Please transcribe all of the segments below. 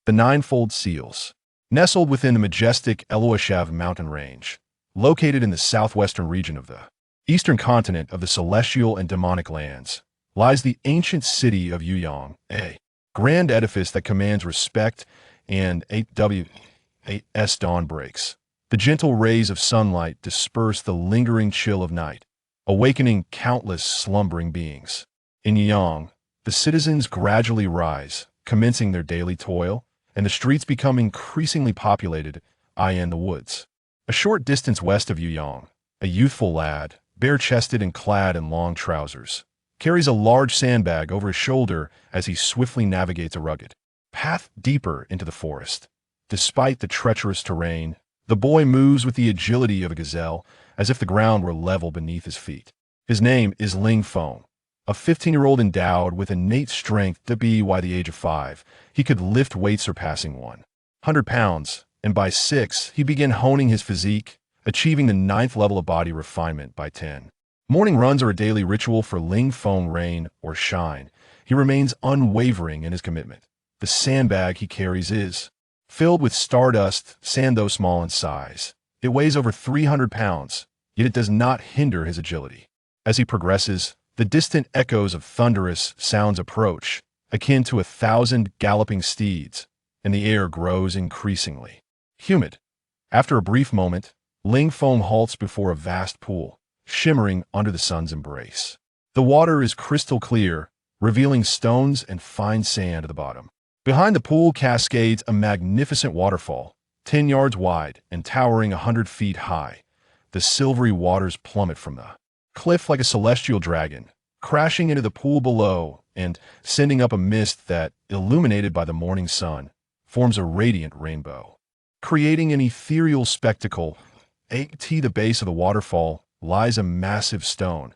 The Ninefold Seals. Nestled within the majestic Eloishav mountain range, located in the southwestern region of the eastern continent of the celestial and demonic lands, lies the ancient city of Yuyang, a grand edifice that commands respect and 8W8's dawn breaks. The gentle rays of sunlight disperse the lingering chill of night, awakening countless slumbering beings. In Yuyang, the citizens gradually rise, commencing their daily toil, and the streets become increasingly populated, in the woods. A short distance west of Yuyang, a youthful lad, bare-chested and clad in long trousers, carries a large sandbag over his shoulder as he swiftly navigates a rugged path deeper into the forest. Despite the treacherous terrain, the boy moves with the agility of a gazelle, as if the ground were level beneath his feet. His name is Ling Feng, a 15-year-old endowed with innate strength that by the age of 5, he could lift weights surpassing 100 pounds, and by 6, he began honing his physique, achieving the 9th level of body refinement by 10. Morning runs are a daily ritual for Ling Feng. Rain or shine, he remains unwavering in his commitment. The sandbag he carries is filled with stardust, sand though small in size. It weighs over 300 pounds, yet it does not hinder his agility. As he progresses, the distant echoes of thunderous sounds approach, akin to 1,000 galloping steeds, and the air grows increasingly humid. After a brief moment, Ling Feng halts before a vast pool, shimmering under the sun's embrace. The water is crystal clear, revealing stones and fine sand at the bottom. Behind the pool cascades a magnificent waterfall, 10 yards wide and towering 100 feet high. The silvery waters plummet from the cliff like a celestial dragon, crashing into the pool below and sending up a mist that, illuminated by the morning sun, forms a radiant rainbow. Creating an ethereal spectacle, at the base of the waterfall lies a massive stone,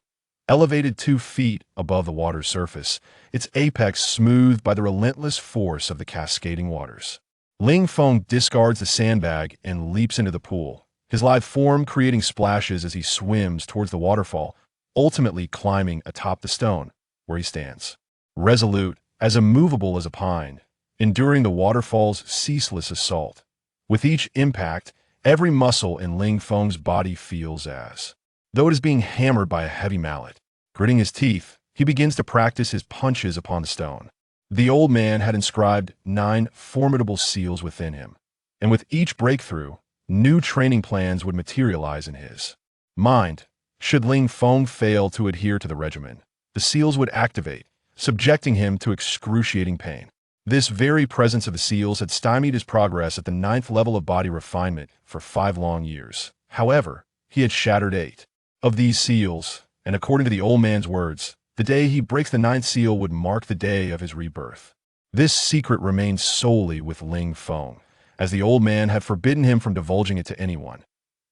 elevated 2 feet above the water's surface, its apex smoothed by the relentless force of the cascading waters. Ling Feng discards the sandbag and leaps into the pool, his lithe form creating splashes as he swims towards the waterfall, ultimately climbing atop the stone, where he stands, resolute, as immovable as a pine, enduring the waterfall's ceaseless assault. With each impact, every muscle in Ling Feng's body feels as though it is being hammered by a heavy mallet. Gritting his teeth, he begins to practice his punches upon the stone. The old man had inscribed 9 formidable seals within him, and with each breakthrough, new training plans would materialize in his mind. Should Ling Feng fail to adhere to the regimen, the seals would activate, subjecting him to excruciating pain. This very presence of the seals had stymied his progress at the 9th level of body refinement for 5 long years. However, he had shattered 8 of these seals, and according to the old man's words, the day he breaks the 9th seal would mark the day of his rebirth. This secret remained solely with Ling Feng, as the old man had forbidden him from divulging it to anyone.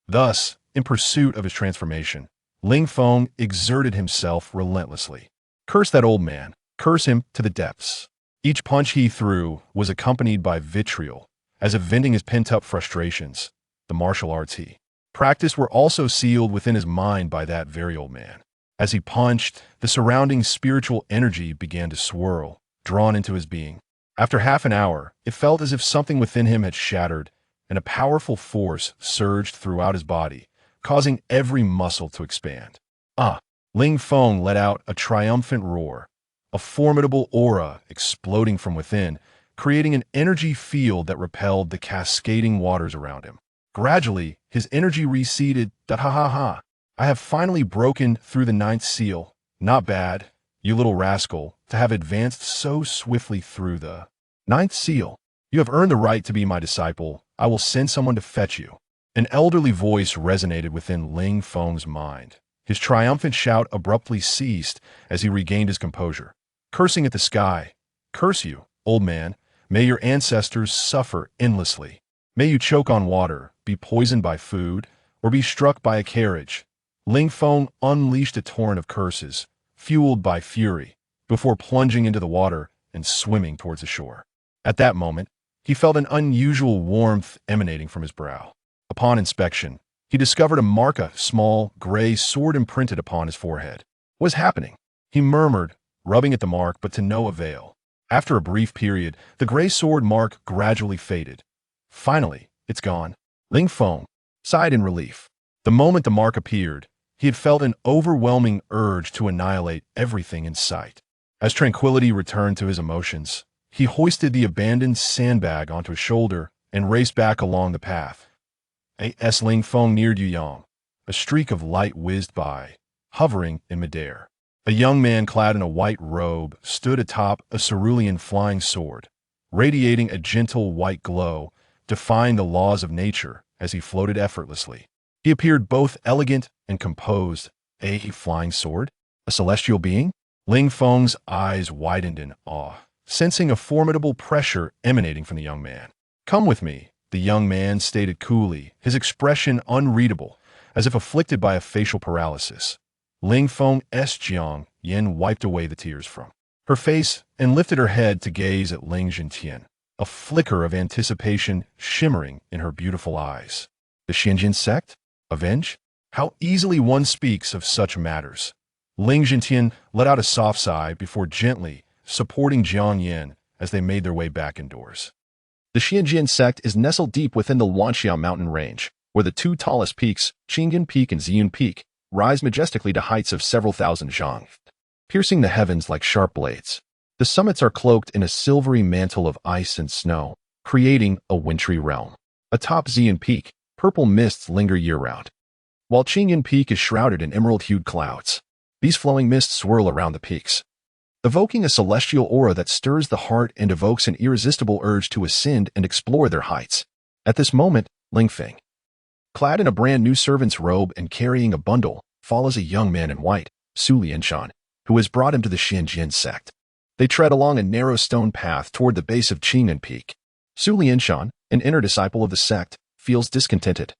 Thus, in pursuit of his transformation, Ling Feng exerted himself relentlessly. Curse that old man, curse him to the depths. Each punch he threw was accompanied by vitriol, as if venting his pent-up frustrations. The martial arts he practiced were also sealed within his mind by that very old man. As he punched, the surrounding spiritual energy began to swirl, drawn into his being. After half an hour, it felt as if something within him had shattered, and a powerful force surged throughout his body, causing every muscle to expand. Ling Feng let out a triumphant roar, a formidable aura exploding from within, creating an energy field that repelled the cascading waters around him. Gradually, his energy receded. I have finally broken through the 9th seal. Not bad, you little rascal, to have advanced so swiftly through the 9th seal. You have earned the right to be my disciple. I will send someone to fetch you. An elderly voice resonated within Ling Feng's mind. His triumphant shout abruptly ceased as he regained his composure. Cursing at the sky, curse you, old man. May your ancestors suffer endlessly. May you choke on water, be poisoned by food, or be struck by a carriage. Ling Feng unleashed a torrent of curses, fueled by fury, before plunging into the water and swimming towards the shore. At that moment, he felt an unusual warmth emanating from his brow. Upon inspection, he discovered a small, gray sword imprinted upon his forehead. What is happening? He murmured, rubbing at the mark, but to no avail. After a brief period, the gray sword mark gradually faded. Finally, it's gone. Ling Feng sighed in relief. The moment the mark appeared, he had felt an overwhelming urge to annihilate everything in sight. As tranquility returned to his emotions, he hoisted the abandoned sandbag onto his shoulder and raced back along the path. As Ling Feng neared Yuyang, a streak of light whizzed by, hovering in midair. A young man clad in a white robe stood atop a cerulean flying sword, radiating a gentle white glow, defying the laws of nature as he floated effortlessly. He appeared both elegant and composed. A flying sword? A celestial being? Ling Feng's eyes widened in awe, sensing a formidable pressure emanating from the young man. "Come with me," the young man stated coolly, his expression unreadable, as if afflicted by a facial paralysis. Ling Feng's Jiang Yin wiped away the tears from her face and lifted her head to gaze at Ling Jintian, a flicker of anticipation shimmering in her beautiful eyes. The Xianjin sect? Avenge? How easily one speaks of such matters. Ling Jintian let out a soft sigh before gently supporting Jiang Yin as they made their way back indoors. The Xianjin sect is nestled deep within the Wanxiao mountain range, where the two tallest peaks, Qingyan Peak and Ziyun Peak, rise majestically to heights of several thousand zhang, piercing the heavens like sharp blades. The summits are cloaked in a silvery mantle of ice and snow, creating a wintry realm. Atop Ziyun Peak, purple mists linger year-round, while Qingyan Peak is shrouded in emerald-hued clouds. These flowing mists swirl around the peaks, evoking a celestial aura that stirs the heart and evokes an irresistible urge to ascend and explore their heights. At this moment, Ling Feng, clad in a brand-new servant's robe and carrying a bundle, follows a young man in white, Su Lianshan, who has brought him to the Xianjin sect. They tread along a narrow stone path toward the base of Qingyan Peak. Su Lianshan, an inner disciple of the sect, feels discontented,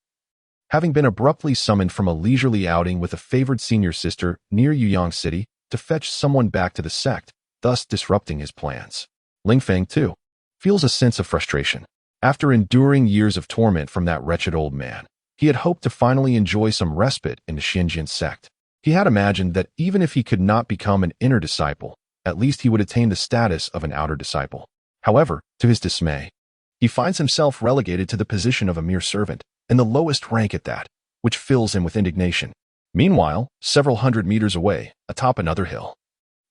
having been abruptly summoned from a leisurely outing with a favored senior sister near Yuyang City to fetch someone back to the sect, thus disrupting his plans. Ling Feng, too, feels a sense of frustration. After enduring years of torment from that wretched old man, he had hoped to finally enjoy some respite in the Xianjin sect. He had imagined that even if he could not become an inner disciple, at least he would attain the status of an outer disciple. However, to his dismay, he finds himself relegated to the position of a mere servant, and the lowest rank at that, which fills him with indignation. Meanwhile, several hundred meters away, atop another hill,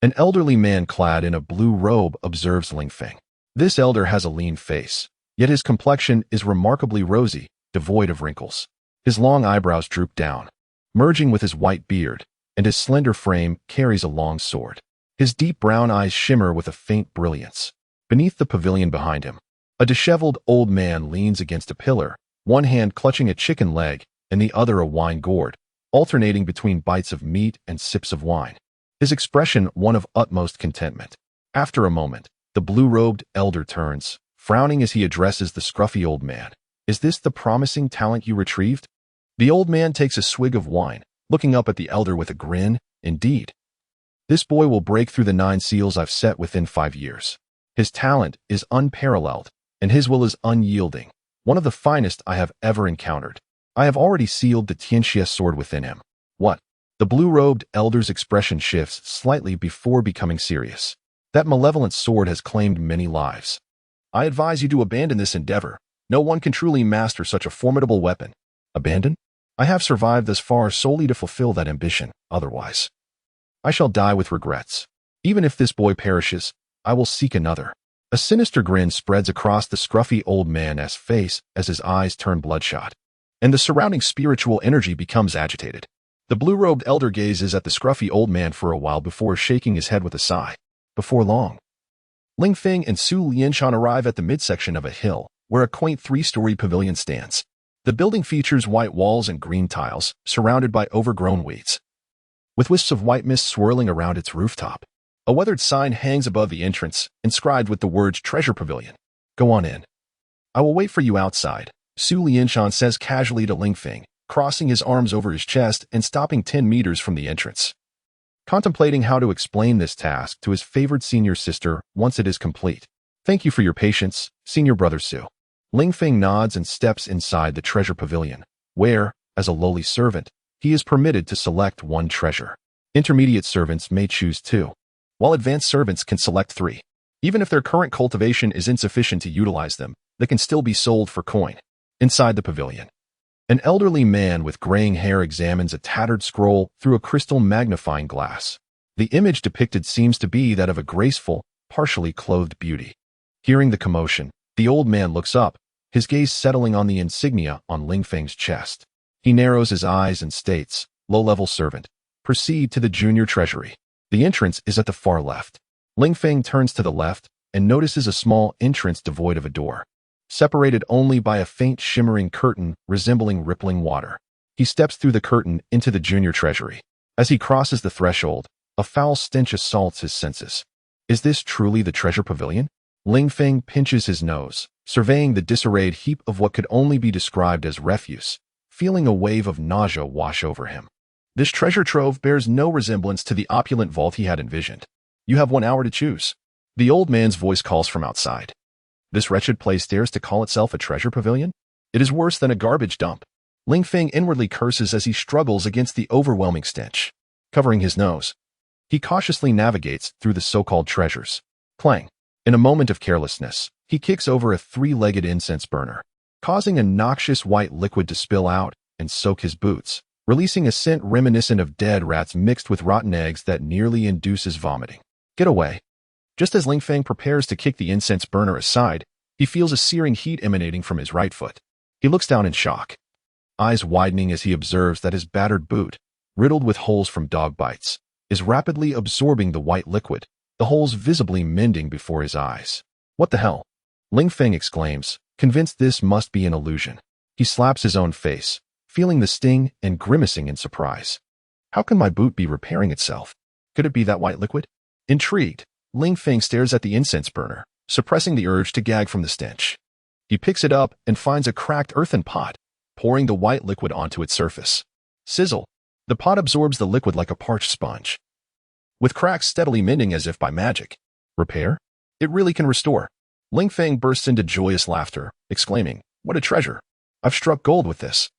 an elderly man clad in a blue robe observes Ling Feng. This elder has a lean face, yet his complexion is remarkably rosy, devoid of wrinkles. His long eyebrows droop down, merging with his white beard, and his slender frame carries a long sword. His deep brown eyes shimmer with a faint brilliance. Beneath the pavilion behind him, a disheveled old man leans against a pillar, one hand clutching a chicken leg and the other a wine gourd, alternating between bites of meat and sips of wine. His expression one of utmost contentment. After a moment, the blue-robed elder turns, frowning as he addresses the scruffy old man. "Is this the promising talent you retrieved?" The old man takes a swig of wine, looking up at the elder with a grin. "Indeed. This boy will break through the 9 seals I've set within 5 years. His talent is unparalleled, and his will is unyielding, one of the finest I have ever encountered. I have already sealed the Tianxia sword within him." "What?" The blue-robed elder's expression shifts slightly before becoming serious. "That malevolent sword has claimed many lives. I advise you to abandon this endeavor. No one can truly master such a formidable weapon." "Abandon? I have survived thus far solely to fulfill that ambition. Otherwise, I shall die with regrets. Even if this boy perishes, I will seek another." A sinister grin spreads across the scruffy old man's face as his eyes turn bloodshot, and the surrounding spiritual energy becomes agitated. The blue-robed elder gazes at the scruffy old man for a while before shaking his head with a sigh. Before long, Ling Feng and Su Lianshan arrive at the midsection of a hill, where a quaint 3-story pavilion stands. The building features white walls and green tiles, surrounded by overgrown weeds, with wisps of white mist swirling around its rooftop. A weathered sign hangs above the entrance, inscribed with the words "Treasure Pavilion." "Go on in. I will wait for you outside," Su Lianshan says casually to Ling Feng, crossing his arms over his chest and stopping 10 meters from the entrance, contemplating how to explain this task to his favored senior sister once it is complete. "Thank you for your patience, senior brother Su." Ling Feng nods and steps inside the treasure pavilion, where, as a lowly servant, he is permitted to select 1 treasure. Intermediate servants may choose 2, while advanced servants can select 3. Even if their current cultivation is insufficient to utilize them, they can still be sold for coin. Inside the pavilion, an elderly man with graying hair examines a tattered scroll through a crystal magnifying glass. The image depicted seems to be that of a graceful, partially clothed beauty. Hearing the commotion, the old man looks up, his gaze settling on the insignia on Ling Feng's chest. He narrows his eyes and states, "Low-level servant. Proceed to the junior treasury. The entrance is at the far left." Ling Feng turns to the left and notices a small entrance devoid of a door, separated only by a faint shimmering curtain resembling rippling water. He steps through the curtain into the junior treasury. As he crosses the threshold, a foul stench assaults his senses. Is this truly the treasure pavilion? Ling Feng pinches his nose, surveying the disarrayed heap of what could only be described as refuse, feeling a wave of nausea wash over him. This treasure trove bears no resemblance to the opulent vault he had envisioned. "You have 1 hour to choose." The old man's voice calls from outside. This wretched place dares to call itself a treasure pavilion? It is worse than a garbage dump. Ling Feng inwardly curses as he struggles against the overwhelming stench. Covering his nose, he cautiously navigates through the so-called treasures. Clang. In a moment of carelessness, he kicks over a 3-legged incense burner, causing a noxious white liquid to spill out and soak his boots, releasing a scent reminiscent of dead rats mixed with rotten eggs that nearly induces vomiting. Get away. Just as Ling Feng prepares to kick the incense burner aside, he feels a searing heat emanating from his right foot. He looks down in shock, eyes widening as he observes that his battered boot, riddled with holes from dog bites, is rapidly absorbing the white liquid, the holes visibly mending before his eyes. "What the hell?" Ling Feng exclaims, convinced this must be an illusion. He slaps his own face, feeling the sting and grimacing in surprise. How can my boot be repairing itself? Could it be that white liquid? Intrigued, Ling Feng stares at the incense burner, suppressing the urge to gag from the stench. He picks it up and finds a cracked earthen pot, pouring the white liquid onto its surface. Sizzle! The pot absorbs the liquid like a parched sponge, with cracks steadily mending as if by magic. Repair? It really can restore. Ling Feng bursts into joyous laughter, exclaiming, "What a treasure! I've struck gold with this."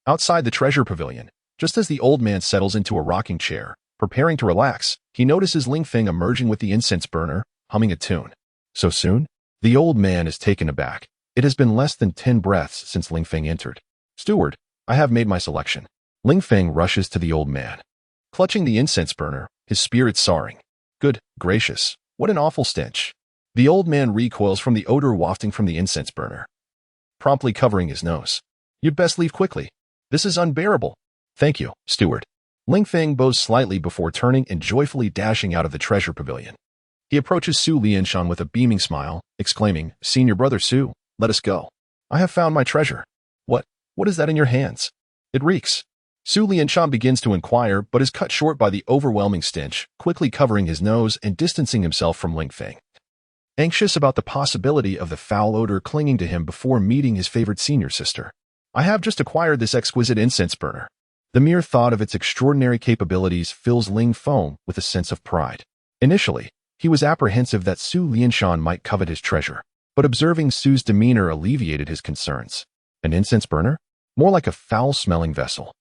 Outside the treasure pavilion, just as the old man settles into a rocking chair, preparing to relax, he notices Ling Feng emerging with the incense burner, humming a tune. So soon? The old man is taken aback. It has been less than 10 breaths since Ling Feng entered. "Steward, I have made my selection." Ling Feng rushes to the old man, clutching the incense burner, his spirits soaring. "Good gracious, what an awful stench." The old man recoils from the odor wafting from the incense burner, promptly covering his nose. "You'd best leave quickly. This is unbearable." "Thank you, steward." Ling Feng bows slightly before turning and joyfully dashing out of the treasure pavilion. He approaches Su Lianshan with a beaming smile, exclaiming, "Senior brother Su, let us go. I have found my treasure." What is that in your hands? It reeks." Su Lianshan begins to inquire, but is cut short by the overwhelming stench, quickly covering his nose and distancing himself from Ling Feng, anxious about the possibility of the foul odor clinging to him before meeting his favorite senior sister. "I have just acquired this exquisite incense burner." The mere thought of its extraordinary capabilities fills Ling Feng with a sense of pride. Initially, he was apprehensive that Su Lianshan might covet his treasure, but observing Su's demeanor alleviated his concerns. An incense burner? More like a foul-smelling vessel.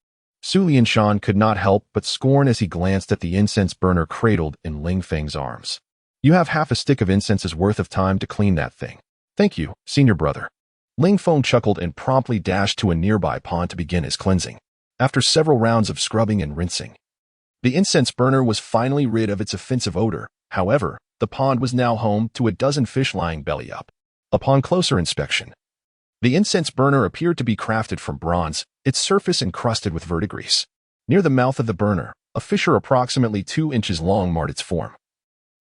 Su Lianshan could not help but scorn as he glanced at the incense burner cradled in Ling Feng's arms. "You have half a stick of incense's worth of time to clean that thing." "Thank you, senior brother." Ling Feng chuckled and promptly dashed to a nearby pond to begin his cleansing. After several rounds of scrubbing and rinsing, the incense burner was finally rid of its offensive odor. However, the pond was now home to a dozen fish lying belly up. Upon closer inspection, the incense burner appeared to be crafted from bronze, its surface encrusted with verdigris. Near the mouth of the burner, a fissure approximately 2 inches long marred its form,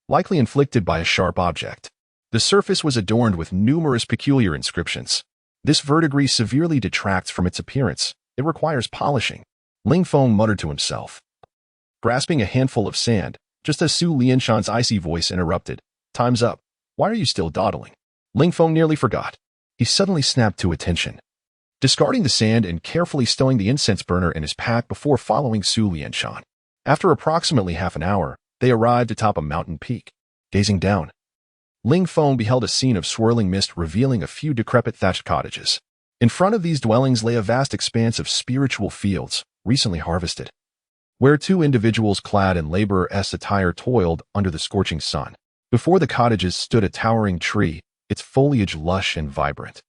likely inflicted by a sharp object. The surface was adorned with numerous peculiar inscriptions. This verdigris severely detracts from its appearance. It requires polishing. Ling Feng muttered to himself, grasping a handful of sand, just as Su Lianshan's icy voice interrupted. "Time's up. Why are you still dawdling?" Ling Feng nearly forgot. He suddenly snapped to attention, discarding the sand and carefully stowing the incense burner in his pack before following Su Lianshan. After approximately half an hour, they arrived atop a mountain peak. Gazing down, Ling Feng beheld a scene of swirling mist revealing a few decrepit thatched cottages. In front of these dwellings lay a vast expanse of spiritual fields, recently harvested, where 2 individuals clad in laborer-s attire toiled under the scorching sun. Before the cottages stood a towering tree, its foliage lush and vibrant,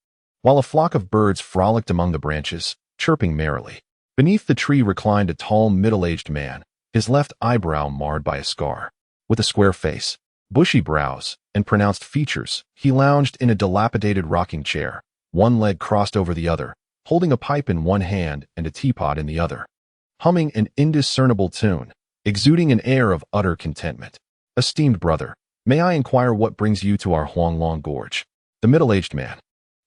while a flock of birds frolicked among the branches, chirping merrily. Beneath the tree reclined a tall, middle-aged man, his left eyebrow marred by a scar. With a square face, bushy brows, and pronounced features, he lounged in a dilapidated rocking chair, one leg crossed over the other, holding a pipe in one hand and a teapot in the other, humming an indiscernible tune, exuding an air of utter contentment. "Esteemed brother, may I inquire what brings you to our Hongmeng Gorge?" The middle-aged man,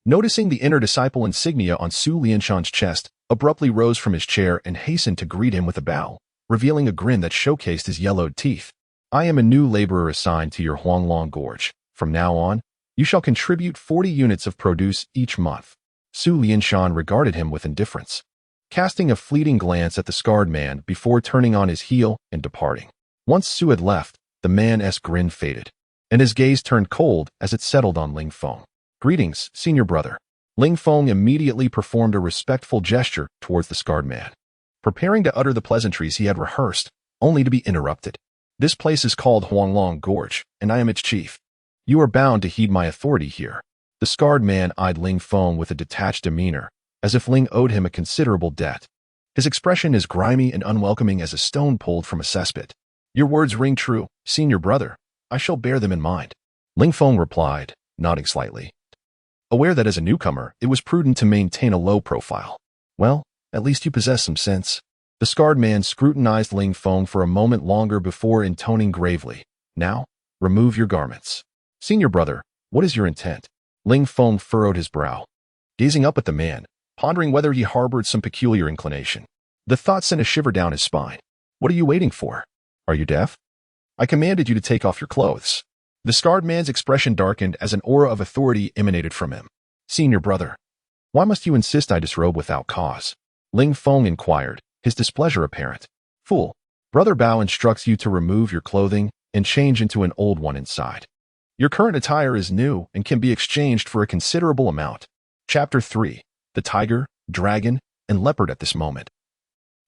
noticing the inner disciple insignia on Su Lianshan's chest, abruptly rose from his chair and hastened to greet him with a bow, revealing a grin that showcased his yellowed teeth. "I am a new laborer assigned to your Hongmeng Gorge. From now on, you shall contribute 40 units of produce each month." Su Lianshan regarded him with indifference, casting a fleeting glance at the scarred man before turning on his heel and departing. Once Su had left, the man's grin faded, and his gaze turned cold as it settled on Ling Feng. "Greetings, senior brother." Ling Feng immediately performed a respectful gesture towards the scarred man, preparing to utter the pleasantries he had rehearsed, only to be interrupted. "This place is called Hongmeng Gorge, and I am its chief. You are bound to heed my authority here." The scarred man eyed Ling Feng with a detached demeanor, as if Ling owed him a considerable debt. His expression as grimy and unwelcoming as a stone pulled from a cesspit. "Your words ring true, senior brother. I shall bear them in mind," Ling Feng replied, nodding slightly, aware that as a newcomer, it was prudent to maintain a low profile. "Well, at least you possess some sense." The scarred man scrutinized Ling Feng for a moment longer before intoning gravely, "Now, remove your garments." "Senior brother, what is your intent?" Ling Feng furrowed his brow, gazing up at the man, pondering whether he harbored some peculiar inclination. The thought sent a shiver down his spine. "What are you waiting for? Are you deaf? I commanded you to take off your clothes." The scarred man's expression darkened as an aura of authority emanated from him. "Senior brother, why must you insist I disrobe without cause?" Ling Feng inquired, his displeasure apparent. "Fool, Brother Bao instructs you to remove your clothing and change into an old one inside. Your current attire is new and can be exchanged for a considerable amount." Chapter 3. The Tiger, Dragon, and Leopard. At this moment,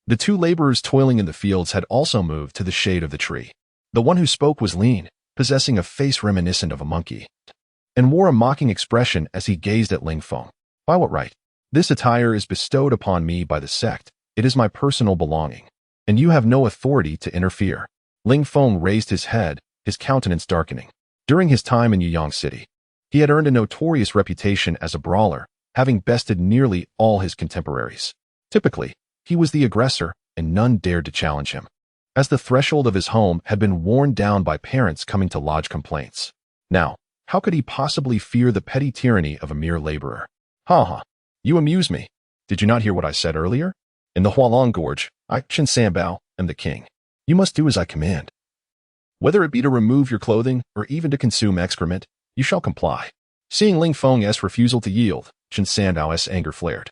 the two laborers toiling in the fields had also moved to the shade of the tree. The one who spoke was lean, possessing a face reminiscent of a monkey, and wore a mocking expression as he gazed at Ling Feng. "By what right? This attire is bestowed upon me by the sect. It is my personal belonging, and you have no authority to interfere." Ling Feng raised his head, his countenance darkening. During his time in Yuyang City, he had earned a notorious reputation as a brawler, having bested nearly all his contemporaries. Typically, he was the aggressor, and none dared to challenge him, as the threshold of his home had been worn down by parents coming to lodge complaints. Now, how could he possibly fear the petty tyranny of a mere laborer? "Ha ha, you amuse me. Did you not hear what I said earlier? In the Hualong Gorge, I, Chen Sanbao, am the king. You must do as I command. Whether it be to remove your clothing or even to consume excrement, you shall comply." Seeing Ling Feng's refusal to yield, Chen Sanbao's anger flared,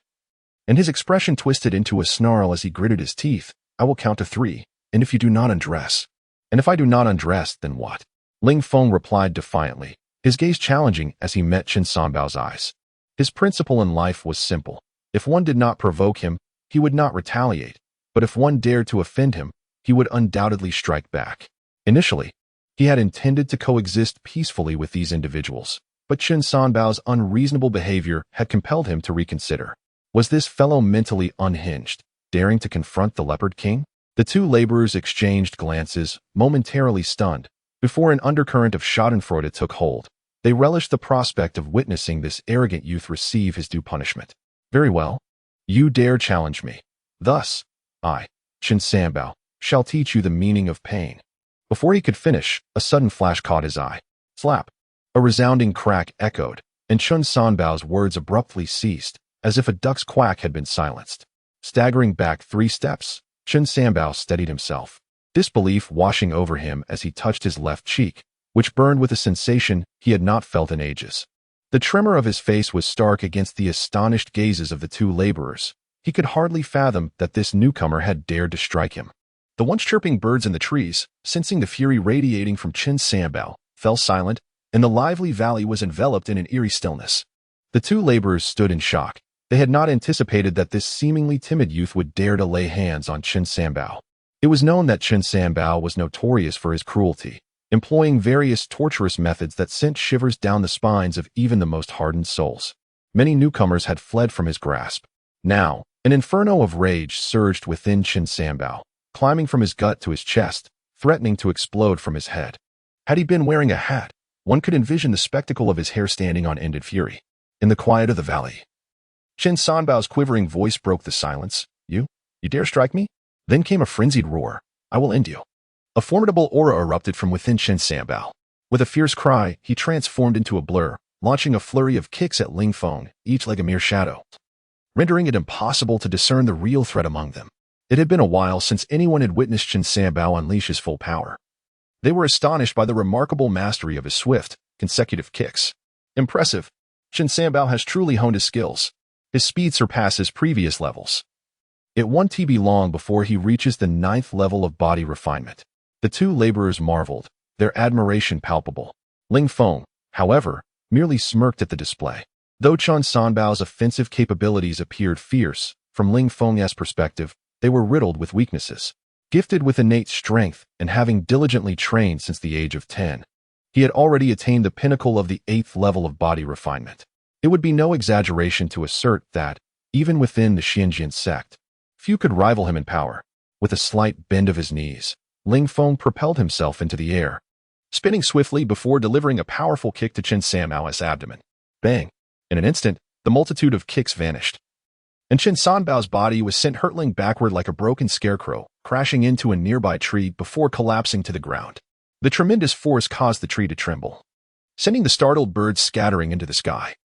and his expression twisted into a snarl as he gritted his teeth. "I will count to 3, and if you do not undress." "And if I do not undress, then what?" Ling Feng replied defiantly, his gaze challenging as he met Chen Sanbao's eyes. His principle in life was simple. If one did not provoke him, he would not retaliate, but if one dared to offend him, he would undoubtedly strike back. Initially, he had intended to coexist peacefully with these individuals, but Chen Sanbao's unreasonable behavior had compelled him to reconsider. Was this fellow mentally unhinged, daring to confront the Leopard King? The two laborers exchanged glances, momentarily stunned, before an undercurrent of schadenfreude took hold. They relished the prospect of witnessing this arrogant youth receive his due punishment. "Very well. You dare challenge me. Thus, I, Chen Sanbao, shall teach you the meaning of pain." Before he could finish, a sudden flash caught his eye. Slap! A resounding crack echoed, and Chen Sanbao's words abruptly ceased, as if a duck's quack had been silenced. Staggering back 3 steps, Chen Sanbao steadied himself, disbelief washing over him as he touched his left cheek, which burned with a sensation he had not felt in ages. The tremor of his face was stark against the astonished gazes of the two laborers. He could hardly fathom that this newcomer had dared to strike him. The once chirping birds in the trees, sensing the fury radiating from Chen Sanbao, fell silent, and the lively valley was enveloped in an eerie stillness. The two laborers stood in shock. They had not anticipated that this seemingly timid youth would dare to lay hands on Chen Sanbao. It was known that Chen Sanbao was notorious for his cruelty, employing various torturous methods that sent shivers down the spines of even the most hardened souls. Many newcomers had fled from his grasp. Now, an inferno of rage surged within Chen Sanbao, climbing from his gut to his chest, threatening to explode from his head. Had he been wearing a hat, one could envision the spectacle of his hair standing on ended fury. In the quiet of the valley, Chen Sanbao's quivering voice broke the silence. You dare strike me? Then came a frenzied roar. I will end you. A formidable aura erupted from within Chen Sanbao. With a fierce cry, he transformed into a blur, launching a flurry of kicks at Ling Feng, each like a mere shadow, rendering it impossible to discern the real threat among them. It had been a while since anyone had witnessed Chen Sanbao unleash his full power. They were astonished by the remarkable mastery of his swift, consecutive kicks. Impressive. Chen Sanbao has truly honed his skills. His speed surpasses previous levels. It won't be long before he reaches the 9th level of body refinement. The two laborers marveled, their admiration palpable. Ling Feng, however, merely smirked at the display. Though Chen Sanbao's offensive capabilities appeared fierce, from Ling Feng's perspective, they were riddled with weaknesses. Gifted with innate strength and having diligently trained since the age of 10, he had already attained the pinnacle of the 8th level of body refinement. It would be no exaggeration to assert that, even within the Xianjian sect, few could rival him in power. With a slight bend of his knees, Ling Feng propelled himself into the air, spinning swiftly before delivering a powerful kick to Chen Sanbao's abdomen. Bang! In an instant, the multitude of kicks vanished, and Chen Sanbao's body was sent hurtling backward like a broken scarecrow, crashing into a nearby tree before collapsing to the ground. The tremendous force caused the tree to tremble, sending the startled birds scattering into the sky.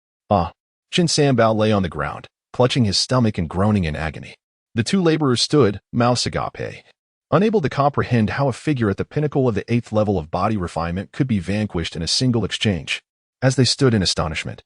Chen Sanbao lay on the ground, clutching his stomach and groaning in agony. The two laborers stood, mouths agape, unable to comprehend how a figure at the pinnacle of the 8th level of body refinement could be vanquished in a single exchange. As they stood in astonishment,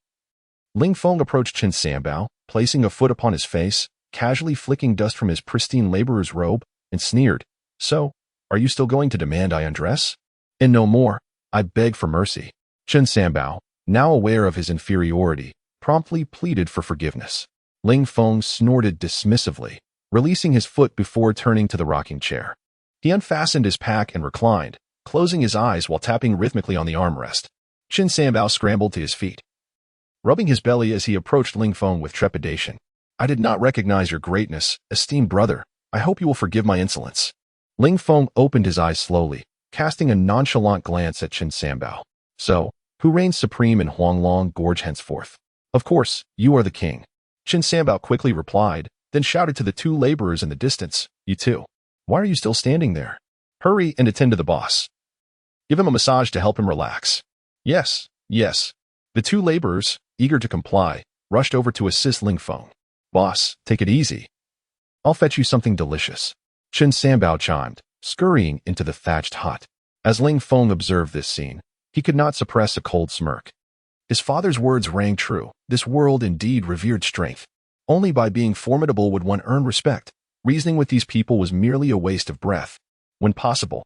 Ling Feng approached Chen Sanbao, placing a foot upon his face, casually flicking dust from his pristine laborer's robe, and sneered, So, are you still going to demand I undress? And no more. I beg for mercy. Chen Sanbao, now aware of his inferiority, promptly pleaded for forgiveness. Ling Feng snorted dismissively, releasing his foot before turning to the rocking chair. He unfastened his pack and reclined, closing his eyes while tapping rhythmically on the armrest. Chen Sanbao scrambled to his feet, rubbing his belly as he approached Ling Feng with trepidation. I did not recognize your greatness, esteemed brother. I hope you will forgive my insolence. Ling Feng opened his eyes slowly, casting a nonchalant glance at Chen Sanbao. So, who reigns supreme in Hongmeng Gorge henceforth? Of course, you are the king. Chen Sanbao quickly replied, then shouted to the two laborers in the distance, You too. Why are you still standing there? Hurry and attend to the boss. Give him a massage to help him relax. Yes. The two laborers, eager to comply, rushed over to assist Ling Feng. Boss, take it easy. I'll fetch you something delicious. Chen Sanbao chimed, scurrying into the thatched hut. As Ling Feng observed this scene, he could not suppress a cold smirk. His father's words rang true. This world indeed revered strength. Only by being formidable would one earn respect. Reasoning with these people was merely a waste of breath. When possible,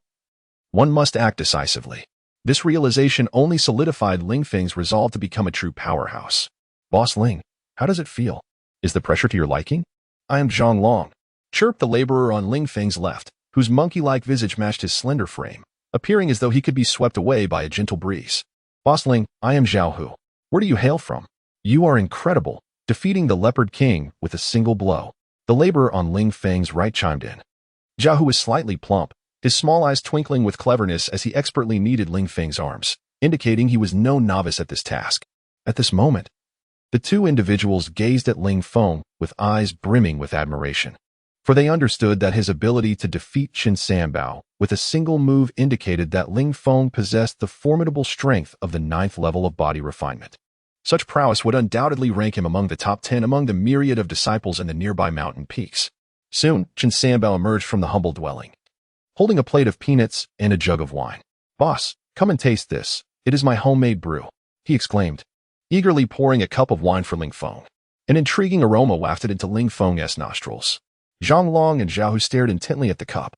one must act decisively. This realization only solidified Ling Feng's resolve to become a true powerhouse. Boss Ling, how does it feel? Is the pressure to your liking? I am Zhang Long, chirped the laborer on Ling Feng's left, whose monkey-like visage matched his slender frame, appearing as though he could be swept away by a gentle breeze. Boss Ling, I am Zhao Hu. Where do you hail from? You are incredible, defeating the Leopard King with a single blow. The laborer on Ling Feng's right chimed in. Zhao Hu was slightly plump, his small eyes twinkling with cleverness as he expertly kneaded Ling Feng's arms, indicating he was no novice at this task. At this moment, the two individuals gazed at Ling Feng with eyes brimming with admiration, for they understood that his ability to defeat Chen Sanbao with a single move indicated that Ling Feng possessed the formidable strength of the 9th level of body refinement. Such prowess would undoubtedly rank him among the top 10 among the myriad of disciples in the nearby mountain peaks. Soon, Chen Sanbao emerged from the humble dwelling, holding a plate of peanuts and a jug of wine. Boss, come and taste this. It is my homemade brew, he exclaimed, eagerly pouring a cup of wine for Ling Feng. An intriguing aroma wafted into Ling Feng's nostrils. Zhang Long and Zhao Hu stared intently at the cup,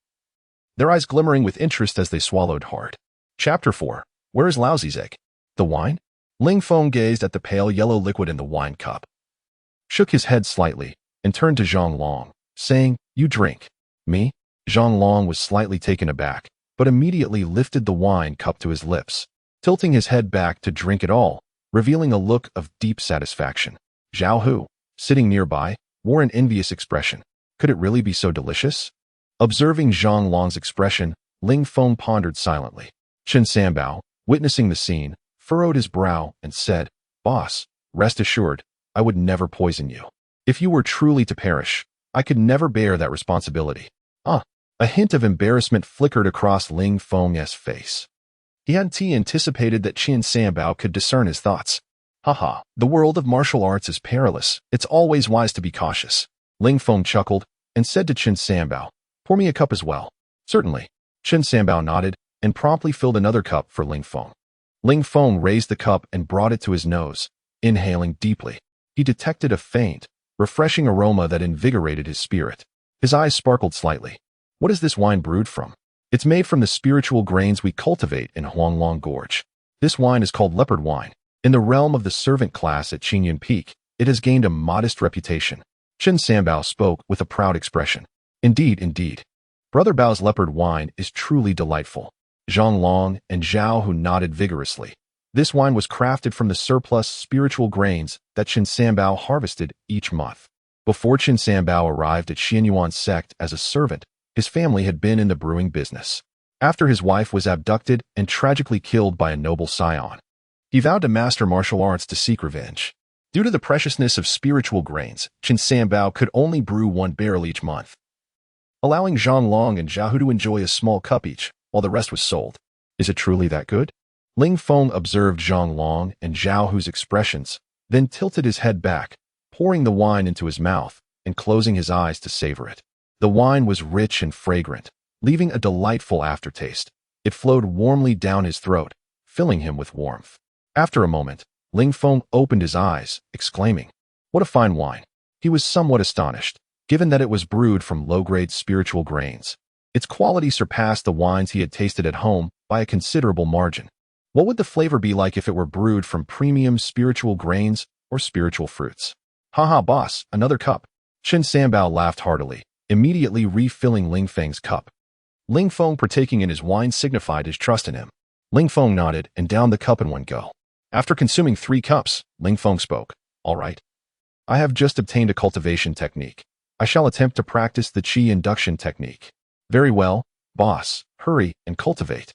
their eyes glimmering with interest as they swallowed hard. Chapter 4. Where is Laozi's egg? The wine? Ling Feng gazed at the pale yellow liquid in the wine cup, shook his head slightly, and turned to Zhang Long, saying, You drink. Me? Zhang Long was slightly taken aback, but immediately lifted the wine cup to his lips, tilting his head back to drink it all, revealing a look of deep satisfaction. Zhao Hu, sitting nearby, wore an envious expression. Could it really be so delicious? Observing Zhang Long's expression, Ling Feng pondered silently. Chen Sanbao, witnessing the scene, furrowed his brow and said, "Boss, rest assured, I would never poison you. If you were truly to perish, I could never bear that responsibility." A hint of embarrassment flickered across Ling Feng's face. He hadn't anticipated that Chen Sanbao could discern his thoughts. Haha, the world of martial arts is perilous. It's always wise to be cautious. Ling Feng chuckled and said to Chen Sanbao, "Pour me a cup as well." "Certainly." Chen Sanbao nodded and promptly filled another cup for Ling Feng. Ling Feng raised the cup and brought it to his nose, inhaling deeply. He detected a faint, refreshing aroma that invigorated his spirit. His eyes sparkled slightly. What is this wine brewed from? It's made from the spiritual grains we cultivate in Hongmeng Gorge. This wine is called leopard wine. In the realm of the servant class at Qingyun Peak, it has gained a modest reputation. Chen Sanbao spoke with a proud expression. Indeed, indeed. Brother Bao's leopard wine is truly delightful. Zhang Long and Zhao Hu nodded vigorously. This wine was crafted from the surplus spiritual grains that Chen Sanbao harvested each month. Before Chen Sanbao arrived at Xianyuan's sect as a servant, his family had been in the brewing business. After his wife was abducted and tragically killed by a noble scion, he vowed to master martial arts to seek revenge. Due to the preciousness of spiritual grains, Chen Sanbao could only brew one barrel each month, allowing Zhang Long and Zhao Hu to enjoy a small cup each, while the rest was sold. Is it truly that good? Ling Feng observed Zhang Long and Zhao Hu's expressions, then tilted his head back, pouring the wine into his mouth and closing his eyes to savor it. The wine was rich and fragrant, leaving a delightful aftertaste. It flowed warmly down his throat, filling him with warmth. After a moment, Ling Feng opened his eyes, exclaiming, "What a fine wine!" He was somewhat astonished, given that it was brewed from low-grade spiritual grains. Its quality surpassed the wines he had tasted at home by a considerable margin. What would the flavor be like if it were brewed from premium spiritual grains or spiritual fruits? "Haha, boss, another cup." Chen Sanbao laughed heartily, immediately refilling Ling Feng's cup. Ling Feng partaking in his wine signified his trust in him. Ling Feng nodded and downed the cup in one go. After consuming 3 cups, Ling Feng spoke. "All right. I have just obtained a cultivation technique. I shall attempt to practice the qi induction technique." "Very well, boss. Hurry and cultivate.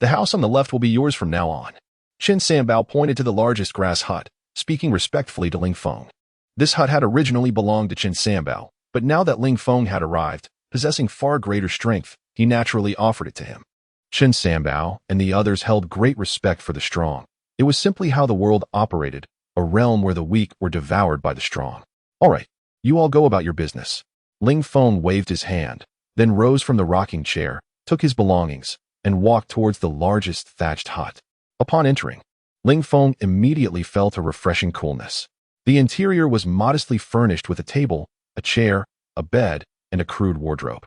The house on the left will be yours from now on." Chen Sanbao pointed to the largest grass hut, speaking respectfully to Ling Feng. This hut had originally belonged to Chen Sanbao, but now that Ling Feng had arrived, possessing far greater strength, he naturally offered it to him. Chen Sanbao and the others held great respect for the strong. It was simply how the world operated, a realm where the weak were devoured by the strong. "All right, you all go about your business." Ling Feng waved his hand, then rose from the rocking chair, took his belongings, and walked towards the largest thatched hut. Upon entering, Ling Feng immediately felt a refreshing coolness. The interior was modestly furnished with a table, a chair, a bed, and a crude wardrobe.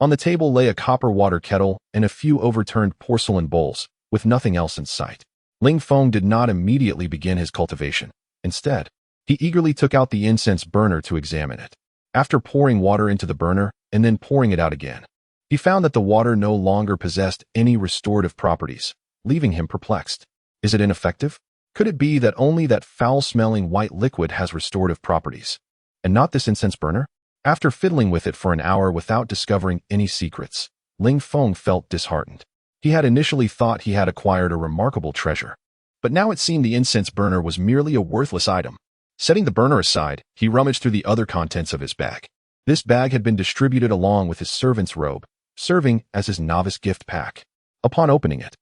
On the table lay a copper water kettle and a few overturned porcelain bowls, with nothing else in sight. Ling Feng did not immediately begin his cultivation. Instead, he eagerly took out the incense burner to examine it. After pouring water into the burner and then pouring it out again, he found that the water no longer possessed any restorative properties, leaving him perplexed. Is it ineffective? Could it be that only that foul-smelling white liquid has restorative properties, and not this incense burner? After fiddling with it for an hour without discovering any secrets, Ling Feng felt disheartened. He had initially thought he had acquired a remarkable treasure, but now it seemed the incense burner was merely a worthless item. Setting the burner aside, he rummaged through the other contents of his bag. This bag had been distributed along with his servant's robe, serving as his novice gift pack. Upon opening it,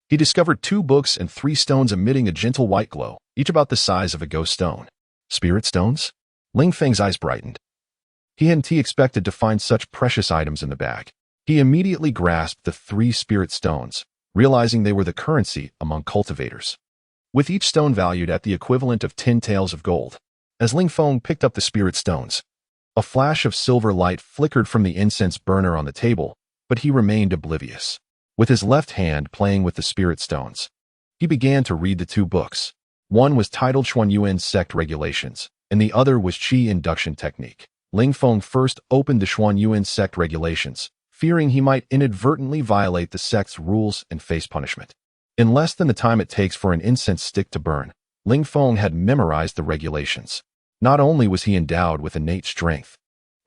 he discovered 2 books and 3 stones emitting a gentle white glow, each about the size of a ghost stone. Spirit stones? Ling Feng's eyes brightened. He hadn't expected to find such precious items in the bag. He immediately grasped the 3 spirit stones, realizing they were the currency among cultivators, with each stone valued at the equivalent of 10 taels of gold. As Ling Feng picked up the spirit stones, a flash of silver light flickered from the incense burner on the table, but he remained oblivious. With his left hand playing with the spirit stones, he began to read the 2 books. One was titled Xuanyuan Sect Regulations, and the other was Qi Induction Technique. Ling Feng first opened the Xuanyuan Sect Regulations, fearing he might inadvertently violate the sect's rules and face punishment. In less than the time it takes for an incense stick to burn, Ling Feng had memorized the regulations. Not only was he endowed with innate strength,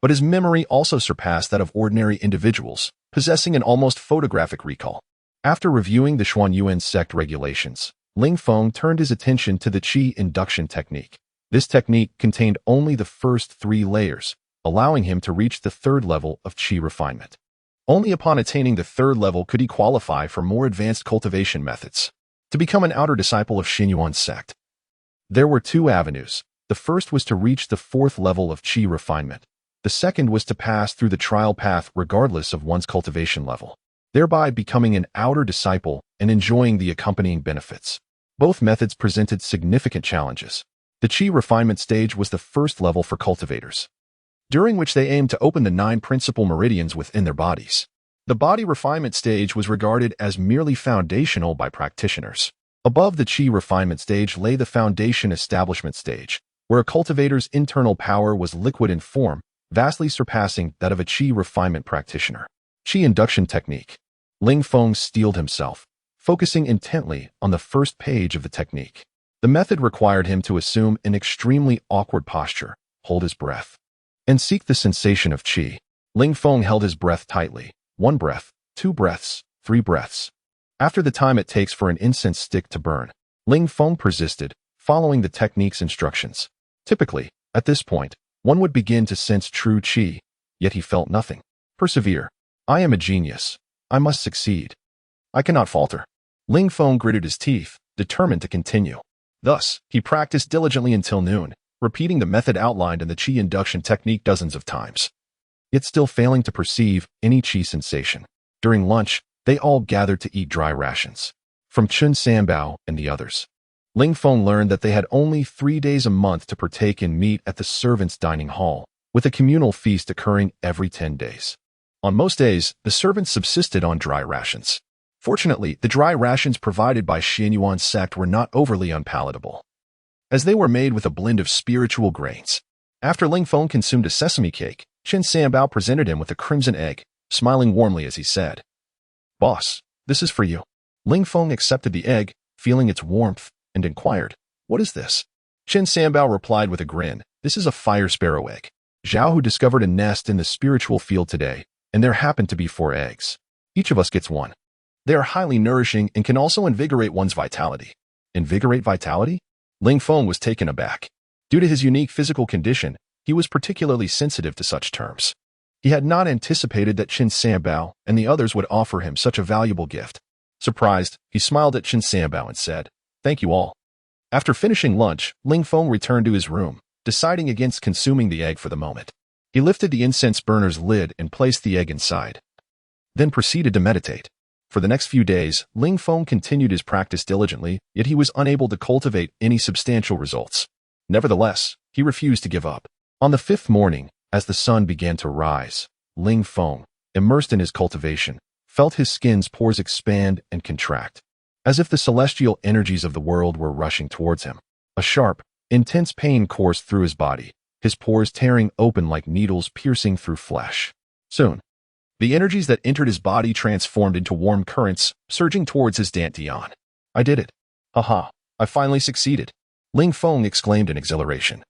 but his memory also surpassed that of ordinary individuals, possessing an almost photographic recall. After reviewing the Xuanyuan sect regulations, Ling Feng turned his attention to the Qi induction technique. This technique contained only the first 3 layers, allowing him to reach the 3rd level of Qi refinement. Only upon attaining the 3rd level could he qualify for more advanced cultivation methods, to become an outer disciple of Xuanyuan sect. There were 2 avenues. The first was to reach the 4th level of Qi refinement. The second was to pass through the trial path regardless of one's cultivation level, thereby becoming an outer disciple and enjoying the accompanying benefits. Both methods presented significant challenges. The Qi refinement stage was the first level for cultivators, during which they aimed to open the 9 principal meridians within their bodies. The body refinement stage was regarded as merely foundational by practitioners. Above the Qi refinement stage lay the foundation establishment stage, where a cultivator's internal power was liquid in form, vastly surpassing that of a Qi refinement practitioner. Qi induction technique. Ling Feng steeled himself, focusing intently on the first page of the technique. The method required him to assume an extremely awkward posture, hold his breath, and seek the sensation of Qi. Ling Feng held his breath tightly. 1 breath, 2 breaths, 3 breaths. After the time it takes for an incense stick to burn, Ling Feng persisted, following the technique's instructions. Typically, at this point, one would begin to sense true Qi, yet he felt nothing. Persevere. I am a genius. I must succeed. I cannot falter. Ling Feng gritted his teeth, determined to continue. Thus, he practiced diligently until noon, repeating the method outlined in the Qi induction technique dozens of times, yet still failing to perceive any Qi sensation. During lunch, they all gathered to eat dry rations from Chun Sanbao and the others. Ling Feng learned that they had only 3 days a month to partake in meat at the servants' dining hall, with a communal feast occurring every 10 days. On most days, the servants subsisted on dry rations. Fortunately, the dry rations provided by Xuanyuan sect were not overly unpalatable, as they were made with a blend of spiritual grains. After Ling Feng consumed a sesame cake, Chen Sanbao presented him with a crimson egg, smiling warmly as he said, "Boss, this is for you." Ling Feng accepted the egg, feeling its warmth, and inquired, "What is this?" Chen Sanbao replied with a grin, "This is a fire sparrow egg. Zhao Hu discovered a nest in the spiritual field today, and there happened to be 4 eggs. Each of us gets 1. They are highly nourishing and can also invigorate one's vitality." Invigorate vitality? Ling Feng was taken aback. Due to his unique physical condition, he was particularly sensitive to such terms. He had not anticipated that Chen Sanbao and the others would offer him such a valuable gift. Surprised, he smiled at Chen Sanbao and said, "Thank you all." After finishing lunch, Ling Feng returned to his room, deciding against consuming the egg for the moment. He lifted the incense burner's lid and placed the egg inside, then proceeded to meditate. For the next few days, Ling Feng continued his practice diligently, yet he was unable to cultivate any substantial results. Nevertheless, he refused to give up. On the 5th morning, as the sun began to rise, Ling Feng, immersed in his cultivation, felt his skin's pores expand and contract, as if the celestial energies of the world were rushing towards him. A sharp, intense pain coursed through his body, his pores tearing open like needles piercing through flesh. Soon, the energies that entered his body transformed into warm currents, surging towards his dantian. "I did it. Haha, I finally succeeded," Ling Feng exclaimed in exhilaration,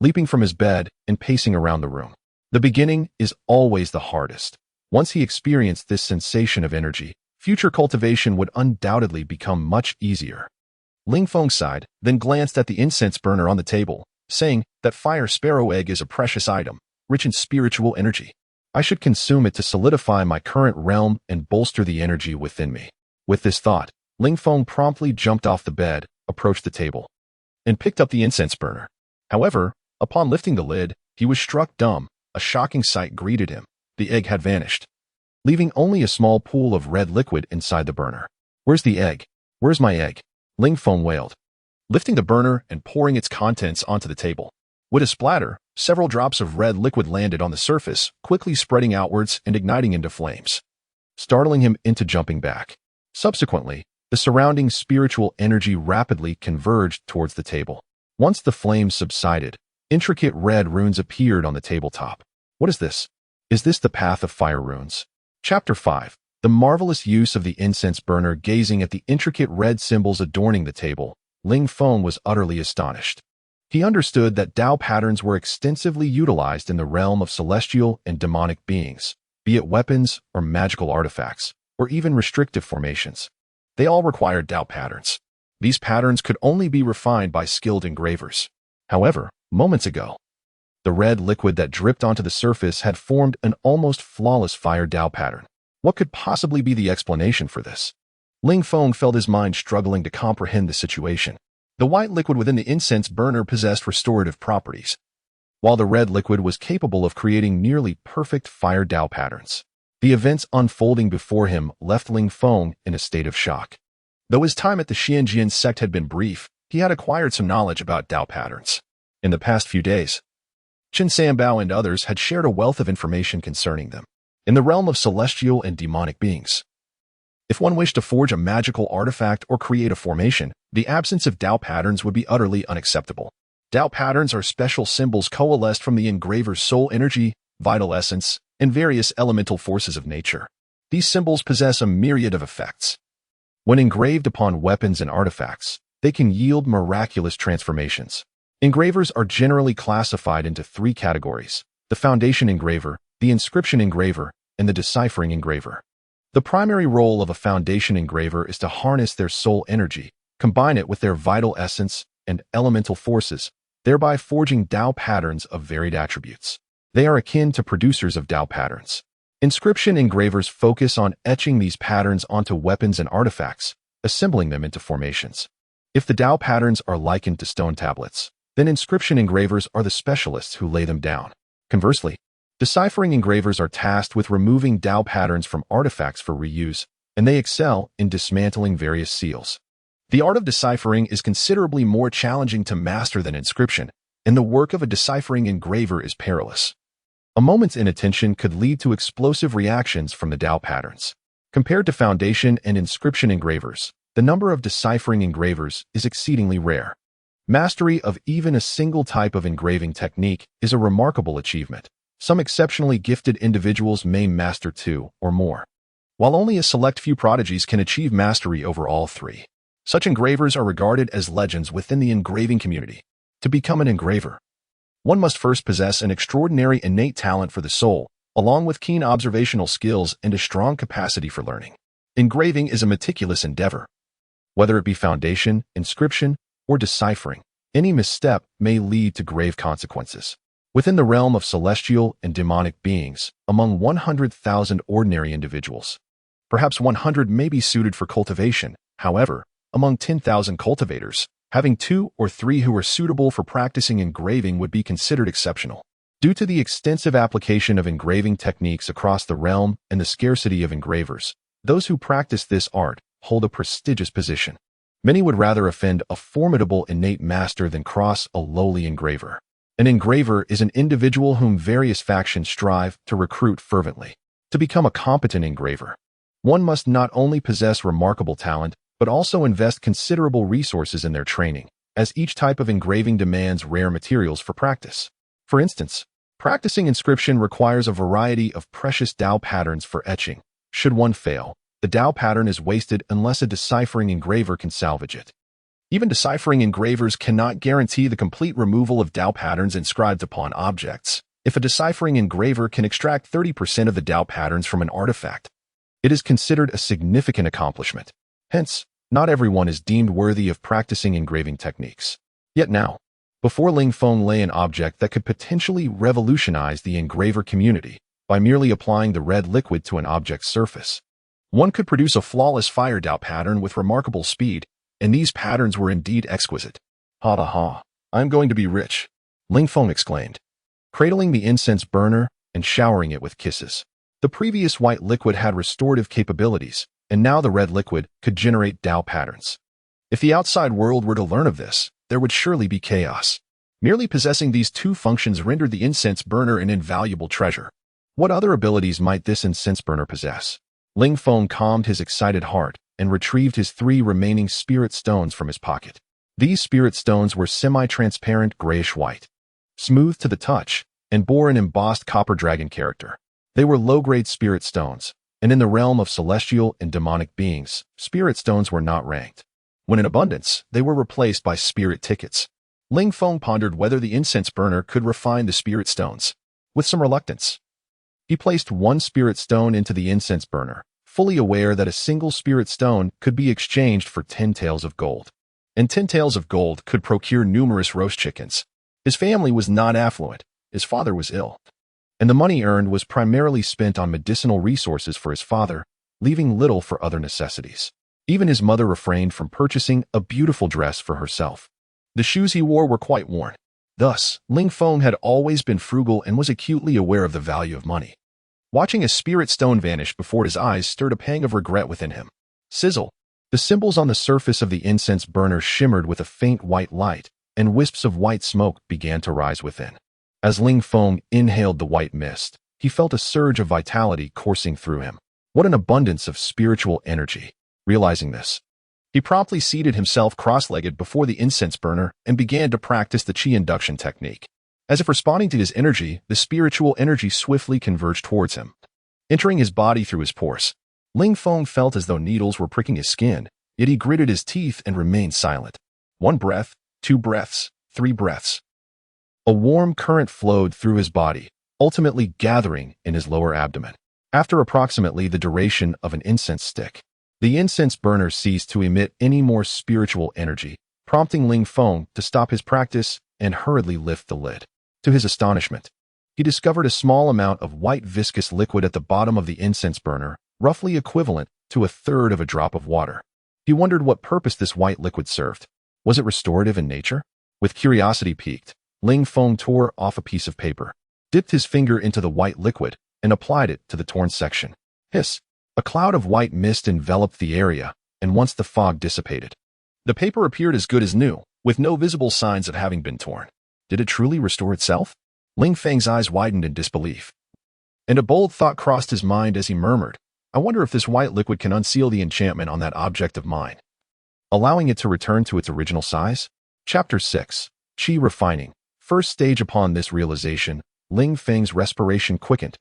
leaping from his bed and pacing around the room. The beginning is always the hardest. Once he experienced this sensation of energy, future cultivation would undoubtedly become much easier. Ling Feng sighed, then glanced at the incense burner on the table, saying that fire sparrow egg is a precious item, rich in spiritual energy. I should consume it to solidify my current realm and bolster the energy within me. With this thought, Ling Feng promptly jumped off the bed, approached the table, and picked up the incense burner. However, upon lifting the lid, he was struck dumb. A shocking sight greeted him. The egg had vanished, leaving only a small pool of red liquid inside the burner. "Where's the egg? Where's my egg?" Ling Feng wailed, lifting the burner and pouring its contents onto the table. With a splatter, several drops of red liquid landed on the surface, quickly spreading outwards and igniting into flames, startling him into jumping back. Subsequently, the surrounding spiritual energy rapidly converged towards the table. Once the flames subsided, intricate red runes appeared on the tabletop. "What is this? Is this the path of fire runes?" Chapter 5. The marvelous use of the incense burner. Gazing at the intricate red symbols adorning the table, Ling Feng was utterly astonished. He understood that Tao patterns were extensively utilized in the realm of celestial and demonic beings, be it weapons or magical artifacts, or even restrictive formations. They all required Tao patterns. These patterns could only be refined by skilled engravers. However, moments ago, the red liquid that dripped onto the surface had formed an almost flawless fire Tao pattern. What could possibly be the explanation for this? Ling Feng felt his mind struggling to comprehend the situation. The white liquid within the incense burner possessed restorative properties, while the red liquid was capable of creating nearly perfect fire Tao patterns. The events unfolding before him left Ling Feng in a state of shock. Though his time at the Xianjian sect had been brief, he had acquired some knowledge about Tao patterns. In the past few days, Chen Sanbao and others had shared a wealth of information concerning them. In the realm of celestial and demonic beings, if one wished to forge a magical artifact or create a formation, the absence of Tao patterns would be utterly unacceptable. Tao patterns are special symbols coalesced from the engraver's soul energy, vital essence, and various elemental forces of nature. These symbols possess a myriad of effects. When engraved upon weapons and artifacts, they can yield miraculous transformations. Engravers are generally classified into three categories: the foundation engraver, the inscription engraver, and the deciphering engraver. The primary role of a foundation engraver is to harness their soul energy, combine it with their vital essence and elemental forces, thereby forging Tao patterns of varied attributes. They are akin to producers of Tao patterns. Inscription engravers focus on etching these patterns onto weapons and artifacts, assembling them into formations. If the Tao patterns are likened to stone tablets, then inscription engravers are the specialists who lay them down. Conversely, deciphering engravers are tasked with removing Tao patterns from artifacts for reuse, and they excel in dismantling various seals. The art of deciphering is considerably more challenging to master than inscription, and the work of a deciphering engraver is perilous. A moment's inattention could lead to explosive reactions from the Tao patterns. Compared to foundation and inscription engravers, the number of deciphering engravers is exceedingly rare. Mastery of even a single type of engraving technique is a remarkable achievement. Some exceptionally gifted individuals may master two or more, while only a select few prodigies can achieve mastery over all three. Such engravers are regarded as legends within the engraving community. To become an engraver, one must first possess an extraordinary innate talent for the soul, along with keen observational skills and a strong capacity for learning. Engraving is a meticulous endeavor. Whether it be foundation, inscription, or deciphering, any misstep may lead to grave consequences. Within the realm of celestial and demonic beings, among 100,000 ordinary individuals, perhaps 100 may be suited for cultivation. However, among 10,000 cultivators, having 2 or 3 who are suitable for practicing engraving would be considered exceptional. Due to the extensive application of engraving techniques across the realm and the scarcity of engravers, those who practice this art hold a prestigious position. Many would rather offend a formidable innate master than cross a lowly engraver. An engraver is an individual whom various factions strive to recruit fervently. To become a competent engraver, one must not only possess remarkable talent, but also invest considerable resources in their training, as each type of engraving demands rare materials for practice. For instance, practicing inscription requires a variety of precious Tao patterns for etching. Should one fail, the Tao pattern is wasted unless a deciphering engraver can salvage it. Even deciphering engravers cannot guarantee the complete removal of Tao patterns inscribed upon objects. If a deciphering engraver can extract 30% of the Tao patterns from an artifact, it is considered a significant accomplishment. Hence, not everyone is deemed worthy of practicing engraving techniques. Yet now, before Ling Feng lay an object that could potentially revolutionize the engraver community by merely applying the red liquid to an object's surface. One could produce a flawless fire Tao pattern with remarkable speed, and these patterns were indeed exquisite. Ha ha ha, I'm going to be rich, Ling Feng exclaimed, cradling the incense burner and showering it with kisses. The previous white liquid had restorative capabilities, and now the red liquid could generate Tao patterns. If the outside world were to learn of this, there would surely be chaos. Merely possessing these two functions rendered the incense burner an invaluable treasure. What other abilities might this incense burner possess? Ling Feng calmed his excited heart and retrieved his 3 remaining spirit stones from his pocket. These spirit stones were semi-transparent grayish-white, smooth to the touch, and bore an embossed copper dragon character. They were low-grade spirit stones, and in the realm of celestial and demonic beings, spirit stones were not ranked. When in abundance, they were replaced by spirit tickets. Ling Feng pondered whether the incense burner could refine the spirit stones. With some reluctance, he placed one spirit stone into the incense burner, fully aware that a single spirit stone could be exchanged for 10 taels of gold. And 10 taels of gold could procure numerous roast chickens. His family was not affluent. His father was ill, and the money earned was primarily spent on medicinal resources for his father, leaving little for other necessities. Even his mother refrained from purchasing a beautiful dress for herself. The shoes he wore were quite worn. Thus, Ling Feng had always been frugal and was acutely aware of the value of money. Watching a spirit stone vanish before his eyes stirred a pang of regret within him. Sizzle! The symbols on the surface of the incense burner shimmered with a faint white light, and wisps of white smoke began to rise within. As Ling Feng inhaled the white mist, he felt a surge of vitality coursing through him. What an abundance of spiritual energy! Realizing this, he promptly seated himself cross-legged before the incense burner and began to practice the qi induction technique. As if responding to his energy, the spiritual energy swiftly converged towards him, entering his body through his pores. Ling Feng felt as though needles were pricking his skin, yet he gritted his teeth and remained silent. 1 breath, 2 breaths, 3 breaths. A warm current flowed through his body, ultimately gathering in his lower abdomen. After approximately the duration of an incense stick, the incense burner ceased to emit any more spiritual energy, prompting Ling Feng to stop his practice and hurriedly lift the lid. To his astonishment, he discovered a small amount of white viscous liquid at the bottom of the incense burner, roughly equivalent to 1/3 of a drop of water. He wondered what purpose this white liquid served. Was it restorative in nature? With curiosity piqued, Ling Feng tore off a piece of paper, dipped his finger into the white liquid, and applied it to the torn section. Hiss! A cloud of white mist enveloped the area, and once the fog dissipated, the paper appeared as good as new, with no visible signs of having been torn. Did it truly restore itself? Ling Feng's eyes widened in disbelief, and a bold thought crossed his mind as he murmured, I wonder if this white liquid can unseal the enchantment on that object of mine, allowing it to return to its original size? Chapter 6. Qi Refining. First stage. Upon this realization, Ling Feng's respiration quickened,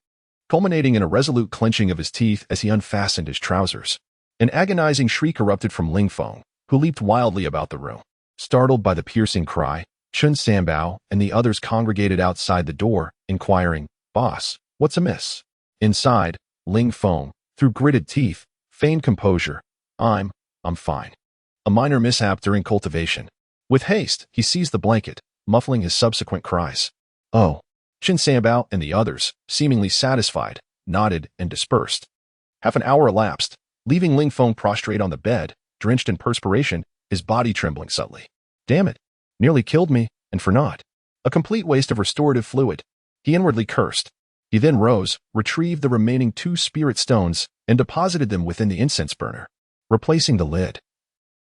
culminating in a resolute clenching of his teeth as he unfastened his trousers. An agonizing shriek erupted from Ling Feng, who leaped wildly about the room. Startled by the piercing cry, Chun Sanbao and the others congregated outside the door, inquiring, Boss, what's amiss? Inside, Ling Feng, through gritted teeth, feigned composure. I'm fine. A minor mishap during cultivation. With haste, he seized the blanket, muffling his subsequent cries. Oh. Chun Sanbao and the others, seemingly satisfied, nodded and dispersed. Half an hour elapsed, leaving Ling Feng prostrate on the bed, drenched in perspiration, his body trembling subtly. Damn it. Nearly killed me, and for naught. A complete waste of restorative fluid. He inwardly cursed. He then rose, retrieved the remaining 2 spirit stones, and deposited them within the incense burner, replacing the lid.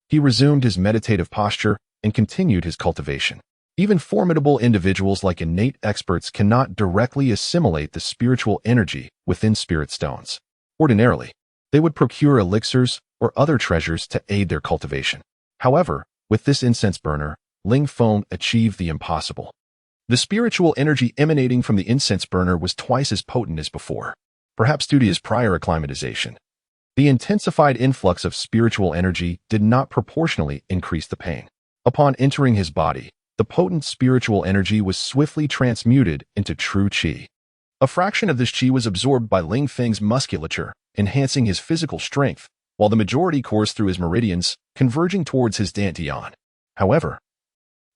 He resumed his meditative posture and continued his cultivation. Even formidable individuals like innate experts cannot directly assimilate the spiritual energy within spirit stones. Ordinarily, they would procure elixirs or other treasures to aid their cultivation. However, with this incense burner, Ling Feng achieved the impossible. The spiritual energy emanating from the incense burner was twice as potent as before, perhaps due to his prior acclimatization. The intensified influx of spiritual energy did not proportionally increase the pain. Upon entering his body, the potent spiritual energy was swiftly transmuted into true qi. A fraction of this qi was absorbed by Ling Feng's musculature, enhancing his physical strength, while the majority coursed through his meridians, converging towards his dantian. However,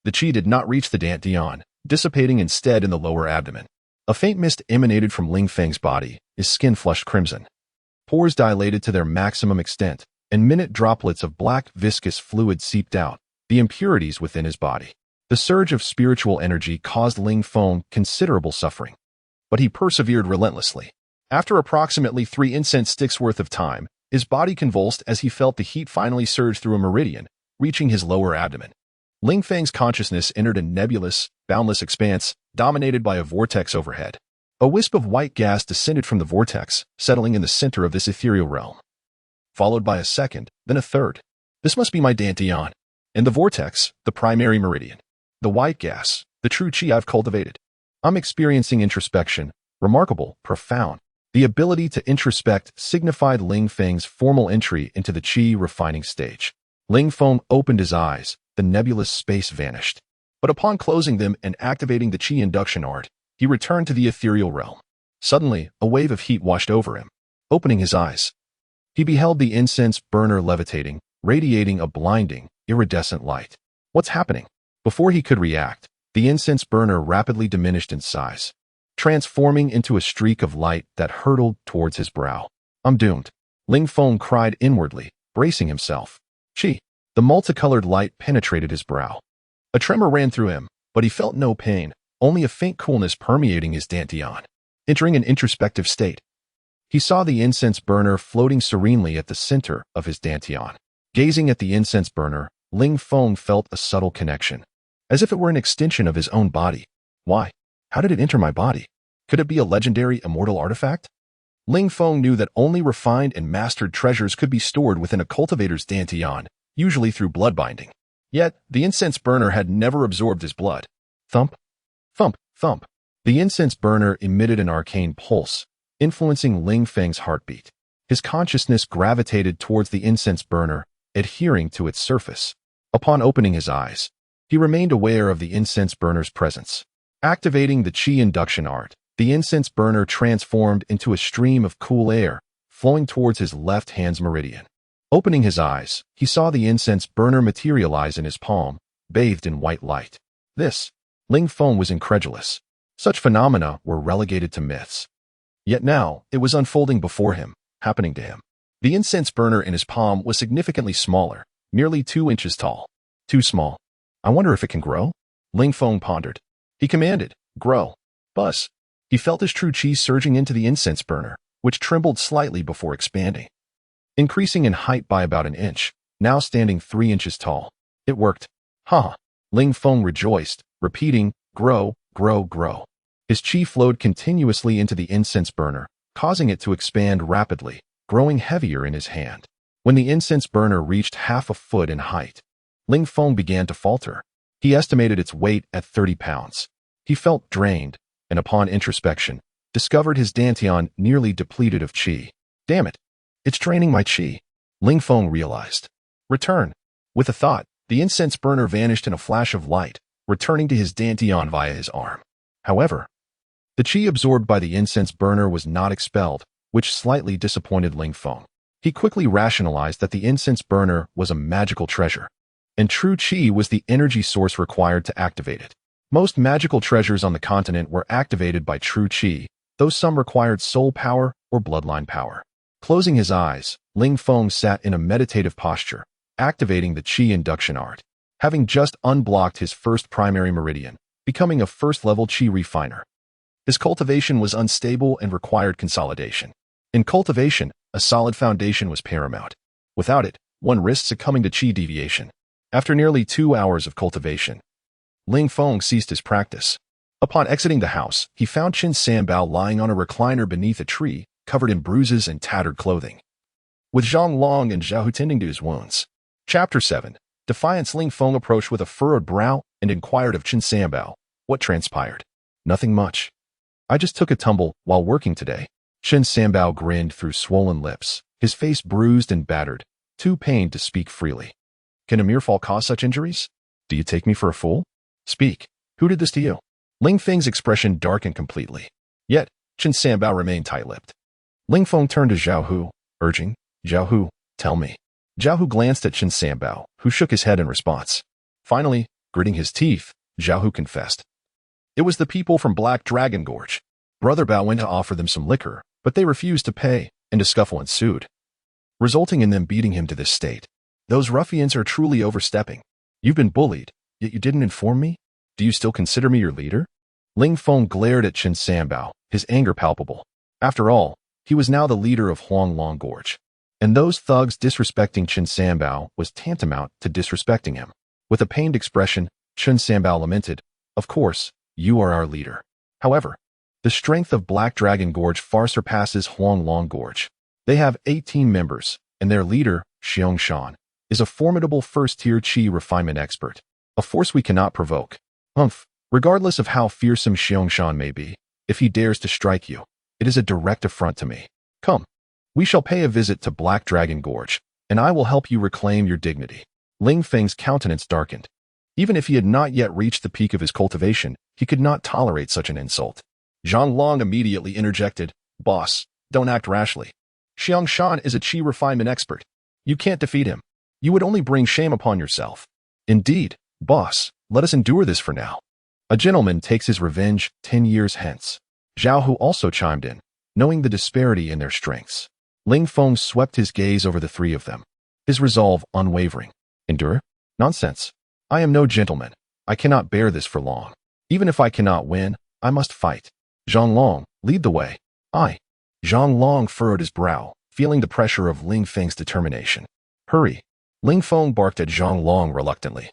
the qi did not reach the dantian, dissipating instead in the lower abdomen. A faint mist emanated from Ling Feng's body, his skin flushed crimson. Pores dilated to their maximum extent, and minute droplets of black viscous fluid seeped out, the impurities within his body. The surge of spiritual energy caused Ling Feng considerable suffering, but he persevered relentlessly. After approximately 3 incense sticks worth of time, his body convulsed as he felt the heat finally surge through a meridian, reaching his lower abdomen. Ling Feng's consciousness entered a nebulous, boundless expanse, dominated by a vortex overhead. A wisp of white gas descended from the vortex, settling in the center of this ethereal realm, followed by a second, then a third. This must be my dantian. And the vortex, the primary meridian. The white gas, the true qi I've cultivated. I'm experiencing introspection, remarkable, profound. The ability to introspect signified Ling Feng's formal entry into the qi refining stage. Ling Feng opened his eyes, the nebulous space vanished. But upon closing them and activating the qi induction art, he returned to the ethereal realm. Suddenly, a wave of heat washed over him. Opening his eyes, he beheld the incense burner levitating, radiating a blinding, iridescent light. What's happening? Before he could react, the incense burner rapidly diminished in size, transforming into a streak of light that hurtled towards his brow. I'm doomed. Ling Feng cried inwardly, bracing himself. Qi. The multicolored light penetrated his brow. A tremor ran through him, but he felt no pain, only a faint coolness permeating his dantian. Entering an introspective state, he saw the incense burner floating serenely at the center of his dantian. Gazing at the incense burner, Ling Feng felt a subtle connection, as if it were an extension of his own body. Why? How did it enter my body? Could it be a legendary immortal artifact? Ling Feng knew that only refined and mastered treasures could be stored within a cultivator's dantian, usually through blood binding. Yet, the incense burner had never absorbed his blood. Thump, thump, thump. The incense burner emitted an arcane pulse, influencing Ling Feng's heartbeat. His consciousness gravitated towards the incense burner, adhering to its surface. Upon opening his eyes, he remained aware of the incense burner's presence. Activating the qi induction art, the incense burner transformed into a stream of cool air, flowing towards his left hand's meridian. Opening his eyes, he saw the incense burner materialize in his palm, bathed in white light. This, Ling Feng was incredulous. Such phenomena were relegated to myths. Yet now, it was unfolding before him, happening to him. The incense burner in his palm was significantly smaller, nearly 2 inches tall. Too small. I wonder if it can grow? Ling Feng pondered. He commanded, grow. Buzz. He felt his true qi surging into the incense burner, which trembled slightly before expanding. Increasing in height by about an inch, now standing 3 inches tall. It worked. Ha! Ling Feng rejoiced, repeating, grow, grow, grow. His qi flowed continuously into the incense burner, causing it to expand rapidly, growing heavier in his hand. When the incense burner reached half a foot in height, Ling Feng began to falter. He estimated its weight at 30 pounds. He felt drained, and upon introspection, discovered his dantian nearly depleted of qi. Damn it! It's draining my qi, Ling Feng realized. Return. With a thought, the incense burner vanished in a flash of light, returning to his dantian via his arm. However, the qi absorbed by the incense burner was not expelled, which slightly disappointed Ling Feng. He quickly rationalized that the incense burner was a magical treasure, and true qi was the energy source required to activate it. Most magical treasures on the continent were activated by true qi, though some required soul power or bloodline power. Closing his eyes, Ling Feng sat in a meditative posture, activating the qi induction art, having just unblocked his first primary meridian, becoming a first-level qi refiner. His cultivation was unstable and required consolidation. In cultivation, a solid foundation was paramount. Without it, one risked succumbing to qi deviation. After nearly 2 hours of cultivation, Ling Feng ceased his practice. Upon exiting the house, he found Qin Sanbao lying on a recliner beneath a tree, covered in bruises and tattered clothing, with Zhang Long and Zhao Hu tending to his wounds. Chapter 7. Defiance. Ling Feng approached with a furrowed brow and inquired of Qin Sanbao, what transpired? Nothing much. I just took a tumble while working today. Qin Sanbao grinned through swollen lips, his face bruised and battered, too pained to speak freely. Can a mere fall cause such injuries? Do you take me for a fool? Speak. Who did this to you? Ling Feng's expression darkened completely. Yet, Qin Sanbao remained tight-lipped. Ling Feng turned to Zhao Hu, urging, Zhao Hu, tell me. Zhao Hu glanced at Qin Sanbao, who shook his head in response. Finally, gritting his teeth, Zhao Hu confessed. It was the people from Black Dragon Gorge. Brother Bao went to offer them some liquor, but they refused to pay, and a scuffle ensued, resulting in them beating him to this state. Those ruffians are truly overstepping. You've been bullied, yet you didn't inform me? Do you still consider me your leader? Ling Feng glared at Qin Sanbao, his anger palpable. After all, he was now the leader of Hongmeng Gorge, and those thugs disrespecting Qin Sanbao was tantamount to disrespecting him. With a pained expression, Qin Sanbao lamented, Of course, you are our leader. However, the strength of Black Dragon Gorge far surpasses Hongmeng Gorge. They have 18 members, and their leader, Xiong Shan, is a formidable first-tier qi refinement expert, a force we cannot provoke. Regardless of how fearsome Xiong Shan may be, if he dares to strike you, It is a direct affront to me. Come, we shall pay a visit to Black Dragon Gorge, and I will help you reclaim your dignity." Ling Feng's countenance darkened. Even if he had not yet reached the peak of his cultivation, he could not tolerate such an insult. Zhang Long immediately interjected, "Boss, don't act rashly. Xiang Shan is a qi refinement expert. You can't defeat him. You would only bring shame upon yourself." "Indeed, boss, let us endure this for now. A gentleman takes his revenge 10 years hence." Zhao Hu also chimed in, knowing the disparity in their strengths. Ling Feng swept his gaze over the three of them, his resolve unwavering. "Endure? Nonsense. I am no gentleman. I cannot bear this for long. Even if I cannot win, I must fight. Zhang Long, lead the way." "I." Zhang Long furrowed his brow, feeling the pressure of Ling Feng's determination. "Hurry." Ling Feng barked at Zhang Long reluctantly.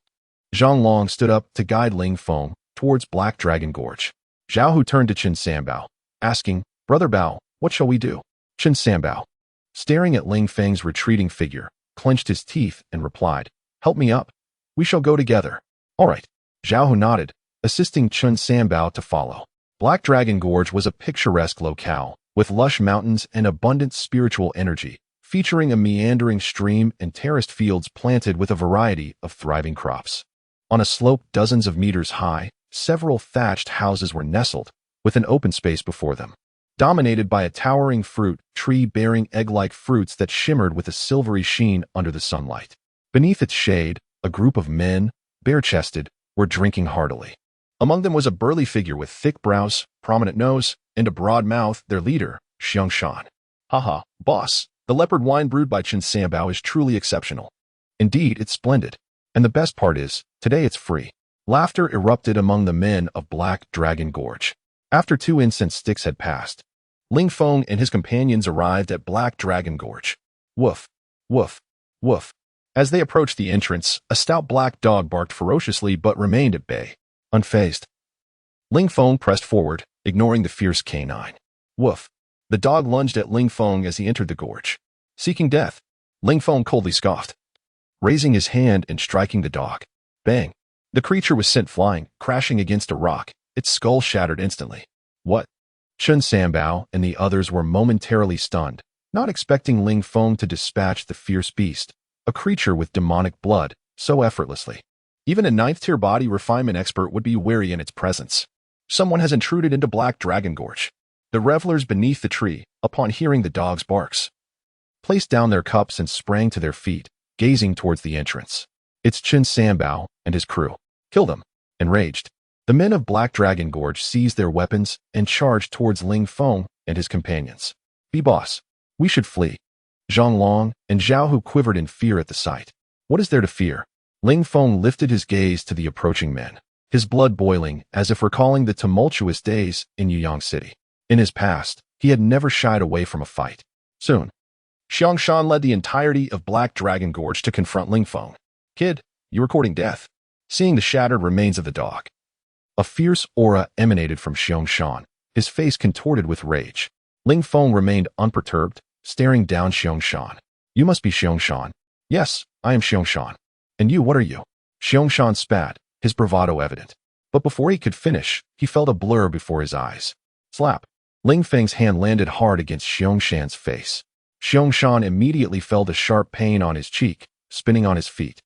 Zhang Long stood up to guide Ling Feng towards Black Dragon Gorge. Zhao Hu turned to Chen Sanbao, asking, "Brother Bao, what shall we do?" Chen Sanbao, staring at Ling Feng's retreating figure, clenched his teeth and replied, "Help me up. We shall go together." "All right." Zhao Hu nodded, assisting Chen Sanbao to follow. Black Dragon Gorge was a picturesque locale, with lush mountains and abundant spiritual energy, featuring a meandering stream and terraced fields planted with a variety of thriving crops. On a slope dozens of meters high, several thatched houses were nestled, with an open space before them, dominated by a towering fruit tree bearing egg-like fruits that shimmered with a silvery sheen under the sunlight. Beneath its shade, a group of men, bare-chested, were drinking heartily. Among them was a burly figure with thick brows, prominent nose, and a broad mouth, their leader, Xiang Shan. "Haha, boss, the leopard wine brewed by Chen Sanbao is truly exceptional. Indeed, it's splendid. And the best part is, today it's free." Laughter erupted among the men of Black Dragon Gorge. After 2 incense sticks had passed, Ling Feng and his companions arrived at Black Dragon Gorge. Woof, woof, woof. As they approached the entrance, a stout black dog barked ferociously but remained at bay, unfazed. Ling Feng pressed forward, ignoring the fierce canine. Woof. The dog lunged at Ling Feng as he entered the gorge. Seeking death, Ling Feng coldly scoffed, raising his hand and striking the dog. Bang. The creature was sent flying, crashing against a rock, its skull shattered instantly. What? Chen Sanbao and the others were momentarily stunned, not expecting Ling Feng to dispatch the fierce beast, a creature with demonic blood, so effortlessly. Even a 9th-tier body refinement expert would be wary in its presence. Someone has intruded into Black Dragon Gorge. The revelers beneath the tree, upon hearing the dog's barks, placed down their cups and sprang to their feet, gazing towards the entrance. It's Chen Sanbao and his crew. Kill them. Enraged, the men of Black Dragon Gorge seized their weapons and charged towards Ling Feng and his companions. "Be boss. We should flee." Zhang Long and Zhao Hu quivered in fear at the sight. What is there to fear? Ling Feng lifted his gaze to the approaching men, his blood boiling as if recalling the tumultuous days in Yuyang City. In his past, he had never shied away from a fight. Soon, Xiang Shan led the entirety of Black Dragon Gorge to confront Ling Feng. "Kid, you are courting death." Seeing the shattered remains of the dog, a fierce aura emanated from Xiang Shan, his face contorted with rage. Ling Feng remained unperturbed, staring down Xiang Shan. "You must be Xiang Shan." "Yes, I am Xiang Shan." "And you, what are you?" Xiang Shan spat, his bravado evident. But before he could finish, he felt a blur before his eyes. Slap. Ling Feng's hand landed hard against Xiang Shan's face. Xiang Shan immediately felt a sharp pain on his cheek, spinning on his feet,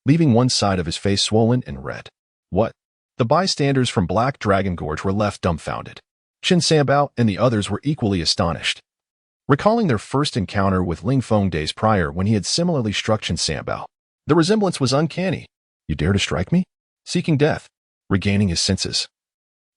leaving one side of his face swollen and red. What? The bystanders from Black Dragon Gorge were left dumbfounded. Chen Sanbao and the others were equally astonished, recalling their first encounter with Ling Feng days prior when he had similarly struck Chen Sanbao. The resemblance was uncanny. "You dare to strike me?" Seeking death, regaining his senses,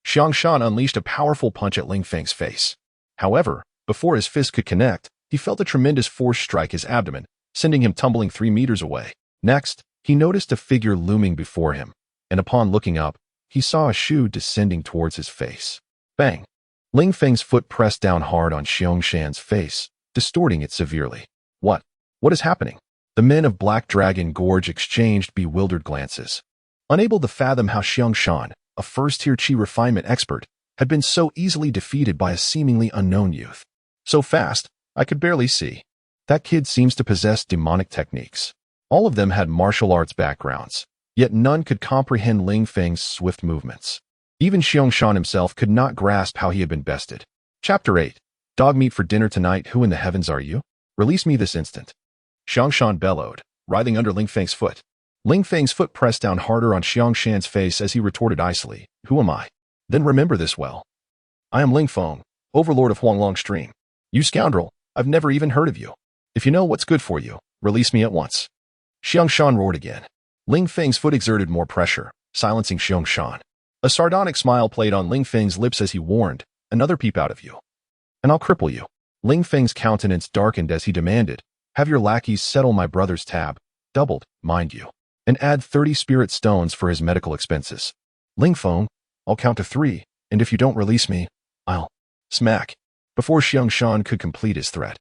Xiang Shan unleashed a powerful punch at Ling Feng's face. However, before his fist could connect, he felt a tremendous force strike his abdomen, sending him tumbling 3 meters away. Next, he noticed a figure looming before him, and upon looking up, he saw a shoe descending towards his face. Bang! Ling Feng's foot pressed down hard on Xiang Shan's face, distorting it severely. What? What is happening? The men of Black Dragon Gorge exchanged bewildered glances, unable to fathom how Xiang Shan, a first-tier qi refinement expert, had been so easily defeated by a seemingly unknown youth. So fast, I could barely see. That kid seems to possess demonic techniques. All of them had martial arts backgrounds, yet none could comprehend Ling Feng's swift movements. Even Xiang Shan himself could not grasp how he had been bested. Chapter 8. Dog meat for dinner tonight, who in the heavens are you? Release me this instant. Xiangshan bellowed, writhing under Ling Feng's foot. Ling Feng's foot pressed down harder on Xiangshan's face as he retorted icily, who am I? Then remember this well. I am Ling Feng, overlord of Huanglong Stream. You scoundrel, I've never even heard of you. If you know what's good for you, release me at once. Xiangshan roared again. Ling Feng's foot exerted more pressure, silencing Xiangshan. A sardonic smile played on Ling Feng's lips as he warned, another peep out of you, and I'll cripple you. Ling Feng's countenance darkened as he demanded, have your lackeys settle my brother's tab, doubled, mind you, and add 30 spirit stones for his medical expenses. Ling Feng, I'll count to 3, and if you don't release me, I'll smack. Before Xiangshan could complete his threat,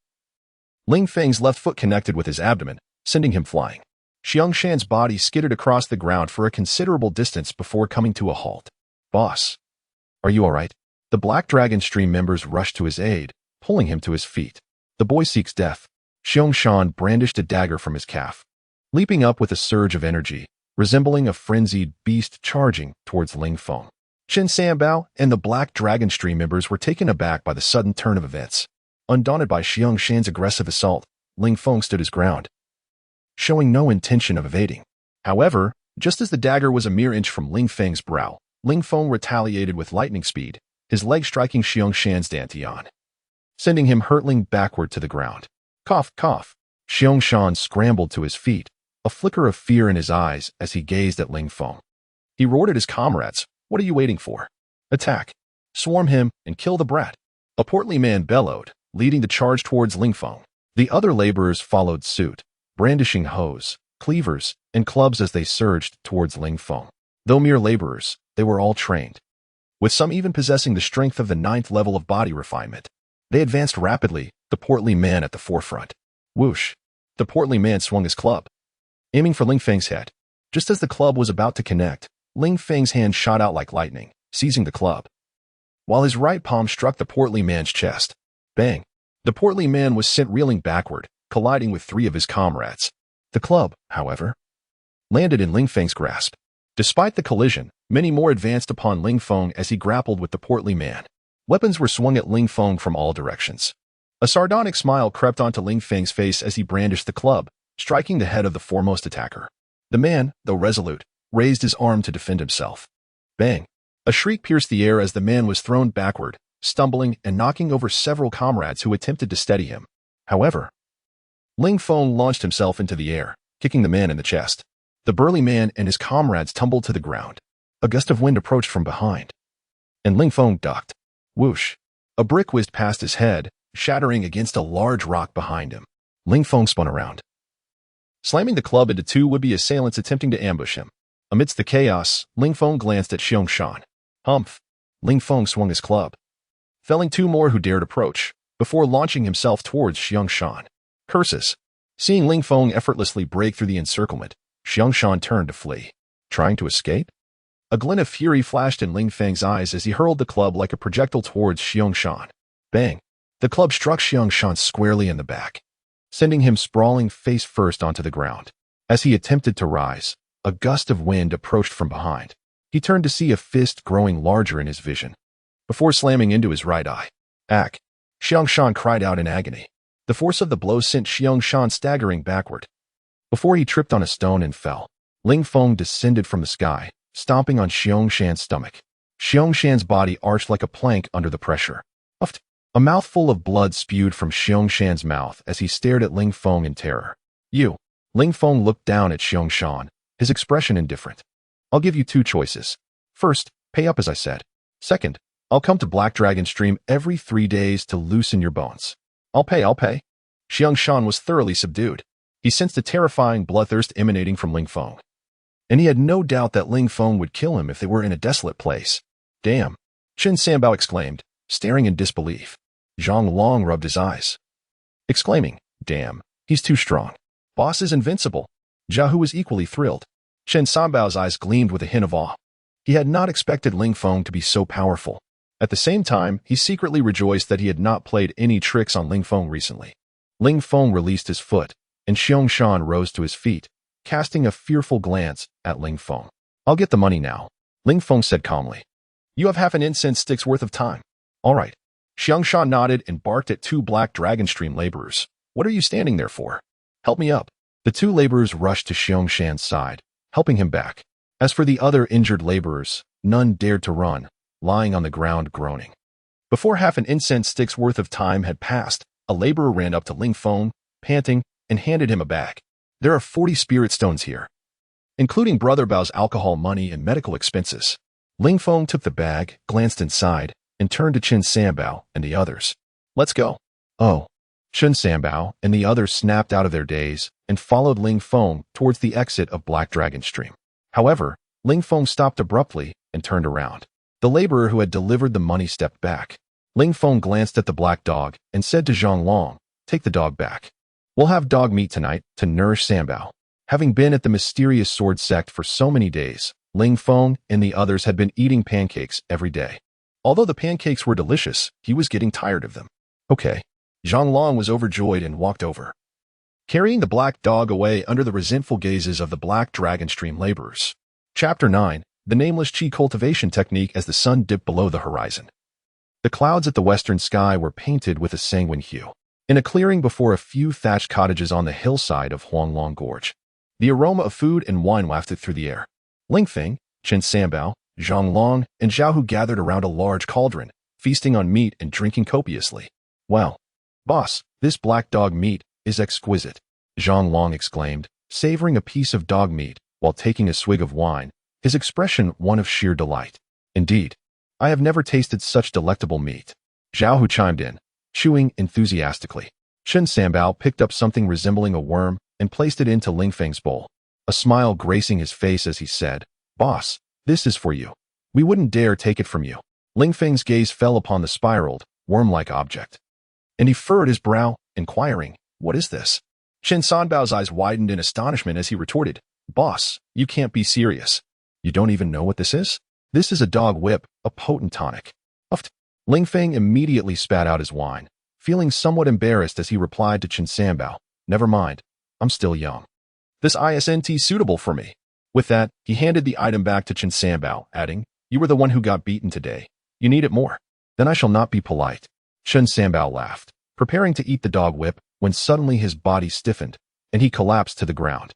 Ling Feng's left foot connected with his abdomen, sending him flying. Xiangshan's body skidded across the ground for a considerable distance before coming to a halt. Boss, are you all right? The Black Dragon Stream members rushed to his aid, pulling him to his feet. The boy seeks death. Xiangshan brandished a dagger from his calf, leaping up with a surge of energy, resembling a frenzied beast charging towards Ling Feng. Chen Sanbao and the Black Dragon Stream members were taken aback by the sudden turn of events. Undaunted by Xiangshan's aggressive assault, Ling Feng stood his ground, showing no intention of evading. However, just as the dagger was a mere inch from Ling Feng's brow, Ling Feng retaliated with lightning speed, his leg striking Xiangshan's dantian, sending him hurtling backward to the ground. Cough, cough. Xiangshan scrambled to his feet, a flicker of fear in his eyes as he gazed at Ling Feng. He roared at his comrades, what are you waiting for? Attack. Swarm him and kill the brat. A portly man bellowed, leading the charge towards Ling Feng. The other laborers followed suit, brandishing hoes, cleavers, and clubs as they surged towards Ling Feng. Though mere laborers, they were all trained, with some even possessing the strength of the 9th level of body refinement. They advanced rapidly, the portly man at the forefront. Whoosh! The portly man swung his club, aiming for Ling Feng's head. Just as the club was about to connect, Ling Feng's hand shot out like lightning, seizing the club, while his right palm struck the portly man's chest. Bang! The portly man was sent reeling backward, colliding with 3 of his comrades. The club, however, landed in Ling Feng's grasp. Despite the collision, many more advanced upon Ling Feng as he grappled with the portly man. Weapons were swung at Ling Feng from all directions. A sardonic smile crept onto Ling Feng's face as he brandished the club, striking the head of the foremost attacker. The man, though resolute, raised his arm to defend himself. Bang! A shriek pierced the air as the man was thrown backward, stumbling and knocking over several comrades who attempted to steady him. However, Ling Feng launched himself into the air, kicking the man in the chest. The burly man and his comrades tumbled to the ground. A gust of wind approached from behind, and Ling Feng ducked. Whoosh! A brick whizzed past his head, shattering against a large rock behind him. Ling Feng spun around, slamming the club into 2 would-be assailants attempting to ambush him. Amidst the chaos, Ling Feng glanced at Xiangshan. Humph! Ling Feng swung his club, felling 2 more who dared approach, before launching himself towards Xiangshan. Curses! Seeing Ling Feng effortlessly break through the encirclement, Xiangshan turned to flee. Trying to escape? A glint of fury flashed in Ling Feng's eyes as he hurled the club like a projectile towards Xiangshan. Bang! The club struck Xiangshan squarely in the back, sending him sprawling face first onto the ground. As he attempted to rise, a gust of wind approached from behind. He turned to see a fist growing larger in his vision, before slamming into his right eye. Ack! Xiangshan cried out in agony. The force of the blow sent Xiangshan staggering backward, before he tripped on a stone and fell. Ling Feng descended from the sky, stomping on Xiangshan's stomach. Xiangshan's body arched like a plank under the pressure. Puffed. A mouthful of blood spewed from Xiangshan's mouth as he stared at Ling Feng in terror. You! Ling Feng looked down at Xiangshan, his expression indifferent. I'll give you 2 choices. First, pay up as I said. Second, I'll come to Black Dragon Stream every 3 days to loosen your bones. I'll pay. Xiangshan was thoroughly subdued. He sensed a terrifying bloodthirst emanating from Ling Feng, and he had no doubt that Ling Feng would kill him if they were in a desolate place. Damn! Chen Sanbao exclaimed, staring in disbelief. Zhang Long rubbed his eyes, exclaiming, damn, he's too strong. Boss is invincible. Jiahu was equally thrilled. Chen Sanbao's eyes gleamed with a hint of awe. He had not expected Ling Feng to be so powerful. At the same time, he secretly rejoiced that he had not played any tricks on Ling Feng recently. Ling Feng released his foot, and Xiangshan rose to his feet, casting a fearful glance at Ling Feng. I'll get the money now, Ling Feng said calmly. You have half an incense stick's worth of time. All right. Xiangsha nodded and barked at two black dragon stream laborers. What are you standing there for? Help me up. The two laborers rushed to Xiangshan's side, helping him back. As for the other injured laborers, none dared to run, lying on the ground groaning. Before half an incense stick's worth of time had passed, a laborer ran up to Ling Feng, panting, and handed him a bag. There are 40 spirit stones here, including Brother Bao's alcohol money and medical expenses. Ling Feng took the bag, glanced inside, and turned to Chen Sanbao and the others. Let's go. Oh. Chen Sanbao and the others snapped out of their daze and followed Ling Feng towards the exit of Black Dragon Stream. However, Ling Feng stopped abruptly and turned around. The laborer who had delivered the money stepped back. Ling Feng glanced at the black dog and said to Zhang Long, take the dog back. We'll have dog meat tonight to nourish Sanbao. Having been at the mysterious sword sect for so many days, Ling Feng and the others had been eating pancakes every day. Although the pancakes were delicious, he was getting tired of them. Okay. Zhang Long was overjoyed and walked over, carrying the black dog away under the resentful gazes of the Black Dragon Stream laborers. Chapter 9. The Nameless Qi Cultivation Technique as the sun dipped below the horizon. The clouds at the western sky were painted with a sanguine hue. In a clearing before a few thatched cottages on the hillside of Huanglong Gorge, the aroma of food and wine wafted through the air. Ling Feng, Chen Sanbao, Zhang Long, and Zhao Hu gathered around a large cauldron, feasting on meat and drinking copiously. Wow. Boss, this black dog meat is exquisite, Zhang Long exclaimed, savoring a piece of dog meat while taking a swig of wine, his expression one of sheer delight. Indeed, I have never tasted such delectable meat. Zhao Hu chimed in, chewing enthusiastically. Chen Sanbao picked up something resembling a worm and placed it into Ling Feng's bowl, a smile gracing his face as he said, Boss, this is for you. We wouldn't dare take it from you. Ling Feng's gaze fell upon the spiraled, worm-like object, and he furrowed his brow, inquiring, what is this? Chen Sanbao's eyes widened in astonishment as he retorted, Boss, you can't be serious. You don't even know what this is? This is a dog whip, a potent tonic. Uffed. Ling Feng immediately spat out his wine, feeling somewhat embarrassed as he replied to Chen Sanbao, never mind, I'm still young. This isn't suitable for me. With that, he handed the item back to Chen Sanbao, adding, you were the one who got beaten today. You need it more. Then I shall not be polite. Chen Sanbao laughed, preparing to eat the dog whip, when suddenly his body stiffened, and he collapsed to the ground.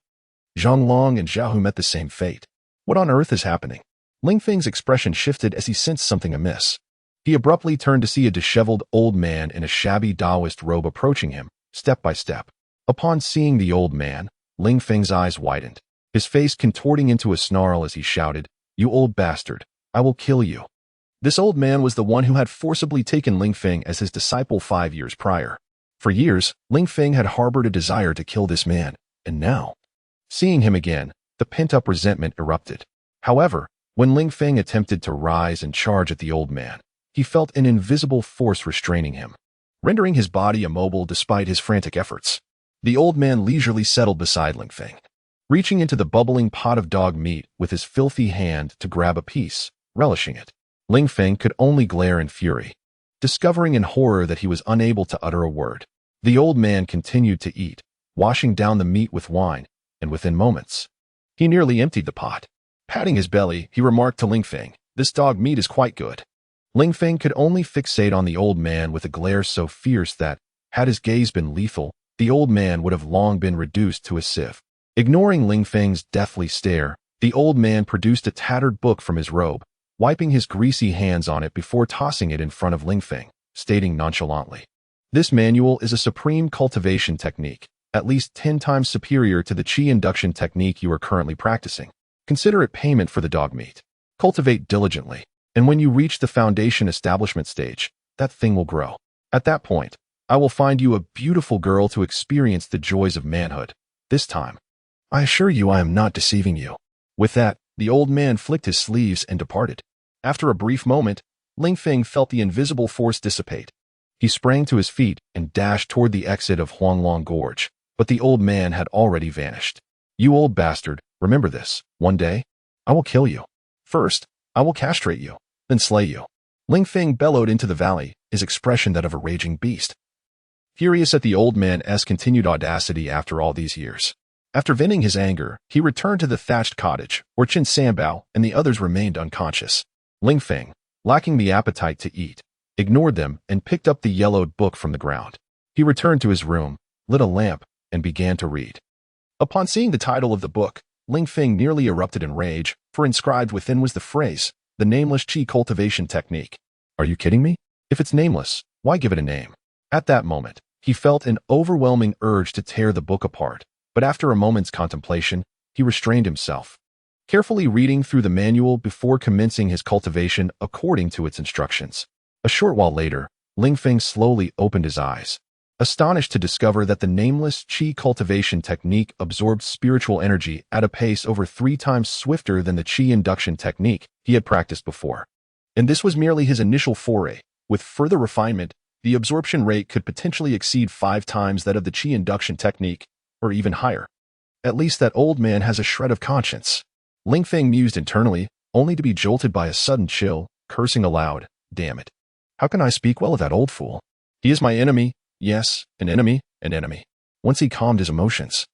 Zhang Long and Zhao Hu met the same fate. What on earth is happening? Ling Feng's expression shifted as he sensed something amiss. He abruptly turned to see a disheveled old man in a shabby Taoist robe approaching him, step by step. Upon seeing the old man, Ling Feng's eyes widened, his face contorting into a snarl as he shouted, you old bastard, I will kill you. This old man was the one who had forcibly taken Ling Feng as his disciple 5 years prior. For years, Ling Feng had harbored a desire to kill this man, and now, seeing him again, the pent-up resentment erupted. However, when Ling Feng attempted to rise and charge at the old man, he felt an invisible force restraining him, rendering his body immobile despite his frantic efforts. The old man leisurely settled beside Ling Feng, reaching into the bubbling pot of dog meat with his filthy hand to grab a piece, relishing it. Ling Feng could only glare in fury, discovering in horror that he was unable to utter a word. The old man continued to eat, washing down the meat with wine, and within moments, he nearly emptied the pot. Patting his belly, he remarked to Ling Feng, this dog meat is quite good. Ling Feng could only fixate on the old man with a glare so fierce that, had his gaze been lethal, the old man would have long been reduced to a sieve. Ignoring Ling Feng's deathly stare, the old man produced a tattered book from his robe, wiping his greasy hands on it before tossing it in front of Ling Feng, stating nonchalantly, this manual is a supreme cultivation technique, at least 10 times superior to the Qi induction technique you are currently practicing. Consider it payment for the dog meat. Cultivate diligently, and when you reach the foundation establishment stage, that thing will grow. At that point, I will find you a beautiful girl to experience the joys of manhood. This time, I assure you I am not deceiving you. With that, the old man flicked his sleeves and departed. After a brief moment, Ling Feng felt the invisible force dissipate. He sprang to his feet and dashed toward the exit of Huanglong Gorge, but the old man had already vanished. You old bastard, remember this, one day, I will kill you. First, I will castrate you, then slay you. Ling Feng bellowed into the valley, his expression that of a raging beast. Furious at the old man's continued audacity after all these years. After venting his anger, he returned to the thatched cottage, where Chen Sanbao and the others remained unconscious. Ling Feng, lacking the appetite to eat, ignored them, and picked up the yellowed book from the ground. He returned to his room, lit a lamp, and began to read. Upon seeing the title of the book, Ling Feng nearly erupted in rage, for inscribed within was the phrase, "The Nameless Qi Cultivation Technique." Are you kidding me? If it's nameless, why give it a name? At that moment, he felt an overwhelming urge to tear the book apart, but after a moment's contemplation, he restrained himself, carefully reading through the manual before commencing his cultivation according to its instructions. A short while later, Ling Feng slowly opened his eyes, astonished to discover that the nameless Qi cultivation technique absorbed spiritual energy at a pace over 3 times swifter than the Qi induction technique he had practiced before. And this was merely his initial foray. With further refinement, the absorption rate could potentially exceed 5 times that of the Qi induction technique, or even higher. At least that old man has a shred of conscience. Ling Feng mused internally, only to be jolted by a sudden chill, cursing aloud, "Damn it. How can I speak well of that old fool? He is my enemy. Yes, an enemy, an enemy." Once he calmed his emotions,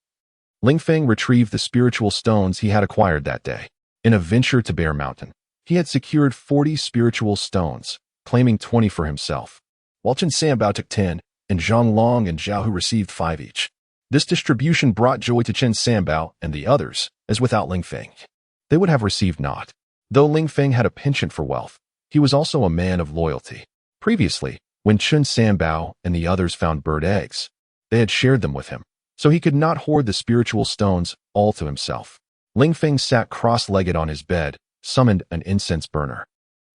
Ling Feng retrieved the spiritual stones he had acquired that day. In a venture to Bear Mountain, he had secured 40 spiritual stones, claiming 20 for himself, while Chen Sanbao took 10, and Zhang Long and Zhao Hu received 5 each. This distribution brought joy to Chen Sanbao and the others, as without Ling Feng, they would have received naught. Though Ling Feng had a penchant for wealth, he was also a man of loyalty. Previously, when Chen Sanbao and the others found bird eggs, they had shared them with him, so he could not hoard the spiritual stones all to himself. Ling Feng sat cross-legged on his bed, summoned an incense burner,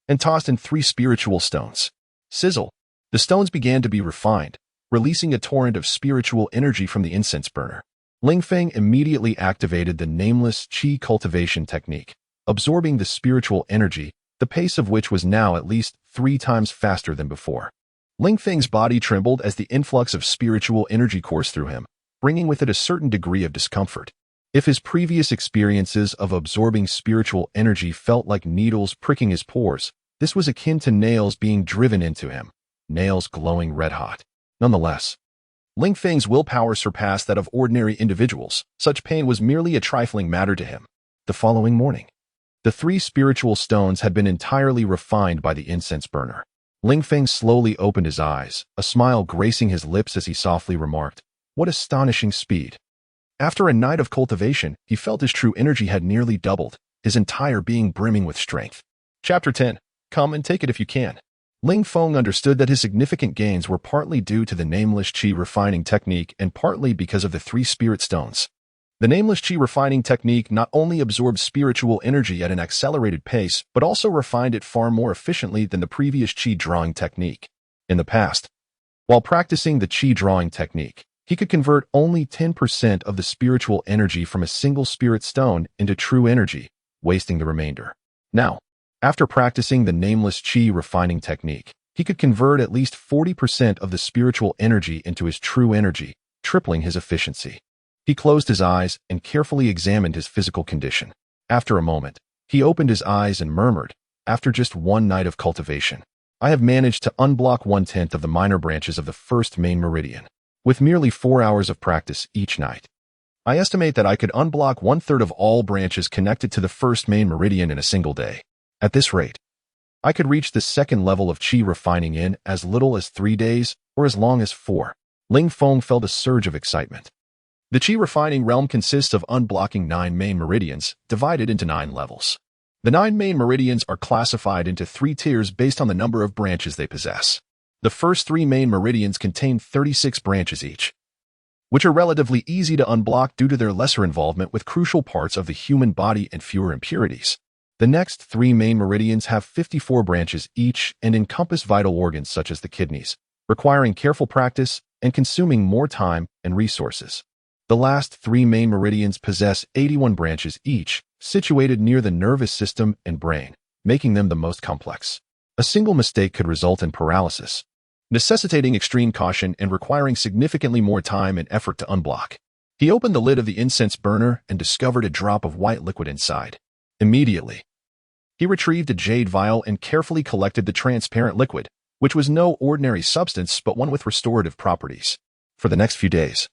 and tossed in 3 spiritual stones. Sizzle! The stones began to be refined, releasing a torrent of spiritual energy from the incense burner. Ling Feng immediately activated the nameless Qi cultivation technique, absorbing the spiritual energy, the pace of which was now at least 3 times faster than before. Ling Feng's body trembled as the influx of spiritual energy coursed through him, bringing with it a certain degree of discomfort. If his previous experiences of absorbing spiritual energy felt like needles pricking his pores, this was akin to nails being driven into him, nails glowing red-hot. Nonetheless, Ling Feng's willpower surpassed that of ordinary individuals. Such pain was merely a trifling matter to him. The following morning, the 3 spiritual stones had been entirely refined by the incense burner. Ling Feng slowly opened his eyes, a smile gracing his lips as he softly remarked, "What astonishing speed." After a night of cultivation, he felt his true energy had nearly doubled, his entire being brimming with strength. Chapter 10. Come and take it if you can. Ling Feng understood that his significant gains were partly due to the nameless Qi refining technique and partly because of the 3 spirit stones. The nameless Qi refining technique not only absorbed spiritual energy at an accelerated pace, but also refined it far more efficiently than the previous Qi drawing technique. In the past, while practicing the Qi drawing technique, he could convert only 10% of the spiritual energy from a single spirit stone into true energy, wasting the remainder. Now, after practicing the nameless Qi refining technique, he could convert at least 40% of the spiritual energy into his true energy, tripling his efficiency. He closed his eyes and carefully examined his physical condition. After a moment, he opened his eyes and murmured, "After just 1 night of cultivation, I have managed to unblock 1/10 of the minor branches of the first main meridian. With merely 4 hours of practice each night, I estimate that I could unblock 1/3 of all branches connected to the first main meridian in a single day. At this rate, I could reach the 2nd level of Qi refining in as little as 3 days or as long as 4. Ling Feng felt a surge of excitement. The Qi refining realm consists of unblocking 9 main meridians, divided into 9 levels. The 9 main meridians are classified into 3 tiers based on the number of branches they possess. The first 3 main meridians contain 36 branches each, which are relatively easy to unblock due to their lesser involvement with crucial parts of the human body and fewer impurities. The next 3 main meridians have 54 branches each and encompass vital organs such as the kidneys, requiring careful practice and consuming more time and resources. The last 3 main meridians possess 81 branches each, situated near the nervous system and brain, making them the most complex. A single mistake could result in paralysis, necessitating extreme caution and requiring significantly more time and effort to unblock. He opened the lid of the incense burner and discovered a drop of white liquid inside. Immediately, he retrieved a jade vial and carefully collected the transparent liquid, which was no ordinary substance but one with restorative properties. For the next few days,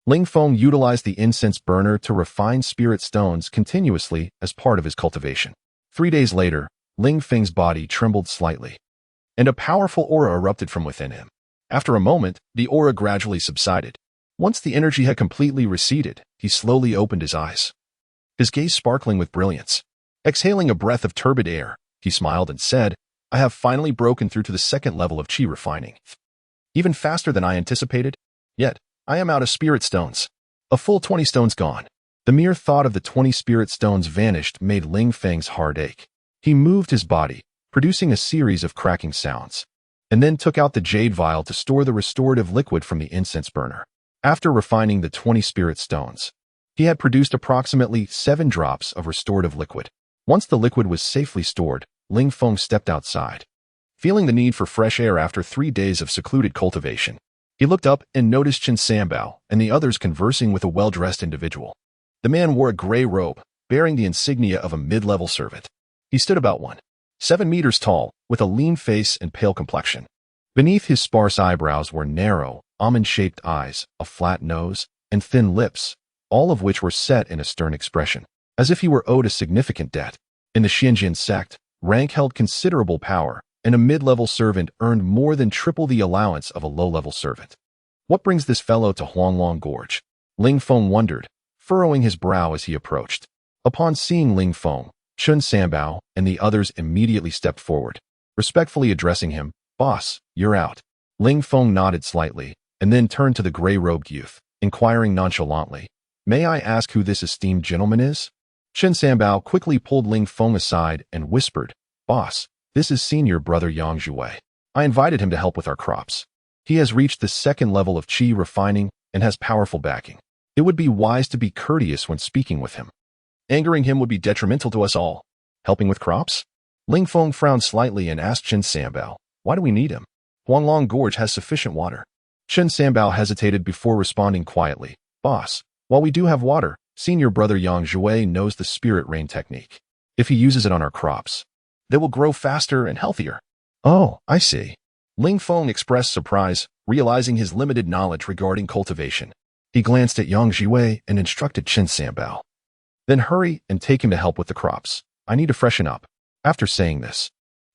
Ling Feng utilized the incense burner to refine spirit stones continuously as part of his cultivation. 3 days later, Ling Feng's body trembled slightly, and a powerful aura erupted from within him. After a moment, the aura gradually subsided. Once the energy had completely receded, he slowly opened his eyes, his gaze sparkling with brilliance. Exhaling a breath of turbid air, he smiled and said, I have finally broken through to the second level of chi refining. Even faster than I anticipated. Yet, I am out of spirit stones. A full 20 stones gone. The mere thought of the 20 spirit stones vanished made Ling Feng's heart ache. He moved his body, producing a series of cracking sounds, and then took out the jade vial to store the restorative liquid from the incense burner. After refining the 20 spirit stones, he had produced approximately 7 drops of restorative liquid. Once the liquid was safely stored, Ling Feng stepped outside. Feeling the need for fresh air after 3 days of secluded cultivation, he looked up and noticed Chen Sanbao and the others conversing with a well-dressed individual. The man wore a gray robe, bearing the insignia of a mid-level servant. He stood about 1.7 meters tall, with a lean face and pale complexion. Beneath his sparse eyebrows were narrow, almond-shaped eyes, a flat nose, and thin lips, all of which were set in a stern expression, as if he were owed a significant debt. In the Xianjian sect, rank held considerable power, and a mid-level servant earned more than triple the allowance of a low-level servant. What brings this fellow to Hongmeng Gorge? Ling Feng wondered, furrowing his brow as he approached. Upon seeing Ling Feng, Chen Sanbao and the others immediately stepped forward, respectfully addressing him, Boss, you're out. Ling Feng nodded slightly, and then turned to the gray-robed youth, inquiring nonchalantly, May I ask who this esteemed gentleman is? Chen Sanbao quickly pulled Ling Feng aside and whispered, Boss, this is senior brother Yang Zhuwei. I invited him to help with our crops. He has reached the second level of qi refining and has powerful backing. It would be wise to be courteous when speaking with him. Angering him would be detrimental to us all. Helping with crops? Ling Feng frowned slightly and asked Chen Sanbao, Why do we need him? Huanglong Gorge has sufficient water. Chen Sanbao hesitated before responding quietly, Boss, while we do have water, senior brother Yang Zhuwei knows the spirit rain technique. If he uses it on our crops, they will grow faster and healthier. Oh, I see. Ling Feng expressed surprise, realizing his limited knowledge regarding cultivation. He glanced at Yang Zhuwei and instructed Chen Sanbao. Then hurry and take him to help with the crops. I need to freshen up. After saying this,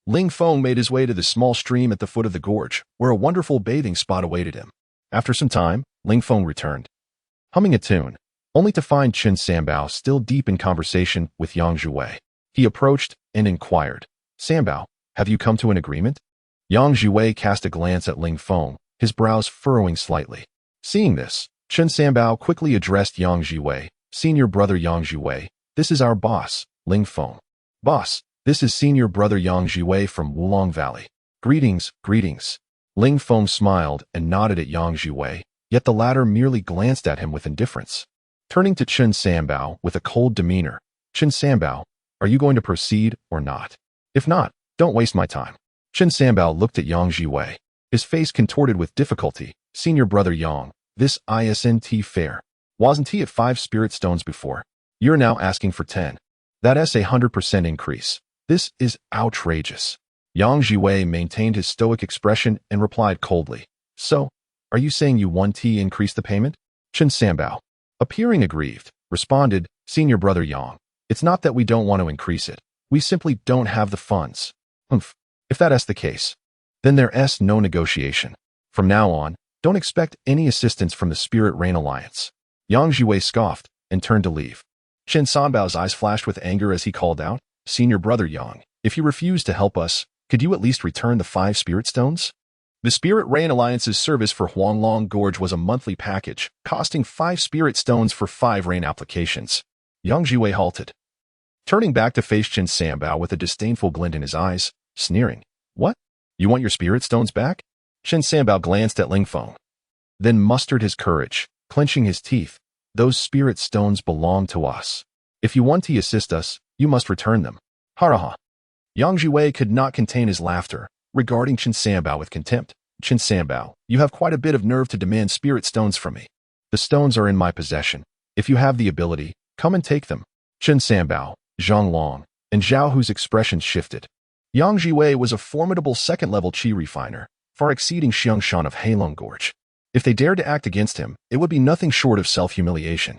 Ling Feng made his way to the small stream at the foot of the gorge, where a wonderful bathing spot awaited him. After some time, Ling Feng returned, humming a tune, only to find Chen Sanbao still deep in conversation with Yang Zhuwei. He approached and inquired, Sanbao, have you come to an agreement? Yang Zhuwei cast a glance at Ling Feng, his brows furrowing slightly. Seeing this, Chen Sanbao quickly addressed Yang Zhuwei, Senior brother Yang Zhuwei, this is our boss, Ling Feng. Boss, this is senior brother Yang Zhuwei from Wulong Valley. Greetings, greetings. Ling Feng smiled and nodded at Yang Zhuwei, yet the latter merely glanced at him with indifference. Turning to Chen Sanbao with a cold demeanor, Chen Sanbao, are you going to proceed or not? If not, don't waste my time. Chen Sanbao looked at Yang Zhuwei, his face contorted with difficulty. Senior brother Yang, this isn't fair. Wasn't he at 5 spirit stones before? You're now asking for 10. That's 100% increase. This is outrageous. Yang Zhuwei maintained his stoic expression and replied coldly. So, are you saying you want to increase the payment? Chen Sanbao, appearing aggrieved, responded, Senior brother Yang, it's not that we don't want to increase it. We simply don't have the funds. If that's the case, then there's no negotiation. From now on, don't expect any assistance from the Spirit Rain Alliance. Yang Zhuwei scoffed and turned to leave. Chen Sanbao's eyes flashed with anger as he called out, Senior brother Yang, if you refuse to help us, could you at least return the 5 spirit stones? The Spirit Rain Alliance's service for Huanglong Gorge was a monthly package, costing 5 spirit stones for 5 rain applications. Yang Zhuwei halted, turning back to face Chen Sanbao with a disdainful glint in his eyes, sneering. What? You want your spirit stones back? Chen Sanbao glanced at Ling Feng, then mustered his courage, clenching his teeth. Those spirit stones belong to us. If you want to assist us, you must return them. Ha. Yang Zhuwei could not contain his laughter, regarding Chen Sanbao with contempt. Chen Sanbao, you have quite a bit of nerve to demand spirit stones from me. The stones are in my possession. If you have the ability, come and take them. Chen Sanbao, Zhang Long, and Zhao Hu's expressions shifted. Yang Zhuwei was a formidable second-level qi refiner, far exceeding Xiang Shan of Heilong Gorge. If they dared to act against him, it would be nothing short of self-humiliation.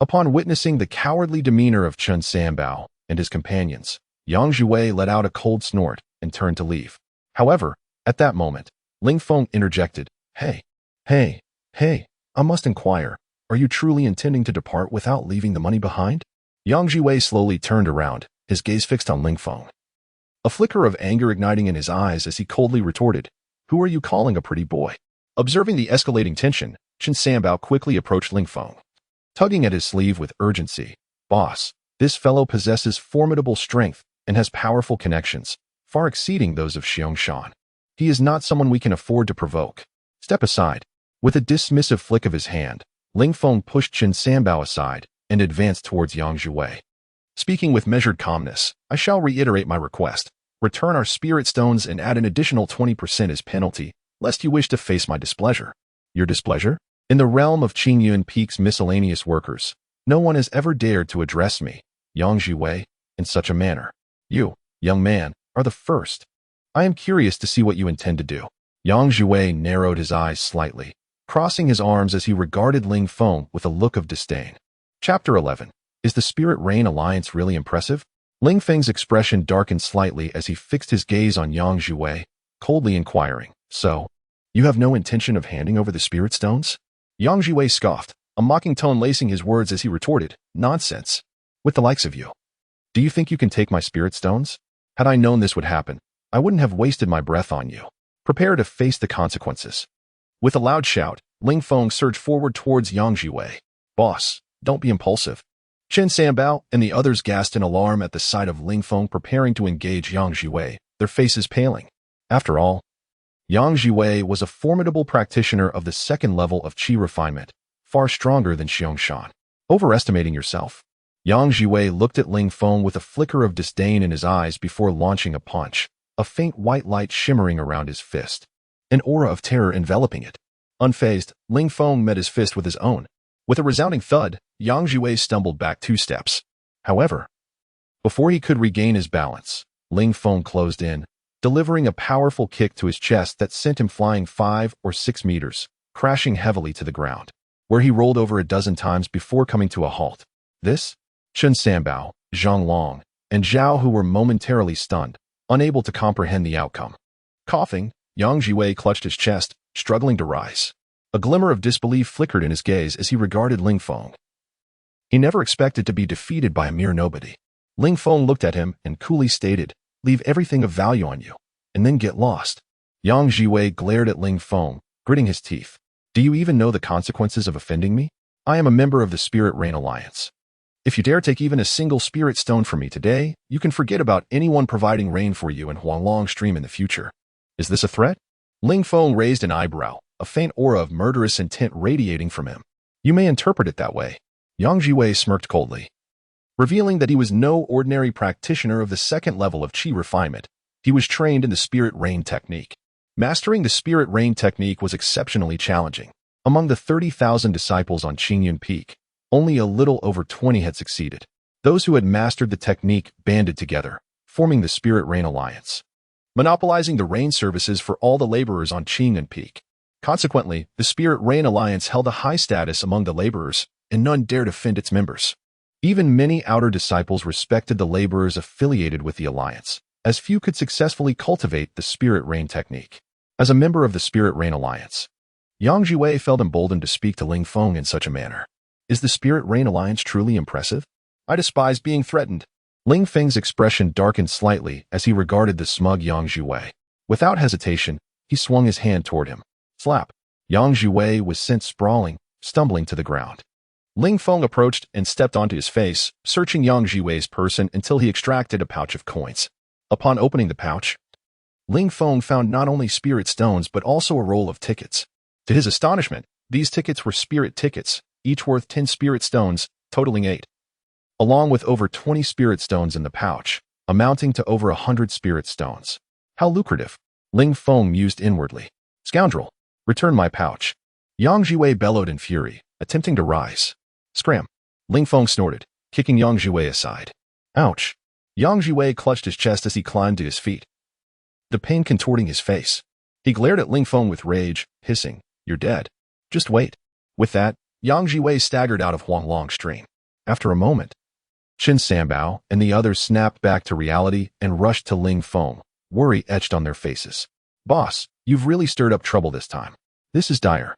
Upon witnessing the cowardly demeanor of Chen Sanbao and his companions, Yang Zhuwei let out a cold snort and turned to leave. However, at that moment, Ling Feng interjected, Hey, hey, hey, I must inquire, are you truly intending to depart without leaving the money behind? Yang Jiwei slowly turned around, his gaze fixed on Ling Feng. A flicker of anger igniting in his eyes as he coldly retorted, Who are you calling a pretty boy? Observing the escalating tension, Chen Sanbao quickly approached Ling Feng, tugging at his sleeve with urgency. Boss, this fellow possesses formidable strength and has powerful connections, far exceeding those of Xiangshan. He is not someone we can afford to provoke. Step aside. With a dismissive flick of his hand, Ling Feng pushed Chen Sanbao aside and advanced towards Yang Jiwei. Speaking with measured calmness, I shall reiterate my request. Return our spirit stones and add an additional 20% as penalty, lest you wish to face my displeasure. Your displeasure? In the realm of Qingyuan Peak's miscellaneous workers, no one has ever dared to address me, Yang Jiwei, in such a manner. You, young man, are the first. I am curious to see what you intend to do. Yang Jiwei narrowed his eyes slightly, crossing his arms as he regarded Ling Feng with a look of disdain. Chapter 11. Is the Spirit Rain Alliance really impressive? Ling Feng's expression darkened slightly as he fixed his gaze on Yang Jiwei, coldly inquiring, So, you have no intention of handing over the spirit stones? Yang Jiwei scoffed, a mocking tone lacing his words as he retorted, Nonsense. With the likes of you. Do you think you can take my spirit stones? Had I known this would happen, I wouldn't have wasted my breath on you. Prepare to face the consequences. With a loud shout, Ling Feng surged forward towards Yang Jiwei. Boss, don't be impulsive. Chen Sanbao and the others gasped in alarm at the sight of Ling Feng preparing to engage Yang Jiwei, their faces paling. After all, Yang Jiwei was a formidable practitioner of the second level of qi refinement, far stronger than Xiangshan. Overestimating yourself. Yang Jiwei looked at Ling Feng with a flicker of disdain in his eyes before launching a punch, a faint white light shimmering around his fist, an aura of terror enveloping it. Unfazed, Ling Feng met his fist with his own. With a resounding thud, Yang Jiwei stumbled back 2 steps. However, before he could regain his balance, Ling Feng closed in, delivering a powerful kick to his chest that sent him flying 5 or 6 meters, crashing heavily to the ground, where he rolled over a dozen times before coming to a halt. This? Chen Sanbao, Zhang Long, and Zhao, who were momentarily stunned, unable to comprehend the outcome. Coughing, Yang Jiwei clutched his chest, struggling to rise. A glimmer of disbelief flickered in his gaze as he regarded Ling Feng. He never expected to be defeated by a mere nobody. Ling Feng looked at him and coolly stated, Leave everything of value on you, and then get lost. Yang Jiwei glared at Ling Feng, gritting his teeth. Do you even know the consequences of offending me? I am a member of the Spirit Rain Alliance. If you dare take even a single spirit stone from me today, you can forget about anyone providing rain for you in Huanglong Stream in the future. Is this a threat? Ling Feng raised an eyebrow, a faint aura of murderous intent radiating from him. You may interpret it that way. Yang Jiwei smirked coldly, revealing that he was no ordinary practitioner of the second level of qi refinement. He was trained in the Spirit Rain technique. Mastering the Spirit Rain technique was exceptionally challenging. Among the 30,000 disciples on Qingyuan Peak, only a little over 20 had succeeded. Those who had mastered the technique banded together, forming the Spirit Rain Alliance, monopolizing the rain services for all the laborers on Qingyuan Peak. Consequently, the Spirit Rain Alliance held a high status among the laborers, and none dared offend its members. Even many outer disciples respected the laborers affiliated with the alliance, as few could successfully cultivate the Spirit Rain technique. As a member of the Spirit Rain Alliance, Yang Jiwei felt emboldened to speak to Ling Feng in such a manner. Is the Spirit Rain Alliance truly impressive? I despise being threatened. Ling Feng's expression darkened slightly as he regarded the smug Yang Jiwei. Without hesitation, he swung his hand toward him. Slap. Yang Jiwei was sent sprawling, stumbling to the ground. Ling Feng approached and stepped onto his face, searching Yang Jiwei's person until he extracted a pouch of coins. Upon opening the pouch, Ling Feng found not only spirit stones but also a roll of tickets. To his astonishment, these tickets were spirit tickets, each worth 10 spirit stones, totaling 8. Along with over 20 spirit stones in the pouch, amounting to over 100 spirit stones. How lucrative! Ling Feng mused inwardly. Scoundrel! Return my pouch. Yang Jiwei bellowed in fury, attempting to rise. Scram! Ling Feng snorted, kicking Yang Jiwei aside. Ouch! Yang Jiwei clutched his chest as he climbed to his feet, the pain contorting his face. He glared at Ling Feng with rage, hissing, You're dead. Just wait. With that, Yang Jiwei staggered out of Huanglong Stream. After a moment, Chen Sanbao and the others snapped back to reality and rushed to Ling Feng, worry etched on their faces. Boss, you've really stirred up trouble this time. This is dire.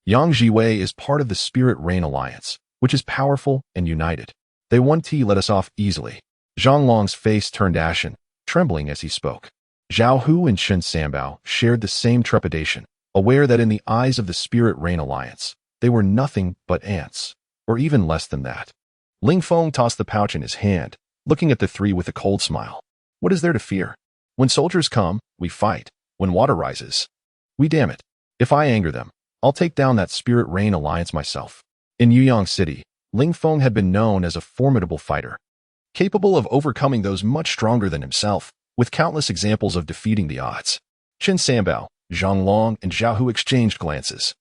Yang Jiwei is part of the Spirit Rain Alliance, which is powerful and united. They won't let us off easily. Zhang Long's face turned ashen, trembling as he spoke. Zhao Hu and Chen Sanbao shared the same trepidation, aware that in the eyes of the Spirit Rain Alliance, they were nothing but ants, or even less than that. Ling Feng tossed the pouch in his hand, looking at the three with a cold smile. What is there to fear? When soldiers come, we fight. When water rises, we dam it. If I anger them, I'll take down that Spirit Rain Alliance myself. In Yuyang City, Ling Feng had been known as a formidable fighter, capable of overcoming those much stronger than himself, with countless examples of defeating the odds. Chen Sanbao, Zhang Long, and Zhao Hu exchanged glances,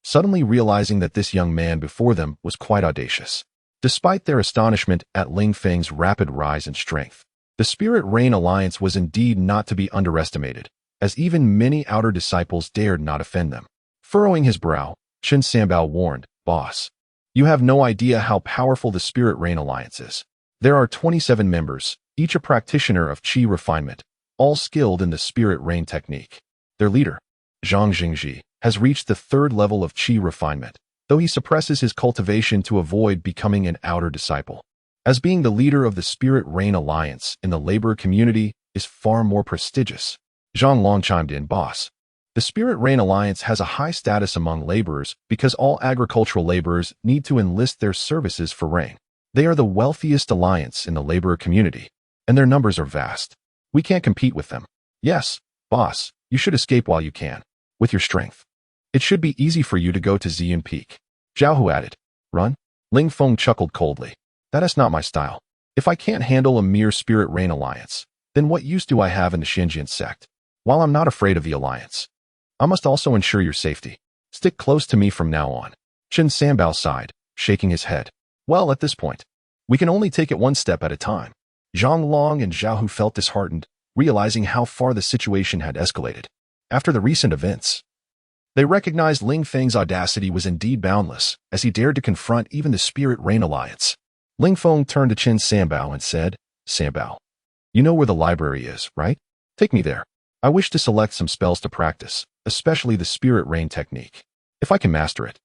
suddenly realizing that this young man before them was quite audacious. Despite their astonishment at Ling Feng's rapid rise in strength, the Spirit Rain Alliance was indeed not to be underestimated, as even many outer disciples dared not offend them. Furrowing his brow, Chen Sanbao warned, Boss, you have no idea how powerful the Spirit Rain Alliance is. There are 27 members, each a practitioner of Qi refinement, all skilled in the Spirit Rain technique. Their leader, Zhang Jingji, has reached the 3rd level of Qi refinement, though he suppresses his cultivation to avoid becoming an outer disciple. As being the leader of the Spirit Rain Alliance in the labor community is far more prestigious. Zhang Long chimed in, Boss, the Spirit Rain Alliance has a high status among laborers because all agricultural laborers need to enlist their services for rain. They are the wealthiest alliance in the labor community, and their numbers are vast. We can't compete with them. Yes, Boss, you should escape while you can, with your strength. It should be easy for you to go to Xian Peak. Zhao Hu added. Run? Ling Feng chuckled coldly. That is not my style. If I can't handle a mere Spirit Rain Alliance, then what use do I have in the Xinjian sect? While I'm not afraid of the alliance, I must also ensure your safety. Stick close to me from now on. Chen Sanbao sighed, shaking his head. Well, at this point, we can only take it one step at a time. Zhang Long and Zhao Hu felt disheartened, realizing how far the situation had escalated. After the recent events, they recognized Ling Feng's audacity was indeed boundless, as he dared to confront even the Spirit Rain Alliance. Ling Feng turned to Chen Sanbao and said, Sanbao, you know where the library is, right? Take me there. I wish to select some spells to practice, especially the Spirit Rain technique. If I can master it,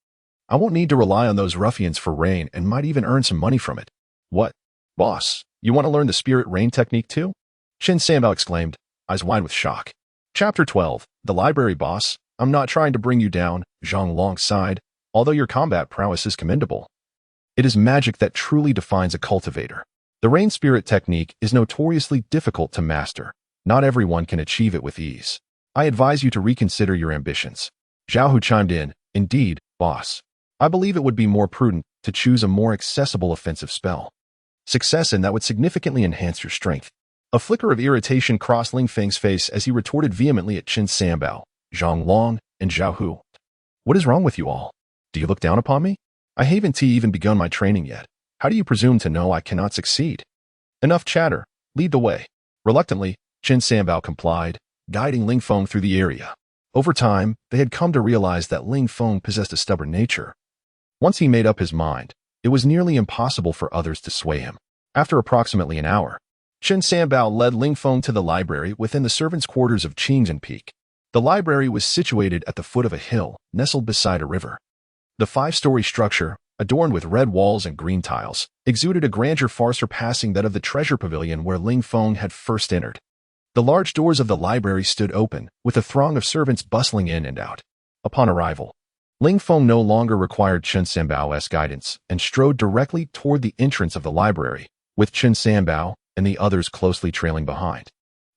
I won't need to rely on those ruffians for rain and might even earn some money from it. What? Boss, you want to learn the Spirit Rain technique too? Chen Sanbao exclaimed, eyes wide with shock. Chapter 12, The Library Boss. I'm not trying to bring you down, Zhang Long sighed, although your combat prowess is commendable. It is magic that truly defines a cultivator. The Rain Spirit technique is notoriously difficult to master. Not everyone can achieve it with ease. I advise you to reconsider your ambitions. Zhao Hu chimed in, Indeed, boss. I believe it would be more prudent to choose a more accessible offensive spell. Success in that would significantly enhance your strength. A flicker of irritation crossed Ling Feng's face as he retorted vehemently at Chen Sanbao, Zhang Long, and Zhao Hu. What is wrong with you all? Do you look down upon me? I haven't even begun my training yet. How do you presume to know I cannot succeed? Enough chatter. Lead the way. Reluctantly, Chen Sanbao complied, guiding Ling Feng through the area. Over time, they had come to realize that Ling Feng possessed a stubborn nature. Once he made up his mind, it was nearly impossible for others to sway him. After approximately an hour, Chen Sanbao led Ling Feng to the library within the servants' quarters of Qingzhen Peak. The library was situated at the foot of a hill, nestled beside a river. The 5-story structure, adorned with red walls and green tiles, exuded a grandeur far surpassing that of the treasure pavilion where Ling Feng had first entered. The large doors of the library stood open, with a throng of servants bustling in and out. Upon arrival, Ling Feng no longer required Chen Sanbao's guidance and strode directly toward the entrance of the library, with Chen Sanbao and the others closely trailing behind,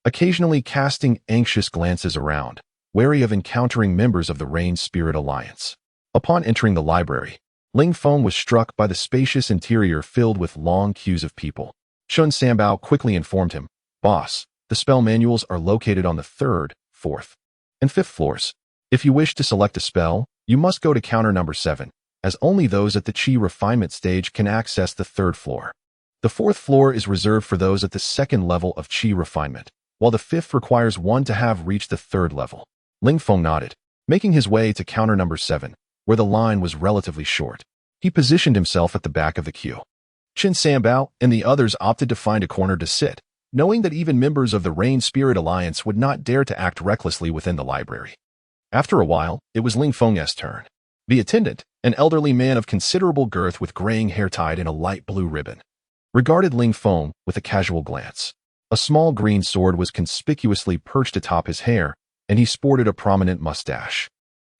occasionally casting anxious glances around, wary of encountering members of the Rain Spirit Alliance. Upon entering the library, Ling Feng was struck by the spacious interior filled with long queues of people. Chen Sanbao quickly informed him, Boss, the spell manuals are located on the 3rd, 4th, and 5th floors. If you wish to select a spell, you must go to counter number 7, as only those at the Qi refinement stage can access the 3rd floor. The 4th floor is reserved for those at the 2nd level of Qi refinement, while the 5th requires one to have reached the 3rd level. Ling Feng nodded, making his way to counter number 7, where the line was relatively short. He positioned himself at the back of the queue. Chen Sanbao and the others opted to find a corner to sit, knowing that even members of the Rain Spirit Alliance would not dare to act recklessly within the library. After a while, it was Ling Feng's turn. The attendant, an elderly man of considerable girth with graying hair tied in a light blue ribbon, regarded Ling Feng with a casual glance. A small green sword was conspicuously perched atop his hair, and he sported a prominent mustache.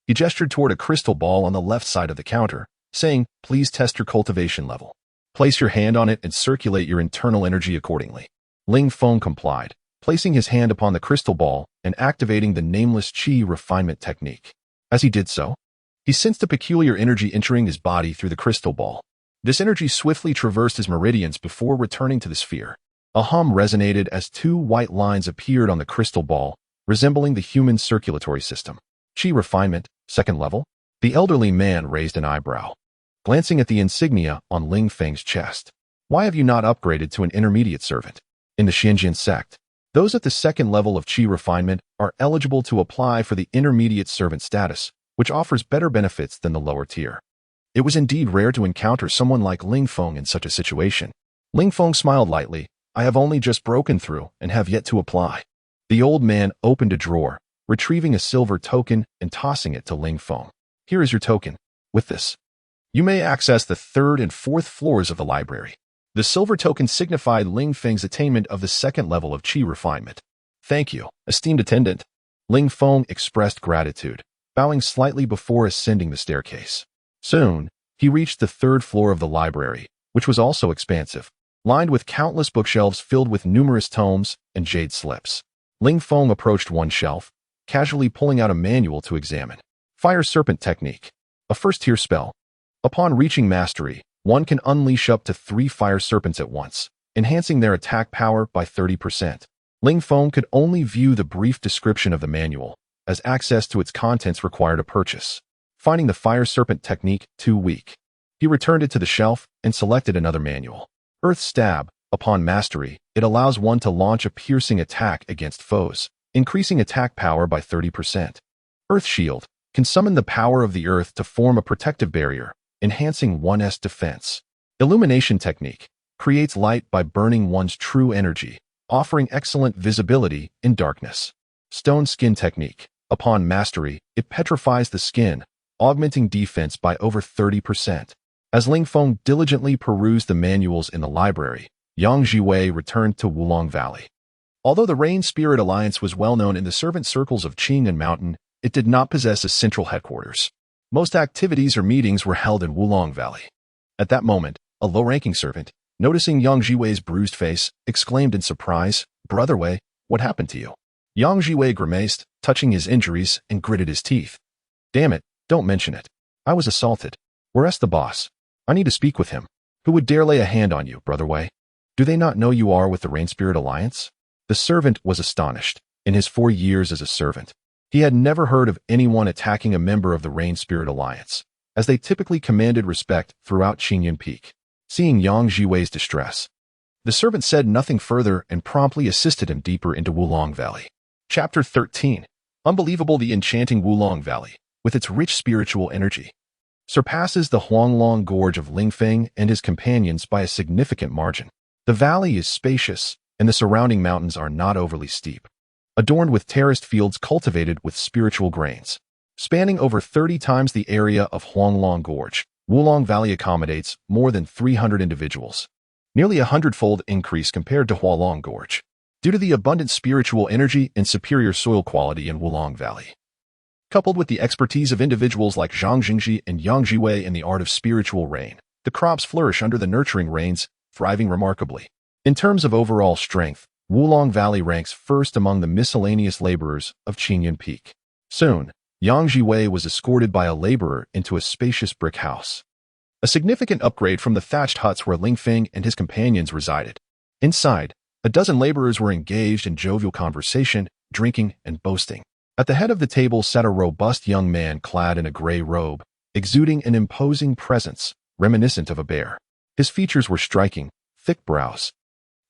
He gestured toward a crystal ball on the left side of the counter, saying, "Please test your cultivation level. Place your hand on it and circulate your internal energy accordingly." Ling Feng complied, placing his hand upon the crystal ball and activating the nameless Qi refinement technique. As he did so, he sensed a peculiar energy entering his body through the crystal ball. This energy swiftly traversed his meridians before returning to the sphere. A hum resonated as two white lines appeared on the crystal ball, resembling the human circulatory system. Qi refinement, second level? The elderly man raised an eyebrow, glancing at the insignia on Ling Feng's chest. "Why have you not upgraded to an intermediate servant?" In the Xinjian sect, those at the second level of Qi refinement are eligible to apply for the intermediate servant status, which offers better benefits than the lower tier. It was indeed rare to encounter someone like Ling Feng in such a situation. Ling Feng smiled lightly. "I have only just broken through and have yet to apply." The old man opened a drawer, retrieving a silver token and tossing it to Ling Feng. "Here is your token. With this, you may access the third and fourth floors of the library." The silver token signified Ling Feng's attainment of the second level of Qi refinement. "Thank you, esteemed attendant." Ling Feng expressed gratitude, bowing slightly before ascending the staircase. Soon, he reached the third floor of the library, which was also expansive, lined with countless bookshelves filled with numerous tomes and jade slips. Ling Feng approached one shelf, casually pulling out a manual to examine. Fire Serpent Technique, a first-tier spell. Upon reaching mastery, one can unleash up to 3 fire serpents at once, enhancing their attack power by 30%. Ling Feng could only view the brief description of the manual, as access to its contents required a purchase. Finding the Fire Serpent Technique too weak, he returned it to the shelf and selected another manual. Earth Stab. Upon mastery, it allows one to launch a piercing attack against foes, increasing attack power by 30%. Earth Shield can summon the power of the earth to form a protective barrier, enhancing one's defense. Illumination Technique creates light by burning one's true energy, offering excellent visibility in darkness. Stone Skin Technique. Upon mastery, it petrifies the skin, augmenting defense by over 30%. As Ling Feng diligently perused the manuals in the library, Yang Jiwei returned to Wulong Valley. Although the Rain Spirit Alliance was well known in the servant circles of Qing and Mountain, it did not possess a central headquarters. Most activities or meetings were held in Wulong Valley. At that moment, a low-ranking servant, noticing Yang Jiwei's bruised face, exclaimed in surprise, "Brother Wei, what happened to you?" Yang Jiwei grimaced, touching his injuries, and gritted his teeth. "Damn it, don't mention it. I was assaulted. Where's the boss? I need to speak with him. Who would dare lay a hand on you, Brother Wei? Do they not know you are with the Rain Spirit Alliance?" The servant was astonished. In his 4 years as a servant, he had never heard of anyone attacking a member of the Rain Spirit Alliance, as they typically commanded respect throughout Qinyan Peak. Seeing Yang Jiwei's distress, the servant said nothing further and promptly assisted him deeper into Wulong Valley. Chapter 13. Unbelievable. The enchanting Wulong Valley, with its rich spiritual energy, surpasses the Huanglong Gorge of Ling Feng and his companions by a significant margin. The valley is spacious, and the surrounding mountains are not overly steep, adorned with terraced fields cultivated with spiritual grains. Spanning over 30 times the area of Huanglong Gorge, Wulong Valley accommodates more than 300 individuals, nearly a 100-fold increase compared to Hualong Gorge, due to the abundant spiritual energy and superior soil quality in Wulong Valley. Coupled with the expertise of individuals like Zhang Jingji and Yang Jiwei in the art of spiritual rain, the crops flourish under the nurturing rains, thriving remarkably. In terms of overall strength, Wulong Valley ranks first among the miscellaneous laborers of Qinyan Peak. Soon, Yang Jiwei was escorted by a laborer into a spacious brick house, a significant upgrade from the thatched huts where Ling Feng and his companions resided. Inside, a dozen laborers were engaged in jovial conversation, drinking, and boasting. At the head of the table sat a robust young man clad in a gray robe, exuding an imposing presence, reminiscent of a bear. His features were striking, thick brows,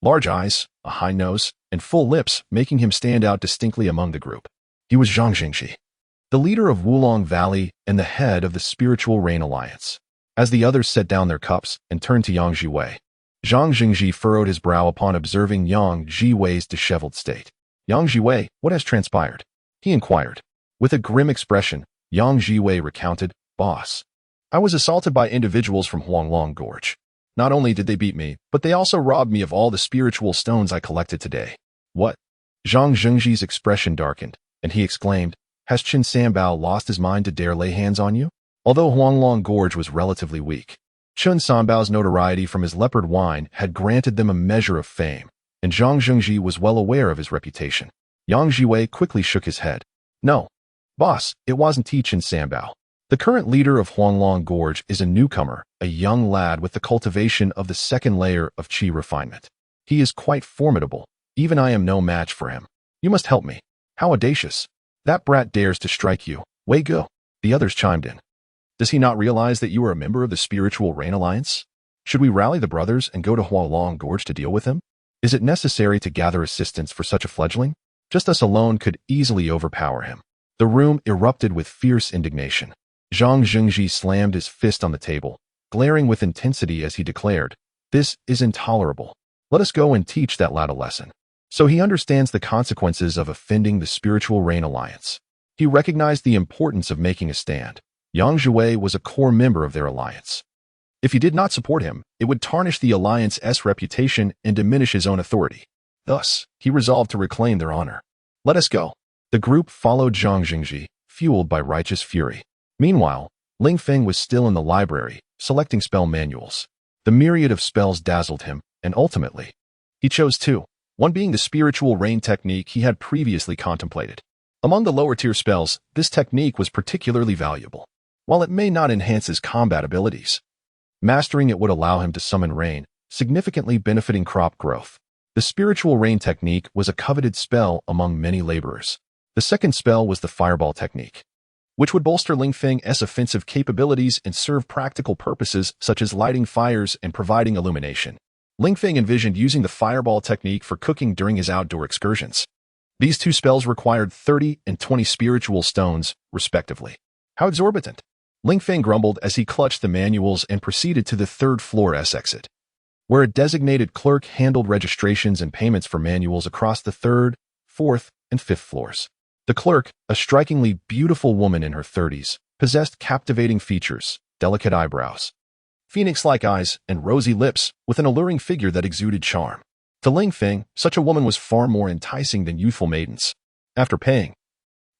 large eyes, a high nose, and full lips, making him stand out distinctly among the group. He was Zhang Jingji, the leader of Wulong Valley and the head of the Spiritual Rain Alliance. As the others set down their cups and turned to Yang Jiwei, Zhang Jingji furrowed his brow upon observing Yang Jiwei's disheveled state. Yang Jiwei, what has transpired? He inquired. With a grim expression, Yang Jiwei recounted, Boss, I was assaulted by individuals from Huanglong Gorge. Not only did they beat me, but they also robbed me of all the spiritual stones I collected today. What? Zhang Jingji's expression darkened, and he exclaimed, Has Qin Sanbao lost his mind to dare lay hands on you? Although Huanglong Gorge was relatively weak, Qin Sanbao's notoriety from his leopard wine had granted them a measure of fame, and Zhang Jingji was well aware of his reputation. Yang Jiwei quickly shook his head. No, boss, it wasn't Qin Sanbao. The current leader of Huanglong Gorge is a newcomer, a young lad with the cultivation of the second layer of qi refinement. He is quite formidable. Even I am no match for him. You must help me. How audacious. That brat dares to strike you. Wei Go. The others chimed in. Does he not realize that you are a member of the Spiritual Rain Alliance? Should we rally the brothers and go to Huanglong Gorge to deal with him? Is it necessary to gather assistance for such a fledgling? Just us alone could easily overpower him. The room erupted with fierce indignation. Zhang Jingji slammed his fist on the table, glaring with intensity as he declared, This is intolerable. Let us go and teach that lad a lesson. So he understands the consequences of offending the Spiritual Rain Alliance. He recognized the importance of making a stand. Yang Jiwei was a core member of their alliance. If he did not support him, it would tarnish the alliance's reputation and diminish his own authority. Thus, he resolved to reclaim their honor. Let us go. The group followed Zhang Jingji, fueled by righteous fury. Meanwhile, Ling Feng was still in the library, selecting spell manuals. The myriad of spells dazzled him, and ultimately, he chose two, one being the spiritual rain technique he had previously contemplated. Among the lower-tier spells, this technique was particularly valuable. While it may not enhance his combat abilities, mastering it would allow him to summon rain, significantly benefiting crop growth. The spiritual rain technique was a coveted spell among many laborers. The second spell was the fireball technique, which would bolster Ling Feng's offensive capabilities and serve practical purposes such as lighting fires and providing illumination. Ling Feng envisioned using the fireball technique for cooking during his outdoor excursions. These two spells required 30 and 20 spiritual stones, respectively. How exorbitant! Ling Feng grumbled as he clutched the manuals and proceeded to the third floor's exit, where a designated clerk handled registrations and payments for manuals across the third, fourth, and fifth floors. The clerk, a strikingly beautiful woman in her 30s, possessed captivating features, delicate eyebrows, phoenix-like eyes, and rosy lips, with an alluring figure that exuded charm. To Ling Feng, such a woman was far more enticing than youthful maidens. After paying,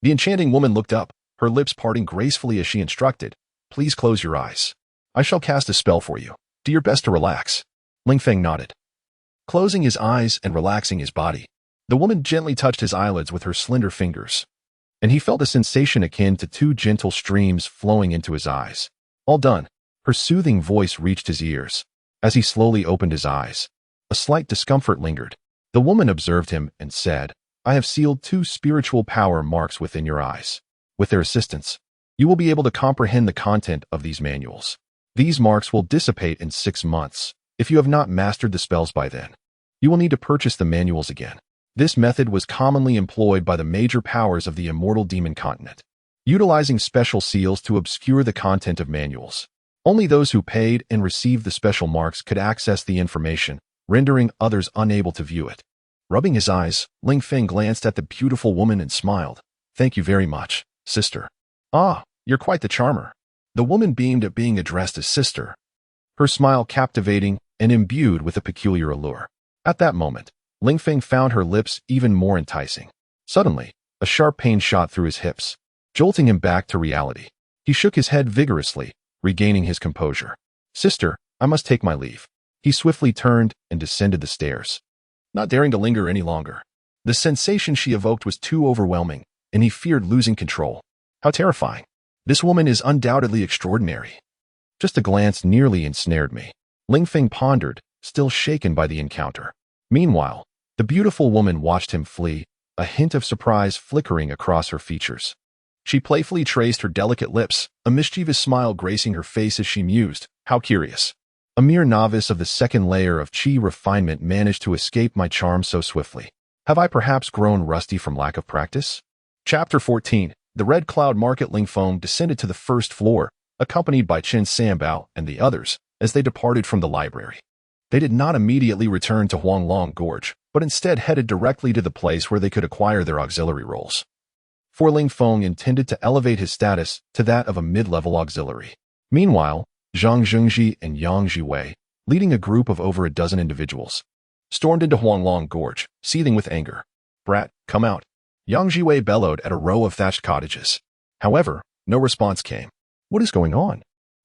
the enchanting woman looked up, her lips parting gracefully as she instructed, Please close your eyes. I shall cast a spell for you. Do your best to relax. Ling Feng nodded. Closing his eyes and relaxing his body, the woman gently touched his eyelids with her slender fingers, and he felt a sensation akin to two gentle streams flowing into his eyes. All done, her soothing voice reached his ears. As he slowly opened his eyes, a slight discomfort lingered. The woman observed him and said, I have sealed 2 spiritual power marks within your eyes. With their assistance, you will be able to comprehend the content of these manuals. These marks will dissipate in 6 months. If you have not mastered the spells by then, you will need to purchase the manuals again. This method was commonly employed by the major powers of the Immortal Demon Continent, utilizing special seals to obscure the content of manuals. Only those who paid and received the special marks could access the information, rendering others unable to view it. Rubbing his eyes, Ling Feng glanced at the beautiful woman and smiled. Thank you very much, sister. Ah, you're quite the charmer. The woman beamed at being addressed as sister, her smile captivating and imbued with a peculiar allure. At that moment, Ling Feng found her lips even more enticing. Suddenly, a sharp pain shot through his hips, jolting him back to reality. He shook his head vigorously, regaining his composure. Sister, I must take my leave. He swiftly turned and descended the stairs, not daring to linger any longer. The sensation she evoked was too overwhelming, and he feared losing control. How terrifying. This woman is undoubtedly extraordinary. Just a glance nearly ensnared me. Ling Feng pondered, still shaken by the encounter. Meanwhile, the beautiful woman watched him flee, a hint of surprise flickering across her features. She playfully traced her delicate lips, a mischievous smile gracing her face as she mused, How curious. A mere novice of the second layer of qi refinement managed to escape my charm so swiftly. Have I perhaps grown rusty from lack of practice? Chapter 14. The Red Cloud Market. Ling Feng descended to the first floor, accompanied by Qin Sanbao and the others, as they departed from the library. They did not immediately return to Huanglong Gorge, but instead headed directly to the place where they could acquire their auxiliary roles. For Ling Feng intended to elevate his status to that of a mid-level auxiliary. Meanwhile, Zhang Zhengji and Yang Jiwei, leading a group of over a dozen individuals, stormed into Huanglong Gorge, seething with anger. "Brat, come out!" Yang Jiwei bellowed at a row of thatched cottages. However, no response came. "What is going on?"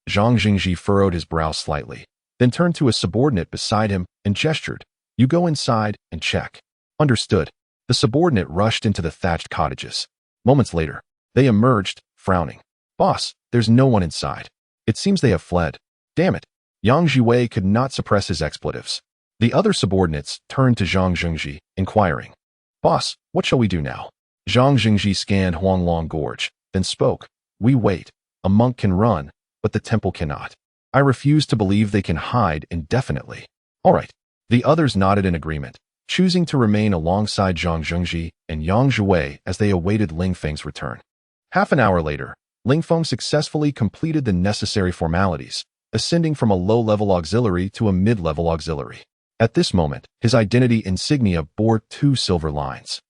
Zhang Jingji furrowed his brow slightly, then turned to a subordinate beside him and gestured, "You go inside and check." "Understood." The subordinate rushed into the thatched cottages. Moments later, they emerged, frowning. "Boss, there's no one inside. It seems they have fled." "Damn it." Yang Jiwei could not suppress his expletives. The other subordinates turned to Zhang Zhengji, inquiring, "Boss, what shall we do now?" Zhang Zhengji scanned Huanglong Gorge, then spoke, "We wait. A monk can run, but the temple cannot. I refuse to believe they can hide indefinitely." "All right." The others nodded in agreement, choosing to remain alongside Zhang Zhengji and Yang Jiwei as they awaited Ling Feng's return. Half an hour later, Ling Feng successfully completed the necessary formalities, ascending from a low-level auxiliary to a mid-level auxiliary. At this moment, his identity insignia bore 2 silver lines,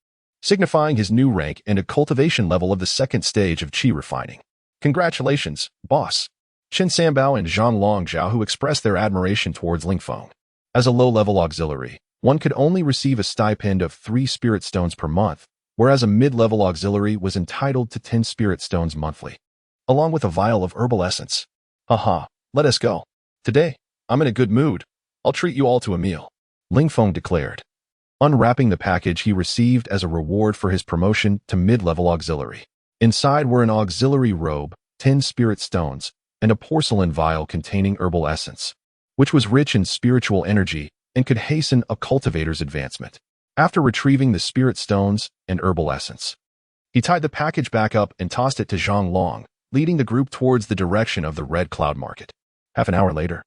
signifying his new rank and a cultivation level of the 2nd stage of qi refining. "Congratulations, boss." Qin Sanbao and Zhang Longzhao who expressed their admiration towards Ling Feng. As a low-level auxiliary, one could only receive a stipend of 3 spirit stones per month, whereas a mid-level auxiliary was entitled to 10 spirit stones monthly, along with a vial of herbal essence. "Haha, let us go. Today, I'm in a good mood. I'll treat you all to a meal," Ling Feng declared, unwrapping the package he received as a reward for his promotion to mid-level auxiliary. Inside were an auxiliary robe, 10 spirit stones, and a porcelain vial containing herbal essence, which was rich in spiritual energy and could hasten a cultivator's advancement. After retrieving the spirit stones and herbal essence, he tied the package back up and tossed it to Zhang Long, leading the group towards the direction of the Red Cloud Market. Half an hour later,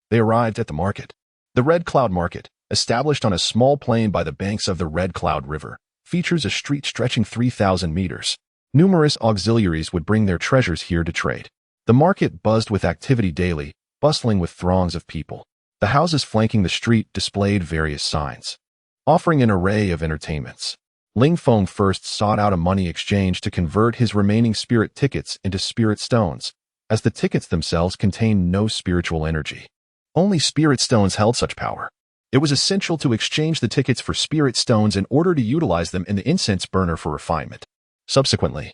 they arrived at the market. The Red Cloud Market, established on a small plain by the banks of the Red Cloud River, features a street stretching 3,000 meters. Numerous auxiliaries would bring their treasures here to trade. The market buzzed with activity daily, bustling with throngs of people. The houses flanking the street displayed various signs, offering an array of entertainments. Ling Feng first sought out a money exchange to convert his remaining spirit tickets into spirit stones, as the tickets themselves contained no spiritual energy. Only spirit stones held such power. It was essential to exchange the tickets for spirit stones in order to utilize them in the incense burner for refinement. Subsequently,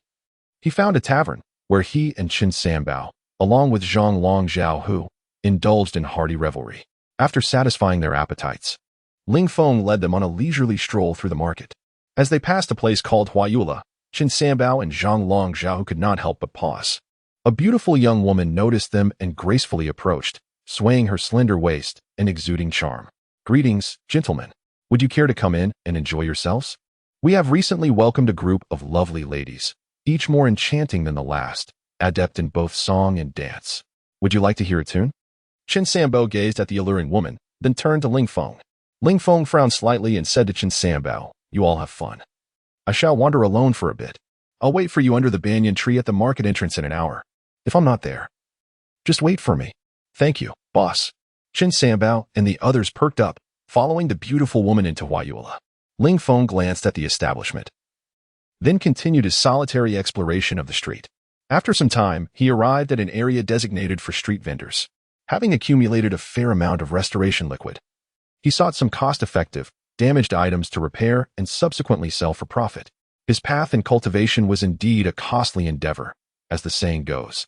he found a tavern where he and Qin Sanbao, along with Zhang Longzhao who, indulged in hearty revelry. After satisfying their appetites, Ling Feng led them on a leisurely stroll through the market. As they passed a place called Huayula, Qin Sanbao and Zhang Longzhao could not help but pause. A beautiful young woman noticed them and gracefully approached, swaying her slender waist and exuding charm. "Greetings, gentlemen. Would you care to come in and enjoy yourselves? We have recently welcomed a group of lovely ladies, each more enchanting than the last, adept in both song and dance. Would you like to hear a tune?" Qin Sanbao gazed at the alluring woman, then turned to Ling Feng. Ling Feng frowned slightly and said to Qin Sanbao, "You all have fun. I shall wander alone for a bit. I'll wait for you under the banyan tree at the market entrance in an hour. If I'm not there, just wait for me." "Thank you, boss." Qin Sanbao and the others perked up, following the beautiful woman into Huayula. Ling Feng glanced at the establishment, then continued his solitary exploration of the street. After some time, he arrived at an area designated for street vendors. Having accumulated a fair amount of restoration liquid, he sought some cost-effective, damaged items to repair and subsequently sell for profit. His path in cultivation was indeed a costly endeavor, as the saying goes.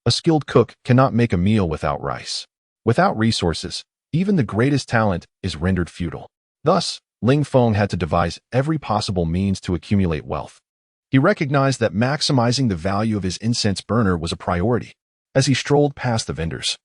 A skilled cook cannot make a meal without rice. Without resources, even the greatest talent is rendered futile. Thus, Ling Feng had to devise every possible means to accumulate wealth. He recognized that maximizing the value of his incense burner was a priority. As he strolled past the vendors,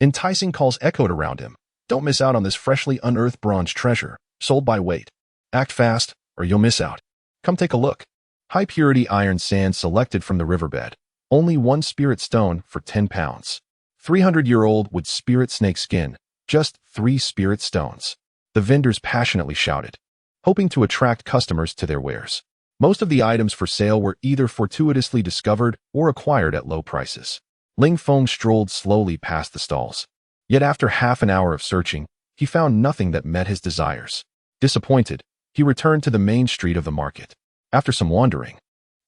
enticing calls echoed around him. "Don't miss out on this freshly unearthed bronze treasure, sold by weight. Act fast, or you'll miss out. Come take a look." High-purity iron sand selected from the riverbed. Only 1 spirit stone for 10 pounds. 300-year-old wood spirit snake skin, just 3 spirit stones. The vendors passionately shouted, hoping to attract customers to their wares. Most of the items for sale were either fortuitously discovered or acquired at low prices. Ling Feng strolled slowly past the stalls. Yet after half an hour of searching, he found nothing that met his desires. Disappointed, he returned to the main street of the market. After some wandering,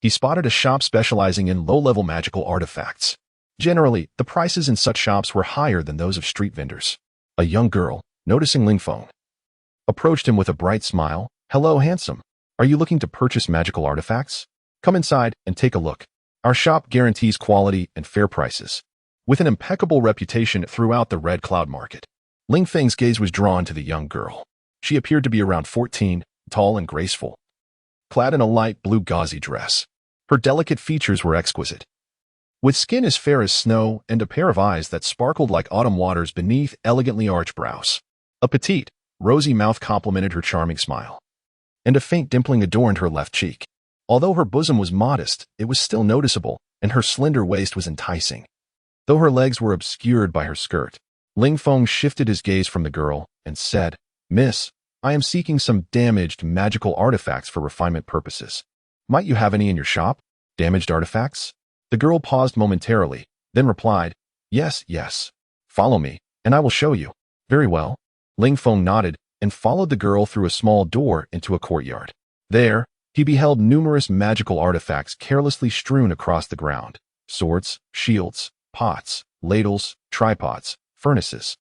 he spotted a shop specializing in low-level magical artifacts. Generally, the prices in such shops were higher than those of street vendors. A young girl, noticing Ling Feng, approached him with a bright smile. "Hello, handsome. Are you looking to purchase magical artifacts? Come inside and take a look. Our shop guarantees quality and fair prices." With an impeccable reputation throughout the Red Cloud Market, Ling Feng's gaze was drawn to the young girl. She appeared to be around 14, tall and graceful, clad in a light blue gauzy dress. Her delicate features were exquisite, with skin as fair as snow and a pair of eyes that sparkled like autumn waters beneath elegantly arched brows. A petite, rosy mouth complemented her charming smile, and a faint dimpling adorned her left cheek. Although her bosom was modest, it was still noticeable, and her slender waist was enticing. Though her legs were obscured by her skirt, Ling Feng shifted his gaze from the girl and said, "Miss, I am seeking some damaged magical artifacts for refinement purposes. Might you have any in your shop? Damaged artifacts?" The girl paused momentarily, then replied, Yes. Follow me, and I will show you." "Very well." Ling Feng nodded and followed the girl through a small door into a courtyard. There, he beheld numerous magical artifacts carelessly strewn across the ground. Swords, shields, pots, ladles, tripods, furnaces,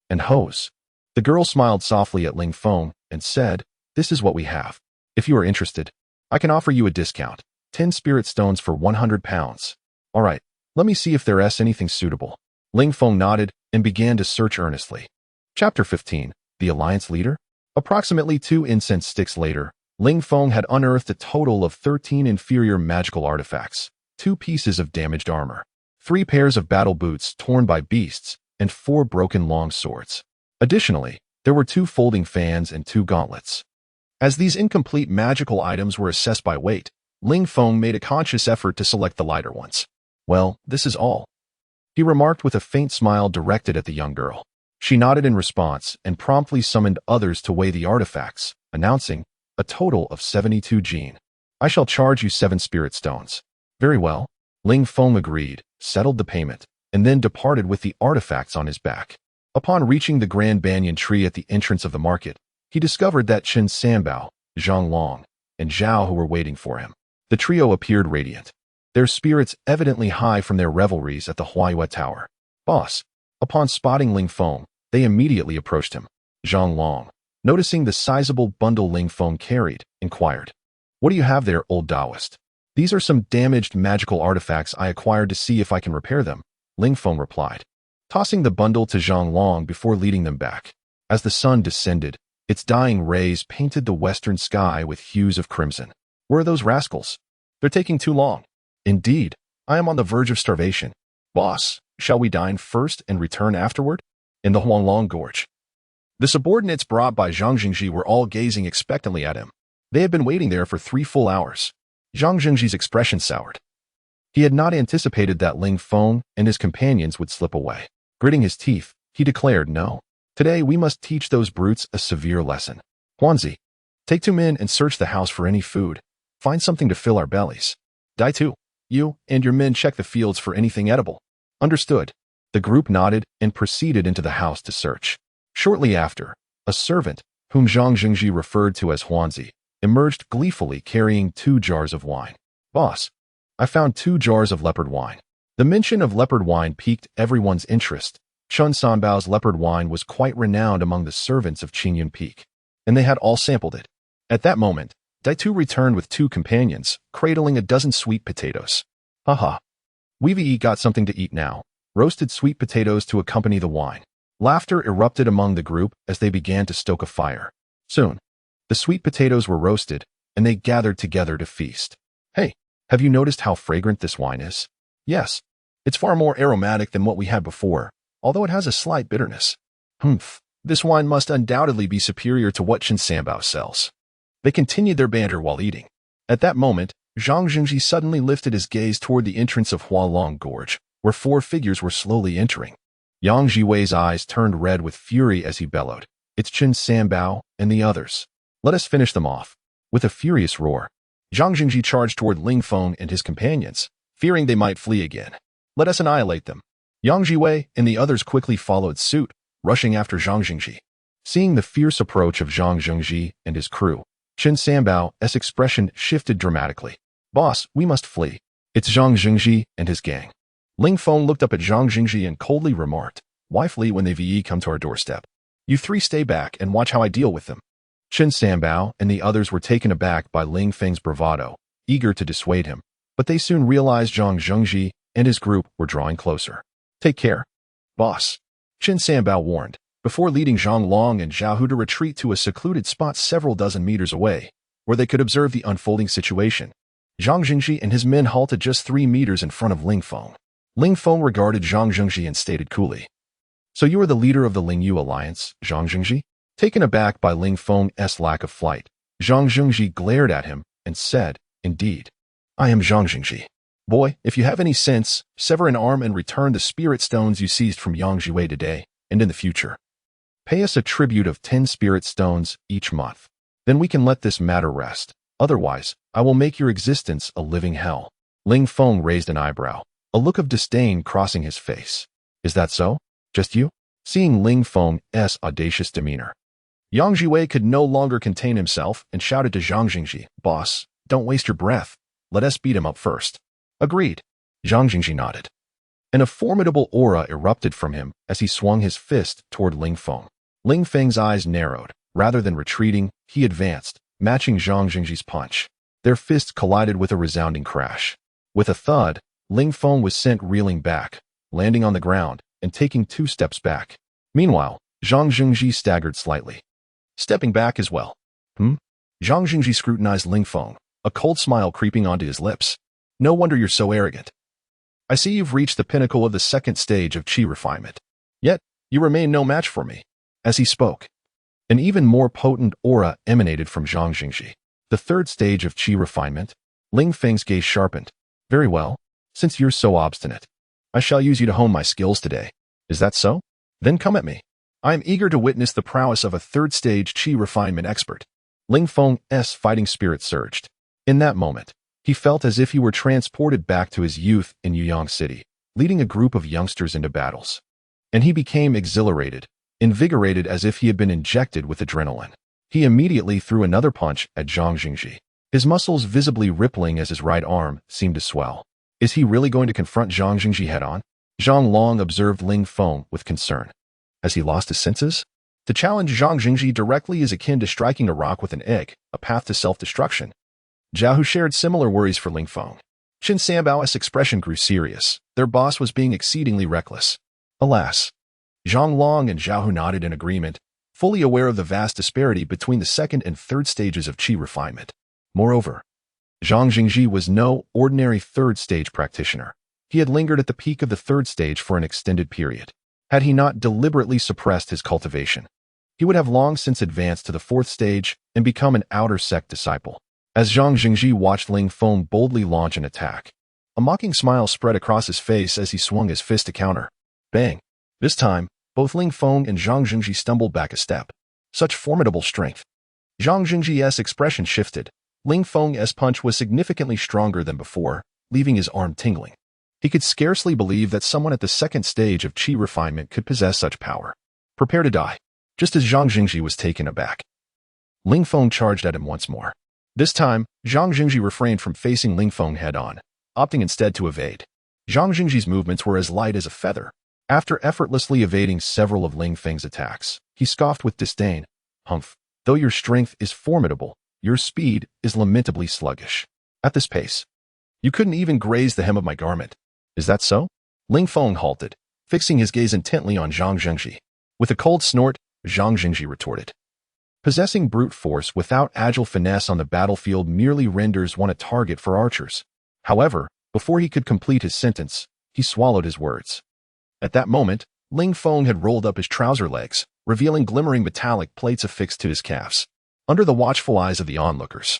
and hoes. The girl smiled softly at Ling Feng and said, "This is what we have. If you are interested, I can offer you a discount. 10 spirit stones for 100 pounds. All right, let me see if there's anything suitable." Ling Feng nodded and began to search earnestly. Chapter 15. The Alliance Leader? Approximately 2 incense sticks later, Ling Feng had unearthed a total of 13 inferior magical artifacts, 2 pieces of damaged armor, 3 pairs of battle boots torn by beasts, and 4 broken long swords. Additionally, there were 2 folding fans and 2 gauntlets. As these incomplete magical items were assessed by weight, Ling Feng made a conscious effort to select the lighter ones. "Well, this is all," he remarked with a faint smile directed at the young girl. She nodded in response and promptly summoned others to weigh the artifacts, announcing, "A total of 72 jin. I shall charge you 7 spirit stones." "Very well." Ling Feng agreed, settled the payment, and then departed with the artifacts on his back. Upon reaching the grand banyan tree at the entrance of the market, he discovered that Chen Sanbao, Zhang Long, and Zhao who were waiting for him. The trio appeared radiant, their spirits evidently high from their revelries at the Huaiyue Tower. "Boss." Upon spotting Ling Feng, they immediately approached him. Zhang Long, noticing the sizable bundle Ling Feng carried, inquired, "What do you have there, old Taoist?" "These are some damaged magical artifacts I acquired to see if I can repair them," Ling Feng replied, tossing the bundle to Zhang Long before leading them back. As the sun descended, its dying rays painted the western sky with hues of crimson. "Where are those rascals? They're taking too long." "Indeed, I am on the verge of starvation." "Boss, shall we dine first and return afterward?" "In the Huanglong Gorge." The subordinates brought by Zhang Jingji were all gazing expectantly at him. They had been waiting there for 3 full hours. Zhang Jingji's expression soured. He had not anticipated that Ling Feng and his companions would slip away. Gritting his teeth, he declared, "No. Today we must teach those brutes a severe lesson. Huanzi, take 2 men and search the house for any food. Find something to fill our bellies. Dai Tu, you and your men check the fields for anything edible." "Understood." The group nodded and proceeded into the house to search. Shortly after, a servant, whom Zhang Jingji referred to as Huanzi, emerged gleefully carrying 2 jars of wine. "Boss, I found 2 jars of leopard wine." The mention of leopard wine piqued everyone's interest. Chun Sanbao's leopard wine was quite renowned among the servants of Qingyun Peak, and they had all sampled it. At that moment, Dai Tu returned with 2 companions, cradling a dozen sweet potatoes. "Haha. We've got something to eat now." Roasted sweet potatoes to accompany the wine. Laughter erupted among the group as they began to stoke a fire. Soon, the sweet potatoes were roasted, and they gathered together to feast. "Hey, have you noticed how fragrant this wine is?" "Yes. It's far more aromatic than what we had before, although it has a slight bitterness." "Humph. This wine must undoubtedly be superior to what Chen Sanbao sells." They continued their banter while eating. At that moment, Zhang Jingji suddenly lifted his gaze toward the entrance of Hualong Gorge, where 4 figures were slowly entering. Yang Jiwei's eyes turned red with fury as he bellowed, "It's Chen Sanbao and the others. Let us finish them off." With a furious roar, Zhang Jingji charged toward Ling Feng and his companions, fearing they might flee again. "Let us annihilate them." Yang Jiwei and the others quickly followed suit, rushing after Zhang Jingji. Seeing the fierce approach of Zhang Zhengji and his crew, Chen Sanbao's expression shifted dramatically. Boss, we must flee. It's Zhang Zhengji and his gang. Ling Feng looked up at Zhang Zhengji and coldly remarked, why flee when they've come to our doorstep? You three stay back and watch how I deal with them. Chen Sanbao and the others were taken aback by Ling Feng's bravado, eager to dissuade him, but they soon realized Zhang Zhengji and his group were drawing closer. Take care, boss, Chen Sanbao warned, before leading Zhang Long and Zhao Hu to retreat to a secluded spot several dozen meters away, where they could observe the unfolding situation. Zhang Zhengji and his men halted just 3 meters in front of Ling Feng. Ling Feng regarded Zhang Zhengji and stated coolly, so you are the leader of the Ling Yu alliance, Zhang Zhengji? Taken aback by Ling Feng's lack of flight, Zhang Zhengji glared at him and said, indeed, I am Zhang Zhengji. Boy, if you have any sense, sever an arm and return the spirit stones you seized from Yang Jiwei today and in the future. Pay us a tribute of 10 spirit stones each month. Then we can let this matter rest. Otherwise, I will make your existence a living hell. Ling Feng raised an eyebrow, a look of disdain crossing his face. Is that so? Just you? Seeing Ling Feng's audacious demeanor, Yang Jiwei could no longer contain himself and shouted to Zhang Zhengji, boss, don't waste your breath. Let us beat him up first. Agreed. Zhang Zhengji nodded. And a formidable aura erupted from him as he swung his fist toward Ling Feng. Ling Feng's eyes narrowed. Rather than retreating, he advanced, matching Zhang Zhengji's punch. Their fists collided with a resounding crash. With a thud, Ling Feng was sent reeling back, landing on the ground and taking 2 steps back. Meanwhile, Zhang Zhengji staggered slightly, stepping back as well. Zhang Zhengji scrutinized Ling Feng, a cold smile creeping onto his lips. No wonder you're so arrogant. I see you've reached the pinnacle of the 2nd stage of qi refinement. Yet, you remain no match for me. As he spoke, an even more potent aura emanated from Zhang Zhengji. The 3rd stage of qi refinement. Ling Feng's gaze sharpened. Very well. Since you're so obstinate, I shall use you to hone my skills today. Is that so? Then come at me. I am eager to witness the prowess of a 3rd stage qi refinement expert. Ling Feng's fighting spirit surged. In that moment, he felt as if he were transported back to his youth in Yuyang City, leading a group of youngsters into battles. And he became exhilarated, invigorated as if he had been injected with adrenaline. He immediately threw another punch at Zhang Zhengji, his muscles visibly rippling as his right arm seemed to swell. Is he really going to confront Zhang Zhengji head-on? Zhang Long observed Ling Feng with concern. Has he lost his senses? To challenge Zhang Zhengji directly is akin to striking a rock with an egg, a path to self-destruction. Zhao Hu shared similar worries for Ling Feng. Chen Sanbao's expression grew serious. Their boss was being exceedingly reckless. Alas. Zhang Long and Zhao Hu nodded in agreement, fully aware of the vast disparity between the 2nd and 3rd stages of qi refinement. Moreover, Zhang Zhengji was no ordinary 3rd stage practitioner. He had lingered at the peak of the 3rd stage for an extended period. Had he not deliberately suppressed his cultivation, he would have long since advanced to the 4th stage and become an outer sect disciple. As Zhang Zhengji watched Ling Feng boldly launch an attack, a mocking smile spread across his face as he swung his fist to counter. Bang! This time, both Ling Feng and Zhang Zhengji stumbled back a step. Such formidable strength. Zhang Zhengji's expression shifted. Ling Feng's punch was significantly stronger than before, leaving his arm tingling. He could scarcely believe that someone at the 2nd stage of qi refinement could possess such power. Prepare to die. Just as Zhang Zhengji was taken aback, Ling Feng charged at him once more. This time, Zhang Zhengji refrained from facing Ling Feng head-on, opting instead to evade. Zhang Zhengji's movements were as light as a feather. After effortlessly evading several of Ling Feng's attacks, he scoffed with disdain. Humph, though your strength is formidable, your speed is lamentably sluggish. At this pace, you couldn't even graze the hem of my garment. Is that so? Ling Feng halted, fixing his gaze intently on Zhang Zhengji. With a cold snort, Zhang Zhengji retorted. Possessing brute force without agile finesse on the battlefield merely renders one a target for archers. However, before he could complete his sentence, he swallowed his words. At that moment, Ling Feng had rolled up his trouser legs, revealing glimmering metallic plates affixed to his calves. Under the watchful eyes of the onlookers,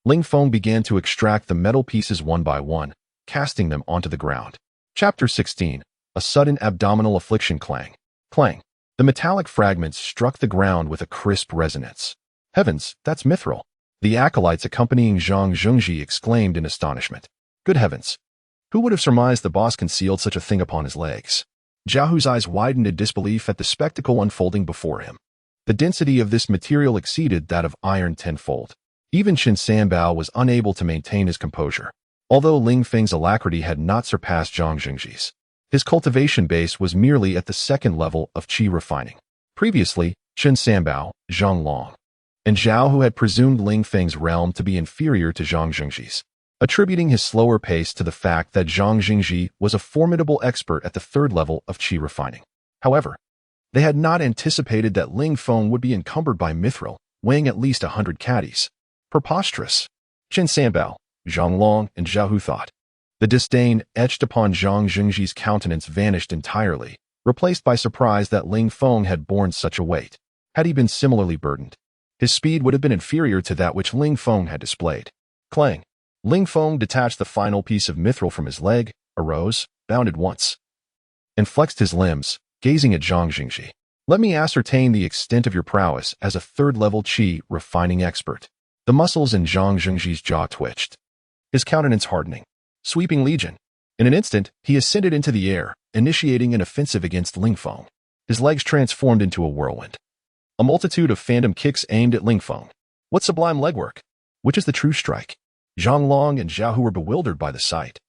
Ling Feng began to extract the metal pieces one by one, casting them onto the ground. Chapter 16. A sudden abdominal affliction clang. Clang. The metallic fragments struck the ground with a crisp resonance. Heavens, that's mithril. The acolytes accompanying Zhang Zhengji exclaimed in astonishment. Good heavens. Who would have surmised the boss concealed such a thing upon his legs? Zhao Hu's eyes widened in disbelief at the spectacle unfolding before him. The density of this material exceeded that of iron tenfold. Even Chen Sanbao was unable to maintain his composure. Although Ling Feng's alacrity had not surpassed Zhang Jingji's, his cultivation base was merely at the second level of qi refining. Previously, Chen Sanbao, Zhang Long, and Zhao Hu had presumed Ling Feng's realm to be inferior to Zhang Jingji's, attributing his slower pace to the fact that Zhang Jingji was a formidable expert at the third level of qi refining. However, they had not anticipated that Ling Feng would be encumbered by mithril, weighing at least 100 caddies. Preposterous. Chen Sanbao, Zhang Long, and Zhao Hu thought. The disdain etched upon Zhang Jingji's countenance vanished entirely, replaced by surprise that Ling Feng had borne such a weight. Had he been similarly burdened, his speed would have been inferior to that which Ling Feng had displayed. Clang. Ling Feng detached the final piece of mithril from his leg, arose, bounded once, and flexed his limbs, gazing at Zhang Jingji. Let me ascertain the extent of your prowess as a third-level qi refining expert. The muscles in Zhang Jingji's jaw twitched, his countenance hardening. Sweeping legion. In an instant, he ascended into the air, initiating an offensive against Ling Feng. His legs transformed into a whirlwind. A multitude of phantom kicks aimed at Ling Feng. What sublime legwork! Which is the true strike? Zhang Long and Zhao Hu were bewildered by the sight.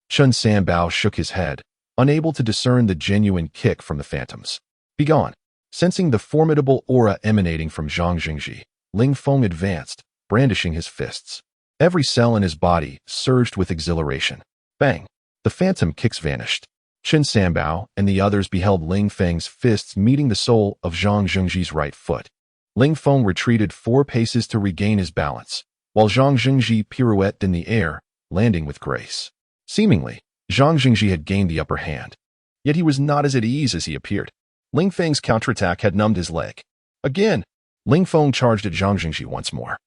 Chen Sanbao shook his head, unable to discern the genuine kick from the phantoms. Begone. Sensing the formidable aura emanating from Zhang Jingji, Ling Feng advanced, brandishing his fists. Every cell in his body surged with exhilaration. Bang! The phantom kicks vanished. Chen Sanbao and the others beheld Ling Feng's fists meeting the sole of Zhang Jingji's right foot. Ling Feng retreated 4 paces to regain his balance, while Zhang Jingji pirouetted in the air, landing with grace. Seemingly, Zhang Jingji had gained the upper hand. Yet he was not as at ease as he appeared. Ling Feng's counterattack had numbed his leg. Again, Ling Feng charged at Zhang Jingji once more.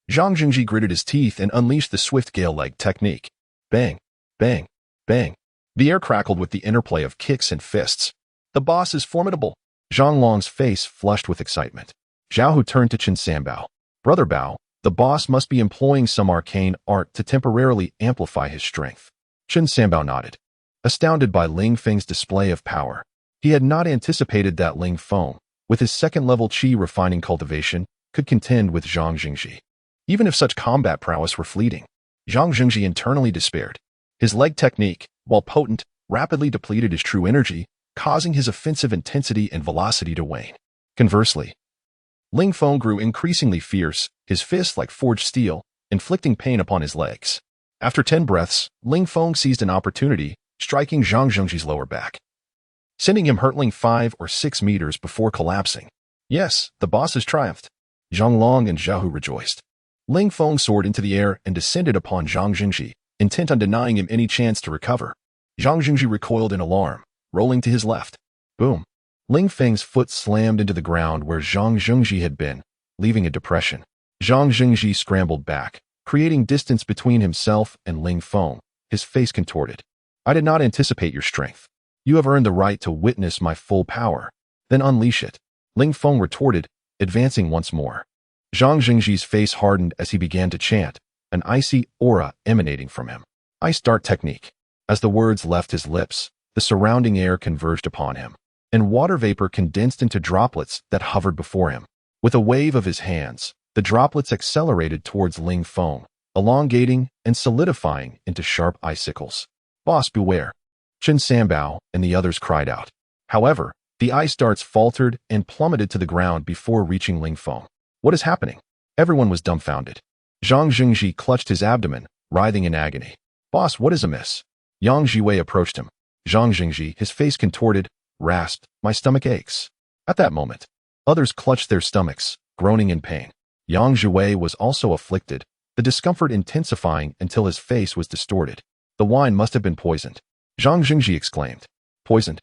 Zhang Jingji gritted his teeth and unleashed the swift gale-leg technique. Bang, bang, bang. The air crackled with the interplay of kicks and fists. The boss is formidable. Zhang Long's face flushed with excitement. Zhao Hu turned to Chen Sanbao. Brother Bao, the boss must be employing some arcane art to temporarily amplify his strength. Chen Sanbao nodded, astounded by Ling Feng's display of power. He had not anticipated that Ling Feng, with his second-level qi refining cultivation, could contend with Zhang Jingji. Even if such combat prowess were fleeting, Zhang Jingji internally despaired. His leg technique, while potent, rapidly depleted his true energy, causing his offensive intensity and velocity to wane. Conversely, Ling Feng grew increasingly fierce, his fists like forged steel, inflicting pain upon his legs. After 10 breaths, Ling Feng seized an opportunity, striking Zhang Jingji's lower back, sending him hurtling 5 or 6 meters before collapsing. Yes, the boss has triumphed. Zhang Long and Zhao Hu rejoiced. Ling Feng soared into the air and descended upon Zhang Jingji, intent on denying him any chance to recover. Zhang Jingji recoiled in alarm, rolling to his left. Boom! Ling Feng's foot slammed into the ground where Zhang Jingji had been, leaving a depression. Zhang Jingji scrambled back, creating distance between himself and Ling Feng, his face contorted. I did not anticipate your strength. You have earned the right to witness my full power. Then unleash it. Ling Feng retorted, advancing once more. Zhang Jingji's face hardened as he began to chant, an icy aura emanating from him. Ice dart technique. As the words left his lips, the surrounding air converged upon him, and water vapor condensed into droplets that hovered before him. With a wave of his hands, the droplets accelerated towards Ling Feng, elongating and solidifying into sharp icicles. Boss, beware! Chen Sanbao and the others cried out. However, the ice darts faltered and plummeted to the ground before reaching Ling Feng. What is happening? Everyone was dumbfounded. Zhang Jingji clutched his abdomen, writhing in agony. Boss, what is amiss? Yang Jiwei approached him. Zhang Jingji, his face contorted, rasped, my stomach aches. At that moment, others clutched their stomachs, groaning in pain. Yang Jiwei was also afflicted, the discomfort intensifying until his face was distorted. The wine must have been poisoned. Zhang Jingji exclaimed. Poisoned?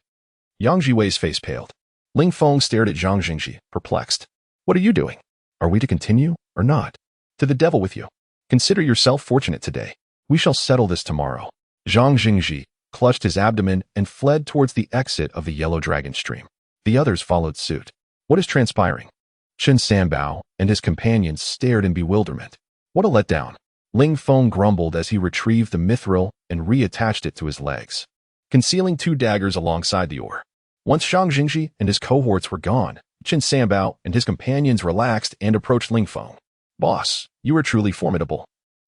Yang Jiwei's face paled. Ling Feng stared at Zhang Jingji, perplexed. What are you doing? Are we to continue, or not? To the devil with you. Consider yourself fortunate today. We shall settle this tomorrow. Zhang Jingji clutched his abdomen and fled towards the exit of the Yellow Dragon Stream. The others followed suit. What is transpiring? Chen Sanbao and his companions stared in bewilderment. What a letdown. Ling Feng grumbled as he retrieved the mithril and reattached it to his legs, concealing 2 daggers alongside the oar. Once Zhang Jingji and his cohorts were gone, Qin Sanbao and his companions relaxed and approached Ling Feng. Boss, you are truly formidable.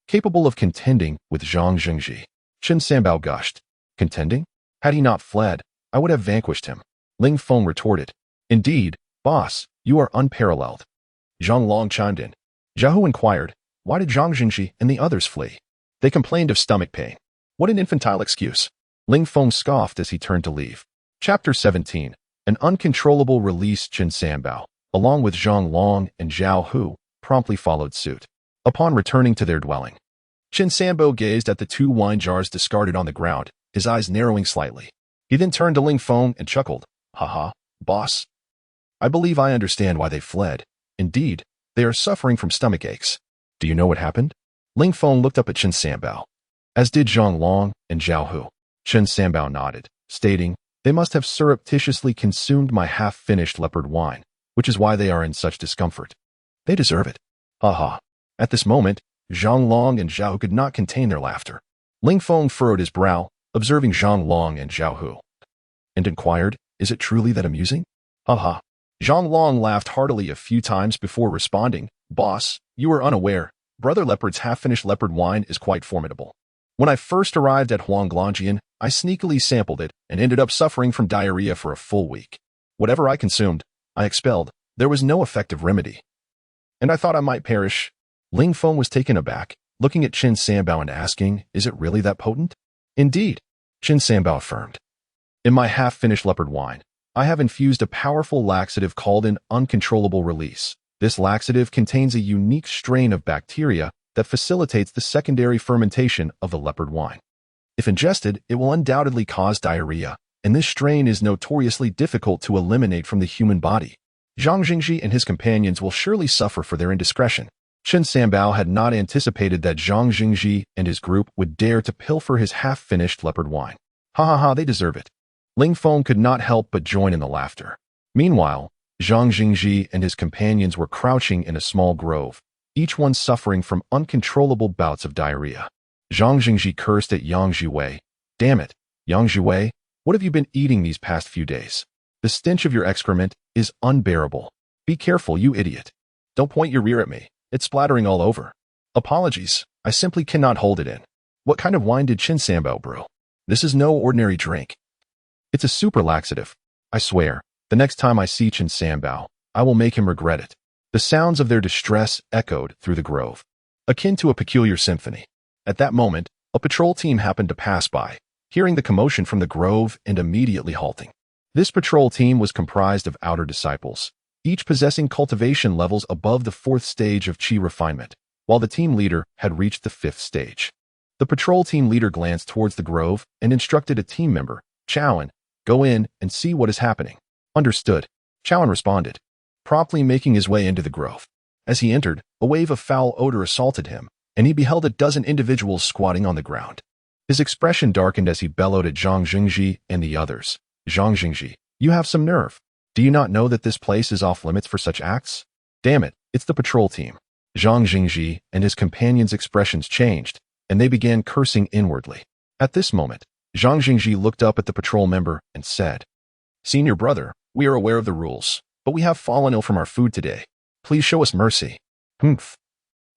Capable of contending with Zhang Jingji. Qin Sanbao gushed. Contending? Had he not fled, I would have vanquished him. Ling Feng retorted. Indeed, boss, you are unparalleled. Zhang Long chimed in. Zhao inquired, why did Zhang Jingji and the others flee? They complained of stomach pain. What an infantile excuse. Ling Feng scoffed as he turned to leave. Chapter 17. An uncontrollable release. Qin Sanbao, along with Zhang Long and Zhao Hu, promptly followed suit. Upon returning to their dwelling, Qin Sanbao gazed at the 2 wine jars discarded on the ground, his eyes narrowing slightly. He then turned to Ling Feng and chuckled. Haha, boss. I believe I understand why they fled. Indeed, they are suffering from stomach aches. Do you know what happened? Ling Feng looked up at Qin Sanbao, as did Zhang Long and Zhao Hu. Qin Sanbao nodded, stating, they must have surreptitiously consumed my half-finished leopard wine, which is why they are in such discomfort. They deserve it. Haha. At this moment, Zhang Long and Zhao Hu could not contain their laughter. Ling Feng furrowed his brow, observing Zhang Long and Zhao Hu, and inquired, is it truly that amusing? Haha. Zhang Long laughed heartily a few times before responding, boss, you are unaware. Brother Leopard's half-finished leopard wine is quite formidable. When I first arrived at Huanglongjian, I sneakily sampled it and ended up suffering from diarrhea for a full week. Whatever I consumed, I expelled. There was no effective remedy. And I thought I might perish. Ling Feng was taken aback, looking at Qin Sanbao and asking, is it really that potent? Indeed, Qin Sanbao affirmed. In my half-finished leopard wine, I have infused a powerful laxative called an uncontrollable release. This laxative contains a unique strain of bacteria that facilitates the secondary fermentation of the leopard wine. If ingested, it will undoubtedly cause diarrhea, and this strain is notoriously difficult to eliminate from the human body. Zhang Jingji and his companions will surely suffer for their indiscretion. Qin Sanbao had not anticipated that Zhang Jingji and his group would dare to pilfer his half-finished leopard wine. Ha ha ha, they deserve it. Ling Feng could not help but join in the laughter. Meanwhile, Zhang Jingji and his companions were crouching in a small grove, each one suffering from uncontrollable bouts of diarrhea. Zhang Jingji cursed at Yang Jiwei. Damn it, Yang Jiwei, what have you been eating these past few days? The stench of your excrement is unbearable. Be careful, you idiot. Don't point your rear at me. It's splattering all over. Apologies, I simply cannot hold it in. What kind of wine did Qin Sanbao brew? This is no ordinary drink. It's a super laxative. I swear, the next time I see Qin Sanbao, I will make him regret it. The sounds of their distress echoed through the grove, akin to a peculiar symphony. At that moment, a patrol team happened to pass by, hearing the commotion from the grove and immediately halting. This patrol team was comprised of outer disciples, each possessing cultivation levels above the 4th stage of Qi refinement, while the team leader had reached the 5th stage. The patrol team leader glanced towards the grove and instructed a team member, Chowan, go in and see what is happening. Understood, Chowan responded, promptly making his way into the grove. As he entered, a wave of foul odor assaulted him, and he beheld a dozen individuals squatting on the ground. His expression darkened as he bellowed at Zhang Jingji and the others. Zhang Jingji, you have some nerve. Do you not know that this place is off limits for such acts? Damn it, it's the patrol team. Zhang Jingji and his companions' expressions changed, and they began cursing inwardly. At this moment, Zhang Jingji looked up at the patrol member and said, Senior brother, we are aware of the rules, but we have fallen ill from our food today. Please show us mercy. Humph.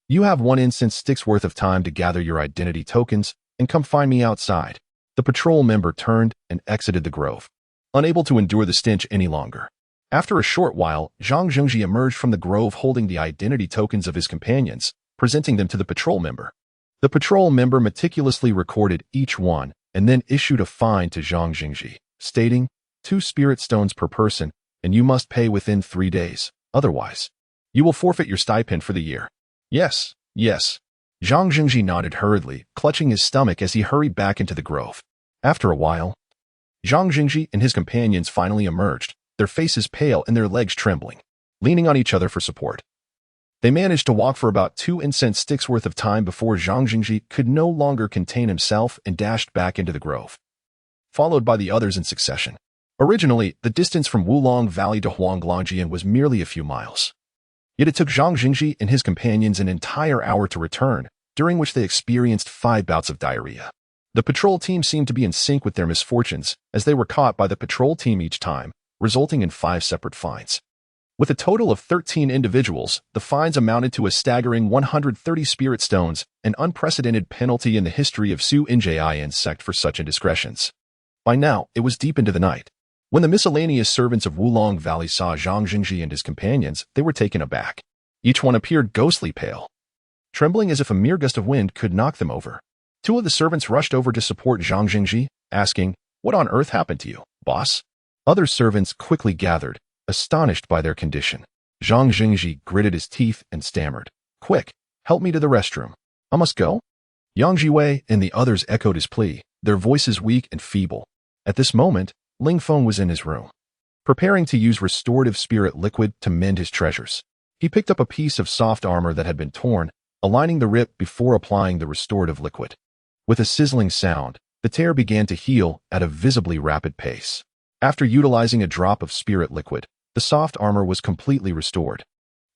You have 1 incense stick's worth of time to gather your identity tokens and come find me outside. The patrol member turned and exited the grove, unable to endure the stench any longer. After a short while, Zhang Jingji emerged from the grove holding the identity tokens of his companions, presenting them to the patrol member. The patrol member meticulously recorded each one and then issued a fine to Zhang Jingji, stating, 2 spirit stones per person, and you must pay within 3 days. Otherwise, you will forfeit your stipend for the year. Yes, yes. Zhang Jingji nodded hurriedly, clutching his stomach as he hurried back into the grove. After a while, Zhang Jingji and his companions finally emerged, their faces pale and their legs trembling, leaning on each other for support. They managed to walk for about 2 incense sticks worth of time before Zhang Jingji could no longer contain himself and dashed back into the grove, followed by the others in succession. Originally, the distance from Wulong Valley to Huanglongjian was merely a few miles. Yet it took Zhang Jingji and his companions an entire hour to return, during which they experienced 5 bouts of diarrhea. The patrol team seemed to be in sync with their misfortunes, as they were caught by the patrol team each time, resulting in 5 separate fines. With a total of 13 individuals, the fines amounted to a staggering 130 spirit stones, an unprecedented penalty in the history of Su Njin's sect for such indiscretions. By now, it was deep into the night. When the miscellaneous servants of Wulong Valley saw Zhang Jingji and his companions, they were taken aback. Each one appeared ghostly pale, trembling as if a mere gust of wind could knock them over. Two of the servants rushed over to support Zhang Jingji, asking, "What on earth happened to you, boss?" Other servants quickly gathered, astonished by their condition. Zhang Jingji gritted his teeth and stammered, "Quick, help me to the restroom. I must go." Yang Jiwei and the others echoed his plea, their voices weak and feeble. At this moment, Ling Feng was in his room, preparing to use restorative spirit liquid to mend his treasures. He picked up a piece of soft armor that had been torn, aligning the rip before applying the restorative liquid. With a sizzling sound, the tear began to heal at a visibly rapid pace. After utilizing a drop of spirit liquid, the soft armor was completely restored,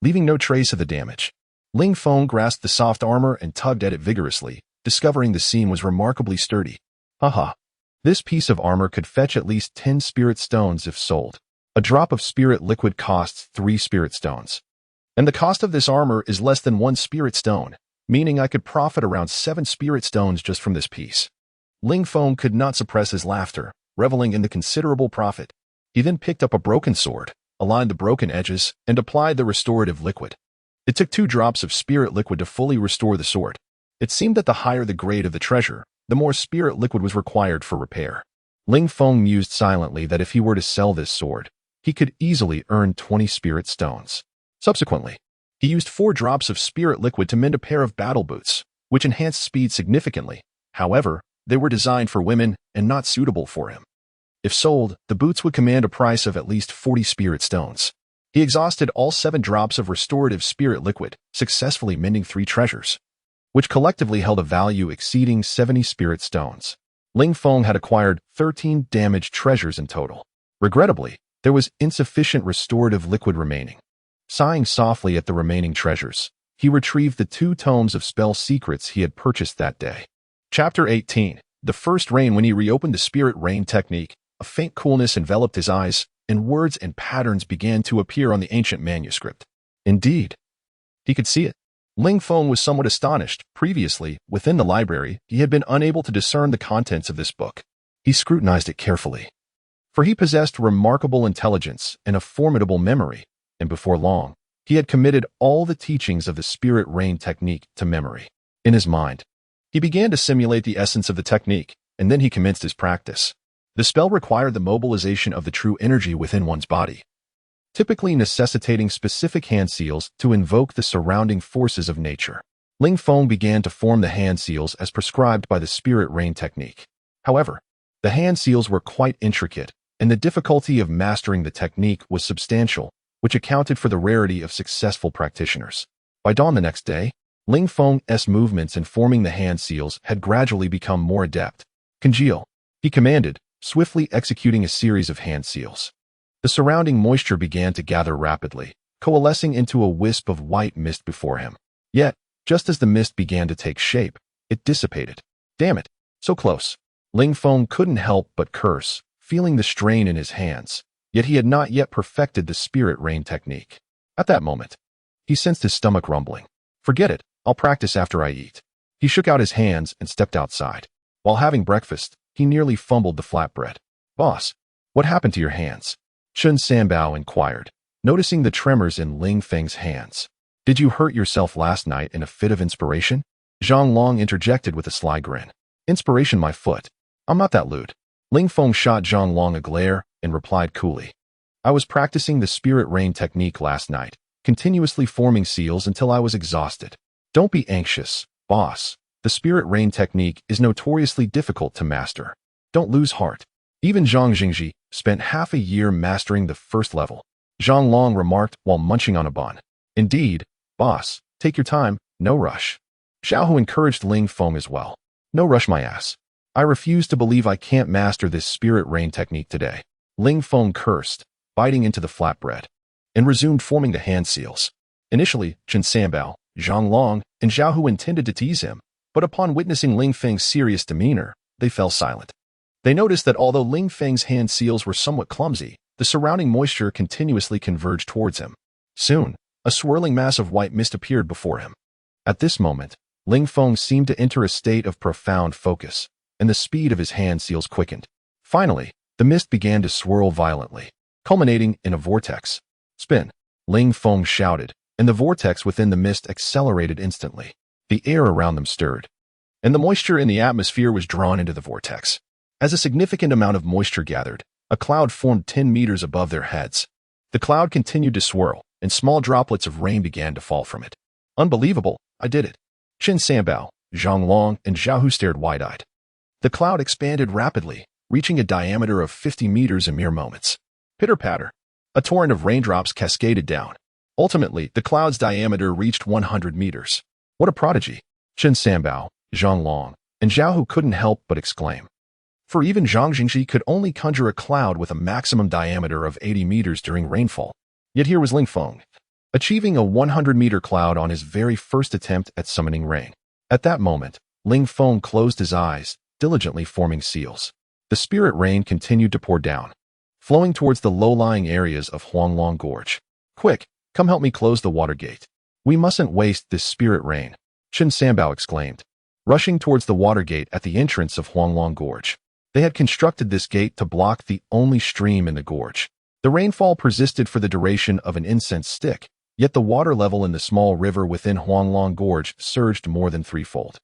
leaving no trace of the damage. Ling Feng grasped the soft armor and tugged at it vigorously, discovering the seam was remarkably sturdy. Haha. This piece of armor could fetch at least 10 spirit stones if sold. A drop of spirit liquid costs 3 spirit stones. And the cost of this armor is less than 1 spirit stone, meaning I could profit around 7 spirit stones just from this piece. Ling Feng could not suppress his laughter, reveling in the considerable profit. He then picked up a broken sword, aligned the broken edges, and applied the restorative liquid. It took 2 drops of spirit liquid to fully restore the sword. It seemed that the higher the grade of the treasure, the more spirit liquid was required for repair. Ling Feng mused silently that if he were to sell this sword, he could easily earn 20 spirit stones. Subsequently, he used 4 drops of spirit liquid to mend a pair of battle boots, which enhanced speed significantly. However, they were designed for women and not suitable for him. If sold, the boots would command a price of at least 40 spirit stones. He exhausted all 7 drops of restorative spirit liquid, successfully mending 3 treasures, which collectively held a value exceeding 70 spirit stones. Ling Feng had acquired 13 damaged treasures in total. Regrettably, there was insufficient restorative liquid remaining. Sighing softly at the remaining treasures, he retrieved the 2 tomes of spell secrets he had purchased that day. Chapter 18. The First Rain. When he reopened the Spirit Rain technique, a faint coolness enveloped his eyes, and words and patterns began to appear on the ancient manuscript. Indeed, he could see it. Ling Feng was somewhat astonished. Previously, within the library, he had been unable to discern the contents of this book. He scrutinized it carefully, for he possessed remarkable intelligence and a formidable memory, and before long, he had committed all the teachings of the Spirit Rain technique to memory. In his mind, he began to simulate the essence of the technique, and then he commenced his practice. The spell required the mobilization of the true energy within one's body, typically necessitating specific hand seals to invoke the surrounding forces of nature. Ling Feng began to form the hand seals as prescribed by the Spirit Rain technique. However, the hand seals were quite intricate, and the difficulty of mastering the technique was substantial, which accounted for the rarity of successful practitioners. By dawn the next day, Ling Feng's movements in forming the hand seals had gradually become more adept. "Congeal," he commanded, swiftly executing a series of hand seals. The surrounding moisture began to gather rapidly, coalescing into a wisp of white mist before him. Yet, just as the mist began to take shape, it dissipated. Damn it, so close. Ling Feng couldn't help but curse, feeling the strain in his hands, yet he had not yet perfected the Spirit Rain technique. At that moment, he sensed his stomach rumbling. Forget it, I'll practice after I eat. He shook out his hands and stepped outside. While having breakfast, he nearly fumbled the flatbread. "Boss, what happened to your hands?" Chun Sanbao inquired, noticing the tremors in Ling Feng's hands. "Did you hurt yourself last night in a fit of inspiration?" Zhang Long interjected with a sly grin. "Inspiration, my foot. I'm not that lewd." Ling Feng shot Zhang Long a glare and replied coolly, "I was practicing the Spirit Rain technique last night, continuously forming seals until I was exhausted. Don't be anxious, boss. The Spirit Rain technique is notoriously difficult to master. Don't lose heart." Even Zhang Jingji spent half a year mastering the first level, Zhang Long remarked while munching on a bun. "Indeed, boss, take your time, no rush." Xiao Hu encouraged Ling Feng as well. "No rush, my ass. I refuse to believe I can't master this Spirit Rain technique today." Ling Feng cursed, biting into the flatbread, and resumed forming the hand seals. Initially, Chen Sanbao, Zhang Long, and Xiao Hu intended to tease him, but upon witnessing Ling Feng's serious demeanor, they fell silent. They noticed that although Ling Feng's hand seals were somewhat clumsy, The surrounding moisture continuously converged towards him. Soon, a swirling mass of white mist appeared before him. At this moment, Ling Feng seemed to enter a state of profound focus, and the speed of his hand seals quickened. Finally, the mist began to swirl violently, culminating in a vortex. "Spin!" Ling Feng shouted, and the vortex within the mist accelerated instantly. The air around them stirred, and the moisture in the atmosphere was drawn into the vortex. As a significant amount of moisture gathered, a cloud formed 10 meters above their heads. The cloud continued to swirl, and small droplets of rain began to fall from it. "Unbelievable, I did it." Qin Sanbao, Zhang Long, and Zhao Hu stared wide-eyed. The cloud expanded rapidly, reaching a diameter of 50 meters in mere moments. Pitter-patter. A torrent of raindrops cascaded down. Ultimately, the cloud's diameter reached 100 meters. What a prodigy! Qin Sanbao, Zhang Long, and Zhao Hu couldn't help but exclaim. For even Zhang Jingxi could only conjure a cloud with a maximum diameter of 80 meters during rainfall. Yet here was Ling Feng, achieving a 100-meter cloud on his very first attempt at summoning rain. At that moment, Ling Feng closed his eyes, diligently forming seals. The spirit rain continued to pour down, flowing towards the low-lying areas of Huanglong Gorge. "Quick, come help me close the water gate. We mustn't waste this spirit rain," Qin Sanbao exclaimed, rushing towards the water gate at the entrance of Huanglong Gorge. They had constructed this gate to block the only stream in the gorge. The rainfall persisted for the duration of an incense stick, yet the water level in the small river within Huanglong Gorge surged more than threefold.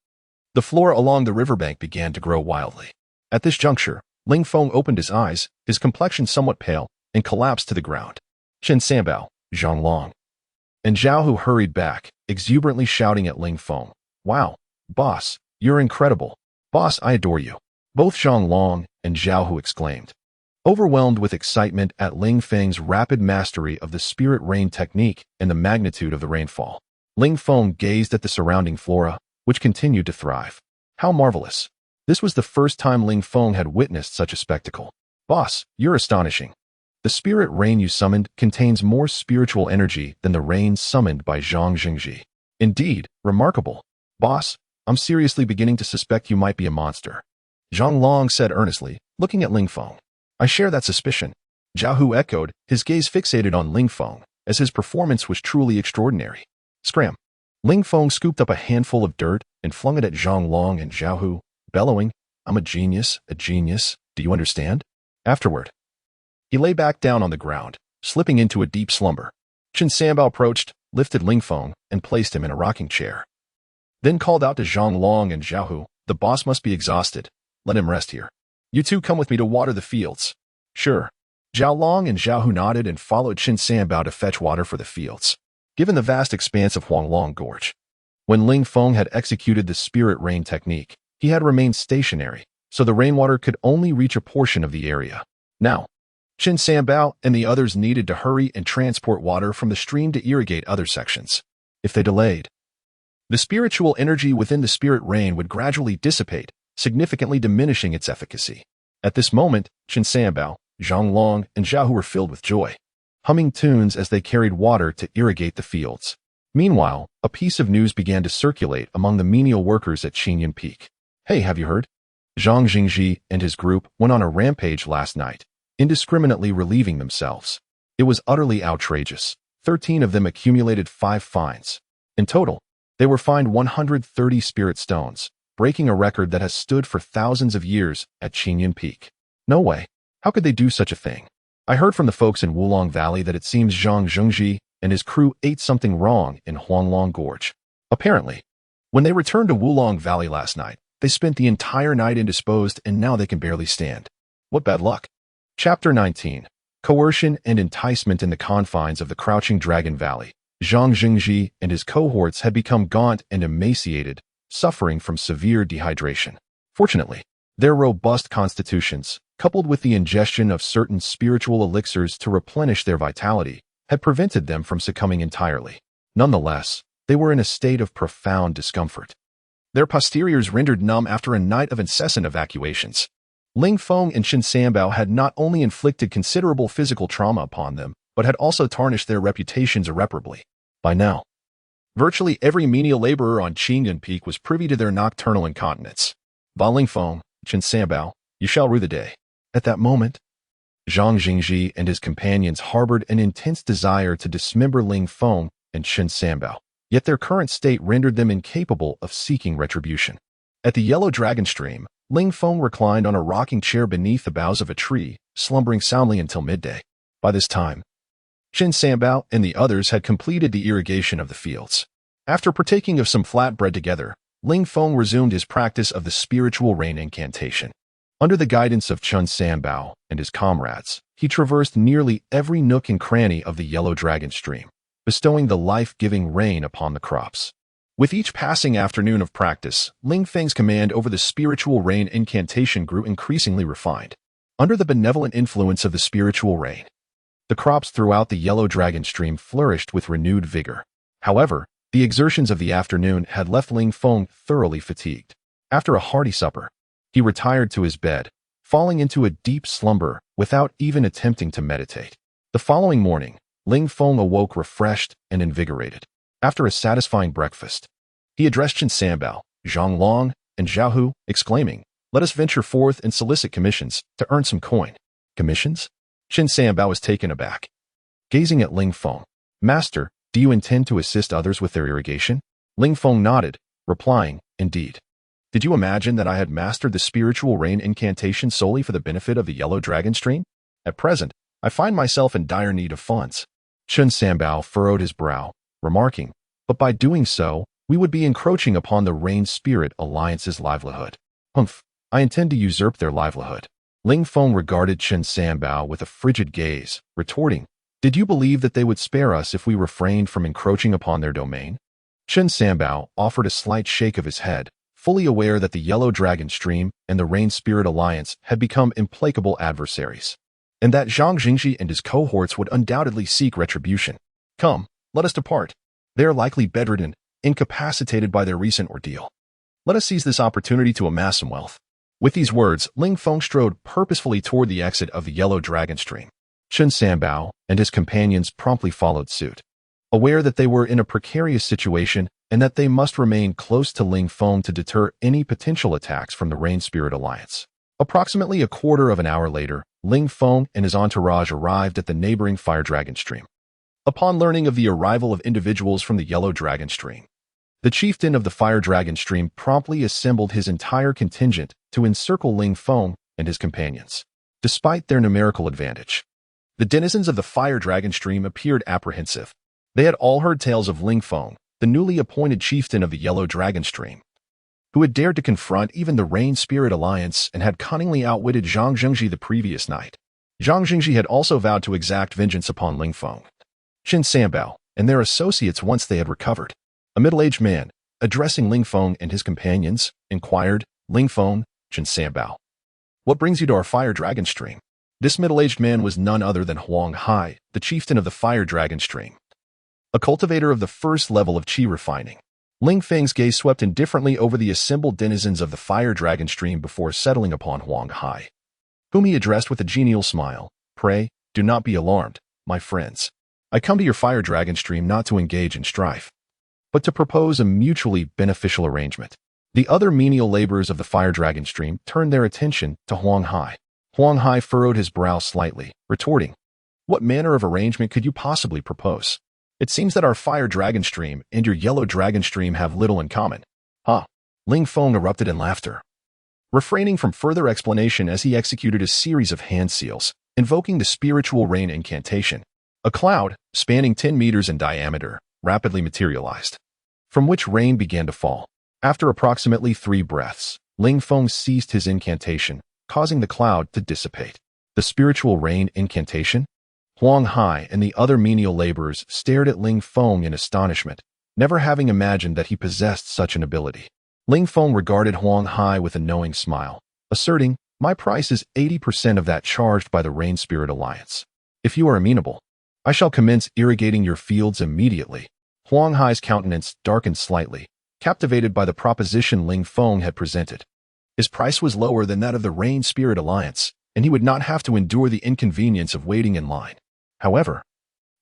The floor along the riverbank began to grow wildly. At this juncture, Ling Feng opened his eyes, his complexion somewhat pale, and collapsed to the ground. Qin Sanbao, Zhang Long, and Zhao Hu hurried back, exuberantly shouting at Ling Feng. "Wow, boss, you're incredible. Boss, I adore you." Both Zhang Long and Zhao Hu exclaimed, overwhelmed with excitement at Ling Feng's rapid mastery of the spirit rain technique and the magnitude of the rainfall. Ling Feng gazed at the surrounding flora, which continued to thrive. How marvelous! This was the first time Ling Feng had witnessed such a spectacle. "Boss, you're astonishing. The spirit rain you summoned contains more spiritual energy than the rain summoned by Zhang Jingxi. Indeed, remarkable. Boss, I'm seriously beginning to suspect you might be a monster," Zhang Long said earnestly, looking at Ling Feng. "I share that suspicion," Zhao Hu echoed, his gaze fixated on Ling Feng, as his performance was truly extraordinary. Scram! Ling Feng scooped up a handful of dirt and flung it at Zhang Long and Zhao Hu, bellowing, "I'm a genius, do you understand?" Afterward, he lay back down on the ground, slipping into a deep slumber. Qin Sanbao approached, lifted Ling Feng, and placed him in a rocking chair. Then called out to Zhang Long and Zhao Hu, "The boss must be exhausted. Let him rest here. You two come with me to water the fields." "Sure." Zhao Long and Zhao Hu nodded and followed Qin Sanbao to fetch water for the fields. Given the vast expanse of Huanglong Gorge, when Ling Feng had executed the spirit rain technique, he had remained stationary, so the rainwater could only reach a portion of the area. Now, Qin Sanbao and the others needed to hurry and transport water from the stream to irrigate other sections. If they delayed, the spiritual energy within the spirit rain would gradually dissipate, significantly diminishing its efficacy. At this moment, Qin Sanbao, Zhang Long, and Zhao Hu were filled with joy, humming tunes as they carried water to irrigate the fields. Meanwhile, a piece of news began to circulate among the menial workers at Qinyan Peak. "Hey, have you heard? Zhang Jingxi and his group went on a rampage last night, indiscriminately relieving themselves. It was utterly outrageous. 13 of them accumulated 5 fines. In total, they were fined 130 spirit stones, breaking a record that has stood for thousands of years at Qinyan Peak. No way. How could they do such a thing? I heard from the folks in Wulong Valley that it seems Zhang Jingxi and his crew ate something wrong in Huanglong Gorge. Apparently, when they returned to Wulong Valley last night, they spent the entire night indisposed and now they can barely stand. What bad luck." Chapter 19. Coercion and Enticement in the Confines of the Crouching Dragon Valley. Zhang Jingxi and his cohorts had become gaunt and emaciated, suffering from severe dehydration. Fortunately, their robust constitutions, coupled with the ingestion of certain spiritual elixirs to replenish their vitality, had prevented them from succumbing entirely. Nonetheless, they were in a state of profound discomfort, their posteriors rendered numb after a night of incessant evacuations. Ling Feng and Qin Sanbao had not only inflicted considerable physical trauma upon them, but had also tarnished their reputations irreparably. By now, virtually every menial laborer on Qinyan Peak was privy to their nocturnal incontinence. "Ba Ling Feng, Qin Sanbao, you shall rue the day." At that moment, Zhang Jingji and his companions harbored an intense desire to dismember Ling Feng and Chen Sanbao, yet their current state rendered them incapable of seeking retribution. At the Yellow Dragon Stream, Ling Feng reclined on a rocking chair beneath the boughs of a tree, slumbering soundly until midday. By this time, Chen Sanbao and the others had completed the irrigation of the fields. After partaking of some flatbread together, Ling Feng resumed his practice of the spiritual rain incantation. Under the guidance of Chen Sanbao and his comrades, he traversed nearly every nook and cranny of the Yellow Dragon Stream, bestowing the life-giving rain upon the crops. With each passing afternoon of practice, Ling Feng's command over the spiritual rain incantation grew increasingly refined. Under the benevolent influence of the spiritual rain, the crops throughout the Yellow Dragon Stream flourished with renewed vigor. However, the exertions of the afternoon had left Ling Feng thoroughly fatigued. After a hearty supper, he retired to his bed, falling into a deep slumber without even attempting to meditate. The following morning, Ling Feng awoke refreshed and invigorated. After a satisfying breakfast, he addressed Chen Sanbao, Zhang Long, and Zhao Hu, exclaiming, "Let us venture forth and solicit commissions to earn some coin." Commissions? Chen Sanbao was taken aback. Gazing at Ling Feng, "Master, do you intend to assist others with their irrigation?" Ling Feng nodded, replying, "Indeed. Did you imagine that I had mastered the spiritual rain incantation solely for the benefit of the Yellow Dragon Stream? At present, I find myself in dire need of funds." Chen Sanbao furrowed his brow, remarking, "But by doing so, we would be encroaching upon the Rain Spirit Alliance's livelihood." "Humph, I intend to usurp their livelihood." Ling Feng regarded Chen Sanbao with a frigid gaze, retorting, "Did you believe that they would spare us if we refrained from encroaching upon their domain?" Chen Sanbao offered a slight shake of his head, fully aware that the Yellow Dragon Stream and the Rain Spirit Alliance had become implacable adversaries, and that Zhang Jingji and his cohorts would undoubtedly seek retribution. "Come, let us depart. They are likely bedridden, incapacitated by their recent ordeal. Let us seize this opportunity to amass some wealth." With these words, Ling Feng strode purposefully toward the exit of the Yellow Dragon Stream. Chen Sanbao and his companions promptly followed suit. Aware that they were in a precarious situation and that they must remain close to Ling Feng to deter any potential attacks from the Rain Spirit Alliance. Approximately a quarter of an hour later, Ling Feng and his entourage arrived at the neighboring Fire Dragon Stream. Upon learning of the arrival of individuals from the Yellow Dragon Stream, the chieftain of the Fire Dragon Stream promptly assembled his entire contingent to encircle Ling Feng and his companions. Despite their numerical advantage, the denizens of the Fire Dragon Stream appeared apprehensive. They had all heard tales of Ling Feng, the newly appointed chieftain of the Yellow Dragon Stream, who had dared to confront even the Rain Spirit Alliance and had cunningly outwitted Zhang Jingji the previous night. Zhang Jingji had also vowed to exact vengeance upon Ling Feng, Chen Sanbao, and their associates once they had recovered. A middle-aged man, addressing Ling Feng and his companions, inquired, "Ling Feng, Chen Sanbao, what brings you to our Fire Dragon Stream?" This middle-aged man was none other than Huang Hai, the chieftain of the Fire Dragon Stream, a cultivator of the first level of qi refining. Ling Feng's gaze swept indifferently over the assembled denizens of the Fire Dragon Stream before settling upon Huang Hai, whom he addressed with a genial smile. "Pray, do not be alarmed, my friends. I come to your Fire Dragon Stream not to engage in strife, but to propose a mutually beneficial arrangement." The other menial laborers of the Fire Dragon Stream turned their attention to Huang Hai. Huang Hai furrowed his brow slightly, retorting, "What manner of arrangement could you possibly propose? It seems that our Fire Dragon Stream and your Yellow Dragon Stream have little in common." "Huh?" Ling Feng erupted in laughter, refraining from further explanation as he executed a series of hand seals, invoking the spiritual rain incantation. A cloud, spanning 10 meters in diameter, rapidly materialized, from which rain began to fall. After approximately 3 breaths, Ling Feng ceased his incantation, causing the cloud to dissipate. The spiritual rain incantation? Huang Hai and the other menial laborers stared at Ling Feng in astonishment, never having imagined that he possessed such an ability. Ling Feng regarded Huang Hai with a knowing smile, asserting, "My price is 80% of that charged by the Rain Spirit Alliance. If you are amenable, I shall commence irrigating your fields immediately." Huang Hai's countenance darkened slightly, captivated by the proposition Ling Feng had presented. His price was lower than that of the Rain Spirit Alliance, and he would not have to endure the inconvenience of waiting in line. However,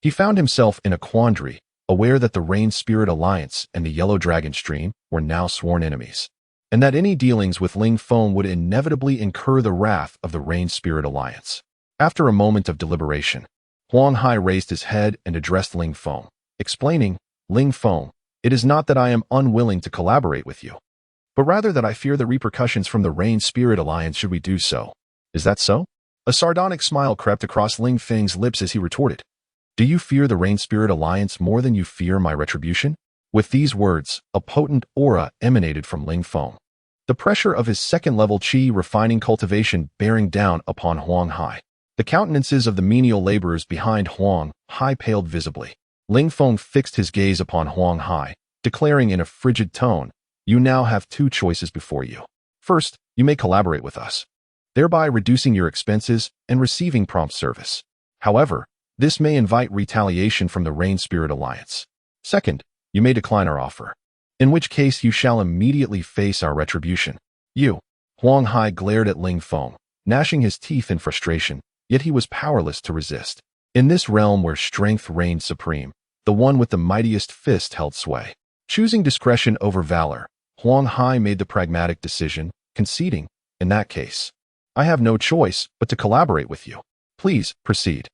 he found himself in a quandary, aware that the Rain Spirit Alliance and the Yellow Dragon Stream were now sworn enemies, and that any dealings with Ling Feng would inevitably incur the wrath of the Rain Spirit Alliance. After a moment of deliberation, Huang Hai raised his head and addressed Ling Feng, explaining, Ling Feng, it is not that I am unwilling to collaborate with you, but rather that I fear the repercussions from the Rain Spirit Alliance should we do so. Is that so? A sardonic smile crept across Ling Feng's lips as he retorted, do you fear the Rain Spirit Alliance more than you fear my retribution? With these words, a potent aura emanated from Ling Feng, the pressure of his second-level qi refining cultivation bearing down upon Huang Hai. The countenances of the menial laborers behind Huang Hai paled visibly. Ling Feng fixed his gaze upon Huang Hai, declaring in a frigid tone, you now have two choices before you. First, you may collaborate with us, thereby reducing your expenses and receiving prompt service. However, this may invite retaliation from the Rain Spirit Alliance. Second, you may decline our offer, in which case you shall immediately face our retribution. Huang Hai glared at Ling Feng, gnashing his teeth in frustration, yet he was powerless to resist. In this realm where strength reigned supreme, the one with the mightiest fist held sway. Choosing discretion over valor, Huang Hai made the pragmatic decision, conceding, in that case, I have no choice but to collaborate with you. Please, proceed.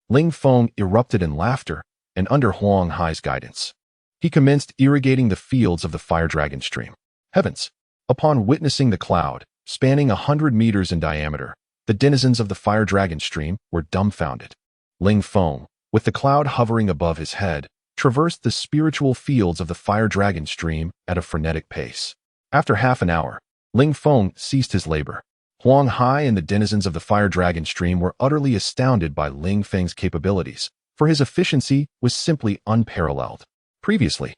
Ling Feng erupted in laughter, and under Huang Hai's guidance, he commenced irrigating the fields of the fire dragon stream. Heavens! Upon witnessing the cloud, spanning 100 meters in diameter, the denizens of the fire dragon stream were dumbfounded. Ling Feng, with the cloud hovering above his head, traversed the spiritual fields of the fire dragon stream at a frenetic pace. After half an hour, Ling Feng ceased his labor. Huang Hai and the denizens of the fire dragon stream were utterly astounded by Ling Feng's capabilities, for his efficiency was simply unparalleled. Previously,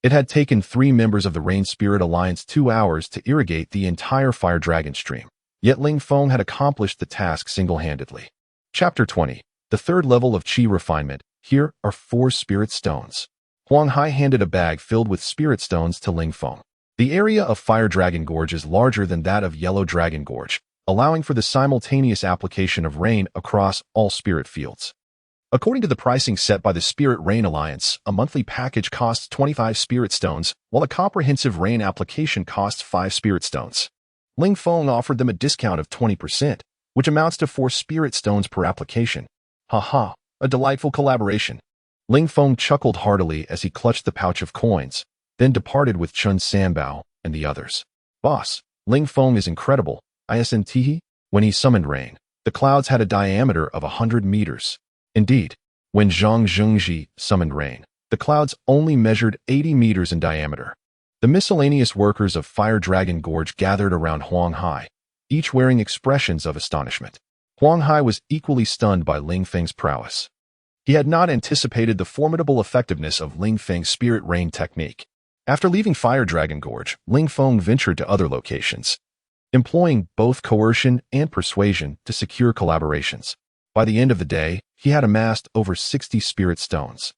it had taken 3 members of the Rain Spirit Alliance 2 hours to irrigate the entire fire dragon stream, yet Ling Feng had accomplished the task single-handedly. Chapter 20. The third level of Qi refinement. Here are 4 spirit stones. Huang Hai handed a bag filled with spirit stones to Ling Feng. The area of Fire Dragon Gorge is larger than that of Yellow Dragon Gorge, allowing for the simultaneous application of rain across all spirit fields. According to the pricing set by the Spirit Rain Alliance, a monthly package costs 25 spirit stones, while a comprehensive rain application costs 5 spirit stones. Ling Feng offered them a discount of 20%, which amounts to 4 spirit stones per application. A delightful collaboration. Ling Feng chuckled heartily as he clutched the pouch of coins, then departed with Chun Sanbao and the others. Boss, Ling Feng is incredible, isn't. When he summoned rain, the clouds had a diameter of 100 meters. Indeed, when Zhang Zhengji summoned rain, the clouds only measured 80 meters in diameter. The miscellaneous workers of Fire Dragon Gorge gathered around Huang Hai, each wearing expressions of astonishment. Huang Hai was equally stunned by Ling Feng's prowess. He had not anticipated the formidable effectiveness of Ling Feng's spirit rain technique. After leaving Fire Dragon Gorge, Ling Feng ventured to other locations, employing both coercion and persuasion to secure collaborations. By the end of the day, he had amassed over 60 spirit stones.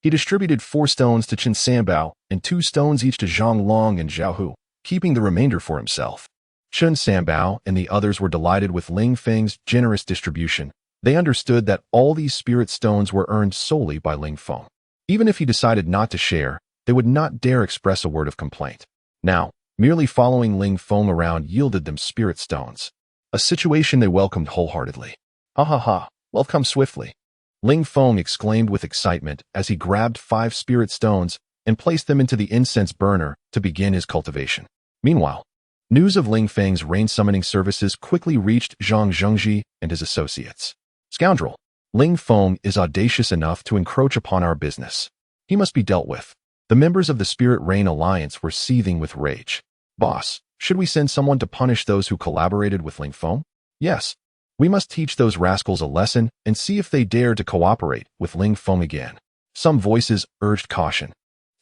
He distributed 4 stones to Chen Sanbao and 2 stones each to Zhang Long and Zhao Hu, keeping the remainder for himself. Chen Sanbao and the others were delighted with Ling Feng's generous distribution. They understood that all these spirit stones were earned solely by Ling Feng. Even if he decided not to share, they would not dare express a word of complaint. Now, merely following Ling Feng around yielded them spirit stones, a situation they welcomed wholeheartedly. Wealth comes swiftly. Ling Feng exclaimed with excitement as he grabbed 5 spirit stones and placed them into the incense burner to begin his cultivation. Meanwhile, news of Ling Feng's rain summoning services quickly reached Zhang Zhengji and his associates. Scoundrel, Ling Feng is audacious enough to encroach upon our business. He must be dealt with. The members of the Spirit Rain Alliance were seething with rage. Boss, should we send someone to punish those who collaborated with Ling Feng? Yes. We must teach those rascals a lesson and see if they dare to cooperate with Ling Feng again. Some voices urged caution,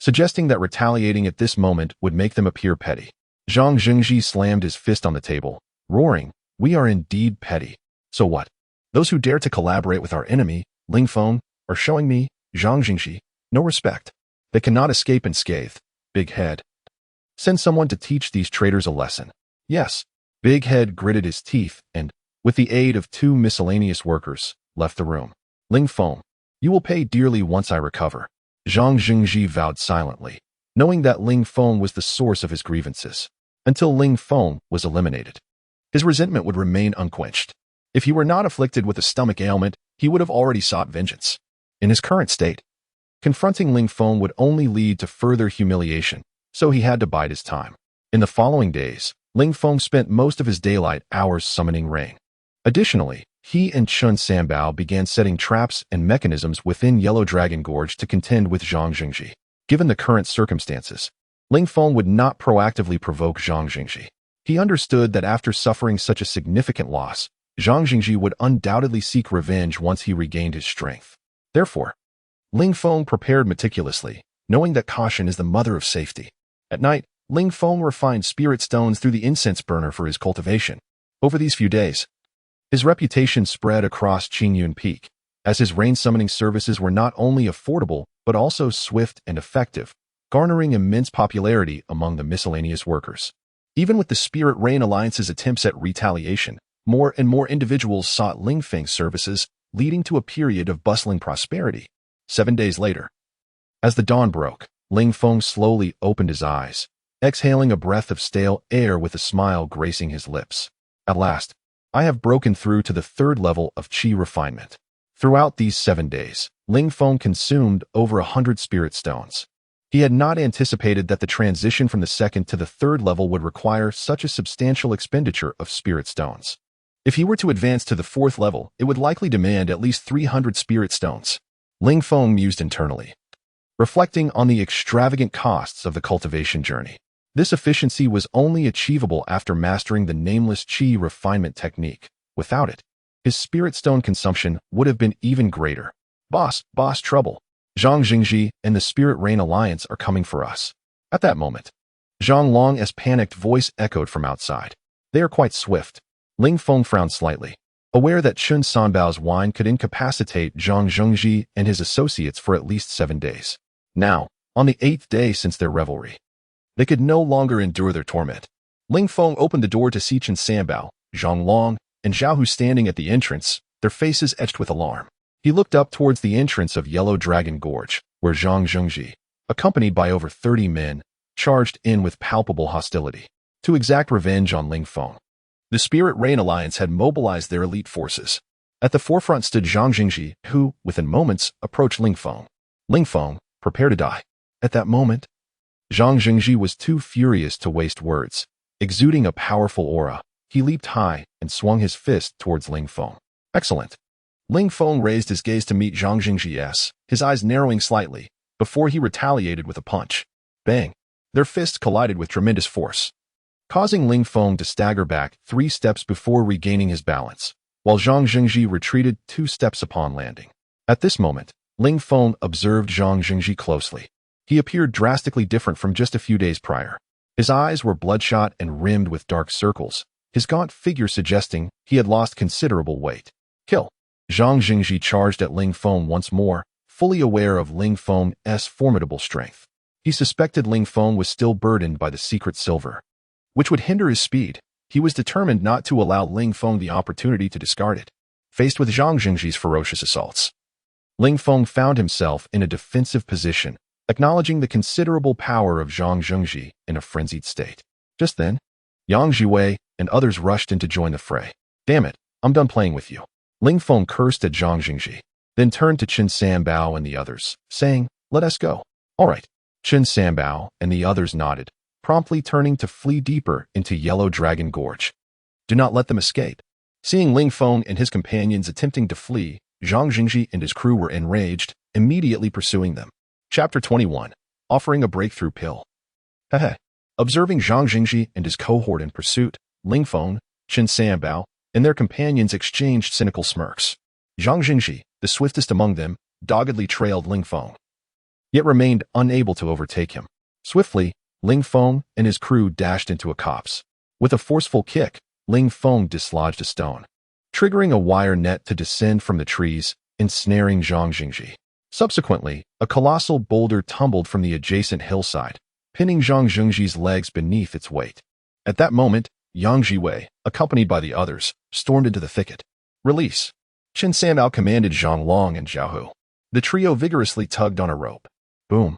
suggesting that retaliating at this moment would make them appear petty. Zhang Zhengji slammed his fist on the table, roaring, we are indeed petty. So what? Those who dare to collaborate with our enemy, Ling Feng, are showing me, Zhang Zhengji, no respect. They cannot escape unscathed. Big Head. Send someone to teach these traitors a lesson. Yes. Big Head gritted his teeth and, with the aid of 2 miscellaneous workers, left the room. Ling Feng, you will pay dearly once I recover. Zhang Zhengji vowed silently, knowing that Ling Feng was the source of his grievances. Until Ling Feng was eliminated, his resentment would remain unquenched. If he were not afflicted with a stomach ailment, he would have already sought vengeance. In his current state, confronting Ling Feng would only lead to further humiliation, so he had to bide his time. In the following days, Ling Feng spent most of his daylight hours summoning rain. Additionally, he and Chun Sanbao began setting traps and mechanisms within Yellow Dragon Gorge to contend with Zhang Jingji. Given the current circumstances, Ling Feng would not proactively provoke Zhang Jingji. He understood that after suffering such a significant loss, Zhang Jingji would undoubtedly seek revenge once he regained his strength. Therefore, Ling Feng prepared meticulously, knowing that caution is the mother of safety. At night, Ling Feng refined spirit stones through the incense burner for his cultivation. Over these few days, his reputation spread across Qingyun Peak, as his rain summoning services were not only affordable but also swift and effective, garnering immense popularity among the miscellaneous workers. Even with the Spirit Rain Alliance's attempts at retaliation, more and more individuals sought Ling Feng's services, leading to a period of bustling prosperity. 7 days later, as the dawn broke, Ling Feng slowly opened his eyes, exhaling a breath of stale air with a smile gracing his lips. At last, I have broken through to the 3rd level of Qi refinement. Throughout these 7 days, Ling Feng consumed over 100 spirit stones. He had not anticipated that the transition from the 2nd to the 3rd level would require such a substantial expenditure of spirit stones. If he were to advance to the 4th level, it would likely demand at least 300 spirit stones. Ling Feng mused internally, reflecting on the extravagant costs of the cultivation journey. This efficiency was only achievable after mastering the nameless Qi refinement technique. Without it, his spirit stone consumption would have been even greater. Boss, trouble. Zhang Jingji and the Spirit Rain Alliance are coming for us. At that moment, Zhang Long's panicked voice echoed from outside. They are quite swift. Ling Feng frowned slightly, aware that Chun Sanbao's wine could incapacitate Zhang Zhengji and his associates for at least 7 days. Now, on the 8th day since their revelry, they could no longer endure their torment. Ling Feng opened the door to see Chun Sanbao, Zhang Long, and Zhao Hu standing at the entrance, their faces etched with alarm. He looked up towards the entrance of Yellow Dragon Gorge, where Zhang Zhengji, accompanied by over 30 men, charged in with palpable hostility to exact revenge on Ling Feng. The Spirit Rain Alliance had mobilized their elite forces. At the forefront stood Zhang Jingji, who, within moments, approached Ling Feng. Ling Feng, prepare to die. At that moment, Zhang Jingji was too furious to waste words. Exuding a powerful aura, he leaped high and swung his fist towards Ling Feng. Excellent. Ling Feng raised his gaze to meet Zhang Jingji's, his eyes narrowing slightly, before he retaliated with a punch. Bang! Their fists collided with tremendous force, causing Ling Feng to stagger back 3 steps before regaining his balance, while Zhang Jingji retreated 2 steps upon landing. At this moment, Ling Feng observed Zhang Jingji closely. He appeared drastically different from just a few days prior. His eyes were bloodshot and rimmed with dark circles, his gaunt figure suggesting he had lost considerable weight. Kill! Zhang Jingji charged at Ling Feng once more, fully aware of Ling Feng's formidable strength. He suspected Ling Feng was still burdened by the secret silver, which would hinder his speed. He was determined not to allow Ling Feng the opportunity to discard it. Faced with Zhang Jingji's ferocious assaults, Ling Feng found himself in a defensive position, acknowledging the considerable power of Zhang Jingji in a frenzied state. Just then, Yang Jiwei and others rushed in to join the fray. Damn it, I'm done playing with you. Ling Feng cursed at Zhang Jingji, then turned to Chun Sanbao and the others, saying, let us go. All right. Chun Sanbao and the others nodded, promptly turning to flee deeper into Yellow Dragon Gorge. Do not let them escape. Seeing Ling Feng and his companions attempting to flee, Zhang Jingji and his crew were enraged, immediately pursuing them. Chapter 21. Offering a breakthrough pill. Hehe. Observing Zhang Jingji and his cohort in pursuit, Ling Feng, Chun Sanbao, and their companions exchanged cynical smirks. Zhang Jingji, the swiftest among them, doggedly trailed Ling Feng, yet remained unable to overtake him. Swiftly, Ling Feng and his crew dashed into a copse. With a forceful kick, Ling Feng dislodged a stone, triggering a wire net to descend from the trees, ensnaring Zhang Jingji. Subsequently, a colossal boulder tumbled from the adjacent hillside, pinning Zhang Jingji's legs beneath its weight. At that moment, Yang Jiwei, accompanied by the others, stormed into the thicket. Release! Chun Sanbao commanded Zhang Long and Zhao Hu. The trio vigorously tugged on a rope. Boom.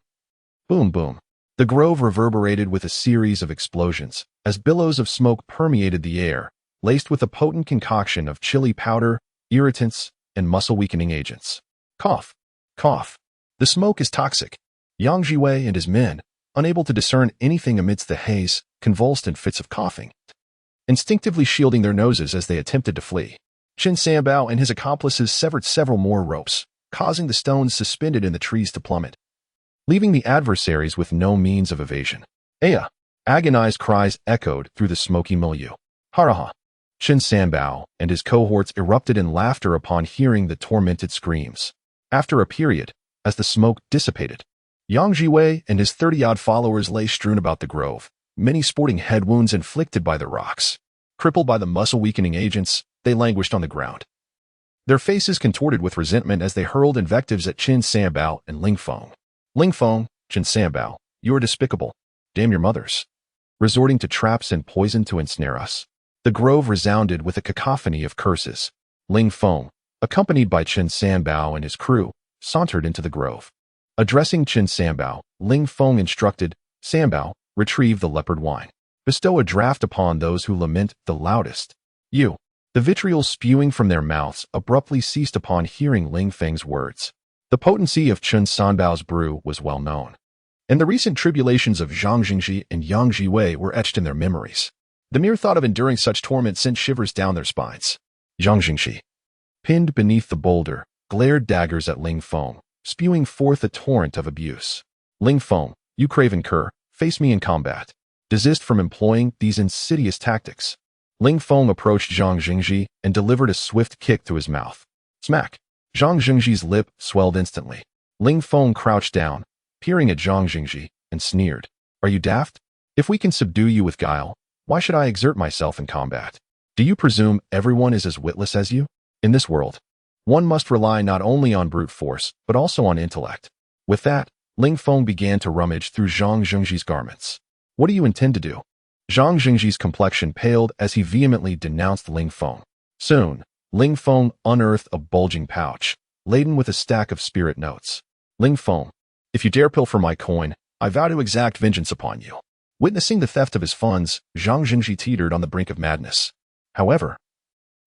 Boom boom. The grove reverberated with a series of explosions. As billows of smoke permeated the air, laced with a potent concoction of chili powder, irritants, and muscle-weakening agents. Cough. Cough. The smoke is toxic. Yang Jiwei and his men, unable to discern anything amidst the haze, convulsed in fits of coughing, instinctively shielding their noses as they attempted to flee. Qin Sanbao and his accomplices severed several more ropes, causing the stones suspended in the trees to plummet, leaving the adversaries with no means of evasion. Aya! Agonized cries echoed through the smoky milieu. Haraha! Qin Sanbao and his cohorts erupted in laughter upon hearing the tormented screams. After a period, as the smoke dissipated, Yang Jiwei and his 30-odd followers lay strewn about the grove, many sporting head wounds inflicted by the rocks. Crippled by the muscle-weakening agents, they languished on the ground, their faces contorted with resentment as they hurled invectives at Qin Sanbao and Ling Feng. Ling Feng, Qin Sanbao, you are despicable. Damn your mothers. Resorting to traps and poison to ensnare us. The grove resounded with a cacophony of curses. Ling Feng, accompanied by Qin Sanbao and his crew, sauntered into the grove. Addressing Qin Sanbao, Ling Feng instructed, Sanbao, retrieve the leopard wine. Bestow a draught upon those who lament the loudest. You. The vitriol spewing from their mouths abruptly ceased upon hearing Ling Feng's words. The potency of Qin Sanbao's brew was well known, and the recent tribulations of Zhang Jingji and Yang Jiwei were etched in their memories. The mere thought of enduring such torment sent shivers down their spines. Zhang Jingji, pinned beneath the boulder, glared daggers at Ling Feng, spewing forth a torrent of abuse. Ling Feng, you craven cur, face me in combat. Desist from employing these insidious tactics. Ling Feng approached Zhang Jingji and delivered a swift kick to his mouth. Smack! Zhang Jingji's lip swelled instantly. Ling Feng crouched down, peering at Zhang Jingji, and sneered. Are you daft? If we can subdue you with guile, why should I exert myself in combat? Do you presume everyone is as witless as you? In this world, one must rely not only on brute force, but also on intellect. With that, Ling Feng began to rummage through Zhang Jingji's garments. What do you intend to do? Zhang Jingji's complexion paled as he vehemently denounced Ling Feng. Soon, Ling Feng unearthed a bulging pouch, laden with a stack of spirit notes. Ling Feng, if you dare pilfer my coin, I vow to exact vengeance upon you. Witnessing the theft of his funds, Zhang Jingji teetered on the brink of madness. However,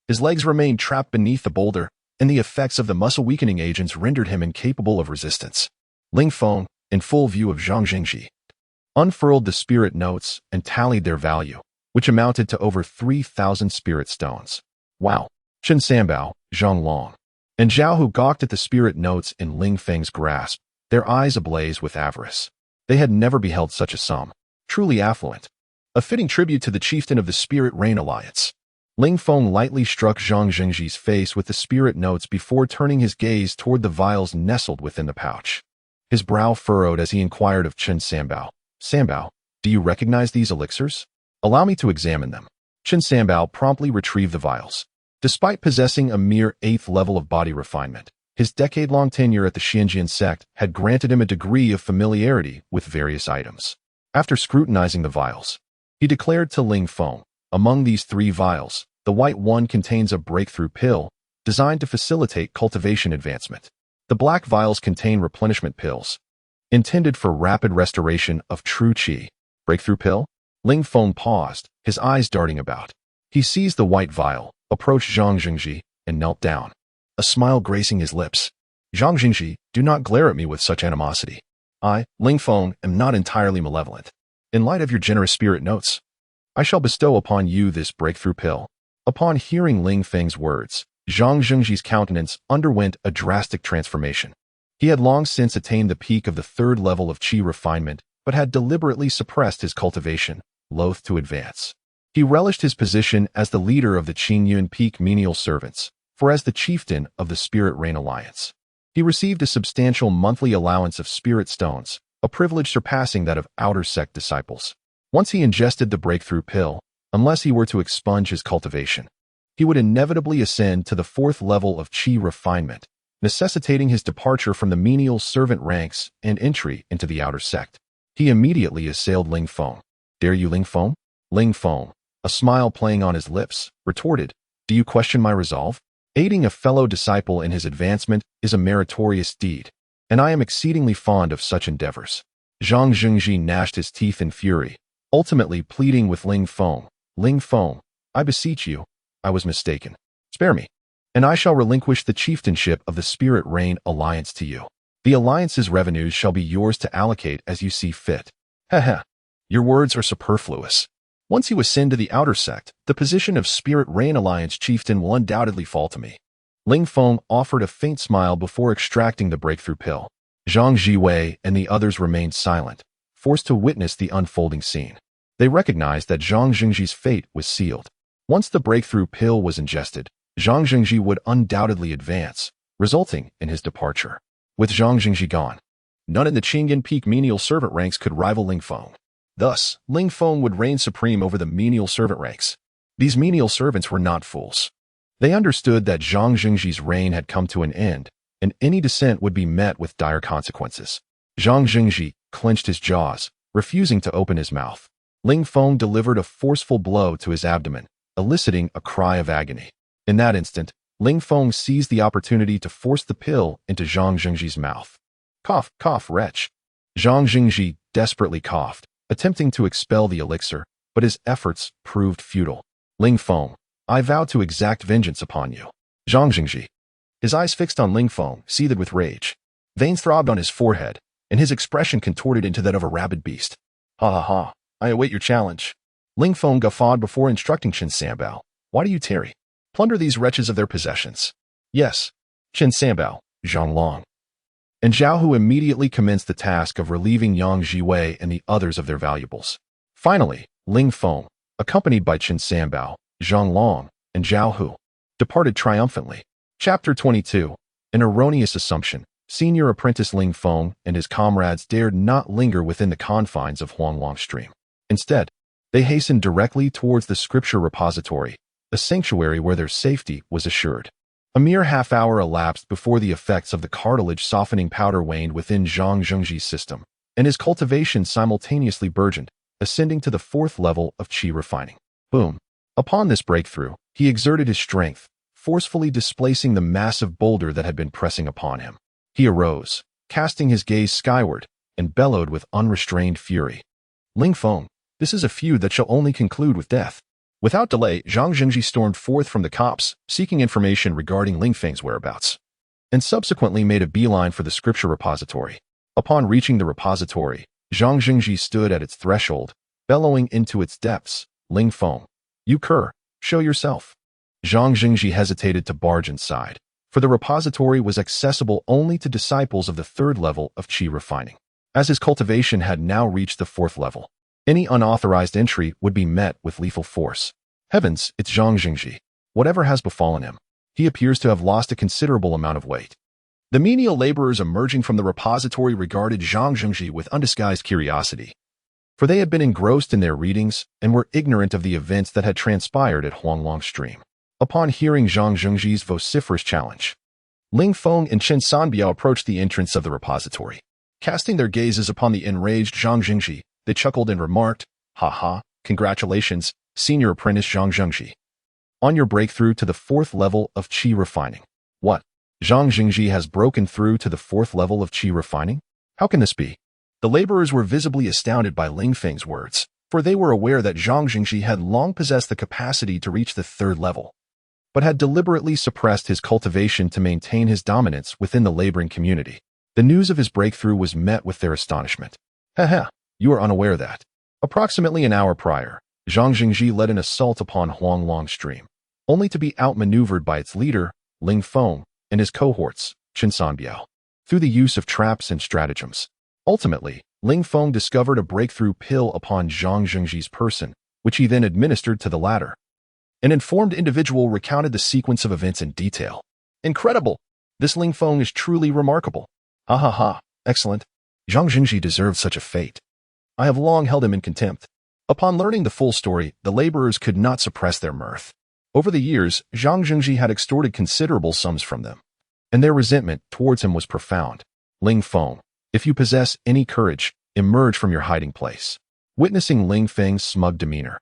his legs remained trapped beneath the boulder, and the effects of the muscle-weakening agents rendered him incapable of resistance. Ling Feng, in full view of Zhang Jingji, unfurled the spirit notes and tallied their value, which amounted to over 3,000 spirit stones. Wow! Qin Sanbao, Zhang Long, and Zhao Hu gawked at the spirit notes in Ling Feng's grasp, their eyes ablaze with avarice. They had never beheld such a sum. Truly affluent. A fitting tribute to the chieftain of the Spirit Reign Alliance. Ling Feng lightly struck Zhang Jingji's face with the spirit notes before turning his gaze toward the vials nestled within the pouch. His brow furrowed as he inquired of Qin Sanbao. Sanbao, do you recognize these elixirs? Allow me to examine them. Qin Sanbao promptly retrieved the vials. Despite possessing a mere 8th level of body refinement, his decade-long tenure at the Xianjian sect had granted him a degree of familiarity with various items. After scrutinizing the vials, he declared to Ling Feng, among these 3 vials, the white one contains a breakthrough pill designed to facilitate cultivation advancement. The black vials contain replenishment pills, intended for rapid restoration of true qi. Breakthrough pill? Ling Feng paused, his eyes darting about. He seized the white vial, approached Zhang Jingji, and knelt down, a smile gracing his lips. Zhang Jingji, do not glare at me with such animosity. I, Ling Feng, am not entirely malevolent. In light of your generous spirit notes, I shall bestow upon you this breakthrough pill. Upon hearing Ling Feng's words, Zhang Jingji's countenance underwent a drastic transformation. He had long since attained the peak of the 3rd level of qi refinement, but had deliberately suppressed his cultivation, loath to advance. He relished his position as the leader of the Qingyun Peak menial servants, for as the chieftain of the Spirit Reign Alliance, he received a substantial monthly allowance of spirit stones, a privilege surpassing that of outer sect disciples. Once he ingested the breakthrough pill, unless he were to expunge his cultivation, he would inevitably ascend to the 4th level of qi refinement, necessitating his departure from the menial servant ranks and entry into the outer sect. He immediately assailed Ling Feng. Dare you, Ling Feng? Ling Feng, a smile playing on his lips, retorted, do you question my resolve? Aiding a fellow disciple in his advancement is a meritorious deed, and I am exceedingly fond of such endeavors. Zhang Jingji gnashed his teeth in fury, ultimately pleading with Ling Feng. Ling Feng, I beseech you, I was mistaken. Spare me, and I shall relinquish the chieftainship of the Spirit Reign Alliance to you. The Alliance's revenues shall be yours to allocate as you see fit. Heh. Your words are superfluous. Once you ascend to the outer sect, the position of Spirit Reign Alliance chieftain will undoubtedly fall to me. Ling Feng offered a faint smile before extracting the breakthrough pill. Zhang Jiwei and the others remained silent, forced to witness the unfolding scene. They recognized that Zhang Jingji's fate was sealed. Once the breakthrough pill was ingested, Zhang Jingji would undoubtedly advance, resulting in his departure. With Zhang Jingji gone, none in the Qingyan Peak menial servant ranks could rival Ling Feng. Thus, Ling Feng would reign supreme over the menial servant ranks. These menial servants were not fools. They understood that Zhang Jingji's reign had come to an end, and any dissent would be met with dire consequences. Zhang Jingji clenched his jaws, refusing to open his mouth. Ling Feng delivered a forceful blow to his abdomen, eliciting a cry of agony. In that instant, Ling Feng seized the opportunity to force the pill into Zhang Jingji's mouth. Cough, cough, wretch. Zhang Jingji desperately coughed, attempting to expel the elixir, but his efforts proved futile. Ling Feng, I vow to exact vengeance upon you. Zhang Jingji. His eyes fixed on Ling Feng, seethed with rage. Veins throbbed on his forehead, and his expression contorted into that of a rabid beast. Ha ha ha, I await your challenge. Ling Feng guffawed before instructing Chen Sanbao. Why do you tarry? Plunder these wretches of their possessions. Yes, Chen Sanbao, Zhang Long. And Zhao Hu immediately commenced the task of relieving Yang Jiwei and the others of their valuables. Finally, Ling Feng, accompanied by Chen Sanbao, Zhang Long, and Zhao Hu, departed triumphantly. Chapter 22. An erroneous assumption. Senior apprentice Ling Feng and his comrades dared not linger within the confines of Huanglong Stream. Instead, they hastened directly towards the scripture repository, a sanctuary where their safety was assured. A mere half-hour elapsed before the effects of the cartilage-softening powder waned within Zhang Zhengji's system, and his cultivation simultaneously burgeoned, ascending to the 4th level of qi refining. Boom! Upon this breakthrough, he exerted his strength, forcefully displacing the massive boulder that had been pressing upon him. He arose, casting his gaze skyward, and bellowed with unrestrained fury. Ling Feng, this is a feud that shall only conclude with death. Without delay, Zhang Jingji stormed forth from the copse, seeking information regarding Ling Feng's whereabouts, and subsequently made a beeline for the scripture repository. Upon reaching the repository, Zhang Jingji stood at its threshold, bellowing into its depths. Ling Feng, you cur, show yourself. Zhang Jingji hesitated to barge inside, for the repository was accessible only to disciples of the 3rd level of qi refining. As his cultivation had now reached the 4th level, any unauthorized entry would be met with lethal force. Heavens, it's Zhang Jingji. Whatever has befallen him, he appears to have lost a considerable amount of weight. The menial laborers emerging from the repository regarded Zhang Jingji with undisguised curiosity, for they had been engrossed in their readings and were ignorant of the events that had transpired at Huanglong Stream. Upon hearing Zhang Jingji's vociferous challenge, Ling Feng and Chen Sanbiao approached the entrance of the repository. Casting their gazes upon the enraged Zhang Jingji, they chuckled and remarked, "Ha ha, congratulations, senior apprentice Zhang Jingji, on your breakthrough to the 4th level of qi refining." What? Zhang Jingji has broken through to the 4th level of qi refining? How can this be? The laborers were visibly astounded by Ling Feng's words, for they were aware that Zhang Jingji had long possessed the capacity to reach the 3rd level, but had deliberately suppressed his cultivation to maintain his dominance within the laboring community. The news of his breakthrough was met with their astonishment. Haha, you are unaware that, approximately an hour prior, Zhang Jingji led an assault upon Huanglong Stream, only to be outmaneuvered by its leader, Ling Feng, and his cohorts, Chen Sanbiao, through the use of traps and stratagems. Ultimately, Ling Feng discovered a breakthrough pill upon Zhang Jingji's person, which he then administered to the latter. An informed individual recounted the sequence of events in detail. Incredible! This Ling Feng is truly remarkable. Ha ha ha, excellent. Zhang Jingji deserved such a fate. I have long held him in contempt. Upon learning the full story, the laborers could not suppress their mirth. Over the years, Zhang Jingji had extorted considerable sums from them, and their resentment towards him was profound. Ling Feng, if you possess any courage, emerge from your hiding place. Witnessing Ling Feng's smug demeanor,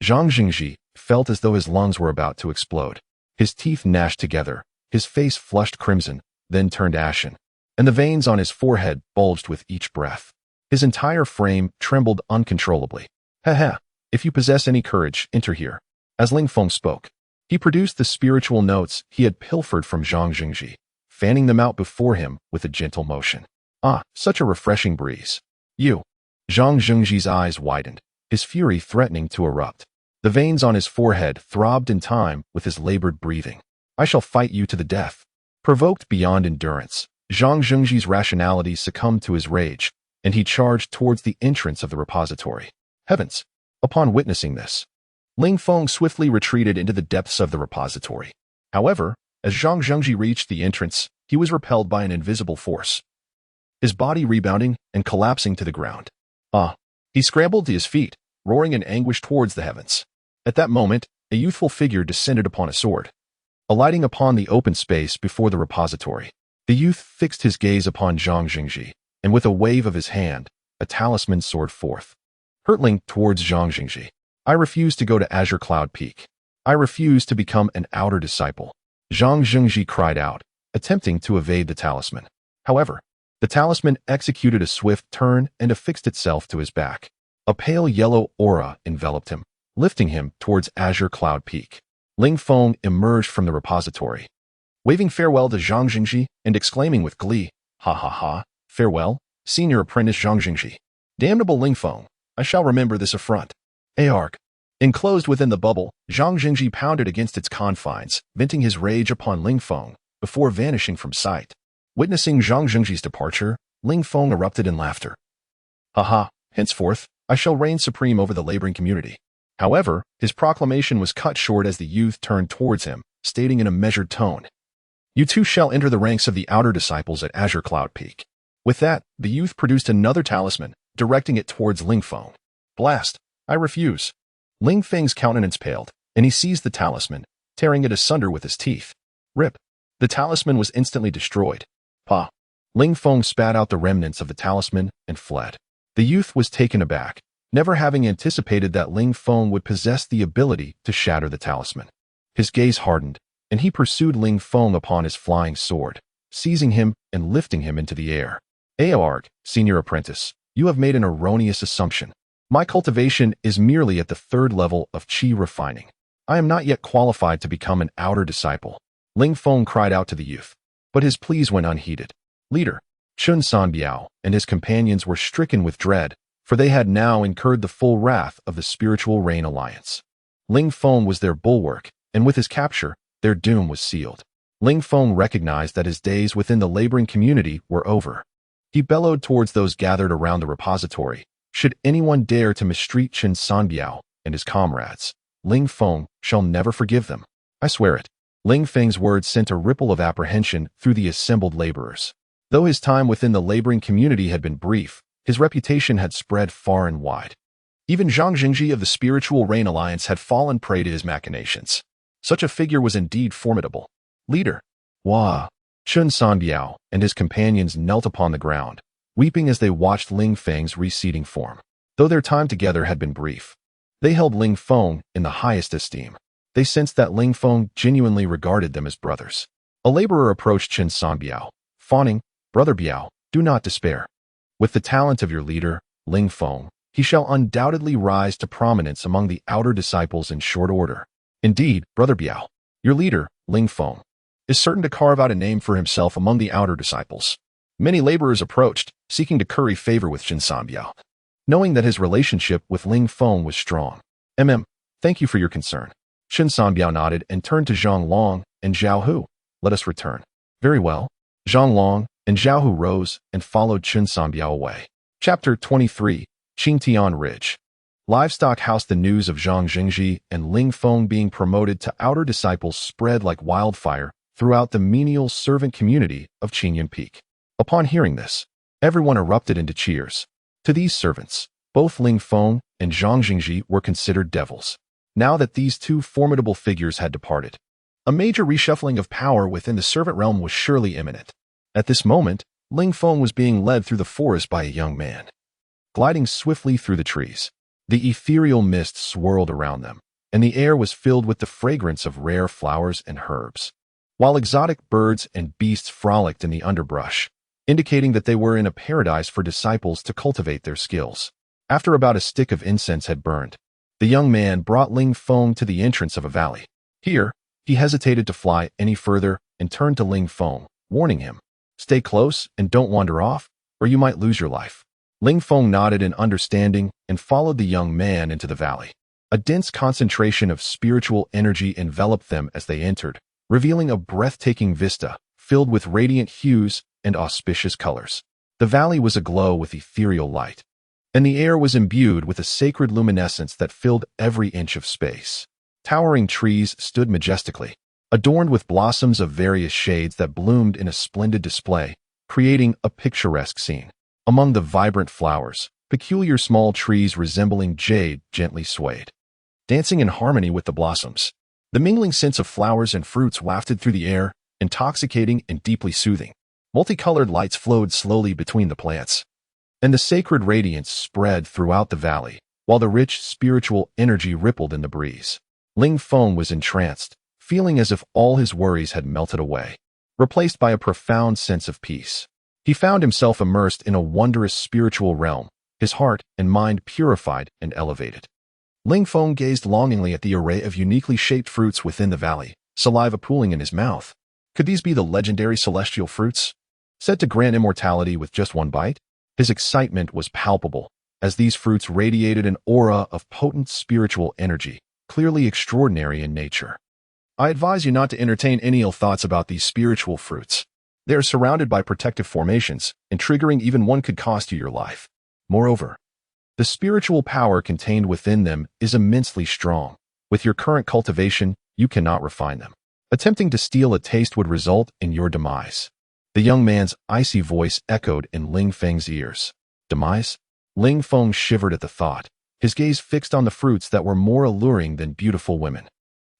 Zhang Jingji felt as though his lungs were about to explode. His teeth gnashed together, his face flushed crimson, then turned ashen, and the veins on his forehead bulged with each breath. His entire frame trembled uncontrollably. Ha ha, if you possess any courage, enter here. As Ling Feng spoke, he produced the spiritual notes he had pilfered from Zhang Jingji, fanning them out before him with a gentle motion. Ah, such a refreshing breeze. You. Zhang Jingji's eyes widened, his fury threatening to erupt. The veins on his forehead throbbed in time with his labored breathing. I shall fight you to the death. Provoked beyond endurance, Zhang Jingji's rationality succumbed to his rage, and he charged towards the entrance of the repository. Heavens! Upon witnessing this, Ling Feng swiftly retreated into the depths of the repository. However, as Zhang Zhengji reached the entrance, he was repelled by an invisible force, his body rebounding and collapsing to the ground. He scrambled to his feet, roaring in anguish towards the heavens. At that moment, a youthful figure descended upon a sword. Alighting upon the open space before the repository, the youth fixed his gaze upon Zhang Jingji, and with a wave of his hand, a talisman soared forth, hurtling towards Zhang Jingji. I refuse to go to Azure Cloud Peak. I refuse to become an outer disciple. Zhang Jingji cried out, attempting to evade the talisman. However, the talisman executed a swift turn and affixed itself to his back. A pale yellow aura enveloped him, lifting him towards Azure Cloud Peak. Ling Feng emerged from the repository, waving farewell to Zhang Jingji and exclaiming with glee, "Ha ha ha, farewell, senior apprentice Zhang Jingji. Damnable Ling Feng, I shall remember this affront." Arg. Enclosed within the bubble, Zhang Jingji pounded against its confines, venting his rage upon Ling Feng, before vanishing from sight. Witnessing Zhang Jingji's departure, Ling Feng erupted in laughter. "Ha, henceforth, I shall reign supreme over the laboring community." However, his proclamation was cut short as the youth turned towards him, stating in a measured tone, "You too shall enter the ranks of the outer disciples at Azure Cloud Peak." With that, the youth produced another talisman, directing it towards Ling Feng. "Blast! I refuse." Ling Feng's countenance paled, and he seized the talisman, tearing it asunder with his teeth. Rip! The talisman was instantly destroyed. "Pah!" Ling Feng spat out the remnants of the talisman and fled. The youth was taken aback, never having anticipated that Ling Feng would possess the ability to shatter the talisman. His gaze hardened, and he pursued Ling Feng upon his flying sword, seizing him and lifting him into the air. "Arg, senior apprentice, you have made an erroneous assumption. My cultivation is merely at the third level of qi refining. I am not yet qualified to become an outer disciple." Ling Feng cried out to the youth, but his pleas went unheeded. Leader Chun Sanbiao and his companions were stricken with dread, for they had now incurred the full wrath of the Spiritual Rain Alliance. Ling Feng was their bulwark, and with his capture, their doom was sealed. Ling Feng recognized that his days within the laboring community were over. He bellowed towards those gathered around the repository, "Should anyone dare to mistreat Chen Sanbiao and his comrades, Ling Feng shall never forgive them. I swear it." Ling Feng's words sent a ripple of apprehension through the assembled laborers. Though his time within the laboring community had been brief, his reputation had spread far and wide. Even Zhang Jingji of the Spiritual Rain Alliance had fallen prey to his machinations. Such a figure was indeed formidable. Leader Wah! Chun Sanbiao and his companions knelt upon the ground, weeping as they watched Ling Feng's receding form. Though their time together had been brief, they held Ling Feng in the highest esteem. They sensed that Ling Feng genuinely regarded them as brothers. A laborer approached Chen Sanbiao, fawning, "Brother Biao, do not despair. With the talent of your leader, Ling Feng, he shall undoubtedly rise to prominence among the outer disciples in short order. Indeed, Brother Biao, your leader, Ling Feng, is certain to carve out a name for himself among the outer disciples." Many laborers approached, seeking to curry favor with Chen Sanbiao, knowing that his relationship with Ling Feng was strong. Thank you for your concern." Chen Sanbiao nodded and turned to Zhang Long and Zhao Hu. "Let us return." "Very well." Zhang Long and Zhao Hu rose and followed Chen Sanbiao away. Chapter 23, Qingtian Ridge. Livestock House. The news of Zhang Jingji and Ling Feng being promoted to outer disciples spread like wildfire throughout the menial servant community of Qingyan Peak. Upon hearing this, everyone erupted into cheers. To these servants, both Ling Feng and Zhang Jingji were considered devils. Now that these two formidable figures had departed, a major reshuffling of power within the servant realm was surely imminent. At this moment, Ling Feng was being led through the forest by a young man. Gliding swiftly through the trees, the ethereal mist swirled around them, and the air was filled with the fragrance of rare flowers and herbs, while exotic birds and beasts frolicked in the underbrush, indicating that they were in a paradise for disciples to cultivate their skills. After about a stick of incense had burned, The young man brought Ling Feng to the entrance of a valley. Here, he hesitated to fly any further and turned to Ling Feng, warning him, "Stay close and don't wander off, or you might lose your life." Ling Feng nodded in understanding and followed the young man into the valley. A dense concentration of spiritual energy enveloped them as they entered, revealing a breathtaking vista filled with radiant hues and auspicious colors. The valley was aglow with ethereal light, and the air was imbued with a sacred luminescence that filled every inch of space. Towering trees stood majestically, adorned with blossoms of various shades that bloomed in a splendid display, creating a picturesque scene. Among the vibrant flowers, peculiar small trees resembling jade gently swayed, dancing in harmony with the blossoms. The mingling scents of flowers and fruits wafted through the air, intoxicating and deeply soothing. Multicolored lights flowed slowly between the plants, and the sacred radiance spread throughout the valley, while the rich spiritual energy rippled in the breeze. Ling Feng was entranced, feeling as if all his worries had melted away, replaced by a profound sense of peace. He found himself immersed in a wondrous spiritual realm, his heart and mind purified and elevated. Ling Feng gazed longingly at the array of uniquely shaped fruits within the valley, saliva pooling in his mouth. Could these be the legendary celestial fruits, said to grant immortality with just one bite? His excitement was palpable, as these fruits radiated an aura of potent spiritual energy, clearly extraordinary in nature. I advise you not to entertain any ill thoughts about these spiritual fruits. They are surrounded by protective formations, and triggering even one could cost you your life. Moreover, the spiritual power contained within them is immensely strong. With your current cultivation, you cannot refine them. Attempting to steal a taste would result in your demise. The young man's icy voice echoed in Ling Feng's ears. Demise? Ling Feng shivered at the thought, his gaze fixed on the fruits that were more alluring than beautiful women.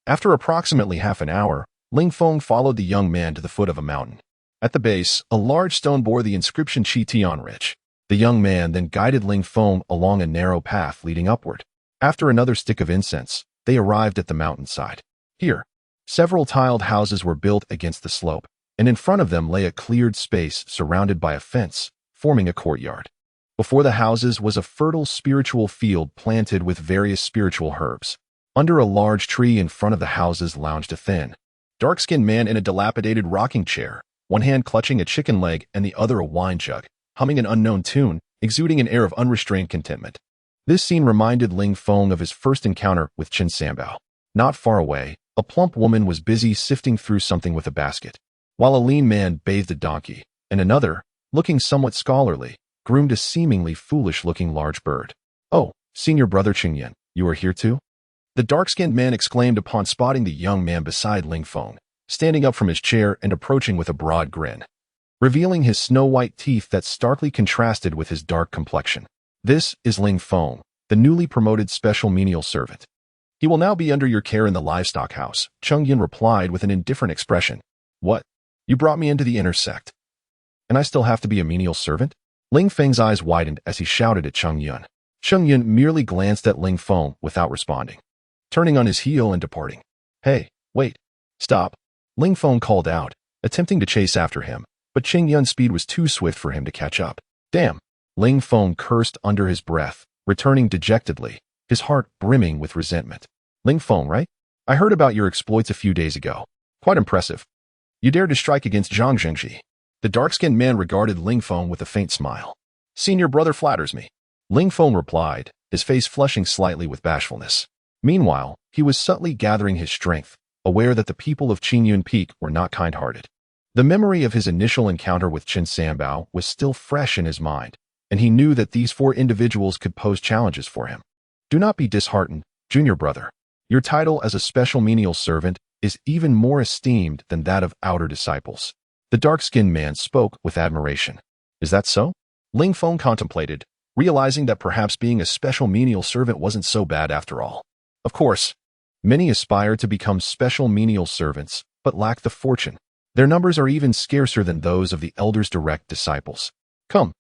After approximately half an hour, Ling Feng followed the young man to the foot of a mountain. At the base, a large stone bore the inscription Qi Tian Rich. The young man then guided Ling Feng along a narrow path leading upward. After another stick of incense, they arrived at the mountainside. Here, several tiled houses were built against the slope, and in front of them lay a cleared space surrounded by a fence, forming a courtyard. Before the houses was a fertile spiritual field planted with various spiritual herbs. Under a large tree in front of the houses lounged a thin, dark-skinned man in a dilapidated rocking chair, one hand clutching a chicken leg and the other a wine jug, humming an unknown tune, exuding an air of unrestrained contentment. This scene reminded Ling Feng of his first encounter with Qin Sanbao. Not far away, a plump woman was busy sifting through something with a basket, while a lean man bathed a donkey, and another, looking somewhat scholarly, groomed a seemingly foolish-looking large bird. "Oh, senior brother Qingyan, you are here too?" The dark-skinned man exclaimed upon spotting the young man beside Ling Feng, standing up from his chair and approaching with a broad grin, revealing his snow-white teeth that starkly contrasted with his dark complexion. "This is Ling Feng, the newly promoted special menial servant. He will now be under your care in the livestock house," Qingyan replied with an indifferent expression. "What? You brought me into the inner sect, and I still have to be a menial servant?" Ling Feng's eyes widened as he shouted at Qingyan. Qingyan merely glanced at Ling Feng without responding, turning on his heel and departing. "Hey, wait, stop," Ling Feng called out, attempting to chase after him, but Qingyan's speed was too swift for him to catch up. "Damn," Ling Feng cursed under his breath, returning dejectedly, his heart brimming with resentment. "Ling Feng, right? I heard about your exploits a few days ago. Quite impressive. You dared to strike against Zhang Zhengji." The dark-skinned man regarded Ling Feng with a faint smile. "Senior brother flatters me," Ling Feng replied, his face flushing slightly with bashfulness. Meanwhile, he was subtly gathering his strength, aware that the people of Qingyun Peak were not kind-hearted. The memory of his initial encounter with Qin Sanbao was still fresh in his mind, and he knew that these four individuals could pose challenges for him. "Do not be disheartened, junior brother. Your title as a special menial servant is even more esteemed than that of outer disciples." The dark-skinned man spoke with admiration. "Is that so?" Ling Feng contemplated, realizing that perhaps being a special menial servant wasn't so bad after all. Of course, many aspire to become special menial servants, but lack the fortune. Their numbers are even scarcer than those of the elder's direct disciples. Come,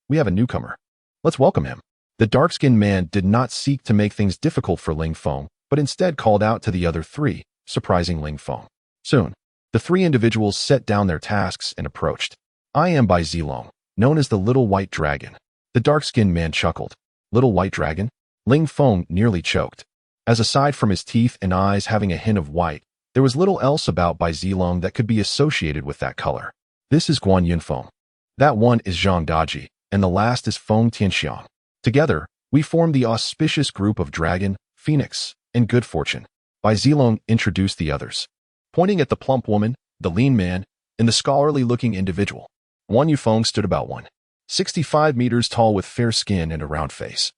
we have a newcomer. Let's welcome him." The dark-skinned man did not seek to make things difficult for Ling Feng, but instead called out to the other three, surprising Ling Feng. Soon, the three individuals set down their tasks and approached. "I am Bai Zilong, known as the Little White Dragon." The dark-skinned man chuckled. "Little White Dragon?" Ling Feng nearly choked. As aside from his teeth and eyes having a hint of white, there was little else about Bai Zilong that could be associated with that color. This is Guan Yunfeng. That one is Zhang Daji, and the last is Feng Tianxiang. Together, we form the auspicious group of Dragon, Phoenix, and Good Fortune. Bai Zilong introduced the others, pointing at the plump woman, the lean man, and the scholarly-looking individual. Guan Yunfeng stood about 165 meters tall with fair skin and a round face,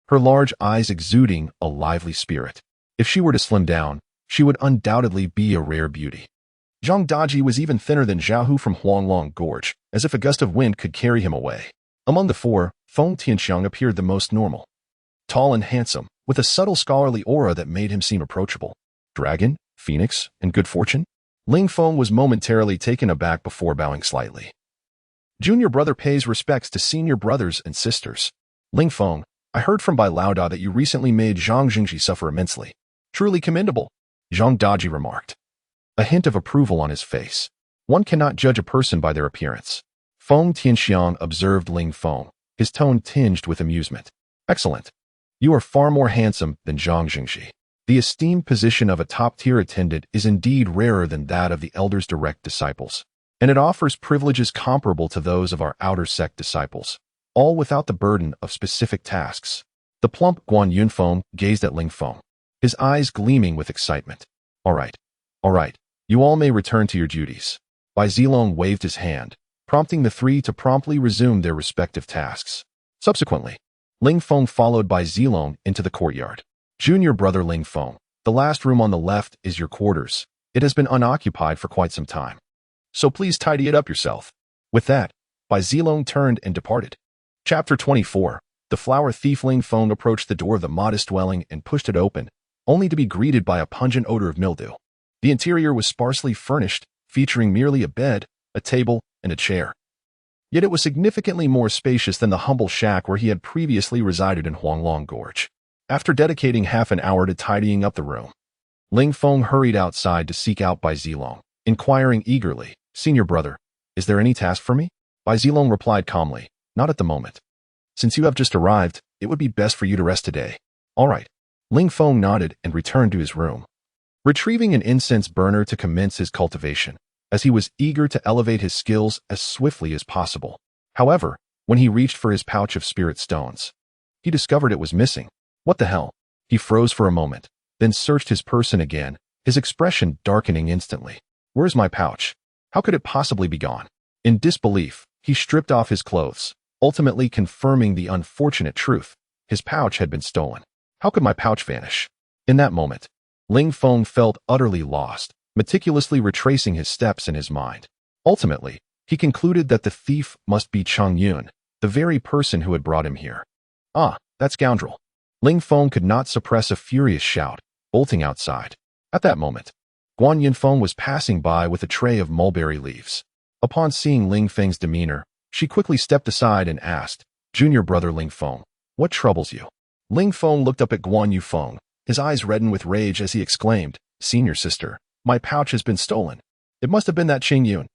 her large eyes exuding a lively spirit. If she were to slim down, she would undoubtedly be a rare beauty. Zhang Daji was even thinner than Zhaohu from Huanglong Gorge, as if a gust of wind could carry him away. Among the four, Feng Tianxiang appeared the most normal. Tall and handsome, with a subtle scholarly aura that made him seem approachable. Dragon, Phoenix, and Good Fortune? Ling Feng was momentarily taken aback before bowing slightly. Junior brother pays respects to senior brothers and sisters. Ling Feng, I heard from Bai Laoda that you recently made Zhang Jingji suffer immensely. Truly commendable, Zhang Daji remarked, a hint of approval on his face. One cannot judge a person by their appearance. Feng Tianxiang observed Ling Feng, his tone tinged with amusement. Excellent. You are far more handsome than Zhang Jingji. The esteemed position of a top-tier attendant is indeed rarer than that of the elder's direct disciples, and it offers privileges comparable to those of our outer sect disciples, all without the burden of specific tasks. The plump Guan Yunfeng gazed at Ling Feng, his eyes gleaming with excitement. All right. You all may return to your duties. Bai Zilong waved his hand, prompting the three to promptly resume their respective tasks. Subsequently, Ling Feng followed Bai Zilong into the courtyard. Junior brother Ling Feng, the last room on the left is your quarters. It has been unoccupied for quite some time, so please tidy it up yourself. With that, Bai Zilong turned and departed. Chapter 24. The flower thief Ling Feng approached the door of the modest dwelling and pushed it open, only to be greeted by a pungent odor of mildew. The interior was sparsely furnished, featuring merely a bed, a table, and a chair. Yet it was significantly more spacious than the humble shack where he had previously resided in Huanglong Gorge. After dedicating half an hour to tidying up the room, Ling Feng hurried outside to seek out Bai Zilong, inquiring eagerly, Senior brother, is there any task for me? Bai Zilong replied calmly, not at the moment. Since you have just arrived, it would be best for you to rest today. All right. Ling Feng nodded and returned to his room, retrieving an incense burner to commence his cultivation, as he was eager to elevate his skills as swiftly as possible. However, when he reached for his pouch of spirit stones, he discovered it was missing. What the hell? He froze for a moment, then searched his person again, his expression darkening instantly. Where's my pouch? How could it possibly be gone? In disbelief, he stripped off his clothes, ultimately confirming the unfortunate truth. His pouch had been stolen. How could my pouch vanish? In that moment, Ling Feng felt utterly lost, meticulously retracing his steps in his mind. Ultimately, he concluded that the thief must be Cheng Yun, the very person who had brought him here. Ah, that scoundrel. Ling Feng could not suppress a furious shout, bolting outside. At that moment, Guan Yunfeng was passing by with a tray of mulberry leaves. Upon seeing Ling Feng's demeanor, she quickly stepped aside and asked, Junior brother Ling Feng, what troubles you? Ling Feng looked up at Guan Yunfeng, his eyes reddened with rage as he exclaimed, Senior sister, my pouch has been stolen. It must have been that Cheng Yun.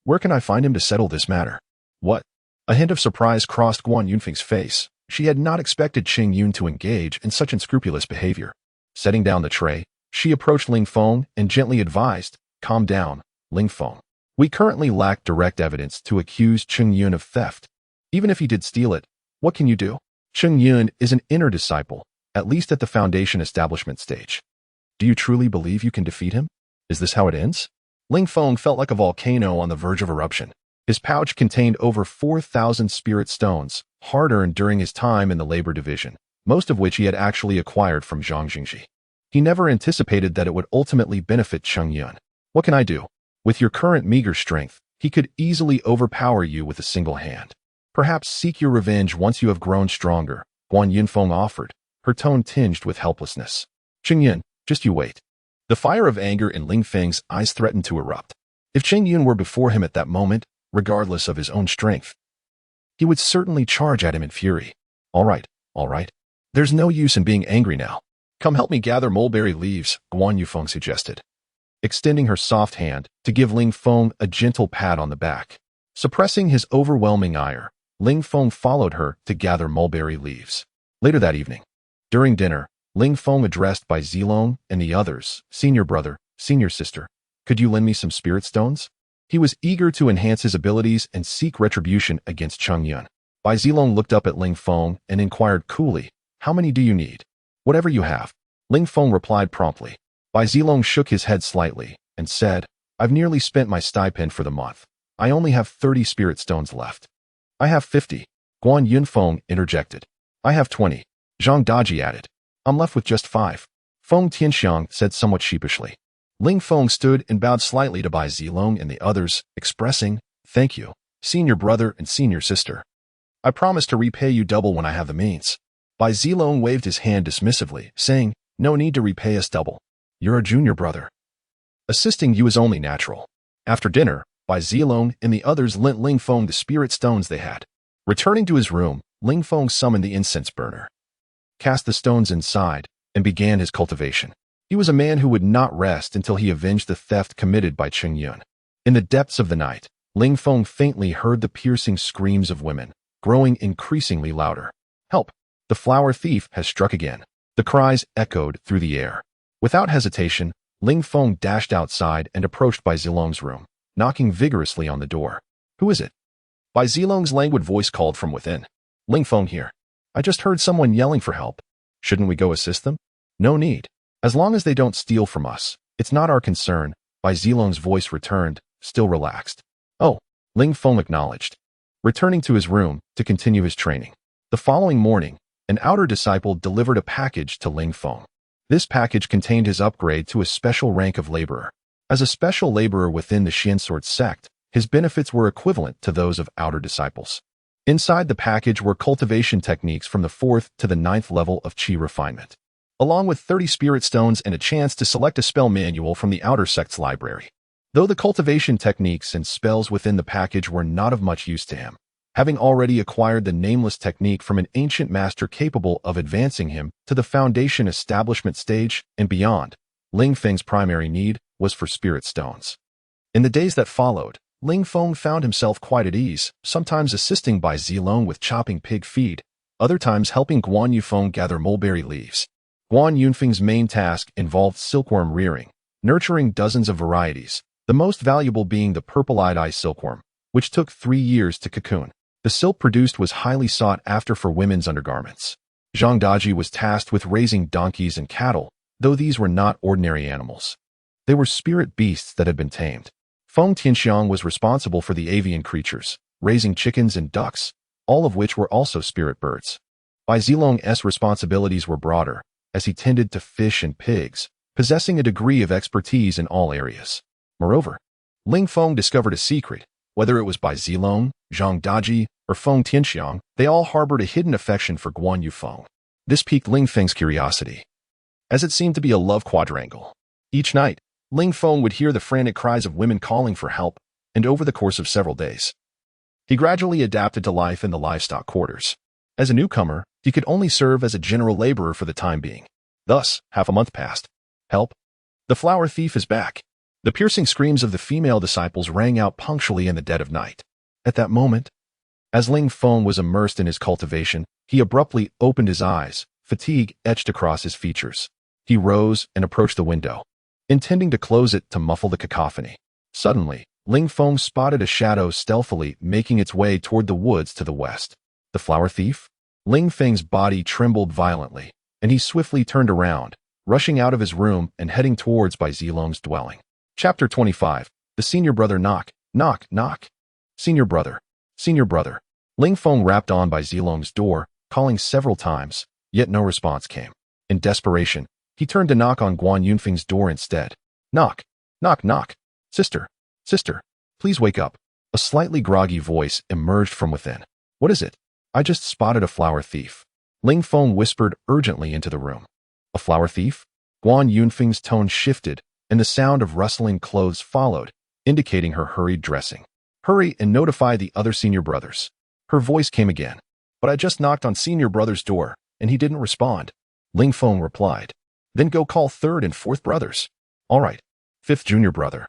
Where can I find him to settle this matter? What? A hint of surprise crossed Guan Yunfeng's face. She had not expected Cheng Yun to engage in such unscrupulous behavior. Setting down the tray, she approached Ling Feng and gently advised, Calm down, Ling Feng. We currently lack direct evidence to accuse Cheng Yun of theft. Even if he did steal it, what can you do? Cheng Yun is an inner disciple, at least at the foundation establishment stage. Do you truly believe you can defeat him? Is this how it ends? Ling Feng felt like a volcano on the verge of eruption. His pouch contained over 4,000 spirit stones, hard-earned during his time in the labor division, most of which he had actually acquired from Zhang Jingji. He never anticipated that it would ultimately benefit Cheng Yun. What can I do? With your current meager strength, he could easily overpower you with a single hand. Perhaps seek your revenge once you have grown stronger, Guan Yunfeng offered, her tone tinged with helplessness. Cheng Yun, just you wait. The fire of anger in Ling Feng's eyes threatened to erupt. If Cheng Yun were before him at that moment, regardless of his own strength, he would certainly charge at him in fury. All right. There's no use in being angry now. Come help me gather mulberry leaves, Guan Yunfeng suggested, extending her soft hand to give Ling Feng a gentle pat on the back. Suppressing his overwhelming ire, Ling Feng followed her to gather mulberry leaves. Later that evening, During dinner, Ling Feng addressed by Zilong and the others, "Senior brother, senior sister, could you lend me some spirit stones?" He was eager to enhance his abilities and seek retribution against Cheng Yun. Bai Zilong looked up at Ling Feng and inquired coolly, "How many do you need?" "Whatever you have," Ling Feng replied promptly. Bai Zilong shook his head slightly and said, "I've nearly spent my stipend for the month. I only have 30 spirit stones left." "I have 50. Guan Yunfeng interjected. "I have 20. Zhang Daji added. "I'm left with just 5. Feng Tianxiang said somewhat sheepishly. Ling Feng stood and bowed slightly to Bai Zilong and the others, expressing, "Thank you, senior brother and senior sister. I promise to repay you double when I have the means." Bai Zilong waved his hand dismissively, saying, "No need to repay us double. You're a junior brother. Assisting you is only natural." After dinner, Bai Zilong and the others lent Ling Feng the spirit stones they had. Returning to his room, Ling Feng summoned the incense burner, cast the stones inside, and began his cultivation. He was a man who would not rest until he avenged the theft committed by Cheng Yun. In the depths of the night, Ling Feng faintly heard the piercing screams of women, growing increasingly louder. "Help! The flower thief has struck again." The cries echoed through the air. Without hesitation, Ling Feng dashed outside and approached Bai Zilong's room, knocking vigorously on the door. "Who is it?" Bai Zilong's languid voice called from within. "Ling Feng here. I just heard someone yelling for help. Shouldn't we go assist them?" "No need. As long as they don't steal from us, it's not our concern," Bai Zilong's voice returned, still relaxed. "Oh," Ling Feng acknowledged, returning to his room to continue his training. The following morning, an outer disciple delivered a package to Ling Feng. This package contained his upgrade to a special rank of laborer. As a special laborer within the Xiansort sect, his benefits were equivalent to those of outer disciples. Inside the package were cultivation techniques from the 4th to the 9th level of Qi refinement, along with 30 spirit stones and a chance to select a spell manual from the outer sect's library. Though the cultivation techniques and spells within the package were not of much use to him, having already acquired the nameless technique from an ancient master capable of advancing him to the foundation establishment stage and beyond, Ling Feng's primary need was for spirit stones. In the days that followed, Ling Feng found himself quite at ease, sometimes assisting Bai Zilong with chopping pig feed, other times helping Guan Yunfeng gather mulberry leaves. Guan Yunfeng's main task involved silkworm rearing, nurturing dozens of varieties, the most valuable being the purple-eyed eye silkworm, which took 3 years to cocoon. The silk produced was highly sought after for women's undergarments. Zhang Daji was tasked with raising donkeys and cattle, though these were not ordinary animals. They were spirit beasts that had been tamed. Feng Tianxiang was responsible for the avian creatures, raising chickens and ducks, all of which were also spirit birds. Bai Zilong's responsibilities were broader, as he tended to fish and pigs, possessing a degree of expertise in all areas. Moreover, Ling Feng discovered a secret. Whether it was Bai Zilong, Zhang Daji, or Feng Tianxiang, they all harbored a hidden affection for Guan Yunfeng. This piqued Ling Feng's curiosity, as it seemed to be a love quadrangle. Each night, Ling Feng would hear the frantic cries of women calling for help, and over the course of several days, he gradually adapted to life in the livestock quarters. As a newcomer, he could only serve as a general laborer for the time being. Thus, half a month passed. "Help! The flower thief is back!" The piercing screams of the female disciples rang out punctually in the dead of night. At that moment, as Ling Feng was immersed in his cultivation, he abruptly opened his eyes, fatigue etched across his features. He rose and approached the window, intending to close it to muffle the cacophony. Suddenly, Ling Feng spotted a shadow stealthily making its way toward the woods to the west. The flower thief? Ling Feng's body trembled violently, and he swiftly turned around, rushing out of his room and heading towards Bai Zilong's dwelling. Chapter 25. The senior brother knock, knock, knock. Senior brother, senior brother. Ling Feng rapped on Bai Zilong's door, calling several times, yet no response came. In desperation, he turned to knock on Guan Yunfeng's door instead. "Knock, knock, knock. Sister, sister, please wake up." A slightly groggy voice emerged from within. "What is it?" "I just spotted a flower thief." Ling Feng whispered urgently into the room. "A flower thief?" Guan Yunfeng's tone shifted, and the sound of rustling clothes followed, indicating her hurried dressing. "Hurry and notify the other senior brothers." Her voice came again. "But I just knocked on senior brother's door, and he didn't respond." Ling Feng replied. "Then go call third and fourth brothers." "All right, fifth junior brother."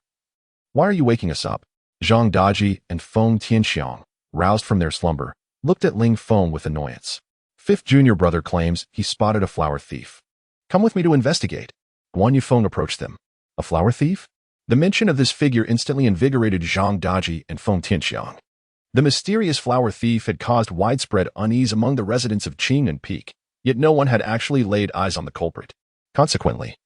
"Why are you waking us up?" Zhang Daji and Feng Tianxiang, roused from their slumber, looked at Ling Feng with annoyance. Fifth junior brother claims he spotted a flower thief. Come with me to investigate. Guan Yufeng approached them. A flower thief? The mention of this figure instantly invigorated Zhang Daji and Feng Tianxiang. The mysterious flower thief had caused widespread unease among the residents of Qing and Peak, yet no one had actually laid eyes on the culprit. Consequently,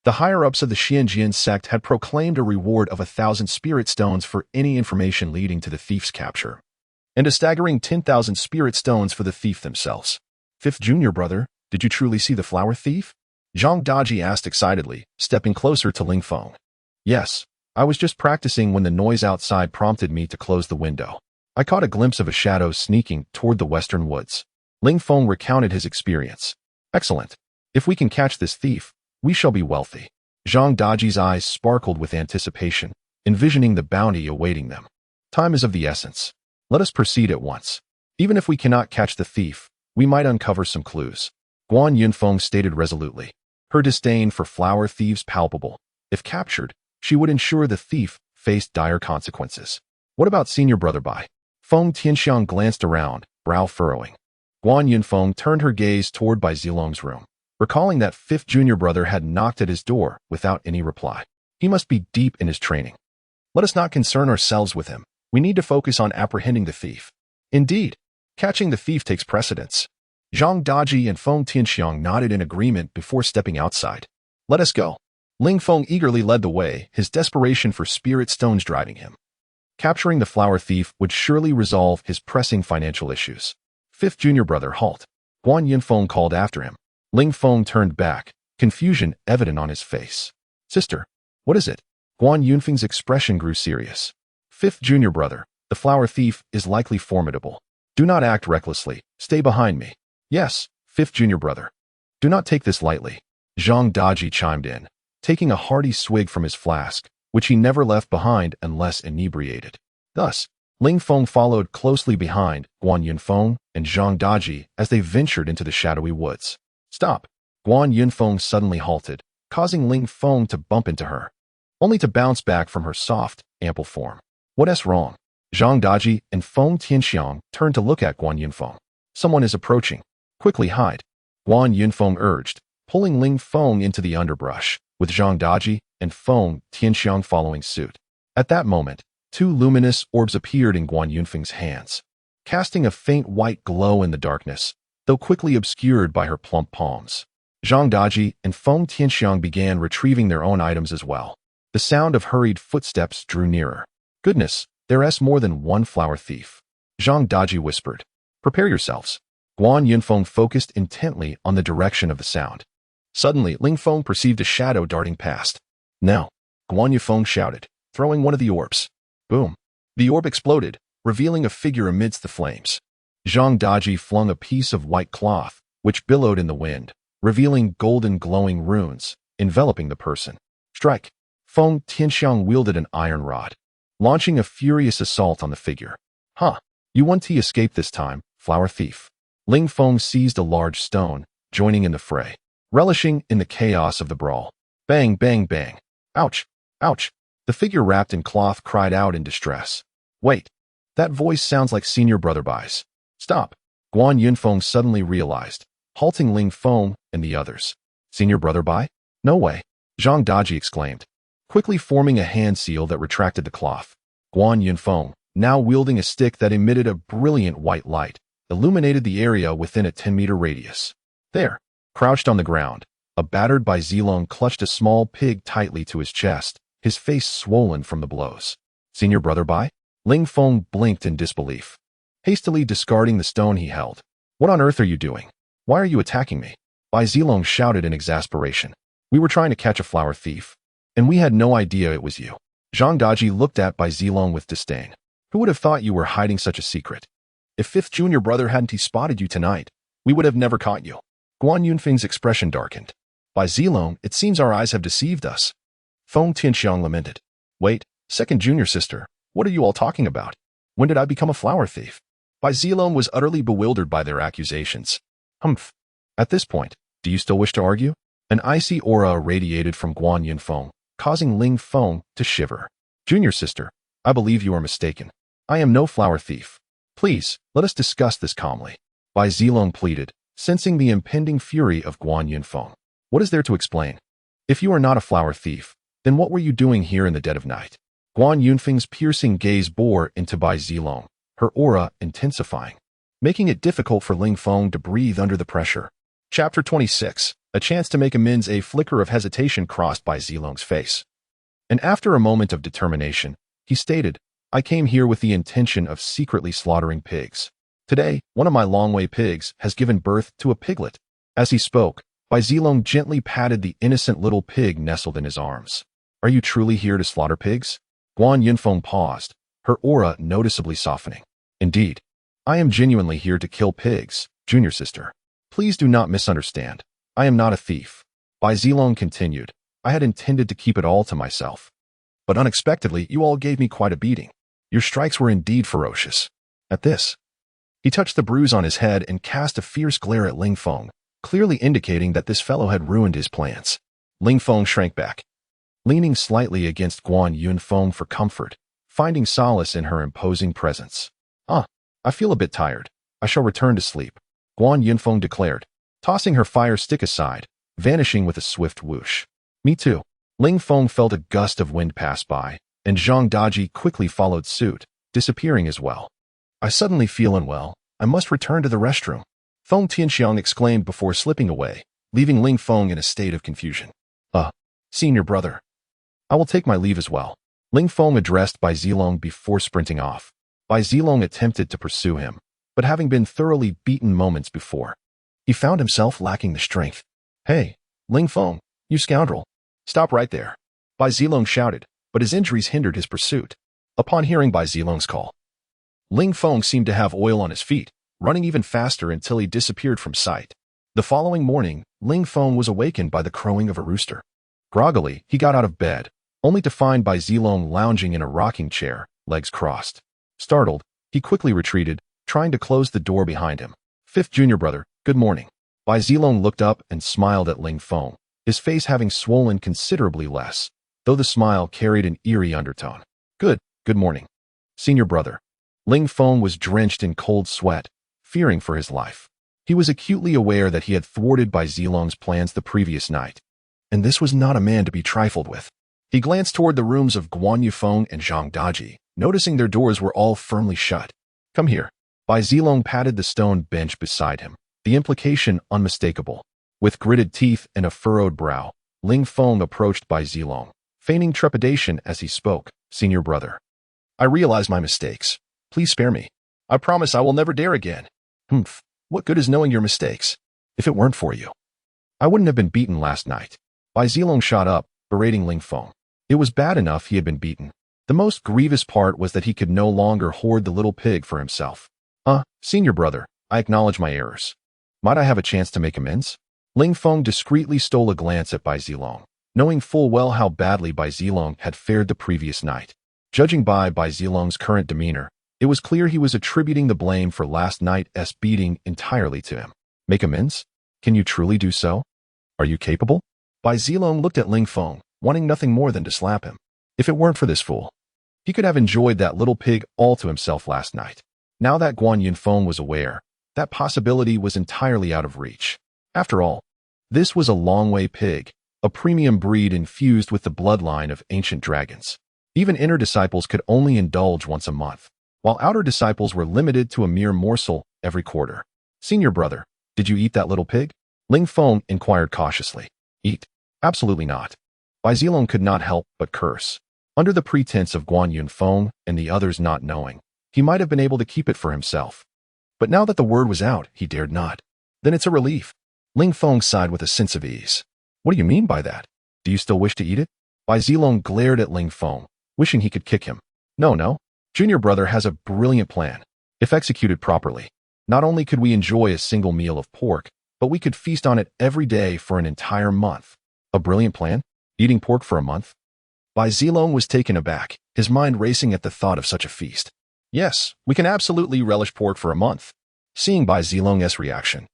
the higher-ups of the Xianjian sect had proclaimed a reward of 1,000 spirit stones for any information leading to the thief's capture, and a staggering 10,000 spirit stones for the thief themselves. Fifth junior brother, did you truly see the flower thief? Zhang Daji asked excitedly, stepping closer to Ling Feng. Yes, I was just practicing when the noise outside prompted me to close the window. I caught a glimpse of a shadow sneaking toward the western woods. Ling Feng recounted his experience. Excellent. If we can catch this thief, we shall be wealthy. Zhang Daji's eyes sparkled with anticipation, envisioning the bounty awaiting them. Time is of the essence. Let us proceed at once. Even if we cannot catch the thief, we might uncover some clues. Guan Yunfeng stated resolutely. Her disdain for flower thieves palpable. If captured, she would ensure the thief faced dire consequences. What about senior brother Bai? Feng Tianxiang glanced around, brow furrowing. Guan Yunfeng turned her gaze toward Bai Zilong's room, recalling that fifth junior brother had knocked at his door without any reply. He must be deep in his training. Let us not concern ourselves with him. We need to focus on apprehending the thief. Indeed, catching the thief takes precedence. Zhang Daji and Feng Tianxiang nodded in agreement before stepping outside. Let us go. Ling Feng eagerly led the way, his desperation for spirit stones driving him. Capturing the flower thief would surely resolve his pressing financial issues. Fifth junior brother, halt. Guan Yunfeng called after him. Ling Feng turned back, confusion evident on his face. Sister, what is it? Guan Yunfeng's expression grew serious. Fifth junior brother, the flower thief is likely formidable. Do not act recklessly. Stay behind me. Yes, fifth junior brother. Do not take this lightly. Zhang Daji chimed in, taking a hearty swig from his flask, which he never left behind unless inebriated. Thus, Ling Feng followed closely behind Guan Yunfeng and Zhang Daji as they ventured into the shadowy woods. Stop! Guan Yunfeng suddenly halted, causing Ling Feng to bump into her, only to bounce back from her soft, ample form. What's wrong? Zhang Daji and Feng Tianxiang turned to look at Guan Yunfeng. Someone is approaching. Quickly hide. Guan Yunfeng urged, pulling Ling Feng into the underbrush, with Zhang Daji and Feng Tianxiang following suit. At that moment, two luminous orbs appeared in Guan Yunfeng's hands, casting a faint white glow in the darkness, though quickly obscured by her plump palms. Zhang Daji and Feng Tianxiang began retrieving their own items as well. The sound of hurried footsteps drew nearer. Goodness, there's more than one flower thief. Zhang Daji whispered. Prepare yourselves. Guan Yunfeng focused intently on the direction of the sound. Suddenly, Ling Feng perceived a shadow darting past. Now, Guan Yunfeng shouted, throwing one of the orbs. Boom. The orb exploded, revealing a figure amidst the flames. Zhang Daji flung a piece of white cloth, which billowed in the wind, revealing golden glowing runes, enveloping the person. Strike. Feng Tianxiang wielded an iron rod, launching a furious assault on the figure. Huh. You want to escape this time, flower thief. Ling Feng seized a large stone, joining in the fray, relishing in the chaos of the brawl. Bang, bang, bang. Ouch, ouch. The figure wrapped in cloth cried out in distress. Wait, that voice sounds like senior brother Bai's. Stop. Guan Yunfeng suddenly realized, halting Ling Feng and the others. Senior brother Bai? No way. Zhang Daji exclaimed, quickly forming a hand seal that retracted the cloth. Guan Yunfeng, now wielding a stick that emitted a brilliant white light, illuminated the area within a 10-meter radius. There, crouched on the ground, a battered Bai Zilong clutched a small pig tightly to his chest, his face swollen from the blows. Senior brother Bai? Ling Feng blinked in disbelief, hastily discarding the stone he held. What on earth are you doing? Why are you attacking me? Bai Zilong shouted in exasperation. We were trying to catch a flower thief, and we had no idea it was you. Zhang Daji looked at Bai Zilong with disdain. Who would have thought you were hiding such a secret? If fifth junior brother hadn't he spotted you tonight, we would have never caught you. Guan Yunfeng's expression darkened. Bai Zilong, it seems our eyes have deceived us. Feng Tianxiang lamented. Wait, second junior sister, what are you all talking about? When did I become a flower thief? Bai Zilong was utterly bewildered by their accusations. Humph. At this point, do you still wish to argue? An icy aura radiated from Guan Yunfeng, causing Ling Feng to shiver. Junior sister, I believe you are mistaken. I am no flower thief. Please, let us discuss this calmly. Bai Zilong pleaded, sensing the impending fury of Guan Yunfeng. What is there to explain? If you are not a flower thief, then what were you doing here in the dead of night? Guan Yunfeng's piercing gaze bore into Bai Zilong, her aura intensifying, making it difficult for Ling Feng to breathe under the pressure. Chapter 26. A chance to make amends. A flicker of hesitation crossed Bai Zilong's face. And after a moment of determination, he stated, I came here with the intention of secretly slaughtering pigs. Today, one of my Longwei pigs has given birth to a piglet. As he spoke, Bai Zilong gently patted the innocent little pig nestled in his arms. Are you truly here to slaughter pigs? Guan Yunfeng paused, her aura noticeably softening. Indeed, I am genuinely here to kill pigs, junior sister. Please do not misunderstand. I am not a thief. Bai Zilong continued, I had intended to keep it all to myself. But unexpectedly, you all gave me quite a beating. Your strikes were indeed ferocious. At this, he touched the bruise on his head and cast a fierce glare at Ling Feng, clearly indicating that this fellow had ruined his plans. Ling Feng shrank back, leaning slightly against Guan Yunfeng for comfort, finding solace in her imposing presence. I feel a bit tired. I shall return to sleep, Guan Yunfeng declared, tossing her fire stick aside, vanishing with a swift whoosh. Me too. Ling Feng felt a gust of wind pass by, and Zhang Daji quickly followed suit, disappearing as well. I suddenly feel unwell. I must return to the restroom, Feng Tianxiang exclaimed before slipping away, leaving Ling Feng in a state of confusion. Senior brother. I will take my leave as well. Ling Feng addressed Bai Zilong before sprinting off. Bai Zilong attempted to pursue him, but having been thoroughly beaten moments before, he found himself lacking the strength. Hey, Ling Feng, you scoundrel. Stop right there, Bai Zilong shouted, but his injuries hindered his pursuit. Upon hearing Bai Zilong's call, Ling Feng seemed to have oil on his feet, running even faster until he disappeared from sight. The following morning, Ling Feng was awakened by the crowing of a rooster. Groggily, he got out of bed, only to find Bai Zilong lounging in a rocking chair, legs crossed. Startled, he quickly retreated, trying to close the door behind him. Fifth junior brother, good morning. Bai Zilong looked up and smiled at Ling Feng, his face having swollen considerably less, though the smile carried an eerie undertone. Good morning, senior brother. Ling Feng was drenched in cold sweat, fearing for his life. He was acutely aware that he had thwarted Bai Zilong's plans the previous night, and this was not a man to be trifled with. He glanced toward the rooms of Guan Yufeng and Zhang Daji, noticing their doors were all firmly shut. Come here. Bai Zilong patted the stone bench beside him, the implication unmistakable. With gritted teeth and a furrowed brow, Ling Feng approached Bai Zilong, feigning trepidation as he spoke. Senior brother. I realize my mistakes. Please spare me. I promise I will never dare again. What good is knowing your mistakes? If it weren't for you, I wouldn't have been beaten last night. Bai Zilong shot up, berating Ling Feng. It was bad enough he had been beaten. The most grievous part was that he could no longer hoard the little pig for himself. Senior brother, I acknowledge my errors. Might I have a chance to make amends? Ling Feng discreetly stole a glance at Bai Zilong, knowing full well how badly Bai Zilong had fared the previous night. Judging by Bai Zilong's current demeanor, it was clear he was attributing the blame for last night's beating entirely to him. Make amends? Can you truly do so? Are you capable? Bai Zilong looked at Ling Feng, wanting nothing more than to slap him. If it weren't for this fool, he could have enjoyed that little pig all to himself last night. Now that Guan Yunfeng was aware, that possibility was entirely out of reach. After all, this was a Longwei pig, a premium breed infused with the bloodline of ancient dragons. Even inner disciples could only indulge once a month, while outer disciples were limited to a mere morsel every quarter. Senior brother, did you eat that little pig? Ling Feng inquired cautiously. Eat? Absolutely not. Bai Zilong could not help but curse. Under the pretense of Guan Yunfeng and the others not knowing, he might have been able to keep it for himself. But now that the word was out, he dared not. Then it's a relief. Ling Feng sighed with a sense of ease. What do you mean by that? Do you still wish to eat it? Bai Zilong glared at Ling Feng, wishing he could kick him. No. Junior brother has a brilliant plan. If executed properly, not only could we enjoy a single meal of pork, but we could feast on it every day for an entire month. A brilliant plan? Eating pork for a month? Bai Zilong was taken aback, his mind racing at the thought of such a feast. Yes, we can absolutely relish pork for a month. Seeing Bai Zilong's reaction,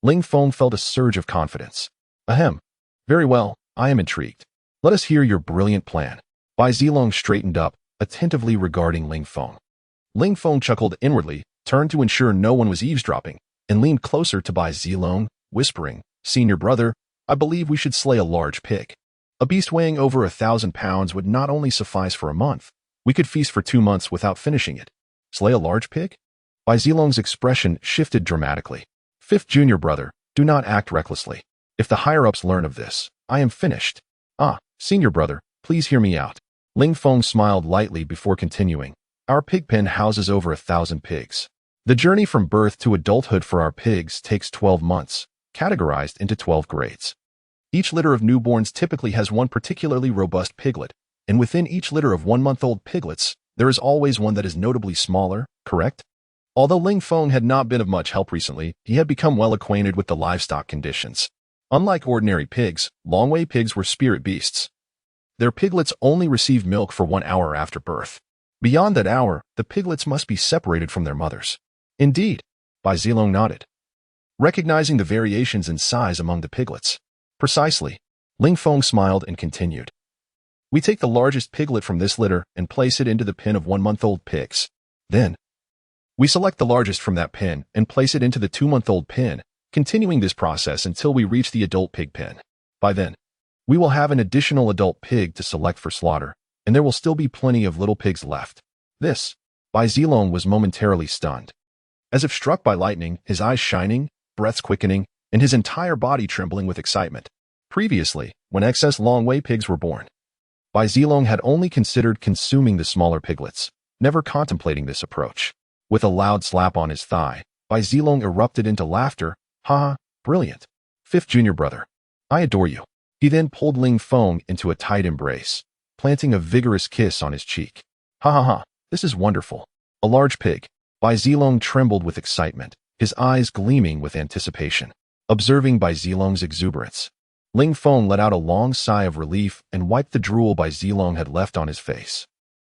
Ling Feng felt a surge of confidence. Ahem. Very well, I am intrigued. Let us hear your brilliant plan. Bai Zilong straightened up, attentively regarding Ling Feng. Ling Feng chuckled inwardly, turned to ensure no one was eavesdropping, and leaned closer to Bai Zilong, whispering, "Senior brother, I believe we should slay a large pig. A beast weighing over 1,000 pounds would not only suffice for a month, we could feast for 2 months without finishing it." Slay a large pig? Bai Zilong's expression shifted dramatically. "Fifth junior brother, do not act recklessly. If the higher-ups learn of this, I am finished." "Ah, senior brother, please hear me out." Ling Feng smiled lightly before continuing. "Our pig pen houses over 1,000 pigs. The journey from birth to adulthood for our pigs takes 12 months, categorized into 12 grades. Each litter of newborns typically has one particularly robust piglet, and within each litter of 1-month-old piglets, there is always one that is notably smaller, correct?" Although Ling Feng had not been of much help recently, he had become well acquainted with the livestock conditions. Unlike ordinary pigs, Longwei pigs were spirit beasts. Their piglets only receive milk for 1 hour after birth. Beyond that hour, the piglets must be separated from their mothers. "Indeed," Bai Zilong nodded, recognizing the variations in size among the piglets. "Precisely." Ling Feng smiled and continued. "We take the largest piglet from this litter and place it into the pen of 1-month-old pigs. Then, we select the largest from that pen and place it into the 2-month-old pen, continuing this process until we reach the adult pig pen. By then, we will have an additional adult pig to select for slaughter, and there will still be plenty of little pigs left." This, Bai Zilong was momentarily stunned. As if struck by lightning, his eyes shining, breaths quickening, and his entire body trembling with excitement. Previously, when excess Longwei pigs were born, Bai Zilong had only considered consuming the smaller piglets, never contemplating this approach. With a loud slap on his thigh, Bai Zilong erupted into laughter. "Ha, brilliant. Fifth junior brother, I adore you." He then pulled Ling Feng into a tight embrace, planting a vigorous kiss on his cheek. "Ha ha ha, this is wonderful. A large pig." Bai Zilong trembled with excitement, his eyes gleaming with anticipation. Observing Bai Zilong's exuberance, Ling Feng let out a long sigh of relief and wiped the drool Bai Zilong had left on his face.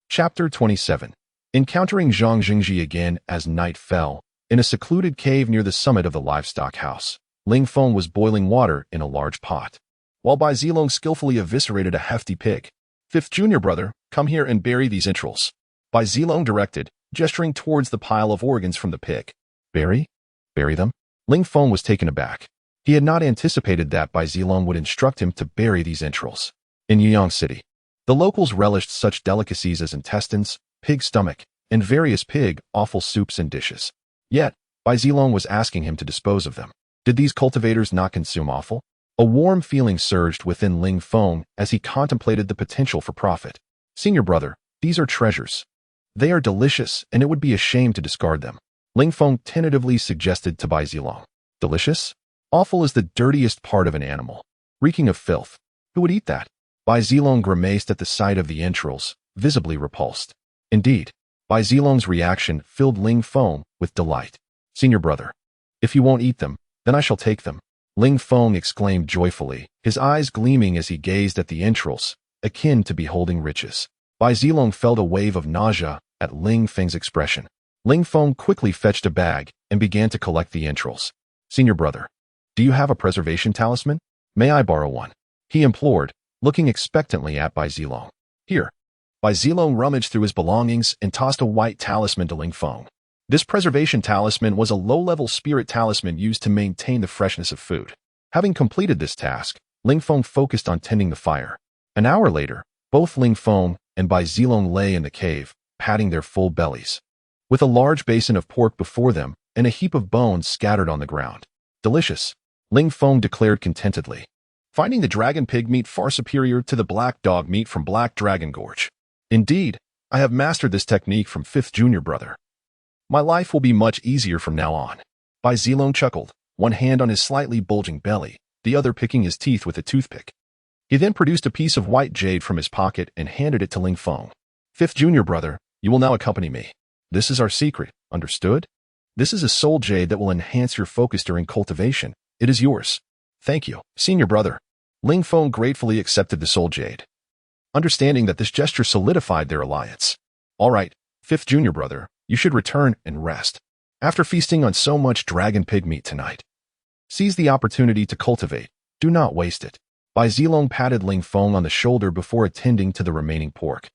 Chapter 27. Encountering Zhang Jingji again as night fell, in a secluded cave near the summit of the livestock house, Ling Feng was boiling water in a large pot, while Bai Zilong skillfully eviscerated a hefty pig. "Fifth junior brother, come here and bury these entrails," Bai Zilong directed, gesturing towards the pile of organs from the pig. "Bury? Bury them?" Ling Feng was taken aback. He had not anticipated that Bai Zilong would instruct him to bury these entrails. In Yuyang City, the locals relished such delicacies as intestines, pig stomach, and various pig offal soups and dishes. Yet, Bai Zilong was asking him to dispose of them. Did these cultivators not consume offal? A warm feeling surged within Ling Feng as he contemplated the potential for profit. "Senior brother, these are treasures. They are delicious, and it would be a shame to discard them," Ling Feng tentatively suggested to Bai Zilong. "Delicious? Offal is the dirtiest part of an animal, reeking of filth. Who would eat that?" Bai Zilong grimaced at the sight of the entrails, visibly repulsed. Indeed, Bai Zilong's reaction filled Ling Feng with delight. "Senior brother, if you won't eat them, then I shall take them," Ling Feng exclaimed joyfully, his eyes gleaming as he gazed at the entrails, akin to beholding riches. Bai Zilong felt a wave of nausea at Ling Feng's expression. Ling Feng quickly fetched a bag and began to collect the entrails. "Senior brother, do you have a preservation talisman? May I borrow one?" he implored, looking expectantly at Bai Zilong. "Here." Bai Zilong rummaged through his belongings and tossed a white talisman to Ling Feng. This preservation talisman was a low-level spirit talisman used to maintain the freshness of food. Having completed this task, Ling Feng focused on tending the fire. An hour later, both Ling Feng and Bai Zilong lay in the cave, patting their full bellies, with a large basin of pork before them and a heap of bones scattered on the ground. "Delicious," Ling Feng declared contentedly, finding the dragon pig meat far superior to the black dog meat from Black Dragon Gorge. "Indeed, I have mastered this technique from Fifth Junior Brother. My life will be much easier from now on." Bai Zilong chuckled, one hand on his slightly bulging belly, the other picking his teeth with a toothpick. He then produced a piece of white jade from his pocket and handed it to Ling Feng. "Fifth Junior Brother, you will now accompany me. This is our secret, understood? This is a soul jade that will enhance your focus during cultivation. It is yours." "Thank you, Senior Brother." Ling Feng gratefully accepted the soul jade, understanding that this gesture solidified their alliance. "All right, Fifth Junior Brother, you should return and rest. After feasting on so much dragon pig meat tonight, seize the opportunity to cultivate. Do not waste it." Bai Zilong patted Ling Feng on the shoulder before attending to the remaining pork.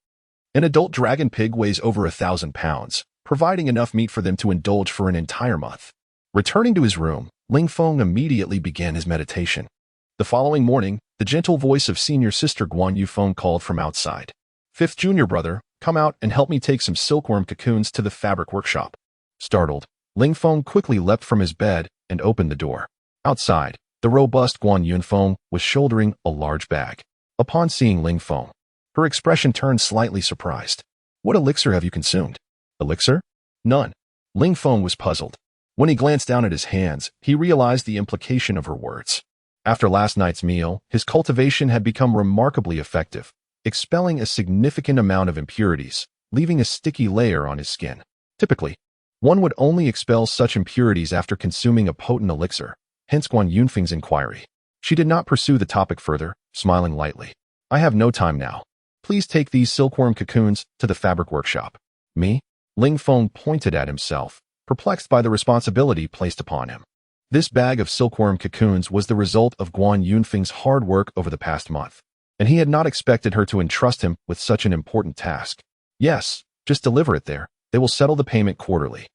An adult dragon pig weighs over 1,000 pounds, providing enough meat for them to indulge for an entire month. Returning to his room, Ling Feng immediately began his meditation. The following morning, the gentle voice of senior sister Guan Yufeng called from outside. "Fifth junior brother, come out and help me take some silkworm cocoons to the fabric workshop." Startled, Ling Feng quickly leapt from his bed and opened the door. Outside, the robust Guan Yunfeng was shouldering a large bag. Upon seeing Ling Feng, her expression turned slightly surprised. "What elixir have you consumed?" "Elixir? None." Ling Feng was puzzled. When he glanced down at his hands, he realized the implication of her words. After last night's meal, his cultivation had become remarkably effective, expelling a significant amount of impurities, leaving a sticky layer on his skin. Typically, one would only expel such impurities after consuming a potent elixir, hence Guan Yunfeng's inquiry. She did not pursue the topic further, smiling lightly. "I have no time now. Please take these silkworm cocoons to the fabric workshop." "Me?" Ling Feng pointed at himself, perplexed by the responsibility placed upon him. This bag of silkworm cocoons was the result of Guan Yunfeng's hard work over the past month, and he had not expected her to entrust him with such an important task. "Yes, just deliver it there. They will settle the payment quarterly,"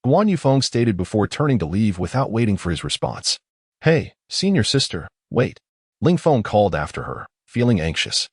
Guan Yufeng stated before turning to leave without waiting for his response. "Hey, senior sister, wait," Ling Feng called after her, feeling anxious.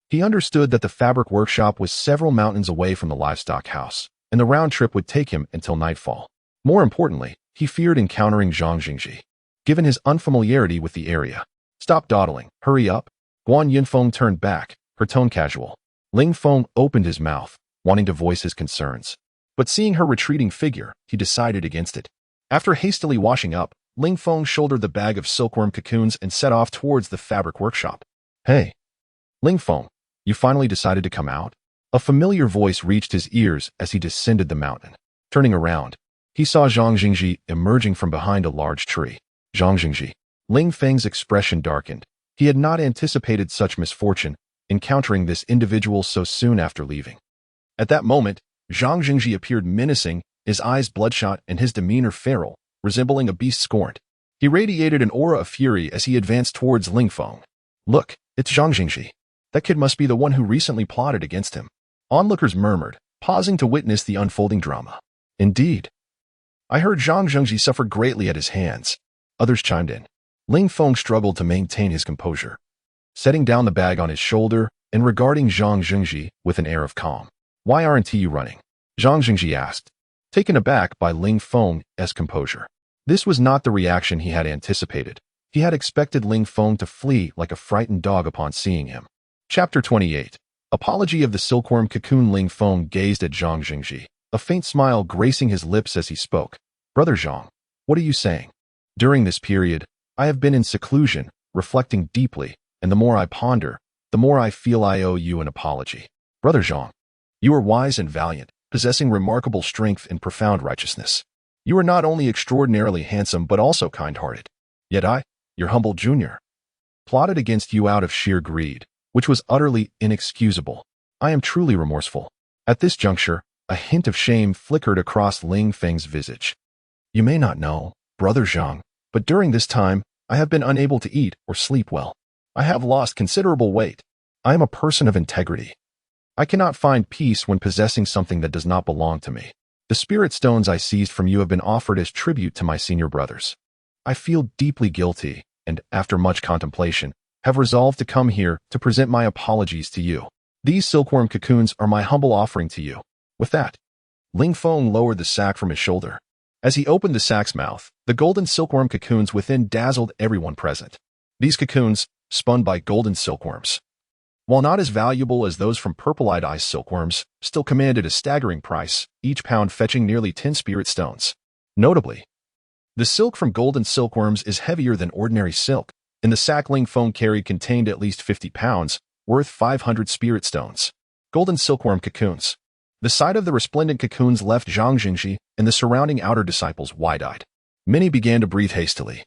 He understood that the fabric workshop was several mountains away from the livestock house, and the round trip would take him until nightfall. More importantly, he feared encountering Zhang Jingji, given his unfamiliarity with the area. "Stop dawdling, hurry up." Guan Yunfeng turned back, her tone casual. Ling Feng opened his mouth, wanting to voice his concerns. But seeing her retreating figure, he decided against it. After hastily washing up, Ling Feng shouldered the bag of silkworm cocoons and set off towards the fabric workshop. "Hey, Ling Feng, you finally decided to come out?" A familiar voice reached his ears as he descended the mountain. Turning around, he saw Zhang Jingji emerging from behind a large tree. "Zhang Jingji." Ling Feng's expression darkened. He had not anticipated such misfortune, encountering this individual so soon after leaving. At that moment, Zhang Jingji appeared menacing, his eyes bloodshot and his demeanor feral, resembling a beast scorned. He radiated an aura of fury as he advanced towards Ling Feng. "Look, it's Zhang Jingji. That kid must be the one who recently plotted against him." Onlookers murmured, pausing to witness the unfolding drama. "Indeed. I heard Zhang Jingji suffered greatly at his hands." Others chimed in. Ling Feng struggled to maintain his composure, setting down the bag on his shoulder and regarding Zhang Jingji with an air of calm. "Why aren't you running?" Zhang Jingji asked, taken aback by Ling Feng's composure. This was not the reaction he had anticipated. He had expected Ling Feng to flee like a frightened dog upon seeing him. Chapter 28. Apology of the silkworm cocoon. Ling Feng gazed at Zhang Jingji, a faint smile gracing his lips as he spoke. "Brother Zhang, what are you saying?" "During this period, I have been in seclusion, reflecting deeply, and the more I ponder, the more I feel I owe you an apology. Brother Zhang, you are wise and valiant, possessing remarkable strength and profound righteousness. You are not only extraordinarily handsome but also kind-hearted. Yet I, your humble junior, plotted against you out of sheer greed, which was utterly inexcusable. I am truly remorseful." At this juncture, a hint of shame flickered across Ling Feng's visage. "You may not know, Brother Zhang, but during this time, I have been unable to eat or sleep well. I have lost considerable weight. I am a person of integrity. I cannot find peace when possessing something that does not belong to me. The spirit stones I seized from you have been offered as tribute to my senior brothers. I feel deeply guilty, and, after much contemplation, have resolved to come here to present my apologies to you. These silkworm cocoons are my humble offering to you." With that, Ling Feng lowered the sack from his shoulder. As he opened the sack's mouth, the golden silkworm cocoons within dazzled everyone present. These cocoons, spun by golden silkworms, while not as valuable as those from purple-eyed ice silkworms, still commanded a staggering price, each pound fetching nearly 10 spirit stones. Notably, the silk from golden silkworms is heavier than ordinary silk, and the sack Ling Feng carried contained at least 50 pounds, worth 500 spirit stones. Golden silkworm cocoons. The sight of the resplendent cocoons left Zhang Jingji and the surrounding outer disciples wide-eyed. Many began to breathe hastily,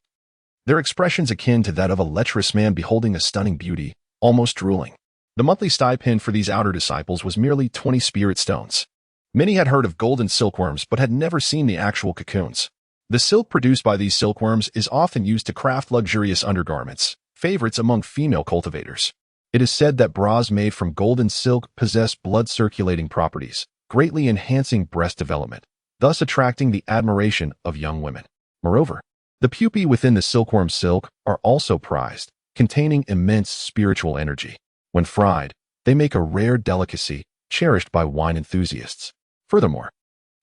their expressions akin to that of a lecherous man beholding a stunning beauty, almost drooling. The monthly stipend for these outer disciples was merely 20 spirit stones. Many had heard of golden silkworms but had never seen the actual cocoons. The silk produced by these silkworms is often used to craft luxurious undergarments, favorites among female cultivators. It is said that bras made from golden silk possess blood-circulating properties, greatly enhancing breast development, thus attracting the admiration of young women. Moreover, the pupae within the silkworm silk are also prized, containing immense spiritual energy. When fried, they make a rare delicacy cherished by wine enthusiasts. Furthermore,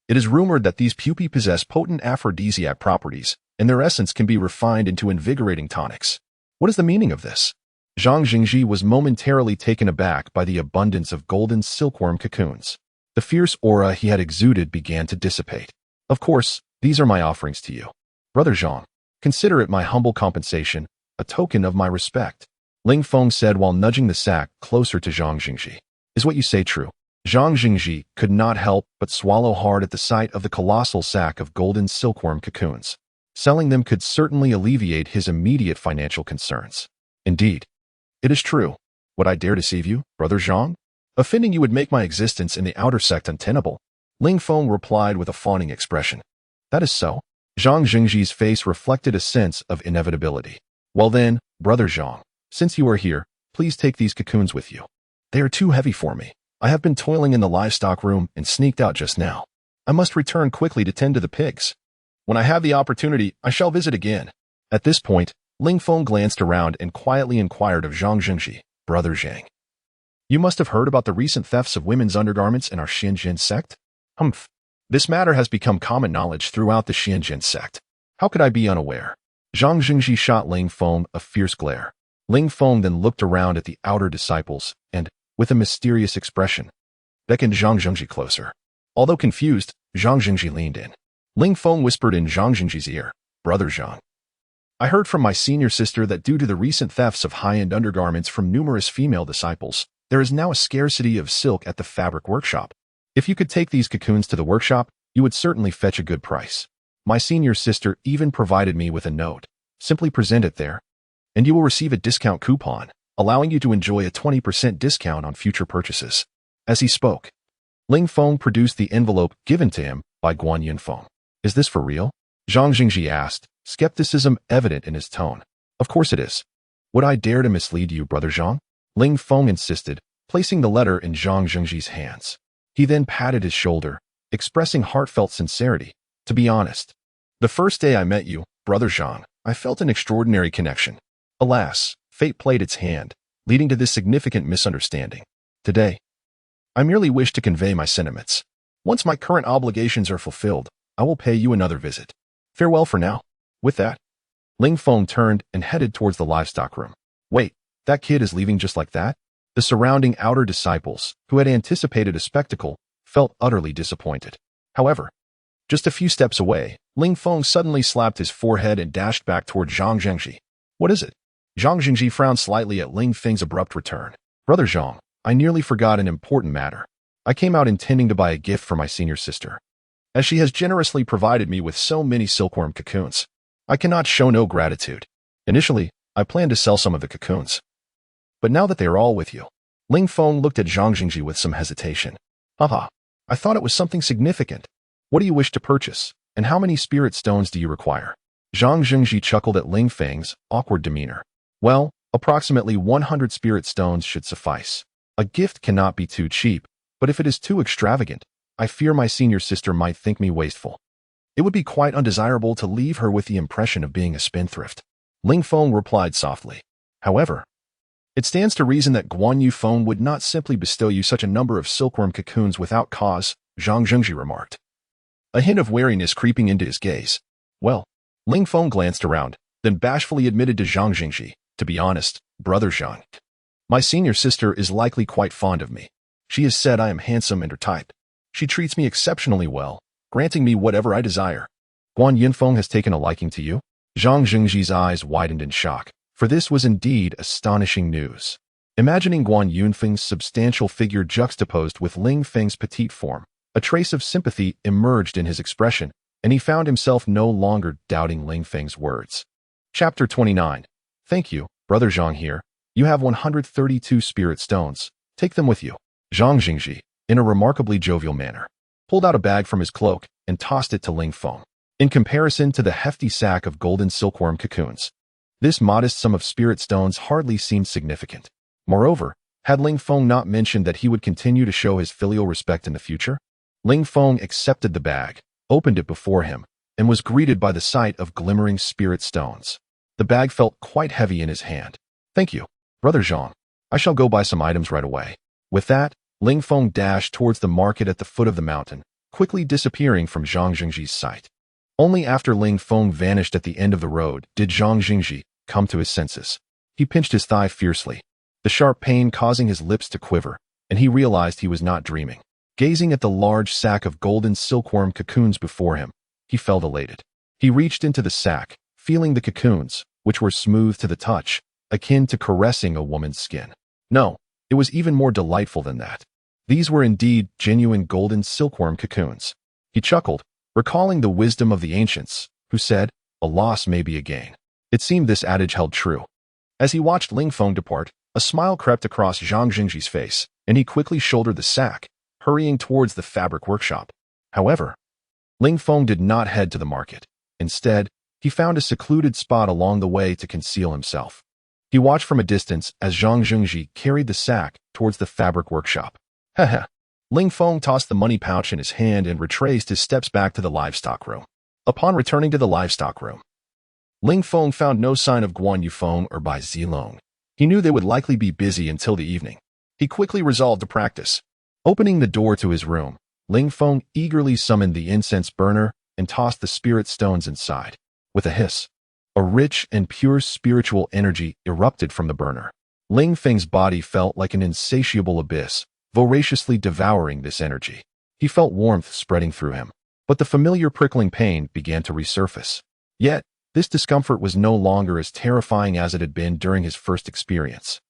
it is rumored that these pupae possess potent aphrodisiac properties, and their essence can be refined into invigorating tonics. What is the meaning of this? Zhang Jingji was momentarily taken aback by the abundance of golden silkworm cocoons. The fierce aura he had exuded began to dissipate. Of course, these are my offerings to you. Brother Zhang, consider it my humble compensation, a token of my respect. Ling Feng said while nudging the sack closer to Zhang Jingji. Is what you say true? Zhang Jingji could not help but swallow hard at the sight of the colossal sack of golden silkworm cocoons. Selling them could certainly alleviate his immediate financial concerns. Indeed, it is true. Would I dare deceive you, Brother Zhang? Offending you would make my existence in the outer sect untenable. Ling Feng replied with a fawning expression. That is so. Zhang Jingji's face reflected a sense of inevitability. Well then, Brother Zhang, since you are here, please take these cocoons with you. They are too heavy for me. I have been toiling in the livestock room and sneaked out just now. I must return quickly to tend to the pigs. When I have the opportunity, I shall visit again. At this point, Ling Feng glanced around and quietly inquired of Zhang Jingji, Brother Zhang. You must have heard about the recent thefts of women's undergarments in our Xianjin sect? Humph. This matter has become common knowledge throughout the Xianjin sect. How could I be unaware? Zhang Jingji shot Ling Feng a fierce glare. Ling Feng then looked around at the outer disciples and, with a mysterious expression, beckoned Zhang Jingji closer. Although confused, Zhang Jingji leaned in. Ling Feng whispered in Zhang Jingji's ear, Brother Zhang. I heard from my senior sister that due to the recent thefts of high-end undergarments from numerous female disciples, there is now a scarcity of silk at the fabric workshop. If you could take these cocoons to the workshop, you would certainly fetch a good price. My senior sister even provided me with a note. Simply present it there, and you will receive a discount coupon, allowing you to enjoy a 20% discount on future purchases. As he spoke, Ling Feng produced the envelope given to him by Guan Yunfeng. Is this for real? Zhang Jingji asked, skepticism evident in his tone. Of course it is. Would I dare to mislead you, Brother Zhang? Ling Feng insisted, placing the letter in Zhang Jingji's hands. He then patted his shoulder, expressing heartfelt sincerity. To be honest, the first day I met you, Brother Zhang, I felt an extraordinary connection. Alas, fate played its hand, leading to this significant misunderstanding. Today, I merely wish to convey my sentiments. Once my current obligations are fulfilled, I will pay you another visit. Farewell for now. With that, Ling Feng turned and headed towards the livestock room. Wait, that kid is leaving just like that? The surrounding outer disciples, who had anticipated a spectacle, felt utterly disappointed. However, just a few steps away, Ling Feng suddenly slapped his forehead and dashed back toward Zhang Jingji. What is it? Zhang Jingji frowned slightly at Ling Feng's abrupt return. Brother Zhang, I nearly forgot an important matter. I came out intending to buy a gift for my senior sister. As she has generously provided me with so many silkworm cocoons, I cannot show no gratitude. Initially, I planned to sell some of the cocoons. But now that they are all with you, Ling Feng looked at Zhang Jingji with some hesitation. Haha, I thought it was something significant. What do you wish to purchase, and how many spirit stones do you require? Zhang Jingji chuckled at Ling Feng's awkward demeanor. Well, approximately 100 spirit stones should suffice. A gift cannot be too cheap, but if it is too extravagant, I fear my senior sister might think me wasteful. It would be quite undesirable to leave her with the impression of being a spendthrift. Ling Feng replied softly. However, it stands to reason that Guan Yunfeng would not simply bestow you such a number of silkworm cocoons without cause, Zhang Jingji remarked. A hint of wariness creeping into his gaze. Well, Ling Feng glanced around, then bashfully admitted to Zhang Jingji, to be honest, Brother Zhang, my senior sister is likely quite fond of me. She has said I am handsome and her type. She treats me exceptionally well, granting me whatever I desire. Guan Yunfeng has taken a liking to you? Zhang Jingji's eyes widened in shock, for this was indeed astonishing news. Imagining Guan Yunfeng's substantial figure juxtaposed with Ling Feng's petite form, a trace of sympathy emerged in his expression, and he found himself no longer doubting Ling Feng's words. Chapter 29. Thank you, Brother Zhang here. You have 132 spirit stones. Take them with you. Zhang Jingji, in a remarkably jovial manner, pulled out a bag from his cloak and tossed it to Ling Feng. In comparison to the hefty sack of golden silkworm cocoons, this modest sum of spirit stones hardly seemed significant. Moreover, had Ling Feng not mentioned that he would continue to show his filial respect in the future? Ling Feng accepted the bag, opened it before him, and was greeted by the sight of glimmering spirit stones. The bag felt quite heavy in his hand. "Thank you, Brother Zhang. I shall go buy some items right away." With that, Ling Feng dashed towards the market at the foot of the mountain, quickly disappearing from Zhang Jingji's sight. Only after Ling Feng vanished at the end of the road did Zhang Jingji come to his senses. He pinched his thigh fiercely, the sharp pain causing his lips to quiver, and he realized he was not dreaming. Gazing at the large sack of golden silkworm cocoons before him, he felt elated. He reached into the sack, feeling the cocoons, which were smooth to the touch, akin to caressing a woman's skin. No, it was even more delightful than that. These were indeed genuine golden silkworm cocoons. He chuckled, recalling the wisdom of the ancients, who said, "A loss may be a gain." It seemed this adage held true. As he watched Ling Feng depart, a smile crept across Zhang Jingji's face, and he quickly shouldered the sack, hurrying towards the fabric workshop. However, Ling Feng did not head to the market. Instead, he found a secluded spot along the way to conceal himself. He watched from a distance as Zhang Jingji carried the sack towards the fabric workshop. Haha. Ling Feng tossed the money pouch in his hand and retraced his steps back to the livestock room. Upon returning to the livestock room, Ling Feng found no sign of Guan Yufeng or Bai Zilong. He knew they would likely be busy until the evening. He quickly resolved to practice. Opening the door to his room, Ling Feng eagerly summoned the incense burner and tossed the spirit stones inside. With a hiss, a rich and pure spiritual energy erupted from the burner. Ling Feng's body felt like an insatiable abyss, voraciously devouring this energy. He felt warmth spreading through him, but the familiar prickling pain began to resurface. Yet, this discomfort was no longer as terrifying as it had been during his first experience.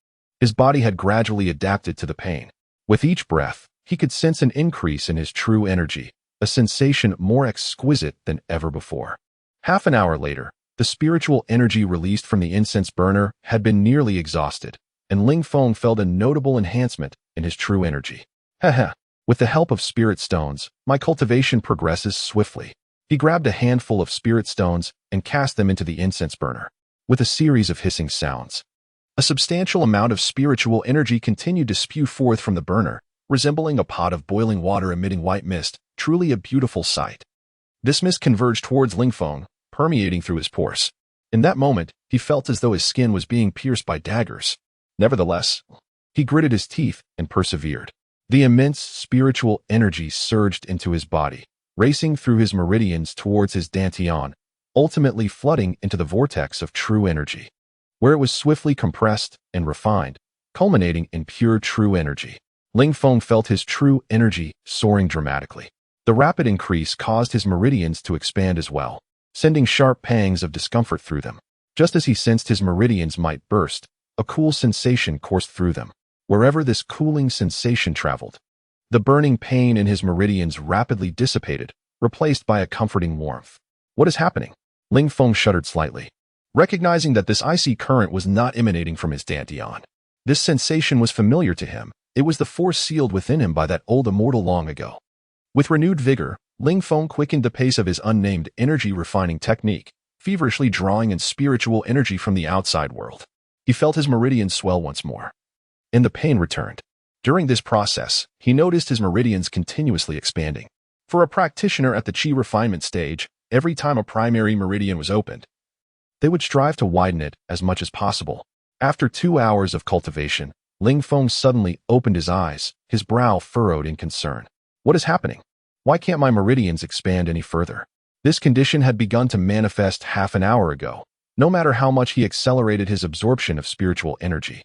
His body had gradually adapted to the pain. With each breath, he could sense an increase in his true energy, a sensation more exquisite than ever before. Half an hour later, the spiritual energy released from the incense burner had been nearly exhausted, and Ling Feng felt a notable enhancement in his true energy. Haha, with the help of spirit stones, my cultivation progresses swiftly. He grabbed a handful of spirit stones and cast them into the incense burner. With a series of hissing sounds, a substantial amount of spiritual energy continued to spew forth from the burner, resembling a pot of boiling water emitting white mist, truly a beautiful sight. This mist converged towards Ling Feng, permeating through his pores. In that moment, he felt as though his skin was being pierced by daggers. Nevertheless, he gritted his teeth and persevered. The immense spiritual energy surged into his body, racing through his meridians towards his dantian, ultimately flooding into the vortex of true energy, where it was swiftly compressed and refined, culminating in pure true energy. Ling Feng felt his true energy soaring dramatically. The rapid increase caused his meridians to expand as well, sending sharp pangs of discomfort through them. Just as he sensed his meridians might burst, a cool sensation coursed through them. Wherever this cooling sensation traveled, the burning pain in his meridians rapidly dissipated, replaced by a comforting warmth. What is happening? Ling Feng shuddered slightly, recognizing that this icy current was not emanating from his dantian. This sensation was familiar to him. It was the force sealed within him by that old immortal long ago. With renewed vigor, Ling Feng quickened the pace of his unnamed energy-refining technique, feverishly drawing in spiritual energy from the outside world. He felt his meridians swell once more, and the pain returned. During this process, he noticed his meridians continuously expanding. For a practitioner at the chi refinement stage, every time a primary meridian was opened, they would strive to widen it as much as possible. After 2 hours of cultivation, Ling Feng suddenly opened his eyes, his brow furrowed in concern. What is happening? Why can't my meridians expand any further? This condition had begun to manifest half an hour ago, no matter how much he accelerated his absorption of spiritual energy.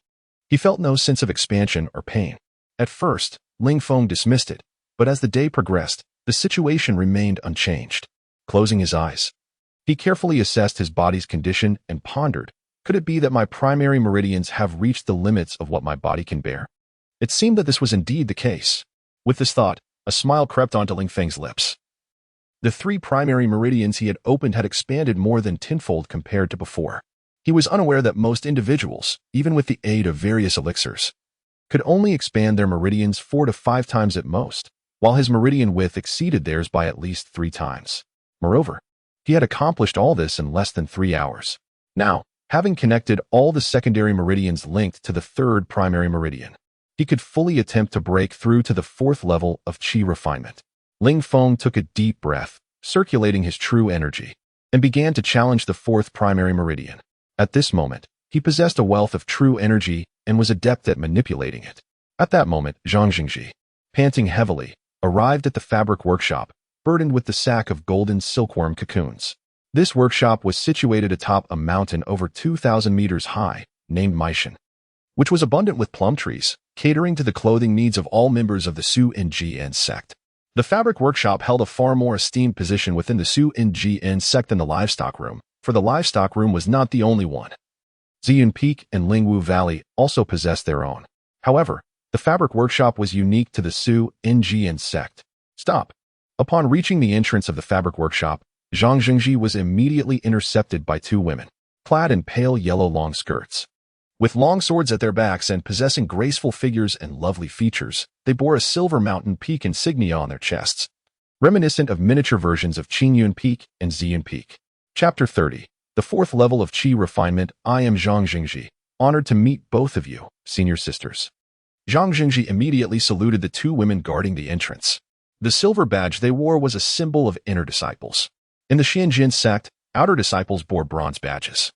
He felt no sense of expansion or pain. At first, Ling Feng dismissed it, but as the day progressed, the situation remained unchanged. Closing his eyes, he carefully assessed his body's condition and pondered, could it be that my primary meridians have reached the limits of what my body can bear? It seemed that this was indeed the case. With this thought, a smile crept onto Ling Feng's lips. The 3 primary meridians he had opened had expanded more than tenfold compared to before. He was unaware that most individuals, even with the aid of various elixirs, could only expand their meridians 4 to 5 times at most, while his meridian width exceeded theirs by at least 3 times. Moreover, he had accomplished all this in less than 3 hours. Now, having connected all the secondary meridians linked to the 3rd primary meridian, he could fully attempt to break through to the 4th level of chi refinement. Ling Feng took a deep breath, circulating his true energy, and began to challenge the fourth primary meridian. At this moment, he possessed a wealth of true energy and was adept at manipulating it. At that moment, Zhang Jingji, panting heavily, arrived at the fabric workshop, burdened with the sack of golden silkworm cocoons. This workshop was situated atop a mountain over 2,000 meters high, named Maishan, which was abundant with plum trees, catering to the clothing needs of all members of the Su-In-Ji-En sect. The fabric workshop held a far more esteemed position within the Su-In-Ji-En sect than the livestock room, for the livestock room was not the only one. Ziyun Peak and Lingwu Valley also possessed their own. However, the fabric workshop was unique to the Su-In-Ji-En sect. Stop. Upon reaching the entrance of the fabric workshop, Zhang Jingji was immediately intercepted by two women, clad in pale yellow long skirts. With long swords at their backs and possessing graceful figures and lovely features, they bore a silver mountain peak insignia on their chests, reminiscent of miniature versions of Qingyun Peak and Ziyun Peak. Chapter 30. The fourth level of Qi refinement. I am Zhang Jingji, honored to meet both of you, senior sisters. Zhang Jingji immediately saluted the two women guarding the entrance. The silver badge they wore was a symbol of inner disciples. In the Xianjin sect, outer disciples bore bronze badges.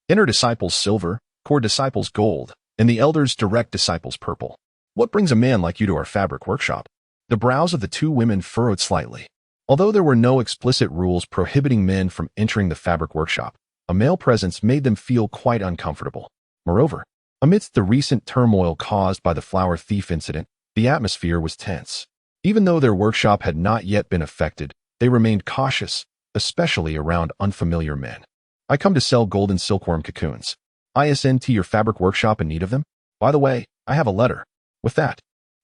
Inner disciples silver, core disciples gold, and the elders direct disciples purple. What brings a man like you to our fabric workshop? The brows of the two women furrowed slightly. Although there were no explicit rules prohibiting men from entering the fabric workshop, a male presence made them feel quite uncomfortable. Moreover, amidst the recent turmoil caused by the flower thief incident, the atmosphere was tense. Even though their workshop had not yet been affected, they remained cautious, especially around unfamiliar men. I come to sell golden silkworm cocoons. ISNT your fabric workshop in need of them? By the way, I have a letter. With that,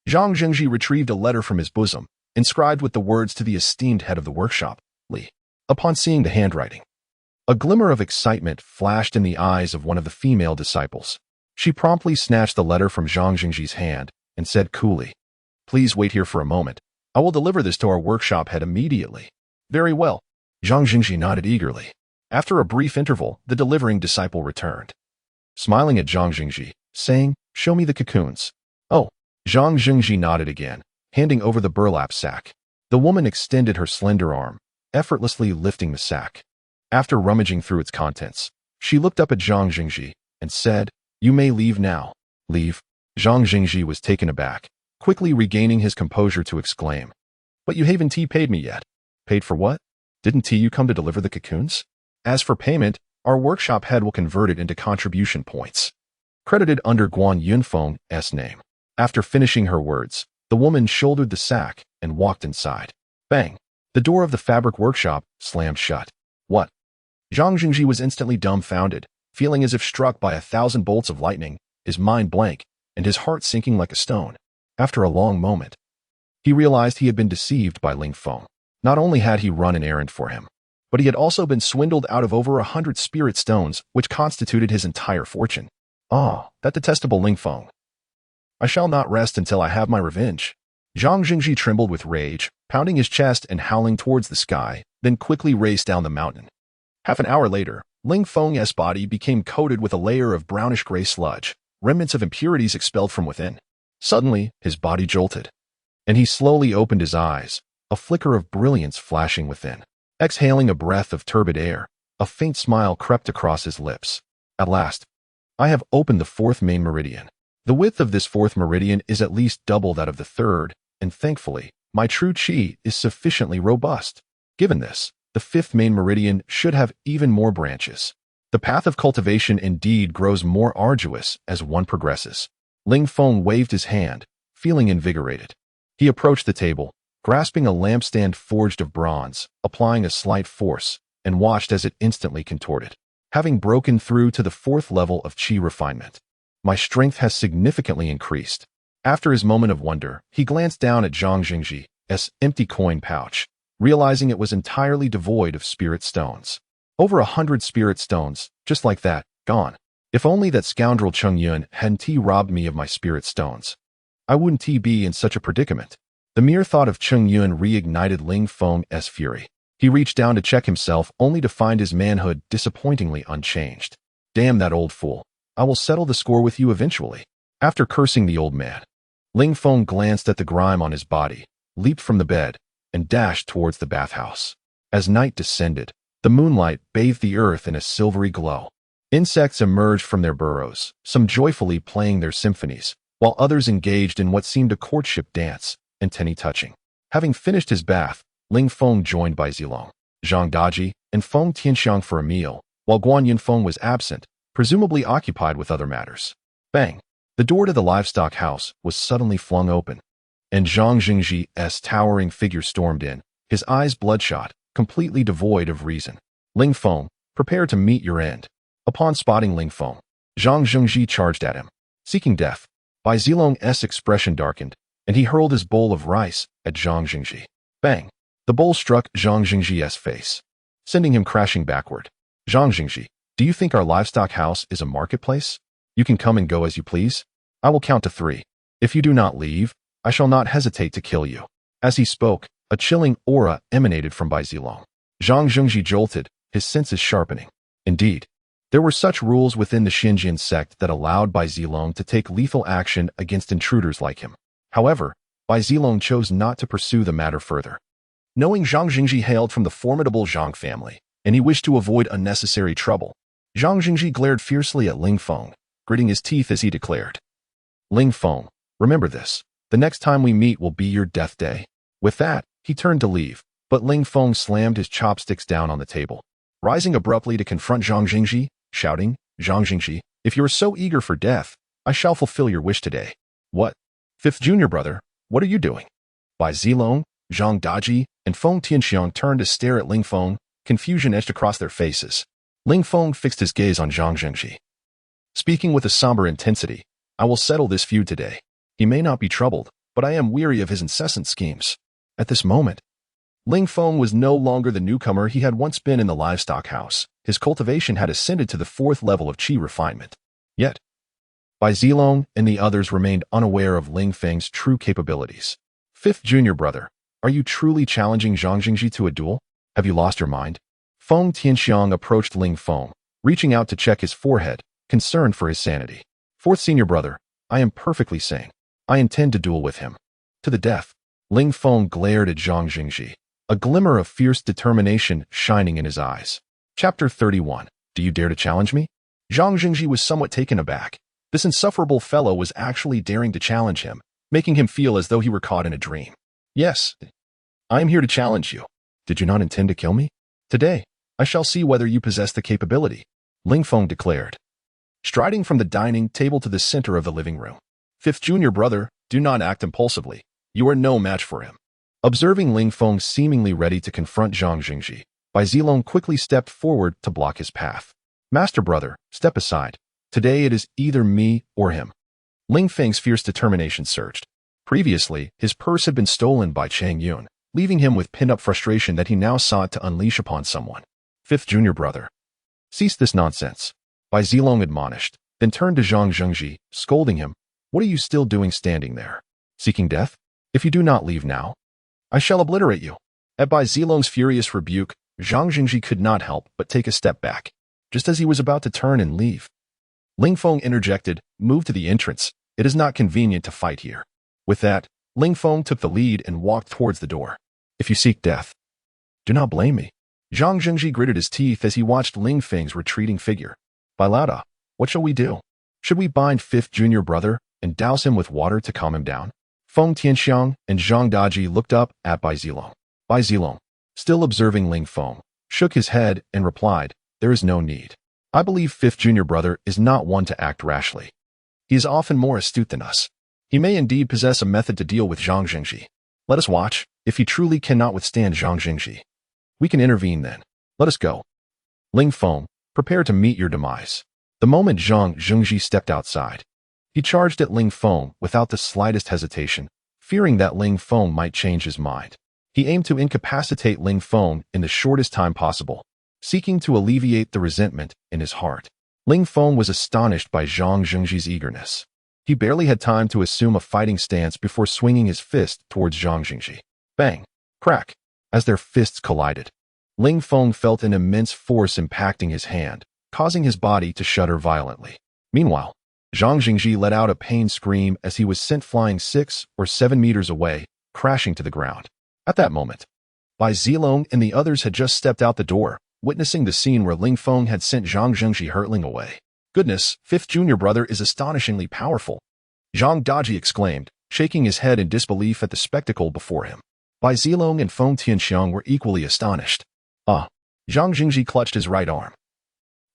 Zhang Jingji retrieved a letter from his bosom, inscribed with the words to the esteemed head of the workshop, Li. Upon seeing the handwriting, a glimmer of excitement flashed in the eyes of one of the female disciples. She promptly snatched the letter from Zhang Jingji's hand and said coolly, "Please wait here for a moment. I will deliver this to our workshop head immediately." Very well. Zhang Jingji nodded eagerly. After a brief interval, the delivering disciple returned, smiling at Zhang Jingji, saying, "Show me the cocoons." Oh, Zhang Jingji nodded again, handing over the burlap sack. The woman extended her slender arm, effortlessly lifting the sack. After rummaging through its contents, she looked up at Zhang Jingji and said, "You may leave now." Leave? Zhang Jingji was taken aback, quickly regaining his composure to exclaim, "But you haven't paid me yet." Paid for what? Didn't you come to deliver the cocoons? As for payment, our workshop head will convert it into contribution points, credited under Guan Yunfeng's name. After finishing her words, the woman shouldered the sack and walked inside. Bang! The door of the fabric workshop slammed shut. What? Zhang Jingji was instantly dumbfounded, feeling as if struck by 1,000 bolts of lightning, his mind blank, and his heart sinking like a stone. After a long moment, he realized he had been deceived by Ling Feng. Not only had he run an errand for him, but he had also been swindled out of over 100 spirit stones, which constituted his entire fortune. Ah, that detestable Ling Feng. I shall not rest until I have my revenge. Zhang Jingji trembled with rage, pounding his chest and howling towards the sky, then quickly raced down the mountain. Half an hour later, Ling Feng's body became coated with a layer of brownish-gray sludge, remnants of impurities expelled from within. Suddenly, his body jolted, and he slowly opened his eyes, a flicker of brilliance flashing within. Exhaling a breath of turbid air, a faint smile crept across his lips. At last, I have opened the fourth main meridian. The width of this fourth meridian is at least double that of the third, and thankfully, my true qi is sufficiently robust. Given this, the fifth main meridian should have even more branches. The path of cultivation indeed grows more arduous as one progresses. Ling Feng waved his hand, feeling invigorated. He approached the table, grasping a lampstand forged of bronze, applying a slight force, and watched as it instantly contorted. Having broken through to the fourth level of qi refinement, my strength has significantly increased. After his moment of wonder, he glanced down at Zhang Jingji's empty coin pouch, realizing it was entirely devoid of spirit stones. Over 100 spirit stones, just like that, gone. If only that scoundrel Cheng Yun hadn't robbed me of my spirit stones, I wouldn't be in such a predicament. The mere thought of Cheng Yun reignited Ling Feng's fury. He reached down to check himself only to find his manhood disappointingly unchanged. Damn that old fool. I will settle the score with you eventually. After cursing the old man, Ling Feng glanced at the grime on his body, leaped from the bed, and dashed towards the bathhouse. As night descended, the moonlight bathed the earth in a silvery glow. Insects emerged from their burrows, some joyfully playing their symphonies, while others engaged in what seemed a courtship dance, antennae touching. Having finished his bath, Ling Feng joined Bai Zilong, Zhang Daji, and Feng Tianxiang for a meal, while Guan Yunfeng was absent, presumably occupied with other matters. Bang! The door to the livestock house was suddenly flung open, and Zhang Jingji's towering figure stormed in, his eyes bloodshot, completely devoid of reason. Ling Feng, prepare to meet your end. Upon spotting Ling Feng, Zhang Zhengji charged at him, seeking death. Bai Zilong's expression darkened, and he hurled his bowl of rice at Zhang Jingji. Bang! The bowl struck Zhang Jingji's face, sending him crashing backward. Zhang Jingji, do you think our livestock house is a marketplace? You can come and go as you please. I will count to 3. If you do not leave, I shall not hesitate to kill you. As he spoke, a chilling aura emanated from Bai Zilong. Zhang Zhengji jolted, his senses sharpening. Indeed, there were such rules within the Xinjian sect that allowed Bai Zilong to take lethal action against intruders like him. However, Bai Zilong chose not to pursue the matter further. Knowing Zhang Jingji hailed from the formidable Zhang family, and he wished to avoid unnecessary trouble, Zhang Jingji glared fiercely at Ling Feng, gritting his teeth as he declared, Ling Feng, remember this. The next time we meet will be your death day. With that, he turned to leave, but Ling Feng slammed his chopsticks down on the table, rising abruptly to confront Zhang Jingji, shouting, Zhang Jingji, if you are so eager for death, I shall fulfill your wish today. What? Fifth junior brother, what are you doing? Bai Zilong, Zhang Daji, and Feng Tianxiang turned to stare at Ling Feng, confusion etched across their faces. Ling Feng fixed his gaze on Zhang Jingji. Speaking with a somber intensity, I will settle this feud today. He may not be troubled, but I am weary of his incessant schemes. At this moment, Ling Feng was no longer the newcomer he had once been in the livestock house. His cultivation had ascended to the 4th level of qi refinement. Yet, Bai Zilong and the others remained unaware of Ling Feng's true capabilities. Fifth junior brother, are you truly challenging Zhang Jingji to a duel? Have you lost your mind? Feng Tianxiang approached Ling Feng, reaching out to check his forehead, concerned for his sanity. Fourth senior brother, I am perfectly sane. I intend to duel with him. To the death. Ling Feng glared at Zhang Jingji, a glimmer of fierce determination shining in his eyes. Chapter 31. Do you dare to challenge me? Zhang Jingji was somewhat taken aback. This insufferable fellow was actually daring to challenge him, making him feel as though he were caught in a dream. Yes, I am here to challenge you. Did you not intend to kill me? Today, I shall see whether you possess the capability, Ling Feng declared, striding from the dining table to the center of the living room. Fifth junior brother, do not act impulsively. You are no match for him. Observing Ling Feng seemingly ready to confront Zhang Jingji, Bai Zilong quickly stepped forward to block his path. Master brother, step aside. Today it is either me or him. Ling Feng's fierce determination surged. Previously, his purse had been stolen by Chang Yun, leaving him with pent-up frustration that he now sought to unleash upon someone. Fifth junior brother, cease this nonsense, Bai Zilong admonished, then turned to Zhang Zhengji, scolding him. What are you still doing standing there? Seeking death? If you do not leave now, I shall obliterate you. At Bai Zilong's furious rebuke, Zhang Jingji could not help but take a step back, just as he was about to turn and leave. Ling Feng interjected, move to the entrance. It is not convenient to fight here. With that, Ling Feng took the lead and walked towards the door. If you seek death, do not blame me. Zhang Zhengji gritted his teeth as he watched Ling Feng's retreating figure. Bai Lauda, what shall we do? Should we bind fifth junior brother and douse him with water to calm him down? Feng Tianxiang and Zhang Daji looked up at Bai Zilong. Bai Zilong, still observing Ling Feng, shook his head and replied, there is no need. I believe fifth junior brother is not one to act rashly. He is often more astute than us. He may indeed possess a method to deal with Zhang Jingji. Let us watch. If he truly cannot withstand Zhang Jingji, we can intervene then. Let us go. Ling Feng, prepare to meet your demise. The moment Zhang Jingji stepped outside, he charged at Ling Feng without the slightest hesitation, fearing that Ling Feng might change his mind. He aimed to incapacitate Ling Feng in the shortest time possible, seeking to alleviate the resentment in his heart. Ling Feng was astonished by Zhang Jingji's eagerness. He barely had time to assume a fighting stance before swinging his fist towards Zhang Jingji. Bang! Crack! As their fists collided, Ling Feng felt an immense force impacting his hand, causing his body to shudder violently. Meanwhile, Zhang Jingji let out a pained scream as he was sent flying 6 or 7 meters away, crashing to the ground. At that moment, Bai Zilong and the others had just stepped out the door, witnessing the scene where Ling Feng had sent Zhang Zhengji hurtling away. Goodness, fifth junior brother is astonishingly powerful, Zhang Daji exclaimed, shaking his head in disbelief at the spectacle before him. Bai Zilong and Feng Tianxiang were equally astonished. Ah! Zhang Jingji clutched his right arm,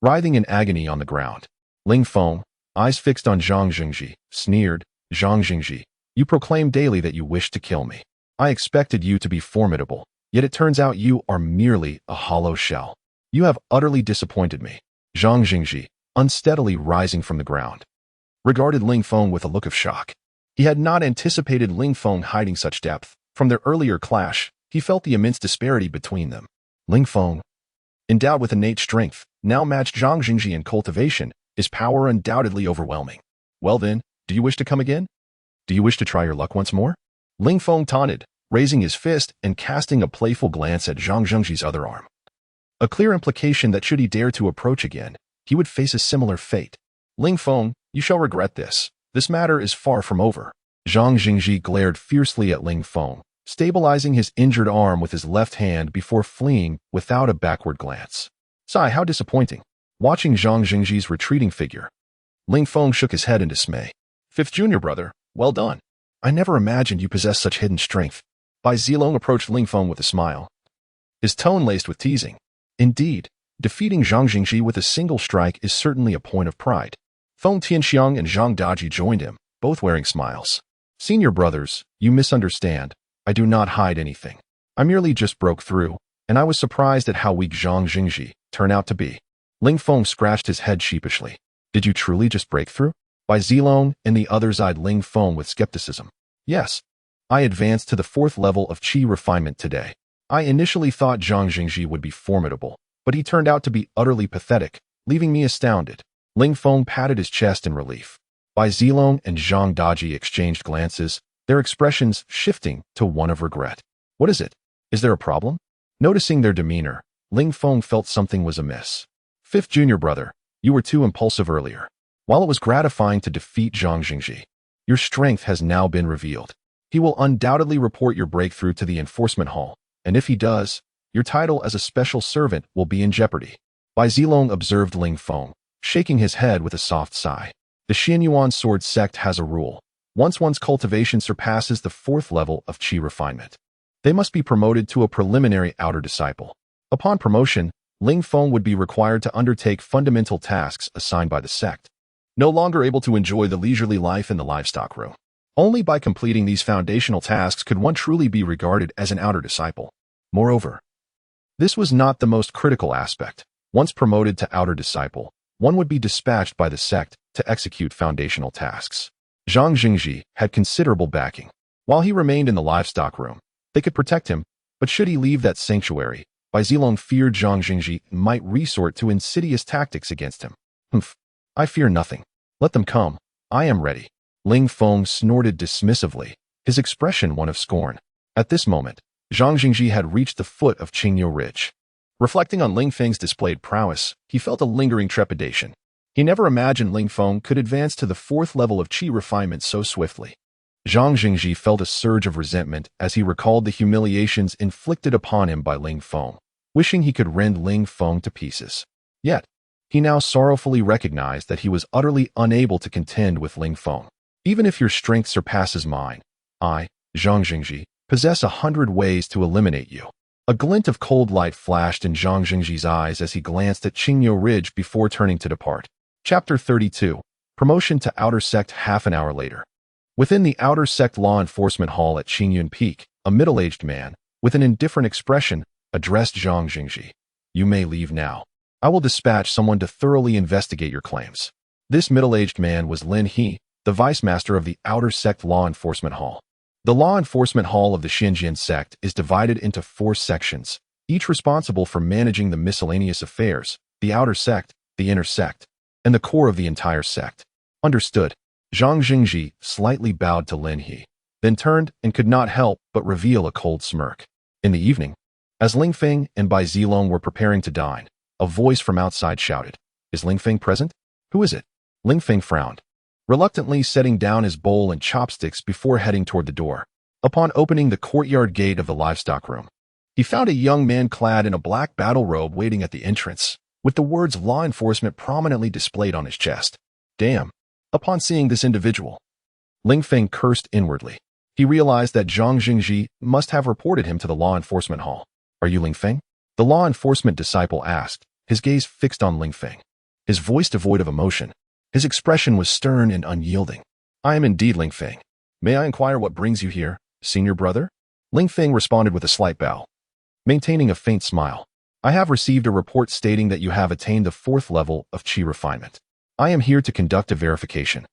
writhing in agony on the ground. Ling Feng, eyes fixed on Zhang Jingji, sneered, Zhang Jingji, you proclaim daily that you wish to kill me. I expected you to be formidable, yet it turns out you are merely a hollow shell. You have utterly disappointed me. Zhang Jingji, unsteadily rising from the ground, regarded Ling Feng with a look of shock. He had not anticipated Ling Feng hiding such depth. From their earlier clash, he felt the immense disparity between them. Ling Feng, endowed with innate strength, now matched Zhang Jingji in cultivation, his power undoubtedly overwhelming. Well then, do you wish to come again? Do you wish to try your luck once more? Ling Feng taunted, raising his fist and casting a playful glance at Zhang Jingji's other arm. A clear implication that should he dare to approach again, he would face a similar fate. Ling Feng, you shall regret this. This matter is far from over. Zhang Jingji glared fiercely at Ling Feng, stabilizing his injured arm with his left hand before fleeing without a backward glance. Sigh, how disappointing. Watching Zhang Jingji's retreating figure, Ling Feng shook his head in dismay. Fifth junior brother, well done. I never imagined you possessed such hidden strength. Bai Zilong approached Ling Feng with a smile, his tone laced with teasing. Indeed, defeating Zhang Jingji with a single strike is certainly a point of pride. Feng Tianxiang and Zhang Daji joined him, both wearing smiles. Senior brothers, you misunderstand. I do not hide anything. I merely just broke through, and I was surprised at how weak Zhang Jingji turned out to be. Ling Feng scratched his head sheepishly. Did you truly just break through? Bai Zilong and the others eyed Ling Feng with skepticism. Yes. I advanced to the 4th level of qi refinement today. I initially thought Zhang Jingji would be formidable, but he turned out to be utterly pathetic, leaving me astounded. Ling Feng patted his chest in relief. Bai Zilong and Zhang Daji exchanged glances, their expressions shifting to one of regret. What is it? Is there a problem? Noticing their demeanor, Ling Feng felt something was amiss. Fifth junior brother, you were too impulsive earlier. While it was gratifying to defeat Zhang Jingji, your strength has now been revealed. He will undoubtedly report your breakthrough to the enforcement hall, and if he does, your title as a special servant will be in jeopardy. Bai Zilong observed Ling Feng, shaking his head with a soft sigh. The Xianyuan sword sect has a rule. Once one's cultivation surpasses the 4th level of qi refinement, they must be promoted to a preliminary outer disciple. Upon promotion, Ling Feng would be required to undertake fundamental tasks assigned by the sect, no longer able to enjoy the leisurely life in the livestock room. Only by completing these foundational tasks could one truly be regarded as an outer disciple. Moreover, this was not the most critical aspect. Once promoted to outer disciple, one would be dispatched by the sect to execute foundational tasks. Zhang Jingji had considerable backing. While he remained in the livestock room, they could protect him, but should he leave that sanctuary, Bai Zilong feared Zhang Jingji might resort to insidious tactics against him. Humph, I fear nothing. Let them come. I am ready. Ling Feng snorted dismissively, his expression one of scorn. At this moment, Zhang Jingji had reached the foot of Qingyu Ridge. Reflecting on Ling Feng's displayed prowess, he felt a lingering trepidation. He never imagined Ling Feng could advance to the 4th level of qi refinement so swiftly. Zhang Jingji felt a surge of resentment as he recalled the humiliations inflicted upon him by Ling Feng, wishing he could rend Ling Feng to pieces. Yet, he now sorrowfully recognized that he was utterly unable to contend with Ling Feng. Even if your strength surpasses mine, I, Zhang Jingji, possess 100 ways to eliminate you. A glint of cold light flashed in Zhang Jingji's eyes as he glanced at Qingyu Ridge before turning to depart. Chapter 32. Promotion to Outer Sect. Half an hour later. Within the Outer Sect Law Enforcement Hall at Qingyun Peak, a middle-aged man, with an indifferent expression, addressed Zhang Jingji. You may leave now. I will dispatch someone to thoroughly investigate your claims. This middle-aged man was Lin He, the Vice Master of the Outer Sect Law Enforcement Hall. The Law Enforcement Hall of the Xinjian sect is divided into 4 sections, each responsible for managing the miscellaneous affairs, the outer sect, the inner sect, and the core of the entire sect. Understood. Zhang Jingji slightly bowed to Lin He, then turned and could not help but reveal a cold smirk. In the evening, as Ling Feng and Bai Zilong were preparing to dine, a voice from outside shouted, "Is Ling Feng present?" "Who is it?" Ling Feng frowned, reluctantly setting down his bowl and chopsticks before heading toward the door. Upon opening the courtyard gate of the livestock room, He found a young man clad in a black battle robe waiting at the entrance, with the words law enforcement prominently displayed on his chest. Damn. Upon seeing this individual, Ling Feng cursed inwardly. He realized that Zhang Jingji must have reported him to the law enforcement hall. Are you Ling Feng? The law enforcement disciple asked, his gaze fixed on Ling Feng. His voice devoid of emotion. His expression was stern and unyielding. I am indeed Ling Feng. May I inquire what brings you here, senior brother? Ling Feng responded with a slight bow, maintaining a faint smile. I have received a report stating that you have attained the 4th level of Qi refinement. I am here to conduct a verification.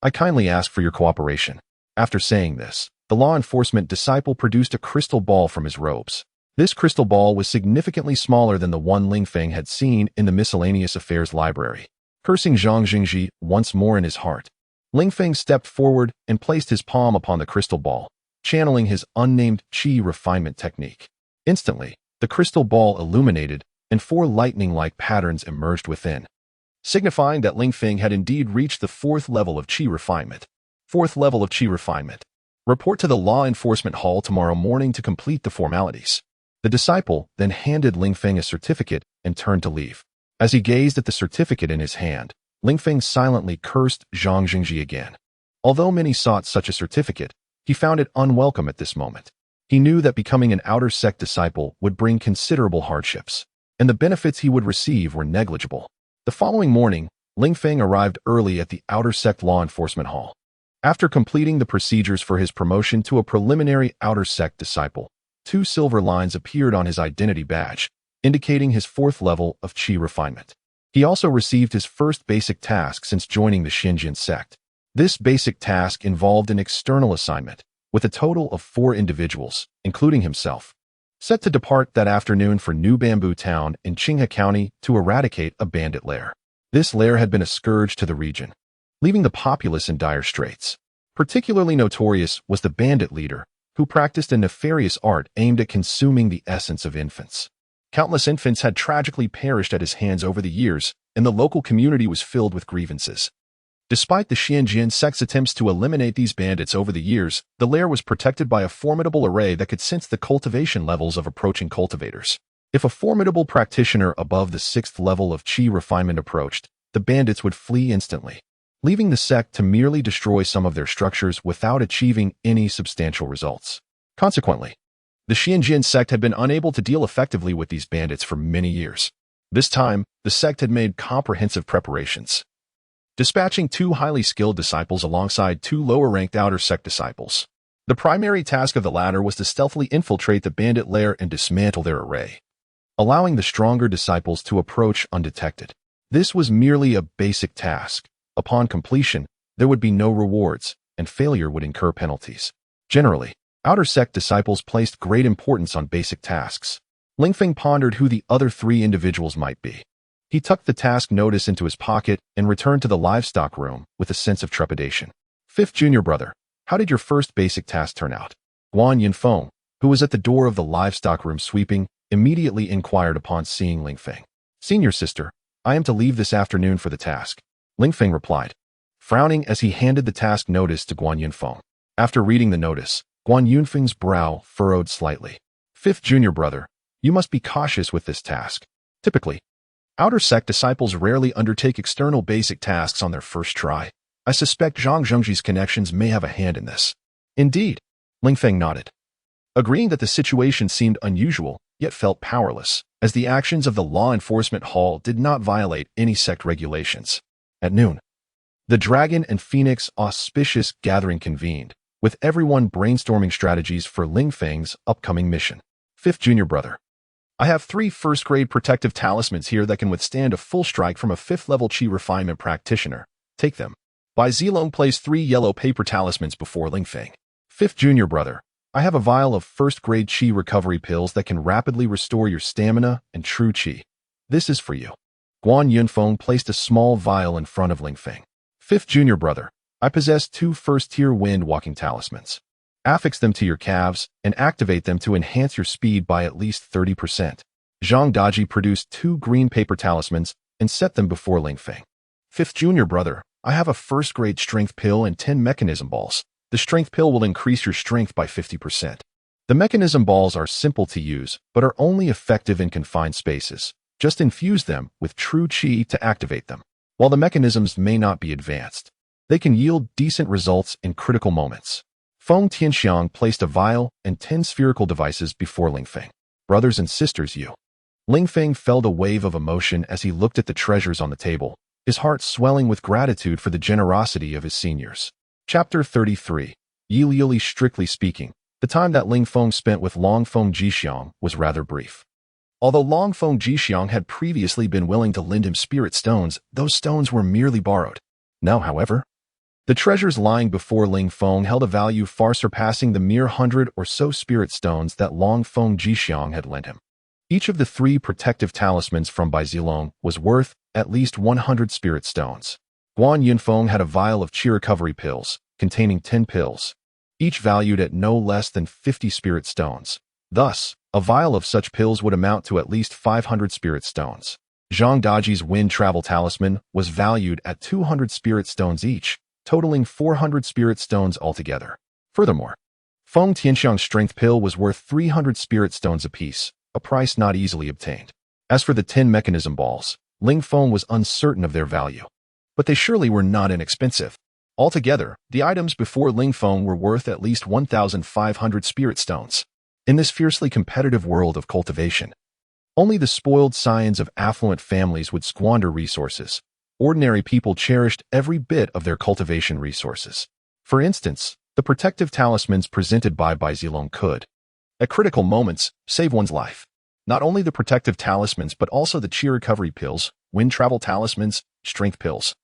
I kindly ask for your cooperation. After saying this, the law enforcement disciple produced a crystal ball from his robes. This crystal ball was significantly smaller than the one Ling Feng had seen in the miscellaneous affairs library. Cursing Zhang Jingji once more in his heart, Ling Feng stepped forward and placed his palm upon the crystal ball, channeling his unnamed Qi refinement technique. Instantly, the crystal ball illuminated and 4 lightning-like patterns emerged within, signifying that Ling Feng had indeed reached the 4th level of Qi refinement. 4th level of Qi refinement. Report to the law enforcement hall tomorrow morning to complete the formalities. The disciple then handed Ling Feng a certificate and turned to leave. As he gazed at the certificate in his hand, Ling Feng silently cursed Zhang Jingji again. Although many sought such a certificate, he found it unwelcome at this moment. He knew that becoming an outer sect disciple would bring considerable hardships, and the benefits he would receive were negligible. The following morning, Ling Feng arrived early at the outer sect law enforcement hall. After completing the procedures for his promotion to a preliminary outer sect disciple, 2 silver lines appeared on his identity badge, indicating his 4th level of Qi refinement. He also received his first basic task since joining the Xinjian sect. This basic task involved an external assignment, with a total of 4 individuals, including himself, set to depart that afternoon for New Bamboo Town in Qinghe County to eradicate a bandit lair. This lair had been a scourge to the region, leaving the populace in dire straits. Particularly notorious was the bandit leader, who practiced a nefarious art aimed at consuming the essence of infants. Countless infants had tragically perished at his hands over the years, and the local community was filled with grievances. Despite the Xinjian sect's attempts to eliminate these bandits over the years, the lair was protected by a formidable array that could sense the cultivation levels of approaching cultivators. If a formidable practitioner above the 6th level of Qi refinement approached, the bandits would flee instantly, leaving the sect to merely destroy some of their structures without achieving any substantial results. Consequently, the Xinjian sect had been unable to deal effectively with these bandits for many years. This time, the sect had made comprehensive preparations, dispatching 2 highly skilled disciples alongside 2 lower-ranked outer sect disciples. The primary task of the latter was to stealthily infiltrate the bandit lair and dismantle their array, allowing the stronger disciples to approach undetected. This was merely a basic task. Upon completion, there would be no rewards, and failure would incur penalties. Generally, outer sect disciples placed great importance on basic tasks. Ling Feng pondered who the other 3 individuals might be. He tucked the task notice into his pocket and returned to the livestock room with a sense of trepidation. 5th junior brother, how did your first basic task turn out? Guan Yunfeng, who was at the door of the livestock room sweeping, immediately inquired upon seeing Ling Feng. Senior sister, I am to leave this afternoon for the task, Ling Feng replied, frowning as he handed the task notice to Guan Yunfeng. After reading the notice, Guan Yunfeng's brow furrowed slightly. 5th junior brother, you must be cautious with this task. Typically, outer sect disciples rarely undertake external basic tasks on their first try. I suspect Zhang Zhengji's connections may have a hand in this. Indeed, Ling Feng nodded, agreeing that the situation seemed unusual, yet felt powerless, as the actions of the law enforcement hall did not violate any sect regulations. At noon, the Dragon and Phoenix auspicious gathering convened, with everyone brainstorming strategies for Ling Feng's upcoming mission. 5th junior brother, I have 3 first-grade protective talismans here that can withstand a full strike from a 5th level Qi refinement practitioner. Take them. Bai Zilong placed 3 yellow paper talismans before Ling Feng. 5th junior brother, I have a vial of first-grade Qi recovery pills that can rapidly restore your stamina and true Qi. This is for you. Guan Yunfeng placed a small vial in front of Ling Feng. 5th junior brother, I possess 2 first-tier wind-walking talismans. Affix them to your calves and activate them to enhance your speed by at least 30%. Zhang Daji produced 2 green paper talismans and set them before Ling Feng. 5th junior brother, I have a first-grade strength pill and 10 mechanism balls. The strength pill will increase your strength by 50%. The mechanism balls are simple to use, but are only effective in confined spaces. Just infuse them with true qi to activate them. While the mechanisms may not be advanced, they can yield decent results in critical moments. Feng Tianxiang placed a vial and 10 spherical devices before Ling Feng. Brothers and sisters, you. Ling Feng felt a wave of emotion as he looked at the treasures on the table, his heart swelling with gratitude for the generosity of his seniors. Chapter 33. Yili. Strictly speaking, the time that Ling Feng spent with Long Feng Jixiang was rather brief. Although Long Feng Jixiang had previously been willing to lend him spirit stones, those stones were merely borrowed. Now, however, the treasures lying before Ling Feng held a value far surpassing the mere 100 or so spirit stones that Long Feng Jixiang had lent him. Each of the 3 protective talismans from Bai Zilong was worth at least 100 spirit stones. Guan Yunfeng had a vial of qi recovery pills, containing 10 pills, each valued at no less than 50 spirit stones. Thus, a vial of such pills would amount to at least 500 spirit stones. Zhang Daji's wind travel talisman was valued at 200 spirit stones each, totaling 400 spirit stones altogether. Furthermore, Feng Tianxiang's strength pill was worth 300 spirit stones apiece, a price not easily obtained. As for the 10 mechanism balls, Ling Feng was uncertain of their value, but they surely were not inexpensive. Altogether, the items before Ling Feng were worth at least 1,500 spirit stones. In this fiercely competitive world of cultivation, only the spoiled scions of affluent families would squander resources. Ordinary people cherished every bit of their cultivation resources. For instance, the protective talismans presented by Bai Zilong could, at critical moments, save one's life. Not only the protective talismans but also the qi recovery pills, wind travel talismans, strength pills,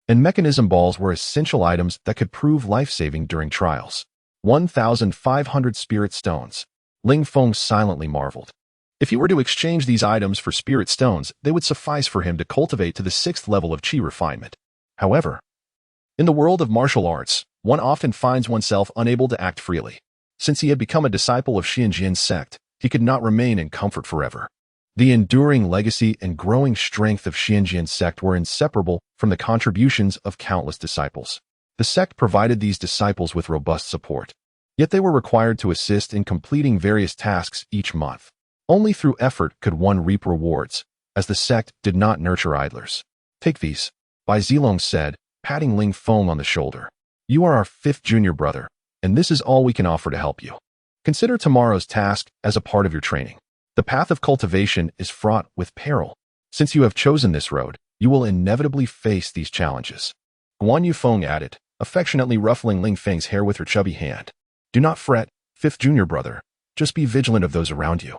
and mechanism balls were essential items that could prove life-saving during trials. 1,500 spirit stones. Ling Feng silently marveled. If he were to exchange these items for spirit stones, they would suffice for him to cultivate to the 6th level of qi refinement. However, in the world of martial arts, one often finds oneself unable to act freely. Since he had become a disciple of Xianjian's sect, he could not remain in comfort forever. The enduring legacy and growing strength of Xianjian's sect were inseparable from the contributions of countless disciples. The sect provided these disciples with robust support, yet they were required to assist in completing various tasks each month. Only through effort could one reap rewards, as the sect did not nurture idlers. Take these, Bai Zilong said, patting Ling Feng on the shoulder. You are our 5th junior brother, and this is all we can offer to help you. Consider tomorrow's task as a part of your training. The path of cultivation is fraught with peril. Since you have chosen this road, you will inevitably face these challenges. Guan Yufeng added, affectionately ruffling Ling Feng's hair with her chubby hand. Do not fret, 5th junior brother. Just be vigilant of those around you.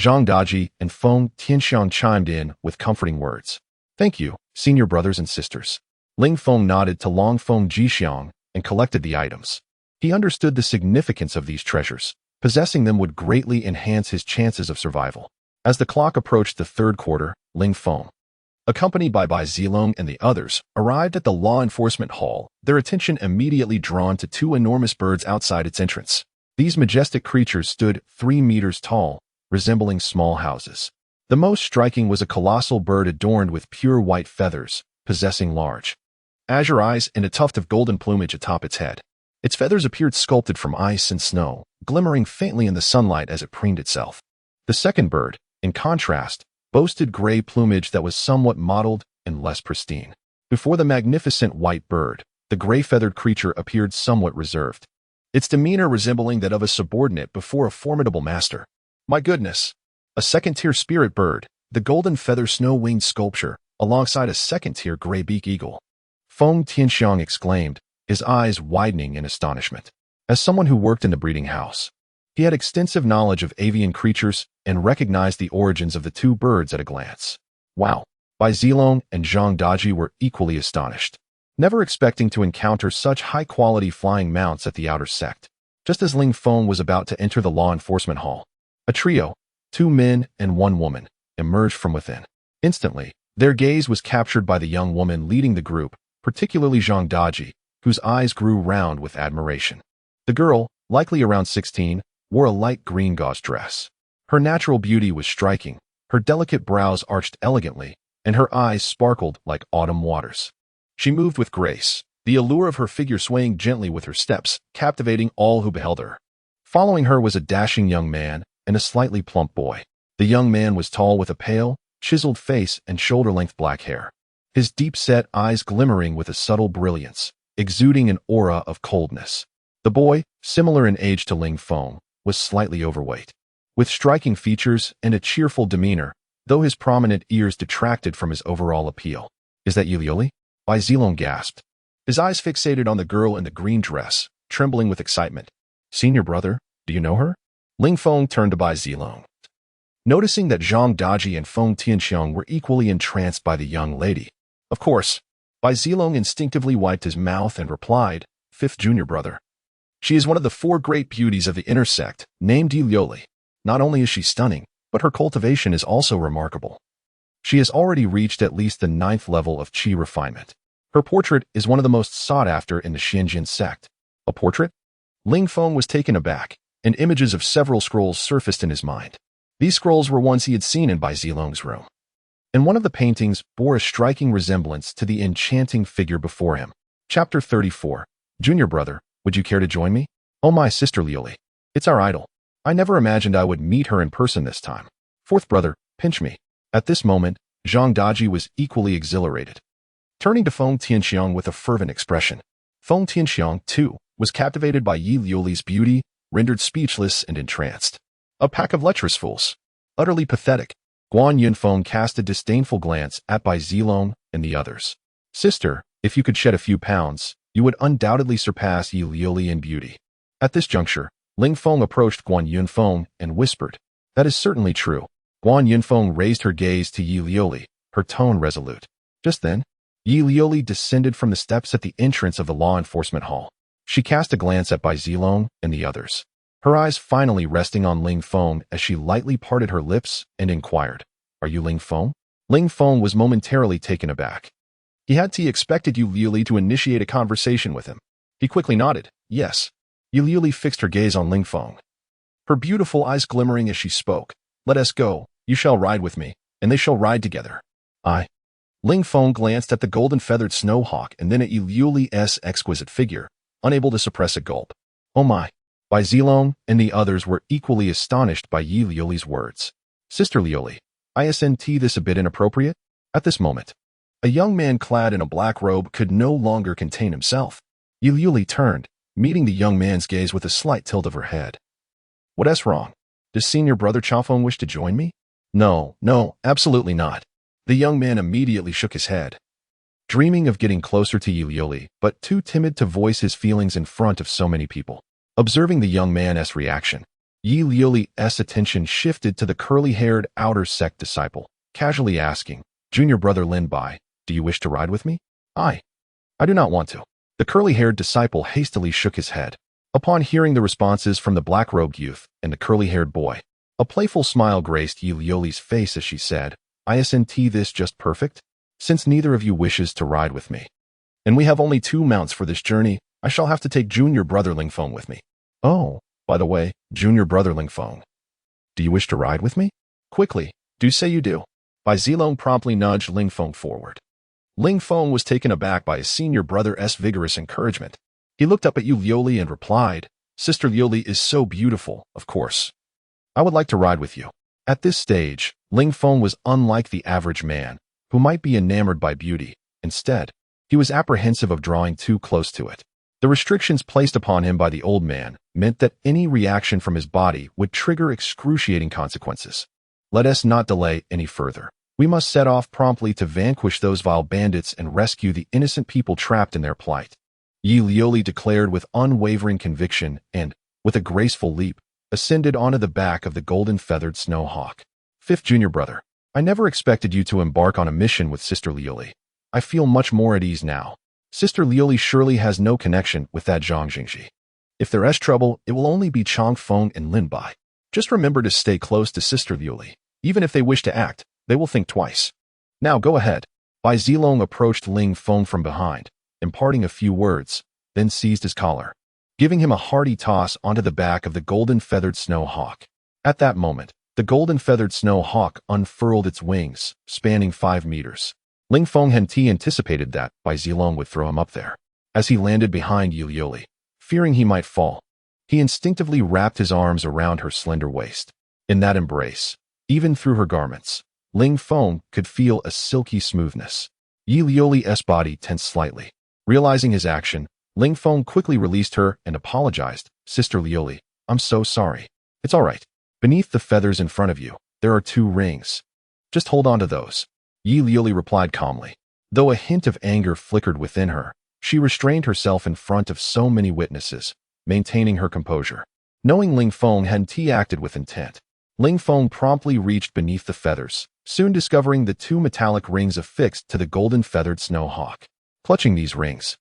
Zhang Daji and Feng Tianxiang chimed in with comforting words. Thank you, senior brothers and sisters. Ling Feng nodded to Long Feng Jixiang and collected the items. He understood the significance of these treasures. Possessing them would greatly enhance his chances of survival. As the clock approached the 3rd quarter, Ling Feng, accompanied by Bai Zilong and the others, arrived at the law enforcement hall, their attention immediately drawn to 2 enormous birds outside its entrance. These majestic creatures stood 3 meters tall, resembling small houses. The most striking was a colossal bird adorned with pure white feathers, possessing large, azure eyes and a tuft of golden plumage atop its head. Its feathers appeared sculpted from ice and snow, glimmering faintly in the sunlight as it preened itself. The second bird, in contrast, boasted gray plumage that was somewhat mottled and less pristine. Before the magnificent white bird, the gray-feathered creature appeared somewhat reserved, its demeanor resembling that of a subordinate before a formidable master. My goodness! A second-tier spirit bird, the golden feather snow-winged sculpture, alongside a second-tier gray-beak eagle. Feng Tianxiang exclaimed, his eyes widening in astonishment. As someone who worked in the breeding house, he had extensive knowledge of avian creatures and recognized the origins of the 2 birds at a glance. Wow! Bai Zilong and Zhang Daji were equally astonished, never expecting to encounter such high-quality flying mounts at the outer sect. Just as Ling Feng was about to enter the law enforcement hall, a trio, 2 men and 1 woman, emerged from within. Instantly, their gaze was captured by the young woman leading the group, particularly Zhang Daji, whose eyes grew round with admiration. The girl, likely around 16, wore a light green gauze dress. Her natural beauty was striking, her delicate brows arched elegantly, and her eyes sparkled like autumn waters. She moved with grace, the allure of her figure swaying gently with her steps, captivating all who beheld her. Following her was a dashing young man and a slightly plump boy. The young man was tall with a pale, chiseled face and shoulder-length black hair, his deep-set eyes glimmering with a subtle brilliance, exuding an aura of coldness. The boy, similar in age to Ling Feng, was slightly overweight, with striking features and a cheerful demeanor, though his prominent ears detracted from his overall appeal. "Is that Yilioli?" Bai Zilong gasped, his eyes fixated on the girl in the green dress, trembling with excitement. "Senior brother, do you know her?" Ling Feng turned to Bai Zilong. Noticing that Zhang Daji and Feng Tianxiang were equally entranced by the young lady. Of course, Bai Zilong instinctively wiped his mouth and replied, "Fifth junior brother. She is one of the 4 great beauties of the inner sect, named Yilioli. Not only is she stunning, but her cultivation is also remarkable. She has already reached at least the 9th level of qi refinement. Her portrait is one of the most sought after in the Xianjin sect." "A portrait?" Ling Feng was taken aback, and images of several scrolls surfaced in his mind. These scrolls were ones he had seen in Bai Zilong's room, and one of the paintings bore a striking resemblance to the enchanting figure before him. Chapter 34. Junior brother, would you care to join me? "Oh, my sister Lioli. It's our idol. I never imagined I would meet her in person this time. Fourth brother, pinch me." At this moment, Zhang Daji was equally exhilarated, turning to Feng Tianxiang with a fervent expression. Feng Tianxiang, too, was captivated by Yi Lioli's beauty, rendered speechless and entranced. "A pack of lecherous fools. Utterly pathetic." Guan Yunfeng cast a disdainful glance at Bai Zilong and the others. "Sister, if you could shed a few pounds, you would undoubtedly surpass Yi Lioli in beauty." At this juncture, Ling Feng approached Guan Yunfeng and whispered, "That is certainly true." Guan Yunfeng raised her gaze to Yi Lioli, her tone resolute. Just then, Yi Lioli descended from the steps at the entrance of the law enforcement hall. She cast a glance at Bai Zilong and the others, her eyes finally resting on Ling Feng as she lightly parted her lips and inquired, "Are you Ling Feng?" Ling Feng was momentarily taken aback. He had expected Yi Lioli to initiate a conversation with him. He quickly nodded, "Yes." Yi Lioli fixed her gaze on Ling Feng, her beautiful eyes glimmering as she spoke. "Let us go. You shall ride with me, and they shall ride together." "I." Ling Feng glanced at the golden-feathered snowhawk and then at Yi Lioli's exquisite figure, unable to suppress a gulp. "Oh my." Bai Zilong and the others were equally astonished by Yi Lioli's words. "Sister Lioli, isn't this a bit inappropriate?" At this moment, a young man clad in a black robe could no longer contain himself. Yi Lioli turned, meeting the young man's gaze with a slight tilt of her head. "What's wrong? Does senior brother Chafeng wish to join me?" No, absolutely not." The young man immediately shook his head, dreaming of getting closer to Yi Lioli, but too timid to voice his feelings in front of so many people. Observing the young man's reaction, Yi Lioli's attention shifted to the curly-haired outer sect disciple, casually asking, "Junior brother Lin Bai, do you wish to ride with me?" I do not want to." The curly-haired disciple hastily shook his head. Upon hearing the responses from the black-robed youth and the curly-haired boy, a playful smile graced Yi Lioli's face as she said, "Isn't this just perfect? Since neither of you wishes to ride with me, and we have only 2 mounts for this journey, I shall have to take junior brother Ling Feng with me." "Oh, by the way, junior brother Ling Feng, do you wish to ride with me? Quickly, do say you do." Bai Zilong promptly nudged Ling Feng forward. Ling Feng was taken aback by his senior brother's vigorous encouragement. He looked up at Yi Lioli and replied, "Sister Lioli is so beautiful, of course. I would like to ride with you." At this stage, Ling Feng was unlike the average man, who might be enamored by beauty. Instead, he was apprehensive of drawing too close to it. The restrictions placed upon him by the old man meant that any reaction from his body would trigger excruciating consequences. "Let us not delay any further. We must set off promptly to vanquish those vile bandits and rescue the innocent people trapped in their plight," Yi Lioli declared with unwavering conviction and, with a graceful leap, ascended onto the back of the golden-feathered snowhawk. "Fifth junior brother, I never expected you to embark on a mission with Sister Lioli. I feel much more at ease now. Sister Lioli surely has no connection with that Zhang Jingji. If there is trouble, it will only be Chang Feng and Lin Bai. Just remember to stay close to Sister Lioli. Even if they wish to act, they will think twice. Now go ahead." Bai Zilong approached Ling Feng from behind, imparting a few words, then seized his collar, giving him a hearty toss onto the back of the golden-feathered snowhawk. At that moment, the golden-feathered snowhawk unfurled its wings, spanning 5 meters. Ling Feng had anticipated that Bai Zilong would throw him up there, as he landed behind Yi Lioli, fearing he might fall. He instinctively wrapped his arms around her slender waist. In that embrace, even through her garments, Ling Feng could feel a silky smoothness. Yi Liuli's body tensed slightly. Realizing his action, Ling Feng quickly released her and apologized. Sister Liuli, I'm so sorry. It's all right. Beneath the feathers in front of you, there are 2 rings. Just hold on to those. Yi Liuli replied calmly. Though a hint of anger flickered within her, she restrained herself in front of so many witnesses, maintaining her composure. Knowing Ling Feng hadn't acted with intent, Ling Feng promptly reached beneath the feathers, soon discovering the 2 metallic rings affixed to the golden-feathered snow hawk. Clutching these rings,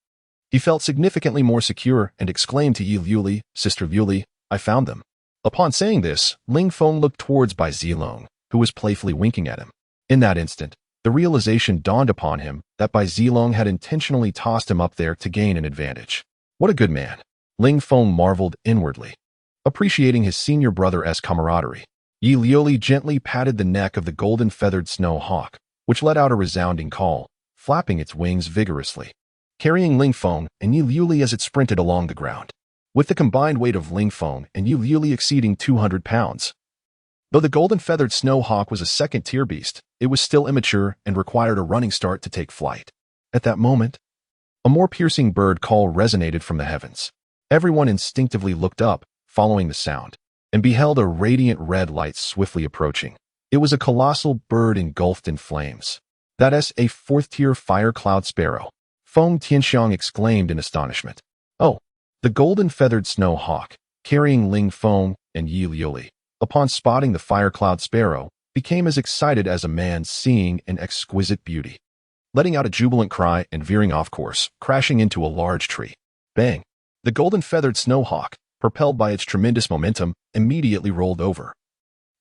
he felt significantly more secure and exclaimed to Yi Liuli, Sister Liuli, I found them. Upon saying this, Ling Feng looked towards Bai Zilong, who was playfully winking at him. In that instant, the realization dawned upon him that Bai Zilong had intentionally tossed him up there to gain an advantage. What a good man. Ling Feng marveled inwardly. Appreciating his senior brother's camaraderie, Yi Liuli gently patted the neck of the golden-feathered snow hawk, which let out a resounding call, flapping its wings vigorously, carrying Ling Feng and Yi Liuli as it sprinted along the ground. With the combined weight of Ling Feng and Yi Liuli exceeding 200 pounds. Though the golden-feathered snow hawk was a second-tier beast, it was still immature and required a running start to take flight. At that moment, a more piercing bird call resonated from the heavens. Everyone instinctively looked up, following the sound, and beheld a radiant red light swiftly approaching. It was a colossal bird engulfed in flames. That is a 4th-tier fire cloud sparrow. Feng Tianxiang exclaimed in astonishment. Oh, the golden-feathered snow hawk, carrying Ling Feng and Yi Liuli, upon spotting the fire cloud sparrow, became as excited as a man seeing an exquisite beauty. Letting out a jubilant cry and veering off course, crashing into a large tree. Bang! The golden-feathered snow hawk, propelled by its tremendous momentum, immediately rolled over,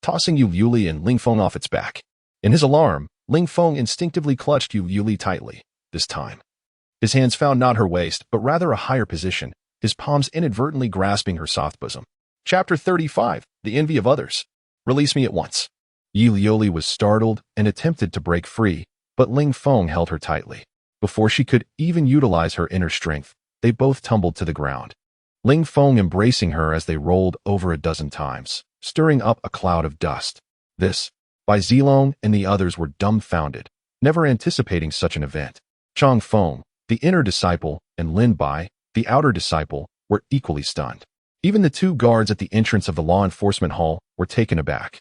tossing Yi Liuli and Ling Feng off its back. In his alarm, Ling Feng instinctively clutched Yi Liuli tightly. This time, his hands found not her waist, but rather a higher position, his palms inadvertently grasping her soft bosom. Chapter 35, The Envy of Others. Release me at once. Yi Liuli was startled and attempted to break free, but Ling Feng held her tightly. Before she could even utilize her inner strength, they both tumbled to the ground. Ling Feng embracing her as they rolled over a dozen times, stirring up a cloud of dust. This, Bai Zilong and the others were dumbfounded, never anticipating such an event. Chang Feng, the inner disciple, and Lin Bai, the outer disciple, were equally stunned. Even the 2 guards at the entrance of the law enforcement hall were taken aback.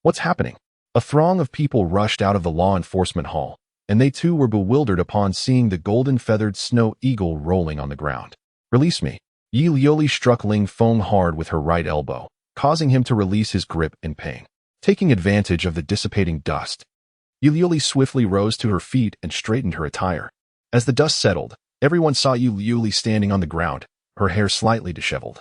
What's happening? A throng of people rushed out of the law enforcement hall, and they too were bewildered upon seeing the golden-feathered snow eagle rolling on the ground. Release me. Yi Liuli struck Ling Feng hard with her right elbow, causing him to release his grip in pain. Taking advantage of the dissipating dust, Yi Liuli swiftly rose to her feet and straightened her attire. As the dust settled, everyone saw Yi Liuli standing on the ground, her hair slightly disheveled,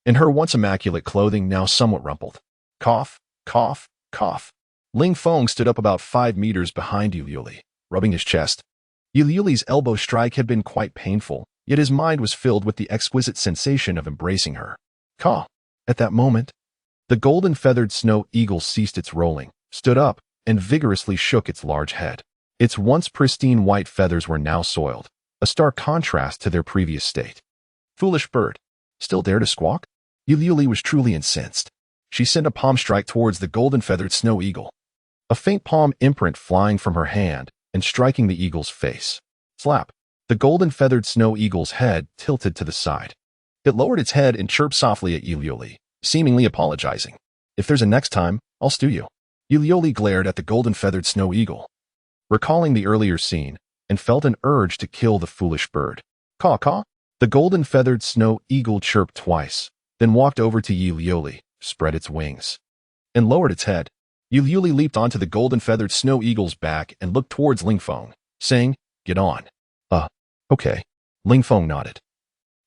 and her once immaculate clothing now somewhat rumpled. Cough, cough, cough. Ling Feng stood up about 5 meters behind Yi Liuli, rubbing his chest. Yi Liuli's elbow strike had been quite painful, yet his mind was filled with the exquisite sensation of embracing her. Caw! At that moment, the golden-feathered snow eagle ceased its rolling, stood up, and vigorously shook its large head. Its once pristine white feathers were now soiled, a stark contrast to their previous state. Foolish bird. Still dare to squawk? Yi Liuli was truly incensed. She sent a palm strike towards the golden-feathered snow eagle. A faint palm imprint flying from her hand and striking the eagle's face. Slap. The golden-feathered snow eagle's head tilted to the side. It lowered its head and chirped softly at Yi Liuli, seemingly apologizing. If there's a next time, I'll stew you. Yi Liuli glared at the golden-feathered snow eagle, recalling the earlier scene, and felt an urge to kill the foolish bird. Caw, caw. The golden-feathered snow eagle chirped twice, then walked over to Yi Liuli, spread its wings, and lowered its head. Yi Liuli leaped onto the golden-feathered snow eagle's back and looked towards Ling Feng, saying, Get on. Okay. Ling Feng nodded,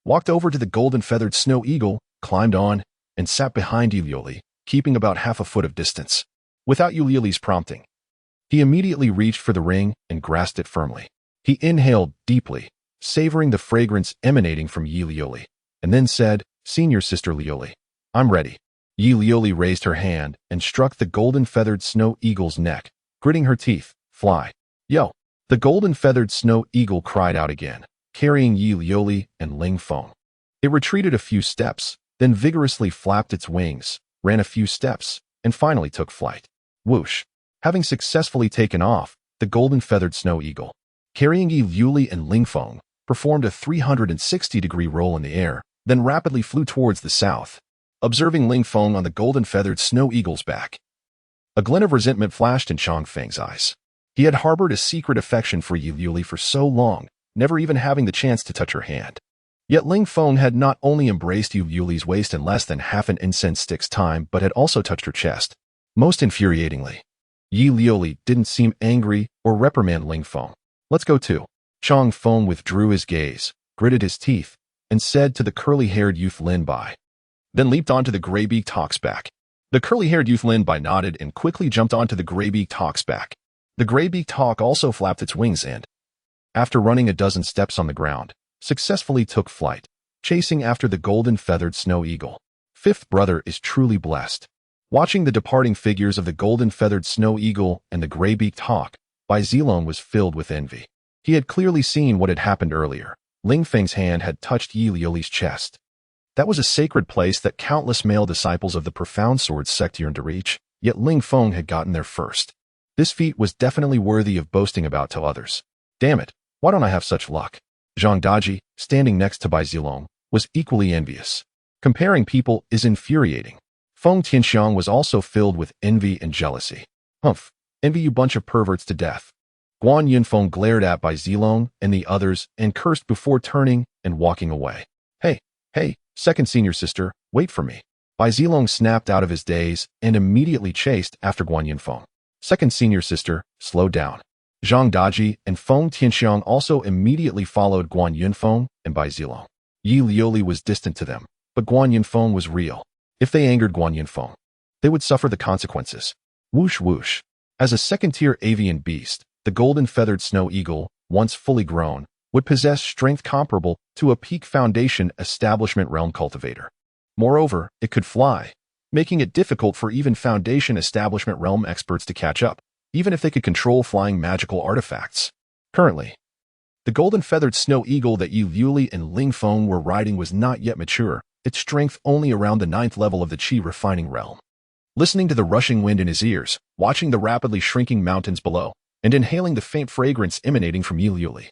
walked over to the golden-feathered snow eagle, climbed on, and sat behind Yi Liuli, keeping about half a foot of distance. Without Yi Liuli's prompting, he immediately reached for the ring and grasped it firmly. He inhaled deeply, savoring the fragrance emanating from Yi Liuli, and then said, Senior Sister Liuli, I'm ready. Yi Liuli raised her hand and struck the golden-feathered snow eagle's neck, gritting her teeth. Fly. Yo. The golden-feathered snow eagle cried out again, carrying Yi Liuli and Ling Feng. It retreated a few steps, then vigorously flapped its wings, ran a few steps, and finally took flight. Whoosh! Having successfully taken off, the golden-feathered snow eagle, carrying Yi Liuli and Ling Feng, performed a 360-degree roll in the air, then rapidly flew towards the south, observing Ling Feng on the golden-feathered snow eagle's back. A glint of resentment flashed in Chang Feng's eyes. He had harbored a secret affection for Yi Liuli for so long, never even having the chance to touch her hand. Yet Ling Feng had not only embraced Yi Liuli's waist in less than half an incense stick's time, but had also touched her chest. Most infuriatingly, Yi Liuli didn't seem angry or reprimand Ling Feng. "Let's go too." Chang Feng withdrew his gaze, gritted his teeth, and said to the curly-haired youth Lin Bai, then leaped onto the gray-beaked hawk's back. The curly-haired youth Lin Bai nodded and quickly jumped onto the gray-beaked hawk's back. The gray-beaked hawk also flapped its wings and, after running a dozen steps on the ground, successfully took flight, chasing after the golden-feathered snow eagle. Fifth brother is truly blessed. Watching the departing figures of the golden-feathered snow eagle and the gray-beaked hawk, Bai Zilong was filled with envy. He had clearly seen what had happened earlier. Ling Feng's hand had touched Yi Liuli's chest. That was a sacred place that countless male disciples of the Profound Sword sect yearned to reach, yet Ling Feng had gotten there first. This feat was definitely worthy of boasting about to others. Damn it, why don't I have such luck? Zhang Daji, standing next to Bai Zilong, was equally envious. Comparing people is infuriating. Feng Tianxiang was also filled with envy and jealousy. Humph, envy you bunch of perverts to death. Guan Yunfeng glared at Bai Zilong and the others and cursed before turning and walking away. Hey, second senior sister, wait for me. Bai Zilong snapped out of his daze and immediately chased after Guan Yunfeng. Second senior sister, slow down. Zhang Daji and Feng Tianxiang also immediately followed Guan Yunfeng and Bai Zilong. Yi Liuli was distant to them, but Guan Yunfeng was real. If they angered Guan Yunfeng, they would suffer the consequences. Whoosh whoosh. As a second-tier avian beast, the golden-feathered snow eagle, once fully grown, would possess strength comparable to a peak foundation establishment realm cultivator. Moreover, it could fly, making it difficult for even foundation establishment realm experts to catch up, even if they could control flying magical artifacts. Currently, the golden-feathered snow eagle that Yi Liuli and Ling Feng were riding was not yet mature, its strength only around the 9th level of the Qi refining realm. Listening to the rushing wind in his ears, watching the rapidly shrinking mountains below, and inhaling the faint fragrance emanating from Yi Liuli,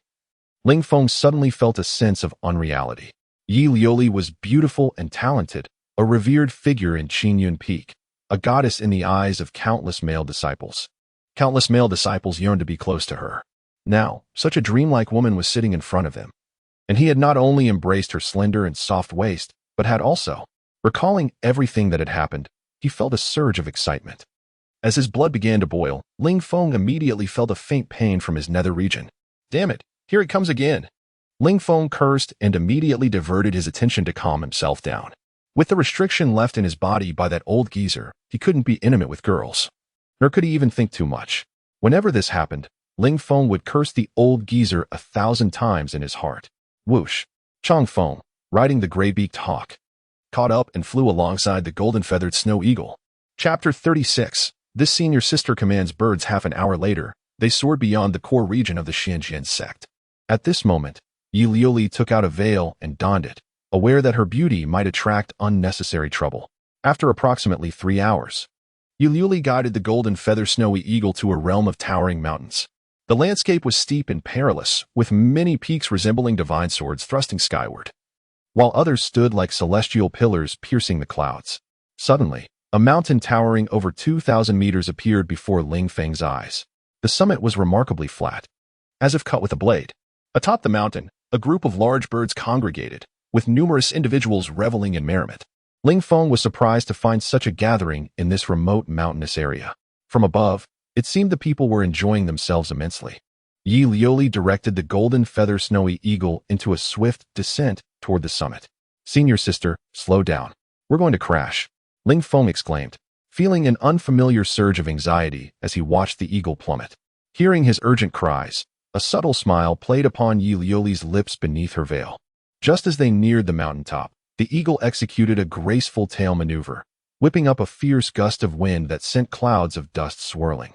Ling Feng suddenly felt a sense of unreality. Yi Liuli was beautiful and talented, a revered figure in Qinyun Peak, a goddess in the eyes of countless male disciples. Countless male disciples yearned to be close to her. Now, such a dreamlike woman was sitting in front of him, and he had not only embraced her slender and soft waist, but had also, recalling everything that had happened, he felt a surge of excitement. As his blood began to boil, Ling Feng immediately felt a faint pain from his nether region. Damn it, here it comes again. Ling Feng cursed and immediately diverted his attention to calm himself down. With the restriction left in his body by that old geezer, he couldn't be intimate with girls. Nor could he even think too much. Whenever this happened, Ling Feng would curse the old geezer 1,000 times in his heart. Whoosh! Chang Feng, riding the gray-beaked hawk, caught up and flew alongside the golden-feathered snow eagle. Chapter 36. This senior sister commands birds. Half an hour later, they soared beyond the core region of the Xianjian sect. At this moment, Yi Liuli took out a veil and donned it, aware that her beauty might attract unnecessary trouble. After approximately 3 hours, Yi Liuli guided the golden-feather snowy eagle to a realm of towering mountains. The landscape was steep and perilous, with many peaks resembling divine swords thrusting skyward, while others stood like celestial pillars piercing the clouds. Suddenly, a mountain towering over 2,000 meters appeared before Ling Feng's eyes. The summit was remarkably flat, as if cut with a blade. Atop the mountain, a group of large birds congregated, with numerous individuals reveling in merriment. Ling Feng was surprised to find such a gathering in this remote mountainous area. From above, it seemed the people were enjoying themselves immensely. Yi Liuli directed the golden-feather snowy eagle into a swift descent toward the summit. Senior sister, slow down. We're going to crash, Ling Feng exclaimed, feeling an unfamiliar surge of anxiety as he watched the eagle plummet. Hearing his urgent cries, a subtle smile played upon Yi Liuli's lips beneath her veil. Just as they neared the mountaintop, the eagle executed a graceful tail maneuver, whipping up a fierce gust of wind that sent clouds of dust swirling,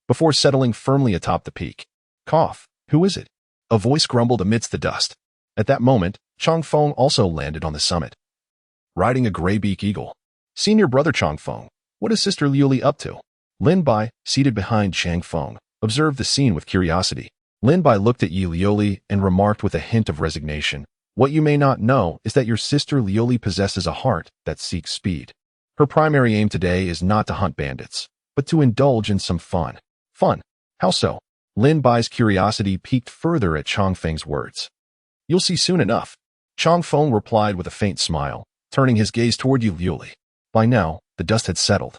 before settling firmly atop the peak. Cough, who is it? A voice grumbled amidst the dust. At that moment, Chang Feng also landed on the summit. riding a gray-beak eagle. Senior brother Chang Feng, what is Sister Liuli up to? Lin Bai, seated behind Chang Feng, observed the scene with curiosity. Lin Bai looked at Yi Liuli and remarked with a hint of resignation, "What you may not know is that your sister Liuli possesses a heart that seeks speed. Her primary aim today is not to hunt bandits, but to indulge in some fun." Fun? How so? Lin Bai's curiosity piqued further at Chang Feng's words. "You'll see soon enough." Chang Feng replied with a faint smile, turning his gaze toward Yi Liuli. By now, the dust had settled,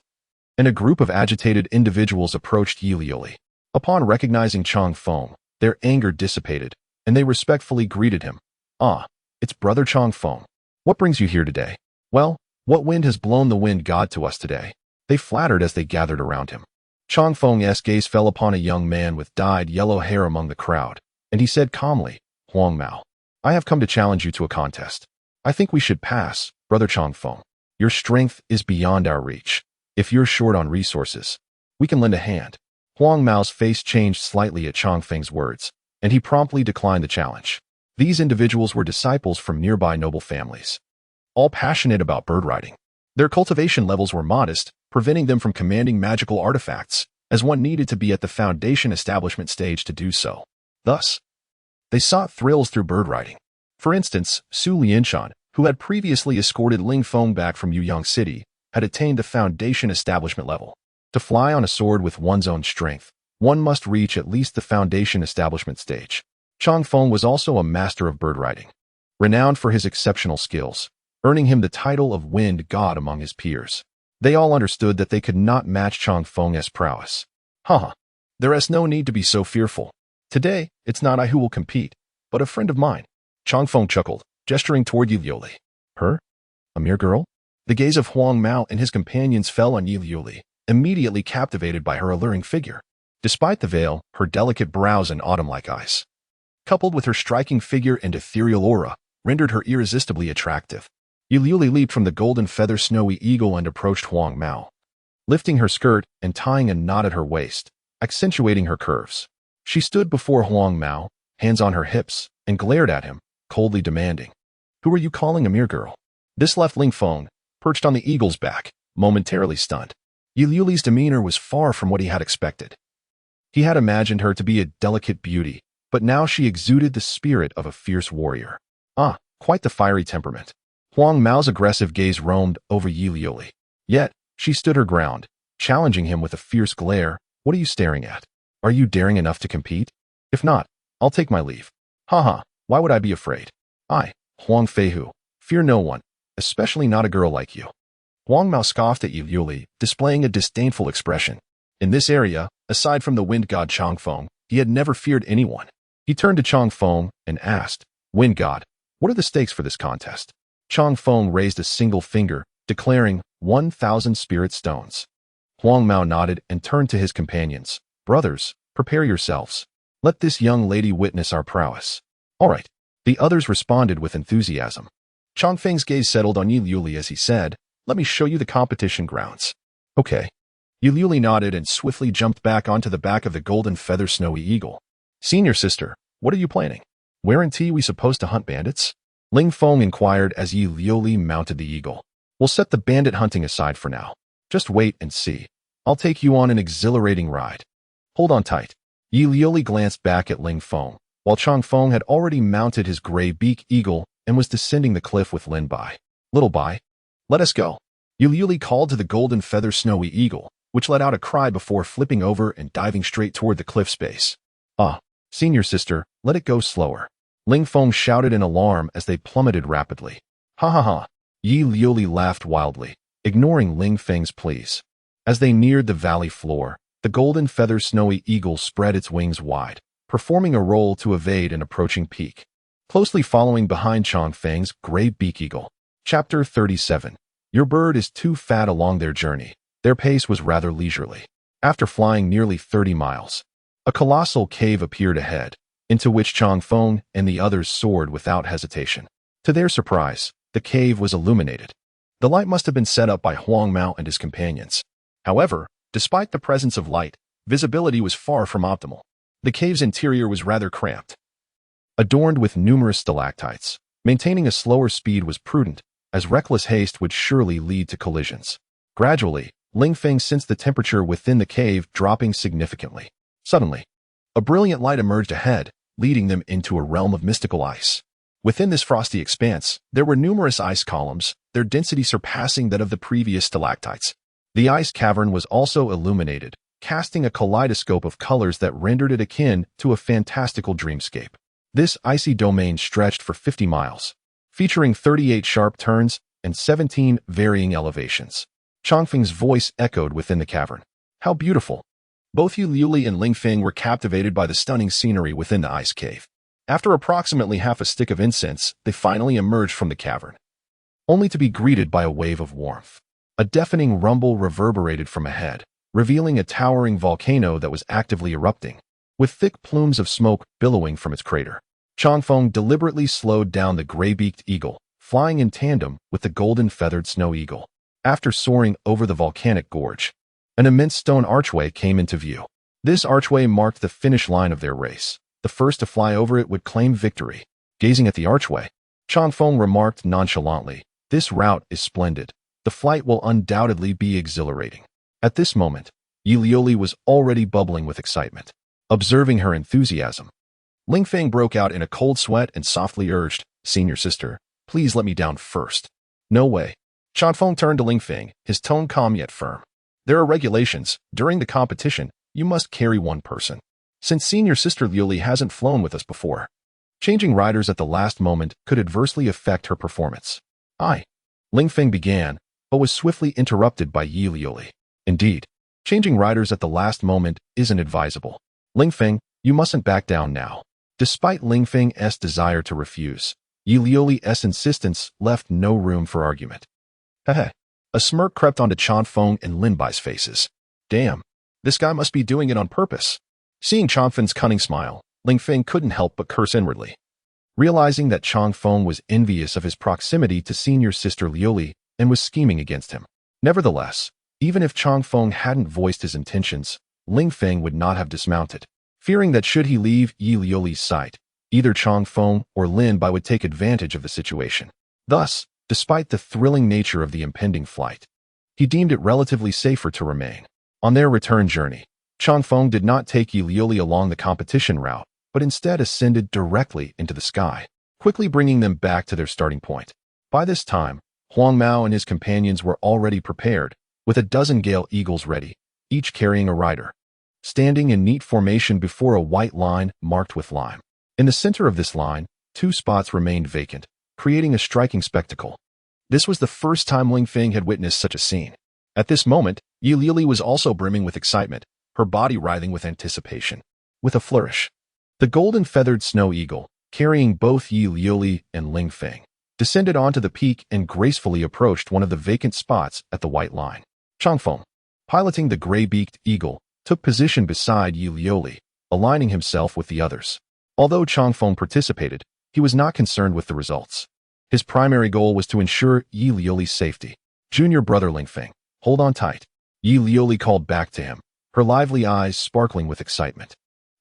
and a group of agitated individuals approached Yi Liuli. Upon recognizing Chang Feng, their anger dissipated, and they respectfully greeted him. "Ah, it's Brother Chang Feng. What brings you here today?" "Well, what wind has blown the wind god to us today?" They flattered as they gathered around him. Chang Feng's gaze fell upon a young man with dyed yellow hair among the crowd, and he said calmly, "Hongmeng, I have come to challenge you to a contest. I think we should pass, Brother Chang Feng. Your strength is beyond our reach. If you're short on resources, we can lend a hand." Huang Mao's face changed slightly at Chang Feng's words, and he promptly declined the challenge. These individuals were disciples from nearby noble families, all passionate about bird riding. Their cultivation levels were modest, preventing them from commanding magical artifacts, as one needed to be at the foundation establishment stage to do so. Thus, they sought thrills through bird riding. For instance, Su Lianshan, who had previously escorted Ling Feng back from Yuyang City, had attained the foundation establishment level. To fly on a sword with one's own strength, one must reach at least the foundation establishment stage. Chang Feng was also a master of bird riding, renowned for his exceptional skills, earning him the title of Wind God among his peers. They all understood that they could not match Chang Feng's prowess. Haha, there is no need to be so fearful. Today, it's not I who will compete, but a friend of mine. Chang Feng chuckled, gesturing toward Yi Liuli. Her? A mere girl? The gaze of Huang Mao and his companions fell on Yi Liuli, immediately captivated by her alluring figure. Despite the veil, her delicate brows and autumn-like eyes, coupled with her striking figure and ethereal aura, rendered her irresistibly attractive. Yi Liuli leaped from the golden feather snowy eagle and approached Huang Mao, lifting her skirt and tying a knot at her waist, accentuating her curves. She stood before Huang Mao, hands on her hips, and glared at him, coldly demanding, "Who are you calling a mere girl?" This left Ling Feng, perched on the eagle's back, momentarily stunned. Yi Liuli's demeanor was far from what he had expected. He had imagined her to be a delicate beauty, but now she exuded the spirit of a fierce warrior. Ah, quite the fiery temperament. Huang Mao's aggressive gaze roamed over Yi Liuli. Yet, she stood her ground, challenging him with a fierce glare. "What are you staring at? Are you daring enough to compete? If not, I'll take my leave." "Haha, why would I be afraid? I, Huang Feihu, fear no one, especially not a girl like you." Huang Mao scoffed at Yi Liuli, displaying a disdainful expression. In this area, aside from the wind god Chang Feng, he had never feared anyone. He turned to Chang Feng and asked, "Wind god, what are the stakes for this contest?" Chang Feng raised a single finger, declaring 1,000 spirit stones. Huang Mao nodded and turned to his companions. "Brothers, prepare yourselves. Let this young lady witness our prowess." "All right." The others responded with enthusiasm. Chang Feng's gaze settled on Yi Liuli as he said, "Let me show you the competition grounds." "Okay." Yi Liuli nodded and swiftly jumped back onto the back of the golden feather snowy eagle. "Senior sister, what are you planning? Weren't we supposed to hunt bandits?" Ling Feng inquired as Yi Liuli mounted the eagle. "We'll set the bandit hunting aside for now. Just wait and see. I'll take you on an exhilarating ride. Hold on tight." Yi Liuli glanced back at Ling Feng, while Chang Feng had already mounted his gray beak eagle and was descending the cliff with Lin Bai. "Little Bai, let us go." Yi Liuli called to the golden feather snowy eagle, which let out a cry before flipping over and diving straight toward the cliff's base. "Ah, senior sister, let it go slower." Ling Feng shouted in alarm as they plummeted rapidly. "Ha ha ha." Yi Liuli laughed wildly, ignoring Ling Feng's pleas. As they neared the valley floor, the golden feather snowy eagle spread its wings wide, performing a roll to evade an approaching peak, closely following behind Chang Feng's gray beak eagle. Chapter 37. Your bird is too fat. Along their journey, their pace was rather leisurely. After flying nearly 30 miles, a colossal cave appeared ahead, into which Chang Feng and the others soared without hesitation. To their surprise, the cave was illuminated. The light must have been set up by Huang Mao and his companions. However, despite the presence of light, visibility was far from optimal. The cave's interior was rather cramped, adorned with numerous stalactites. Maintaining a slower speed was prudent, as reckless haste would surely lead to collisions. Gradually, Ling Feng sensed the temperature within the cave dropping significantly. Suddenly, a brilliant light emerged ahead, leading them into a realm of mystical ice. Within this frosty expanse, there were numerous ice columns, their density surpassing that of the previous stalactites. The ice cavern was also illuminated, casting a kaleidoscope of colors that rendered it akin to a fantastical dreamscape. This icy domain stretched for 50 miles, featuring 38 sharp turns and 17 varying elevations. Changfeng's voice echoed within the cavern. How beautiful! Both Yu Liuli and Ling Feng were captivated by the stunning scenery within the ice cave. After approximately half a stick of incense, they finally emerged from the cavern, only to be greeted by a wave of warmth. A deafening rumble reverberated from ahead, revealing a towering volcano that was actively erupting, with thick plumes of smoke billowing from its crater. Changfeng deliberately slowed down the gray-beaked eagle, flying in tandem with the golden-feathered snow eagle. After soaring over the volcanic gorge, an immense stone archway came into view. This archway marked the finish line of their race. The first to fly over it would claim victory. Gazing at the archway, Changfeng remarked nonchalantly, "This route is splendid. The flight will undoubtedly be exhilarating." At this moment, Yu Liuli was already bubbling with excitement. Observing her enthusiasm, Ling Feng broke out in a cold sweat and softly urged, "Senior sister, please let me down first." "No way." Changfeng turned to Ling Feng, his tone calm yet firm. "There are regulations. During the competition, you must carry one person. Since senior sister Liuli hasn't flown with us before, changing riders at the last moment could adversely affect her performance." Ling Feng began, but was swiftly interrupted by Yu Liuli. "Indeed, changing riders at the last moment isn't advisable. Ling Feng, you mustn't back down now." Despite Ling Feng's desire to refuse, Yu Liuli's insistence left no room for argument. Heh. A smirk crept onto Changfeng and Lin Bai's faces. "Damn, this guy must be doing it on purpose." Seeing Changfeng's cunning smile, Ling Feng couldn't help but curse inwardly. Realizing that Changfeng was envious of his proximity to senior sister Liuli and was scheming against him. Nevertheless, even if Changfeng hadn't voiced his intentions, Ling Feng would not have dismounted, fearing that should he leave Yu Liuli's sight, either Changfeng or Lin Bai would take advantage of the situation. Thus, despite the thrilling nature of the impending flight, he deemed it relatively safer to remain. On their return journey, Changfeng did not take Yu Liuli along the competition route, but instead ascended directly into the sky, quickly bringing them back to their starting point. By this time, Hongmeng and his companions were already prepared, with a dozen Gale Eagles ready, each carrying a rider, standing in neat formation before a white line marked with lime. In the center of this line, 2 spots remained vacant, creating a striking spectacle. This was the first time Ling Feng had witnessed such a scene. At this moment, Yu Liuli was also brimming with excitement, her body writhing with anticipation. With a flourish, the golden-feathered snow eagle, carrying both Yu Liuli and Ling Feng, descended onto the peak and gracefully approached one of the vacant spots at the white line. Changfeng, piloting the gray-beaked eagle, took position beside Yu Liuli, aligning himself with the others. Although Changfeng participated, he was not concerned with the results. His primary goal was to ensure Yu Liuli's safety. "Junior brother Ling Feng, hold on tight," Yu Liuli called back to him, her lively eyes sparkling with excitement.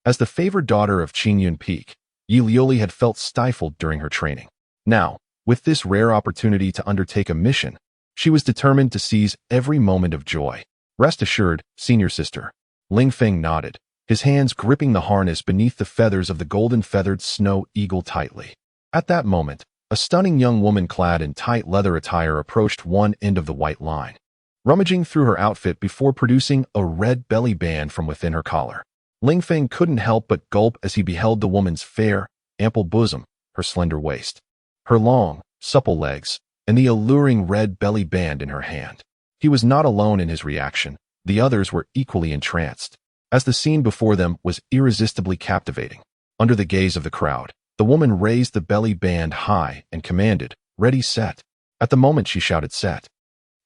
As the favored daughter of Qingyun Peak, Yu Liuli had felt stifled during her training. Now, with this rare opportunity to undertake a mission, she was determined to seize every moment of joy. "Rest assured, senior sister." Ling Feng nodded, his hands gripping the harness beneath the feathers of the golden-feathered snow eagle tightly. At that moment, a stunning young woman clad in tight leather attire approached one end of the white line, rummaging through her outfit before producing a red belly band from within her collar. Ling Feng couldn't help but gulp as he beheld the woman's fair, ample bosom, her slender waist, her long, supple legs, and the alluring red belly band in her hand. He was not alone in his reaction. The others were equally entranced, as the scene before them was irresistibly captivating. Under the gaze of the crowd, the woman raised the belly band high and commanded, "Ready, set." At the moment she shouted set,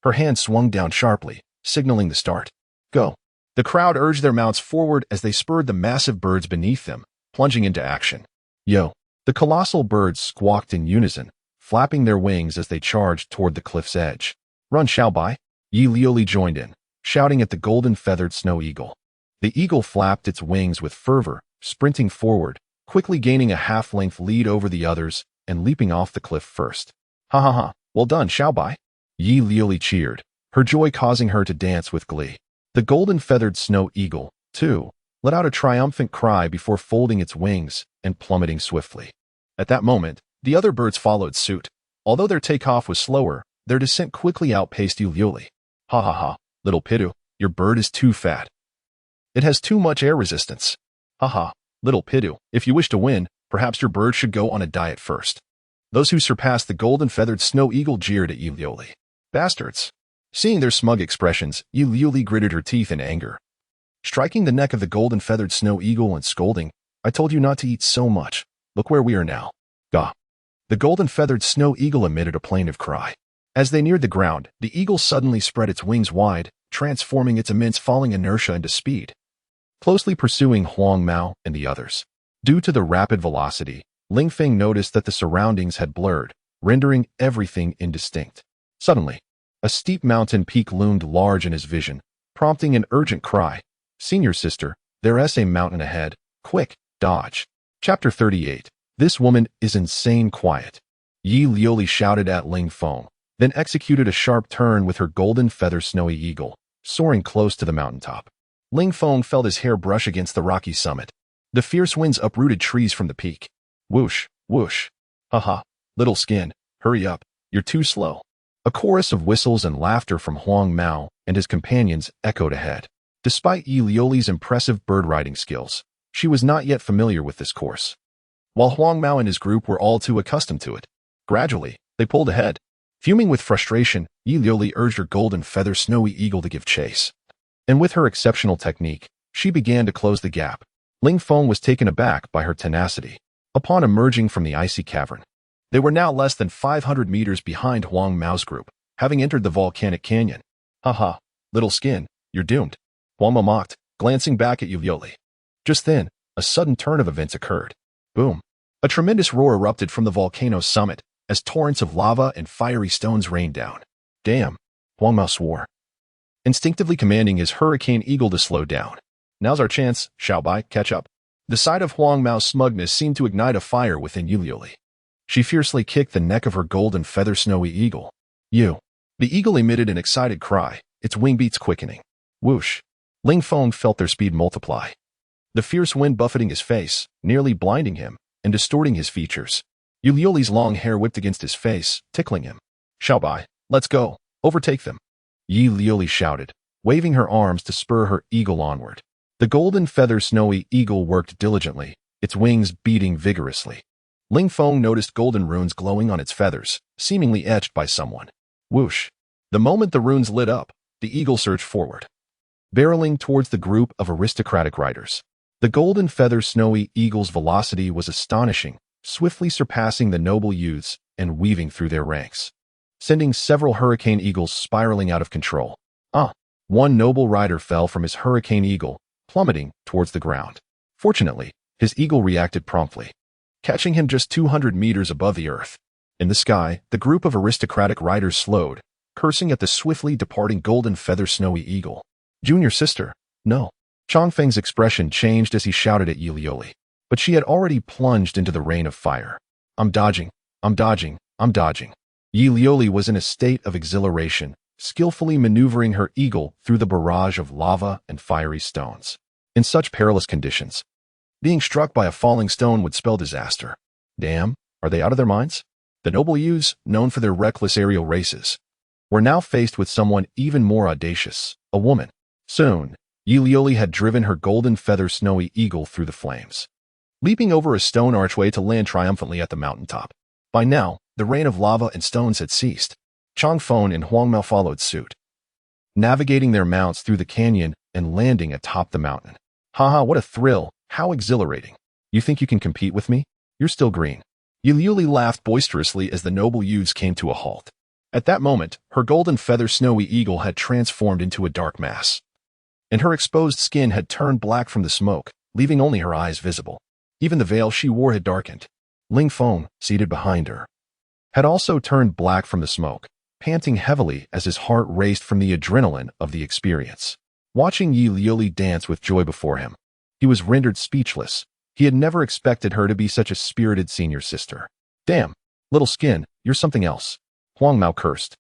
her hand swung down sharply, signaling the start. "Go." The crowd urged their mounts forward as they spurred the massive birds beneath them, plunging into action. "Yo!" The colossal birds squawked in unison, flapping their wings as they charged toward the cliff's edge. "Run, Xiaobai!" Yu Liuli joined in, shouting at the golden-feathered snow eagle. The eagle flapped its wings with fervor, sprinting forward, quickly gaining a half-length lead over the others and leaping off the cliff first. "Ha ha ha!" Well done, Xiaobai. Yi Liuli cheered, her joy causing her to dance with glee. The golden-feathered snow eagle, too, let out a triumphant cry before folding its wings and plummeting swiftly. At that moment, the other birds followed suit. Although their takeoff was slower, their descent quickly outpaced Yi Liuli. Ha ha ha, little Pidu, your bird is too fat. It has too much air resistance. Ha ha, little Pidu, if you wish to win, perhaps your bird should go on a diet first. Those who surpassed the golden-feathered snow eagle jeered at Yi Liuli. Bastards! Seeing their smug expressions, Yi Liuli gritted her teeth in anger. Striking the neck of the golden-feathered snow eagle and scolding, I told you not to eat so much. Look where we are now. Gah! The golden-feathered snow eagle emitted a plaintive cry. As they neared the ground, the eagle suddenly spread its wings wide, transforming its immense falling inertia into speed, closely pursuing Hongmeng and the others. Due to the rapid velocity, Ling Feng noticed that the surroundings had blurred, rendering everything indistinct. Suddenly, a steep mountain peak loomed large in his vision, prompting an urgent cry. Senior sister, there's a mountain ahead. Quick, dodge. Chapter 38. This woman is insane quiet. Yi Liuli shouted at Ling Feng, then executed a sharp turn with her golden feather snowy eagle, soaring close to the mountaintop. Ling Feng felt his hair brush against the rocky summit. The fierce winds uprooted trees from the peak. Whoosh, whoosh. Haha, little skin, hurry up, you're too slow. A chorus of whistles and laughter from Hongmeng and his companions echoed ahead. Despite Yi Liuli's impressive bird-riding skills, she was not yet familiar with this course, while Hongmeng and his group were all too accustomed to it. Gradually, they pulled ahead. Fuming with frustration, Yi Liuli urged her golden feather snowy eagle to give chase. And with her exceptional technique, she began to close the gap. Ling Feng was taken aback by her tenacity. Upon emerging from the icy cavern, they were now less than 500 meters behind Hongmeng's group, having entered the volcanic canyon. Haha, little skin, you're doomed. Hongmeng mocked, glancing back at Yi Liuli. Just then, a sudden turn of events occurred. Boom! A tremendous roar erupted from the volcano's summit, as torrents of lava and fiery stones rained down. Damn! Hongmeng swore, instinctively commanding his hurricane eagle to slow down. Now's our chance, Xiaobai, catch up. The sight of Hongmeng's smugness seemed to ignite a fire within Yi Liuli. She fiercely kicked the neck of her golden feather snowy eagle. You! The eagle emitted an excited cry, its wing beats quickening. Whoosh! Ling Feng felt their speed multiply. The fierce wind buffeting his face, nearly blinding him, and distorting his features. Yi Liuli's long hair whipped against his face, tickling him. Xiaobai, let's go, overtake them. Yi Liuli shouted, waving her arms to spur her eagle onward. The golden feather snowy eagle worked diligently, its wings beating vigorously. Ling Feng noticed golden runes glowing on its feathers, seemingly etched by someone. Whoosh! The moment the runes lit up, the eagle surged forward, barreling towards the group of aristocratic riders. The golden feather snowy eagle's velocity was astonishing, swiftly surpassing the noble youths and weaving through their ranks, sending several hurricane eagles spiraling out of control. One noble rider fell from his hurricane eagle, plummeting towards the ground. Fortunately, his eagle reacted promptly, catching him just 200 meters above the earth. In the sky, the group of aristocratic riders slowed, cursing at the swiftly departing golden feather snowy eagle. Junior sister, no. Chongfeng's expression changed as he shouted at Yi Liuli, but she had already plunged into the rain of fire. I'm dodging, I'm dodging, I'm dodging. Yi Liuli was in a state of exhilaration, skillfully maneuvering her eagle through the barrage of lava and fiery stones. In such perilous conditions, being struck by a falling stone would spell disaster. Damn, are they out of their minds? The noble youths, known for their reckless aerial races, were now faced with someone even more audacious, a woman. Soon, Yi Liuli had driven her golden feather snowy eagle through the flames, leaping over a stone archway to land triumphantly at the mountaintop. By now, the rain of lava and stones had ceased. Chongfeng and Hongmeng followed suit, navigating their mounts through the canyon and landing atop the mountain. Haha, what a thrill, how exhilarating. You think you can compete with me? You're still green. Yi Liuli laughed boisterously as the noble youths came to a halt. At that moment, her golden feather snowy eagle had transformed into a dark mass, and her exposed skin had turned black from the smoke, leaving only her eyes visible. Even the veil she wore had darkened. Ling Feng, seated behind her, had also turned black from the smoke, panting heavily as his heart raced from the adrenaline of the experience. Watching Yi Liuli dance with joy before him, he was rendered speechless. He had never expected her to be such a spirited senior sister. Damn, little skin, you're something else. Hongmeng cursed,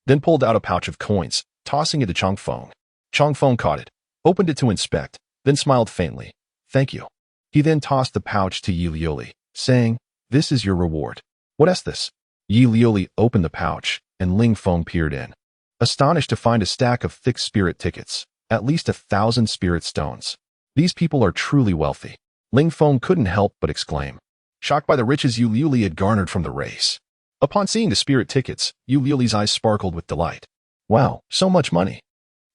then pulled out a pouch of coins, tossing it to Chang Feng. Chang Feng caught it, opened it to inspect, then smiled faintly. Thank you. He then tossed the pouch to Yi Liuli, saying, This is your reward. What is this? Yi Liuli opened the pouch, and Ling Feng peered in, astonished to find a stack of thick spirit tickets, at least 1,000 spirit stones. These people are truly wealthy. Ling Feng couldn't help but exclaim, shocked by the riches Yi Liuli had garnered from the race. Upon seeing the spirit tickets, Yi Liuli's eyes sparkled with delight. Wow, so much money.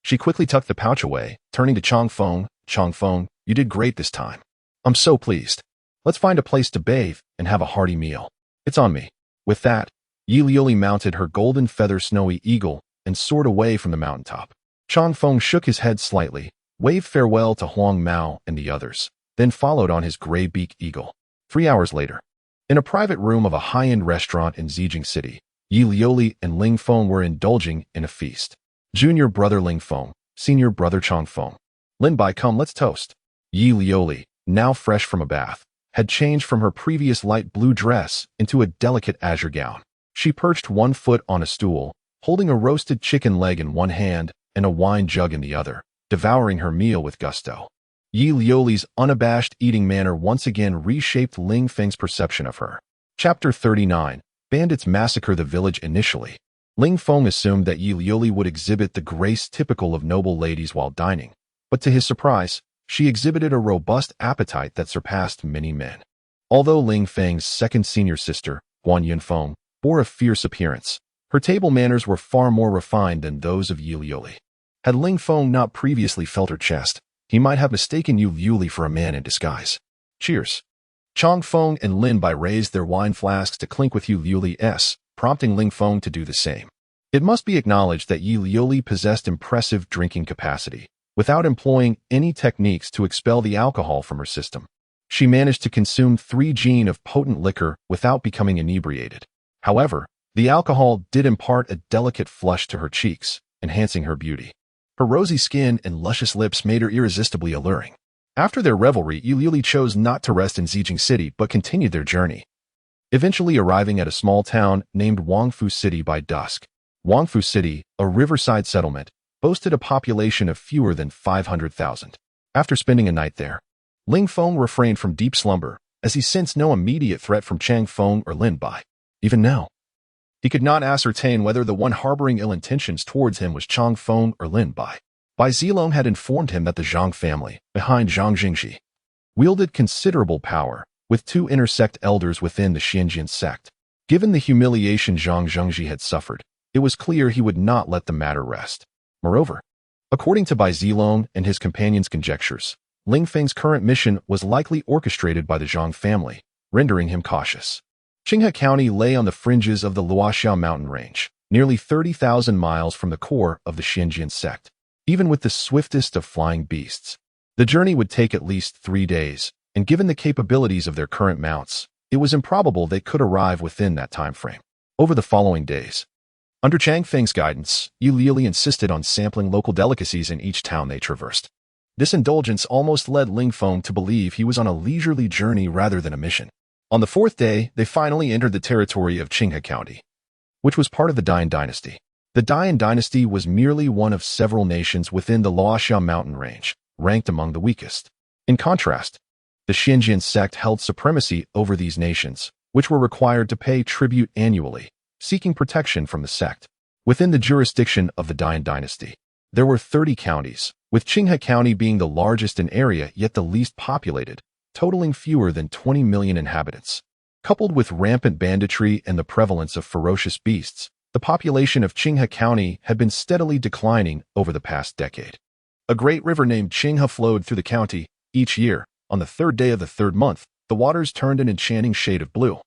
She quickly tucked the pouch away, turning to Chang Feng. Chang Feng, you did great this time. I'm so pleased. Let's find a place to bathe and have a hearty meal. It's on me. With that, Yi Liuli mounted her golden feather snowy eagle and soared away from the mountaintop. Chang Feng shook his head slightly, waved farewell to Huang Mao and the others, then followed on his gray beak eagle. 3 hours later, in a private room of a high-end restaurant in Zijing City, Yi Liuli and Ling Feng were indulging in a feast. Junior brother Ling Feng, senior brother Chang Feng. Lin Bai, come, let's toast. Yi Liuli, now fresh from a bath, had changed from her previous light blue dress into a delicate azure gown. She perched one foot on a stool, holding a roasted chicken leg in one hand and a wine jug in the other, devouring her meal with gusto. Yi Liuli's unabashed eating manner once again reshaped Ling Feng's perception of her. Chapter 39. Bandits massacre the village. Initially, Ling Feng assumed that Yi Liuli would exhibit the grace typical of noble ladies while dining, but to his surprise, she exhibited a robust appetite that surpassed many men. Although Ling Feng's second senior sister, Guan Yunfeng, bore a fierce appearance, her table manners were far more refined than those of Yi Liuli. Had Ling Feng not previously felt her chest, he might have mistaken Yi Liuli for a man in disguise. Cheers. Chang Feng and Lin Bai raised their wine flasks to clink with Yi Liuli's, prompting Ling Feng to do the same. It must be acknowledged that Yi Liuli possessed impressive drinking capacity, without employing any techniques to expel the alcohol from her system. She managed to consume 3 gin of potent liquor without becoming inebriated. However, the alcohol did impart a delicate flush to her cheeks, enhancing her beauty. Her rosy skin and luscious lips made her irresistibly alluring. After their revelry, Yi Liuli chose not to rest in Zijing City but continued their journey, eventually arriving at a small town named Wangfu City by dusk. Wangfu City, a riverside settlement, boasted a population of fewer than 500,000. After spending a night there, Ling Feng refrained from deep slumber, as he sensed no immediate threat from Chang Feng or Lin Bai. Even now, he could not ascertain whether the one harboring ill intentions towards him was Chang Feng or Lin Bai. Bai Zilong had informed him that the Zhang family, behind Zhang Jingxi, wielded considerable power, with 2 intersect elders within the Xianjian sect. Given the humiliation Zhang Zhengji had suffered, it was clear he would not let the matter rest. Moreover, according to Bai Zilong and his companions' conjectures, Ling Feng's current mission was likely orchestrated by the Zhang family, rendering him cautious. Qinghe County lay on the fringes of the Luoxiao mountain range, nearly 30,000 miles from the core of the Xianjian sect. Even with the swiftest of flying beasts, the journey would take at least 3 days, and given the capabilities of their current mounts, it was improbable they could arrive within that time frame. Over the following days, under Chang Feng's guidance, Yi Liuli insisted on sampling local delicacies in each town they traversed. This indulgence almost led Ling Feng to believe he was on a leisurely journey rather than a mission. On the 4th day, they finally entered the territory of Qinghe County, which was part of the Dian dynasty. The Dian dynasty was merely one of several nations within the Luoxiao mountain range, ranked among the weakest. In contrast, the Xianjian sect held supremacy over these nations, which were required to pay tribute annually, seeking protection from the sect. Within the jurisdiction of the Dian dynasty, there were 30 counties, with Qinghe County being the largest in area yet the least populated, totaling fewer than 20 million inhabitants. Coupled with rampant banditry and the prevalence of ferocious beasts, the population of Qinghe County had been steadily declining over the past decade. A great river named Qinghe flowed through the county. Each year, on the 3rd day of the 3rd month, the waters turned an enchanting shade of blue,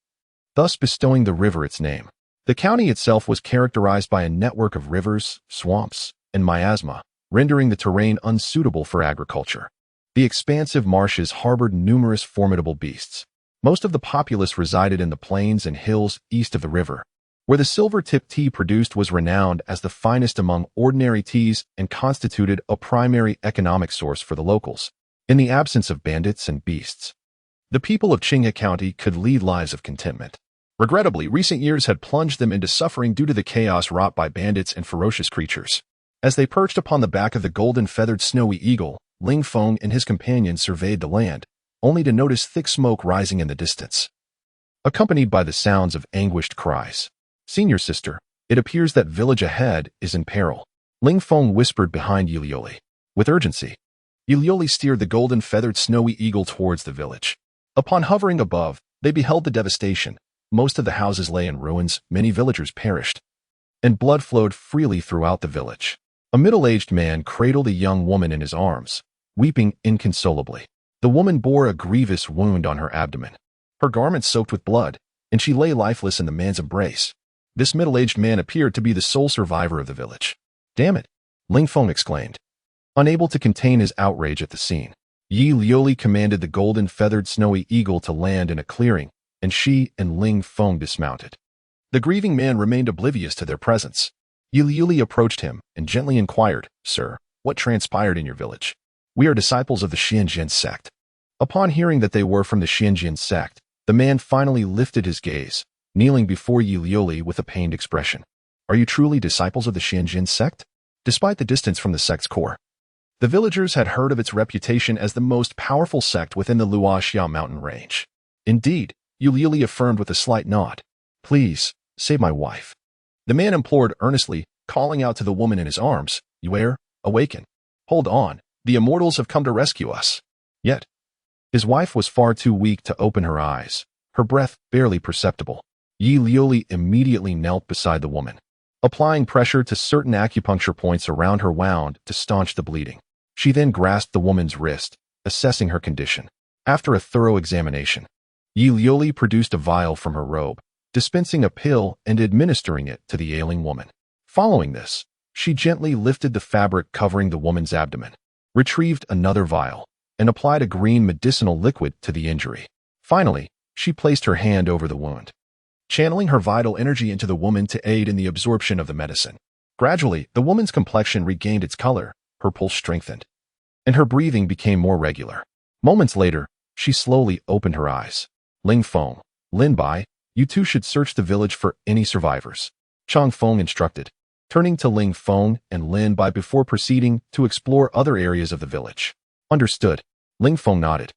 thus bestowing the river its name. The county itself was characterized by a network of rivers, swamps, and miasma, rendering the terrain unsuitable for agriculture. The expansive marshes harbored numerous formidable beasts. Most of the populace resided in the plains and hills east of the river, where the silver-tip tea produced was renowned as the finest among ordinary teas and constituted a primary economic source for the locals. In the absence of bandits and beasts, the people of Qinghe County could lead lives of contentment. Regrettably, recent years had plunged them into suffering due to the chaos wrought by bandits and ferocious creatures. As they perched upon the back of the golden-feathered snowy eagle, Ling Feng and his companions surveyed the land, only to notice thick smoke rising in the distance, accompanied by the sounds of anguished cries. "Senior sister, it appears that village ahead is in peril," Ling Feng whispered behind Yilioli. With urgency, Yilioli steered the golden-feathered snowy eagle towards the village. Upon hovering above, they beheld the devastation. Most of the houses lay in ruins, many villagers perished, and blood flowed freely throughout the village. A middle-aged man cradled a young woman in his arms, weeping inconsolably. The woman bore a grievous wound on her abdomen, her garments soaked with blood, and she lay lifeless in the man's embrace. This middle-aged man appeared to be the sole survivor of the village. "Damn it!" Ling Feng exclaimed, unable to contain his outrage at the scene. Yi Lioli commanded the golden-feathered snowy eagle to land in a clearing, and she and Ling Feng dismounted. The grieving man remained oblivious to their presence. Yi Lioli approached him and gently inquired, "Sir, what transpired in your village?" "We are disciples of the Xianjian sect." Upon hearing that they were from the Xianjian sect, the man finally lifted his gaze, kneeling before Yi Lioli with a pained expression. "Are you truly disciples of the Xianjian sect?" Despite the distance from the sect's core, the villagers had heard of its reputation as the most powerful sect within the Luoxia mountain range. "Indeed," Yi Lioli affirmed with a slight nod. "Please, save my wife." The man implored earnestly, calling out to the woman in his arms, "Yuer, awaken. Hold on, the immortals have come to rescue us." Yet, his wife was far too weak to open her eyes, her breath barely perceptible. Yi Lioli immediately knelt beside the woman, applying pressure to certain acupuncture points around her wound to staunch the bleeding. She then grasped the woman's wrist, assessing her condition. After a thorough examination, Yi Lioli produced a vial from her robe, dispensing a pill and administering it to the ailing woman. Following this, she gently lifted the fabric covering the woman's abdomen, retrieved another vial, and applied a green medicinal liquid to the injury. Finally, she placed her hand over the wound, channeling her vital energy into the woman to aid in the absorption of the medicine. Gradually, the woman's complexion regained its color, her pulse strengthened, and her breathing became more regular. Moments later, she slowly opened her eyes. "Ling Feng, Lin Bai, you two should search the village for any survivors," Chang Feng instructed, turning to Ling Feng and Lin Bai before proceeding to explore other areas of the village. "Understood," Ling Feng nodded,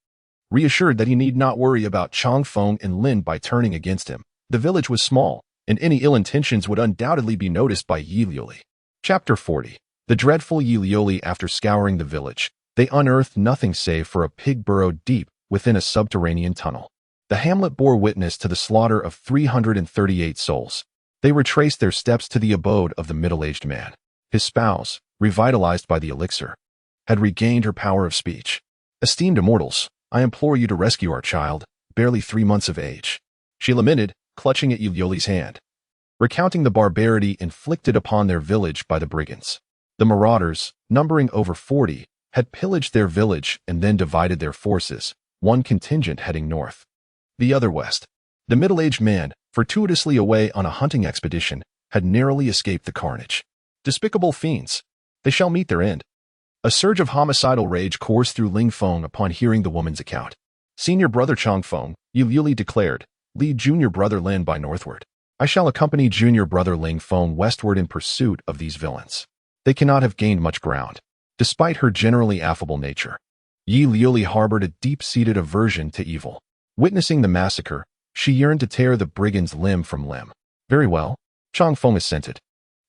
reassured that he need not worry about Chang Feng and Lin Bai turning against him. The village was small, and any ill intentions would undoubtedly be noticed by Yi Lioli. Chapter 40. The dreadful Yi Lioli. After scouring the village, they unearthed nothing save for a pig burrowed deep within a subterranean tunnel. The hamlet bore witness to the slaughter of 338 souls. They retraced their steps to the abode of the middle-aged man. His spouse, revitalized by the elixir, had regained her power of speech. "Esteemed immortals, I implore you to rescue our child, barely 3 months of age," she lamented, clutching at Yi Lioli's hand, recounting the barbarity inflicted upon their village by the brigands. The marauders, numbering over 40, had pillaged their village and then divided their forces, one contingent heading north, the other west. The middle-aged man, fortuitously away on a hunting expedition, had narrowly escaped the carnage. Despicable fiends! They shall meet their end. A surge of homicidal rage coursed through Ling Feng upon hearing the woman's account. "Senior brother Chang Feng," Yi Lioli declared, "lead junior brother Lin Bai northward. I shall accompany junior brother Ling Feng westward in pursuit of these villains. They cannot have gained much ground." Despite her generally affable nature, Yi Lioli harbored a deep-seated aversion to evil. Witnessing the massacre, she yearned to tear the brigands limb from limb. "Very well," Chang Feng assented,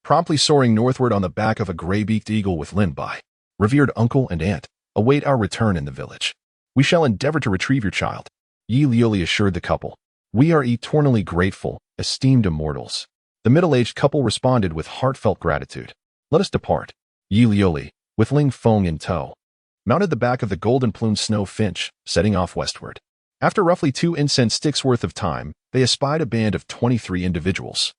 promptly soaring northward on the back of a gray-beaked eagle with Lin Bai. "Revered uncle and aunt, await our return in the village. We shall endeavor to retrieve your child," Yi Lioli assured the couple. "We are eternally grateful, esteemed immortals." The middle-aged couple responded with heartfelt gratitude. "Let us depart." Yi Lioli, with Ling Feng in tow, mounted the back of the golden-plumed snow finch, setting off westward. After roughly 2 incense sticks worth of time, they espied a band of 23 individuals.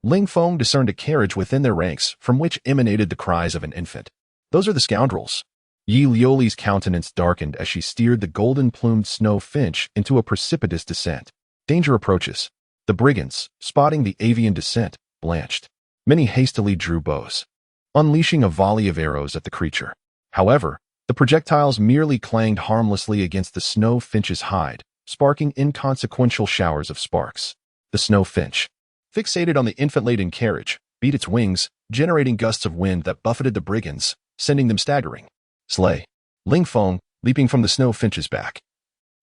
Ling Feng discerned a carriage within their ranks from which emanated the cries of an infant. "Those are the scoundrels." Yi Lioli's countenance darkened as she steered the golden-plumed snow finch into a precipitous descent. Danger approaches. The brigands, spotting the avian descent, blanched. Many hastily drew bows, unleashing a volley of arrows at the creature. However, the projectiles merely clanged harmlessly against the snow finch's hide, sparking inconsequential showers of sparks. The snow finch, fixated on the infant-laden carriage, beat its wings, generating gusts of wind that buffeted the brigands, sending them staggering. Slay. Ling Feng, leaping from the snow finch's back,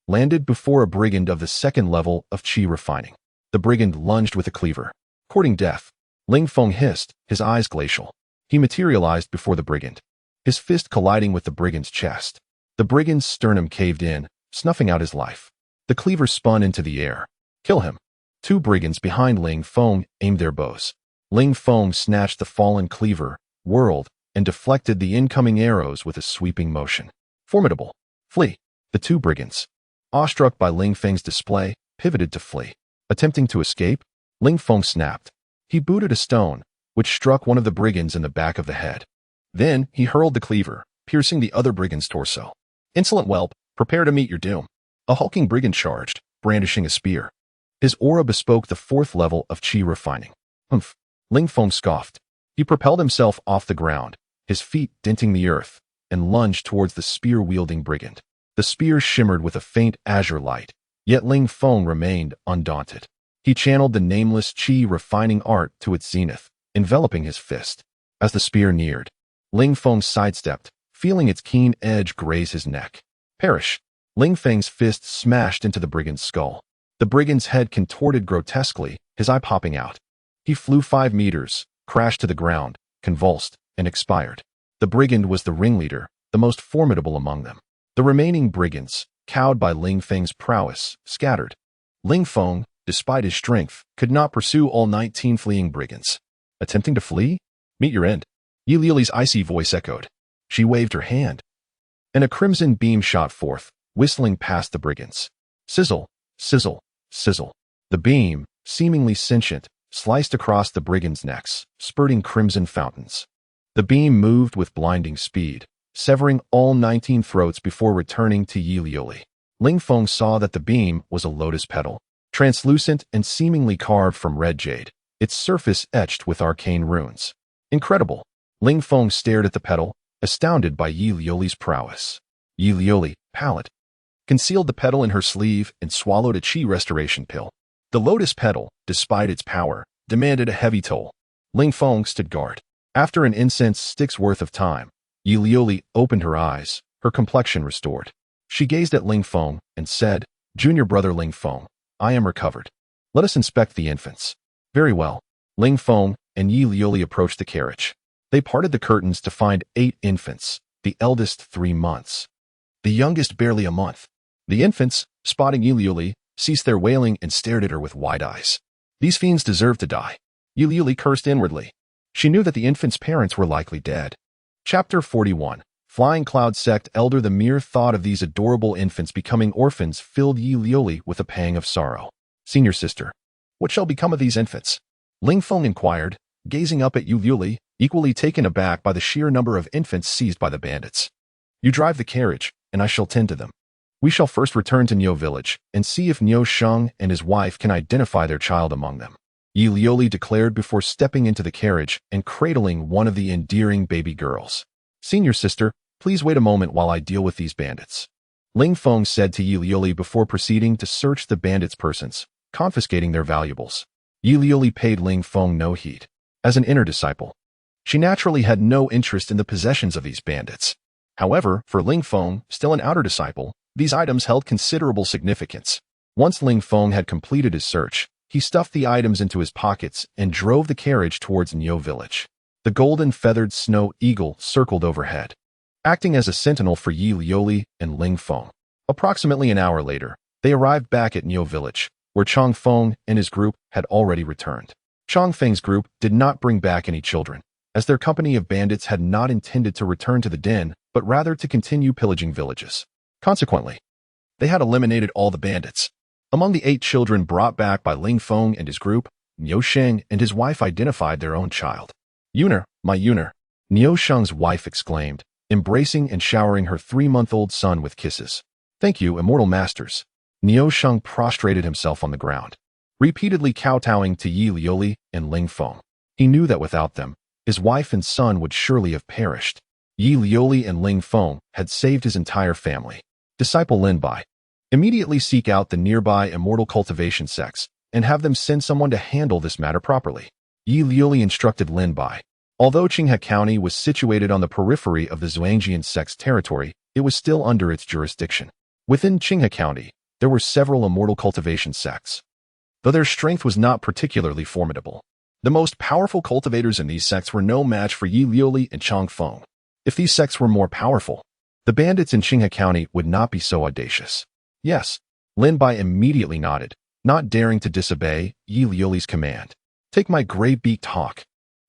landed before a brigand of the second level of chi refining. The brigand lunged with a cleaver, courting death. Ling Feng hissed, his eyes glacial. He materialized before the brigand, his fist colliding with the brigand's chest. The brigand's sternum caved in, snuffing out his life. The cleaver spun into the air. Kill him. Two brigands behind Ling Feng aimed their bows. Ling Feng snatched the fallen cleaver, whirled, and deflected the incoming arrows with a sweeping motion. Formidable. Flee. The two brigands, awestruck by Ling Feng's display, pivoted to flee. Attempting to escape, Ling Feng snapped. He booted a stone, which struck one of the brigands in the back of the head. Then he hurled the cleaver, piercing the other brigand's torso. Insolent whelp, prepare to meet your doom. A hulking brigand charged, brandishing a spear. His aura bespoke the fourth level of chi refining. Humph. Ling Feng scoffed. He propelled himself off the ground, his feet denting the earth, and lunged towards the spear-wielding brigand. The spear shimmered with a faint azure light, yet Ling Feng remained undaunted. He channeled the nameless chi refining art to its zenith, enveloping his fist. As the spear neared, Ling Feng sidestepped, feeling its keen edge graze his neck. Perish. Ling Feng's fist smashed into the brigand's skull. The brigand's head contorted grotesquely, his eye popping out. He flew 5 meters, crashed to the ground, convulsed, and expired. The brigand was the ringleader, the most formidable among them. The remaining brigands, cowed by Ling Feng's prowess, scattered. Ling Feng, despite his strength, could not pursue all 19 fleeing brigands. Attempting to flee? Meet your end. Yi Liuli's icy voice echoed. She waved her hand, and a crimson beam shot forth, whistling past the brigands. Sizzle, sizzle, sizzle. The beam, seemingly sentient, sliced across the brigands' necks, spurting crimson fountains. The beam moved with blinding speed, severing all 19 throats before returning to Yi Liuli. Ling Feng saw that the beam was a lotus petal, translucent and seemingly carved from red jade, its surface etched with arcane runes. Incredible. Ling Feng stared at the petal, astounded by Yi Liuli's prowess. Yi Liuli, pallid, concealed the petal in her sleeve and swallowed a chi restoration pill. The lotus petal, despite its power, demanded a heavy toll. Ling Feng stood guard. After an incense stick's worth of time, Yi Liuli opened her eyes, her complexion restored. She gazed at Ling Feng and said, "Junior brother Ling Feng, I am recovered. Let us inspect the infants." Very well. Ling Feng and Yi Liuli approached the carriage. They parted the curtains to find 8 infants, the eldest 3 months, the youngest barely a month. The infants, spotting Yi Liuli, ceased their wailing and stared at her with wide eyes. These fiends deserve to die. Yi Liuli cursed inwardly. She knew that the infants' parents were likely dead. Chapter 41. Flying Cloud Sect Elder. The mere thought of these adorable infants becoming orphans filled Yi Liuli with a pang of sorrow. Senior sister, what shall become of these infants? Ling Feng inquired, gazing up at Yi Liuli, equally taken aback by the sheer number of infants seized by the bandits. You drive the carriage, and I shall tend to them. We shall first return to Niu village and see if Niu Sheng and his wife can identify their child among them, Yi Liuli declared before stepping into the carriage and cradling one of the endearing baby girls. Senior sister, please wait a moment while I deal with these bandits, Ling Feng said to Yi Liuli before proceeding to search the bandits' persons, confiscating their valuables. Yi Liuli paid Ling Feng no heed. As an inner disciple, she naturally had no interest in the possessions of these bandits. However, for Ling Feng, still an outer disciple, these items held considerable significance. Once Ling Feng had completed his search, he stuffed the items into his pockets and drove the carriage towards Niu village. The golden feathered snow eagle circled overhead, acting as a sentinel for Yi Liuli and Ling Feng. Approximately an hour later, they arrived back at Niu village, where Chang Feng and his group had already returned. Chang Feng's group did not bring back any children, as their company of bandits had not intended to return to the den, but rather to continue pillaging villages. Consequently, they had eliminated all the bandits. Among the 8 children brought back by Ling Feng and his group, Niu Sheng and his wife identified their own child. Yuner, my Yuner, Niu Sheng's wife exclaimed, embracing and showering her 3-month-old son with kisses. Thank you, immortal masters. Niu Sheng prostrated himself on the ground, repeatedly kowtowing to Yi Liuli and Ling Feng. He knew that without them, his wife and son would surely have perished. Yi Liuli and Ling Feng had saved his entire family. Disciple Lin Bai. Immediately seek out the nearby immortal cultivation sects and have them send someone to handle this matter properly. Yi Liuli instructed Lin Bai. Although Qinghe County was situated on the periphery of the Zhuangjian sect's territory, it was still under its jurisdiction. Within Qinghe County, there were several immortal cultivation sects, though their strength was not particularly formidable. The most powerful cultivators in these sects were no match for Yi Liuli and Chang Feng. If these sects were more powerful, the bandits in Qinghe County would not be so audacious. Yes, Lin Bai immediately nodded, not daring to disobey Yi Liuli's command. Take my gray-beaked hawk.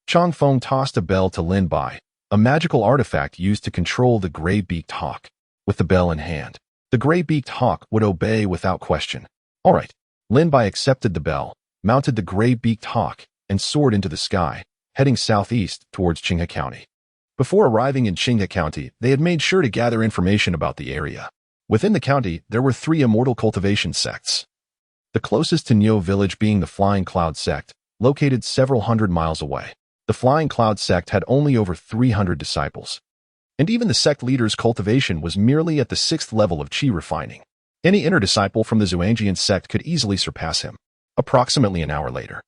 Chang Feng tossed a bell to Lin Bai, a magical artifact used to control the gray-beaked hawk. With the bell in hand, the gray-beaked hawk would obey without question. All right. Lin Bai accepted the bell, mounted the gray-beaked hawk, and soared into the sky, heading southeast towards Qinghe County. Before arriving in Qinghe County, they had made sure to gather information about the area. Within the county, there were 3 immortal cultivation sects. The closest to Niu village being the Flying Cloud sect, located several hundred miles away. The Flying Cloud sect had only over 300 disciples. And even the sect leader's cultivation was merely at the 6th level of qi refining. Any inner disciple from the Zhuangjian sect could easily surpass him. Approximately an hour later,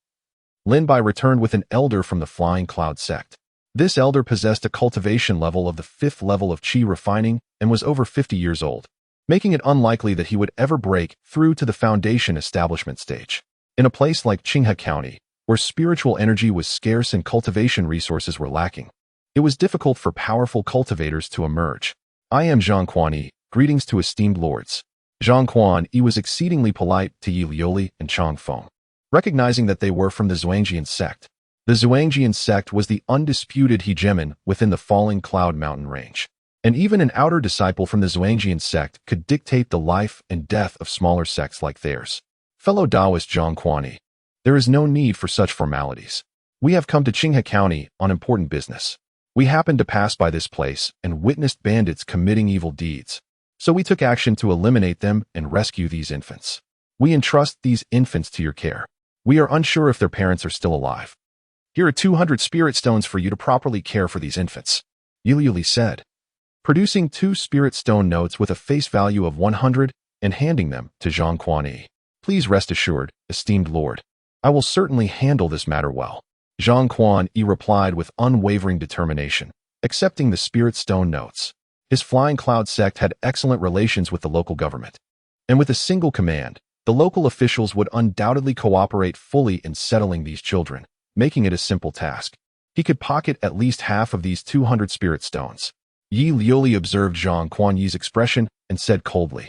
Lin Bai returned with an elder from the Flying Cloud sect. This elder possessed a cultivation level of the 5th level of qi refining and was over 50 years old, making it unlikely that he would ever break through to the foundation establishment stage. In a place like Qinghe County, where spiritual energy was scarce and cultivation resources were lacking, it was difficult for powerful cultivators to emerge. I am Zhang Kuan-Yi, greetings to esteemed lords. Zhang Kuan-Yi was exceedingly polite to Yi Liuli and Chang Feng, recognizing that they were from the Zhuangjian sect. The Zhuangjian sect was the undisputed hegemon within the Falling Cloud mountain range, and even an outer disciple from the Zhuangjian sect could dictate the life and death of smaller sects like theirs. Fellow Taoist Zhang Kuan-Yi, there is no need for such formalities. We have come to Qinghe County on important business. We happened to pass by this place and witnessed bandits committing evil deeds, so we took action to eliminate them and rescue these infants. We entrust these infants to your care. We are unsure if their parents are still alive. Here are 200 spirit stones for you to properly care for these infants, Yi Liuli said, producing 2 spirit stone notes with a face value of 100 and handing them to Zhang Kuan-Yi. Please rest assured, esteemed lord, I will certainly handle this matter well. Zhang Kuan-Yi replied with unwavering determination, accepting the spirit stone notes. His Flying Cloud sect had excellent relations with the local government, and with a single command, the local officials would undoubtedly cooperate fully in settling these children, making it a simple task. He could pocket at least half of these 200 spirit stones. Yi Liuli observed Zhang Kuan-Yi's expression and said coldly,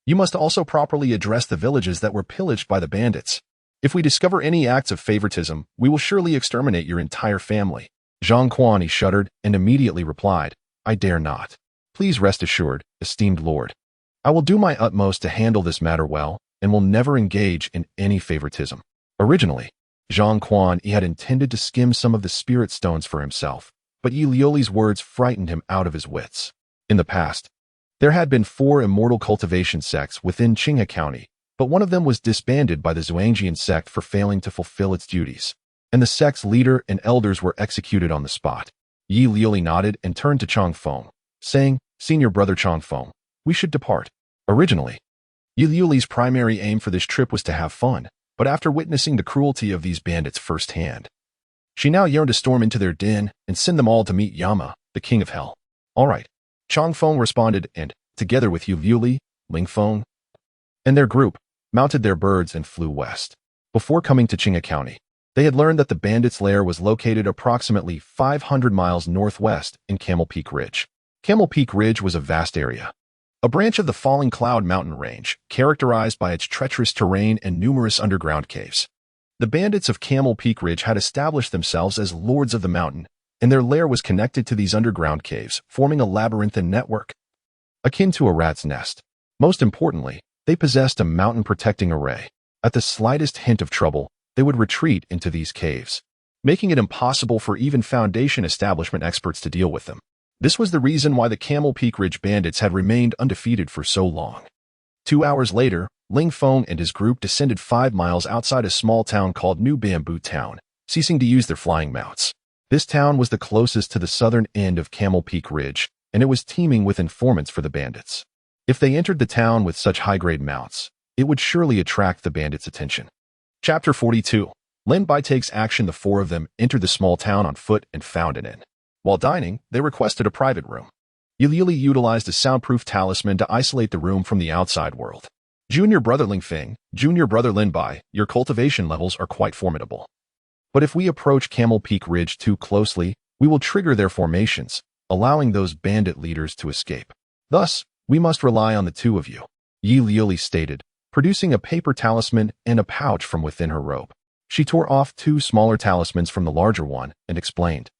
You must also properly address the villages that were pillaged by the bandits. If we discover any acts of favoritism, we will surely exterminate your entire family. Zhang Kuan-Yi shuddered and immediately replied, I dare not. Please rest assured, esteemed lord. I will do my utmost to handle this matter well and will never engage in any favoritism. Originally, Zhang Kuan-Yi had intended to skim some of the spirit stones for himself, but Yi Liuli's words frightened him out of his wits. In the past, there had been 4 immortal cultivation sects within Qinghe County, but one of them was disbanded by the Zhuangjian sect for failing to fulfill its duties, and the sect's leader and elders were executed on the spot. Yi Liuli nodded and turned to Chang Feng, saying, Senior brother Chang Feng, we should depart. Originally, Yi Liuli's primary aim for this trip was to have fun, but after witnessing the cruelty of these bandits firsthand, she now yearned to storm into their den and send them all to meet Yama, the king of hell. All right, Chang Feng responded and, together with Yi Liuli, Ling Feng, and their group, mounted their birds and flew west. Before coming to Qinghe County, they had learned that the bandits' lair was located approximately 500 miles northwest in Camel Peak Ridge. Camel Peak Ridge was a vast area, a branch of the Falling Cloud mountain range, characterized by its treacherous terrain and numerous underground caves. The bandits of Camel Peak Ridge had established themselves as lords of the mountain, and their lair was connected to these underground caves, forming a labyrinthine network, akin to a rat's nest. Most importantly, they possessed a mountain-protecting array. At the slightest hint of trouble, they would retreat into these caves, making it impossible for even Foundation establishment experts to deal with them. This was the reason why the Camel Peak Ridge bandits had remained undefeated for so long. 2 hours later, Ling Feng and his group descended 5 miles outside a small town called New Bamboo Town, ceasing to use their flying mounts. This town was the closest to the southern end of Camel Peak Ridge, and it was teeming with informants for the bandits. If they entered the town with such high-grade mounts, it would surely attract the bandits' attention. Chapter 42. Lin Bai takes action. The four of them entered the small town on foot and found an inn. While dining, they requested a private room. Yili utilized a soundproof talisman to isolate the room from the outside world. Junior brother Ling Feng, junior brother Lin Bai, your cultivation levels are quite formidable. But if we approach Camel Peak Ridge too closely, we will trigger their formations, allowing those bandit leaders to escape. Thus, we must rely on the two of you, Yi Liuli stated, producing a paper talisman and a pouch from within her robe. She tore off two smaller talismans from the larger one and explained,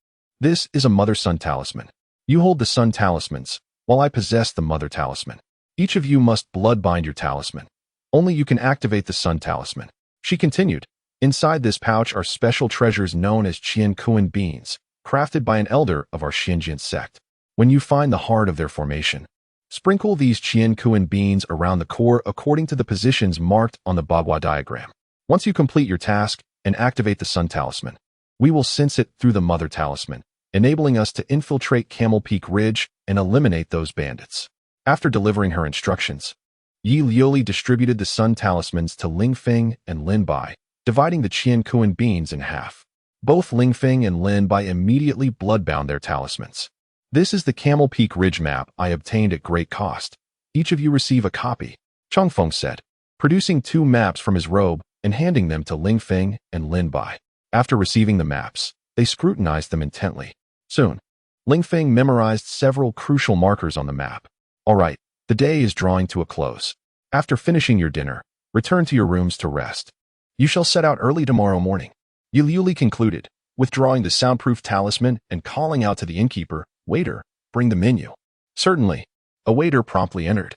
"This is a mother-son talisman. You hold the son talismans, while I possess the mother talisman. Each of you must blood-bind your talisman. Only you can activate the son talisman." She continued, "Inside this pouch are special treasures known as Qian Kuan beans, crafted by an elder of our Xinjian sect. When you find the heart of their formation, sprinkle these Qian Kuan beans around the core according to the positions marked on the Bagua diagram. Once you complete your task and activate the Sun Talisman, we will sense it through the Mother Talisman, enabling us to infiltrate Camel Peak Ridge and eliminate those bandits." After delivering her instructions, Yi Liuli distributed the Sun Talismans to Ling Feng and Lin Bai, dividing the Qian Kuan beans in half. Both Ling Feng and Lin Bai immediately bloodbound their talismans. "This is the Camel Peak Ridge map I obtained at great cost. Each of you receive a copy," Chang Feng said, producing two maps from his robe and handing them to Ling Feng and Lin Bai. After receiving the maps, they scrutinized them intently. Soon, Ling Feng memorized several crucial markers on the map. "All right, the day is drawing to a close. After finishing your dinner, return to your rooms to rest. You shall set out early tomorrow morning." Yuli concluded, withdrawing the soundproof talisman and calling out to the innkeeper, "Waiter, bring the menu." "Certainly." A waiter promptly entered.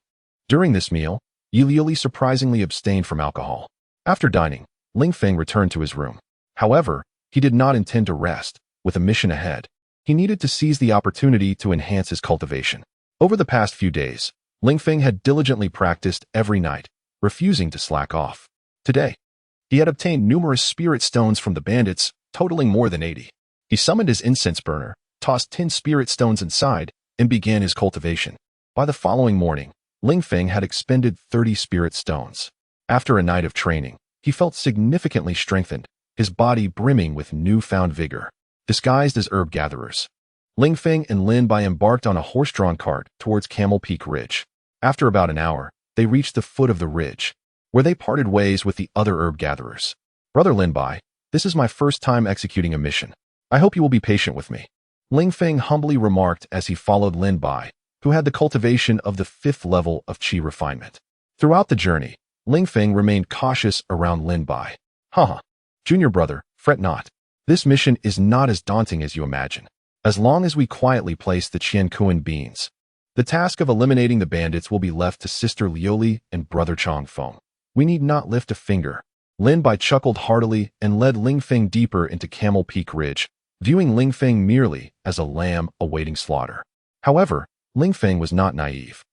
During this meal, Yuli surprisingly abstained from alcohol. After dining, Ling Feng returned to his room. However, he did not intend to rest. With a mission ahead, he needed to seize the opportunity to enhance his cultivation. Over the past few days, Ling Feng had diligently practiced every night, refusing to slack off. Today, he had obtained numerous spirit stones from the bandits, totaling more than 80. He summoned his incense burner, tossed 10 spirit stones inside, and began his cultivation. By the following morning, Ling Feng had expended 30 spirit stones. After a night of training, he felt significantly strengthened, his body brimming with newfound vigor. Disguised as herb gatherers, Ling Feng and Lin Bai embarked on a horse-drawn cart towards Camel Peak Ridge. After about an hour, they reached the foot of the ridge, where they parted ways with the other herb gatherers. "Brother Lin Bai, this is my first time executing a mission. I hope you will be patient with me," Ling Feng humbly remarked as he followed Lin Bai, who had the cultivation of the 5th level of Qi refinement. Throughout the journey, Ling Feng remained cautious around Lin Bai. "Haha, junior brother, fret not. This mission is not as daunting as you imagine. As long as we quietly place the Qian Kuan beans, the task of eliminating the bandits will be left to Sister Liuli and Brother Chang Feng. We need not lift a finger." Lin Bai chuckled heartily and led Ling Feng deeper into Camel Peak Ridge, viewing Ling Feng merely as a lamb awaiting slaughter. However, Ling Feng was not naive.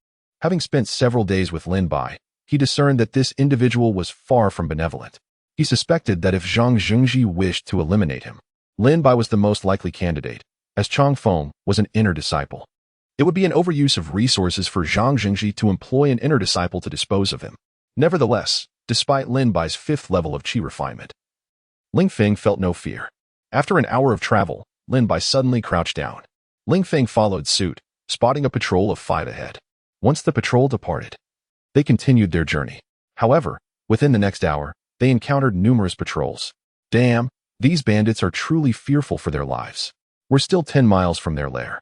Having spent several days with Lin Bai, he discerned that this individual was far from benevolent. He suspected that if Zhang Zhengji wished to eliminate him, Lin Bai was the most likely candidate, as Chang Feng was an inner disciple. It would be an overuse of resources for Zhang Zhengji to employ an inner disciple to dispose of him. Nevertheless, despite Lin Bai's 5th level of Qi refinement, Ling Feng felt no fear. After an hour of travel, Lin Bai suddenly crouched down. Ling Feng followed suit, spotting a patrol of 5 ahead. Once the patrol departed, they continued their journey. However, within the next hour, they encountered numerous patrols. "Damn, these bandits are truly fearful for their lives. We're still 10 miles from their lair,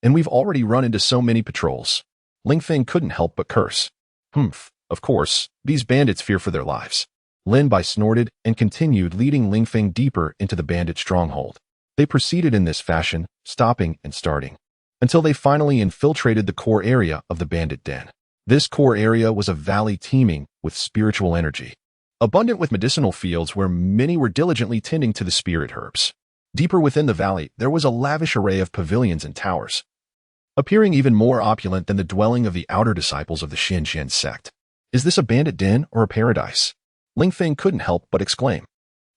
and we've already run into so many patrols." Ling Feng couldn't help but curse. "Humph. Of course, these bandits fear for their lives." Lin Bai snorted and continued leading Ling Feng deeper into the bandit stronghold. They proceeded in this fashion, stopping and starting, until they finally infiltrated the core area of the bandit den. This core area was a valley teeming with spiritual energy, abundant with medicinal fields where many were diligently tending to the spirit herbs. Deeper within the valley, there was a lavish array of pavilions and towers, appearing even more opulent than the dwelling of the outer disciples of the Xinjian sect. "Is this a bandit den or a paradise?" Ling Feng couldn't help but exclaim.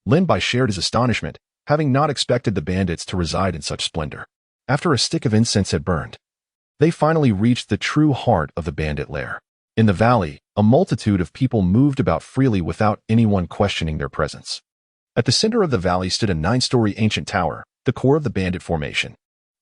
Lin Bai shared his astonishment, having not expected the bandits to reside in such splendor. After a stick of incense had burned, they finally reached the true heart of the bandit lair. In the valley, A multitude of people moved about freely without anyone questioning their presence. At the center of the valley stood a 9-story ancient tower, the core of the bandit formation.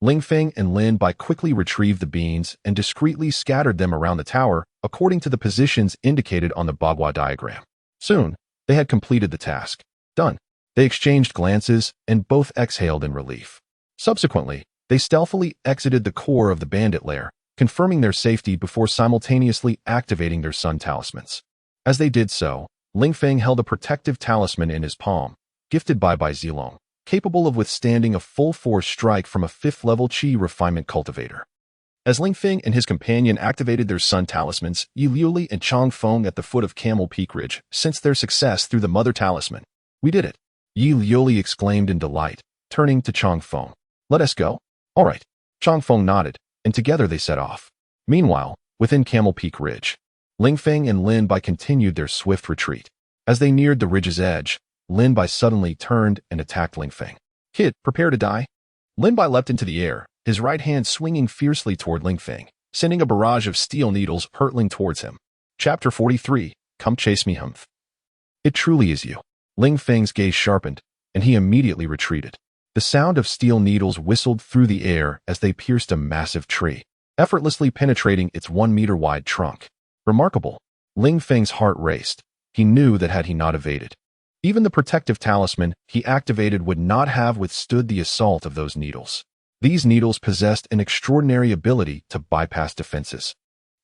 Ling Feng and Lin Bai quickly retrieved the beans and discreetly scattered them around the tower according to the positions indicated on the Bagua diagram. Soon, they had completed the task. Done. They exchanged glances and both exhaled in relief. Subsequently, they stealthily exited the core of the bandit lair, confirming their safety before simultaneously activating their sun talismans. As they did so, Ling Feng held a protective talisman in his palm, gifted by Zilong, capable of withstanding a full-force strike from a 5th-level Qi refinement cultivator. As Ling Feng and his companion activated their sun talismans, Yi Liuli and Chang Feng at the foot of Camel Peak Ridge sensed their success through the mother talisman. "We did it!" Yi Liuli exclaimed in delight, turning to Chang Feng. "Let us go?" "All right." Chang Feng nodded, and together they set off. Meanwhile, within Camel Peak Ridge, Ling Feng and Lin Bai continued their swift retreat. As they neared the ridge's edge, Lin Bai suddenly turned and attacked Ling Feng. "Kid, prepare to die." Lin Bai leapt into the air, his right hand swinging fiercely toward Ling Feng, sending a barrage of steel needles hurtling towards him. Chapter 43, Come Chase Me Humph. "It truly is you." Ling Feng's gaze sharpened, and he immediately retreated. The sound of steel needles whistled through the air as they pierced a massive tree, effortlessly penetrating its 1-meter-wide trunk. Remarkable. Ling Feng's heart raced. He knew that had he not evaded, even the protective talisman he activated would not have withstood the assault of those needles. These needles possessed an extraordinary ability to bypass defenses,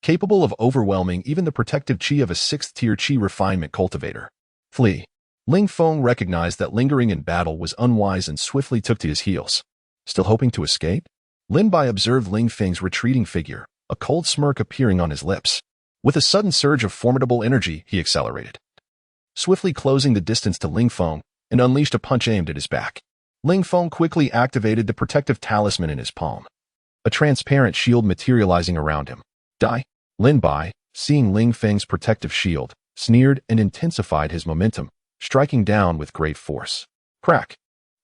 capable of overwhelming even the protective Qi of a 6th-tier Qi refinement cultivator. Flee. Ling Feng recognized that lingering in battle was unwise and swiftly took to his heels. Still hoping to escape? Lin Bai observed Ling Feng's retreating figure, a cold smirk appearing on his lips. With a sudden surge of formidable energy, he accelerated, swiftly closing the distance to Ling Feng, and unleashed a punch aimed at his back. Ling Feng quickly activated the protective talisman in his palm, a transparent shield materializing around him. "Die!" Lin Bai, seeing Ling Feng's protective shield, sneered and intensified his momentum, striking down with great force. Crack!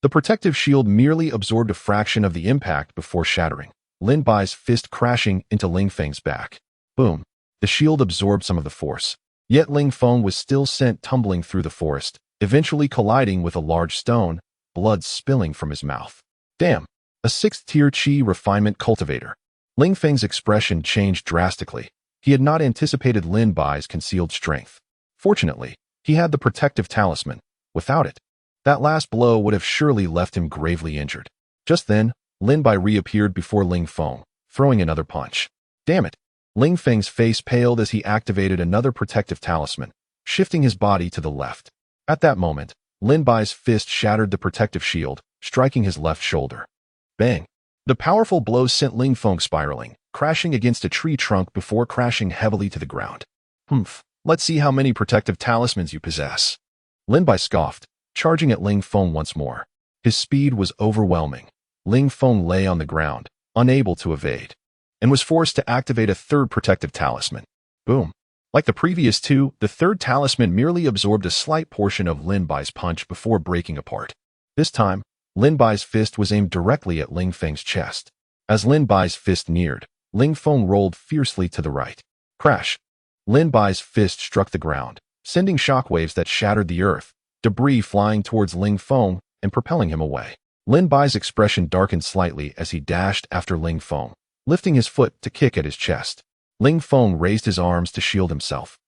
The protective shield merely absorbed a fraction of the impact before shattering, Lin Bai's fist crashing into Ling Feng's back. Boom! The shield absorbed some of the force, yet Ling Feng was still sent tumbling through the forest, eventually colliding with a large stone, blood spilling from his mouth. Damn! A 6th-tier Qi refinement cultivator. Ling Feng's expression changed drastically. He had not anticipated Lin Bai's concealed strength. Fortunately, he had the protective talisman. Without it, that last blow would have surely left him gravely injured. Just then, Lin Bai reappeared before Ling Feng, throwing another punch. Damn it! Ling Feng's face paled as he activated another protective talisman, shifting his body to the left. At that moment, Lin Bai's fist shattered the protective shield, striking his left shoulder. Bang! The powerful blow sent Ling Feng spiraling, crashing against a tree trunk before crashing heavily to the ground. "Humph, let's see how many protective talismans you possess." Lin Bai scoffed, charging at Ling Feng once more. His speed was overwhelming. Ling Feng lay on the ground, unable to evade, and was forced to activate a third protective talisman. Boom! Like the previous two, the third talisman merely absorbed a slight portion of Lin Bai's punch before breaking apart. This time, Lin Bai's fist was aimed directly at Ling Feng's chest. As Lin Bai's fist neared, Ling Feng rolled fiercely to the right. Crash! Lin Bai's fist struck the ground, sending shockwaves that shattered the earth, debris flying towards Ling Feng and propelling him away. Lin Bai's expression darkened slightly as he dashed after Ling Feng, lifting his foot to kick at his chest. Ling Feng raised his arms to shield himself,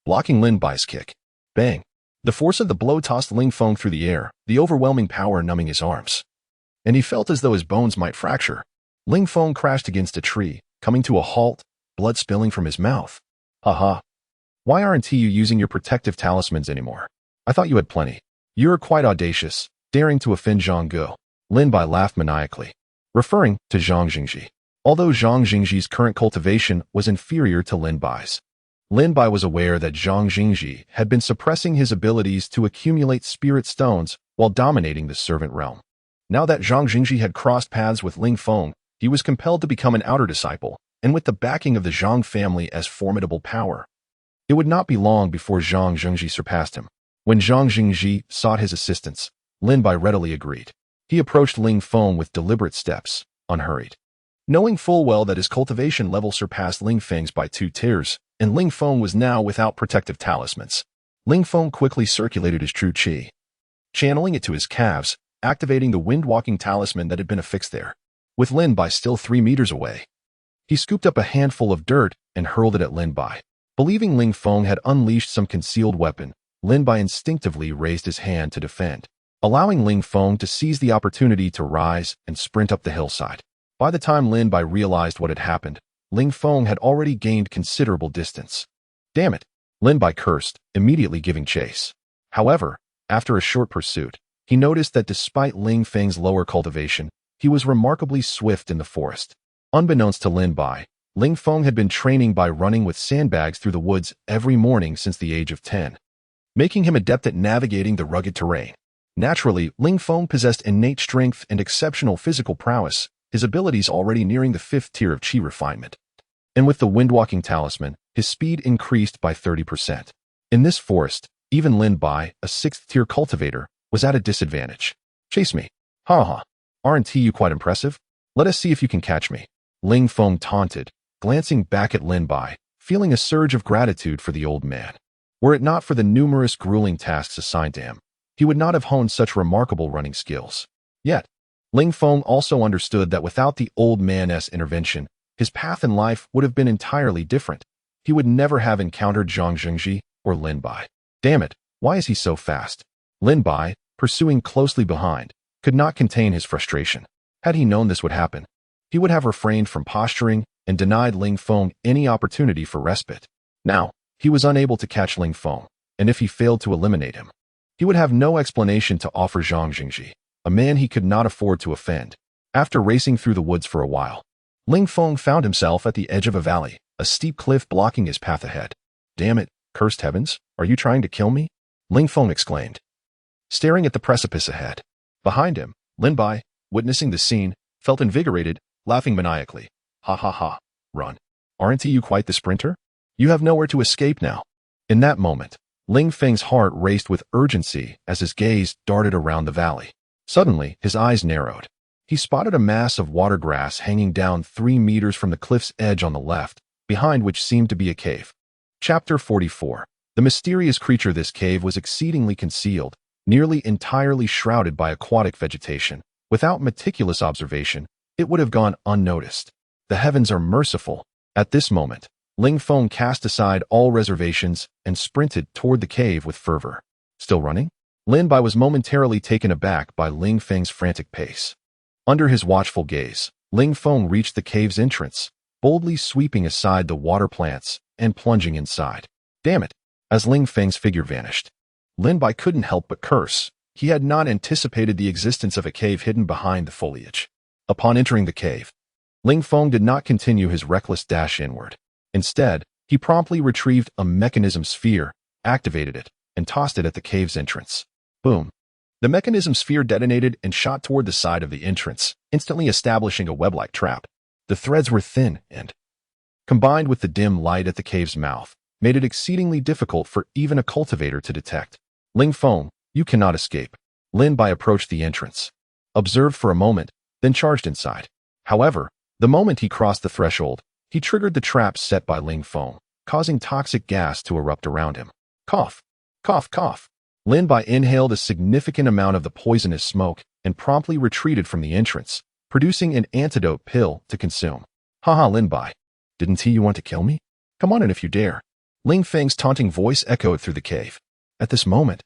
blocking Lin Bai's kick. Bang! The force of the blow tossed Ling Feng through the air, the overwhelming power numbing his arms. And he felt as though his bones might fracture. Ling Feng crashed against a tree, coming to a halt, blood spilling from his mouth. Haha. Why aren't you using your protective talismans anymore? I thought you had plenty. You're quite audacious, daring to offend Zhang Ge. Lin Bai laughed maniacally, referring to Zhang Jingji. Although Zhang Jingji's current cultivation was inferior to Lin Bai's, Lin Bai was aware that Zhang Jingji had been suppressing his abilities to accumulate spirit stones while dominating the servant realm. Now that Zhang Jingji had crossed paths with Ling Feng, he was compelled to become an outer disciple, and with the backing of the Zhang family as formidable power. It would not be long before Zhang Jingji surpassed him. When Zhang Jingji sought his assistance, Lin Bai readily agreed. He approached Ling Feng with deliberate steps, unhurried. Knowing full well that his cultivation level surpassed Ling Feng's by 2 tiers, and Ling Feng was now without protective talismans, Ling Feng quickly circulated his true qi, channeling it to his calves, activating the wind-walking talisman that had been affixed there. With Lin Bai still 3 meters away, he scooped up a handful of dirt and hurled it at Lin Bai. Believing Ling Feng had unleashed some concealed weapon, Lin Bai instinctively raised his hand to defend, allowing Ling Feng to seize the opportunity to rise and sprint up the hillside. By the time Lin Bai realized what had happened, Ling Feng had already gained considerable distance. Damn it, Lin Bai cursed, immediately giving chase. However, after a short pursuit, he noticed that despite Ling Feng's lower cultivation, he was remarkably swift in the forest. Unbeknownst to Lin Bai, Ling Feng had been training by running with sandbags through the woods every morning since the age of 10, making him adept at navigating the rugged terrain. Naturally, Ling Feng possessed innate strength and exceptional physical prowess, his abilities already nearing the 5th tier of qi refinement. And with the windwalking talisman, his speed increased by 30%. In this forest, even Lin Bai, a 6th tier cultivator, was at a disadvantage. Chase me. Ha ha. Aren't you quite impressive? Let us see if you can catch me. Ling Feng taunted, glancing back at Lin Bai, feeling a surge of gratitude for the old man. Were it not for the numerous grueling tasks assigned to him, he would not have honed such remarkable running skills. Yet, Ling Feng also understood that without the old man's intervention, his path in life would have been entirely different. He would never have encountered Zhang Zhengji or Lin Bai. Damn it, why is he so fast? Lin Bai, pursuing closely behind, could not contain his frustration. Had he known this would happen, he would have refrained from posturing and denied Ling Feng any opportunity for respite. Now, he was unable to catch Ling Feng, and if he failed to eliminate him, he would have no explanation to offer Zhang Zhengji, a man he could not afford to offend. After racing through the woods for a while, Ling Feng found himself at the edge of a valley, a steep cliff blocking his path ahead. Damn it, cursed heavens, are you trying to kill me? Ling Feng exclaimed, staring at the precipice ahead. Behind him, Lin Bai, witnessing the scene, felt invigorated, laughing maniacally. Ha ha ha, run. Aren't you quite the sprinter? You have nowhere to escape now. In that moment, Ling Feng's heart raced with urgency as his gaze darted around the valley. Suddenly, his eyes narrowed. He spotted a mass of water grass hanging down 3 meters from the cliff's edge on the left, behind which seemed to be a cave. Chapter 44. The mysterious creature. This cave was exceedingly concealed, nearly entirely shrouded by aquatic vegetation. Without meticulous observation, it would have gone unnoticed. The heavens are merciful. At this moment, Ling Feng cast aside all reservations and sprinted toward the cave with fervor. Still running? Lin Bai was momentarily taken aback by Ling Feng's frantic pace. Under his watchful gaze, Ling Feng reached the cave's entrance, boldly sweeping aside the water plants and plunging inside. Damn it! As Ling Feng's figure vanished, Lin Bai couldn't help but curse. He had not anticipated the existence of a cave hidden behind the foliage. Upon entering the cave, Ling Feng did not continue his reckless dash inward. Instead, he promptly retrieved a mechanism sphere, activated it, and tossed it at the cave's entrance. Boom. The mechanism sphere detonated and shot toward the side of the entrance, instantly establishing a web-like trap. The threads were thin and, combined with the dim light at the cave's mouth, made it exceedingly difficult for even a cultivator to detect. Ling Feng, you cannot escape. Lin Bai approached the entrance, observed for a moment, then charged inside. However, the moment he crossed the threshold, he triggered the trap set by Ling Feng, causing toxic gas to erupt around him. Cough, cough, cough. Lin Bai inhaled a significant amount of the poisonous smoke and promptly retreated from the entrance, producing an antidote pill to consume. Haha, Lin Bai. Didn't you want to kill me? Come on in if you dare. Ling Feng's taunting voice echoed through the cave. At this moment,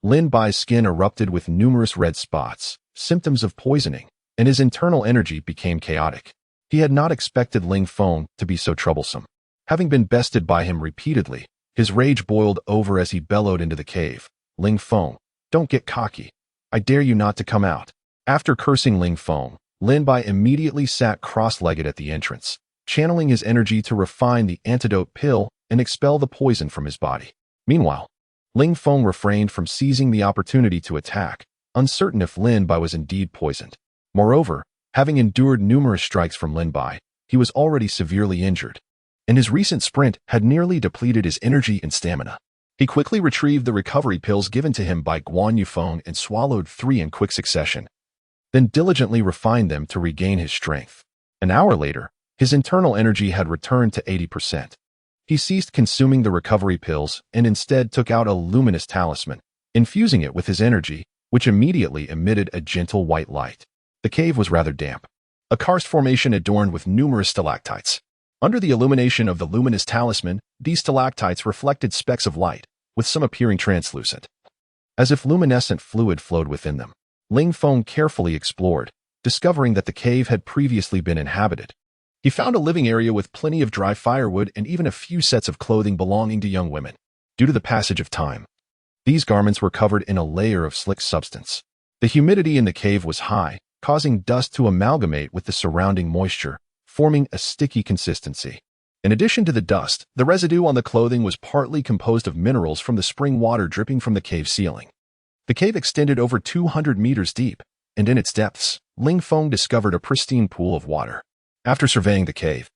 Lin Bai's skin erupted with numerous red spots, symptoms of poisoning, and his internal energy became chaotic. He had not expected Ling Feng to be so troublesome. Having been bested by him repeatedly, his rage boiled over as he bellowed into the cave. Ling Feng, don't get cocky. I dare you not to come out. After cursing Ling Feng, Lin Bai immediately sat cross-legged at the entrance, channeling his energy to refine the antidote pill and expel the poison from his body. Meanwhile, Ling Feng refrained from seizing the opportunity to attack, uncertain if Lin Bai was indeed poisoned. Moreover, having endured numerous strikes from Lin Bai, he was already severely injured, and his recent sprint had nearly depleted his energy and stamina. He quickly retrieved the recovery pills given to him by Guan Yufeng and swallowed 3 in quick succession, then diligently refined them to regain his strength. An hour later, his internal energy had returned to 80%. He ceased consuming the recovery pills and instead took out a luminous talisman, infusing it with his energy, which immediately emitted a gentle white light. The cave was rather damp. A karst formation adorned with numerous stalactites. Under the illumination of the luminous talisman, these stalactites reflected specks of light, with some appearing translucent, as if luminescent fluid flowed within them. Ling Feng carefully explored, discovering that the cave had previously been inhabited. He found a living area with plenty of dry firewood and even a few sets of clothing belonging to young women. Due to the passage of time, these garments were covered in a layer of slick substance. The humidity in the cave was high, causing dust to amalgamate with the surrounding moisture, forming a sticky consistency. In addition to the dust, the residue on the clothing was partly composed of minerals from the spring water dripping from the cave ceiling. The cave extended over 200 meters deep, and in its depths, Ling Feng discovered a pristine pool of water. After surveying the cave,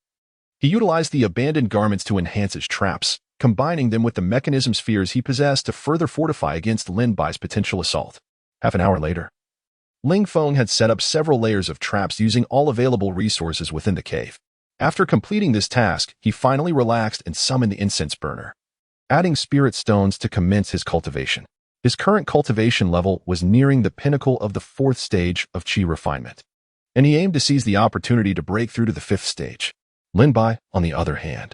he utilized the abandoned garments to enhance his traps, combining them with the mechanism spheres he possessed to further fortify against Lin Bai's potential assault. Half an hour later, Ling Feng had set up several layers of traps using all available resources within the cave. After completing this task, he finally relaxed and summoned the incense burner, adding spirit stones to commence his cultivation. His current cultivation level was nearing the pinnacle of the 4th stage of qi refinement, and he aimed to seize the opportunity to break through to the 5th stage. Lin Bai, on the other hand,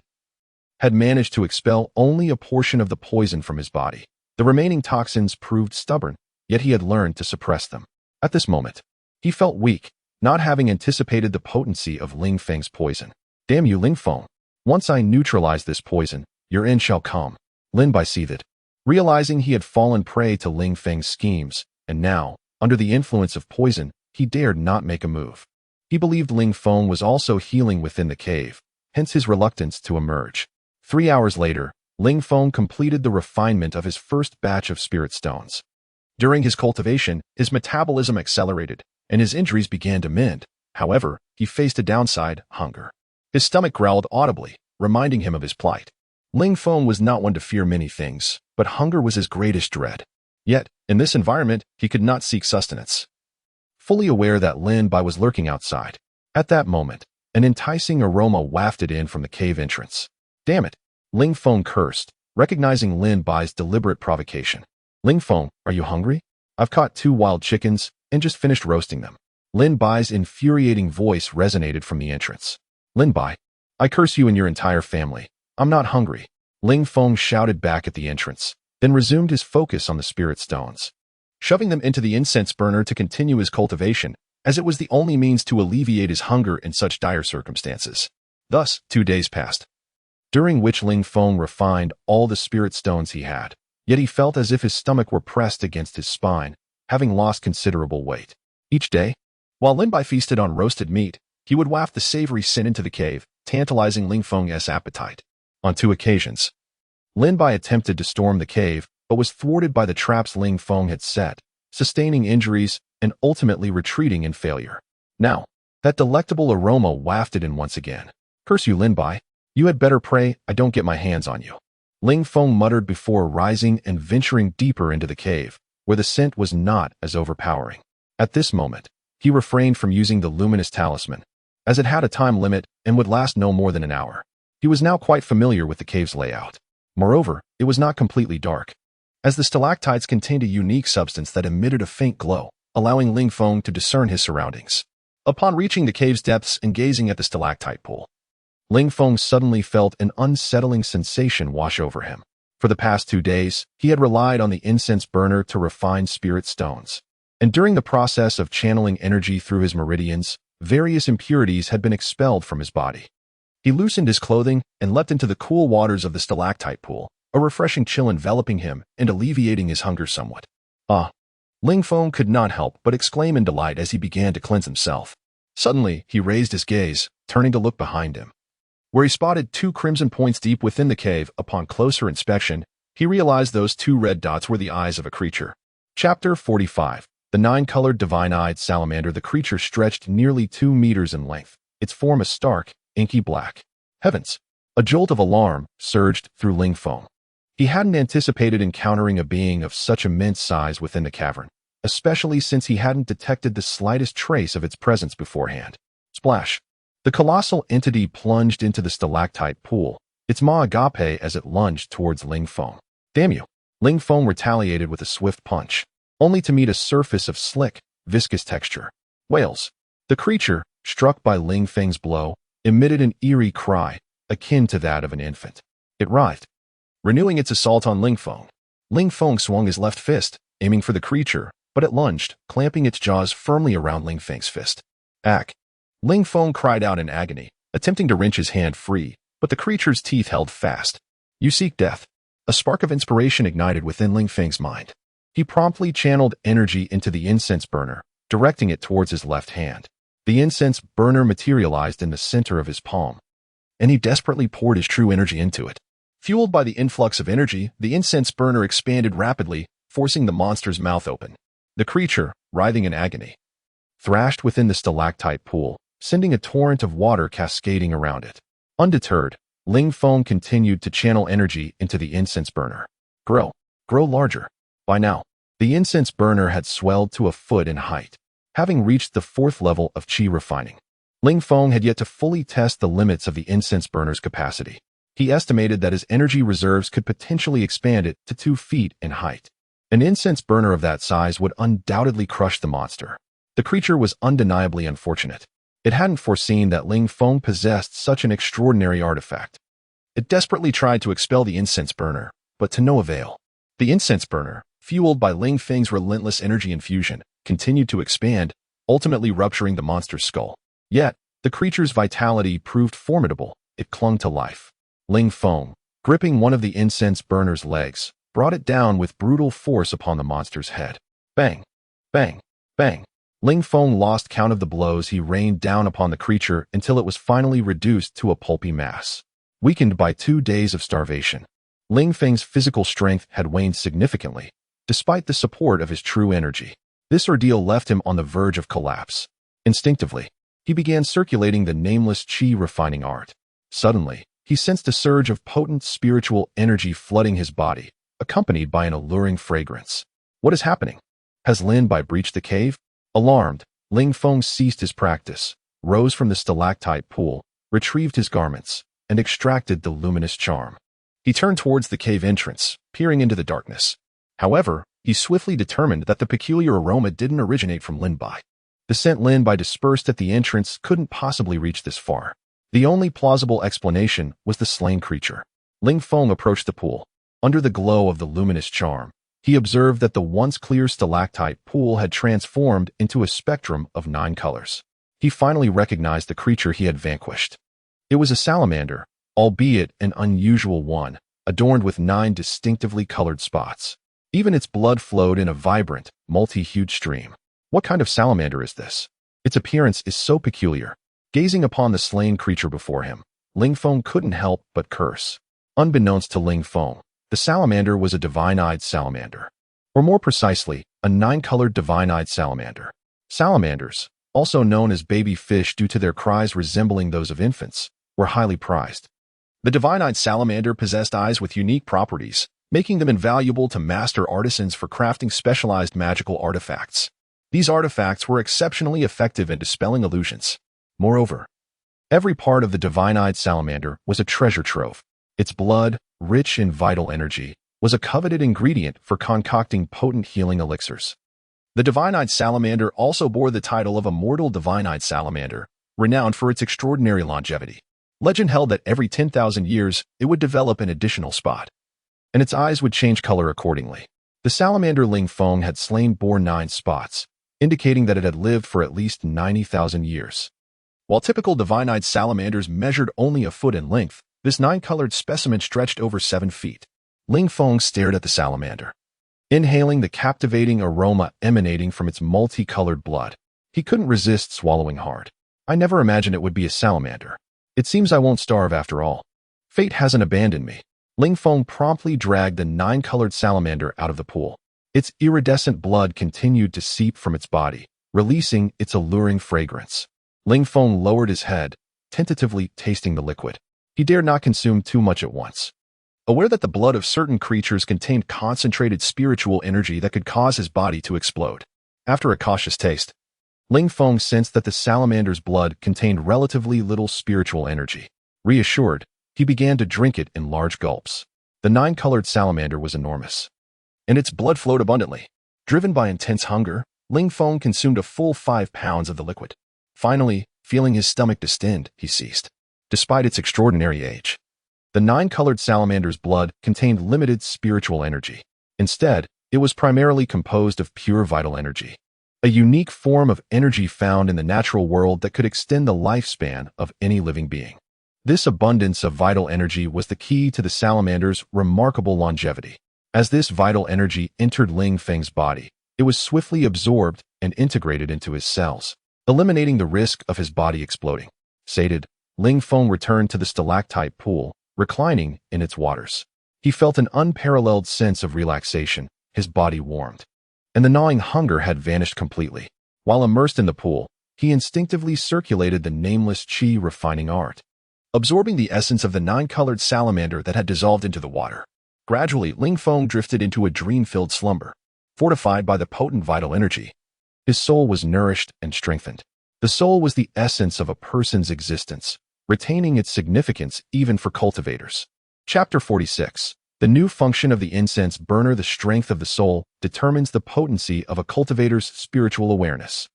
had managed to expel only a portion of the poison from his body. The remaining toxins proved stubborn, yet he had learned to suppress them. At this moment, he felt weak, not having anticipated the potency of Ling Feng's poison. Damn you, Ling Feng. Once I neutralize this poison, your end shall come. Lin Bai seethed, realizing he had fallen prey to Ling Feng's schemes, and now, under the influence of poison, he dared not make a move. He believed Ling Feng was also healing within the cave, hence his reluctance to emerge. 3 hours later, Ling Feng completed the refinement of his first batch of spirit stones. During his cultivation, his metabolism accelerated, and his injuries began to mend. However, he faced a downside: hunger. His stomach growled audibly, reminding him of his plight. Ling Feng was not one to fear many things, but hunger was his greatest dread. Yet, in this environment, he could not seek sustenance. Fully aware that Lin Bai was lurking outside, at that moment, an enticing aroma wafted in from the cave entrance. Damn it! Ling Feng cursed, recognizing Lin Bai's deliberate provocation. Ling Feng, are you hungry? I've caught 2 wild chickens and just finished roasting them. Lin Bai's infuriating voice resonated from the entrance. Lin Bai, I curse you and your entire family. I'm not hungry. Ling Feng shouted back at the entrance, then resumed his focus on the spirit stones, shoving them into the incense burner to continue his cultivation, as it was the only means to alleviate his hunger in such dire circumstances. Thus, 2 days passed, during which Ling Feng refined all the spirit stones he had. Yet he felt as if his stomach were pressed against his spine, having lost considerable weight. Each day, while Lin Bai feasted on roasted meat, he would waft the savory sin into the cave, tantalizing Ling Feng's appetite. On 2 occasions, Lin Bai attempted to storm the cave, but was thwarted by the traps Ling Feng had set, sustaining injuries and ultimately retreating in failure. Now, that delectable aroma wafted in once again. Curse you, Lin Bai. You had better pray I don't get my hands on you. Ling Feng muttered before rising and venturing deeper into the cave, where the scent was not as overpowering. At this moment, he refrained from using the luminous talisman, as it had a time limit and would last no more than an hour. He was now quite familiar with the cave's layout. Moreover, it was not completely dark, as the stalactites contained a unique substance that emitted a faint glow, allowing Ling Feng to discern his surroundings. Upon reaching the cave's depths and gazing at the stalactite pool, Ling Feng suddenly felt an unsettling sensation wash over him. For the past 2 days, he had relied on the incense burner to refine spirit stones, and during the process of channeling energy through his meridians, various impurities had been expelled from his body. He loosened his clothing and leapt into the cool waters of the stalactite pool, a refreshing chill enveloping him and alleviating his hunger somewhat. Ah! Ling Feng could not help but exclaim in delight as he began to cleanse himself. Suddenly, he raised his gaze, turning to look behind him, where he spotted 2 crimson points deep within the cave. Upon closer inspection, he realized those 2 red dots were the eyes of a creature. Chapter 45. The 9-colored divine-eyed salamander. The creature stretched nearly 2 meters in length, its form a stark, inky black. Heavens! A jolt of alarm surged through Ling Feng. He hadn't anticipated encountering a being of such immense size within the cavern, especially since he hadn't detected the slightest trace of its presence beforehand. Splash! The colossal entity plunged into the stalactite pool, its maw agape as it lunged towards Ling Feng. Damn you! Ling Feng retaliated with a swift punch, only to meet a surface of slick, viscous texture. Whales. The creature, struck by Ling Feng's blow, emitted an eerie cry, akin to that of an infant. It writhed, renewing its assault on Ling Feng. Ling Feng swung his left fist, aiming for the creature, but it lunged, clamping its jaws firmly around Ling Feng's fist. Ack! Ling Feng cried out in agony, attempting to wrench his hand free, but the creature's teeth held fast. You seek death. A spark of inspiration ignited within Ling Feng's mind. He promptly channeled energy into the incense burner, directing it towards his left hand. The incense burner materialized in the center of his palm, and he desperately poured his true energy into it. Fueled by the influx of energy, the incense burner expanded rapidly, forcing the monster's mouth open. The creature, writhing in agony, thrashed within the stalactite pool, sending a torrent of water cascading around it. Undeterred, Ling Feng continued to channel energy into the incense burner. Grow larger. By now, the incense burner had swelled to a foot in height, having reached the 4th level of qi refining. Ling Feng had yet to fully test the limits of the incense burner's capacity. He estimated that his energy reserves could potentially expand it to 2 feet in height. An incense burner of that size would undoubtedly crush the monster. The creature was undeniably unfortunate. It hadn't foreseen that Ling Feng possessed such an extraordinary artifact. It desperately tried to expel the incense burner, but to no avail. The incense burner, fueled by Ling Feng's relentless energy infusion, continued to expand, ultimately rupturing the monster's skull. Yet, the creature's vitality proved formidable. It clung to life. Ling Feng, gripping one of the incense burner's legs, brought it down with brutal force upon the monster's head. Bang! Bang! Bang! Ling Feng lost count of the blows he rained down upon the creature until it was finally reduced to a pulpy mass. Weakened by 2 days of starvation, Ling Feng's physical strength had waned significantly, despite the support of his true energy. This ordeal left him on the verge of collapse. Instinctively, he began circulating the nameless qi refining art. Suddenly, he sensed a surge of potent spiritual energy flooding his body, accompanied by an alluring fragrance. What is happening? Has Lin Bai breached the cave? Alarmed, Ling Feng ceased his practice, rose from the stalactite pool, retrieved his garments, and extracted the luminous charm. He turned towards the cave entrance, peering into the darkness. However, he swiftly determined that the peculiar aroma didn't originate from Lin Bai. The scent Lin Bai dispersed at the entrance couldn't possibly reach this far. The only plausible explanation was the slain creature. Ling Feng approached the pool. Under the glow of the luminous charm, he observed that the once clear stalactite pool had transformed into a spectrum of 9 colors. He finally recognized the creature he had vanquished. It was a salamander, albeit an unusual one, adorned with 9 distinctively colored spots. Even its blood flowed in a vibrant, multi-hued stream. What kind of salamander is this? Its appearance is so peculiar. Gazing upon the slain creature before him, Ling Feng couldn't help but curse. Unbeknownst to Ling Feng, the salamander was a divine-eyed salamander. Or more precisely, a 9-colored divine-eyed salamander. Salamanders, also known as baby fish due to their cries resembling those of infants, were highly prized. The divine-eyed salamander possessed eyes with unique properties, making them invaluable to master artisans for crafting specialized magical artifacts. These artifacts were exceptionally effective in dispelling illusions. Moreover, every part of the divine-eyed salamander was a treasure trove. Its blood, rich in vital energy, was a coveted ingredient for concocting potent healing elixirs. The divine-eyed salamander also bore the title of Immortal Divine-eyed Salamander, renowned for its extraordinary longevity. Legend held that every 10,000 years, it would develop an additional spot, and its eyes would change color accordingly. The salamander Ling Feng had slain bore 9 spots, indicating that it had lived for at least 90,000 years. While typical divine-eyed salamanders measured only a foot in length, this 9-colored specimen stretched over 7 feet. Ling Feng stared at the salamander, inhaling the captivating aroma emanating from its multicolored blood. He couldn't resist swallowing hard. I never imagined it would be a salamander. It seems I won't starve after all. Fate hasn't abandoned me. Ling Feng promptly dragged the 9-colored salamander out of the pool. Its iridescent blood continued to seep from its body, releasing its alluring fragrance. Ling Feng lowered his head, tentatively tasting the liquid. He dared not consume too much at once. Aware that the blood of certain creatures contained concentrated spiritual energy that could cause his body to explode. After a cautious taste, Ling Feng sensed that the salamander's blood contained relatively little spiritual energy. Reassured, he began to drink it in large gulps. The nine-colored salamander was enormous, and its blood flowed abundantly. Driven by intense hunger, Ling Feng consumed a full 5 pounds of the liquid. Finally, feeling his stomach distend, he ceased. Despite its extraordinary age, the nine-colored salamander's blood contained limited spiritual energy. Instead, it was primarily composed of pure vital energy, a unique form of energy found in the natural world that could extend the lifespan of any living being. This abundance of vital energy was the key to the salamander's remarkable longevity. As this vital energy entered Ling Feng's body, it was swiftly absorbed and integrated into his cells, eliminating the risk of his body exploding. Sated, Ling Feng returned to the stalactite pool, reclining in its waters. He felt an unparalleled sense of relaxation, his body warmed, and the gnawing hunger had vanished completely. While immersed in the pool, he instinctively circulated the nameless qi refining art, absorbing the essence of the nine-colored salamander that had dissolved into the water. Gradually, Ling Feng drifted into a dream-filled slumber, fortified by the potent vital energy. His soul was nourished and strengthened. The soul was the essence of a person's existence, retaining its significance even for cultivators. Chapter 46. The new function of the incense burner. The strength of the soul determines the potency of a cultivator's spiritual awareness.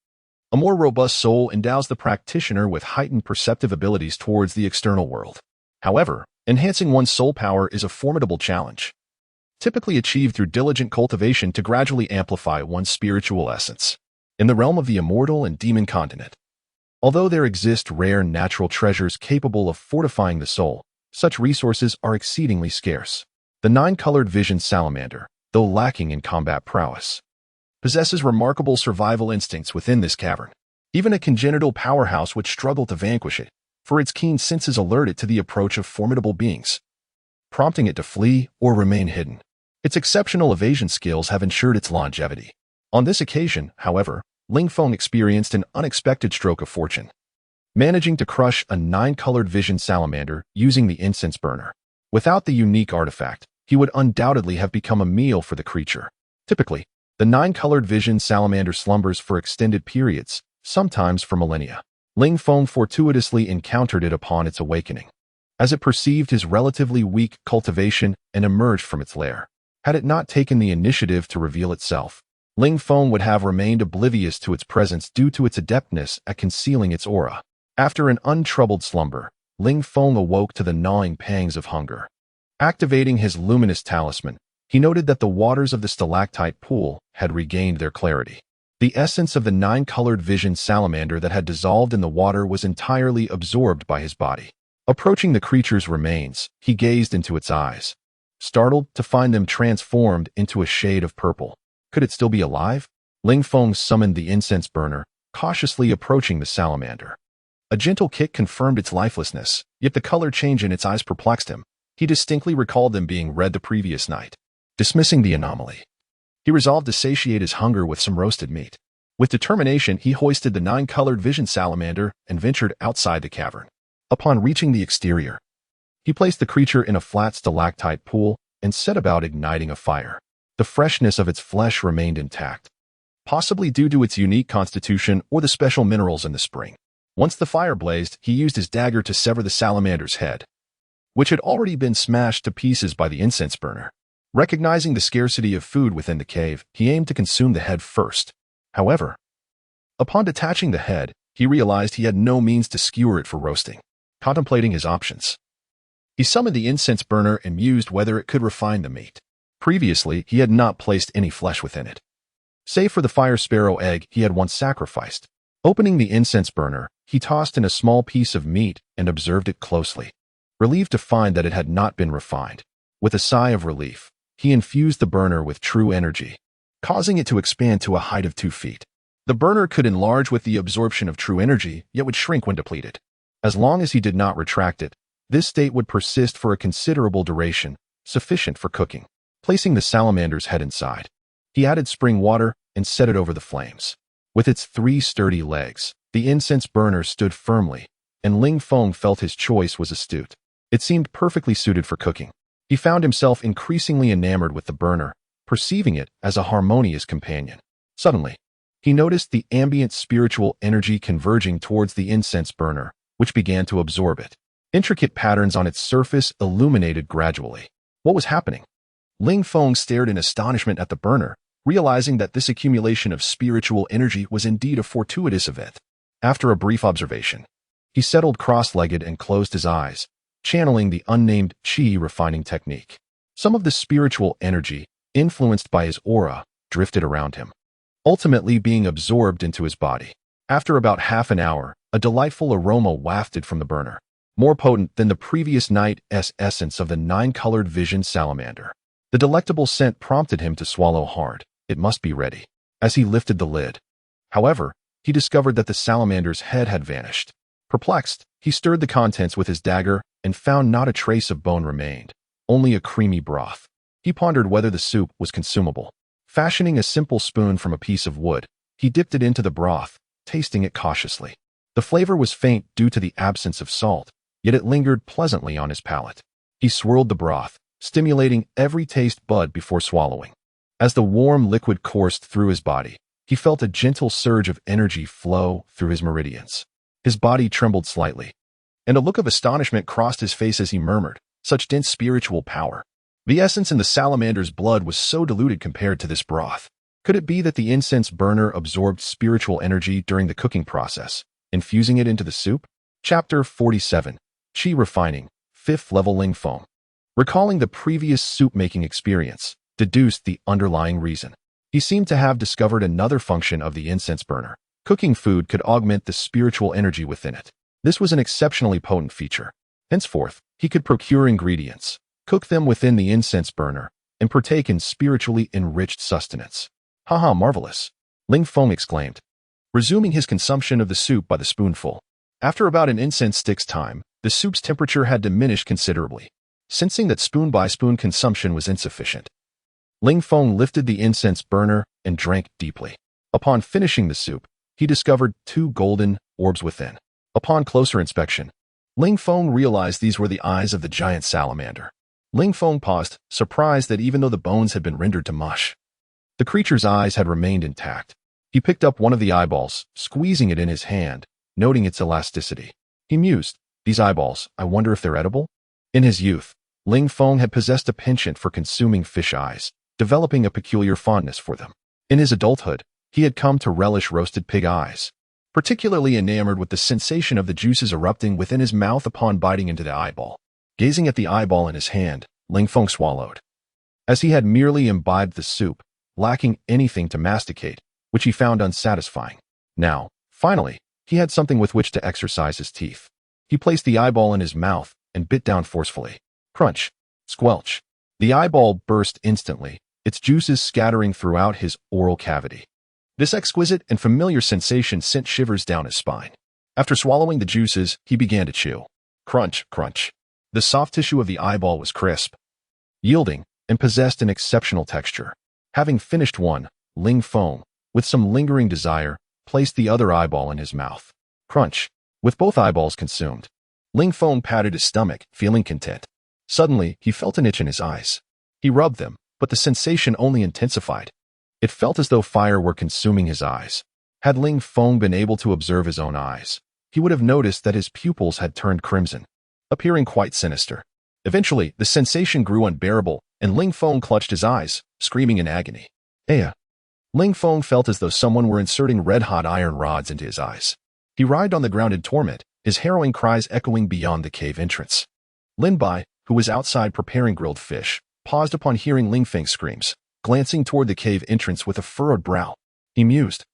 A more robust soul endows the practitioner with heightened perceptive abilities towards the external world. However, enhancing one's soul power is a formidable challenge, typically achieved through diligent cultivation to gradually amplify one's spiritual essence. In the realm of the Immortal and Demon Continent, although there exist rare natural treasures capable of fortifying the soul, such resources are exceedingly scarce. The nine-colored vision salamander, though lacking in combat prowess, possesses remarkable survival instincts within this cavern. Even a congenital powerhouse would struggle to vanquish it, for its keen senses alert it to the approach of formidable beings, prompting it to flee or remain hidden. Its exceptional evasion skills have ensured its longevity. On this occasion, however, Ling Feng experienced an unexpected stroke of fortune, managing to crush a nine-colored vision salamander using the incense burner. Without the unique artifact, he would undoubtedly have become a meal for the creature. Typically, the nine-colored vision salamander slumbers for extended periods, sometimes for millennia. Ling Feng fortuitously encountered it upon its awakening, as it perceived his relatively weak cultivation and emerged from its lair. Had it not taken the initiative to reveal itself, Ling Feng would have remained oblivious to its presence due to its adeptness at concealing its aura. After an untroubled slumber, Ling Feng awoke to the gnawing pangs of hunger. Activating his luminous talisman, he noted that the waters of the stalactite pool had regained their clarity. The essence of the nine-colored vision salamander that had dissolved in the water was entirely absorbed by his body. Approaching the creature's remains, he gazed into its eyes, startled to find them transformed into a shade of purple. Could it still be alive? Ling Feng summoned the incense burner, cautiously approaching the salamander. A gentle kick confirmed its lifelessness, yet the color change in its eyes perplexed him. He distinctly recalled them being red the previous night. Dismissing the anomaly, he resolved to satiate his hunger with some roasted meat. With determination, he hoisted the nine-colored vision salamander and ventured outside the cavern. Upon reaching the exterior, he placed the creature in a flat stalactite pool and set about igniting a fire. The freshness of its flesh remained intact, possibly due to its unique constitution or the special minerals in the spring. Once the fire blazed, he used his dagger to sever the salamander's head, which had already been smashed to pieces by the incense burner. Recognizing the scarcity of food within the cave, he aimed to consume the head first. However, upon detaching the head, he realized he had no means to skewer it for roasting. Contemplating his options, he summoned the incense burner and mused whether it could refine the meat. Previously, he had not placed any flesh within it, save for the fire sparrow egg he had once sacrificed. Opening the incense burner, he tossed in a small piece of meat and observed it closely, relieved to find that it had not been refined. With a sigh of relief, he infused the burner with true energy, causing it to expand to a height of 2 feet. The burner could enlarge with the absorption of true energy, yet would shrink when depleted. As long as he did not retract it, this state would persist for a considerable duration, sufficient for cooking. Placing the salamander's head inside, he added spring water and set it over the flames. With its 3 sturdy legs, the incense burner stood firmly, and Ling Feng felt his choice was astute. It seemed perfectly suited for cooking. He found himself increasingly enamored with the burner, perceiving it as a harmonious companion. Suddenly, He noticed the ambient spiritual energy converging towards the incense burner, which began to absorb it. Intricate patterns on its surface illuminated gradually. What was happening? Ling Feng stared in astonishment at the burner, realizing that this accumulation of spiritual energy was indeed a fortuitous event. After a brief observation, he settled cross-legged and closed his eyes, channeling the unnamed qi refining technique. Some of the spiritual energy, influenced by his aura, drifted around him, ultimately being absorbed into his body. After about half an hour, a delightful aroma wafted from the burner, more potent than the previous night's essence of the nine-colored vision salamander. The delectable scent prompted him to swallow hard. It must be ready. As he lifted the lid, however, he discovered that the salamander's head had vanished. Perplexed, he stirred the contents with his dagger and found not a trace of bone remained, only a creamy broth. He pondered whether the soup was consumable. Fashioning a simple spoon from a piece of wood, he dipped it into the broth, tasting it cautiously. The flavor was faint due to the absence of salt, yet it lingered pleasantly on his palate. He swirled the broth, stimulating every taste bud before swallowing. As the warm liquid coursed through his body, he felt a gentle surge of energy flow through his meridians. His body trembled slightly, and a look of astonishment crossed his face as he murmured, "Such dense spiritual power." The essence in the salamander's blood was so diluted compared to this broth. Could it be that the incense burner absorbed spiritual energy during the cooking process, infusing it into the soup? Chapter 47. Qi Refining, 5th Level Ling Feng. Recalling the previous soup-making experience, deduced the underlying reason. He seemed to have discovered another function of the incense burner. Cooking food could augment the spiritual energy within it. This was an exceptionally potent feature. Henceforth, he could procure ingredients, cook them within the incense burner, and partake in spiritually enriched sustenance. "Haha, marvelous!" Ling Feng exclaimed, resuming his consumption of the soup by the spoonful. After about an incense stick's time, the soup's temperature had diminished considerably. Sensing that spoon-by-spoon consumption was insufficient, Ling Feng lifted the incense burner and drank deeply. Upon finishing the soup, he discovered 2 golden orbs within. Upon closer inspection, Ling Feng realized these were the eyes of the giant salamander. Ling Feng paused, surprised that even though the bones had been rendered to mush, the creature's eyes had remained intact. He picked up one of the eyeballs, squeezing it in his hand, noting its elasticity. He mused, "These eyeballs, I wonder if they're edible?" In his youth, Ling Feng had possessed a penchant for consuming fish eyes, developing a peculiar fondness for them. In his adulthood, he had come to relish roasted pig eyes, particularly enamored with the sensation of the juices erupting within his mouth upon biting into the eyeball. Gazing at the eyeball in his hand, Ling Feng swallowed, as he had merely imbibed the soup, lacking anything to masticate, which he found unsatisfying. Now, finally, he had something with which to exercise his teeth. He placed the eyeball in his mouth and bit down forcefully. Crunch! Squelch! The eyeball burst instantly, its juices scattering throughout his oral cavity. This exquisite and familiar sensation sent shivers down his spine. After swallowing the juices, he began to chew. Crunch, crunch. The soft tissue of the eyeball was crisp, yielding, and possessed an exceptional texture. Having finished one, Ling Feng, with some lingering desire, placed the other eyeball in his mouth. Crunch. With both eyeballs consumed, Ling Feng patted his stomach, feeling content. Suddenly, he felt an itch in his eyes. He rubbed them, but the sensation only intensified. It felt as though fire were consuming his eyes. Had Ling Feng been able to observe his own eyes, he would have noticed that his pupils had turned crimson, appearing quite sinister. Eventually, the sensation grew unbearable, and Ling Feng clutched his eyes, screaming in agony. "Aya!" Ling Feng felt as though someone were inserting red-hot iron rods into his eyes. He writhed on the ground in torment, his harrowing cries echoing beyond the cave entrance. Lin Bai, who was outside preparing grilled fish, paused upon hearing Ling Feng's screams, glancing toward the cave entrance with a furrowed brow. He mused,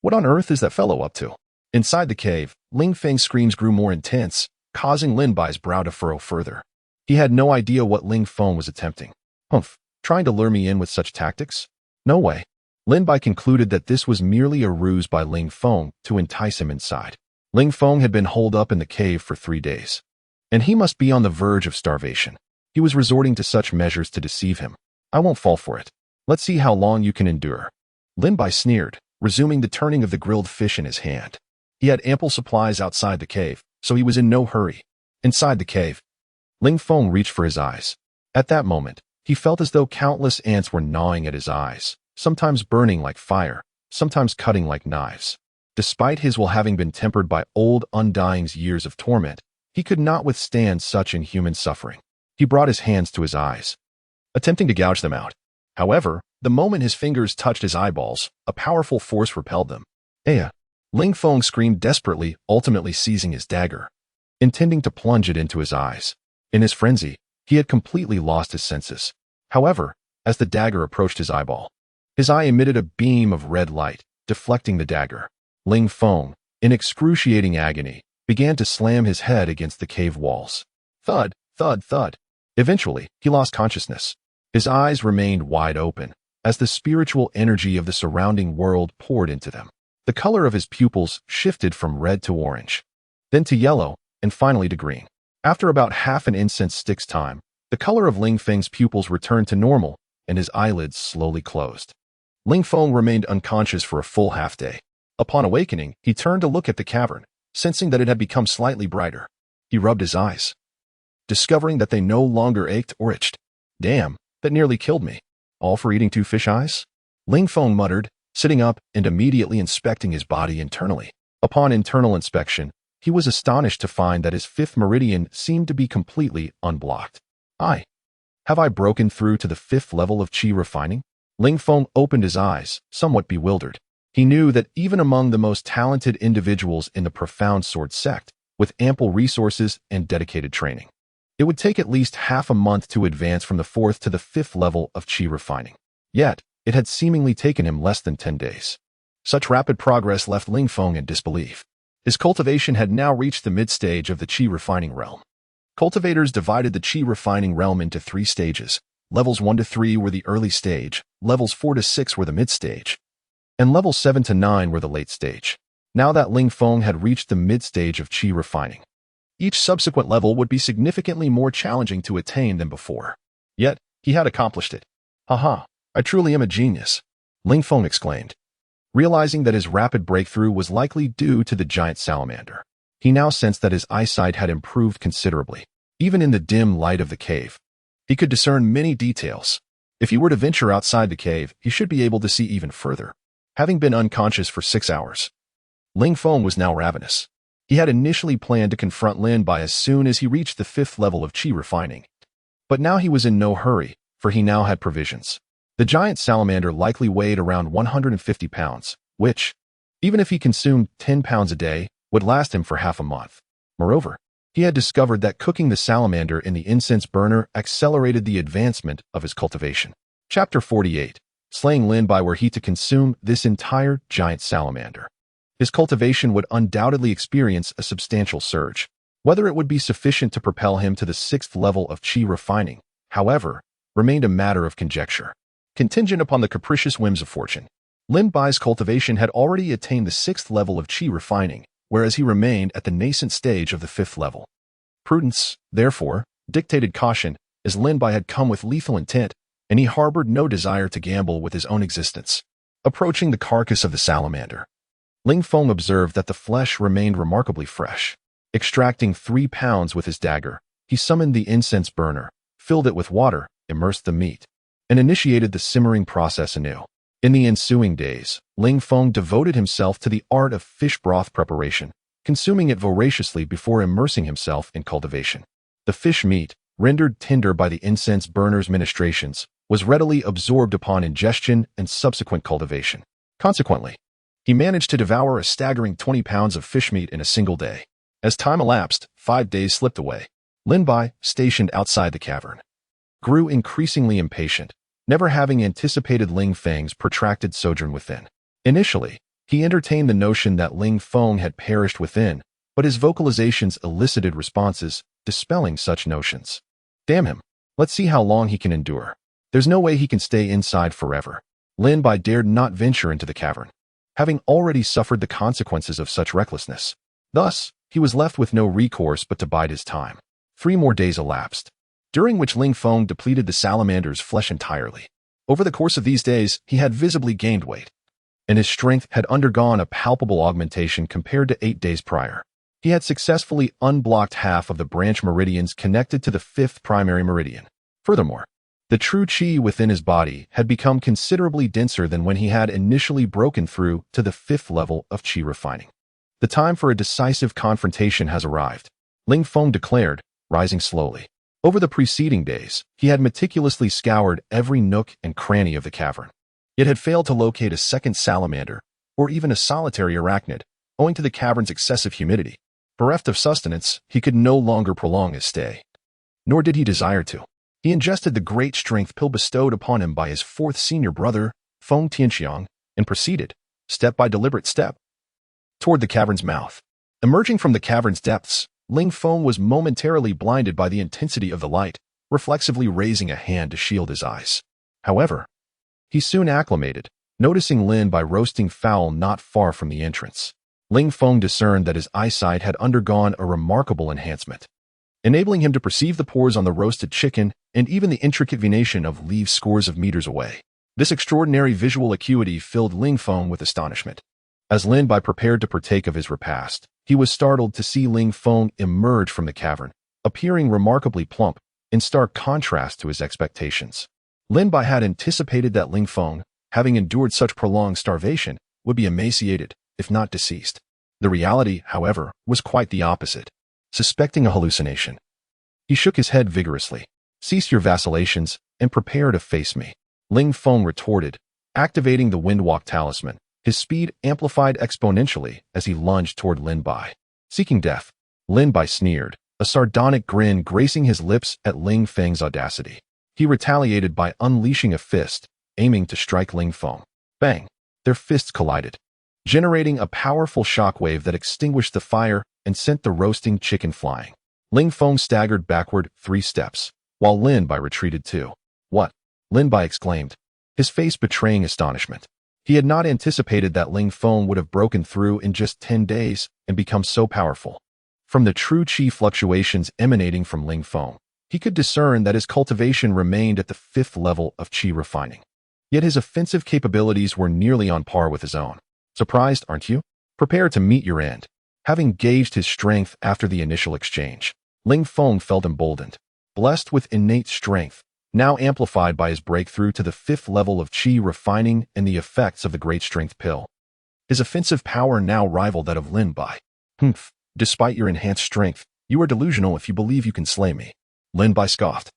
"What on earth is that fellow up to?" Inside the cave, Ling Feng's screams grew more intense, causing Lin Bai's brow to furrow further. He had no idea what Ling Feng was attempting. Humph, trying to lure me in with such tactics? No way. Lin Bai concluded that this was merely a ruse by Ling Feng to entice him inside. Ling Feng had been holed up in the cave for 3 days, and he must be on the verge of starvation. He was resorting to such measures to deceive him. "I won't fall for it. Let's see how long you can endure." Lin Bai sneered, resuming the turning of the grilled fish in his hand. He had ample supplies outside the cave, so he was in no hurry. Inside the cave, Ling Feng reached for his eyes. At that moment, he felt as though countless ants were gnawing at his eyes, sometimes burning like fire, sometimes cutting like knives. Despite his will having been tempered by old undying's years of torment, he could not withstand such inhuman suffering. He brought his hands to his eyes, attempting to gouge them out. However, the moment his fingers touched his eyeballs, a powerful force repelled them. Aya! Ling Feng screamed desperately, ultimately seizing his dagger, intending to plunge it into his eyes. In his frenzy, he had completely lost his senses. However, as the dagger approached his eyeball, his eye emitted a beam of red light, deflecting the dagger. Ling Feng, in excruciating agony, began to slam his head against the cave walls. Thud, thud, thud. Eventually, he lost consciousness. His eyes remained wide open, as the spiritual energy of the surrounding world poured into them. The color of his pupils shifted from red to orange, then to yellow, and finally to green. After about half an incense stick's time, the color of Ling Feng's pupils returned to normal, and his eyelids slowly closed. Ling Feng remained unconscious for a full half-day. Upon awakening, he turned to look at the cavern, sensing that it had become slightly brighter. He rubbed his eyes, discovering that they no longer ached or itched. Damn, that nearly killed me. All for eating 2 fish eyes? Ling Feng muttered, sitting up and immediately inspecting his body internally. Upon internal inspection, he was astonished to find that his 5th meridian seemed to be completely unblocked. Have I broken through to the 5th level of qi refining? Ling Feng opened his eyes, somewhat bewildered. He knew that even among the most talented individuals in the profound sword sect, with ample resources and dedicated training, it would take at least half a month to advance from the 4th to the 5th level of qi refining. Yet, it had seemingly taken him less than 10 days. Such rapid progress left Ling Feng in disbelief. His cultivation had now reached the mid-stage of the qi refining realm. Cultivators divided the qi refining realm into 3 stages. Levels 1 to 3 were the early stage, levels 4 to 6 were the mid-stage, and levels 7 to 9 were the late stage. Now that Ling Feng had reached the mid-stage of qi refining, each subsequent level would be significantly more challenging to attain than before. Yet, he had accomplished it. Haha, I truly am a genius, Ling Feng exclaimed, realizing that his rapid breakthrough was likely due to the giant salamander. He now sensed that his eyesight had improved considerably. Even in the dim light of the cave, he could discern many details. If he were to venture outside the cave, he should be able to see even further. Having been unconscious for 6 hours, Ling Feng was now ravenous. He had initially planned to confront Lin Bai as soon as he reached the 5th level of qi refining. But now he was in no hurry, for he now had provisions. The giant salamander likely weighed around 150 pounds, which, even if he consumed 10 pounds a day, would last him for half a month. Moreover, he had discovered that cooking the salamander in the incense burner accelerated the advancement of his cultivation. Chapter 48. Slaying Lin Bai were he to consume this entire giant salamander, his cultivation would undoubtedly experience a substantial surge. Whether it would be sufficient to propel him to the 6th level of qi refining, however, remained a matter of conjecture. Contingent upon the capricious whims of fortune, Lin Bai's cultivation had already attained the 6th level of qi refining, whereas he remained at the nascent stage of the 5th level. Prudence, therefore, dictated caution, as Lin Bai had come with lethal intent, and he harbored no desire to gamble with his own existence. Approaching the carcass of the salamander, Ling Feng observed that the flesh remained remarkably fresh. Extracting 3 pounds with his dagger, he summoned the incense burner, filled it with water, immersed the meat, and initiated the simmering process anew. In the ensuing days, Ling Feng devoted himself to the art of fish broth preparation, consuming it voraciously before immersing himself in cultivation. The fish meat, rendered tender by the incense burner's ministrations, was readily absorbed upon ingestion and subsequent cultivation. Consequently, he managed to devour a staggering 20 pounds of fish meat in a single day. As time elapsed, 5 days slipped away. Lin Bai, stationed outside the cavern, grew increasingly impatient, never having anticipated Ling Feng's protracted sojourn within. Initially, he entertained the notion that Ling Feng had perished within, but his vocalizations elicited responses, dispelling such notions. Damn him. Let's see how long he can endure. There's no way he can stay inside forever. Lin Bai dared not venture into the cavern, having already suffered the consequences of such recklessness. Thus, he was left with no recourse but to bide his time. 3 more days elapsed, during which Ling Feng depleted the salamander's flesh entirely. Over the course of these days, he had visibly gained weight, and his strength had undergone a palpable augmentation compared to 8 days prior. He had successfully unblocked half of the branch meridians connected to the 5th primary meridian. Furthermore, The true qi within his body had become considerably denser than when he had initially broken through to the 5th level of qi refining. The time for a decisive confrontation has arrived, Ling Feng declared, rising slowly. Over the preceding days, he had meticulously scoured every nook and cranny of the cavern, yet had failed to locate a second salamander or even a solitary arachnid, owing to the cavern's excessive humidity. Bereft of sustenance, he could no longer prolong his stay. Nor did he desire to. He ingested the great strength pill bestowed upon him by his 4th senior brother, Feng Tianxiang, and proceeded, step by deliberate step, toward the cavern's mouth. Emerging from the cavern's depths, Ling Feng was momentarily blinded by the intensity of the light, reflexively raising a hand to shield his eyes. However, he soon acclimated, noticing Lin Bai roasting fowl not far from the entrance. Ling Feng discerned that his eyesight had undergone a remarkable enhancement, enabling him to perceive the pores on the roasted chicken and even the intricate venation of leaves scores of meters away. This extraordinary visual acuity filled Ling Feng with astonishment. As Lin Bai prepared to partake of his repast, he was startled to see Ling Feng emerge from the cavern, appearing remarkably plump, in stark contrast to his expectations. Lin Bai had anticipated that Ling Feng, having endured such prolonged starvation, would be emaciated, if not deceased. The reality, however, was quite the opposite. Suspecting a hallucination, he shook his head vigorously. "Cease your vacillations and prepare to face me," Ling Feng retorted, activating the Windwalk talisman. His speed amplified exponentially as he lunged toward Lin Bai. Seeking death, Lin Bai sneered, a sardonic grin gracing his lips at Ling Feng's audacity. He retaliated by unleashing a fist, aiming to strike Ling Feng. Bang! Their fists collided, generating a powerful shockwave that extinguished the fire and sent the roasting chicken flying. Ling Feng staggered backward 3 steps, while Lin Bai retreated 2. "What?" Lin Bai exclaimed, his face betraying astonishment. He had not anticipated that Ling Feng would have broken through in just 10 days and become so powerful. From the true qi fluctuations emanating from Ling Feng, he could discern that his cultivation remained at the 5th level of qi refining. Yet his offensive capabilities were nearly on par with his own. Surprised, aren't you? Prepare to meet your end. Having gauged his strength after the initial exchange, Ling Feng felt emboldened. Blessed with innate strength, now amplified by his breakthrough to the 5th level of qi refining and the effects of the great strength pill, his offensive power now rivaled that of Lin Bai. "Humph, despite your enhanced strength, you are delusional if you believe you can slay me," Lin Bai scoffed,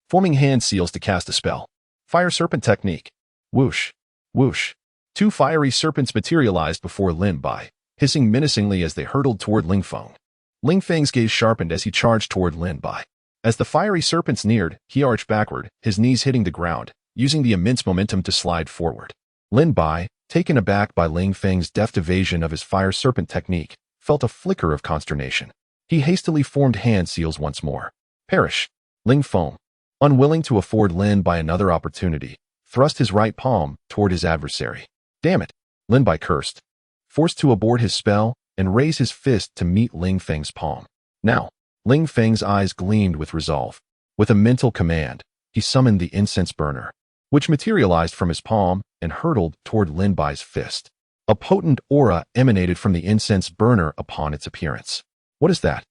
forming hand seals to cast a spell. Fire serpent technique. Whoosh, whoosh. 2 fiery serpents materialized before Lin Bai, hissing menacingly as they hurtled toward Ling Feng. Ling Feng's gaze sharpened as he charged toward Lin Bai. As the fiery serpents neared, he arched backward, his knees hitting the ground, using the immense momentum to slide forward. Lin Bai, taken aback by Ling Feng's deft evasion of his fire serpent technique, felt a flicker of consternation. He hastily formed hand seals once more. "Perish!" Ling Feng, unwilling to afford Lin Bai another opportunity, thrust his right palm toward his adversary. "Damn it!" Lin Bai cursed, forced to abort his spell and raise his fist to meet Ling Feng's palm. Now, Ling Feng's eyes gleamed with resolve. With a mental command, he summoned the incense burner, which materialized from his palm and hurtled toward Lin Bai's fist. A potent aura emanated from the incense burner upon its appearance. "What is that?"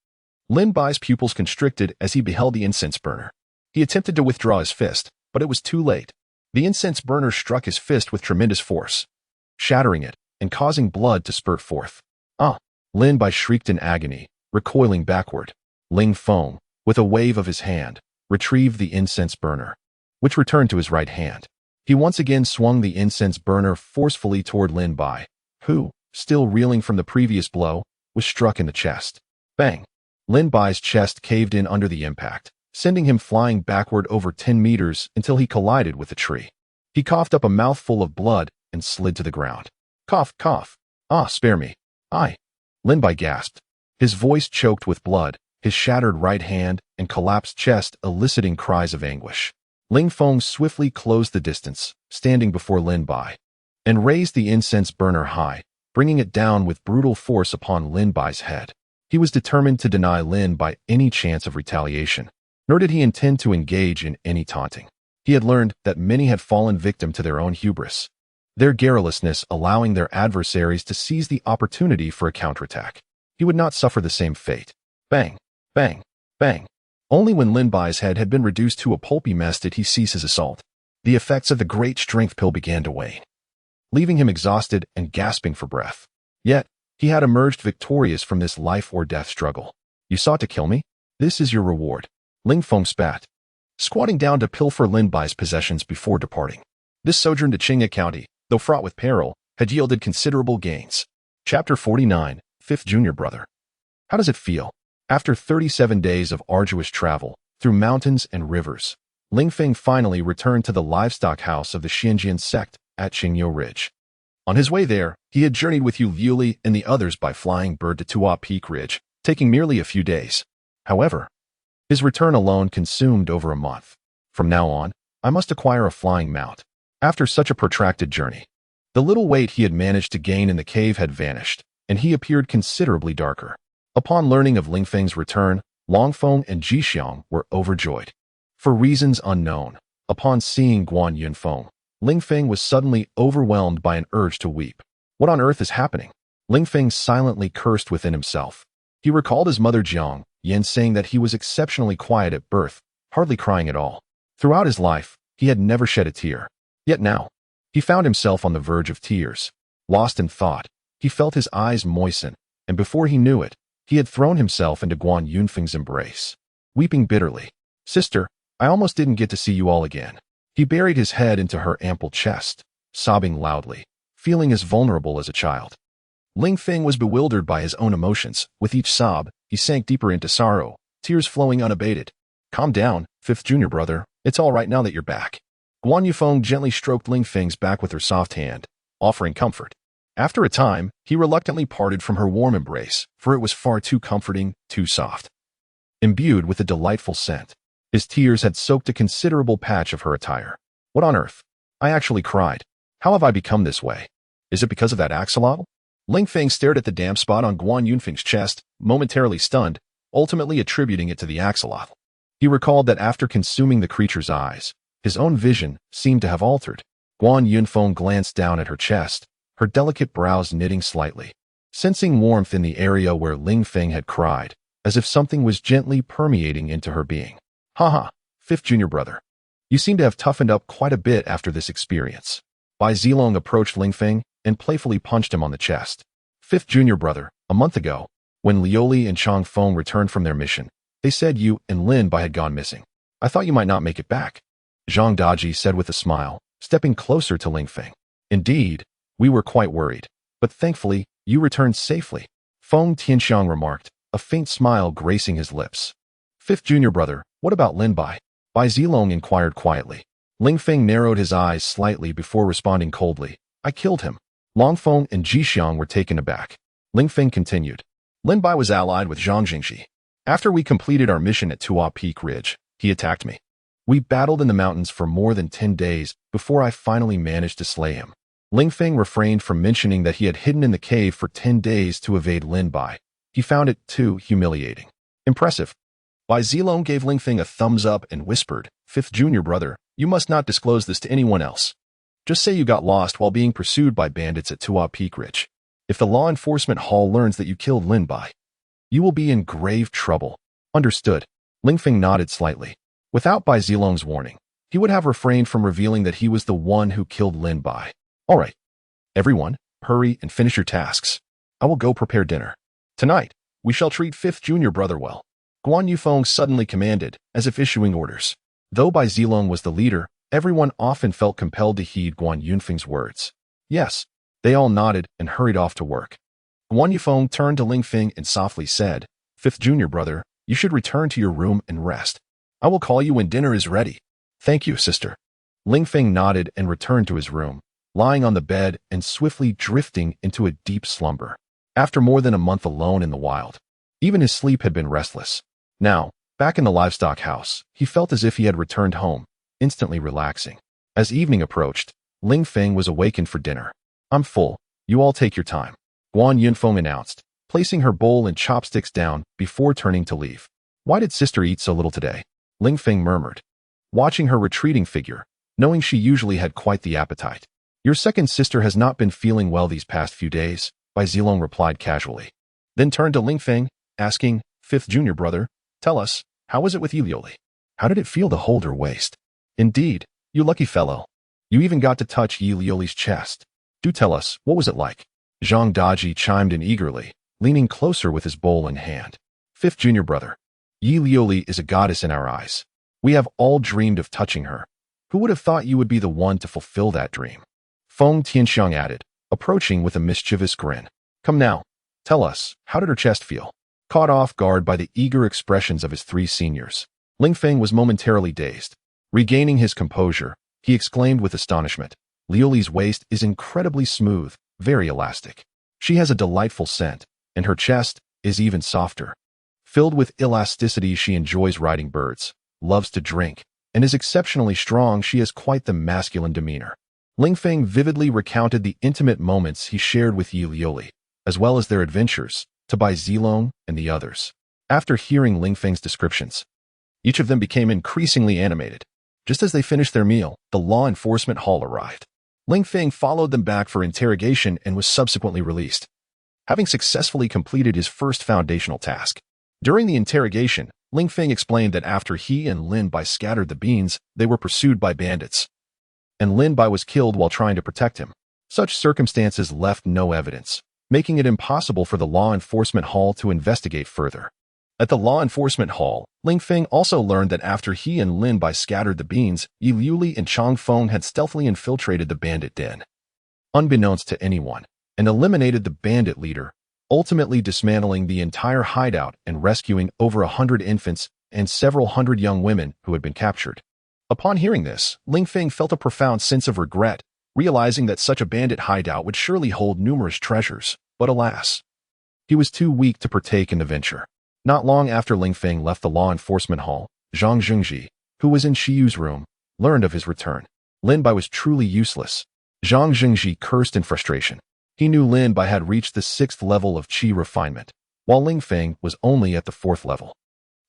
Lin Bai's pupils constricted as he beheld the incense burner. He attempted to withdraw his fist, but it was too late. The incense burner struck his fist with tremendous force, shattering it and causing blood to spurt forth. "Ah!" Lin Bai shrieked in agony, recoiling backward. Ling Feng, with a wave of his hand, retrieved the incense burner, which returned to his right hand. He once again swung the incense burner forcefully toward Lin Bai, who, still reeling from the previous blow, was struck in the chest. Bang! Lin Bai's chest caved in under the impact, sending him flying backward over 10 meters until he collided with a tree. He coughed up a mouthful of blood and slid to the ground. "Cough, cough. Ah, spare me. I." Lin Bai gasped, his voice choked with blood, his shattered right hand and collapsed chest eliciting cries of anguish. Ling Feng swiftly closed the distance, standing before Lin Bai, and raised the incense burner high, bringing it down with brutal force upon Lin Bai's head. He was determined to deny Lin Bai any chance of retaliation, nor did he intend to engage in any taunting. He had learned that many had fallen victim to their own hubris, their garrulousness allowing their adversaries to seize the opportunity for a counterattack. He would not suffer the same fate. Bang! Bang! Bang! Only when Lin Bai's head had been reduced to a pulpy mess did he cease his assault. The effects of the great strength pill began to wane, leaving him exhausted and gasping for breath. Yet, he had emerged victorious from this life-or-death struggle. You sought to kill me? This is your reward. Ling Feng spat, squatting down to pilfer Lin Bai's possessions before departing. This sojourn to Qinghe County, though fraught with peril, had yielded considerable gains. Chapter 49, Fifth Junior Brother. How does it feel? After 37 days of arduous travel, through mountains and rivers, Ling Feng finally returned to the livestock house of the Xianjian sect at Qingyou Ridge. On his way there, he had journeyed with Yu Liuli and the others by flying bird to Tua Peak Ridge, taking merely a few days. However, his return alone consumed over a month. From now on, I must acquire a flying mount. After such a protracted journey, the little weight he had managed to gain in the cave had vanished, and he appeared considerably darker. Upon learning of Ling Feng's return, Longfeng and Jixiang were overjoyed. For reasons unknown, upon seeing Guan Yunfeng, Ling Feng was suddenly overwhelmed by an urge to weep. What on earth is happening? Ling Feng silently cursed within himself. He recalled his mother Jiang Yan saying that he was exceptionally quiet at birth, hardly crying at all. Throughout his life, he had never shed a tear. Yet now, he found himself on the verge of tears. Lost in thought, he felt his eyes moisten, and before he knew it, he had thrown himself into Guan Yunfeng's embrace. Weeping bitterly, "Sister, I almost didn't get to see you all again." He buried his head into her ample chest, sobbing loudly, feeling as vulnerable as a child. Ling Feng was bewildered by his own emotions. With each sob, he sank deeper into sorrow, tears flowing unabated. "Calm down, Fifth Junior Brother. It's all right now that you're back." Guan Yufeng gently stroked Ling Feng's back with her soft hand, offering comfort. After a time, he reluctantly parted from her warm embrace, for it was far too comforting, too soft. Imbued with a delightful scent, his tears had soaked a considerable patch of her attire. "What on earth? I actually cried. How have I become this way? Is it because of that axolotl?" Ling Feng stared at the damp spot on Guan Yunfeng's chest, momentarily stunned, ultimately attributing it to the axolotl. He recalled that after consuming the creature's eyes, his own vision seemed to have altered. Guan Yunfeng glanced down at her chest, her delicate brows knitting slightly, sensing warmth in the area where Ling Feng had cried, as if something was gently permeating into her being. "Haha, Fifth Junior Brother. You seem to have toughened up quite a bit after this experience." Bai Zilong approached Ling Feng and playfully punched him on the chest. "Fifth Junior Brother, a month ago, when Liuli and Chang Feng returned from their mission, they said you and Lin Bai had gone missing. I thought you might not make it back," Zhang Daji said with a smile, stepping closer to Ling Feng. "Indeed, we were quite worried, but thankfully, you returned safely," Feng Tianxiang remarked, a faint smile gracing his lips. "Fifth Junior Brother, what about Lin Bai?" Bai Zilong inquired quietly. Ling Feng narrowed his eyes slightly before responding coldly. "I killed him." Longfeng and Jixiang were taken aback. Ling Feng continued. "Lin Bai was allied with Zhang Jingxi. After we completed our mission at Tua Peak Ridge, he attacked me. We battled in the mountains for more than 10 days before I finally managed to slay him." Ling Feng refrained from mentioning that he had hidden in the cave for 10 days to evade Lin Bai. He found it too humiliating. "Impressive." Bai Zilong gave Ling Feng a thumbs up and whispered, "Fifth Junior Brother, you must not disclose this to anyone else. Just say you got lost while being pursued by bandits at Tua Peak Ridge. If the law enforcement hall learns that you killed Lin Bai, you will be in grave trouble." "Understood." Ling Feng nodded slightly. Without Bai Zilong's warning, he would have refrained from revealing that he was the one who killed Lin Bai. "All right. Everyone, hurry and finish your tasks. I will go prepare dinner. Tonight, we shall treat Fifth Junior Brother well," Guan Yufeng suddenly commanded, as if issuing orders. Though Bai Zilong was the leader, everyone often felt compelled to heed Guan Yunfeng's words. "Yes." They all nodded and hurried off to work. Guan Yufeng turned to Ling Feng and softly said, "Fifth Junior Brother, you should return to your room and rest. I will call you when dinner is ready." "Thank you, sister." Ling Feng nodded and returned to his room, lying on the bed and swiftly drifting into a deep slumber. After more than a month alone in the wild, even his sleep had been restless. Now, back in the livestock house, he felt as if he had returned home, instantly relaxing. As evening approached, Ling Feng was awakened for dinner. "I'm full. You all take your time," Guan Yunfeng announced, placing her bowl and chopsticks down before turning to leave. "Why did sister eat so little today?" Ling Feng murmured, watching her retreating figure, knowing she usually had quite the appetite. "Your second sister has not been feeling well these past few days," Bai Zilong replied casually. Then turned to Ling Feng, asking, "Fifth Junior Brother, tell us, How was it with you, Lioli? How did it feel to hold her waist? Indeed, you lucky fellow. You even got to touch Yi Lioli's chest. Do tell us, what was it like? Zhang Daji chimed in eagerly, leaning closer with his bowl in hand. Fifth junior brother. Yi Lioli is a goddess in our eyes. We have all dreamed of touching her. Who would have thought you would be the one to fulfill that dream? Feng Tianxiang added, approaching with a mischievous grin. Come now, tell us, how did her chest feel? Caught off guard by the eager expressions of his three seniors, Ling Feng was momentarily dazed. Regaining his composure, he exclaimed with astonishment, Lioli's waist is incredibly smooth, very elastic. She has a delightful scent, and her chest is even softer. Filled with elasticity, she enjoys riding birds, loves to drink, and is exceptionally strong. She has quite the masculine demeanor. Ling Feng vividly recounted the intimate moments he shared with Yi Lioli, as well as their adventures to Bai Zilong and the others. After hearing Ling Feng's descriptions, each of them became increasingly animated. Just as they finished their meal, the law enforcement hall arrived. Ling Feng followed them back for interrogation and was subsequently released, having successfully completed his first foundational task. During the interrogation, Ling Feng explained that after he and Lin Bai scattered the beans, they were pursued by bandits, and Lin Bai was killed while trying to protect him. Such circumstances left no evidence, making it impossible for the law enforcement hall to investigate further. At the law enforcement hall, Ling Feng also learned that after he and Lin Bai scattered the beans, Yi Liuli and Chang Feng had stealthily infiltrated the bandit den, unbeknownst to anyone, and eliminated the bandit leader, ultimately dismantling the entire hideout and rescuing over 100 infants and several hundred young women who had been captured. Upon hearing this, Ling Feng felt a profound sense of regret, realizing that such a bandit hideout would surely hold numerous treasures, but alas, he was too weak to partake in the venture. Not long after Ling Feng left the law enforcement hall, Zhang Zhengji, who was in Shiyu's room, learned of his return. Lin Bai was truly useless. Zhang Zhengji cursed in frustration. He knew Lin Bai had reached the 6th level of qi refinement, while Ling Feng was only at the 4th level.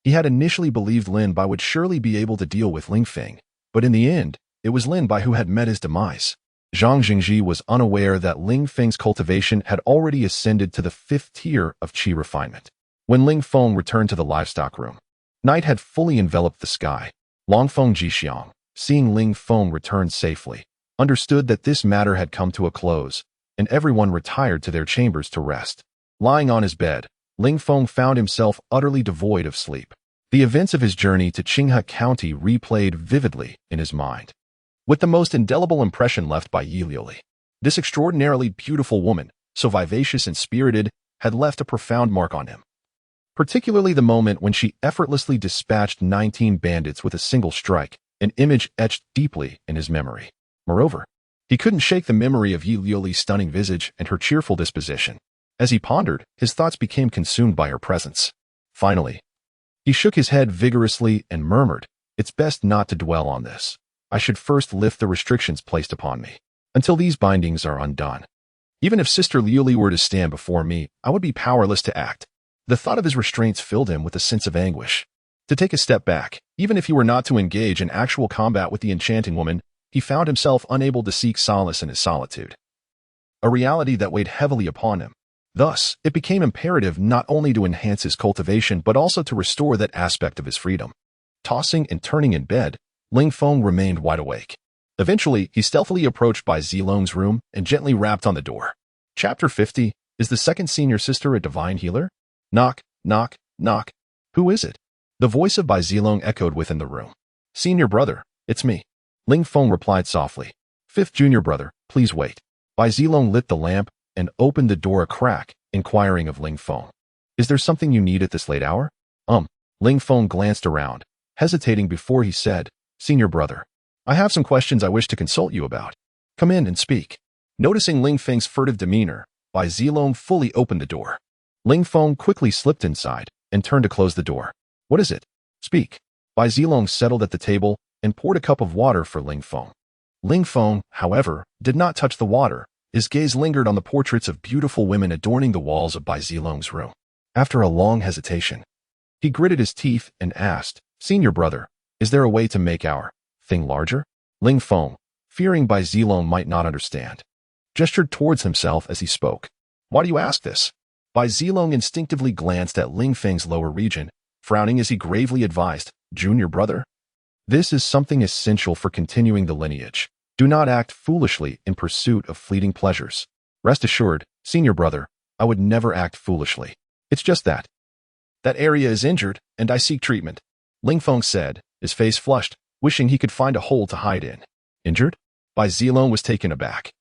He had initially believed Lin Bai would surely be able to deal with Ling Feng, but in the end, it was Lin Bai who had met his demise. Zhang Jingji was unaware that Ling Feng's cultivation had already ascended to the 5th tier of qi refinement. When Ling Feng returned to the livestock room, night had fully enveloped the sky. Longfeng Jixiang, seeing Ling Feng return safely, understood that this matter had come to a close, and everyone retired to their chambers to rest. Lying on his bed, Ling Feng found himself utterly devoid of sleep. The events of his journey to Qinghe County replayed vividly in his mind, with the most indelible impression left by Yi Liuli. This extraordinarily beautiful woman, so vivacious and spirited, had left a profound mark on him. Particularly the moment when she effortlessly dispatched 19 bandits with a single strike, an image etched deeply in his memory. Moreover, he couldn't shake the memory of Yi Liuli's stunning visage and her cheerful disposition. As he pondered, his thoughts became consumed by her presence. Finally, he shook his head vigorously and murmured, "It's best not to dwell on this. I should first lift the restrictions placed upon me, until these bindings are undone. Even if Sister Liuli were to stand before me, I would be powerless to act." The thought of his restraints filled him with a sense of anguish. To take a step back, even if he were not to engage in actual combat with the enchanting woman, he found himself unable to seek solace in his solitude, a reality that weighed heavily upon him. Thus, it became imperative not only to enhance his cultivation but also to restore that aspect of his freedom. Tossing and turning in bed, Ling Feng remained wide awake. Eventually, he stealthily approached Bai Zilong's room and gently rapped on the door. Chapter 50, Is the second senior sister a divine healer? Knock, knock, knock. Who is it? The voice of Bai Zilong echoed within the room. Senior brother, it's me. Ling Feng replied softly. Fifth junior brother, please wait. Bai Zilong lit the lamp and opened the door a crack, inquiring of Ling Feng. Is there something you need at this late hour? Ling Feng glanced around, hesitating before he said, Senior brother, I have some questions I wish to consult you about. Come in and speak. Noticing Ling Feng's furtive demeanor, Bai Zilong fully opened the door. Ling Feng quickly slipped inside and turned to close the door. What is it? Speak. Bai Zilong settled at the table and poured a cup of water for Ling Feng. Ling Feng, however, did not touch the water. His gaze lingered on the portraits of beautiful women adorning the walls of Bai Zilong's room. After a long hesitation, he gritted his teeth and asked, Senior brother, is there a way to make our thing larger? Ling Feng, fearing Bai Zilong might not understand, gestured towards himself as he spoke. Why do you ask this? Bai Zilong instinctively glanced at Ling Feng's lower region, frowning as he gravely advised, "Junior brother, this is something essential for continuing the lineage. Do not act foolishly in pursuit of fleeting pleasures. Rest assured, senior brother, I would never act foolishly. It's just that area is injured, and I seek treatment," Ling Feng said, his face flushed, wishing he could find a hole to hide in. Injured? Bai Zilong was taken aback,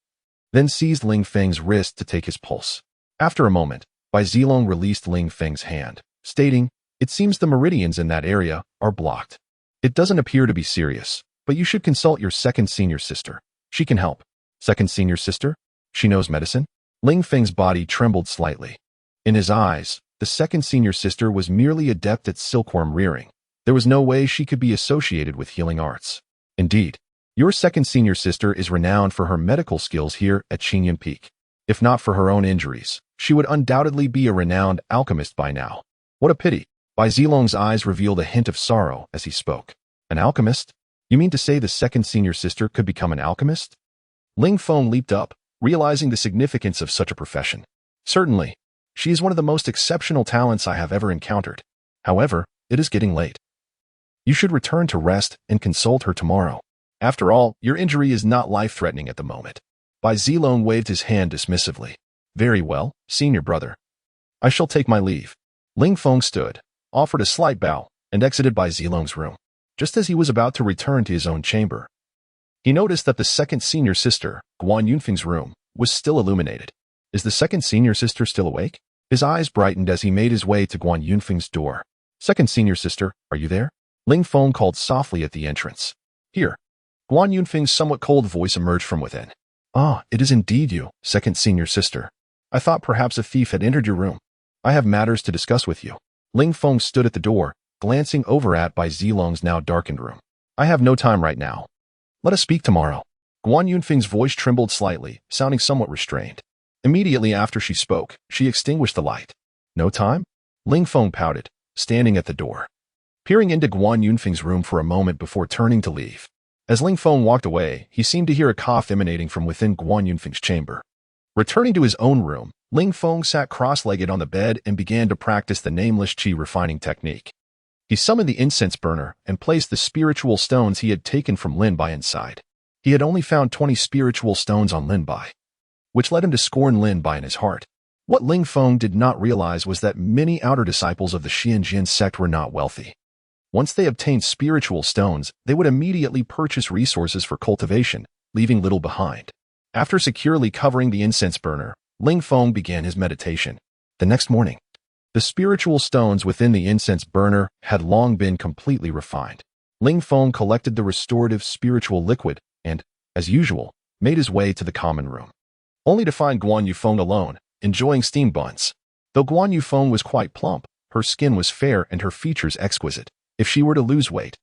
then seized Ling Feng's wrist to take his pulse. After a moment, Bai Zilong released Ling Feng's hand, stating, "It seems the meridians in that area are blocked. It doesn't appear to be serious, but you should consult your second senior sister. She can help." Second senior sister? She knows medicine? Ling Feng's body trembled slightly. In his eyes, the second senior sister was merely adept at silkworm rearing. There was no way she could be associated with healing arts. Indeed, your second senior sister is renowned for her medical skills here at Qingyan Peak. If not for her own injuries, she would undoubtedly be a renowned alchemist by now. What a pity. Bai Zilong's eyes revealed a hint of sorrow as he spoke. An alchemist? You mean to say the second senior sister could become an alchemist? Ling Feng leaped up, realizing the significance of such a profession. Certainly, she is one of the most exceptional talents I have ever encountered. However, it is getting late. You should return to rest and consult her tomorrow. After all, your injury is not life-threatening at the moment. Bai Zilong waved his hand dismissively. Very well, senior brother. I shall take my leave. Ling Feng stood, offered a slight bow, and exited Bai Zilong's room. Just as he was about to return to his own chamber, he noticed that the second senior sister, Guan Yunfeng's room, was still illuminated. Is the second senior sister still awake? His eyes brightened as he made his way to Guan Yunfeng's door. Second senior sister, are you there? Ling Feng called softly at the entrance. Here. Guan Yunfeng's somewhat cold voice emerged from within. Ah, it is indeed you, second senior sister. I thought perhaps a thief had entered your room. I have matters to discuss with you. Ling Feng stood at the door, glancing over at Bai Zilong's now darkened room. I have no time right now. Let us speak tomorrow. Guan Yunfeng's voice trembled slightly, sounding somewhat restrained. Immediately after she spoke, she extinguished the light. No time? Ling Feng pouted, standing at the door, peering into Guan Yunfeng's room for a moment before turning to leave. As Ling Feng walked away, he seemed to hear a cough emanating from within Guan Yunfeng's chamber. Returning to his own room, Ling Feng sat cross-legged on the bed and began to practice the nameless qi refining technique. He summoned the incense burner and placed the spiritual stones he had taken from Lin Bai inside. He had only found 20 spiritual stones on Lin Bai, which led him to scorn Lin Bai in his heart. What Ling Feng did not realize was that many outer disciples of the Xianjin sect were not wealthy. Once they obtained spiritual stones, they would immediately purchase resources for cultivation, leaving little behind. After securely covering the incense burner, Ling Feng began his meditation. The next morning, the spiritual stones within the incense burner had long been completely refined. Ling Feng collected the restorative spiritual liquid and, as usual, made his way to the common room, only to find Guan Yufeng alone, enjoying steamed buns. Though Guan Yufeng was quite plump, her skin was fair and her features exquisite. If she were to lose weight,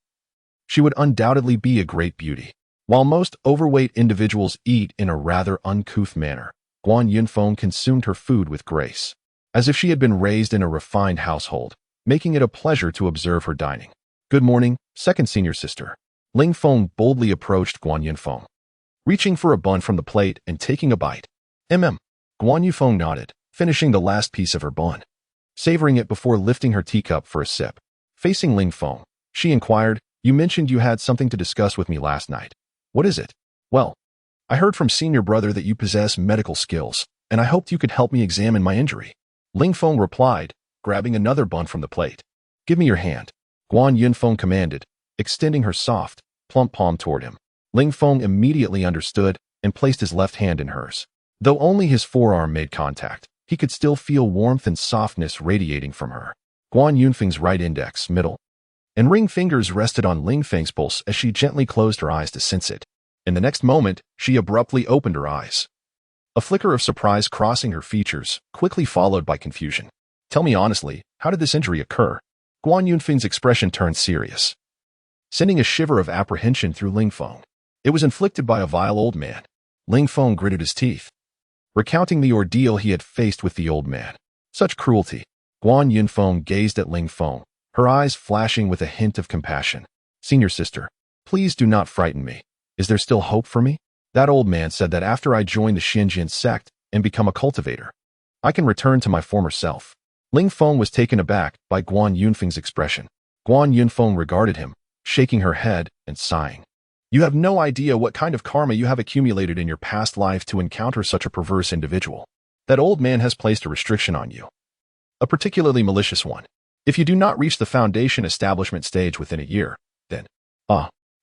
she would undoubtedly be a great beauty. While most overweight individuals eat in a rather uncouth manner, Guan Yunfeng consumed her food with grace, as if she had been raised in a refined household, making it a pleasure to observe her dining. Good morning, second senior sister. Ling Feng boldly approached Guan Yunfeng, reaching for a bun from the plate and taking a bite. Guan Yunfeng nodded, finishing the last piece of her bun, savoring it before lifting her teacup for a sip. Facing Ling Feng, she inquired, you mentioned you had something to discuss with me last night. What is it? Well, I heard from senior brother that you possess medical skills, and I hoped you could help me examine my injury. Ling Feng replied, grabbing another bun from the plate. Give me your hand. Guan Yunfeng commanded, extending her soft, plump palm toward him. Ling Feng immediately understood and placed his left hand in hers. Though only his forearm made contact, he could still feel warmth and softness radiating from her. Guan Yunfeng's right index, middle, and ring fingers rested on Ling Feng's pulse as she gently closed her eyes to sense it. In the next moment, she abruptly opened her eyes. A flicker of surprise crossing her features, quickly followed by confusion. Tell me honestly, how did this injury occur? Guan Yunfeng's expression turned serious, sending a shiver of apprehension through Ling Feng. It was inflicted by a vile old man. Ling Feng gritted his teeth, recounting the ordeal he had faced with the old man. Such cruelty. Guan Yunfeng gazed at Ling Feng, her eyes flashing with a hint of compassion. Senior sister, please do not frighten me. Is there still hope for me? That old man said that after I join the Xianjin sect and become a cultivator, I can return to my former self. Ling Feng was taken aback by Guan Yunfeng's expression. Guan Yunfeng regarded him, shaking her head and sighing. You have no idea what kind of karma you have accumulated in your past life to encounter such a perverse individual. That old man has placed a restriction on you. A particularly malicious one. If you do not reach the foundation establishment stage within a year, then,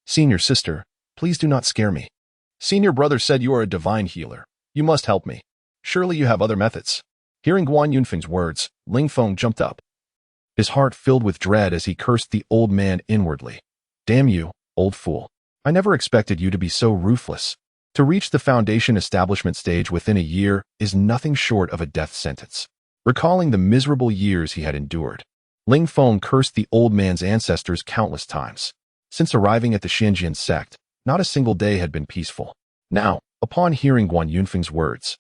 senior sister, please do not scare me. Senior brother said you are a divine healer. You must help me. Surely you have other methods. Hearing Guan Yunfeng's words, Ling Feng jumped up. His heart filled with dread as he cursed the old man inwardly. Damn you, old fool. I never expected you to be so ruthless. To reach the foundation establishment stage within a year is nothing short of a death sentence. Recalling the miserable years he had endured, Ling Feng cursed the old man's ancestors countless times. Since arriving at the Xinjian sect, not a single day had been peaceful. Now, upon hearing Guan Yunfeng's words,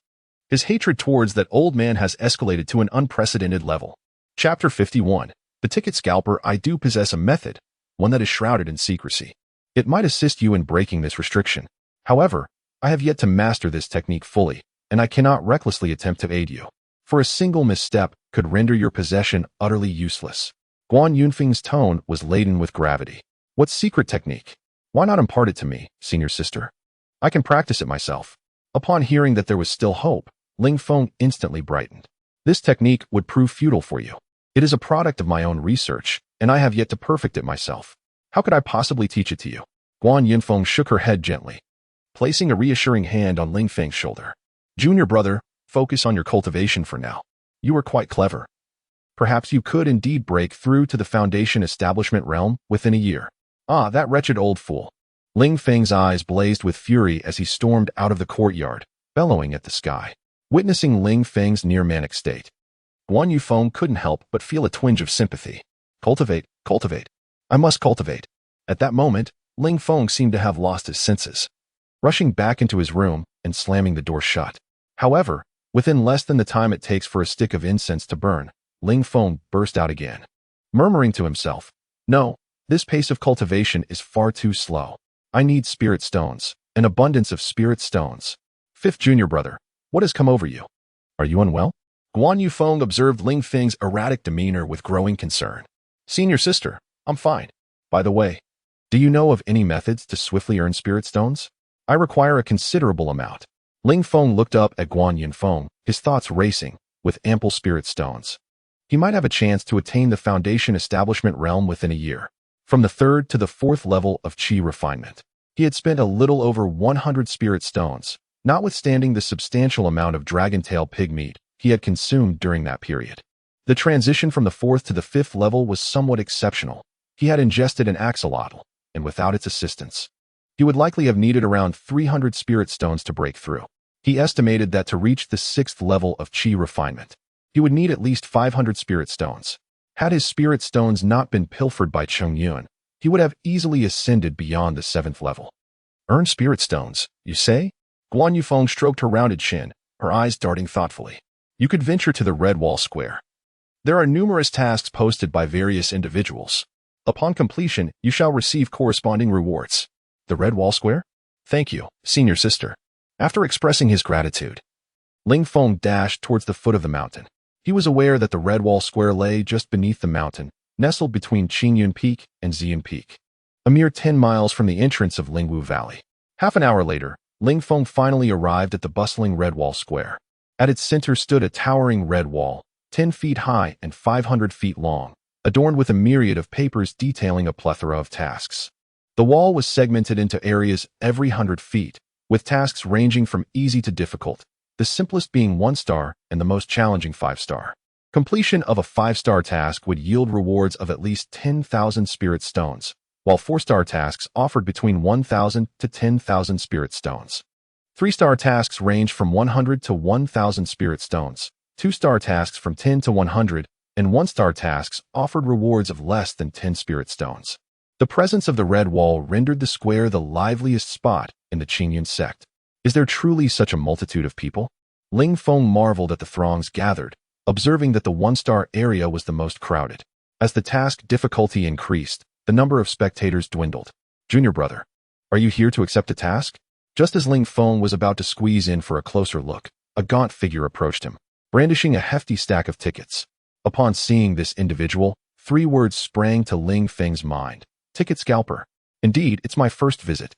his hatred towards that old man has escalated to an unprecedented level. Chapter 51. The Ticket Scalper. I do possess a method, one that is shrouded in secrecy. It might assist you in breaking this restriction. However, I have yet to master this technique fully, and I cannot recklessly attempt to aid you. For a single misstep could render your possession utterly useless. Guan Yunfeng's tone was laden with gravity. What secret technique? Why not impart it to me, senior sister? I can practice it myself. Upon hearing that there was still hope, Ling Feng instantly brightened. This technique would prove futile for you. It is a product of my own research, and I have yet to perfect it myself. How could I possibly teach it to you? Guan Yunfeng shook her head gently, placing a reassuring hand on Ling Feng's shoulder. Junior brother, focus on your cultivation for now. You are quite clever. Perhaps you could indeed break through to the foundation establishment realm within a year. Ah, that wretched old fool. Ling Feng's eyes blazed with fury as he stormed out of the courtyard, bellowing at the sky. Witnessing Ling Feng's near-manic state, Guan Yunfeng couldn't help but feel a twinge of sympathy. Cultivate, cultivate. I must cultivate. At that moment, Ling Feng seemed to have lost his senses, rushing back into his room and slamming the door shut. However, within less than the time it takes for a stick of incense to burn, Ling Feng burst out again, murmuring to himself, No, this pace of cultivation is far too slow. I need spirit stones, an abundance of spirit stones. Fifth junior brother, what has come over you? Are you unwell? Guan Yunfeng observed Ling Feng's erratic demeanor with growing concern. Senior sister, I'm fine. By the way, do you know of any methods to swiftly earn spirit stones? I require a considerable amount. Ling Feng looked up at Guan Yunfeng, his thoughts racing, with ample spirit stones. He might have a chance to attain the foundation establishment realm within a year. From the 3rd to the 4th level of Qi refinement, he had spent a little over 100 spirit stones, notwithstanding the substantial amount of dragon-tail pig meat he had consumed during that period. The transition from the 4th to the 5th level was somewhat exceptional. He had ingested an axolotl, and without its assistance, he would likely have needed around 300 spirit stones to break through. He estimated that to reach the 6th level of Qi refinement, he would need at least 500 spirit stones. Had his spirit stones not been pilfered by Cheng Yun, he would have easily ascended beyond the 7th level. Earn spirit stones, you say? Guan Yunfeng stroked her rounded chin, her eyes darting thoughtfully. You could venture to the Red Wall Square. There are numerous tasks posted by various individuals. Upon completion, you shall receive corresponding rewards. The Red Wall Square? Thank you, senior sister. After expressing his gratitude, Ling Feng dashed towards the foot of the mountain. He was aware that the Red Wall Square lay just beneath the mountain, nestled between Qingyun Peak and Xian Peak, a mere 10 miles from the entrance of Lingwu Valley. Half an hour later, Ling Feng finally arrived at the bustling Red Wall Square. At its center stood a towering red wall, 10 feet high and 500 feet long, adorned with a myriad of papers detailing a plethora of tasks. The wall was segmented into areas every 100 feet, with tasks ranging from easy to difficult, the simplest being 1-star and the most challenging 5-star. Completion of a 5-star task would yield rewards of at least 10,000 spirit stones, while 4-star tasks offered between 1,000 to 10,000 spirit stones. 3-star tasks ranged from 100 to 1,000 spirit stones, 2-star tasks from 10 to 100, and 1-star tasks offered rewards of less than 10 spirit stones. The presence of the red wall rendered the square the liveliest spot in the Qingyun sect. Is there truly such a multitude of people? Ling Feng marveled at the throngs gathered, observing that the 1-star area was the most crowded. As the task difficulty increased, the number of spectators dwindled. Junior brother, are you here to accept a task? Just as Ling Feng was about to squeeze in for a closer look, a gaunt figure approached him, brandishing a hefty stack of tickets. Upon seeing this individual, 3 words sprang to Ling Feng's mind. Ticket scalper. Indeed, it's my first visit.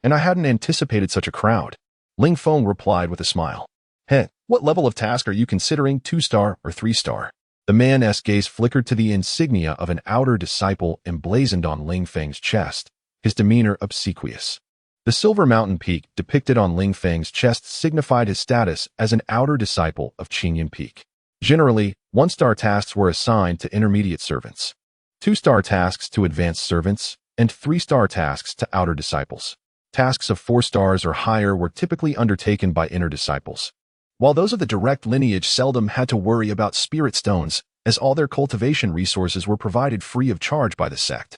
And I hadn't anticipated such a crowd. Ling Feng replied with a smile. Heh, what level of task are you considering, 2-star or 3-star? The man's gaze flickered to the insignia of an outer disciple emblazoned on Ling Feng's chest, his demeanor obsequious. The silver mountain peak depicted on Ling Feng's chest signified his status as an outer disciple of Qingyan Peak. Generally, 1-star tasks were assigned to intermediate servants, 2-star tasks to advanced servants, and 3-star tasks to outer disciples. Tasks of 4 stars or higher were typically undertaken by inner disciples, while those of the direct lineage seldom had to worry about spirit stones, as all their cultivation resources were provided free of charge by the sect.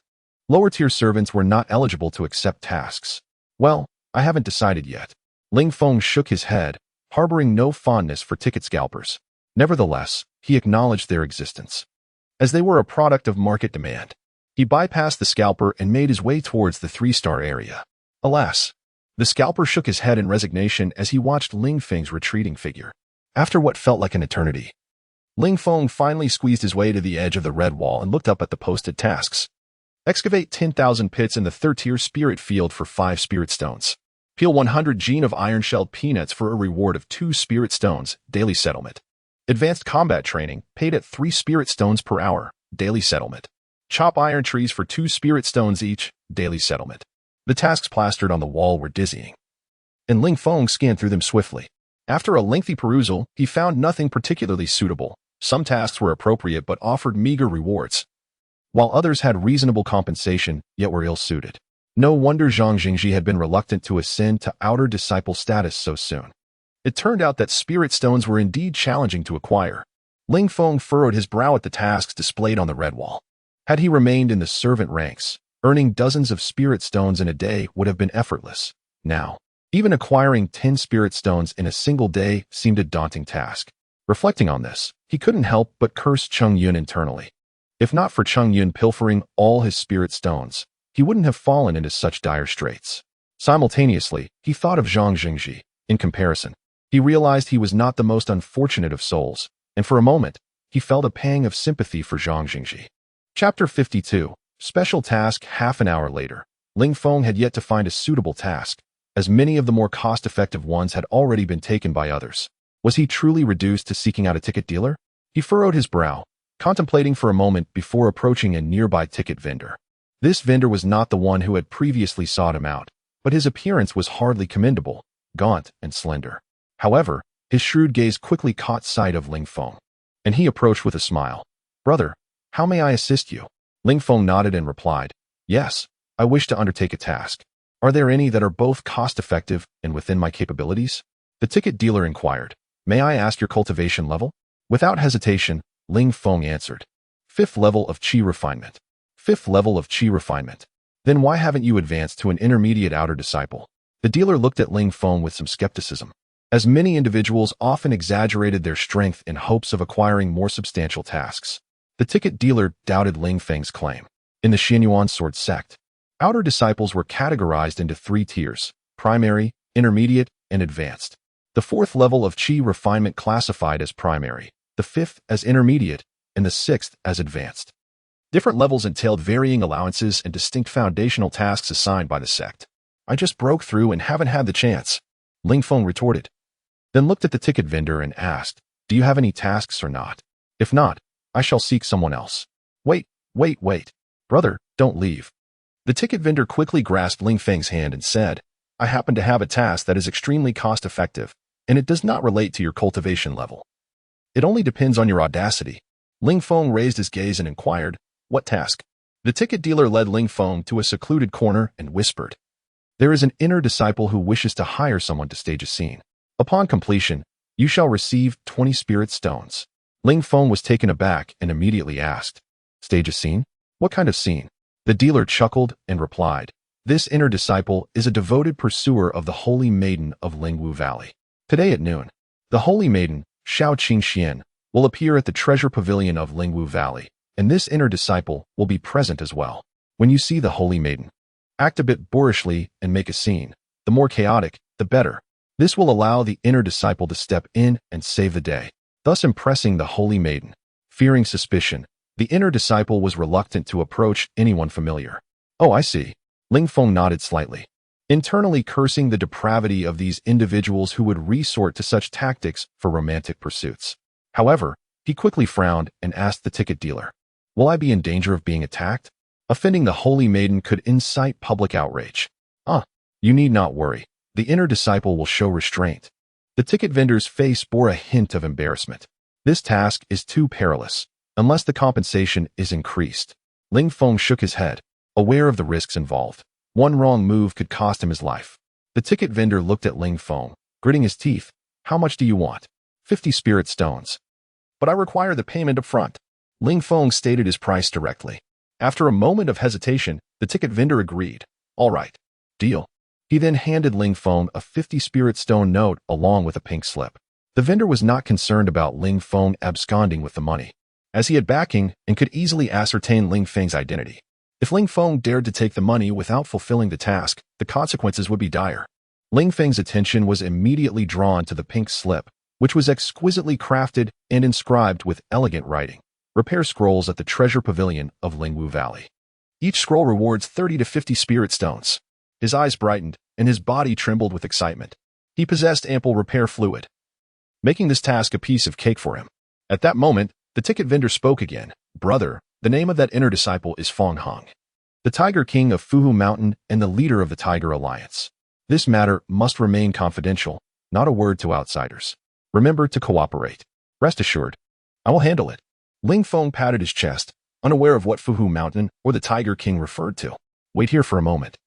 Lower-tier servants were not eligible to accept tasks. Well, I haven't decided yet. Ling Feng shook his head, harboring no fondness for ticket scalpers. Nevertheless, he acknowledged their existence, as they were a product of market demand. He bypassed the scalper and made his way towards the 3-star area. Alas, the scalper shook his head in resignation as he watched Ling Feng's retreating figure. After what felt like an eternity, Ling Feng finally squeezed his way to the edge of the red wall and looked up at the posted tasks. Excavate 10,000 pits in the 3rd-tier spirit field for 5 spirit stones. Peel 100 gene of iron-shelled peanuts for a reward of 2 spirit stones, daily settlement. Advanced combat training, paid at 3 spirit stones per hour, daily settlement. Chop iron trees for 2 spirit stones each, daily settlement. The tasks plastered on the wall were dizzying, and Ling Feng scanned through them swiftly. After a lengthy perusal, he found nothing particularly suitable. Some tasks were appropriate but offered meager rewards, while others had reasonable compensation yet were ill-suited. No wonder Zhang Jingji had been reluctant to ascend to outer disciple status so soon. It turned out that spirit stones were indeed challenging to acquire. Ling Feng furrowed his brow at the tasks displayed on the red wall. Had he remained in the servant ranks, earning dozens of spirit stones in a day would have been effortless. Now, even acquiring 10 spirit stones in a single day seemed a daunting task. Reflecting on this, he couldn't help but curse Cheng Yun internally. If not for Cheng Yun pilfering all his spirit stones, he wouldn't have fallen into such dire straits. Simultaneously, he thought of Zhang Jingji. In comparison, he realized he was not the most unfortunate of souls, and for a moment, he felt a pang of sympathy for Zhang Jingji. Chapter 52. Special task. Half an hour later, Ling Feng had yet to find a suitable task, as many of the more cost-effective ones had already been taken by others. Was he truly reduced to seeking out a ticket dealer? He furrowed his brow, contemplating for a moment before approaching a nearby ticket vendor. This vendor was not the one who had previously sought him out, but his appearance was hardly commendable, gaunt and slender. However, his shrewd gaze quickly caught sight of Ling Feng, and he approached with a smile. "Brother, how may I assist you?" Ling Feng nodded and replied, "Yes, I wish to undertake a task. Are there any that are both cost-effective and within my capabilities?" The ticket dealer inquired. "May I ask your cultivation level?" Without hesitation, Ling Feng answered, "5th level of Qi refinement." 5th level of Qi refinement. Then why haven't you advanced to an intermediate outer disciple? The dealer looked at Ling Feng with some skepticism, as many individuals often exaggerated their strength in hopes of acquiring more substantial tasks. The ticket dealer doubted Ling Feng's claim. In the Xianyuan sword sect, outer disciples were categorized into 3 tiers: primary, intermediate, and advanced. The 4th level of Qi refinement classified as primary, the 5th as intermediate, and the 6th as advanced. Different levels entailed varying allowances and distinct foundational tasks assigned by the sect. "I just broke through and haven't had the chance," Ling Feng retorted, then looked at the ticket vendor and asked, "Do you have any tasks or not? If not, I shall seek someone else." Wait. Brother, don't leave." The ticket vendor quickly grasped Ling Feng's hand and said, "I happen to have a task that is extremely cost-effective, and it does not relate to your cultivation level. It only depends on your audacity." Ling Feng raised his gaze and inquired, "What task?" The ticket dealer led Ling Feng to a secluded corner and whispered, "There is an inner disciple who wishes to hire someone to stage a scene. Upon completion, you shall receive 20 spirit stones." Ling Feng was taken aback and immediately asked, "Stage a scene? What kind of scene?" The dealer chuckled and replied, "This inner disciple is a devoted pursuer of the Holy Maiden of Lingwu Valley. Today at noon, the Holy Maiden, Shao Qingxian, will appear at the treasure pavilion of Lingwu Valley, and this inner disciple will be present as well. When you see the Holy Maiden, act a bit boorishly and make a scene. The more chaotic, the better. This will allow the inner disciple to step in and save the day, thus impressing the Holy Maiden. Fearing suspicion, the inner disciple was reluctant to approach anyone familiar. Oh, I see. Ling Feng nodded slightly, internally cursing the depravity of these individuals who would resort to such tactics for romantic pursuits. However, he quickly frowned and asked the ticket dealer, "Will I be in danger of being attacked? Offending the holy maiden could incite public outrage." You need not worry. The inner disciple will show restraint." The ticket vendor's face bore a hint of embarrassment. This task is too perilous, unless the compensation is increased. Ling Feng shook his head, aware of the risks involved. One wrong move could cost him his life. The ticket vendor looked at Ling Feng, gritting his teeth. "How much do you want?" 50 spirit stones. "But I require the payment up front." Ling Feng stated his price directly. After a moment of hesitation, the ticket vendor agreed. "All right. Deal." He then handed Ling Feng a 50 spirit stone note along with a pink slip. The vendor was not concerned about Ling Feng absconding with the money, as he had backing and could easily ascertain Ling Feng's identity. If Ling Feng dared to take the money without fulfilling the task, the consequences would be dire. Ling Feng's attention was immediately drawn to the pink slip, which was exquisitely crafted and inscribed with elegant writing. "Repair scrolls at the treasure pavilion of Lingwu Valley. Each scroll rewards 30 to 50 spirit stones." His eyes brightened, and his body trembled with excitement. He possessed ample repair fluid, making this task a piece of cake for him. At that moment, the ticket vendor spoke again. "Brother, the name of that inner disciple is Hongmeng, the Tiger King of Fuhu Mountain and the leader of the Tiger Alliance. This matter must remain confidential, not a word to outsiders. Remember to cooperate." "Rest assured, I will handle it." Ling Feng patted his chest, unaware of what Fuhu Mountain or the Tiger King referred to. "Wait here for a moment.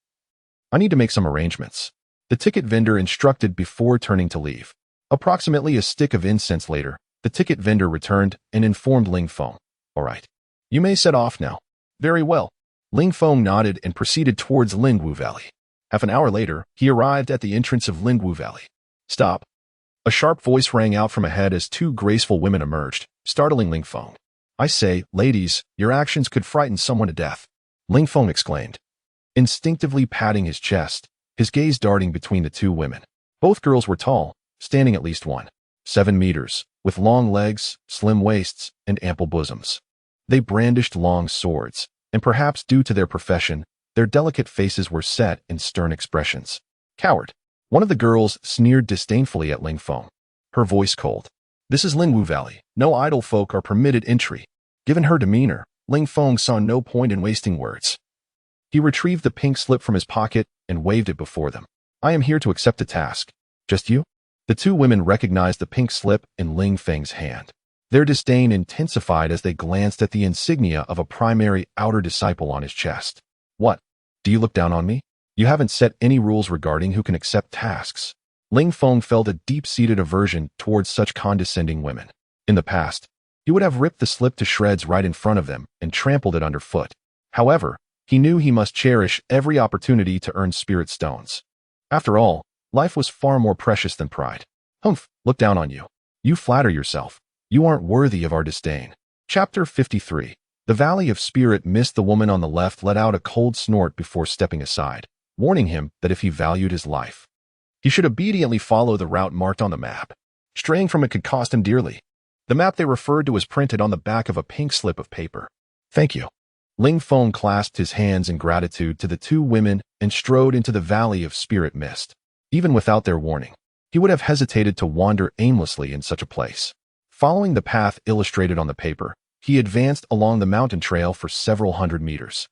I need to make some arrangements," the ticket vendor instructed before turning to leave. Approximately a stick of incense later, the ticket vendor returned and informed Ling Feng. "All right. You may set off now." "Very well." Ling Feng nodded and proceeded towards Lingwu Valley. Half an hour later, he arrived at the entrance of Lingwu Valley. "Stop." A sharp voice rang out from ahead as two graceful women emerged, startling Ling Feng. "I say, ladies, your actions could frighten someone to death," Ling Feng exclaimed, instinctively patting his chest, his gaze darting between the two women. Both girls were tall, standing at least 1.7 meters, with long legs, slim waists, and ample bosoms. They brandished long swords, and perhaps due to their profession, their delicate faces were set in stern expressions. "Coward." One of the girls sneered disdainfully at Ling Feng, her voice cold. "This is Lingwu Valley. No idle folk are permitted entry." Given her demeanor, Ling Feng saw no point in wasting words. He retrieved the pink slip from his pocket and waved it before them. "I am here to accept a task." "Just you?" The two women recognized the pink slip in Ling Feng's hand. Their disdain intensified as they glanced at the insignia of a primary outer disciple on his chest. "What? Do you look down on me? You haven't set any rules regarding who can accept tasks." Ling Feng felt a deep-seated aversion towards such condescending women. In the past, he would have ripped the slip to shreds right in front of them and trampled it underfoot. However, he knew he must cherish every opportunity to earn spirit stones. After all, life was far more precious than pride. "Humph, look down on you. You flatter yourself. You aren't worthy of our disdain." Chapter 53. The Valley of Spirit Mist. The woman on the left let out a cold snort before stepping aside, warning him that if he valued his life, he should obediently follow the route marked on the map. Straying from it could cost him dearly. The map they referred to was printed on the back of a pink slip of paper. "Thank you." Ling Feng clasped his hands in gratitude to the two women and strode into the Valley of Spirit Mist. Even without their warning, he would have hesitated to wander aimlessly in such a place. Following the path illustrated on the paper, he advanced along the mountain trail for several hundred meters.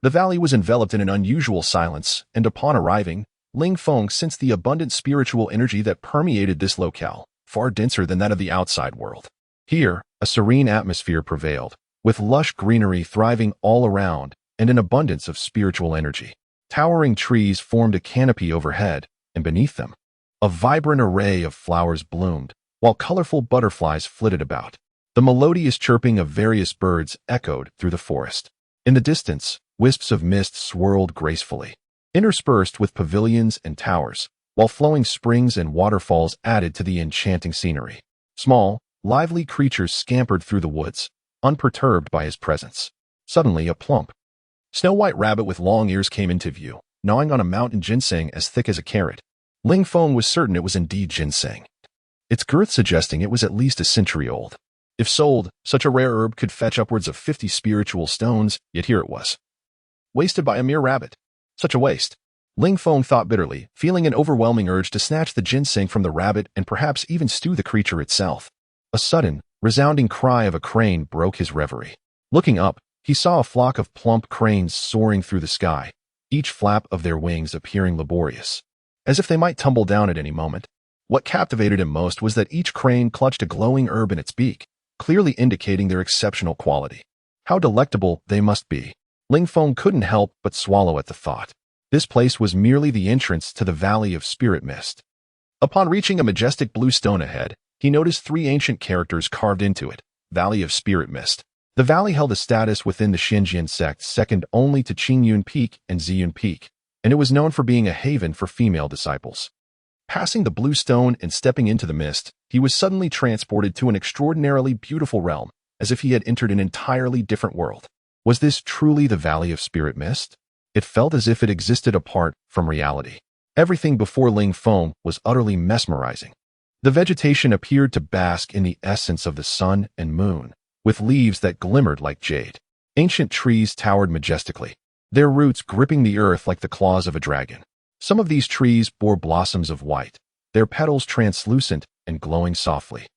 The valley was enveloped in an unusual silence, and upon arriving, Ling Feng sensed the abundant spiritual energy that permeated this locale, far denser than that of the outside world. Here, a serene atmosphere prevailed, with lush greenery thriving all around and an abundance of spiritual energy. Towering trees formed a canopy overhead, and beneath them, a vibrant array of flowers bloomed, while colorful butterflies flitted about. The melodious chirping of various birds echoed through the forest. In the distance, wisps of mist swirled gracefully, interspersed with pavilions and towers, while flowing springs and waterfalls added to the enchanting scenery. Small, lively creatures scampered through the woods, unperturbed by his presence. Suddenly, a plump, snow-white rabbit with long ears came into view, gnawing on a mountain ginseng as thick as a carrot. Ling Feng was certain it was indeed ginseng, its girth suggesting it was at least a century old. If sold, such a rare herb could fetch upwards of 50 spiritual stones, yet here it was, wasted by a mere rabbit. Such a waste. Ling Feng thought bitterly, feeling an overwhelming urge to snatch the ginseng from the rabbit and perhaps even stew the creature itself. A sudden, resounding cry of a crane broke his reverie. Looking up, he saw a flock of plump cranes soaring through the sky, each flap of their wings appearing laborious, as if they might tumble down at any moment. What captivated him most was that each crane clutched a glowing herb in its beak, clearly indicating their exceptional quality. How delectable they must be. Ling Feng couldn't help but swallow at the thought. This place was merely the entrance to the Valley of Spirit Mist. Upon reaching a majestic blue stone ahead, he noticed 3 ancient characters carved into it, Valley of Spirit Mist. The valley held a status within the Xinjiang sect second only to Qingyun Peak and Ziyun Peak, and it was known for being a haven for female disciples. Passing the blue stone and stepping into the mist, he was suddenly transported to an extraordinarily beautiful realm, as if he had entered an entirely different world. Was this truly the Valley of Spirit Mist? It felt as if it existed apart from reality. Everything before Ling Feng was utterly mesmerizing. The vegetation appeared to bask in the essence of the sun and moon, with leaves that glimmered like jade. Ancient trees towered majestically, their roots gripping the earth like the claws of a dragon. Some of these trees bore blossoms of white, their petals translucent and glowing softly.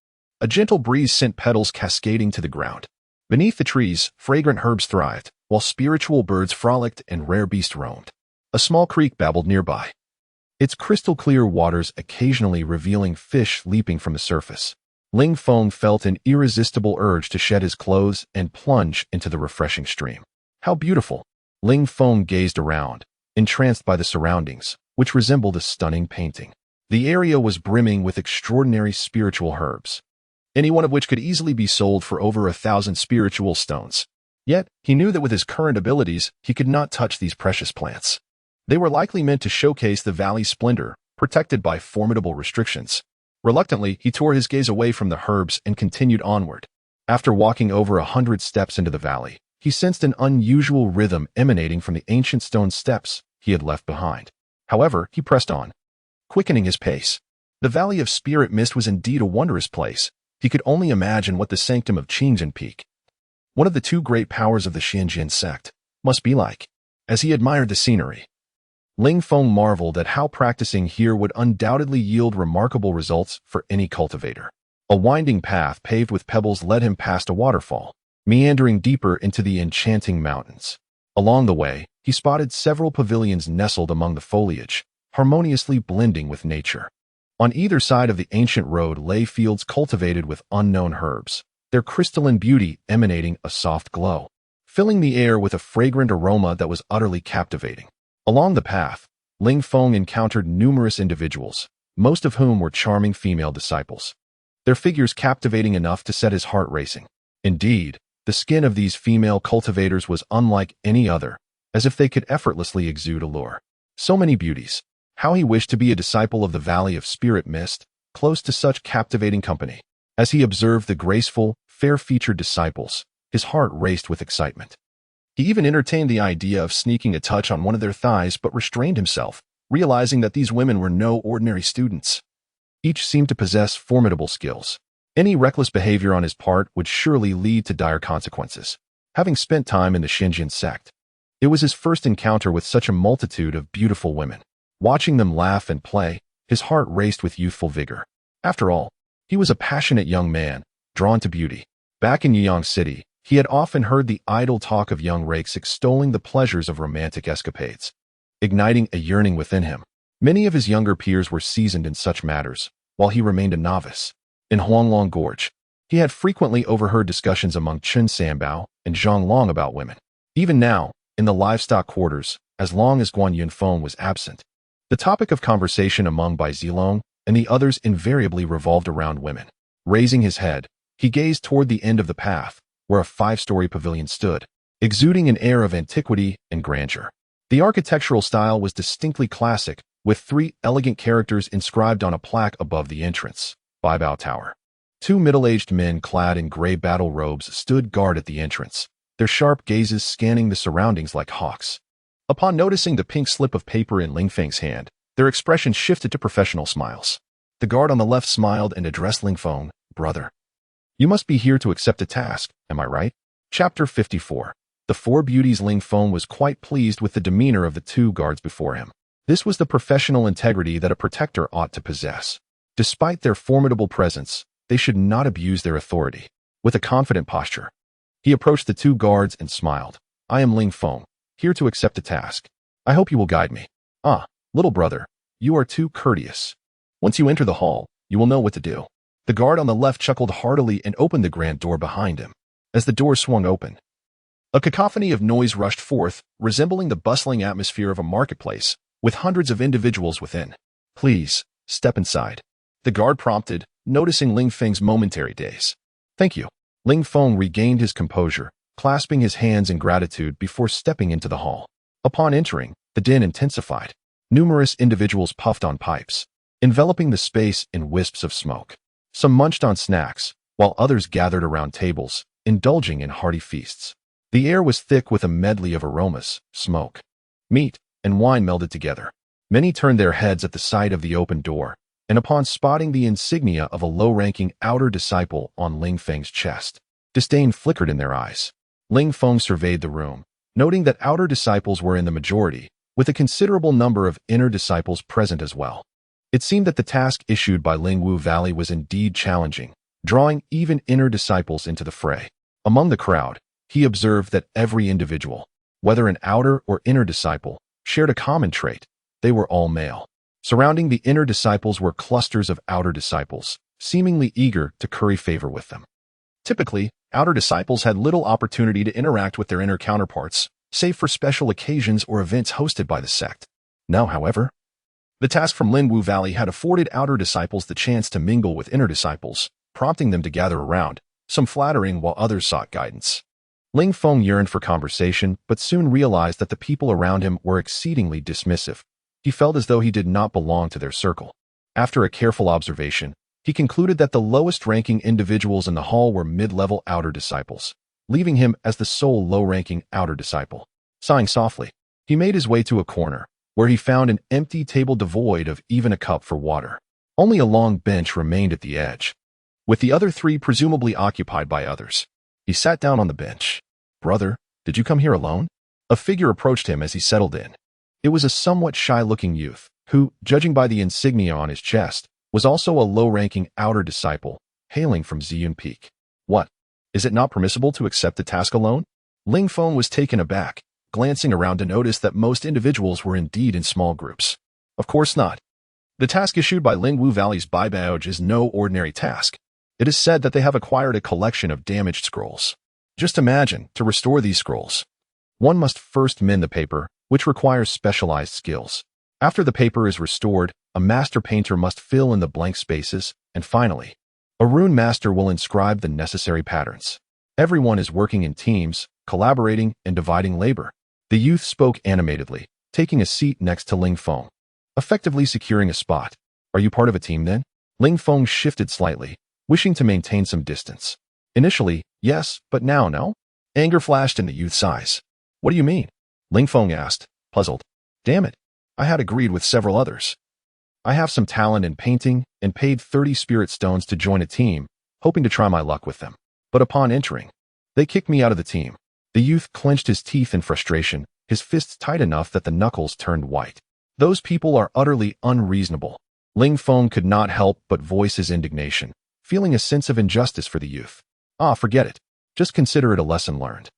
A gentle breeze sent petals cascading to the ground. Beneath the trees, fragrant herbs thrived, while spiritual birds frolicked and rare beasts roamed. A small creek babbled nearby, its crystal-clear waters occasionally revealing fish leaping from the surface. Ling Feng felt an irresistible urge to shed his clothes and plunge into the refreshing stream. How beautiful! Ling Feng gazed around, entranced by the surroundings, which resembled a stunning painting. The area was brimming with extraordinary spiritual herbs, any one of which could easily be sold for over 1,000 spiritual stones. Yet, he knew that with his current abilities, he could not touch these precious plants. They were likely meant to showcase the valley's splendor, protected by formidable restrictions. Reluctantly, he tore his gaze away from the herbs and continued onward. After walking over 100 steps into the valley, he sensed an unusual rhythm emanating from the ancient stone steps he had left behind. However, he pressed on, quickening his pace. The Valley of Spirit Mist was indeed a wondrous place. He could only imagine what the sanctum of Qingyun Peak, one of the 2 great powers of the Xinjiang sect, must be like. As he admired the scenery, Ling Feng marveled at how practicing here would undoubtedly yield remarkable results for any cultivator. A winding path paved with pebbles led him past a waterfall, meandering deeper into the enchanting mountains. Along the way, he spotted several pavilions nestled among the foliage, harmoniously blending with nature. On either side of the ancient road lay fields cultivated with unknown herbs, their crystalline beauty emanating a soft glow, filling the air with a fragrant aroma that was utterly captivating. Along the path, Ling Feng encountered numerous individuals, most of whom were charming female disciples, their figures captivating enough to set his heart racing. Indeed, the skin of these female cultivators was unlike any other, as if they could effortlessly exude allure. So many beauties. How he wished to be a disciple of the Valley of Spirit Mist, close to such captivating company. As he observed the graceful, fair-featured disciples, his heart raced with excitement. He even entertained the idea of sneaking a touch on one of their thighs but restrained himself, realizing that these women were no ordinary students. Each seemed to possess formidable skills. Any reckless behavior on his part would surely lead to dire consequences. Having spent time in the Xinjiang sect, it was his first encounter with such a multitude of beautiful women. Watching them laugh and play, his heart raced with youthful vigor. After all, he was a passionate young man, drawn to beauty. Back in Yuyang City, he had often heard the idle talk of young rakes extolling the pleasures of romantic escapades, igniting a yearning within him. Many of his younger peers were seasoned in such matters, while he remained a novice. In Huanglong Gorge, he had frequently overheard discussions among Chun Sanbao and Zhang Long about women. Even now, in the livestock quarters, as long as Guan Yunfeng was absent, the topic of conversation among Bai Zilong and the others invariably revolved around women. Raising his head, he gazed toward the end of the path, where a 5-story pavilion stood, exuding an air of antiquity and grandeur. The architectural style was distinctly classic, with 3 elegant characters inscribed on a plaque above the entrance. Baibao Tower. 2 middle-aged men clad in gray battle robes stood guard at the entrance, their sharp gazes scanning the surroundings like hawks. Upon noticing the pink slip of paper in Ling Feng's hand, their expressions shifted to professional smiles. The guard on the left smiled and addressed Ling Feng, "Brother." You must be here to accept a task, am I right? Chapter 54. The four beauties. Ling Feng was quite pleased with the demeanor of the two guards before him. This was the professional integrity that a protector ought to possess. Despite their formidable presence, they should not abuse their authority. With a confident posture, he approached the two guards and smiled. I am Ling Feng, here to accept a task. I hope you will guide me. Ah, little brother, you are too courteous. Once you enter the hall, you will know what to do. The guard on the left chuckled heartily and opened the grand door behind him. As the door swung open, a cacophony of noise rushed forth, resembling the bustling atmosphere of a marketplace, with hundreds of individuals within. Please, step inside, the guard prompted, noticing Ling Feng's momentary daze. Thank you. Ling Feng regained his composure, clasping his hands in gratitude before stepping into the hall. Upon entering, the din intensified. Numerous individuals puffed on pipes, enveloping the space in wisps of smoke. Some munched on snacks, while others gathered around tables, indulging in hearty feasts. The air was thick with a medley of aromas, smoke, meat, and wine melded together. Many turned their heads at the sight of the open door, and upon spotting the insignia of a low-ranking outer disciple on Ling Feng's chest, disdain flickered in their eyes. Ling Feng surveyed the room, noting that outer disciples were in the majority, with a considerable number of inner disciples present as well. It seemed that the task issued by Lingwu Valley was indeed challenging, drawing even inner disciples into the fray. Among the crowd, he observed that every individual, whether an outer or inner disciple, shared a common trait. They were all male. Surrounding the inner disciples were clusters of outer disciples, seemingly eager to curry favor with them. Typically, outer disciples had little opportunity to interact with their inner counterparts, save for special occasions or events hosted by the sect. Now, however, the task from Lingwu Valley had afforded outer disciples the chance to mingle with inner disciples, prompting them to gather around, some flattering while others sought guidance. Ling Feng yearned for conversation, but soon realized that the people around him were exceedingly dismissive. He felt as though he did not belong to their circle. After a careful observation, he concluded that the lowest-ranking individuals in the hall were mid-level outer disciples, leaving him as the sole low-ranking outer disciple. Sighing softly, he made his way to a corner, where he found an empty table devoid of even a cup for water. Only a long bench remained at the edge, with the other three presumably occupied by others. He sat down on the bench. Brother, did you come here alone? A figure approached him as he settled in. It was a somewhat shy-looking youth, who, judging by the insignia on his chest, was also a low-ranking outer disciple, hailing from Ziyun Peak. What? Is it not permissible to accept the task alone? Ling Feng was taken aback, glancing around to notice that most individuals were indeed in small groups. Of course not. The task issued by Lingwu Valley's Baibao is no ordinary task. It is said that they have acquired a collection of damaged scrolls. Just imagine, to restore these scrolls, one must first mend the paper, which requires specialized skills. After the paper is restored, a master painter must fill in the blank spaces, and finally, a rune master will inscribe the necessary patterns. Everyone is working in teams, collaborating and dividing labor. The youth spoke animatedly, taking a seat next to Ling Feng, effectively securing a spot. Are you part of a team then? Ling Feng shifted slightly, wishing to maintain some distance. Initially, yes, but now no? Anger flashed in the youth's eyes. What do you mean? Ling Feng asked, puzzled. Damn it. I had agreed with several others. I have some talent in painting and paid 30 spirit stones to join a team, hoping to try my luck with them. But upon entering, they kicked me out of the team. The youth clenched his teeth in frustration, his fists tight enough that the knuckles turned white. Those people are utterly unreasonable. Ling Feng could not help but voice his indignation, feeling a sense of injustice for the youth. Ah, forget it. Just consider it a lesson learned.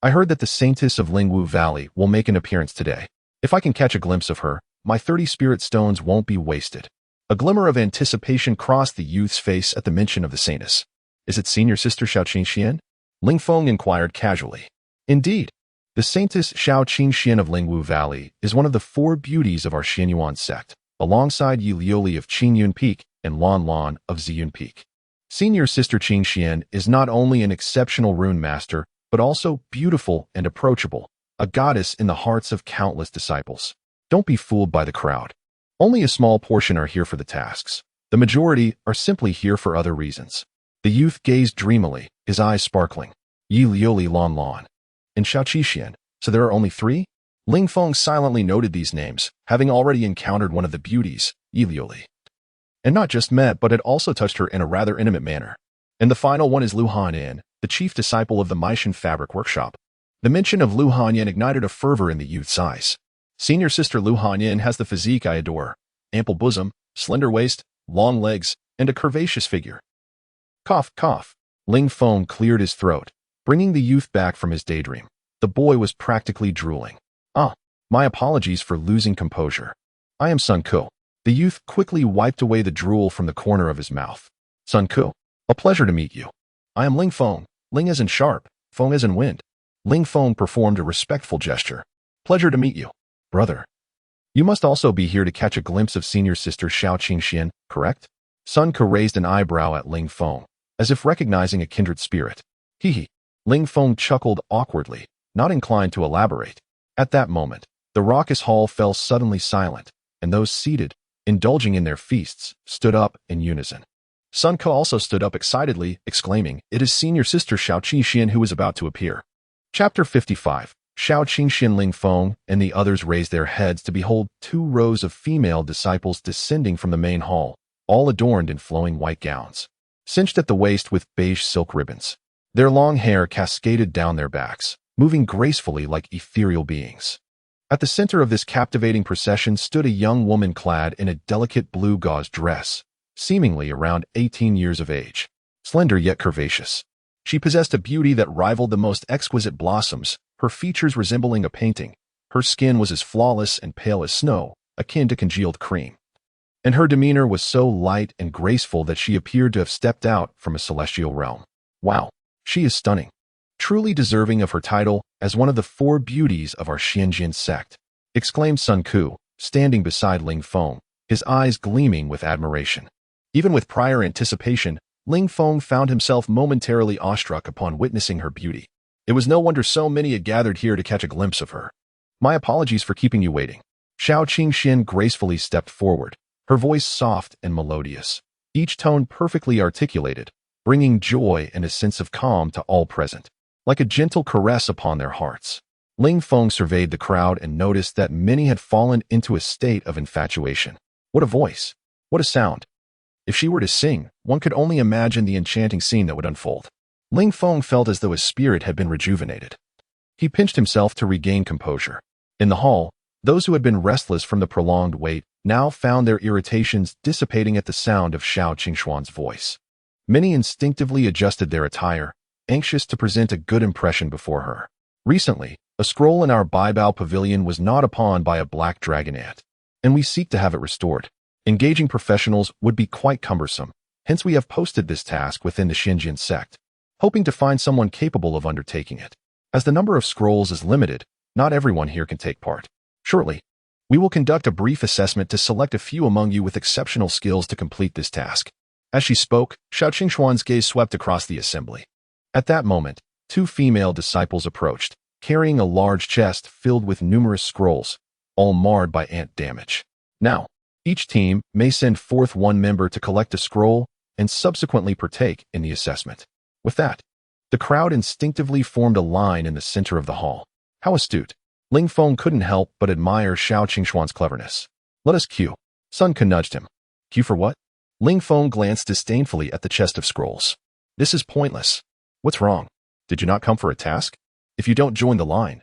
I heard that the Saintess of Lingwu Valley will make an appearance today. If I can catch a glimpse of her, my 30 spirit stones won't be wasted. A glimmer of anticipation crossed the youth's face at the mention of the Saintess. Is it Senior Sister Xiao Qingxian? Ling Feng inquired casually. Indeed. The Saintess Xiao Qingxian of Lingwu Valley is one of the four beauties of our Xianyuan sect, alongside Yi Liuli of Qingyun Peak and Lan Lan of Ziyun Peak. Senior Sister Qingxian is not only an exceptional rune master, but also beautiful and approachable, a goddess in the hearts of countless disciples. Don't be fooled by the crowd. Only a small portion are here for the tasks. The majority are simply here for other reasons. The youth gazed dreamily, his eyes sparkling. Yi Liuli Lan Lan and Xiao Qingxian. So there are only three? Ling Feng silently noted these names, having already encountered one of the beauties, Yi Liuli, and not just met but had also touched her in a rather intimate manner. And the final one is Lu Hanyan, the chief disciple of the Meishan Fabric Workshop. The mention of Lu Hanyan ignited a fervor in the youth's eyes. Senior sister Lu Hanyan has the physique I adore. Ample bosom, slender waist, long legs, and a curvaceous figure. Cough, cough. Ling Feng cleared his throat, bringing the youth back from his daydream. The boy was practically drooling. My apologies for losing composure. I am Sun Ku. The youth quickly wiped away the drool from the corner of his mouth. Sun Ku, a pleasure to meet you. I am Ling Feng. Ling as in sharp, Feng as in wind. Ling Feng performed a respectful gesture. Pleasure to meet you, brother. You must also be here to catch a glimpse of senior sister Xiao Qingxian, correct? Sun Ku raised an eyebrow at Ling Feng, as if recognizing a kindred spirit. Hee. Ling Feng chuckled awkwardly, not inclined to elaborate. At that moment, the raucous hall fell suddenly silent, and those seated, indulging in their feasts, stood up in unison. Sun Ku also stood up excitedly, exclaiming, "It is senior sister Xiao Qingxian who is about to appear." Chapter 55. Xiao Qingxian, Ling Feng, and the others raised their heads to behold 2 rows of female disciples descending from the main hall, all adorned in flowing white gowns, cinched at the waist with beige silk ribbons. Their long hair cascaded down their backs, moving gracefully like ethereal beings. At the center of this captivating procession stood a young woman clad in a delicate blue gauze dress, seemingly around 18 years of age, slender yet curvaceous. She possessed a beauty that rivaled the most exquisite blossoms, her features resembling a painting. Her skin was as flawless and pale as snow, akin to congealed cream. And her demeanor was so light and graceful that she appeared to have stepped out from a celestial realm. Wow, she is stunning. Truly deserving of her title as one of the 4 beauties of our Xianjian sect, exclaimed Sun Ku, standing beside Ling Feng, his eyes gleaming with admiration. Even with prior anticipation, Ling Feng found himself momentarily awestruck upon witnessing her beauty. It was no wonder so many had gathered here to catch a glimpse of her. My apologies for keeping you waiting. Xiao Qingxian gracefully stepped forward, her voice soft and melodious, each tone perfectly articulated, bringing joy and a sense of calm to all present, like a gentle caress upon their hearts. Ling Feng surveyed the crowd and noticed that many had fallen into a state of infatuation. What a voice! What a sound! If she were to sing, one could only imagine the enchanting scene that would unfold. Ling Feng felt as though his spirit had been rejuvenated. He pinched himself to regain composure. In the hall, those who had been restless from the prolonged wait now found their irritations dissipating at the sound of Xiao Qingxuan's voice. Many instinctively adjusted their attire, anxious to present a good impression before her. Recently, a scroll in our Baibao pavilion was gnawed upon by a black dragon ant, and we seek to have it restored. Engaging professionals would be quite cumbersome, hence we have posted this task within the Xinjian sect, hoping to find someone capable of undertaking it. As the number of scrolls is limited, not everyone here can take part. Shortly, we will conduct a brief assessment to select a few among you with exceptional skills to complete this task. As she spoke, Xiao Qingxuan's gaze swept across the assembly. At that moment, 2 female disciples approached, carrying a large chest filled with numerous scrolls, all marred by ant damage. Now, each team may send forth 1 member to collect a scroll and subsequently partake in the assessment. With that, the crowd instinctively formed a line in the center of the hall. How astute! Ling Feng couldn't help but admire Xiao Qingxuan's cleverness. Let us queue. Sun Ku nudged him. Queue for what? Ling Feng glanced disdainfully at the chest of scrolls. This is pointless. What's wrong? Did you not come for a task? If you don't join the line,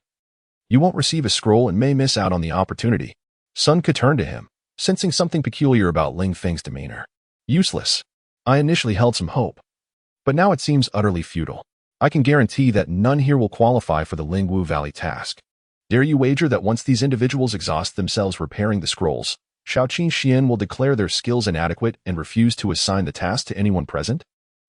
you won't receive a scroll and may miss out on the opportunity. Sun Ku turned to him, sensing something peculiar about Ling Feng's demeanor. Useless. I initially held some hope, but now it seems utterly futile. I can guarantee that none here will qualify for the Lingwu Valley task. Dare you wager that once these individuals exhaust themselves repairing the scrolls, Xiao Qingxian will declare their skills inadequate and refuse to assign the task to anyone present?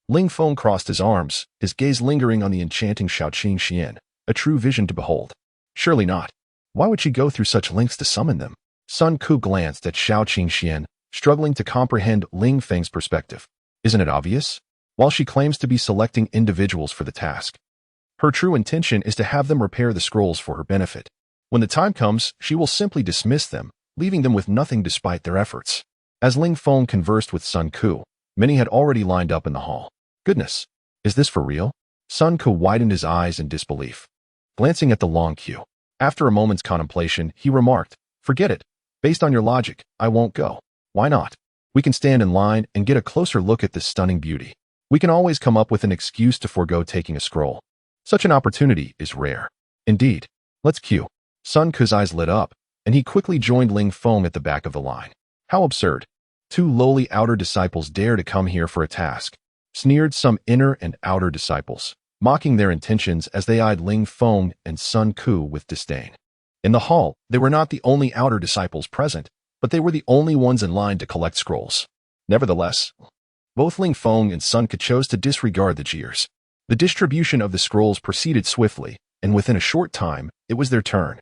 Ling Feng crossed his arms, his gaze lingering on the enchanting Xiao Qingxian, a true vision to behold. Surely not. Why would she go through such lengths to summon them? Sun Ku glanced at Xiao Qingxian, struggling to comprehend Ling Feng's perspective. Isn't it obvious? While she claims to be selecting individuals for the task, her true intention is to have them repair the scrolls for her benefit. When the time comes, she will simply dismiss them, leaving them with nothing despite their efforts. As Ling Feng conversed with Sun Ku, many had already lined up in the hall. Goodness, is this for real? Sun Ku widened his eyes in disbelief, glancing at the long queue. After a moment's contemplation, he remarked, Forget it. Based on your logic, I won't go. Why not? We can stand in line and get a closer look at this stunning beauty. We can always come up with an excuse to forego taking a scroll. Such an opportunity is rare. Indeed. Let's cue. Sun Ku's eyes lit up, and he quickly joined Ling Feng at the back of the line. How absurd. Two lowly outer disciples dare to come here for a task, sneered some inner and outer disciples, mocking their intentions as they eyed Ling Feng and Sun Ku with disdain. In the hall, they were not the only outer disciples present, but they were the only ones in line to collect scrolls. Nevertheless, both Ling Feng and Sun Ku chose to disregard the jeers. The distribution of the scrolls proceeded swiftly, and within a short time, it was their turn.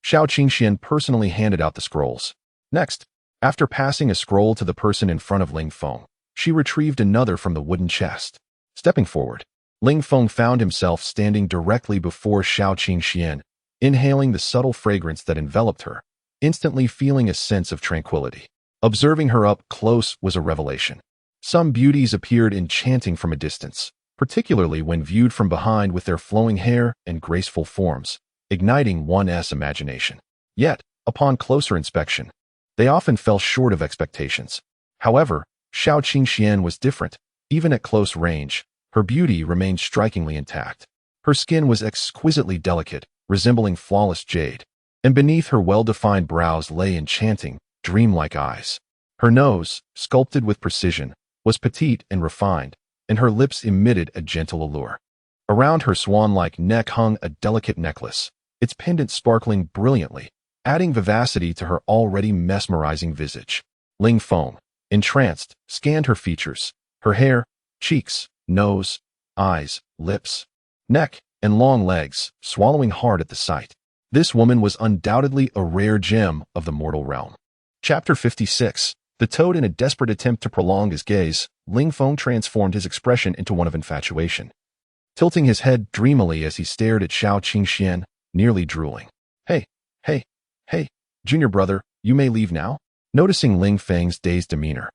Xiao Qingxian personally handed out the scrolls. Next, after passing a scroll to the person in front of Ling Feng, she retrieved another from the wooden chest. Stepping forward, Ling Feng found himself standing directly before Xiao Qingxian, inhaling the subtle fragrance that enveloped her, instantly feeling a sense of tranquility. Observing her up close was a revelation. Some beauties appeared enchanting from a distance, particularly when viewed from behind with their flowing hair and graceful forms, igniting one's imagination. Yet, upon closer inspection, they often fell short of expectations. However, Xiao Qingxian was different. Even at close range, her beauty remained strikingly intact. Her skin was exquisitely delicate, resembling flawless jade, and beneath her well-defined brows lay enchanting, dreamlike eyes. Her nose, sculpted with precision, was petite and refined, and her lips emitted a gentle allure. Around her swan-like neck hung a delicate necklace, its pendant sparkling brilliantly, adding vivacity to her already mesmerizing visage. Ling Feng, entranced, scanned her features, her hair, cheeks, nose, eyes, lips, neck, and long legs, swallowing hard at the sight. This woman was undoubtedly a rare gem of the mortal realm. Chapter 56. The Toad. In a desperate attempt to prolong his gaze, Ling Feng transformed his expression into one of infatuation, tilting his head dreamily as he stared at Xiao Qingxian, nearly drooling. Hey, junior brother, you may leave now? Noticing Ling Feng's dazed demeanor,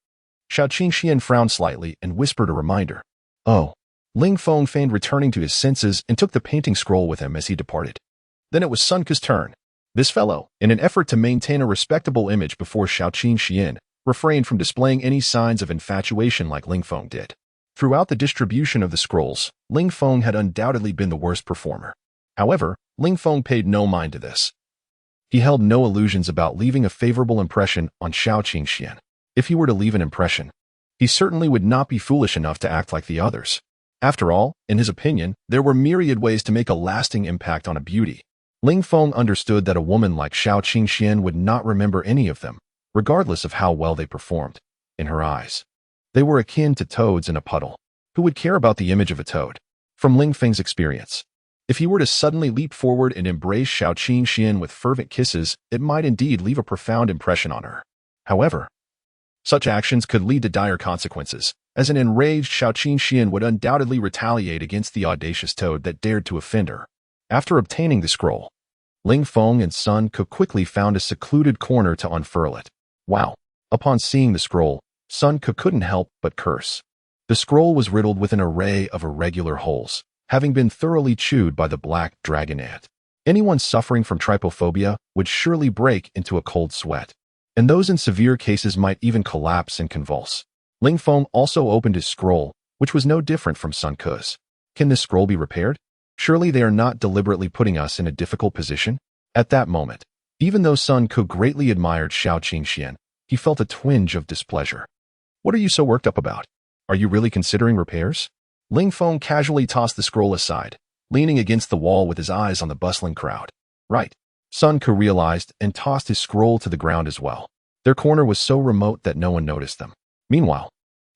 Xiao Qingxian frowned slightly and whispered a reminder. Oh. Ling Feng feigned returning to his senses and took the painting scroll with him as he departed. Then it was Sun Ku's turn. This fellow, in an effort to maintain a respectable image before Xiao Qingxian, refrained from displaying any signs of infatuation like Ling Feng did. Throughout the distribution of the scrolls, Ling Feng had undoubtedly been the worst performer. However, Ling Feng paid no mind to this. He held no illusions about leaving a favorable impression on Xiao Qingxian. If he were to leave an impression, he certainly would not be foolish enough to act like the others. After all, in his opinion, there were myriad ways to make a lasting impact on a beauty. Ling Feng understood that a woman like Xiao Qingxian would not remember any of them, regardless of how well they performed. In her eyes, they were akin to toads in a puddle. Who would care about the image of a toad? From Ling Feng's experience, if he were to suddenly leap forward and embrace Xiao Qingxian with fervent kisses, it might indeed leave a profound impression on her. However, such actions could lead to dire consequences, as an enraged Xiao Qingxian would undoubtedly retaliate against the audacious toad that dared to offend her. After obtaining the scroll, Ling Feng and Sun Ku quickly found a secluded corner to unfurl it. Wow! Upon seeing the scroll, Sun Ku couldn't help but curse. The scroll was riddled with an array of irregular holes, having been thoroughly chewed by the black dragon ant. Anyone suffering from trypophobia would surely break into a cold sweat, and those in severe cases might even collapse and convulse. Ling Feng also opened his scroll, which was no different from Sun Ku's. Can this scroll be repaired? Surely they are not deliberately putting us in a difficult position? At that moment, even though Sun Ku greatly admired Xiao Qingxian, he felt a twinge of displeasure. What are you so worked up about? Are you really considering repairs? Ling Feng casually tossed the scroll aside, leaning against the wall with his eyes on the bustling crowd. Right. Sun Ku realized and tossed his scroll to the ground as well. Their corner was so remote that no one noticed them. Meanwhile,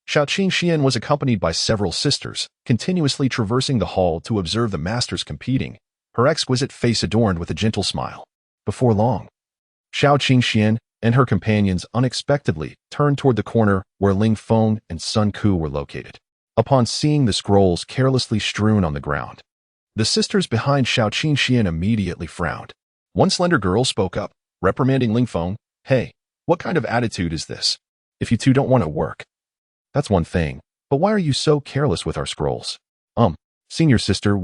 Xiao Qingxian was accompanied by several sisters, continuously traversing the hall to observe the masters competing, her exquisite face adorned with a gentle smile. Before long, Xiao Qingxian and her companions unexpectedly turned toward the corner where Ling Feng and Sun Ku were located. Upon seeing the scrolls carelessly strewn on the ground, the sisters behind Xiao Qingxian immediately frowned. One slender girl spoke up, reprimanding Ling Feng. Hey, what kind of attitude is this? If you two don't want to work, that's one thing, but why are you so careless with our scrolls? Senior sister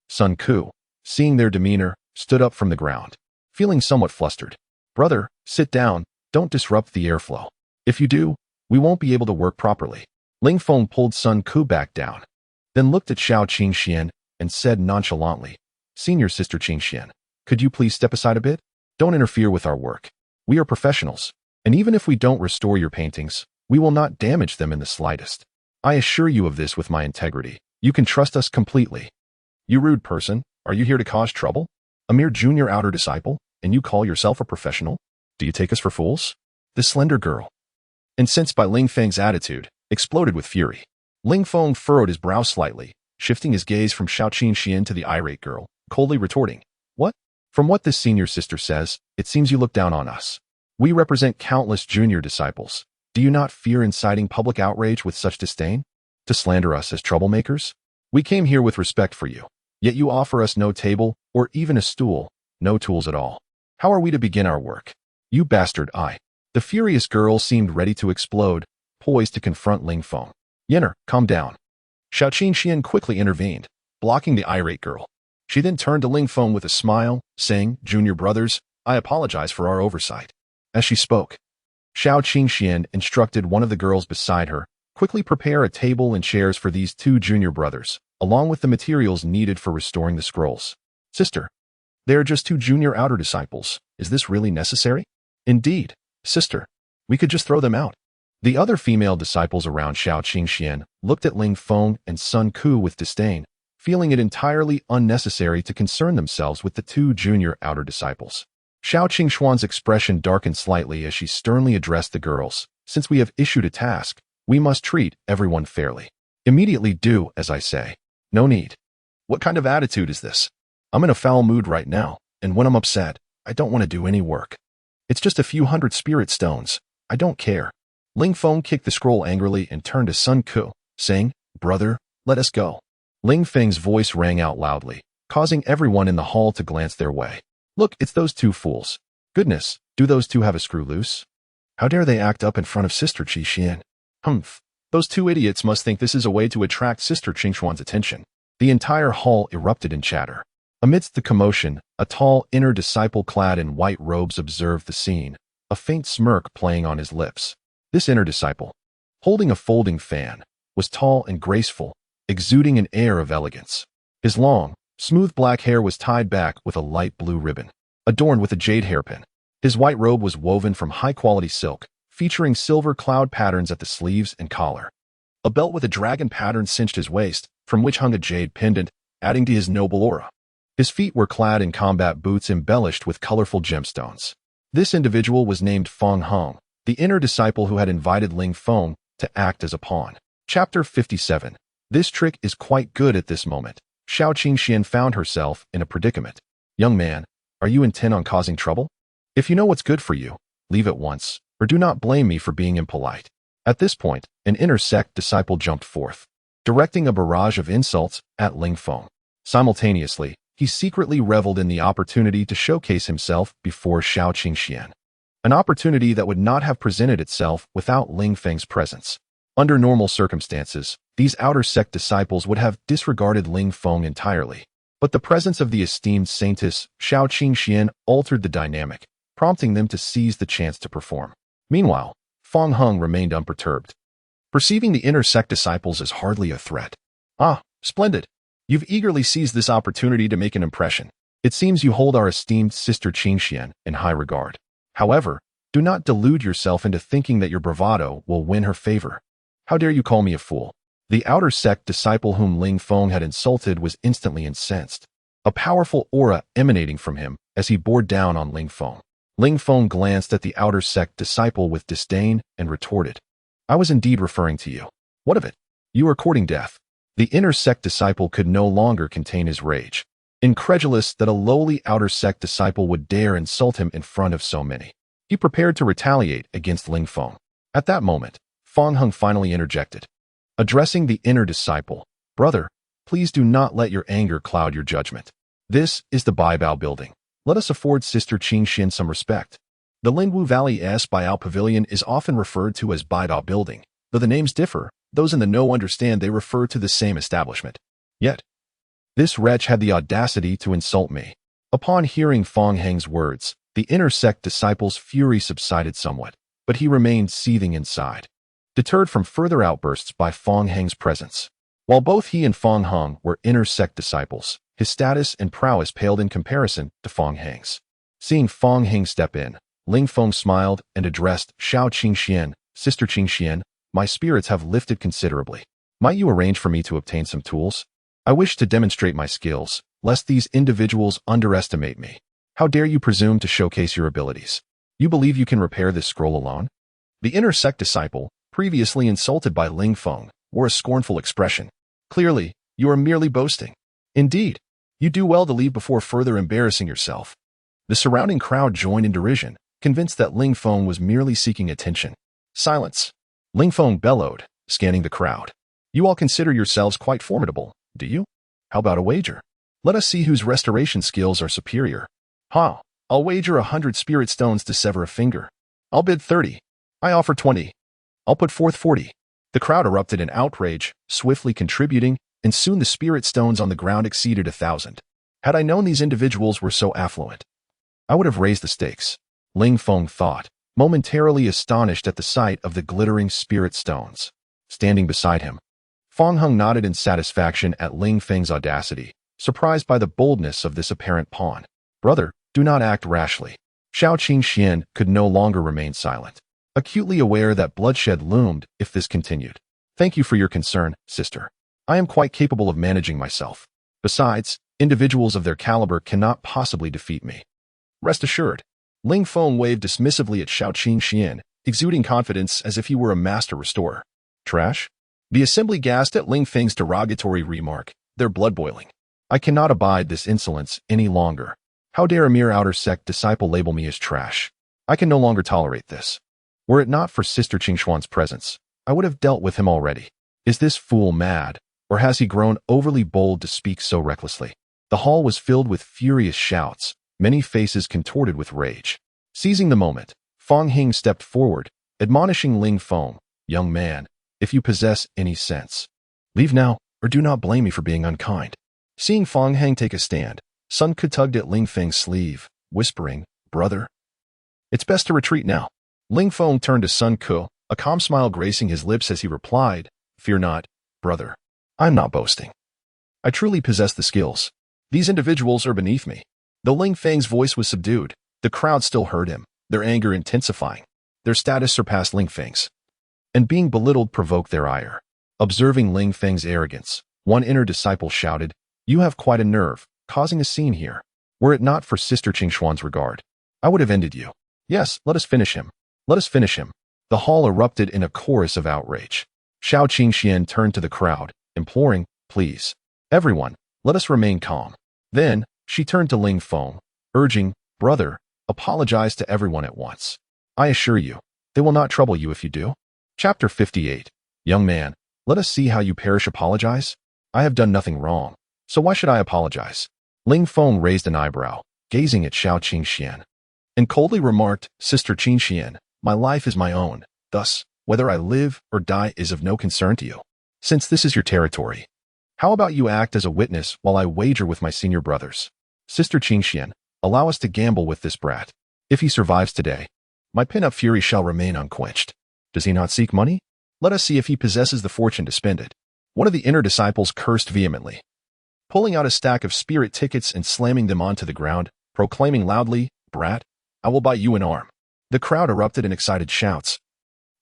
Sun Ku, seeing their demeanor, stood up from the ground, feeling somewhat flustered. Brother, sit down, don't disrupt the airflow. If you do, we won't be able to work properly. Ling Feng pulled Sun Ku back down, then looked at Xiao Qingxian and said nonchalantly, "Senior Sister Qingxian, could you please step aside a bit? Don't interfere with our work. We are professionals, and even if we don't restore your paintings, we will not damage them in the slightest. I assure you of this with my integrity. You can trust us completely." "You rude person, are you here to cause trouble? A mere junior outer disciple, and you call yourself a professional? Do you take us for fools?" The slender girl, incensed by Ling Feng's attitude, exploded with fury. Ling Feng furrowed his brow slightly, shifting his gaze from Xiao Qingxian to the irate girl, coldly retorting, "What? From what this senior sister says, it seems you look down on us. We represent countless junior disciples. Do you not fear inciting public outrage with such disdain? To slander us as troublemakers? We came here with respect for you, yet you offer us no table or even a stool, no tools at all. How are we to begin our work? You bastard, I." The furious girl seemed ready to explode, poised to confront Ling Feng. "Yenner, calm down." Xiao Qingxian quickly intervened, blocking the irate girl. She then turned to Ling Feng with a smile, saying, "Junior brothers, I apologize for our oversight." As she spoke, Xiao Qingxian instructed one of the girls beside her, "Quickly prepare a table and chairs for these two junior brothers, along with the materials needed for restoring the scrolls." "Sister, they are just two junior outer disciples. Is this really necessary?" "Indeed, sister. We could just throw them out." The other female disciples around Xiao Qingxian looked at Ling Feng and Sun Ku with disdain, feeling it entirely unnecessary to concern themselves with the two junior outer disciples. Xiao Qingxuan's expression darkened slightly as she sternly addressed the girls. "Since we have issued a task, we must treat everyone fairly. Immediately do as I say. No need." "What kind of attitude is this? I'm in a foul mood right now, and when I'm upset, I don't want to do any work. It's just a few hundred spirit stones. I don't care." Ling Feng kicked the scroll angrily and turned to Sun Ku, saying, "Brother, let us go." Ling Feng's voice rang out loudly, causing everyone in the hall to glance their way. "Look, it's those two fools. Goodness, do those two have a screw loose? How dare they act up in front of Sister Qingxian? Humph, those two idiots must think this is a way to attract Sister Qingxuan's attention." The entire hall erupted in chatter. Amidst the commotion, a tall inner disciple clad in white robes observed the scene, a faint smirk playing on his lips. This inner disciple, holding a folding fan, was tall and graceful, exuding an air of elegance. His long, smooth black hair was tied back with a light blue ribbon, adorned with a jade hairpin. His white robe was woven from high-quality silk, featuring silver cloud patterns at the sleeves and collar. A belt with a dragon pattern cinched his waist, from which hung a jade pendant, adding to his noble aura. His feet were clad in combat boots embellished with colorful gemstones. This individual was named Feng Hong, the inner disciple who had invited Ling Feng to act as a pawn. Chapter 57. This trick is quite good at this moment. Xiao Qingxian found herself in a predicament. "Young man, are you intent on causing trouble? If you know what's good for you, leave at once, or do not blame me for being impolite." At this point, an inner sect disciple jumped forth, directing a barrage of insults at Ling Feng. Simultaneously, he secretly reveled in the opportunity to showcase himself before Xiao Qingxian. An opportunity that would not have presented itself without Ling Feng's presence. Under normal circumstances, these outer sect disciples would have disregarded Ling Feng entirely. But the presence of the esteemed saintess Xiao Qingxian altered the dynamic, prompting them to seize the chance to perform. Meanwhile, Feng Heng remained unperturbed, perceiving the inner sect disciples as hardly a threat. "Ah, splendid. You've eagerly seized this opportunity to make an impression. It seems you hold our esteemed Sister Qingxian in high regard. However, do not delude yourself into thinking that your bravado will win her favor. How dare you call me a fool?" The outer sect disciple whom Ling Feng had insulted was instantly incensed, a powerful aura emanating from him as he bore down on Ling Feng. Ling Feng glanced at the outer sect disciple with disdain and retorted, "I was indeed referring to you. What of it? You are courting death." The inner sect disciple could no longer contain his rage, incredulous that a lowly outer sect disciple would dare insult him in front of so many. He prepared to retaliate against Ling Feng. At that moment, Feng Heng finally interjected, addressing the inner disciple, "Brother, please do not let your anger cloud your judgment. This is the Baibao building. Let us afford Sister Qingxian some respect." The Lingwu Valley Baibao Pavilion is often referred to as Baibao Building. Though the names differ, those in the know understand they refer to the same establishment. Yet, this wretch had the audacity to insult me. Upon hearing Feng Heng's words, the inner sect disciple's fury subsided somewhat, but he remained seething inside. deterred from further outbursts by Feng Heng's presence. While both he and Feng Heng were inner sect disciples, his status and prowess paled in comparison to Feng Heng's. Seeing Feng Heng step in, Ling Feng smiled and addressed Xiao Qingxian, Sister Qingxian, my spirits have lifted considerably. Might you arrange for me to obtain some tools? I wish to demonstrate my skills, lest these individuals underestimate me. How dare you presume to showcase your abilities? You believe you can repair this scroll alone? The inner sect disciple, previously insulted by Ling Feng, wore a scornful expression. Clearly, you are merely boasting. Indeed, you do well to leave before further embarrassing yourself. The surrounding crowd joined in derision, convinced that Ling Feng was merely seeking attention. Silence. Ling Feng bellowed, scanning the crowd. You all consider yourselves quite formidable, do you? How about a wager? Let us see whose restoration skills are superior. Ha! I'll wager 100 spirit stones to sever a finger. I'll bid 30. I offer 20. I'll put forth 40. The crowd erupted in outrage, swiftly contributing, and soon the spirit stones on the ground exceeded 1,000. Had I known these individuals were so affluent, I would have raised the stakes. Ling Feng thought, momentarily astonished at the sight of the glittering spirit stones. Standing beside him, Feng Heng nodded in satisfaction at Ling Feng's audacity, surprised by the boldness of this apparent pawn. Brother, do not act rashly. Xiao Qingxian could no longer remain silent, acutely aware that bloodshed loomed if this continued. Thank you for your concern, sister. I am quite capable of managing myself. Besides, individuals of their caliber cannot possibly defeat me. Rest assured. Ling Feng waved dismissively at Xiao Qingxian, exuding confidence as if he were a master restorer. Trash? The assembly gasped at Ling Feng's derogatory remark, their blood boiling. I cannot abide this insolence any longer. How dare a mere outer sect disciple label me as trash? I can no longer tolerate this. Were it not for Sister Qingxuan's presence, I would have dealt with him already. Is this fool mad, or has he grown overly bold to speak so recklessly? The hall was filled with furious shouts, many faces contorted with rage. Seizing the moment, Feng Heng stepped forward, admonishing Ling Feng, young man, if you possess any sense, leave now, or do not blame me for being unkind. Seeing Feng Heng take a stand, Sun Ke tugged at Ling Feng's sleeve, whispering, brother, it's best to retreat now. Ling Feng turned to Sun Ke, a calm smile gracing his lips as he replied, fear not, brother. I'm not boasting. I truly possess the skills. These individuals are beneath me. Though Ling Feng's voice was subdued, the crowd still heard him, their anger intensifying. Their status surpassed Ling Feng's, and being belittled provoked their ire. Observing Ling Feng's arrogance, one inner disciple shouted, you have quite a nerve, causing a scene here. Were it not for Sister Qingxuan's regard, I would have ended you. Yes, let us finish him. Let us finish him. The hall erupted in a chorus of outrage. Xiao Qingxian turned to the crowd, imploring, please, everyone, let us remain calm. Then, she turned to Ling Feng, urging, brother, apologize to everyone at once. I assure you, they will not trouble you if you do. Chapter 58. Young man, let us see how you perish apologize. I have done nothing wrong, so why should I apologize? Ling Feng raised an eyebrow, gazing at Xiao Qingxian, and coldly remarked, Sister Qingxian, my life is my own, thus, whether I live or die is of no concern to you. Since this is your territory, how about you act as a witness while I wager with my senior brothers? Sister Qingxian, allow us to gamble with this brat. If he survives today, my pin-up fury shall remain unquenched. Does he not seek money? Let us see if he possesses the fortune to spend it. One of the inner disciples cursed vehemently, pulling out a stack of spirit tickets and slamming them onto the ground, proclaiming loudly, brat, I will buy you an arm. The crowd erupted in excited shouts,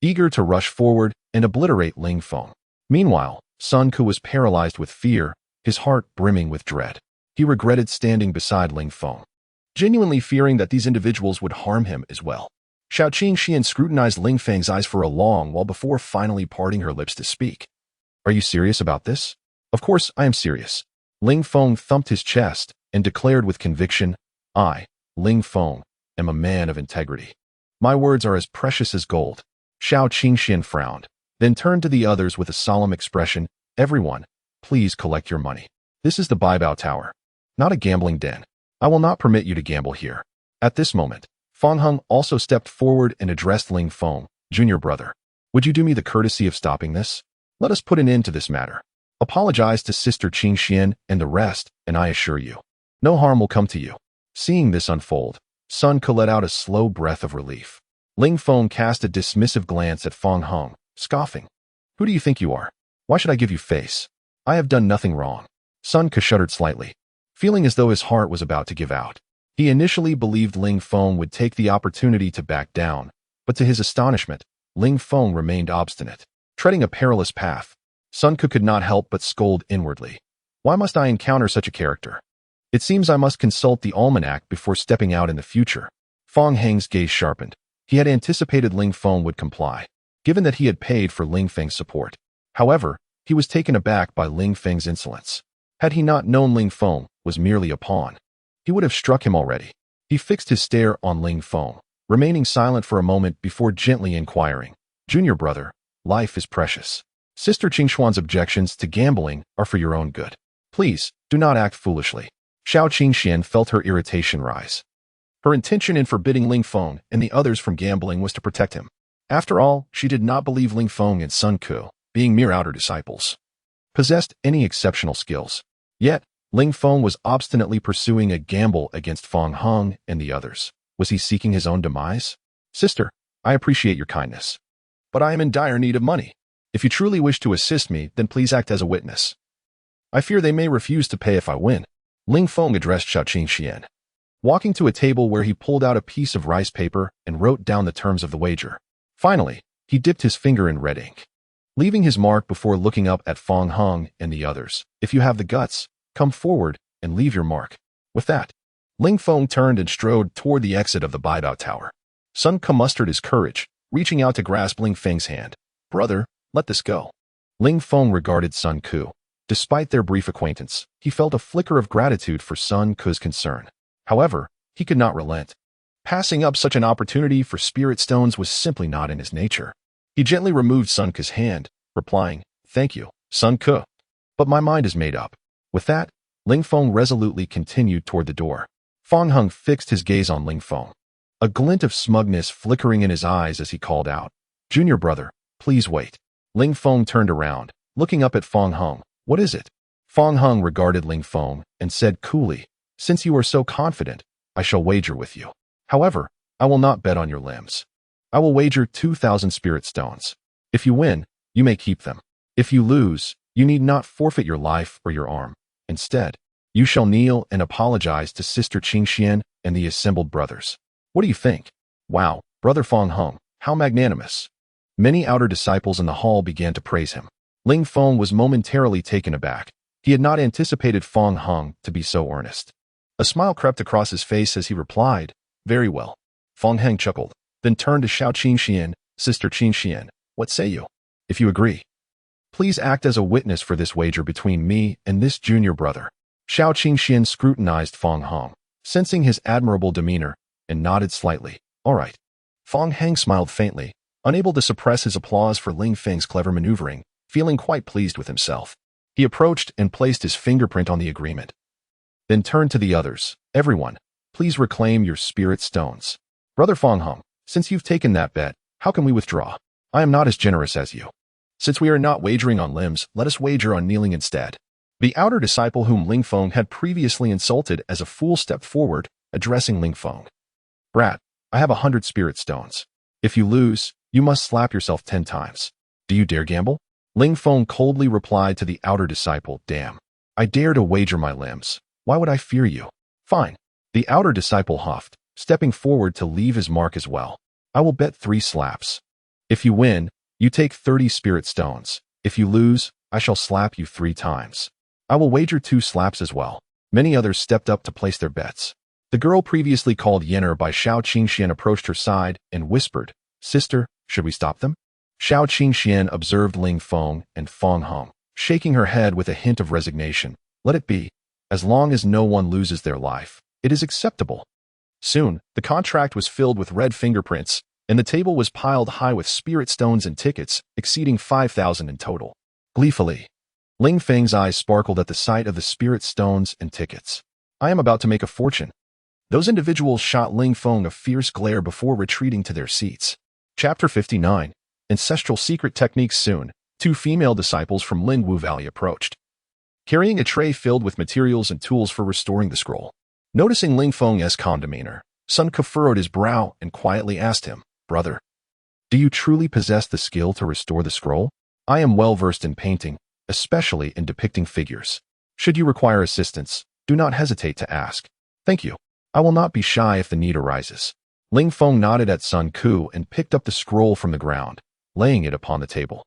eager to rush forward and obliterate Ling Feng. Meanwhile, Sun Ke was paralyzed with fear, his heart brimming with dread. He regretted standing beside Ling Feng, genuinely fearing that these individuals would harm him as well. Xiao Qingxian scrutinized Ling Feng's eyes for a long while before finally parting her lips to speak. Are you serious about this? Of course I am serious. Ling Feng thumped his chest and declared with conviction, I, Ling Feng, am a man of integrity. My words are as precious as gold. Xiao Qingxian frowned, then turned to the others with a solemn expression, everyone, please collect your money. This is the Baibao Tower, not a gambling den. I will not permit you to gamble here. At this moment, Feng Heng also stepped forward and addressed Ling Feng, junior brother. Would you do me the courtesy of stopping this? Let us put an end to this matter. Apologize to Sister Qingxian and the rest, and I assure you, no harm will come to you. Seeing this unfold, Sun Ke let out a slow breath of relief. Ling Feng cast a dismissive glance at Feng Heng, scoffing. Who do you think you are? Why should I give you face? I have done nothing wrong. Sun Ke shuddered slightly, feeling as though his heart was about to give out. He initially believed Ling Feng would take the opportunity to back down, but to his astonishment, Ling Feng remained obstinate, treading a perilous path. Sun Ke could not help but scold inwardly. Why must I encounter such a character? It seems I must consult the almanac before stepping out in the future. Feng Heng's gaze sharpened. He had anticipated Ling Feng would comply, given that he had paid for Ling Feng's support. However, he was taken aback by Ling Feng's insolence. Had he not known Ling Feng was merely a pawn, he would have struck him already. He fixed his stare on Ling Feng, remaining silent for a moment before gently inquiring, Junior brother, life is precious. Sister Qingshuan's objections to gambling are for your own good. Please, do not act foolishly. Xiao Qingxian felt her irritation rise. Her intention in forbidding Ling Feng and the others from gambling was to protect him. After all, she did not believe Ling Feng and Sun Ke, being mere outer disciples, possessed any exceptional skills. Yet, Ling Feng was obstinately pursuing a gamble against Feng Heng and the others. Was he seeking his own demise? Sister, I appreciate your kindness, but I am in dire need of money. If you truly wish to assist me, then please act as a witness. I fear they may refuse to pay if I win. Ling Feng addressed Xiao Qingxian, walking to a table where he pulled out a piece of rice paper and wrote down the terms of the wager. Finally, he dipped his finger in red ink, leaving his mark before looking up at Feng Heng and the others. If you have the guts, come forward and leave your mark. With that, Ling Feng turned and strode toward the exit of the Baibao Tower. Sun Ke mustered his courage, reaching out to grasp Ling Feng's hand. Brother, let this go. Ling Feng regarded Sun Ke. Despite their brief acquaintance, he felt a flicker of gratitude for Sun Ke's concern. However, he could not relent. Passing up such an opportunity for spirit stones was simply not in his nature. He gently removed Sun Ke's hand, replying, Thank you, Sun Ke. But my mind is made up. With that, Ling Feng resolutely continued toward the door. Feng Heng fixed his gaze on Ling Feng, a glint of smugness flickering in his eyes as he called out, Junior brother, please wait. Ling Feng turned around, looking up at Feng Heng. What is it? Feng Heng regarded Ling Feng and said coolly, Since you are so confident, I shall wager with you. However, I will not bet on your limbs. I will wager 2,000 spirit stones. If you win, you may keep them. If you lose, you need not forfeit your life or your arm. Instead, you shall kneel and apologize to Sister Qingxian and the assembled brothers. What do you think? Wow, Brother Feng Heng, how magnanimous. Many outer disciples in the hall began to praise him. Ling Feng was momentarily taken aback. He had not anticipated Feng Heng to be so earnest. A smile crept across his face as he replied, Very well. Feng Heng chuckled, then turned to Xiao Qingxian, Sister Qingxian, what say you? If you agree, please act as a witness for this wager between me and this junior brother. Xiao Qingxian scrutinized Feng Heng, sensing his admirable demeanor, and nodded slightly. All right. Feng Heng smiled faintly, unable to suppress his applause for Ling Feng's clever maneuvering, feeling quite pleased with himself. He approached and placed his fingerprint on the agreement. Then turned to the others. Everyone, please reclaim your spirit stones. Brother Feng Heng, since you've taken that bet, how can we withdraw? I am not as generous as you. Since we are not wagering on limbs, let us wager on kneeling instead. The outer disciple whom Ling Feng had previously insulted as a fool stepped forward, addressing Ling Feng. Brat, I have 100 spirit stones. If you lose, you must slap yourself 10 times. Do you dare gamble? Ling Feng coldly replied to the outer disciple, Damn. I dare to wager my limbs. Why would I fear you? Fine. The outer disciple huffed, stepping forward to leave his mark as well. I will bet 3 slaps. If you win, you take 30 spirit stones. If you lose, I shall slap you 3 times. I will wager 2 slaps as well. Many others stepped up to place their bets. The girl previously called Yenner by Xiao Qingxian approached her side and whispered, Sister, should we stop them? Xiao Qingxian observed Ling Feng and Feng Heng, shaking her head with a hint of resignation. Let it be. As long as no one loses their life, it is acceptable. Soon, the contract was filled with red fingerprints, and the table was piled high with spirit stones and tickets, exceeding 5,000 in total. Gleefully, Ling Feng's eyes sparkled at the sight of the spirit stones and tickets. I am about to make a fortune. Those individuals shot Ling Feng a fierce glare before retreating to their seats. Chapter 59. Ancestral Secret Techniques. Soon, 2 female disciples from Lingwu Valley approached, carrying a tray filled with materials and tools for restoring the scroll. Noticing Ling Feng's calm demeanor, Sun Ke furrowed his brow and quietly asked him, Brother, Do you truly possess the skill to restore the scroll? I am well versed in painting, especially in depicting figures. Should you require assistance, do not hesitate to ask. Thank you. I will not be shy if the need arises. Ling Feng nodded at Sun Ku and picked up the scroll from the ground, laying it upon the table.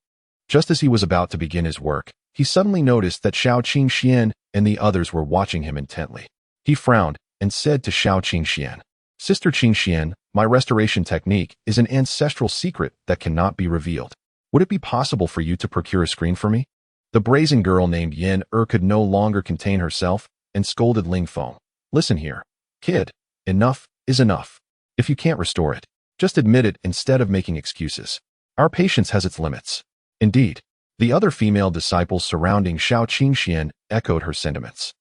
Just as he was about to begin his work, he suddenly noticed that Xiao Qingxian and the others were watching him intently. He frowned and said to Xiao Qingxian, Sister Qingxian, my restoration technique is an ancestral secret that cannot be revealed. Would it be possible for you to procure a screen for me? The brazen girl named Yin could no longer contain herself and scolded Ling Feng. Listen here, kid, enough is enough. If you can't restore it, just admit it instead of making excuses. Our patience has its limits. Indeed, the other female disciples surrounding Xiao Qingxian echoed her sentiments.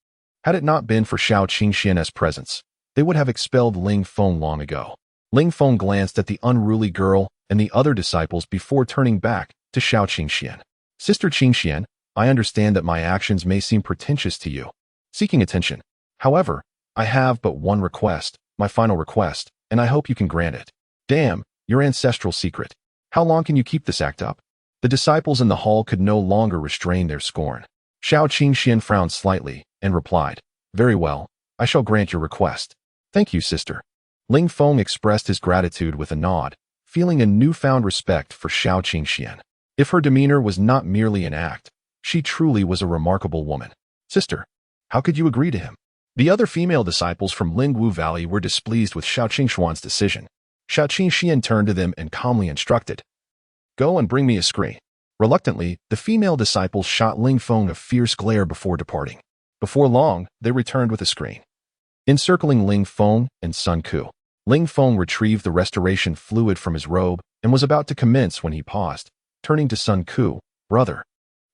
Had it not been for Xiao Qingxian's presence, they would have expelled Ling Feng long ago. Ling Feng glanced at the unruly girl and the other disciples before turning back to Xiao Qingxian. Sister Qingxian, I understand that my actions may seem pretentious to you, seeking attention. However, I have but one request, my final request, and I hope you can grant it. Damn, your ancestral secret. How long can you keep this act up? The disciples in the hall could no longer restrain their scorn. Xiao Qingxian frowned slightly and replied, Very well, I shall grant your request. Thank you, sister. Ling Feng expressed his gratitude with a nod, feeling a newfound respect for Xiao Qingxian. If her demeanor was not merely an act, she truly was a remarkable woman. Sister, how could you agree to him? The other female disciples from Lingwu Valley were displeased with Xiao Qingxuan's decision. Xiao Qingxian turned to them and calmly instructed, Go and bring me a screen. Reluctantly, the female disciples shot Ling Feng a fierce glare before departing. Before long, they returned with a screen. Encircling Ling Feng and Sun Ku, Ling Feng retrieved the restoration fluid from his robe and was about to commence when he paused, turning to Sun Ku, Brother,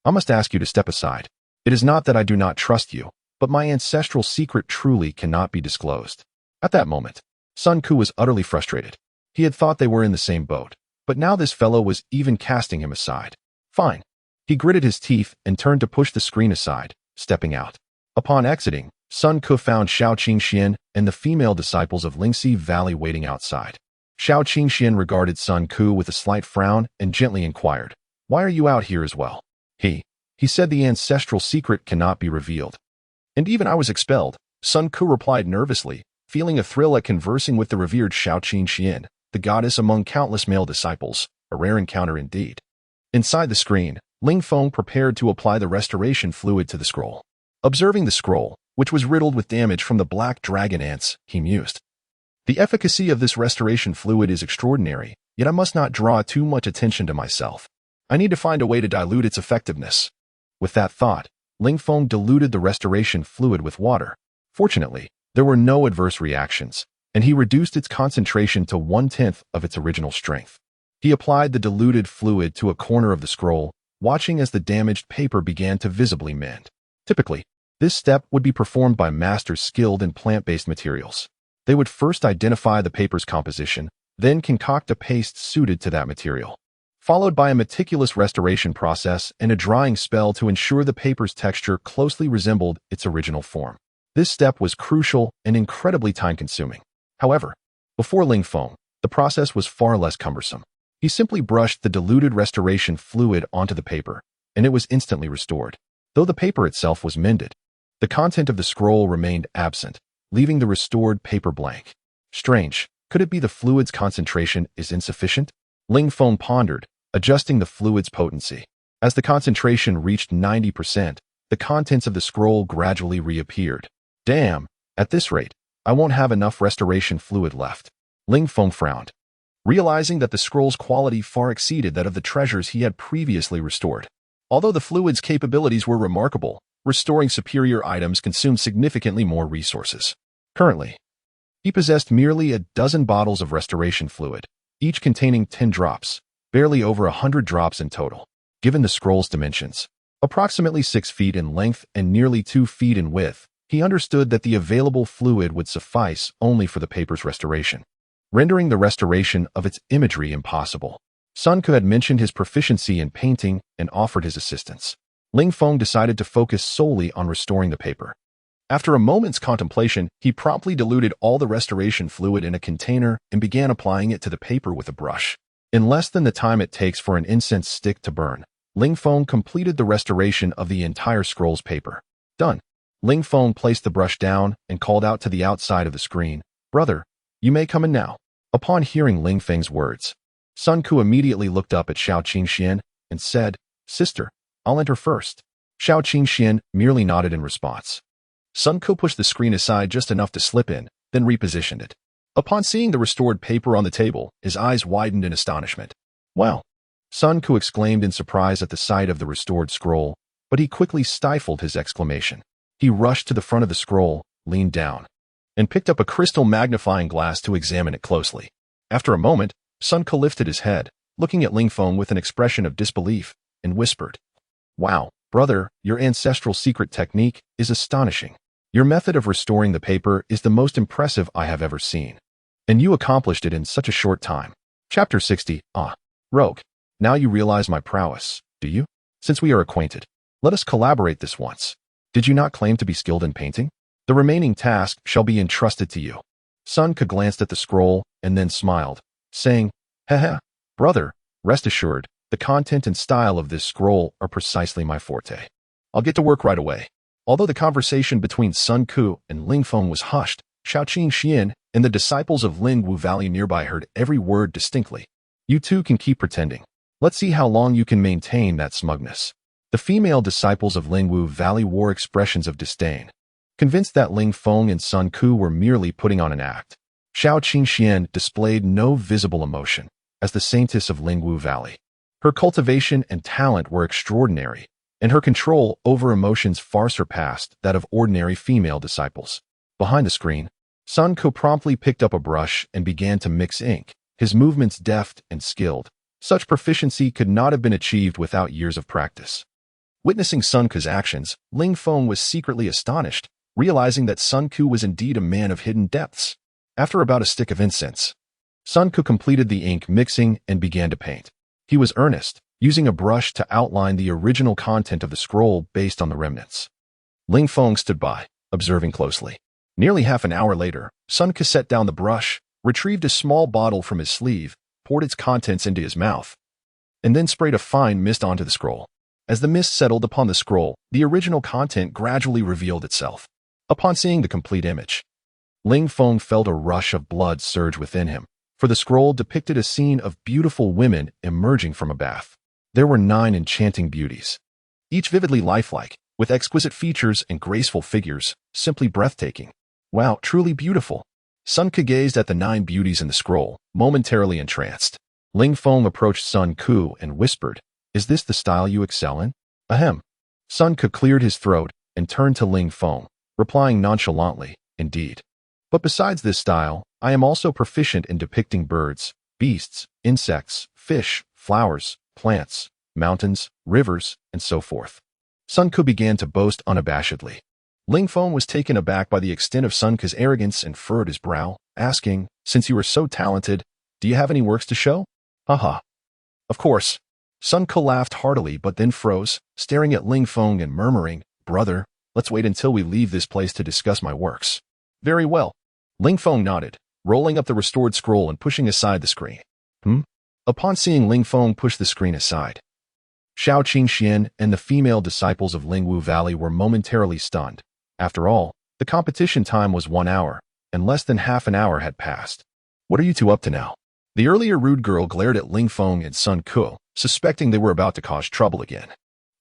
I must ask you to step aside. It is not that I do not trust you, but my ancestral secret truly cannot be disclosed. At that moment, Sun Ku was utterly frustrated. He had thought they were in the same boat, but now this fellow was even casting him aside. Fine. He gritted his teeth and turned to push the screen aside, stepping out. Upon exiting, Sun Ku found Xiao Qingxian and the female disciples of Lingxi Valley waiting outside. Xiao Qingxian regarded Sun Ku with a slight frown and gently inquired, Why are you out here as well? He said the ancestral secret cannot be revealed. And even I was expelled, Sun Ku replied nervously, feeling a thrill at conversing with the revered Xiao Qingxian, the goddess among countless male disciples, a rare encounter indeed. Inside the screen, Ling Feng prepared to apply the restoration fluid to the scroll. Observing the scroll, which was riddled with damage from the black dragon ants, he mused. The efficacy of this restoration fluid is extraordinary, yet I must not draw too much attention to myself. I need to find a way to dilute its effectiveness. With that thought, Ling Feng diluted the restoration fluid with water. Fortunately, there were no adverse reactions, and he reduced its concentration to 1/10 of its original strength. He applied the diluted fluid to a corner of the scroll, watching as the damaged paper began to visibly mend. Typically, this step would be performed by masters skilled in plant-based materials. They would first identify the paper's composition, then concoct a paste suited to that material, followed by a meticulous restoration process and a drying spell to ensure the paper's texture closely resembled its original form. This step was crucial and incredibly time-consuming. However, before Ling Feng, the process was far less cumbersome. He simply brushed the diluted restoration fluid onto the paper, and it was instantly restored. Though the paper itself was mended, the content of the scroll remained absent, leaving the restored paper blank. Strange, could it be the fluid's concentration is insufficient? Ling Feng pondered, adjusting the fluid's potency. As the concentration reached 90%, the contents of the scroll gradually reappeared. Damn, at this rate, I won't have enough restoration fluid left. Ling Feng frowned, realizing that the scroll's quality far exceeded that of the treasures he had previously restored. Although the fluid's capabilities were remarkable, restoring superior items consumed significantly more resources. Currently, he possessed merely a dozen bottles of restoration fluid, each containing 10 drops, barely over 100 drops in total. Given the scroll's dimensions, approximately 6 feet in length and nearly 2 feet in width, he understood that the available fluid would suffice only for the paper's restoration, rendering the restoration of its imagery impossible. Sun Ku had mentioned his proficiency in painting and offered his assistance. Ling Feng decided to focus solely on restoring the paper. After a moment's contemplation, he promptly diluted all the restoration fluid in a container and began applying it to the paper with a brush. In less than the time it takes for an incense stick to burn, Ling Feng completed the restoration of the entire scroll's paper. Done. Ling Feng placed the brush down and called out to the outside of the screen, "Brother, you may come in now." Upon hearing Ling Feng's words, Sun Ku immediately looked up at Xiao Qingxian and said, "Sister, I'll enter first." Xiao Qingxian merely nodded in response. Sun Ku pushed the screen aside just enough to slip in, then repositioned it. Upon seeing the restored paper on the table, his eyes widened in astonishment. "Wow!" Sun Ku exclaimed in surprise at the sight of the restored scroll, but he quickly stifled his exclamation. He rushed to the front of the scroll, leaned down, and picked up a crystal magnifying glass to examine it closely. After a moment, Sun Ku lifted his head, looking at Ling Feng with an expression of disbelief, and whispered, "Wow, brother, your ancestral secret technique is astonishing. Your method of restoring the paper is the most impressive I have ever seen. And you accomplished it in such a short time." Chapter 60. Rogue. Now you realize my prowess, do you? Since we are acquainted, let us collaborate this once. Did you not claim to be skilled in painting? The remaining task shall be entrusted to you. Sun Ku glanced at the scroll and then smiled, saying, "Haha, brother, rest assured, the content and style of this scroll are precisely my forte. I'll get to work right away." Although the conversation between Sun Ku and Ling Feng was hushed, Xiao Qingxian and the disciples of Ling Wu Valley nearby heard every word distinctly. "You two can keep pretending. Let's see how long you can maintain that smugness." The female disciples of Ling Wu Valley wore expressions of disdain, convinced that Ling Feng and Sun Ku were merely putting on an act. Xiao Qingxian displayed no visible emotion, as the saintess of Ling Wu Valley. Her cultivation and talent were extraordinary, and her control over emotions far surpassed that of ordinary female disciples. Behind the screen, Sun Ku promptly picked up a brush and began to mix ink, his movements deft and skilled. Such proficiency could not have been achieved without years of practice. Witnessing Sun Ku's actions, Ling Feng was secretly astonished, realizing that Sun Ku was indeed a man of hidden depths. After about a stick of incense, Sun Ku completed the ink mixing and began to paint. He was earnest, using a brush to outline the original content of the scroll based on the remnants. Ling Feng stood by, observing closely. Nearly half an hour later, Sun Ku set down the brush, retrieved a small bottle from his sleeve, poured its contents into his mouth, and then sprayed a fine mist onto the scroll. As the mist settled upon the scroll, the original content gradually revealed itself. Upon seeing the complete image, Ling Feng felt a rush of blood surge within him, for the scroll depicted a scene of beautiful women emerging from a bath. There were 9 enchanting beauties, each vividly lifelike, with exquisite features and graceful figures, simply breathtaking. Wow, truly beautiful. Sun Ku gazed at the 9 beauties in the scroll, momentarily entranced. Ling Feng approached Sun Ku and whispered, "Is this the style you excel in?" "Ahem." Sun Ku cleared his throat and turned to Ling Feng, replying nonchalantly, "Indeed. But besides this style, I am also proficient in depicting birds, beasts, insects, fish, flowers, plants, mountains, rivers, and so forth." Sun Ku began to boast unabashedly. Ling Feng was taken aback by the extent of Sun Ku's arrogance and furrowed his brow, asking, "Since you are so talented, do you have any works to show?" "Haha. Of course." Sun Ku laughed heartily but then froze, staring at Ling Feng and murmuring, "Brother, let's wait until we leave this place to discuss my works." "Very well." Ling Feng nodded, rolling up the restored scroll and pushing aside the screen. Upon seeing Ling Feng push the screen aside, Xiao Qingxian and the female disciples of Ling Wu Valley were momentarily stunned. After all, the competition time was 1 hour, and less than half an hour had passed. "What are you two up to now?" The earlier rude girl glared at Ling Feng and Sun Ku, suspecting they were about to cause trouble again.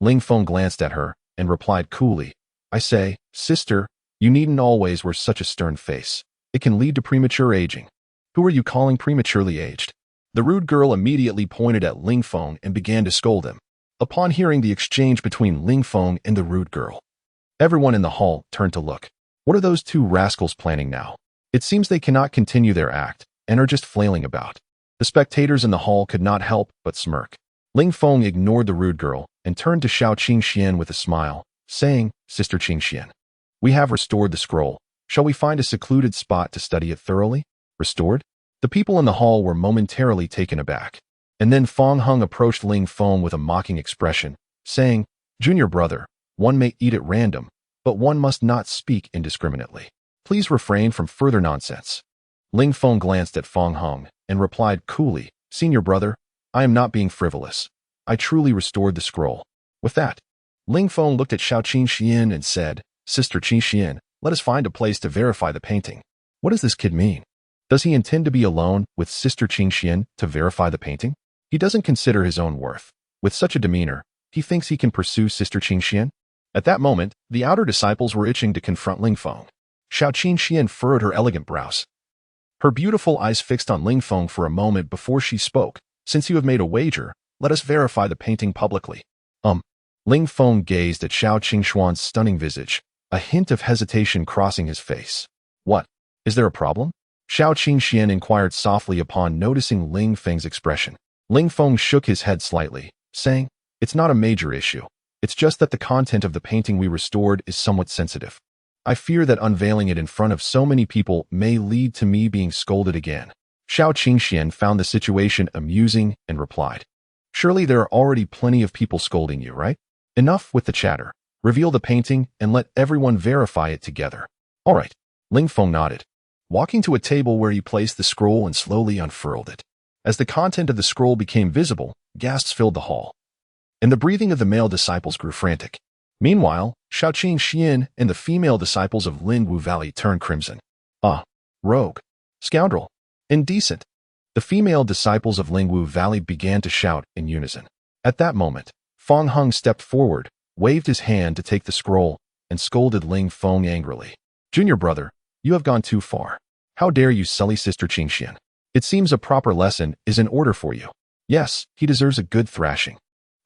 Ling Feng glanced at her and replied coolly, "I say, sister, you needn't always wear such a stern face. It can lead to premature aging." "Who are you calling prematurely aged?" The rude girl immediately pointed at Ling Feng and began to scold him. Upon hearing the exchange between Ling Feng and the rude girl, everyone in the hall turned to look. What are those 2 rascals planning now? It seems they cannot continue their act and are just flailing about. The spectators in the hall could not help but smirk. Ling Feng ignored the rude girl and turned to Xiao Qingxian with a smile, saying, "Sister Qingxian, we have restored the scroll. Shall we find a secluded spot to study it thoroughly?" "Restored?" The people in the hall were momentarily taken aback. And then Feng Hung approached Ling Feng with a mocking expression, saying, "Junior brother, one may eat at random, but one must not speak indiscriminately. Please refrain from further nonsense." Ling Feng glanced at Feng Hung and replied coolly, "Senior brother, I am not being frivolous. I truly restored the scroll. With that, Ling Feng looked at Xiao Qingxian and said, Sister Qingxian, let us find a place to verify the painting. What does this kid mean? Does he intend to be alone with Sister Qingxian to verify the painting? He doesn't consider his own worth. With such a demeanor, he thinks he can pursue Sister Qingxian? At that moment, the outer disciples were itching to confront Ling Feng. Xiao Qingxian furrowed her elegant brows. Her beautiful eyes fixed on Ling Feng for a moment before she spoke. Since you have made a wager, let us verify the painting publicly. Ling Feng gazed at Xiao Qingxuan's stunning visage, a hint of hesitation crossing his face. What? Is there a problem? Xiao Qingxian inquired softly upon noticing Ling Feng's expression. Ling Feng shook his head slightly, saying, It's not a major issue. It's just that the content of the painting we restored is somewhat sensitive. I fear that unveiling it in front of so many people may lead to me being scolded again. Xiao Qingxian found the situation amusing and replied, Surely there are already plenty of people scolding you, right? Enough with the chatter. Reveal the painting and let everyone verify it together. All right. Ling Feng nodded, walking to a table where he placed the scroll and slowly unfurled it. As the content of the scroll became visible, gasps filled the hall, and the breathing of the male disciples grew frantic. Meanwhile, Xiao Qingxian and the female disciples of Lingwu Valley turned crimson. Rogue, scoundrel, indecent. The female disciples of Lingwu Valley began to shout in unison. At that moment, Feng Heng stepped forward, waved his hand to take the scroll, and scolded Ling Feng angrily. Junior brother, you have gone too far. How dare you sully Sister Qingxian? It seems a proper lesson is in order for you. Yes, he deserves a good thrashing.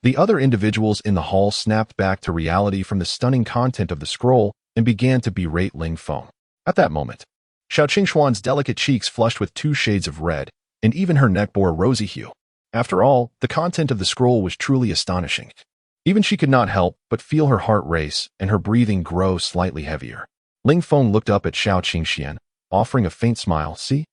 The other individuals in the hall snapped back to reality from the stunning content of the scroll and began to berate Ling Feng. At that moment, Xiao Qingxuan's delicate cheeks flushed with 2 shades of red, and even her neck bore a rosy hue. After all, the content of the scroll was truly astonishing. Even she could not help but feel her heart race and her breathing grow slightly heavier. Ling Feng looked up at Xiao Qingxian, offering a faint smile. See?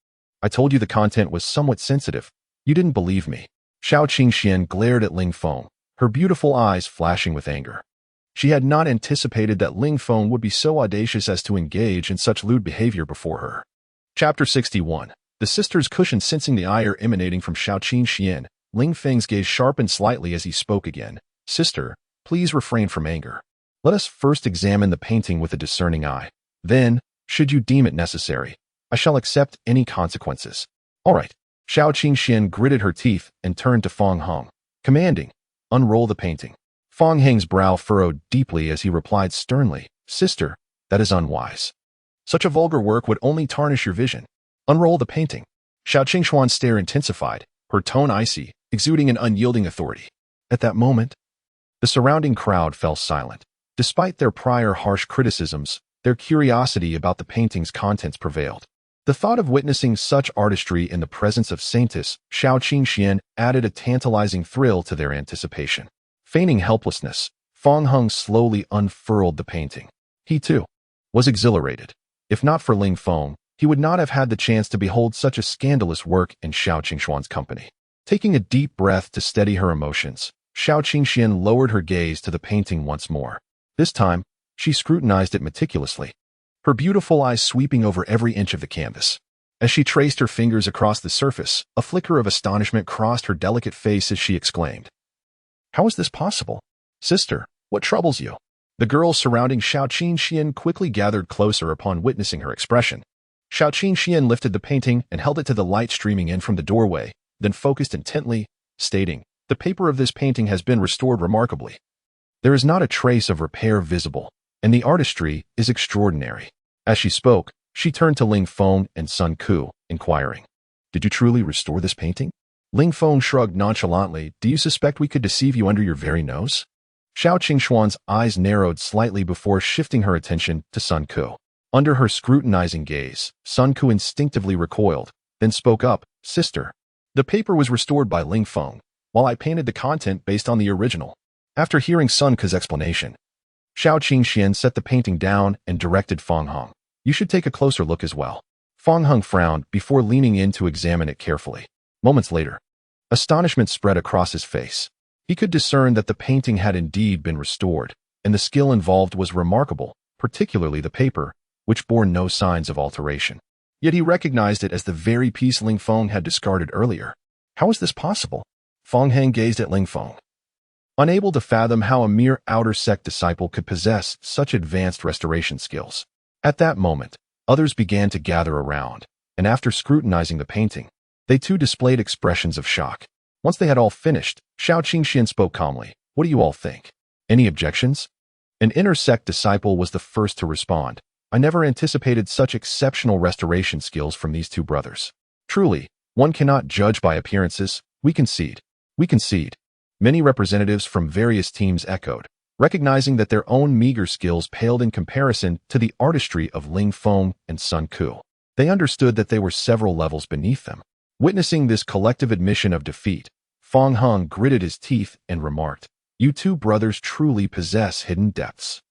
I told you the content was somewhat sensitive. You didn't believe me. Xiao Qingxian glared at Ling Feng, her beautiful eyes flashing with anger. She had not anticipated that Ling Feng would be so audacious as to engage in such lewd behavior before her. Chapter 61. The sisters cushioned, sensing the ire emanating from Xiao Qingxian. Ling Feng's gaze sharpened slightly as he spoke again. Sister, please refrain from anger. Let us first examine the painting with a discerning eye. Then, should you deem it necessary, I shall accept any consequences. All right. Xiao Qingxian gritted her teeth and turned to Feng Heng, commanding, Unroll the painting. Feng Heng's brow furrowed deeply as he replied sternly, Sister, that is unwise. Such a vulgar work would only tarnish your vision. Unroll the painting. Xiao Qingxuan's stare intensified, her tone icy, exuding an unyielding authority. At that moment, the surrounding crowd fell silent. Despite their prior harsh criticisms, their curiosity about the painting's contents prevailed. The thought of witnessing such artistry in the presence of Saintess Xiao Qingxian added a tantalizing thrill to their anticipation. Feigning helplessness, Feng Heng slowly unfurled the painting. He, too, was exhilarated. If not for Ling Feng, he would not have had the chance to behold such a scandalous work in Xiao Qingxuan's company. Taking a deep breath to steady her emotions, Xiao Qingxian lowered her gaze to the painting once more. This time, she scrutinized it meticulously, her beautiful eyes sweeping over every inch of the canvas. As she traced her fingers across the surface, a flicker of astonishment crossed her delicate face as she exclaimed, How is this possible? Sister, what troubles you? The girls surrounding Xiao Qingxian quickly gathered closer upon witnessing her expression. Xiao Qingxian lifted the painting and held it to the light streaming in from the doorway, then focused intently, stating, The paper of this painting has been restored remarkably. There is not a trace of repair visible, and the artistry is extraordinary. As she spoke, she turned to Ling Feng and Sun Ku, inquiring, Did you truly restore this painting? Ling Feng shrugged nonchalantly. Do you suspect we could deceive you under your very nose? Xiao Qingxuan's eyes narrowed slightly before shifting her attention to Sun Ku. Under her scrutinizing gaze, Sun Ku instinctively recoiled, then spoke up, Sister, the paper was restored by Ling Feng, while I painted the content based on the original. After hearing Sun Ku's explanation, Xiao Qingxian set the painting down and directed Feng Heng. You should take a closer look as well. Feng Heng frowned before leaning in to examine it carefully. Moments later, astonishment spread across his face. He could discern that the painting had indeed been restored, and the skill involved was remarkable, particularly the paper, which bore no signs of alteration. Yet he recognized it as the very piece Ling Feng had discarded earlier. How is this possible? Hongmeng gazed at Ling Feng, unable to fathom how a mere outer sect disciple could possess such advanced restoration skills. At that moment, others began to gather around, and after scrutinizing the painting, they too displayed expressions of shock. Once they had all finished, Xiao Qingxian spoke calmly. What do you all think? Any objections? An inner sect disciple was the first to respond. I never anticipated such exceptional restoration skills from these two brothers. Truly, one cannot judge by appearances. We concede. We concede. Many representatives from various teams echoed, recognizing that their own meager skills paled in comparison to the artistry of Ling Feng and Sun Ku. They understood that they were several levels beneath them. Witnessing this collective admission of defeat, Feng Heng gritted his teeth and remarked, "You two brothers truly possess hidden depths."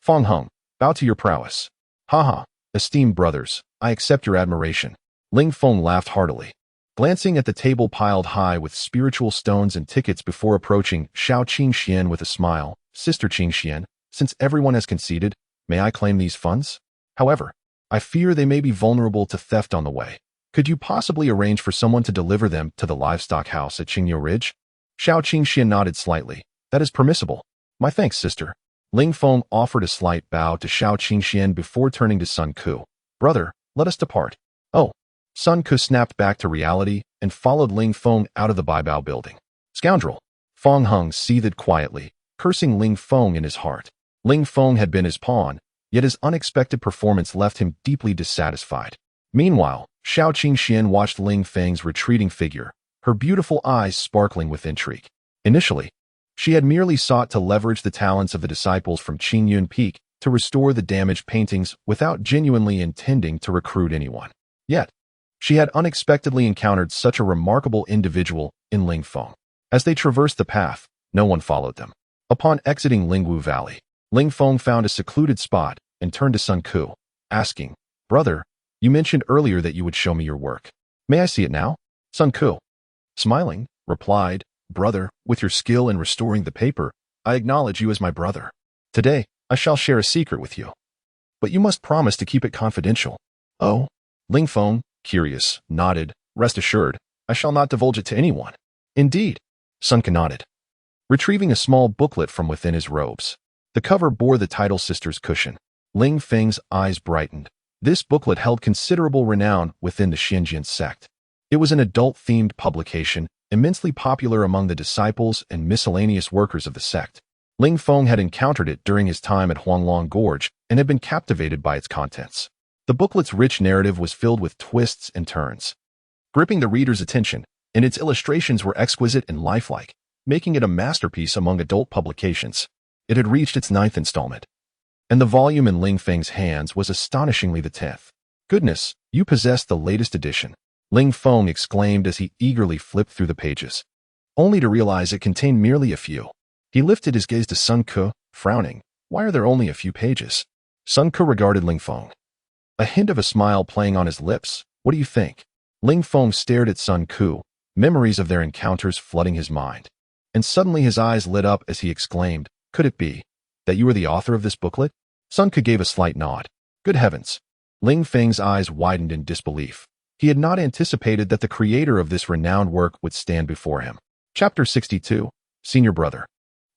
Feng Heng, bow to your prowess. Haha, esteemed brothers, I accept your admiration. Ling Feng laughed heartily. Glancing at the table piled high with spiritual stones and tickets before approaching Xiao Qingxian with a smile, Sister Qingxian, since everyone has conceded, may I claim these funds? However, I fear they may be vulnerable to theft on the way. Could you possibly arrange for someone to deliver them to the livestock house at Qingyo Ridge? Xiao Qingxian nodded slightly. That is permissible. My thanks, sister. Ling Feng offered a slight bow to Xiao Qingxian before turning to Sun Ku. Brother, let us depart. Oh. Sun Ku snapped back to reality and followed Ling Feng out of the Baibao building. Scoundrel! Feng Heng seethed quietly, cursing Ling Feng in his heart. Ling Feng had been his pawn, yet his unexpected performance left him deeply dissatisfied. Meanwhile, Xiao Qingxian watched Ling Feng's retreating figure, her beautiful eyes sparkling with intrigue. Initially, she had merely sought to leverage the talents of the disciples from Qingyun Peak to restore the damaged paintings without genuinely intending to recruit anyone. Yet, she had unexpectedly encountered such a remarkable individual in Ling Feng. As they traversed the path, no one followed them. Upon exiting Lingwu Valley, Ling Feng found a secluded spot and turned to Sun Ku, asking, Brother, you mentioned earlier that you would show me your work. May I see it now? Sun Ku, smiling, replied, Brother, with your skill in restoring the paper, I acknowledge you as my brother. Today, I shall share a secret with you. But you must promise to keep it confidential. Oh, Ling Feng, curious, nodded. Rest assured, I shall not divulge it to anyone. Indeed, Sun Ku nodded, retrieving a small booklet from within his robes. The cover bore the title Sister's Cushion. Ling Feng's eyes brightened. This booklet held considerable renown within the Xinjiang sect. It was an adult-themed publication, immensely popular among the disciples and miscellaneous workers of the sect. Ling Feng had encountered it during his time at Huanglong Gorge and had been captivated by its contents. The booklet's rich narrative was filled with twists and turns, gripping the reader's attention, and its illustrations were exquisite and lifelike, making it a masterpiece among adult publications. It had reached its 9th installment, and the volume in Ling Feng's hands was astonishingly the 10th. Goodness, you possess the latest edition, Ling Feng exclaimed as he eagerly flipped through the pages, only to realize it contained merely a few. He lifted his gaze to Sun Ku, frowning. Why are there only a few pages? Sun Ku regarded Ling Feng, a hint of a smile playing on his lips. What do you think? Ling Feng stared at Sun Ku, memories of their encounters flooding his mind. And suddenly his eyes lit up as he exclaimed, Could it be that you are the author of this booklet? Sun Ku gave a slight nod. Good heavens! Ling Feng's eyes widened in disbelief. He had not anticipated that the creator of this renowned work would stand before him. Chapter 62. Senior Brother.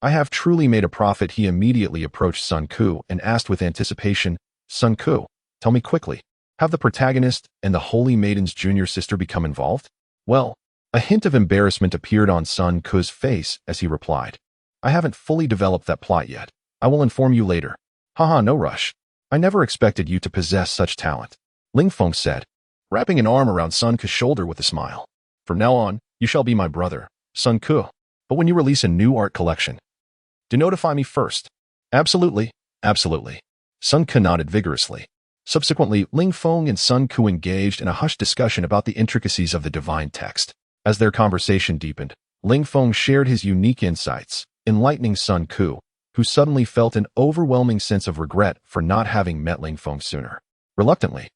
I have truly made a profit. He immediately approached Sun Ku and asked with anticipation, Sun Ku, tell me quickly, have the protagonist and the Holy Maiden's junior sister become involved? Well, a hint of embarrassment appeared on Sun Ku's face as he replied, I haven't fully developed that plot yet. I will inform you later. Haha, no rush. I never expected you to possess such talent, Ling Feng said, wrapping an arm around Sun Ku's shoulder with a smile. From now on, you shall be my brother, Sun Ku. But when you release a new art collection, do notify me first. Absolutely, absolutely. Sun Ku nodded vigorously. Subsequently, Ling Feng and Sun Ku engaged in a hushed discussion about the intricacies of the divine text. As their conversation deepened, Ling Feng shared his unique insights, enlightening Sun Ku, who suddenly felt an overwhelming sense of regret for not having met Ling Feng sooner. Reluctantly,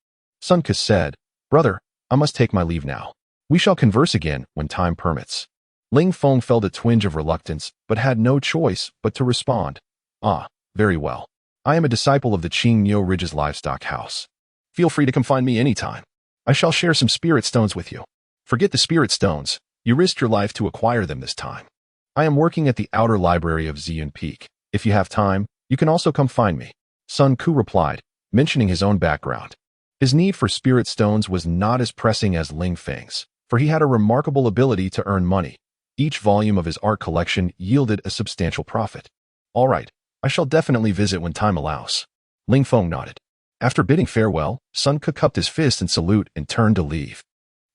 Sun Ku said, Brother, I must take my leave now. We shall converse again when time permits. Ling Feng felt a twinge of reluctance, but had no choice but to respond. Ah, very well. I am a disciple of the Qingyo Ridge's livestock house. Feel free to come find me anytime. I shall share some spirit stones with you. Forget the spirit stones. You risked your life to acquire them this time. I am working at the outer library of Ziyun Peak. If you have time, you can also come find me. Sun Ku replied, mentioning his own background. His need for spirit stones was not as pressing as Ling Feng's, for he had a remarkable ability to earn money. Each volume of his art collection yielded a substantial profit. All right, I shall definitely visit when time allows. Ling Feng nodded. After bidding farewell, Sun Ku cupped his fist in salute and turned to leave.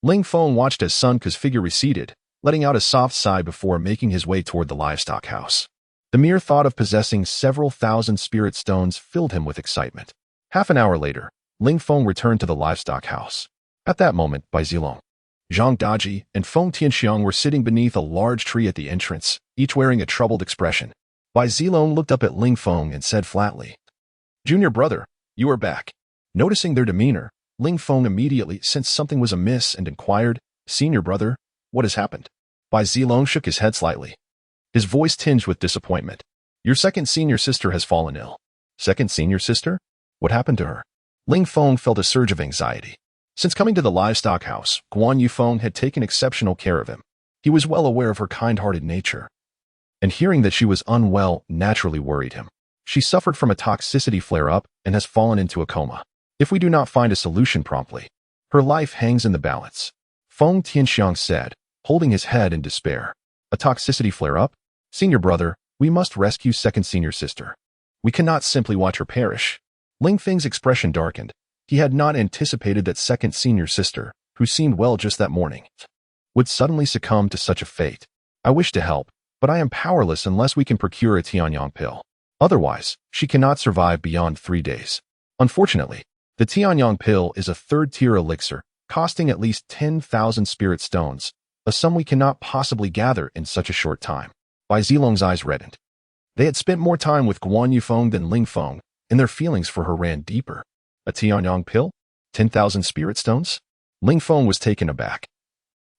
Ling Feng watched as Sun Ku's figure receded, letting out a soft sigh before making his way toward the livestock house. The mere thought of possessing several thousand spirit stones filled him with excitement. Half an hour later, Ling Feng returned to the livestock house. At that moment, Bai Zilong, Zhang Daji, and Feng Tianxiang were sitting beneath a large tree at the entrance, each wearing a troubled expression. Bai Zilong looked up at Ling Feng and said flatly, "Junior brother, you are back." Noticing their demeanor, Ling Feng immediately sensed something was amiss and inquired, "Senior brother, what has happened?" Bai Zilong shook his head slightly. His voice tinged with disappointment. "Your second senior sister has fallen ill." "Second senior sister? What happened to her?" Ling Feng felt a surge of anxiety. Since coming to the livestock house, Guan Yufeng had taken exceptional care of him. He was well aware of her kind-hearted nature. And hearing that she was unwell naturally worried him. She suffered from a toxicity flare-up and has fallen into a coma. If we do not find a solution promptly, her life hangs in the balance. Feng Tianxiang said, holding his head in despair. A toxicity flare-up? Senior brother, we must rescue second senior sister. We cannot simply watch her perish. Ling Feng's expression darkened. He had not anticipated that second senior sister, who seemed well just that morning, would suddenly succumb to such a fate. I wish to help, but I am powerless unless we can procure a Tianyang pill. Otherwise, she cannot survive beyond 3 days. Unfortunately, the Tianyang pill is a third-tier elixir, costing at least 10,000 spirit stones, a sum we cannot possibly gather in such a short time. Bai Zilong's eyes reddened. They had spent more time with Guan Yufeng than Ling Feng, and their feelings for her ran deeper. A Tianyang pill? 10,000 spirit stones? Ling Feng was taken aback.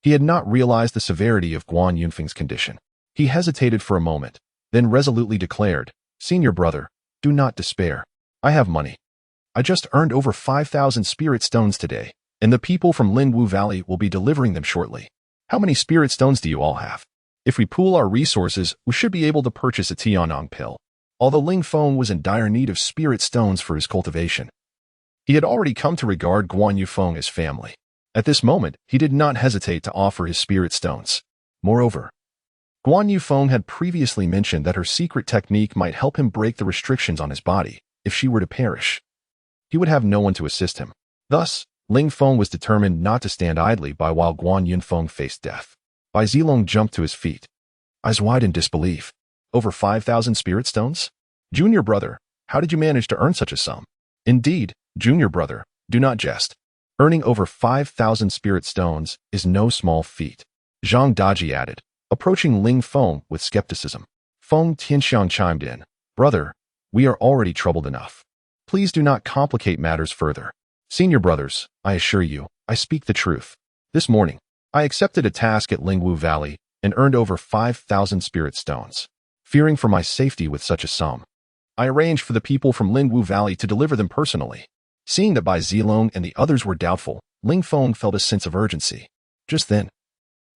He had not realized the severity of Guan Yunfeng's condition. He hesitated for a moment, then resolutely declared, "Senior brother, do not despair. I have money. I just earned over 5,000 spirit stones today, and the people from Linwu Valley will be delivering them shortly. How many spirit stones do you all have? If we pool our resources, we should be able to purchase a Tianyang pill." Although Ling Feng was in dire need of spirit stones for his cultivation, he had already come to regard Guan Yufeng as family. At this moment, he did not hesitate to offer his spirit stones. Moreover, Guan Yufeng had previously mentioned that her secret technique might help him break the restrictions on his body. If she were to perish, he would have no one to assist him. Thus, Ling Feng was determined not to stand idly by while Guan Yunfeng faced death. Bai Zilong jumped to his feet, eyes wide in disbelief. Over 5,000 spirit stones? Junior brother, how did you manage to earn such a sum? Indeed, junior brother, do not jest. Earning over 5,000 spirit stones is no small feat. Zhang Daji added, approaching Ling Feng with skepticism. Feng Tianxiang chimed in, brother, we are already troubled enough. Please do not complicate matters further. Senior brothers, I assure you, I speak the truth. This morning, I accepted a task at Lingwu Valley and earned over 5,000 spirit stones. Fearing for my safety with such a sum, I arranged for the people from Lingwu Valley to deliver them personally. Seeing that Bai Zilong and the others were doubtful, Ling Feng felt a sense of urgency. Just then,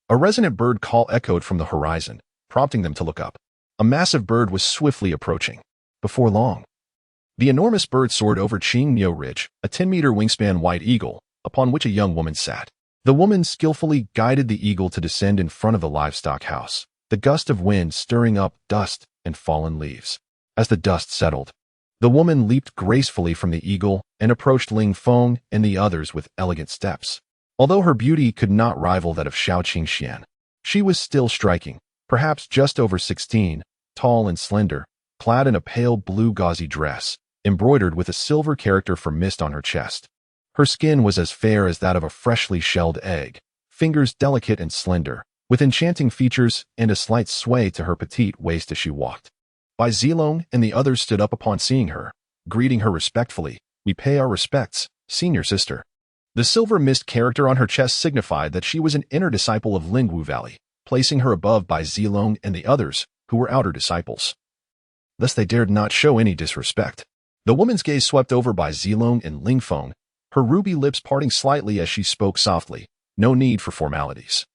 a resonant bird call echoed from the horizon, prompting them to look up. A massive bird was swiftly approaching. Before long, the enormous bird soared over Qing Miao Ridge, a 10-meter wingspan white eagle, upon which a young woman sat. The woman skillfully guided the eagle to descend in front of the livestock house, the gust of wind stirring up dust and fallen leaves. As the dust settled, the woman leaped gracefully from the eagle and approached Ling Feng and the others with elegant steps. Although her beauty could not rival that of Xiao Qingxian, she was still striking, perhaps just over 16, tall and slender, clad in a pale blue gauzy dress, embroidered with a silver character for mist on her chest. Her skin was as fair as that of a freshly shelled egg, fingers delicate and slender, with enchanting features and a slight sway to her petite waist as she walked. Bai Zilong and the others stood up upon seeing her, greeting her respectfully. We pay our respects, senior sister. The silver mist character on her chest signified that she was an inner disciple of Lingwu Valley, placing her above Bai Zilong and the others, who were outer disciples. Thus they dared not show any disrespect. The woman's gaze swept over Bai Zilong and Ling Feng, her ruby lips parting slightly as she spoke softly. No need for formalities.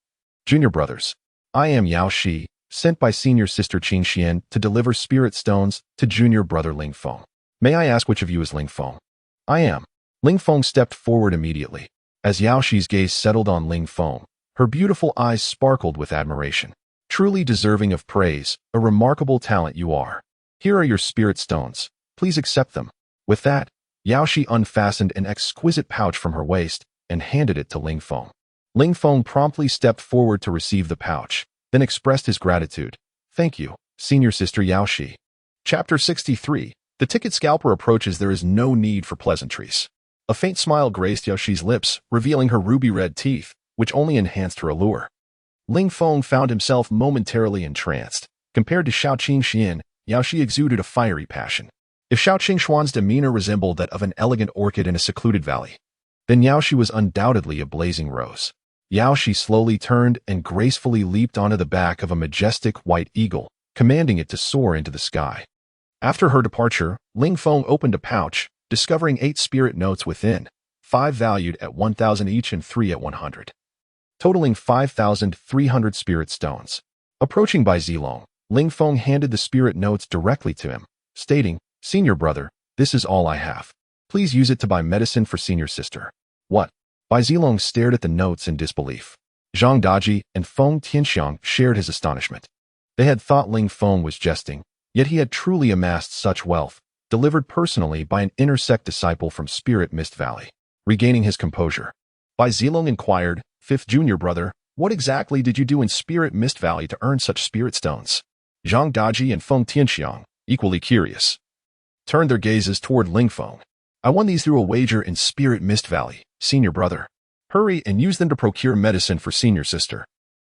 Junior brothers. I am Yao Shi, sent by senior sister Qin Xian to deliver spirit stones to junior brother Ling Feng. May I ask which of you is Ling Feng? I am. Ling Feng stepped forward immediately. As Yao Shi's gaze settled on Ling Feng, her beautiful eyes sparkled with admiration. Truly deserving of praise, a remarkable talent you are. Here are your spirit stones. Please accept them. With that, Yao Shi unfastened an exquisite pouch from her waist and handed it to Ling Feng. Ling Feng promptly stepped forward to receive the pouch, then expressed his gratitude. Thank you, senior sister Yao Shi. Chapter 63. The ticket scalper approaches. There is no need for pleasantries. A faint smile graced Yao Shi's lips, revealing her ruby-red teeth, which only enhanced her allure. Ling Feng found himself momentarily entranced. Compared to Xiao Qingxian, Yao Shi exuded a fiery passion. If Xiao Qingshuan's demeanor resembled that of an elegant orchid in a secluded valley, then Yao Shi was undoubtedly a blazing rose. Yao Shi slowly turned and gracefully leaped onto the back of a majestic white eagle, commanding it to soar into the sky. After her departure, Ling Feng opened a pouch, discovering 8 spirit notes within, 5 valued at 1,000 each and 3 at 100, totaling 5,300 spirit stones. Approaching Bai Zilong, Ling Feng handed the spirit notes directly to him, stating, "Senior brother, this is all I have. Please use it to buy medicine for senior sister." What? Bai Zilong stared at the notes in disbelief. Zhang Daji and Feng Tianxiang shared his astonishment. They had thought Ling Feng was jesting, yet he had truly amassed such wealth, delivered personally by an inner sect disciple from Spirit Mist Valley. Regaining his composure, Bai Zilong inquired, "Fifth junior brother, what exactly did you do in Spirit Mist Valley to earn such spirit stones?" Zhang Daji and Feng Tianxiang, equally curious, turned their gazes toward Ling Feng. "I won these through a wager in Spirit Mist Valley, senior brother. Hurry and use them to procure medicine for senior sister.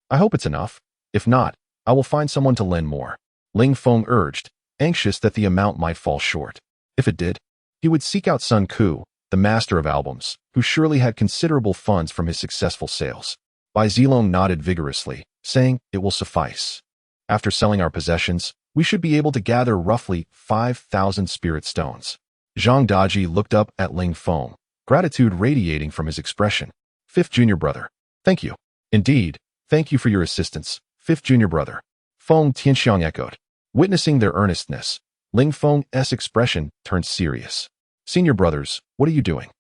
I hope it's enough. If not, I will find someone to lend more," Ling Feng urged, anxious that the amount might fall short. If it did, he would seek out Sun Ku, the master of albums, who surely had considerable funds from his successful sales. Bai Zilong nodded vigorously, saying, "It will suffice. After selling our possessions, we should be able to gather roughly 5,000 spirit stones." Zhang Daji looked up at Ling Feng, gratitude radiating from his expression. "Fifth junior brother. Thank you." "Indeed, thank you for your assistance, fifth junior brother," Feng Tianxiang echoed. Witnessing their earnestness, Ling Feng's expression turned serious. "Senior brothers, what are you doing?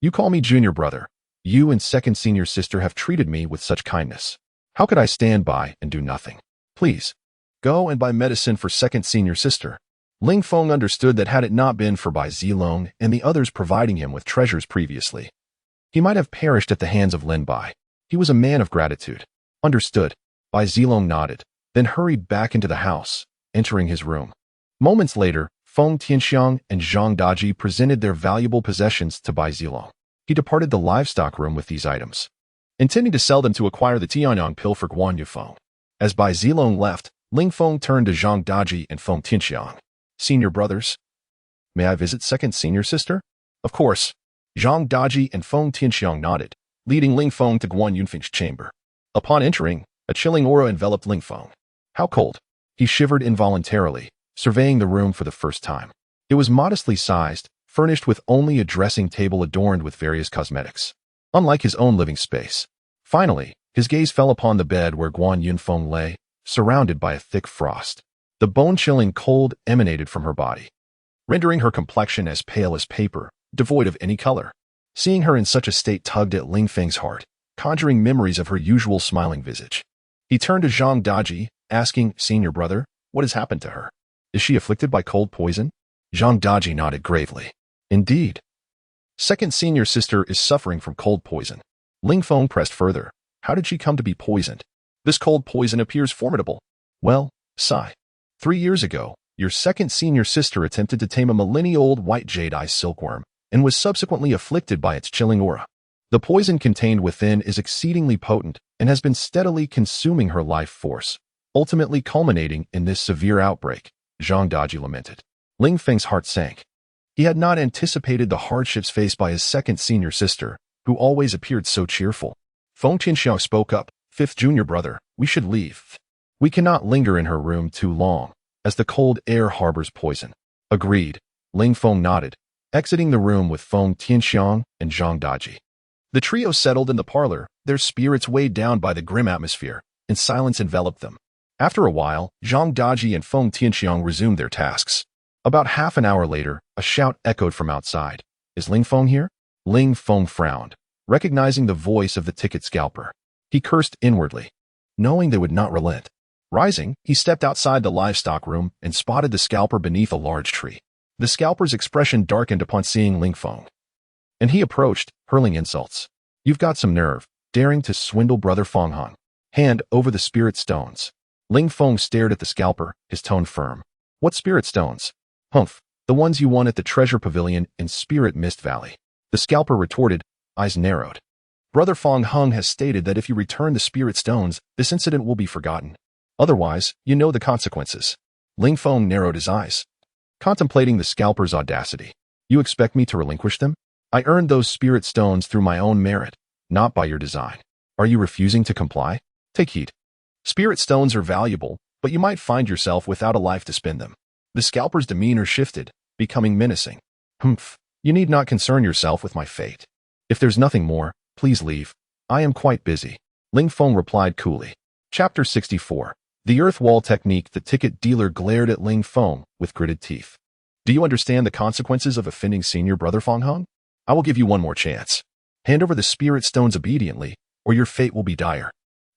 You call me junior brother. You and second senior sister have treated me with such kindness. How could I stand by and do nothing? Please, go and buy medicine for second senior sister." Ling Feng understood that had it not been for Bai Zilong and the others providing him with treasures previously, he might have perished at the hands of Lin Bai. He was a man of gratitude. Understood. Bai Zilong nodded, then hurried back into the house, entering his room. Moments later, Feng Tianxiang and Zhang Daji presented their valuable possessions to Bai Zilong. He departed the livestock room with these items, intending to sell them to acquire the Tianyang pill for Guan Yufeng. As Bai Zilong left, Ling Feng turned to Zhang Daji and Feng Tianxiang. "Senior brothers, may I visit second senior sister?" "Of course." Zhang Daji and Feng Tianxiang nodded, leading Ling Feng to Guan Yunfeng's chamber. Upon entering, a chilling aura enveloped Ling Feng. How cold! He shivered involuntarily, surveying the room for the first time. It was modestly sized, furnished with only a dressing table adorned with various cosmetics, unlike his own living space. Finally, his gaze fell upon the bed where Guan Yunfeng lay, surrounded by a thick frost. The bone-chilling cold emanated from her body, rendering her complexion as pale as paper, devoid of any color. Seeing her in such a state tugged at Ling Feng's heart, conjuring memories of her usual smiling visage. He turned to Zhang Daji, asking, "Senior brother, what has happened to her? Is she afflicted by cold poison?" Zhang Daji nodded gravely. "Indeed. Second senior sister is suffering from cold poison." Ling Feng pressed further. "How did she come to be poisoned? This cold poison appears formidable." "Well, sigh. 3 years ago, your second senior sister attempted to tame a millennia-old white jade-eye silkworm and was subsequently afflicted by its chilling aura. The poison contained within is exceedingly potent and has been steadily consuming her life force, ultimately culminating in this severe outbreak," Zhang Daji lamented. Ling Feng's heart sank. He had not anticipated the hardships faced by his second senior sister, who always appeared so cheerful. Feng Tianxiao spoke up, "Fifth junior brother, we should leave. We cannot linger in her room too long, as the cold air harbors poison." "Agreed," Ling Feng nodded, exiting the room with Feng Tianxiang and Zhang Daji. The trio settled in the parlor, their spirits weighed down by the grim atmosphere, and silence enveloped them. After a while, Zhang Daji and Feng Tianxiang resumed their tasks. About half an hour later, a shout echoed from outside. "Is Ling Feng here?" Ling Feng frowned, recognizing the voice of the ticket scalper. He cursed inwardly, knowing they would not relent. Rising, he stepped outside the livestock room and spotted the scalper beneath a large tree. The scalper's expression darkened upon seeing Ling Feng, and he approached, hurling insults. "You've got some nerve, daring to swindle Brother Feng Hong. Hand over the spirit stones." Ling Feng stared at the scalper, his tone firm. "What spirit stones?" "Humph, the ones you won at the treasure pavilion in Spirit Mist Valley." The scalper retorted, eyes narrowed. "Brother Feng Hong has stated that if you return the spirit stones, this incident will be forgotten. Otherwise, you know the consequences." Ling Feng narrowed his eyes, contemplating the scalper's audacity. "You expect me to relinquish them? I earned those spirit stones through my own merit, not by your design. Are you refusing to comply? Take heed. Spirit stones are valuable, but you might find yourself without a life to spend them." The scalper's demeanor shifted, becoming menacing. "Humph, you need not concern yourself with my fate. If there's nothing more, please leave. I am quite busy." Ling Feng replied coolly. Chapter 64. The Earth Wall Technique. The ticket dealer glared at Ling Feng with gritted teeth. "Do you understand the consequences of offending Senior Brother Feng Hong? I will give you one more chance. Hand over the spirit stones obediently, or your fate will be dire."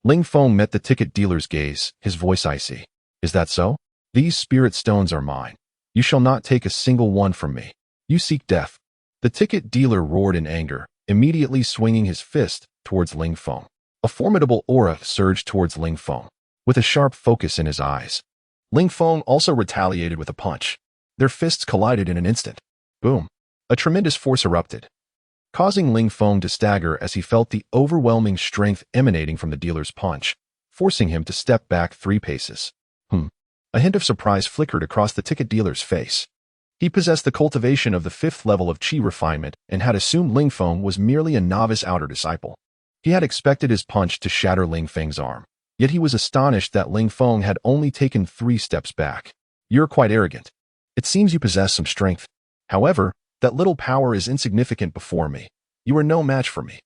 Ling Feng met the ticket dealer's gaze, his voice icy. "Is that so? These spirit stones are mine. You shall not take a single one from me. You seek death." The ticket dealer roared in anger, immediately swinging his fist towards Ling Feng. A formidable aura surged towards Ling Feng, with a sharp focus in his eyes. Ling Feng also retaliated with a punch. Their fists collided in an instant. Boom! A tremendous force erupted, causing Ling Feng to stagger as he felt the overwhelming strength emanating from the dealer's punch, forcing him to step back 3 paces. A hint of surprise flickered across the ticket dealer's face. He possessed the cultivation of the 5th level of Qi refinement and had assumed Ling Feng was merely a novice outer disciple. He had expected his punch to shatter Ling Feng's arm, yet he was astonished that Ling Feng had only taken 3 steps back. "You're quite arrogant. It seems you possess some strength. However, that little power is insignificant before me. You are no match for me.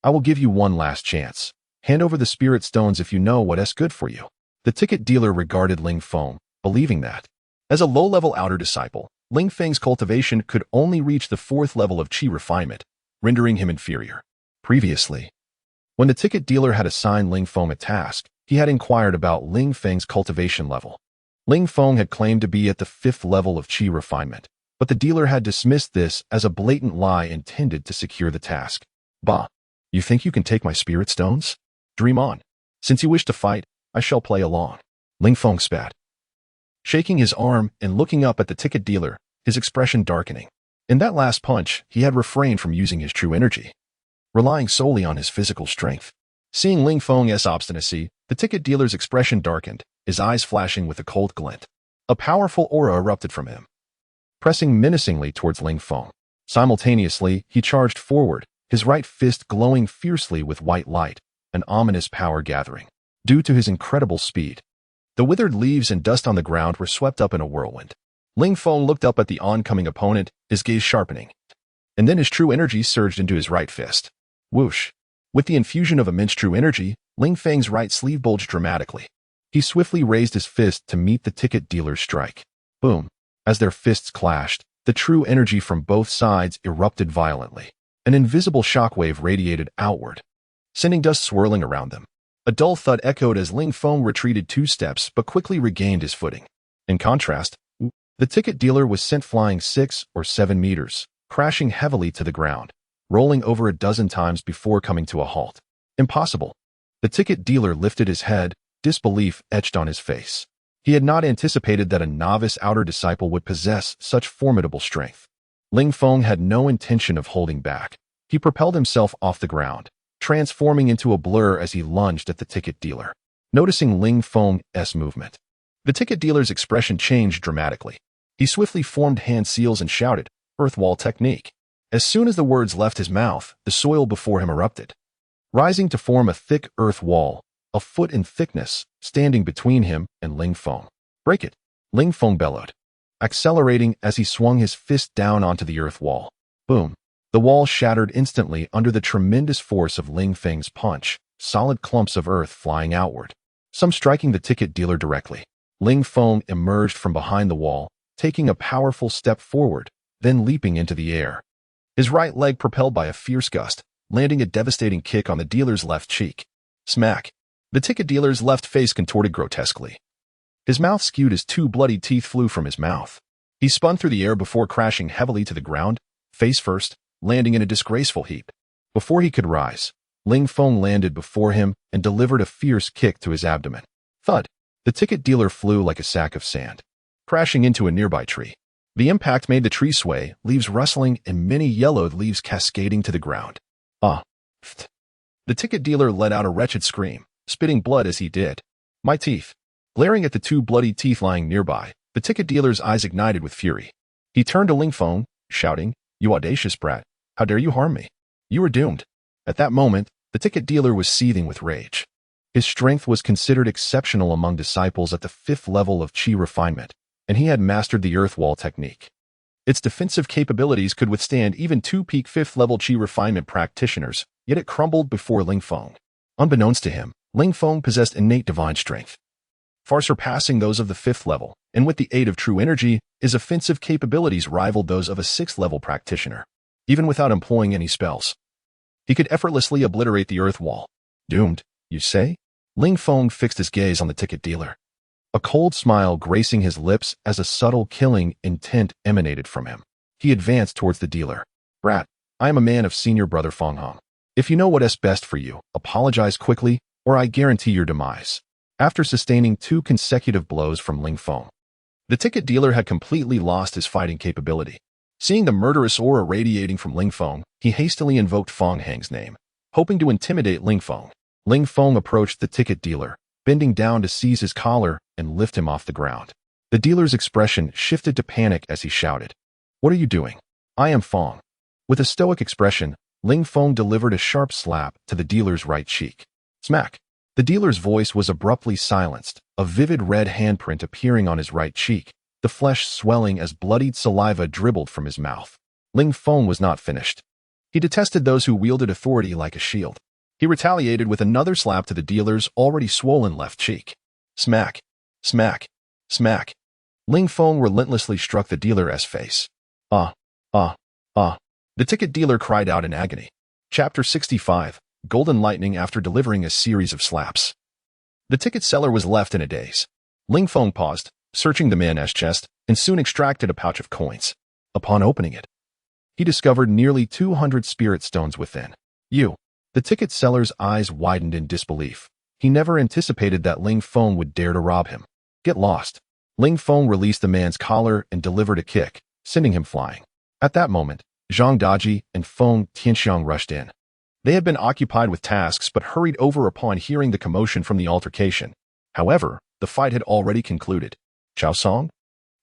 I will give you one last chance. Hand over the spirit stones if you know what's good for you." The ticket dealer regarded Ling Feng, believing that, as a low-level outer disciple, Ling Feng's cultivation could only reach the 4th level of Qi refinement, rendering him inferior. Previously, when the ticket dealer had assigned Ling Feng a task, he had inquired about Ling Feng's cultivation level. Ling Feng had claimed to be at the 5th level of Qi refinement, but the dealer had dismissed this as a blatant lie intended to secure the task. "Bah, you think you can take my spirit stones? Dream on. Since you wish to fight, I shall play along." Ling Feng spat, shaking his arm and looking up at the ticket dealer, his expression darkening. In that last punch, he had refrained from using his true energy, relying solely on his physical strength. Seeing Ling Feng's obstinacy, the ticket dealer's expression darkened, his eyes flashing with a cold glint. A powerful aura erupted from him, pressing menacingly towards Ling Feng. Simultaneously, he charged forward, his right fist glowing fiercely with white light, an ominous power gathering. Due to his incredible speed, the withered leaves and dust on the ground were swept up in a whirlwind. Ling Feng looked up at the oncoming opponent, his gaze sharpening. And then his true energy surged into his right fist. Whoosh! With the infusion of immense true energy, Ling Feng's right sleeve bulged dramatically. He swiftly raised his fist to meet the ticket dealer's strike. Boom! As their fists clashed, the true energy from both sides erupted violently. An invisible shockwave radiated outward, sending dust swirling around them. A dull thud echoed as Ling Feng retreated 2 steps but quickly regained his footing. In contrast, the ticket dealer was sent flying 6 or 7 meters, crashing heavily to the ground, rolling over a dozen times before coming to a halt. Impossible. The ticket dealer lifted his head, disbelief etched on his face. He had not anticipated that a novice outer disciple would possess such formidable strength. Ling Feng had no intention of holding back. He propelled himself off the ground, transforming into a blur as he lunged at the ticket dealer. Noticing Ling Feng's movement, the ticket dealer's expression changed dramatically. He swiftly formed hand seals and shouted, "Earth Wall Technique." As soon as the words left his mouth, the soil before him erupted, rising to form a thick earth wall, a foot in thickness, standing between him and Ling Feng. "Break it!" Ling Feng bellowed, accelerating as he swung his fist down onto the earth wall. Boom! The wall shattered instantly under the tremendous force of Ling Feng's punch, solid clumps of earth flying outward. some striking the ticket dealer directly. Ling Feng emerged from behind the wall, taking a powerful step forward, then leaping into the air. His right leg propelled by a fierce gust, landing a devastating kick on the dealer's left cheek. Smack! The ticket dealer's left face contorted grotesquely. His mouth skewed as two bloody teeth flew from his mouth. He spun through the air before crashing heavily to the ground, face first, landing in a disgraceful heap. Before he could rise, Ling Feng landed before him and delivered a fierce kick to his abdomen. Thud! The ticket dealer flew like a sack of sand, crashing into a nearby tree. The impact made the tree sway, leaves rustling and many yellowed leaves cascading to the ground. Pfft. The ticket dealer let out a wretched scream, spitting blood as he did. My teeth. Glaring at the two bloody teeth lying nearby, the ticket dealer's eyes ignited with fury. He turned to Ling Feng, shouting, "You audacious brat, how dare you harm me? You are doomed." At that moment, the ticket dealer was seething with rage. His strength was considered exceptional among disciples at the 5th level of Qi refinement, and he had mastered the Earth Wall technique. Its defensive capabilities could withstand even two peak 5th level Qi refinement practitioners, yet it crumbled before Ling Feng. Unbeknownst to him, Ling Feng possessed innate divine strength, far surpassing those of the 5th level, and with the aid of true energy, his offensive capabilities rivaled those of a 6th level practitioner. Even without employing any spells, he could effortlessly obliterate the Earth Wall. Doomed, you say? Ling Feng fixed his gaze on the ticket dealer, a cold smile gracing his lips as a subtle killing intent emanated from him. He advanced towards the dealer. Brat, I am a man of senior brother Feng Hong. If you know what is best for you, apologize quickly, or I guarantee your demise. After sustaining 2 consecutive blows from Ling Feng, the ticket dealer had completely lost his fighting capability. Seeing the murderous aura radiating from Ling Feng, he hastily invoked Feng Hang's name, hoping to intimidate Ling Feng. Ling Feng approached the ticket dealer, bending down to seize his collar and lift him off the ground. The dealer's expression shifted to panic as he shouted, "What are you doing? I am Feng." With a stoic expression, Ling Feng delivered a sharp slap to the dealer's right cheek. Smack! The dealer's voice was abruptly silenced, a vivid red handprint appearing on his right cheek, the flesh swelling as bloodied saliva dribbled from his mouth. Ling Feng was not finished. He detested those who wielded authority like a shield. He retaliated with another slap to the dealer's already swollen left cheek. Smack! Smack! Smack! Ling Feng relentlessly struck the dealer's face. The ticket dealer cried out in agony. Chapter 65, Golden Lightning after delivering a series of slaps. The ticket seller was left in a daze. Ling Feng paused, searching the man's chest, and soon extracted a pouch of coins. Upon opening it, he discovered nearly 200 spirit stones within. The ticket seller's eyes widened in disbelief. He never anticipated that Ling Feng would dare to rob him. Get lost. Ling Feng released the man's collar and delivered a kick, sending him flying. At that moment, Zhang Daji and Feng Tianxiang rushed in. They had been occupied with tasks but hurried over upon hearing the commotion from the altercation. However, the fight had already concluded. Chao Song?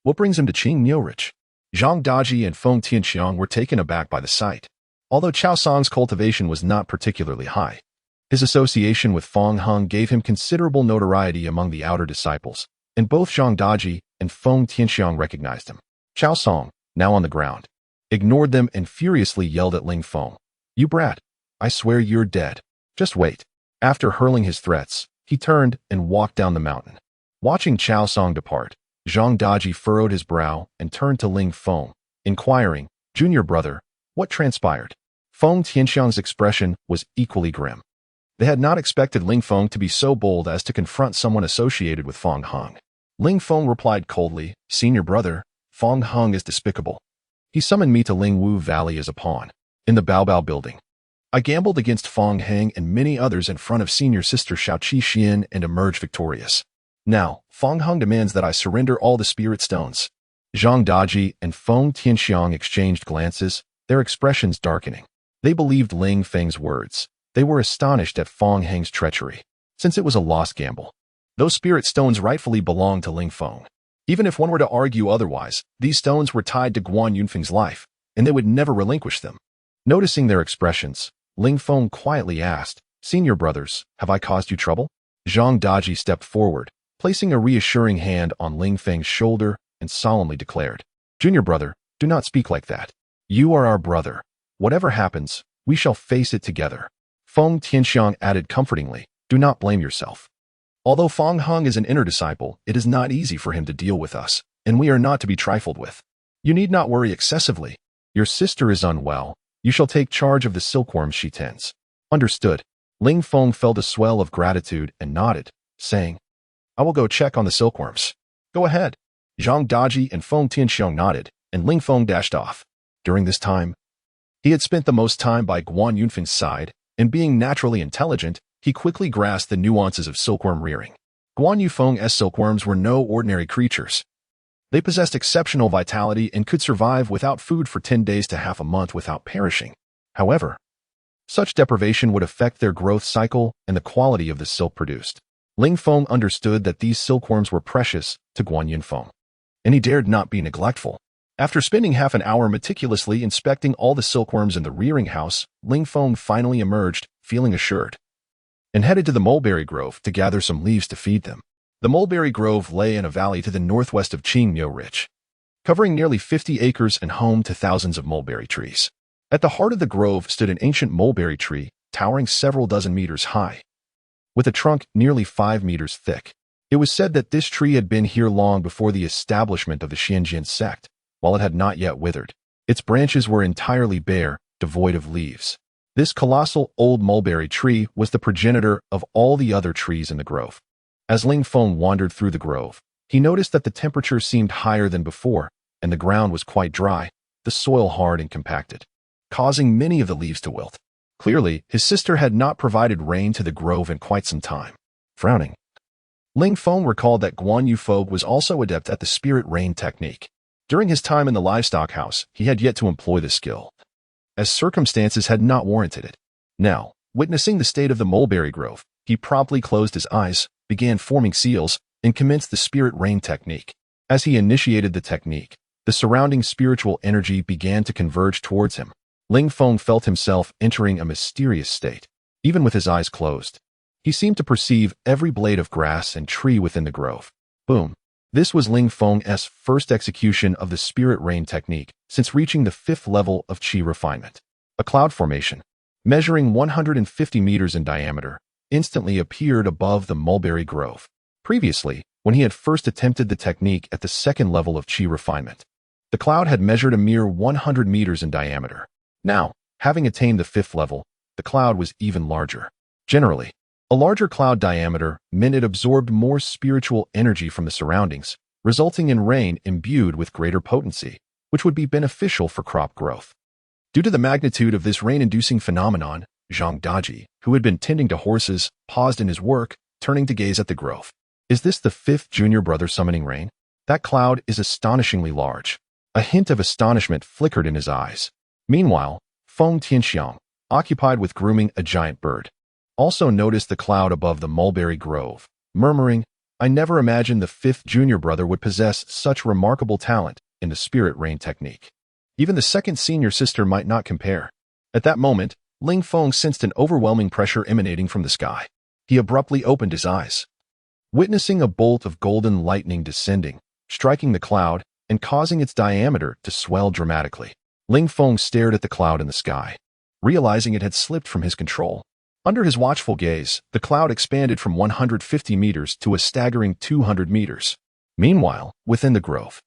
What brings him to Qing Myorich? Zhang Daji and Feng Tianxiang were taken aback by the sight. Although Chao Song's cultivation was not particularly high, his association with Feng Hung gave him considerable notoriety among the outer disciples, and both Zhang Daji and Feng Tianxiang recognized him. Chao Song, now on the ground, ignored them and furiously yelled at Ling Feng. You brat! I swear you're dead. Just wait. After hurling his threats, he turned and walked down the mountain. Watching Chao Song depart, Zhang Daji furrowed his brow and turned to Ling Feng, inquiring, Junior brother, what transpired? Feng Tianxiang's expression was equally grim. They had not expected Ling Feng to be so bold as to confront someone associated with Feng Hung. Ling Feng replied coldly, Senior brother, Feng Hung is despicable. He summoned me to Lingwu Valley as a pawn, in the Baobao building. I gambled against Feng Hang and many others in front of senior sister Shaoqi Xian and emerged victorious. Now, Feng Hung demands that I surrender all the spirit stones. Zhang Daji and Feng Tianxiang exchanged glances, their expressions darkening. They believed Ling Feng's words. They were astonished at Feng Hang's treachery, since it was a lost gamble. Those spirit stones rightfully belonged to Ling Feng. Even if one were to argue otherwise, these stones were tied to Guan Yunfeng's life, and they would never relinquish them. Noticing their expressions, Ling Feng quietly asked, Senior brothers, have I caused you trouble? Zhang Daji stepped forward, placing a reassuring hand on Ling Feng's shoulder, and solemnly declared, Junior brother, do not speak like that. You are our brother. Whatever happens, we shall face it together. Feng Tianxiang added comfortingly, do not blame yourself. Although Feng Heng is an inner disciple, it is not easy for him to deal with us, and we are not to be trifled with. You need not worry excessively. Your sister is unwell. You shall take charge of the silkworms she tends. Understood. Ling Feng felt a swell of gratitude and nodded, saying, I will go check on the silkworms. Go ahead. Zhang Daji and Feng Tianxiong nodded, and Ling Feng dashed off. During this time, he had spent the most time by Guan Yunfeng's side, and being naturally intelligent, he quickly grasped the nuances of silkworm rearing. Guan Yunfeng's silkworms were no ordinary creatures. They possessed exceptional vitality and could survive without food for 10 days to half a month without perishing. However, such deprivation would affect their growth cycle and the quality of the silk produced. Ling Feng understood that these silkworms were precious to Guan Yunfeng, and he dared not be neglectful. After spending half an hour meticulously inspecting all the silkworms in the rearing house, Ling Feng finally emerged, feeling assured, and headed to the mulberry grove to gather some leaves to feed them. The mulberry grove lay in a valley to the northwest of Qingmiu Ridge, covering nearly 50 acres and home to thousands of mulberry trees. At the heart of the grove stood an ancient mulberry tree, towering several dozen meters high, with a trunk nearly 5 meters thick. It was said that this tree had been here long before the establishment of the Xianjian sect, while it had not yet withered. Its branches were entirely bare, devoid of leaves. This colossal old mulberry tree was the progenitor of all the other trees in the grove. As Ling Feng wandered through the grove, he noticed that the temperature seemed higher than before, and the ground was quite dry, the soil hard and compacted, causing many of the leaves to wilt. Clearly, his sister had not provided rain to the grove in quite some time. Frowning, Ling Feng recalled that Guan Yunfeng was also adept at the spirit rain technique. During his time in the livestock house, he had yet to employ this skill, as circumstances had not warranted it. Now, witnessing the state of the mulberry grove, he promptly closed his eyes, began forming seals, and commenced the spirit rain technique. As he initiated the technique, the surrounding spiritual energy began to converge towards him. Ling Feng felt himself entering a mysterious state. Even with his eyes closed, he seemed to perceive every blade of grass and tree within the grove. Boom. This was Ling Feng's first execution of the spirit rain technique since reaching the 5th level of qi refinement. A cloud formation, measuring 150 meters in diameter, instantly appeared above the mulberry grove. Previously, when he had first attempted the technique at the 2nd level of qi refinement, the cloud had measured a mere 100 meters in diameter. Now, having attained the 5th level, the cloud was even larger. Generally, a larger cloud diameter meant it absorbed more spiritual energy from the surroundings, resulting in rain imbued with greater potency, which would be beneficial for crop growth. Due to the magnitude of this rain-inducing phenomenon, Zhang Daji, who had been tending to horses, paused in his work, turning to gaze at the grove. Is this the 5th junior brother summoning rain? That cloud is astonishingly large. A hint of astonishment flickered in his eyes. Meanwhile, Feng Tianxiong, occupied with grooming a giant bird, also noticed the cloud above the mulberry grove, murmuring, I never imagined the 5th junior brother would possess such remarkable talent in the spirit rain technique. Even the 2nd senior sister might not compare. At that moment, Ling Feng sensed an overwhelming pressure emanating from the sky. He abruptly opened his eyes, witnessing a bolt of golden lightning descending, striking the cloud, and causing its diameter to swell dramatically. Ling Feng stared at the cloud in the sky, realizing it had slipped from his control. Under his watchful gaze, the cloud expanded from 150 meters to a staggering 200 meters. Meanwhile, within the grove,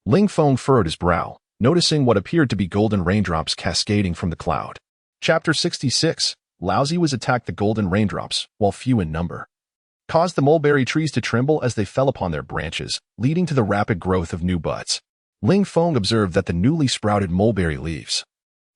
Ling Feng furrowed his brow, noticing what appeared to be golden raindrops cascading from the cloud. Chapter 66. Laozi was attacked. The golden raindrops, while few in number, caused the mulberry trees to tremble as they fell upon their branches, leading to the rapid growth of new buds. Ling Feng observed that the newly sprouted mulberry leaves,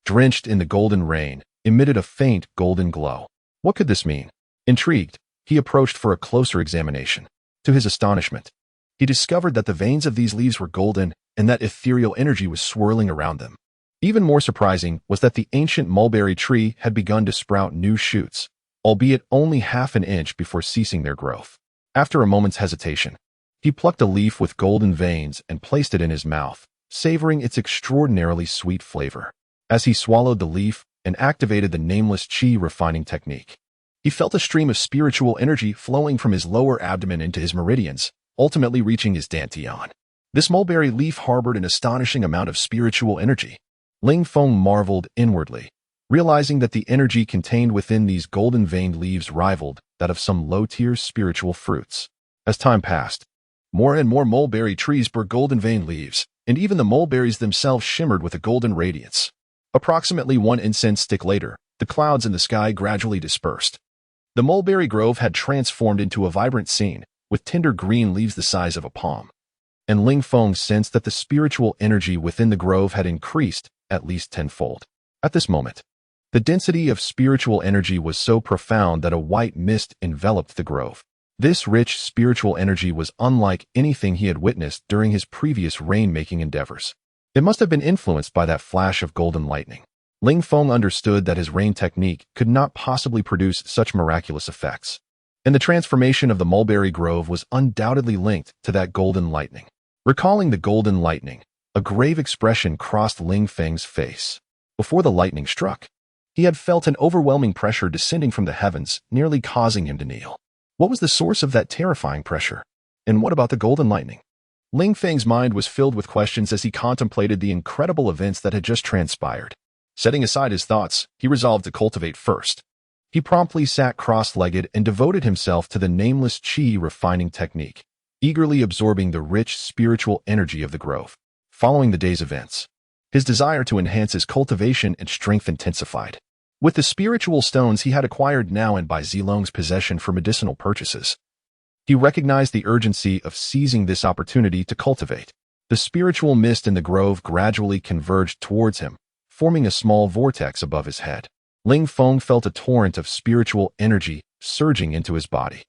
drenched in the golden rain, emitted a faint golden glow. What could this mean? Intrigued, he approached for a closer examination. To his astonishment, he discovered that the veins of these leaves were golden and that ethereal energy was swirling around them. Even more surprising was that the ancient mulberry tree had begun to sprout new shoots, albeit only half an inch before ceasing their growth. After a moment's hesitation, he plucked a leaf with golden veins and placed it in his mouth, savoring its extraordinarily sweet flavor. As he swallowed the leaf and activated the nameless qi refining technique, he felt a stream of spiritual energy flowing from his lower abdomen into his meridians, ultimately reaching his dantian. This mulberry leaf harbored an astonishing amount of spiritual energy. Ling Feng marveled inwardly, realizing that the energy contained within these golden-veined leaves rivaled that of some low-tier spiritual fruits. As time passed, more and more mulberry trees bore golden-veined leaves, and even the mulberries themselves shimmered with a golden radiance. Approximately one incense stick later, the clouds in the sky gradually dispersed. The mulberry grove had transformed into a vibrant scene, with tender green leaves the size of a palm. And Ling Feng sensed that the spiritual energy within the grove had increased at least tenfold. At this moment, the density of spiritual energy was so profound that a white mist enveloped the grove. This rich spiritual energy was unlike anything he had witnessed during his previous rain-making endeavors. It must have been influenced by that flash of golden lightning. Ling Feng understood that his rain technique could not possibly produce such miraculous effects, and the transformation of the mulberry grove was undoubtedly linked to that golden lightning. Recalling the golden lightning, a grave expression crossed Ling Feng's face. Before the lightning struck, he had felt an overwhelming pressure descending from the heavens, nearly causing him to kneel. What was the source of that terrifying pressure? And what about the golden lightning? Ling Feng's mind was filled with questions as he contemplated the incredible events that had just transpired. Setting aside his thoughts, he resolved to cultivate first. He promptly sat cross-legged and devoted himself to the nameless qi refining technique, eagerly absorbing the rich spiritual energy of the grove. Following the day's events, his desire to enhance his cultivation and strength intensified. With the spiritual stones he had acquired now and by Zilong's possession for medicinal purchases, he recognized the urgency of seizing this opportunity to cultivate. The spiritual mist in the grove gradually converged towards him, forming a small vortex above his head. Ling Feng felt a torrent of spiritual energy surging into his body.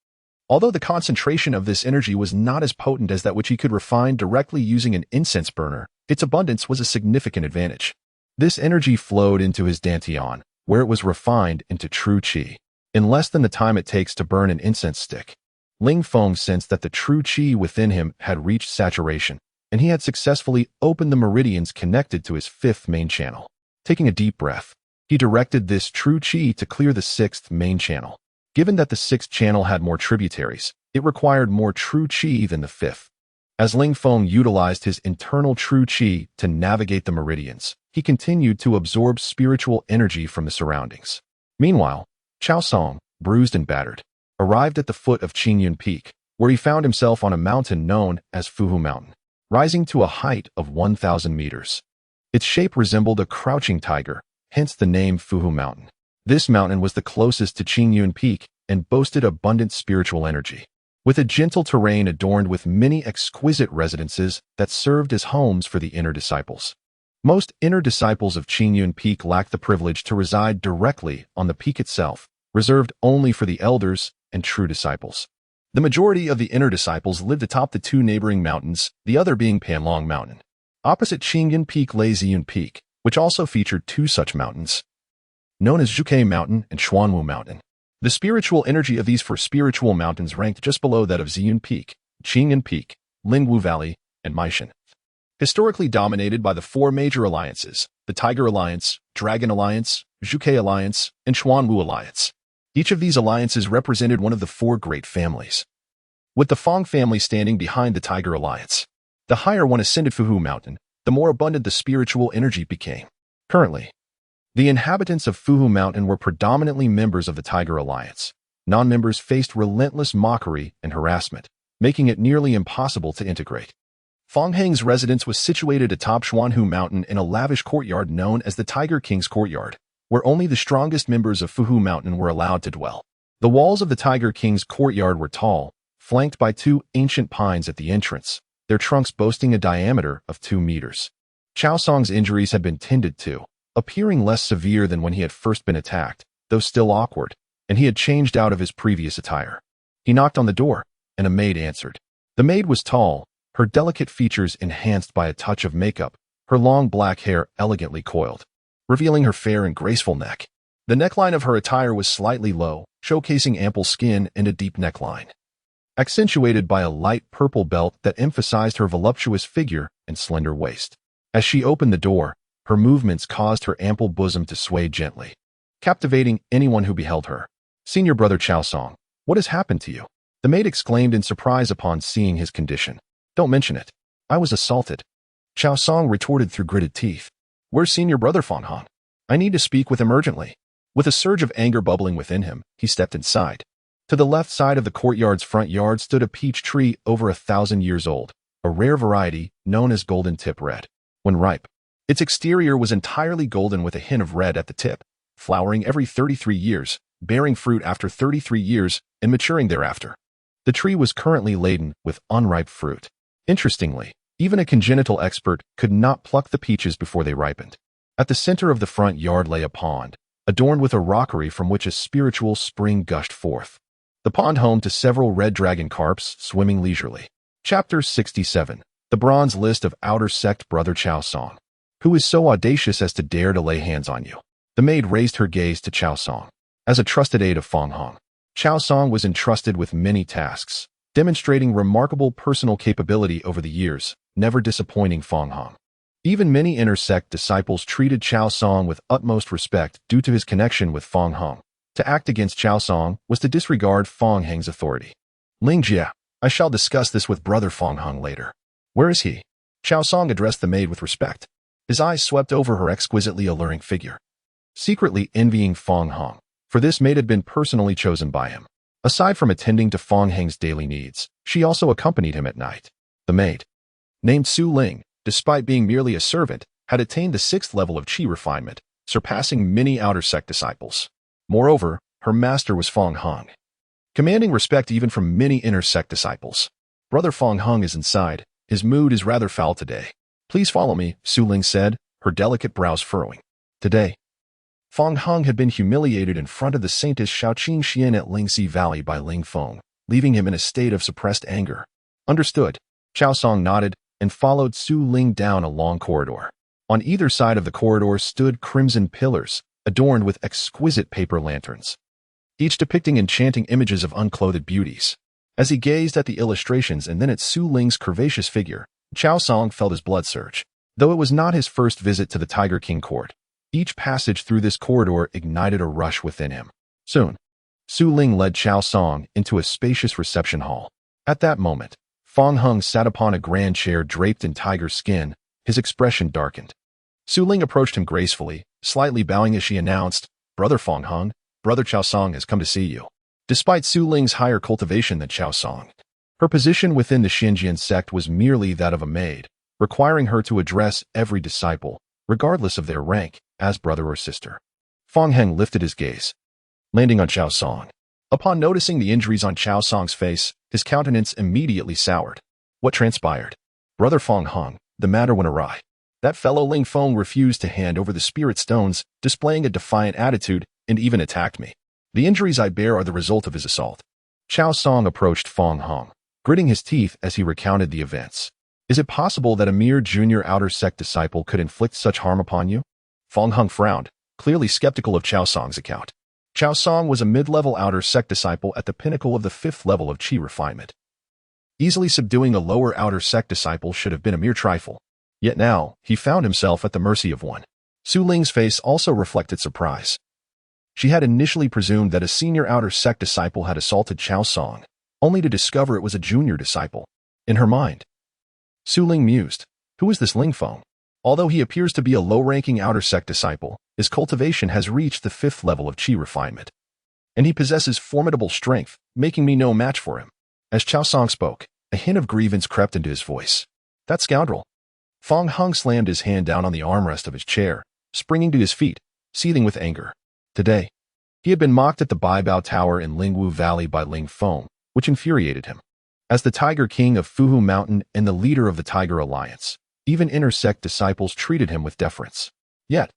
Although the concentration of this energy was not as potent as that which he could refine directly using an incense burner, its abundance was a significant advantage. This energy flowed into his dantian, where it was refined into true qi. In less than the time it takes to burn an incense stick, Ling Feng sensed that the true qi within him had reached saturation, and he had successfully opened the meridians connected to his fifth main channel. Taking a deep breath, he directed this true qi to clear the sixth main channel. Given that the sixth channel had more tributaries, it required more true qi than the fifth. As Ling Feng utilized his internal true qi to navigate the meridians, he continued to absorb spiritual energy from the surroundings. Meanwhile, Chao Song, bruised and battered, arrived at the foot of Qingyun Peak, where he found himself on a mountain known as Fuhu Mountain, rising to a height of 1,000 meters. Its shape resembled a crouching tiger, hence the name Fuhu Mountain. This mountain was the closest to Qingyun Peak and boasted abundant spiritual energy, with a gentle terrain adorned with many exquisite residences that served as homes for the inner disciples. Most inner disciples of Qingyun Peak lacked the privilege to reside directly on the peak itself, reserved only for the elders and true disciples. The majority of the inner disciples lived atop the two neighboring mountains, the other being Panlong Mountain. Opposite Qingyun Peak lay Ziyun Peak, which also featured two such mountains, known as Zhuke Mountain and Xuanwu Mountain. The spiritual energy of these four spiritual mountains ranked just below that of Ziyun Peak, Qingyun Peak, Lingwu Valley, and Maishan. Historically dominated by the four major alliances, the Tiger Alliance, Dragon Alliance, Zhuke Alliance, and Xuanwu Alliance. Each of these alliances represented one of the four great families, with the Feng family standing behind the Tiger Alliance. The higher one ascended Fuhu Mountain, the more abundant the spiritual energy became. Currently, the inhabitants of Fuhu Mountain were predominantly members of the Tiger Alliance. Non-members faced relentless mockery and harassment, making it nearly impossible to integrate. Feng Heng's residence was situated atop Xuanhu Mountain in a lavish courtyard known as the Tiger King's Courtyard, where only the strongest members of Fuhu Mountain were allowed to dwell. The walls of the Tiger King's courtyard were tall, flanked by two ancient pines at the entrance, their trunks boasting a diameter of 2 meters. Chao Song's injuries had been tended to, appearing less severe than when he had first been attacked, though still awkward, and he had changed out of his previous attire. He knocked on the door, and a maid answered. The maid was tall, her delicate features enhanced by a touch of makeup, her long black hair elegantly coiled, revealing her fair and graceful neck. The neckline of her attire was slightly low, showcasing ample skin and a deep neckline, accentuated by a light purple belt that emphasized her voluptuous figure and slender waist. As she opened the door, her movements caused her ample bosom to sway gently, captivating anyone who beheld her. "Senior brother Chao Song, what has happened to you?" the maid exclaimed in surprise upon seeing his condition. "Don't mention it. I was assaulted," Chao Song retorted through gritted teeth. "Where's senior brother Fan Han? I need to speak with him urgently. With a surge of anger bubbling within him, he stepped inside. To the left side of the courtyard's front yard stood a peach tree over 1,000 years old, a rare variety known as golden tip red. When ripe, its exterior was entirely golden with a hint of red at the tip, flowering every 33 years, bearing fruit after 33 years, and maturing thereafter. The tree was currently laden with unripe fruit. Interestingly, even a congenital expert could not pluck the peaches before they ripened. At the center of the front yard lay a pond, adorned with a rockery from which a spiritual spring gushed forth. The pond home to several red dragon carps swimming leisurely. Chapter 67. The Bronze List of Outer Sect Brother Chao Song. Who is so audacious as to dare to lay hands on you? The maid raised her gaze to Chao Song. As a trusted aide of Feng Hong, Chao Song was entrusted with many tasks, demonstrating remarkable personal capability over the years, never disappointing Feng Hong. Even many inner sect disciples treated Chao Song with utmost respect due to his connection with Feng Hong. To act against Chao Song was to disregard Feng Heng's authority. Ling Jia, I shall discuss this with brother Feng Hong later. Where is he? Chao Song addressed the maid with respect. His eyes swept over her exquisitely alluring figure, secretly envying Feng Hong, for this maid had been personally chosen by him. Aside from attending to Feng Heng's daily needs, she also accompanied him at night. The maid, named Su Ling, despite being merely a servant, had attained the 6th level of qi refinement, surpassing many outer sect disciples. Moreover, her master was Feng Hong, commanding respect even from many inner sect disciples. Brother Feng Hong is inside. His mood is rather foul today. Please follow me, Su Ling said, her delicate brows furrowing. Today, Feng Hong had been humiliated in front of the saintess Shaoqing Xian at Lingxi Valley by Ling Feng, leaving him in a state of suppressed anger. Understood. Chao Song nodded and followed Su Ling down a long corridor. On either side of the corridor stood crimson pillars, adorned with exquisite paper lanterns, each depicting enchanting images of unclothed beauties. As he gazed at the illustrations and then at Su Ling's curvaceous figure, Chao Song felt his blood surge. Though it was not his first visit to the Tiger King court, each passage through this corridor ignited a rush within him. Soon, Su Ling led Chao Song into a spacious reception hall. At that moment, Feng Hong sat upon a grand chair draped in tiger skin, his expression darkened. Su Ling approached him gracefully, slightly bowing as she announced, Brother Feng Hong, Brother Chao Song has come to see you. Despite Su Ling's higher cultivation than Chao Song, her position within the Xinjiang sect was merely that of a maid, requiring her to address every disciple, regardless of their rank, as brother or sister. Feng Heng lifted his gaze, landing on Chao Song. Upon noticing the injuries on Chao Song's face, his countenance immediately soured. What transpired? Brother Feng Hong, the matter went awry. That fellow Ling Feng refused to hand over the spirit stones, displaying a defiant attitude, and even attacked me. The injuries I bear are the result of his assault. Chao Song approached Feng Hong, gritting his teeth as he recounted the events. Is it possible that a mere junior outer sect disciple could inflict such harm upon you? Feng Hong frowned, clearly skeptical of Chao Song's account. Chao Song was a mid-level outer sect disciple at the pinnacle of the 5th level of qi refinement. Easily subduing a lower outer sect disciple should have been a mere trifle. Yet now, he found himself at the mercy of one. Su Ling's face also reflected surprise. She had initially presumed that a senior outer sect disciple had assaulted Chao Song, only to discover it was a junior disciple. In her mind, Su Ling mused, who is this Ling Feng? Although he appears to be a low-ranking outer sect disciple, his cultivation has reached the 5th level of qi refinement, and he possesses formidable strength, making me no match for him. As Chao Song spoke, a hint of grievance crept into his voice. That scoundrel. Feng Hong slammed his hand down on the armrest of his chair, springing to his feet, seething with anger. Today, he had been mocked at the Baibao Tower in Lingwu Valley by Ling Feng, which infuriated him. As the Tiger King of Fuhu Mountain and the leader of the Tiger Alliance, even inner sect disciples treated him with deference. Yet,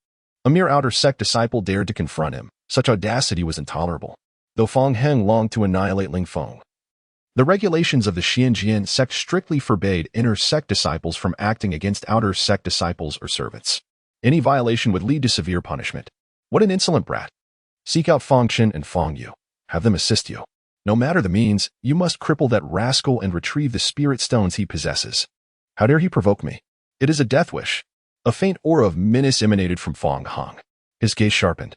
a mere outer sect disciple dared to confront him. Such audacity was intolerable. Though Feng Heng longed to annihilate Ling Feng, the regulations of the Xinjiang sect strictly forbade inner sect disciples from acting against outer sect disciples or servants. Any violation would lead to severe punishment. What an insolent brat. Seek out Feng Qin and Feng Yu. Have them assist you. No matter the means, you must cripple that rascal and retrieve the spirit stones he possesses. How dare he provoke me? It is a death wish. A faint aura of menace emanated from Feng Hong. His gaze sharpened.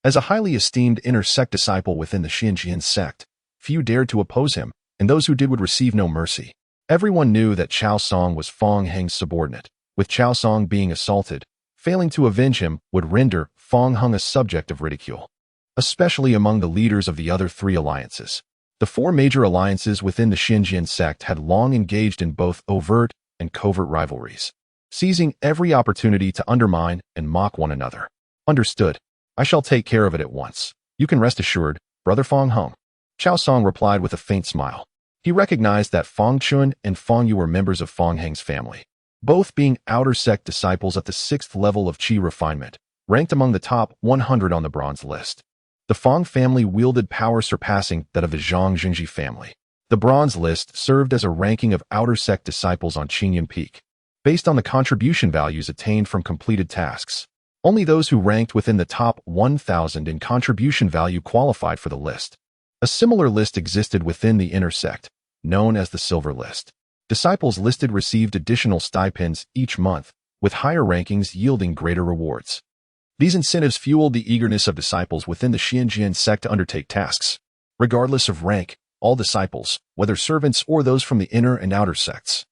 As a highly esteemed inner sect disciple within the Xinjiang sect, few dared to oppose him, and those who did would receive no mercy. Everyone knew that Chao Song was Feng Heng's subordinate. With Chao Song being assaulted, Failing to avenge him would render Hongmeng a subject of ridicule, especially among the leaders of the other three alliances. The four major alliances within the Xinjiang sect had long engaged in both overt and covert rivalries, seizing every opportunity to undermine and mock one another. Understood. I shall take care of it at once. You can rest assured, Brother Hongmeng. Qiao Song replied with a faint smile. He recognized that Feng Chun and Feng Yu were members of Hongmeng's family, both being outer sect disciples at the 6th level of Qi refinement, ranked among the top 100 on the bronze list. The Feng family wielded power surpassing that of the Zhang Jingji family. The bronze list served as a ranking of outer sect disciples on Qingyun Peak, based on the contribution values attained from completed tasks. Only those who ranked within the top 1,000 in contribution value qualified for the list. A similar list existed within the inner sect, known as the Silver List. Disciples listed received additional stipends each month, with higher rankings yielding greater rewards. These incentives fueled the eagerness of disciples within the Xinjiang sect to undertake tasks. Regardless of rank, all disciples, whether servants or those from the inner and outer sects,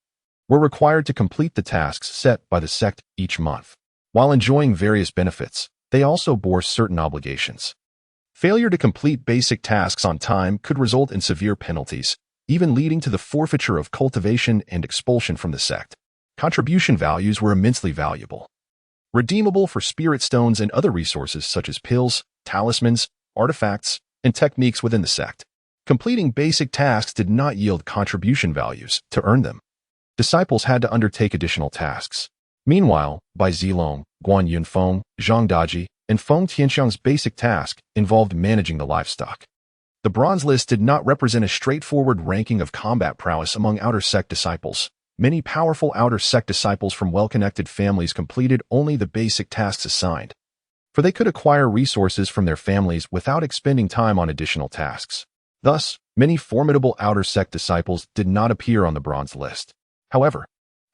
were required to complete the tasks set by the sect each month. While enjoying various benefits, they also bore certain obligations. Failure to complete basic tasks on time could result in severe penalties, even leading to the forfeiture of cultivation and expulsion from the sect. Contribution values were immensely valuable, redeemable for spirit stones and other resources such as pills, talismans, artifacts, and techniques within the sect. Completing basic tasks did not yield contribution values to earn them. Disciples had to undertake additional tasks. Meanwhile, Bai Zilong, Guan Yunfeng, Zhang Daji, and Feng Tianxiang's basic task involved managing the livestock. The bronze list did not represent a straightforward ranking of combat prowess among outer sect disciples. Many powerful outer sect disciples from well-connected families completed only the basic tasks assigned, for they could acquire resources from their families without expending time on additional tasks. Thus, many formidable outer sect disciples did not appear on the bronze list. However,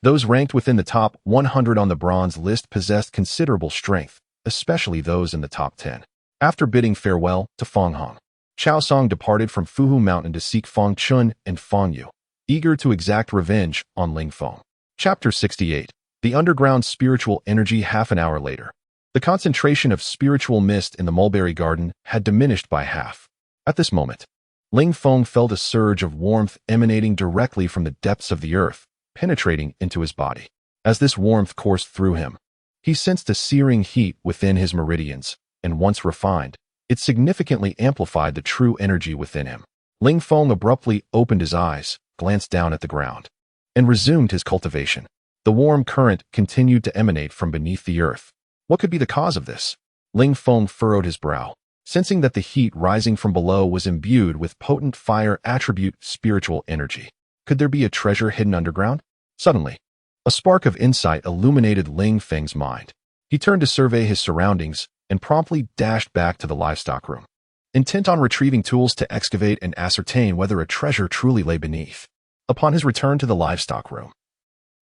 those ranked within the top 100 on the bronze list possessed considerable strength, especially those in the top 10. After bidding farewell to Hongmeng, Qiao Song departed from Fuhu Mountain to seek Feng Chun and Feng Yu, eager to exact revenge on Ling Feng. Chapter 68. The Underground Spiritual Energy. Half an hour later, the concentration of spiritual mist in the mulberry garden had diminished by half. At this moment, Ling Feng felt a surge of warmth emanating directly from the depths of the earth, penetrating into his body. As this warmth coursed through him, he sensed a searing heat within his meridians, and once refined, it significantly amplified the true energy within him. Ling Feng abruptly opened his eyes, glanced down at the ground, and resumed his cultivation. The warm current continued to emanate from beneath the earth. What could be the cause of this? Ling Feng furrowed his brow, sensing that the heat rising from below was imbued with potent fire attribute spiritual energy. Could there be a treasure hidden underground? Suddenly, a spark of insight illuminated Ling Feng's mind. He turned to survey his surroundings and promptly dashed back to the livestock room, intent on retrieving tools to excavate and ascertain whether a treasure truly lay beneath. Upon his return to the livestock room,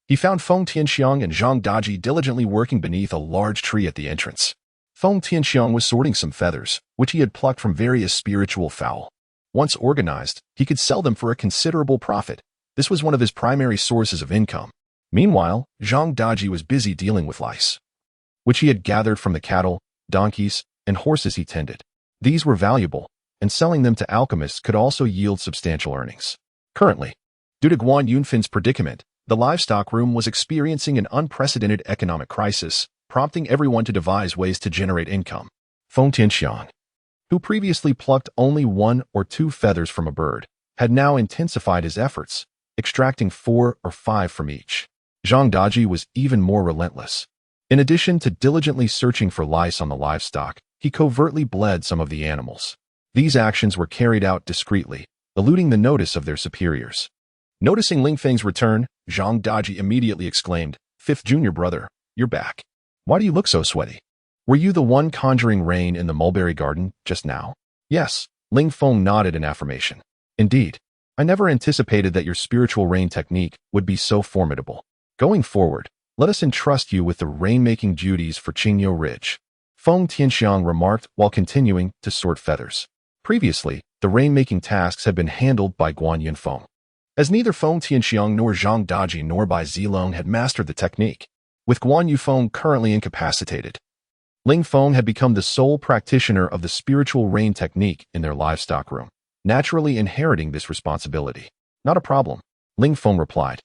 he found Feng Tianxiang and Zhang Daji diligently working beneath a large tree at the entrance. Feng Tianxiang was sorting some feathers, which he had plucked from various spiritual fowl. Once organized, he could sell them for a considerable profit. This was one of his primary sources of income. Meanwhile, Zhang Daji was busy dealing with lice, which he had gathered from the cattle, donkeys, and horses he tended. These were valuable, and selling them to alchemists could also yield substantial earnings. Currently, due to Guan Yunfen's predicament, the livestock room was experiencing an unprecedented economic crisis, prompting everyone to devise ways to generate income. Feng Tianxiang, who previously plucked only 1 or 2 feathers from a bird, had now intensified his efforts, extracting 4 or 5 from each. Zhang Daji was even more relentless. In addition to diligently searching for lice on the livestock, he covertly bled some of the animals. These actions were carried out discreetly, eluding the notice of their superiors. Noticing Ling Feng's return, Zhang Daji immediately exclaimed, "Fifth junior brother, you're back. Why do you look so sweaty? Were you the one conjuring rain in the mulberry garden just now?" "Yes," Ling Feng nodded in affirmation. "Indeed, I never anticipated that your spiritual rain technique would be so formidable. Going forward, let us entrust you with the rainmaking duties for Qingyo Ridge," Feng Tianxiang remarked while continuing to sort feathers. Previously, the rainmaking tasks had been handled by Guan Yunfeng, as neither Feng Tianxiang nor Zhang Daji nor Bai Zilong had mastered the technique. with Guan Yufeng currently incapacitated. Ling Feng had become the sole practitioner of the spiritual rain technique in their livestock room, naturally inheriting this responsibility. Not a problem, Ling Feng replied,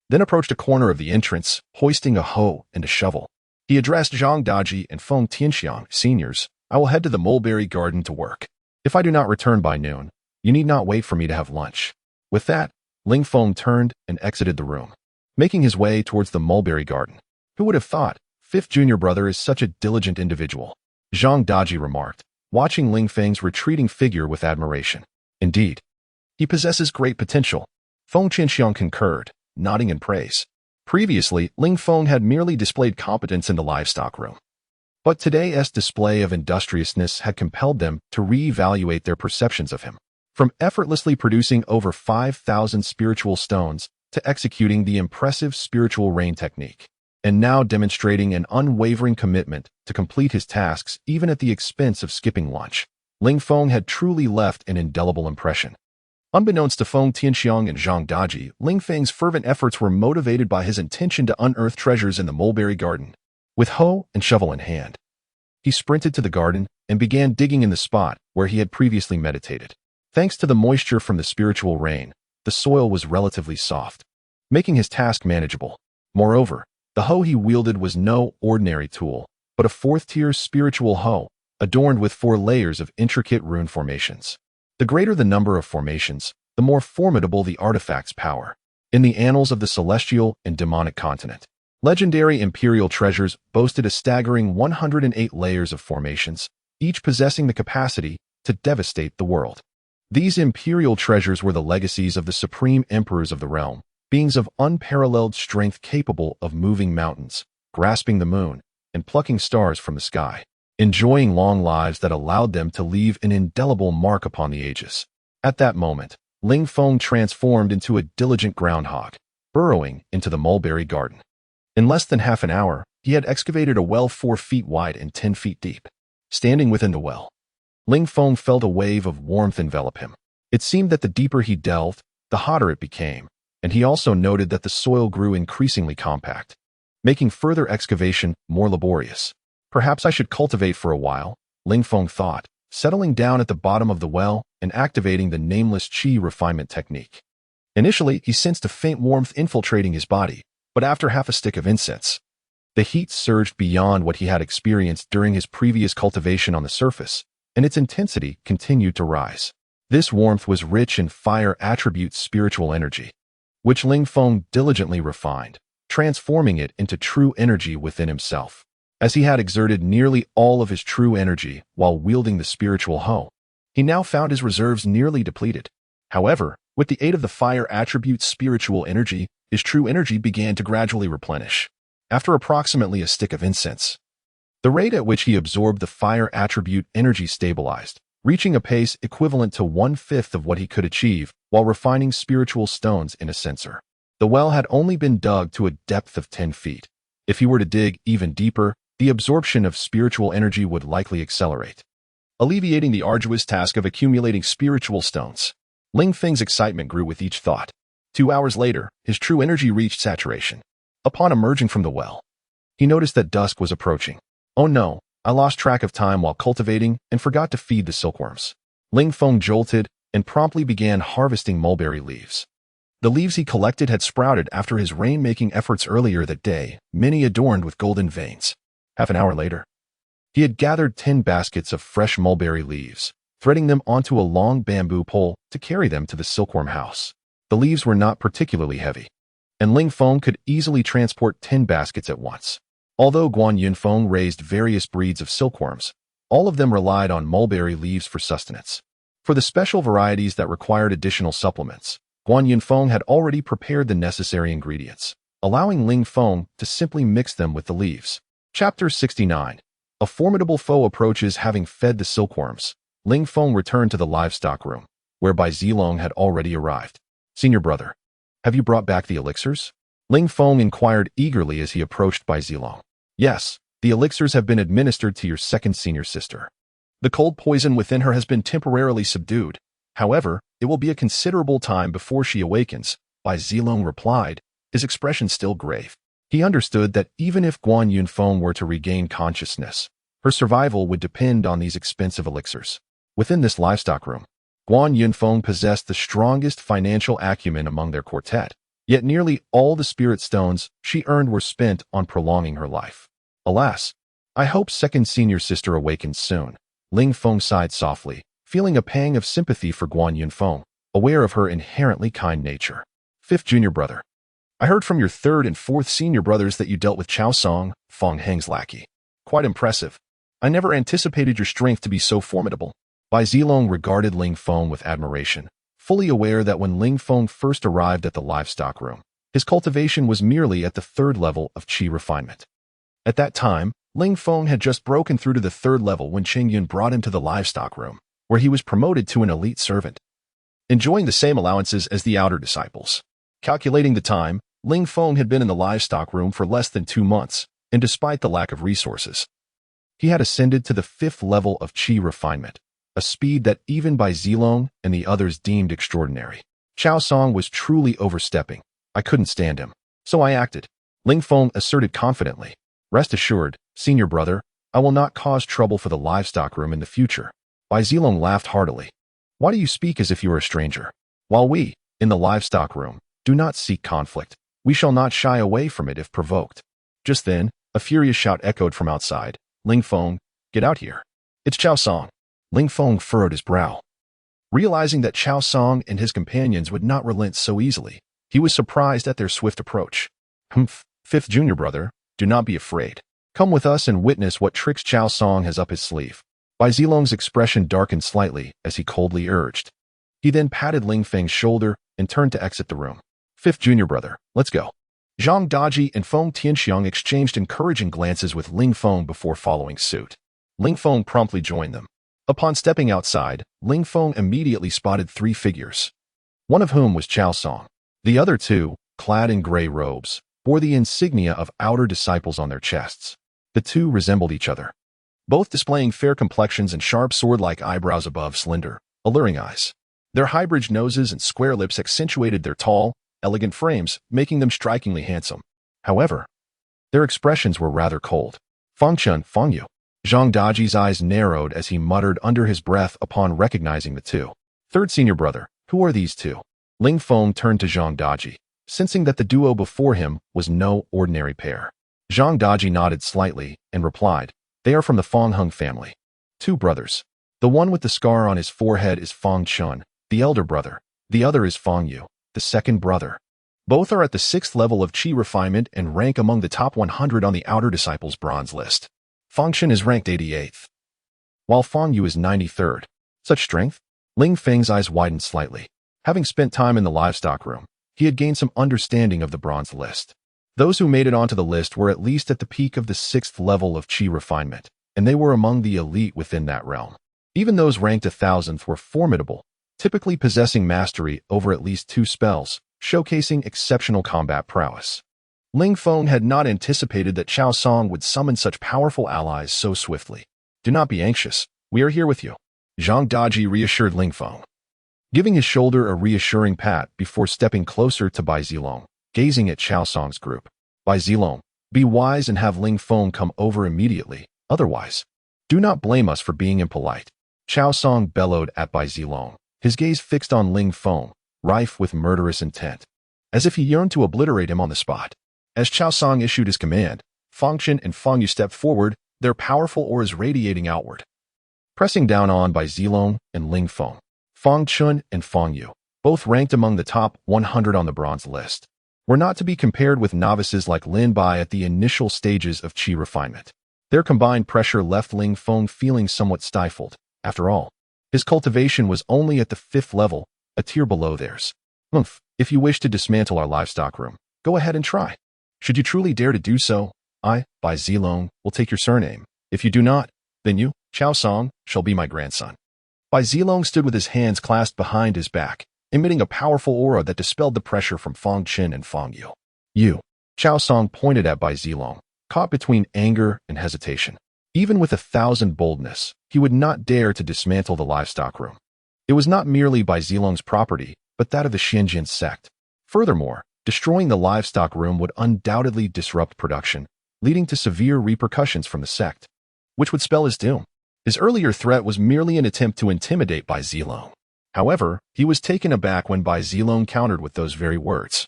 then approached a corner of the entrance, hoisting a hoe and a shovel. He addressed Zhang Daji and Feng Tianxiang, seniors. I will head to the mulberry garden to work. If I do not return by noon, you need not wait for me to have lunch. With that, Ling Feng turned and exited the room, making his way towards the mulberry garden. Who would have thought? Fifth junior brother is such a diligent individual, Zhang Daji remarked, watching Ling Feng's retreating figure with admiration. Indeed, he possesses great potential. Feng Tianxiang concurred, nodding in praise. Previously, Ling Feng had merely displayed competence in the livestock room. But today's display of industriousness had compelled them to re-evaluate their perceptions of him. From effortlessly producing over 5,000 spiritual stones to executing the impressive spiritual rain technique, and now demonstrating an unwavering commitment to complete his tasks even at the expense of skipping lunch, Ling Feng had truly left an indelible impression. Unbeknownst to Feng Tianxiang and Zhang Daji, Ling Feng's fervent efforts were motivated by his intention to unearth treasures in the mulberry garden. With hoe and shovel in hand, he sprinted to the garden and began digging in the spot where he had previously meditated. Thanks to the moisture from the spiritual rain, the soil was relatively soft, making his task manageable. Moreover, the hoe he wielded was no ordinary tool, but a fourth-tier spiritual hoe, adorned with 4 layers of intricate rune formations. The greater the number of formations, the more formidable the artifact's power. In the annals of the Celestial and Demonic Continent, legendary imperial treasures boasted a staggering 108 layers of formations, each possessing the capacity to devastate the world. These imperial treasures were the legacies of the supreme emperors of the realm, beings of unparalleled strength capable of moving mountains, grasping the moon, and plucking stars from the sky, enjoying long lives that allowed them to leave an indelible mark upon the ages. At that moment, Ling Feng transformed into a diligent groundhog, burrowing into the mulberry garden. In less than half an hour, he had excavated a well 4 feet wide and 10 feet deep. Standing within the well, Ling Feng felt a wave of warmth envelop him. It seemed that the deeper he delved, the hotter it became, and he also noted that the soil grew increasingly compact, making further excavation more laborious. Perhaps I should cultivate for a while, Ling Feng thought, settling down at the bottom of the well and activating the nameless qi refinement technique. Initially, he sensed a faint warmth infiltrating his body, but after half a stick of incense, the heat surged beyond what he had experienced during his previous cultivation on the surface, and its intensity continued to rise. This warmth was rich in fire attribute spiritual energy, which Ling Feng diligently refined, transforming it into true energy within himself. As he had exerted nearly all of his true energy while wielding the spiritual hoe, he now found his reserves nearly depleted. However, with the aid of the fire attribute spiritual energy, his true energy began to gradually replenish. After approximately a stick of incense, the rate at which he absorbed the fire attribute energy stabilized, reaching a pace equivalent to 1/5 of what he could achieve while refining spiritual stones in a censer. The well had only been dug to a depth of 10 feet. If he were to dig even deeper, the absorption of spiritual energy would likely accelerate, alleviating the arduous task of accumulating spiritual stones. Ling Feng's excitement grew with each thought. 2 hours later, his true energy reached saturation. Upon emerging from the well, he noticed that dusk was approaching. Oh no, I lost track of time while cultivating and forgot to feed the silkworms. Ling Feng jolted and promptly began harvesting mulberry leaves. The leaves he collected had sprouted after his rain-making efforts earlier that day, many adorned with golden veins. Half an hour later, he had gathered 10 baskets of fresh mulberry leaves, threading them onto a long bamboo pole to carry them to the silkworm house. The leaves were not particularly heavy, and Ling Feng could easily transport 10 baskets at once. Although Guan Yunfeng raised various breeds of silkworms, all of them relied on mulberry leaves for sustenance. For the special varieties that required additional supplements, Guan Yunfeng had already prepared the necessary ingredients, allowing Ling Feng to simply mix them with the leaves. Chapter 69. A formidable foe approaches. Having fed the silkworms, Ling Feng returned to the livestock room, where Bai Zilong had already arrived. Senior brother, have you brought back the elixirs? Ling Feng inquired eagerly as he approached Bai Zilong. Yes, the elixirs have been administered to your second senior sister. The cold poison within her has been temporarily subdued. However, it will be a considerable time before she awakens, Bai Zilong replied, his expression still grave. He understood that even if Guan Yunfeng were to regain consciousness, her survival would depend on these expensive elixirs. Within this livestock room, Guan Yunfeng possessed the strongest financial acumen among their quartet, yet nearly all the spirit stones she earned were spent on prolonging her life. Alas, I hope second senior sister awakens soon. Ling Feng sighed softly, feeling a pang of sympathy for Guan Yunfeng, aware of her inherently kind nature. Fifth junior brother. I heard from your third and fourth senior brothers that you dealt with Chao Song, Feng Heng's lackey. Quite impressive. I never anticipated your strength to be so formidable. Bai Zilong regarded Ling Feng with admiration, fully aware that when Ling Feng first arrived at the livestock room, his cultivation was merely at the third level of qi refinement. At that time, Ling Feng had just broken through to the third level when Qing Yun brought him to the livestock room, where he was promoted to an elite servant, enjoying the same allowances as the outer disciples. Calculating the time, Ling Feng had been in the livestock room for less than 2 months, and despite the lack of resources, he had ascended to the 5th level of qi refinement, a speed that even Bai Zilong and the others deemed extraordinary. Chao Song was truly overstepping. I couldn't stand him, so I acted. Ling Feng asserted confidently. Rest assured, senior brother, I will not cause trouble for the livestock room in the future. Bai Zilong laughed heartily. Why do you speak as if you were a stranger? While we, in the livestock room, do not seek conflict, we shall not shy away from it if provoked. Just then, a furious shout echoed from outside. Ling Feng, get out here. It's Chao Song. Ling Feng furrowed his brow. Realizing that Chao Song and his companions would not relent so easily, he was surprised at their swift approach. Humph, fifth junior brother, do not be afraid. Come with us and witness what tricks Chao Song has up his sleeve. Bai Zilong's expression darkened slightly as he coldly urged. He then patted Ling Feng's shoulder and turned to exit the room. Fifth junior brother, let's go. Zhang Daji and Feng Tianxiang exchanged encouraging glances with Ling Feng before following suit. Ling Feng promptly joined them. Upon stepping outside, Ling Feng immediately spotted 3 figures, one of whom was Chao Song. The other 2, clad in gray robes, bore the insignia of outer disciples on their chests. The 2 resembled each other, both displaying fair complexions and sharp sword-like eyebrows above slender, alluring eyes. Their high-bridged noses and square lips accentuated their tall, elegant frames, making them strikingly handsome. However, their expressions were rather cold. Fangchun, Fangyu. Zhang Daji's eyes narrowed as he muttered under his breath upon recognizing the 2. Third senior brother, who are these 2? Ling Feng turned to Zhang Daji, sensing that the duo before him was no ordinary pair. Zhang Daji nodded slightly and replied, they are from the Hongmeng family. 2 brothers. The one with the scar on his forehead is Fangchun, the elder brother. The other is Fangyu, the second brother. Both are at the 6th level of qi refinement and rank among the top 100 on the outer disciples bronze list. Fangchun is ranked 88th, while Fangyu is 93rd. Such strength? Ling Feng's eyes widened slightly. Having spent time in the livestock room, he had gained some understanding of the bronze list. Those who made it onto the list were at least at the peak of the 6th level of qi refinement, and they were among the elite within that realm. Even those ranked 1000th were formidable, typically possessing mastery over at least 2 spells, showcasing exceptional combat prowess. Ling Feng had not anticipated that Chao Song would summon such powerful allies so swiftly. Do not be anxious, we are here with you. Zhang Daji reassured Ling Feng, giving his shoulder a reassuring pat before stepping closer to Bai Zilong, gazing at Chao Song's group. Bai Zilong, be wise and have Ling Feng come over immediately, otherwise, do not blame us for being impolite. Chao Song bellowed at Bai Zilong, his gaze fixed on Ling Feng, rife with murderous intent, as if he yearned to obliterate him on the spot. As Chao Song issued his command, Fangchun and Fangyu stepped forward, their powerful auras radiating outward, pressing down on Bai Zilong and Ling Feng. Fangchun and Fangyu, both ranked among the top 100 on the bronze list, were not to be compared with novices like Lin Bai at the initial stages of qi refinement. Their combined pressure left Ling Feng feeling somewhat stifled. After all, his cultivation was only at the 5th level, a tier below theirs. If you wish to dismantle our livestock room, go ahead and try. Should you truly dare to do so, I, Bai Zilong, will take your surname. If you do not, then you, Chao Song, shall be my grandson. Bai Zilong stood with his hands clasped behind his back, emitting a powerful aura that dispelled the pressure from Fangchun and Fangyu. You, Chao Song pointed at Bai Zilong, caught between anger and hesitation. Even with 1,000 boldness, he would not dare to dismantle the livestock room. It was not merely Bai Zilong's property, but that of the Xinjian sect. Furthermore, Destroying the livestock room would undoubtedly disrupt production, leading to severe repercussions from the sect, which would spell his doom. His earlier threat was merely an attempt to intimidate Bai Zilong. However, he was taken aback when Bai Zilong countered with those very words,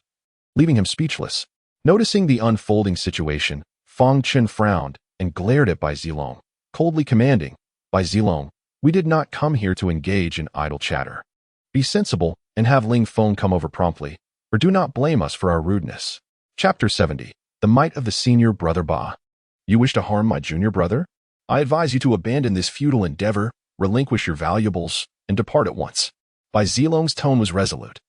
leaving him speechless. Noticing the unfolding situation, Feng Chen frowned and glared at Bai Zilong, coldly commanding, "Bai Zilong, we did not come here to engage in idle chatter. Be sensible and have Ling Feng come over promptly, or do not blame us for our rudeness." Chapter 70. The Might of the Senior Brother Ba. You wish to harm my junior brother? I advise you to abandon this futile endeavor, relinquish your valuables, and depart at once. Bai Zilong's tone was resolute.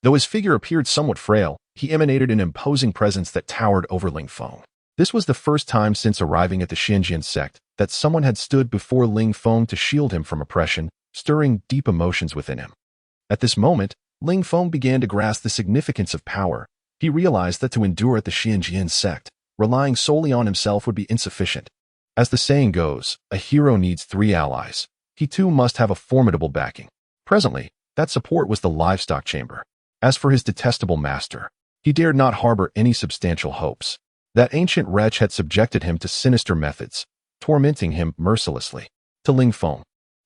Though his figure appeared somewhat frail, he emanated an imposing presence that towered over Ling Feng. This was the first time since arriving at the Xinjian sect that someone had stood before Ling Feng to shield him from oppression, stirring deep emotions within him. At this moment, Ling Feng began to grasp the significance of power. He realized that to endure at the Xinjian sect, relying solely on himself would be insufficient. As the saying goes, a hero needs 3 allies. He too must have a formidable backing. Presently, that support was the livestock chamber. As for his detestable master, he dared not harbor any substantial hopes. That ancient wretch had subjected him to sinister methods, tormenting him mercilessly. To Ling Feng,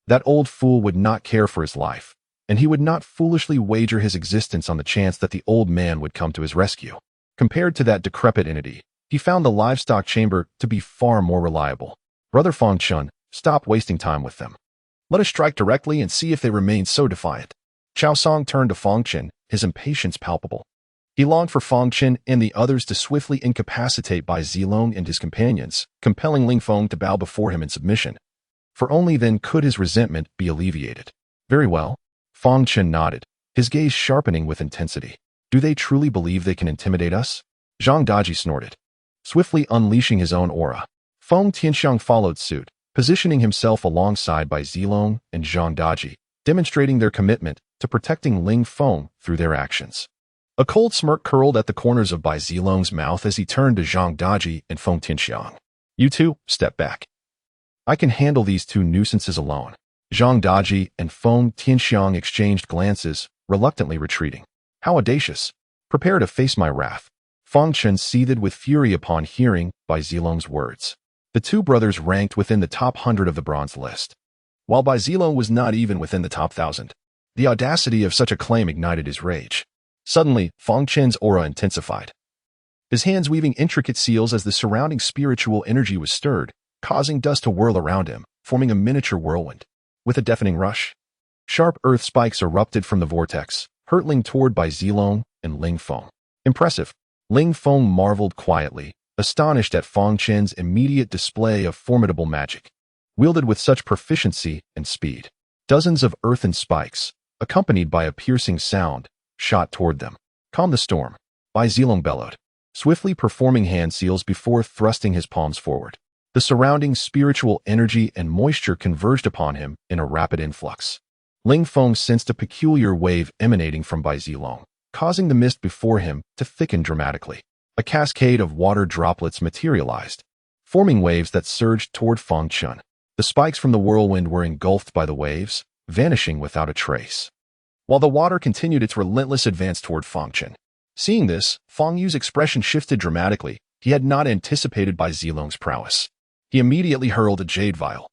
that old fool would not care for his life, and he would not foolishly wager his existence on the chance that the old man would come to his rescue. Compared to that decrepit entity, he found the livestock chamber to be far more reliable. Brother Feng Chen, stop wasting time with them. Let us strike directly and see if they remain so defiant. Chao Song turned to Feng Chen, his impatience palpable. He longed for Feng Chen and the others to swiftly incapacitate Bai Zilong and his companions, compelling Ling Feng to bow before him in submission. For only then could his resentment be alleviated. Very well. Feng Chen nodded, his gaze sharpening with intensity. Do they truly believe they can intimidate us? Zhang Daji snorted, swiftly unleashing his own aura. Feng Tianxiang followed suit, positioning himself alongside Bai Zilong and Zhang Daji, demonstrating their commitment to protecting Ling Feng through their actions. A cold smirk curled at the corners of Bai Zilong's mouth as he turned to Zhang Daji and Feng Tianxiang. You two, step back. I can handle these 2 nuisances alone. Zhang Daji and Feng Tianxiang exchanged glances, reluctantly retreating. How audacious. Prepare to face my wrath. Feng Chen seethed with fury upon hearing Bai Zilong's words. The 2 brothers ranked within the top 100 of the bronze list, while Bai Zilong was not even within the top 1,000. The audacity of such a claim ignited his rage. Suddenly, Feng Chen's aura intensified, his hands weaving intricate seals as the surrounding spiritual energy was stirred, causing dust to whirl around him, forming a miniature whirlwind. With a deafening rush, sharp earth spikes erupted from the vortex, hurtling toward Bai Zilong and Ling Feng. Impressive. Ling Feng marveled quietly, astonished at Feng Chen's immediate display of formidable magic, wielded with such proficiency and speed. Dozens of earthen spikes, accompanied by a piercing sound, shot toward them. Calm the storm, Bai Zilong bellowed, swiftly performing hand seals before thrusting his palms forward. The surrounding spiritual energy and moisture converged upon him in a rapid influx. Ling Feng sensed a peculiar wave emanating from Bai Zilong, causing the mist before him to thicken dramatically. A cascade of water droplets materialized, forming waves that surged toward Feng Chen. The spikes from the whirlwind were engulfed by the waves, vanishing without a trace, while the water continued its relentless advance toward Feng Chen. Seeing this, Feng Yu's expression shifted dramatically. He had not anticipated Bai Zilong's prowess. He immediately hurled a jade vial,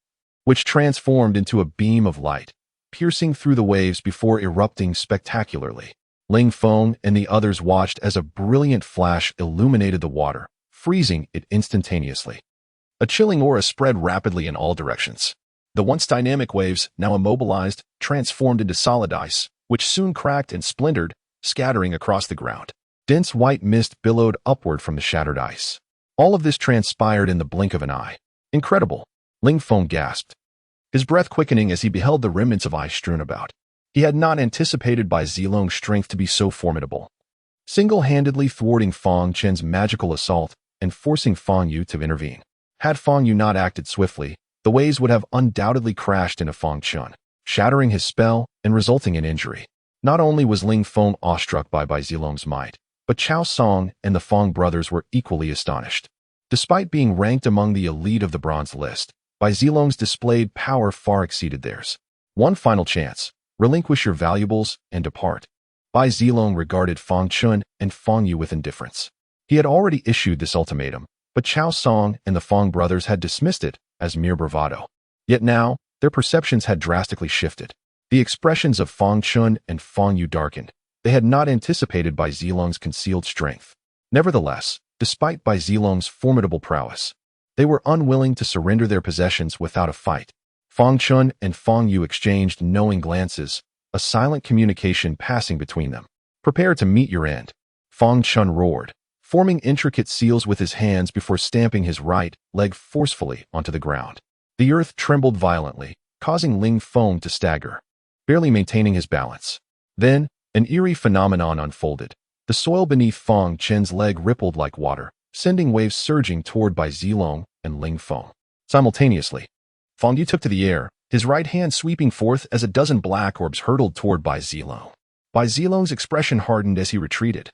which transformed into a beam of light, piercing through the waves before erupting spectacularly. Ling Feng and the others watched as a brilliant flash illuminated the water, freezing it instantaneously. A chilling aura spread rapidly in all directions. The once dynamic waves, now immobilized, transformed into solid ice, which soon cracked and splintered, scattering across the ground. Dense white mist billowed upward from the shattered ice. All of this transpired in the blink of an eye. Incredible, Ling Feng gasped, his breath quickening as he beheld the remnants of ice strewn about. He had not anticipated Bai Zilong's strength to be so formidable, single-handedly thwarting Feng Chen's magical assault and forcing Feng Yu to intervene. Had Feng Yu not acted swiftly, the waves would have undoubtedly crashed into Feng Chen, shattering his spell and resulting in injury. Not only was Ling Feng awestruck by Bai Zilong's might, but Chao Song and the Feng brothers were equally astonished. Despite being ranked among the elite of the bronze list, Bai Zilong's displayed power far exceeded theirs. One final chance. Relinquish your valuables and depart. Bai Zilong regarded Fang Chun and Fang Yu with indifference. He had already issued this ultimatum, but Chao Song and the Fang brothers had dismissed it as mere bravado. Yet now, their perceptions had drastically shifted. The expressions of Fang Chun and Fang Yu darkened. They had not anticipated Bai Zilong's concealed strength. Nevertheless, despite Bai Zilong's formidable prowess, they were unwilling to surrender their possessions without a fight. Fang Chun and Fang Yu exchanged knowing glances, a silent communication passing between them. "Prepare to meet your end," Fang Chun roared, forming intricate seals with his hands before stamping his right leg forcefully onto the ground. The earth trembled violently, causing Ling Feng to stagger, barely maintaining his balance. Then, an eerie phenomenon unfolded. The soil beneath Fang Chen's leg rippled like water, sending waves surging toward Bai Zilong and Ling Feng. Simultaneously, Fang Yu took to the air, his right hand sweeping forth as a dozen black orbs hurtled toward Bai Zilong. Bai Zilong's expression hardened as he retreated,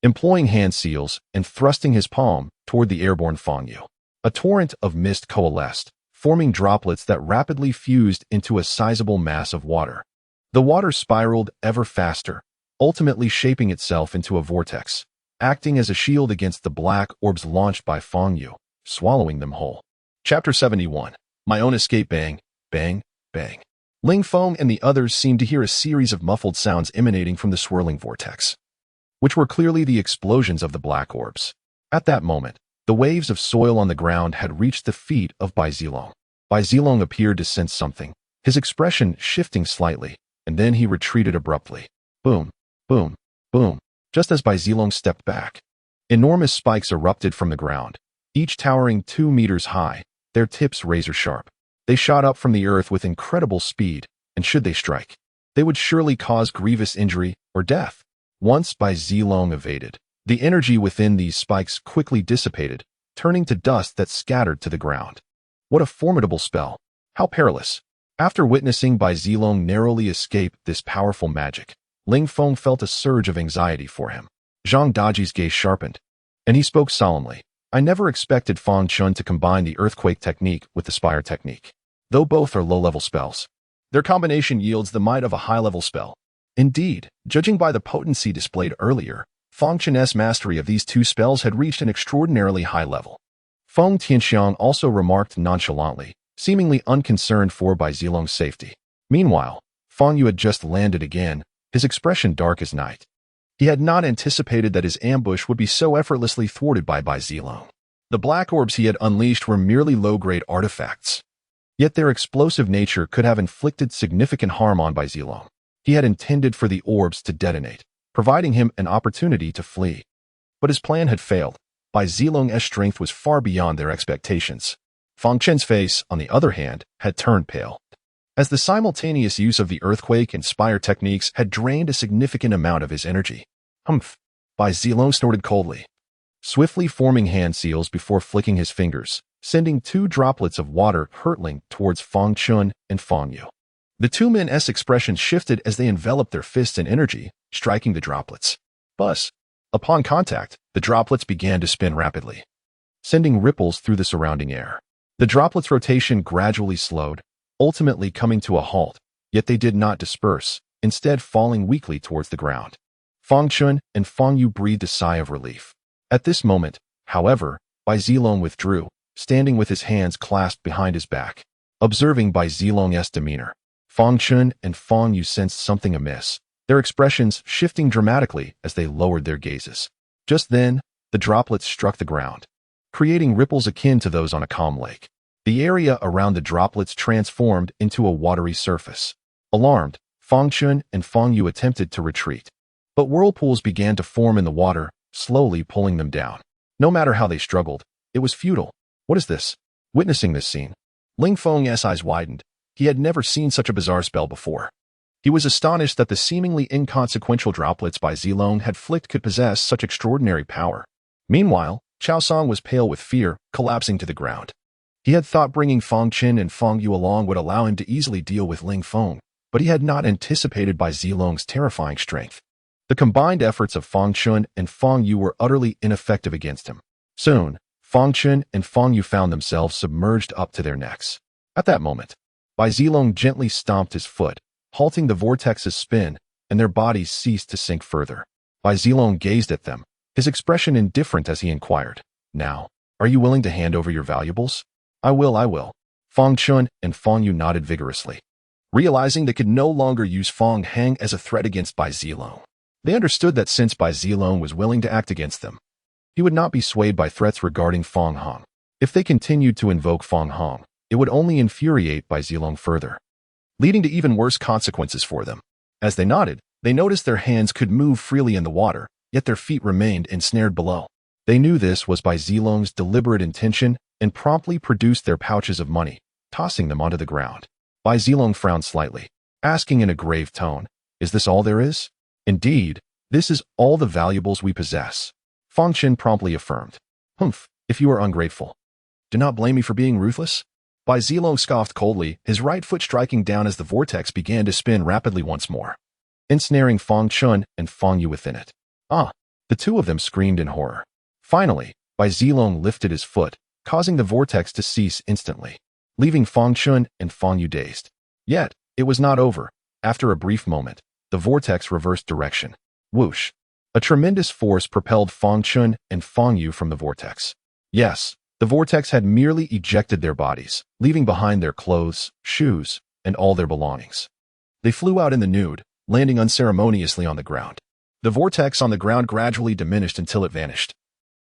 employing hand seals and thrusting his palm toward the airborne Fang Yu. A torrent of mist coalesced, forming droplets that rapidly fused into a sizable mass of water. The water spiraled ever faster, ultimately shaping itself into a vortex, acting as a shield against the black orbs launched by Fang Yu, swallowing them whole. Chapter 71. My own escape. Bang, bang, bang. Ling Feng and the others seemed to hear a series of muffled sounds emanating from the swirling vortex, which were clearly the explosions of the black orbs. At that moment, the waves of soil on the ground had reached the feet of Bai Zilong. Bai Zilong appeared to sense something, his expression shifting slightly, and then he retreated abruptly. Boom, boom, boom. Just as Bai Zilong stepped back, enormous spikes erupted from the ground, each towering 2 meters high, their tips razor-sharp. They shot up from the earth with incredible speed, and should they strike, they would surely cause grievous injury or death. Once Bai Zilong evaded, the energy within these spikes quickly dissipated, turning to dust that scattered to the ground. What a formidable spell! How perilous! After witnessing Bai Zilong narrowly escape this powerful magic, Ling Feng felt a surge of anxiety for him. Zhang Daji's gaze sharpened, and he spoke solemnly. I never expected Fang Chun to combine the earthquake technique with the spire technique. Though both are low-level spells, their combination yields the might of a high-level spell. Indeed, judging by the potency displayed earlier, Fang Chun's mastery of these two spells had reached an extraordinarily high level. Feng Tianxiang also remarked nonchalantly, seemingly unconcerned for Bai Zilong's safety. Meanwhile, Fang Yu had just landed again, his expression dark as night. He had not anticipated that his ambush would be so effortlessly thwarted by Bai Zilong. The black orbs he had unleashed were merely low-grade artifacts, yet their explosive nature could have inflicted significant harm on Bai Zilong. He had intended for the orbs to detonate, providing him an opportunity to flee. But his plan had failed. Bai Zilong's strength was far beyond their expectations. Fang Chen's face, on the other hand, had turned pale, as the simultaneous use of the earthquake and spire techniques had drained a significant amount of his energy. Humph! Bai Zilong snorted coldly, swiftly forming hand seals before flicking his fingers, sending 2 droplets of water hurtling towards Fang Chun and Fang Yu. The two men's expressions shifted as they enveloped their fists in energy, striking the droplets. Buzz! Upon contact, the droplets began to spin rapidly, sending ripples through the surrounding air. The droplets' rotation gradually slowed, ultimately coming to a halt, yet they did not disperse, instead falling weakly towards the ground. Fang Chun and Fang Yu breathed a sigh of relief. At this moment, however, Bai Zilong withdrew, standing with his hands clasped behind his back. Observing Bai Zilong's demeanor, Fang Chun and Fang Yu sensed something amiss, their expressions shifting dramatically as they lowered their gazes. Just then, the droplets struck the ground, creating ripples akin to those on a calm lake. The area around the droplets transformed into a watery surface. Alarmed, Fang Chun and Fang Yu attempted to retreat, but whirlpools began to form in the water, slowly pulling them down. No matter how they struggled, it was futile. What is this? Witnessing this scene, Ling Feng's eyes widened. He had never seen such a bizarre spell before. He was astonished that the seemingly inconsequential droplets Bai Zilong had flicked could possess such extraordinary power. Meanwhile, Chao Song was pale with fear, collapsing to the ground. He had thought bringing Fang Chen and Fang Yu along would allow him to easily deal with Ling Feng, but he had not anticipated Bai Zilong's terrifying strength. The combined efforts of Fang Chun and Fang Yu were utterly ineffective against him. Soon, Fang Chun and Fang Yu found themselves submerged up to their necks. At that moment, Bai Zilong gently stomped his foot, halting the vortex's spin, and their bodies ceased to sink further. Bai Zilong gazed at them, his expression indifferent as he inquired, "Now, are you willing to hand over your valuables?" I will. Fang Chun and Fang Yu nodded vigorously, realizing they could no longer use Fang Heng as a threat against Bai Zilong. They understood that since Bai Zilong was willing to act against them, he would not be swayed by threats regarding Fang Hong. If they continued to invoke Fang Hong, it would only infuriate Bai Zilong further, leading to even worse consequences for them. As they nodded, they noticed their hands could move freely in the water, yet their feet remained ensnared below. They knew this was Bai Zilong's deliberate intention and promptly produced their pouches of money, tossing them onto the ground. Bai Zilong frowned slightly, asking in a grave tone, "Is this all there is?" "Indeed, this is all the valuables we possess," Fang Qin promptly affirmed. "Humph, if you are ungrateful. Do not blame me for being ruthless." Bai Zilong scoffed coldly, his right foot striking down as the vortex began to spin rapidly once more, ensnaring Fang Chun and Fang Yu within it. "Ah!" The two of them screamed in horror. Finally, Bai Zilong lifted his foot, causing the vortex to cease instantly, leaving Fang Chun and Fang Yu dazed. Yet, it was not over. After a brief moment, the vortex reversed direction. Whoosh! A tremendous force propelled Fang Chun and Fang Yu from the vortex. Yes, the vortex had merely ejected their bodies, leaving behind their clothes, shoes, and all their belongings. They flew out in the nude, landing unceremoniously on the ground. The vortex on the ground gradually diminished until it vanished,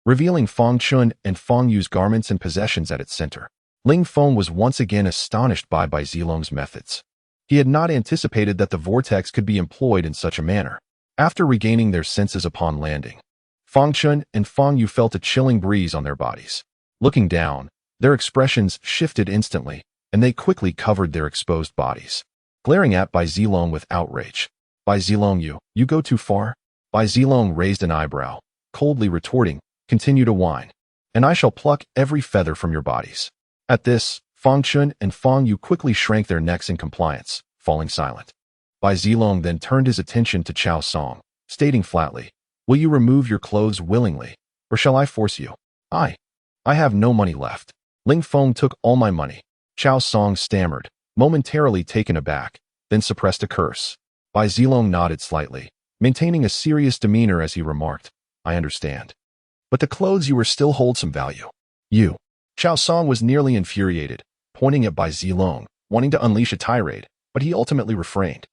revealing Fang Chun and Fang Yu's garments and possessions at its center. Ling Feng was once again astonished by Bai Zilong's methods. He had not anticipated that the vortex could be employed in such a manner. After regaining their senses upon landing, Fang Chun and Fang Yu felt a chilling breeze on their bodies. Looking down, their expressions shifted instantly, and they quickly covered their exposed bodies. Glaring at Bai Zilong with outrage, "Bai Zilong, you go too far?" Bai Zilong raised an eyebrow, coldly retorting, "Continue to whine, and I shall pluck every feather from your bodies." At this, Fang Chun and Fang Yu quickly shrank their necks in compliance, falling silent. Bai Zilong then turned his attention to Chao Song, stating flatly, "Will you remove your clothes willingly, or shall I force you?" I have no money left. Ling Feng took all my money." Chao Song stammered, momentarily taken aback, then suppressed a curse. Bai Zilong nodded slightly, maintaining a serious demeanor as he remarked, "I understand. But the clothes you wear still hold some value." "You." Chao Song was nearly infuriated, pointing at Bai Zilong, wanting to unleash a tirade, but he ultimately refrained,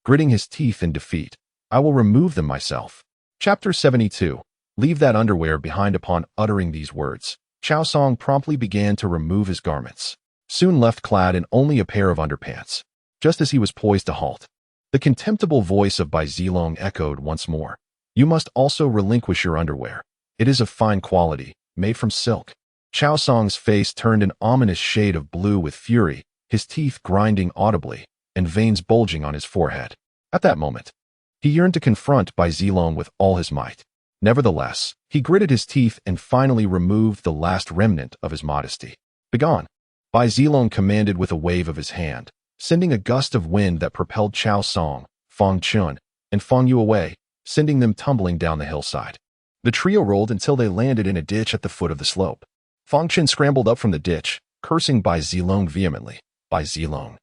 gritting his teeth in defeat. "I will remove them myself." Chapter 72. Leave that underwear behind. Upon uttering these words, Chao Song promptly began to remove his garments, soon left clad in only a pair of underpants. Just as he was poised to halt, the contemptible voice of Bai Zilong echoed once more, "You must also relinquish your underwear. It is of fine quality, made from silk." Chao Song's face turned an ominous shade of blue with fury, his teeth grinding audibly, and veins bulging on his forehead. At that moment, he yearned to confront Bai Zilong with all his might. Nevertheless, he gritted his teeth and finally removed the last remnant of his modesty. "Begone!" Bai Zilong commanded with a wave of his hand, sending a gust of wind that propelled Chao Song, Fang Chun, and Fang Yu away, sending them tumbling down the hillside. The trio rolled until they landed in a ditch at the foot of the slope. Fang Chun scrambled up from the ditch, cursing Bai Zilong vehemently. "Bai Zilong,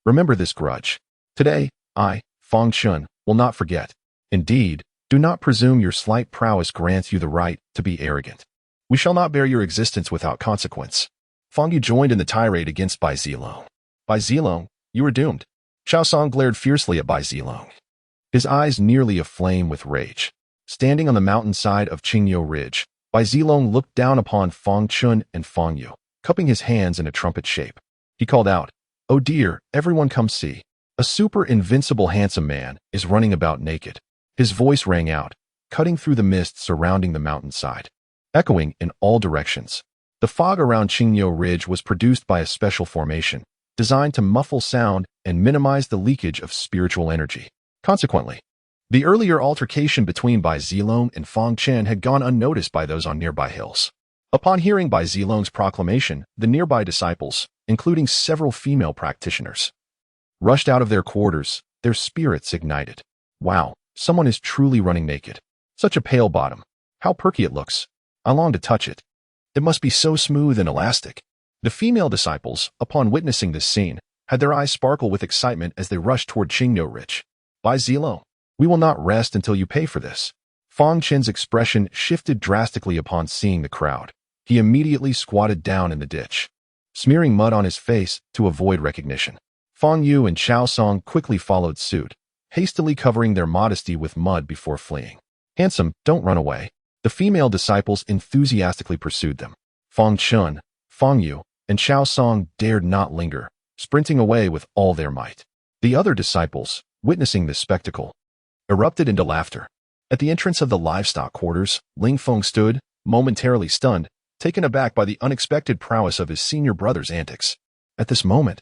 remember this grudge. Today, I, Fang Chun, will not forget. Indeed, do not presume your slight prowess grants you the right to be arrogant. We shall not bear your existence without consequence." Fang Yu joined in the tirade against Bai Zilong. "Bai Zilong, you are doomed." Chao Song glared fiercely at Bai Zilong, his eyes nearly aflame with rage. Standing on the mountainside of Qingyou Ridge, Bai Zilong looked down upon Fang Chun and Fang Yu, cupping his hands in a trumpet shape. He called out, "Oh dear, everyone come see. A super invincible handsome man is running about naked." His voice rang out, cutting through the mist surrounding the mountainside, echoing in all directions. The fog around Qingyou Ridge was produced by a special formation, designed to muffle sound and minimize the leakage of spiritual energy. Consequently, the earlier altercation between Bai Zilong and Fang Chen had gone unnoticed by those on nearby hills. Upon hearing Bai Zilong's proclamation, the nearby disciples, including several female practitioners, rushed out of their quarters, their spirits ignited. "Wow, someone is truly running naked. Such a pale bottom. How perky it looks. I long to touch it. It must be so smooth and elastic." The female disciples, upon witnessing this scene, had their eyes sparkle with excitement as they rushed toward Qingyou Ridge. Bai Zilong, we will not rest until you pay for this. Fang Chen's expression shifted drastically upon seeing the crowd. He immediately squatted down in the ditch, smearing mud on his face to avoid recognition. Fang Yu and Chao Song quickly followed suit, hastily covering their modesty with mud before fleeing. Handsome, don't run away. The female disciples enthusiastically pursued them. Fang Chun, Fang Yu, and Chao Song dared not linger, sprinting away with all their might. The other disciples, witnessing this spectacle, erupted into laughter. At the entrance of the livestock quarters, Ling Feng stood, momentarily stunned, taken aback by the unexpected prowess of his senior brother's antics. At this moment,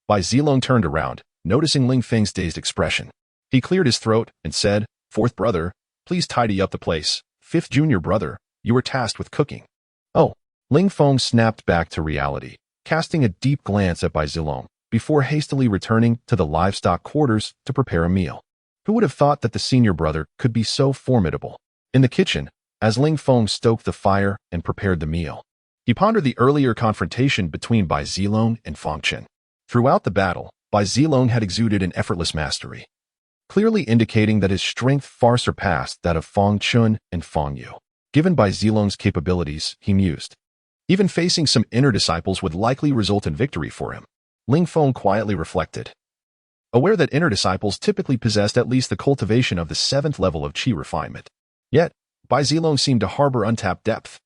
Bai Zilong turned around, noticing Ling Feng's dazed expression. He cleared his throat and said, "Fourth brother, please tidy up the place. Fifth junior brother, you were tasked with cooking." "Oh." Ling Feng snapped back to reality, casting a deep glance at Bai Zilong, before hastily returning to the livestock quarters to prepare a meal. Who would have thought that the senior brother could be so formidable? In the kitchen, as Ling Feng stoked the fire and prepared the meal, he pondered the earlier confrontation between Bai Zilong and Fang Chen. Throughout the battle, Bai Zilong had exuded an effortless mastery, clearly indicating that his strength far surpassed that of Fang Chun and Fang Yu. Given Bai Zilong's capabilities, he mused, even facing some inner disciples would likely result in victory for him. Ling Feng quietly reflected, aware that inner disciples typically possessed at least the cultivation of the 7th level of qi refinement. Yet, Bai Zilong seemed to harbor untapped depth.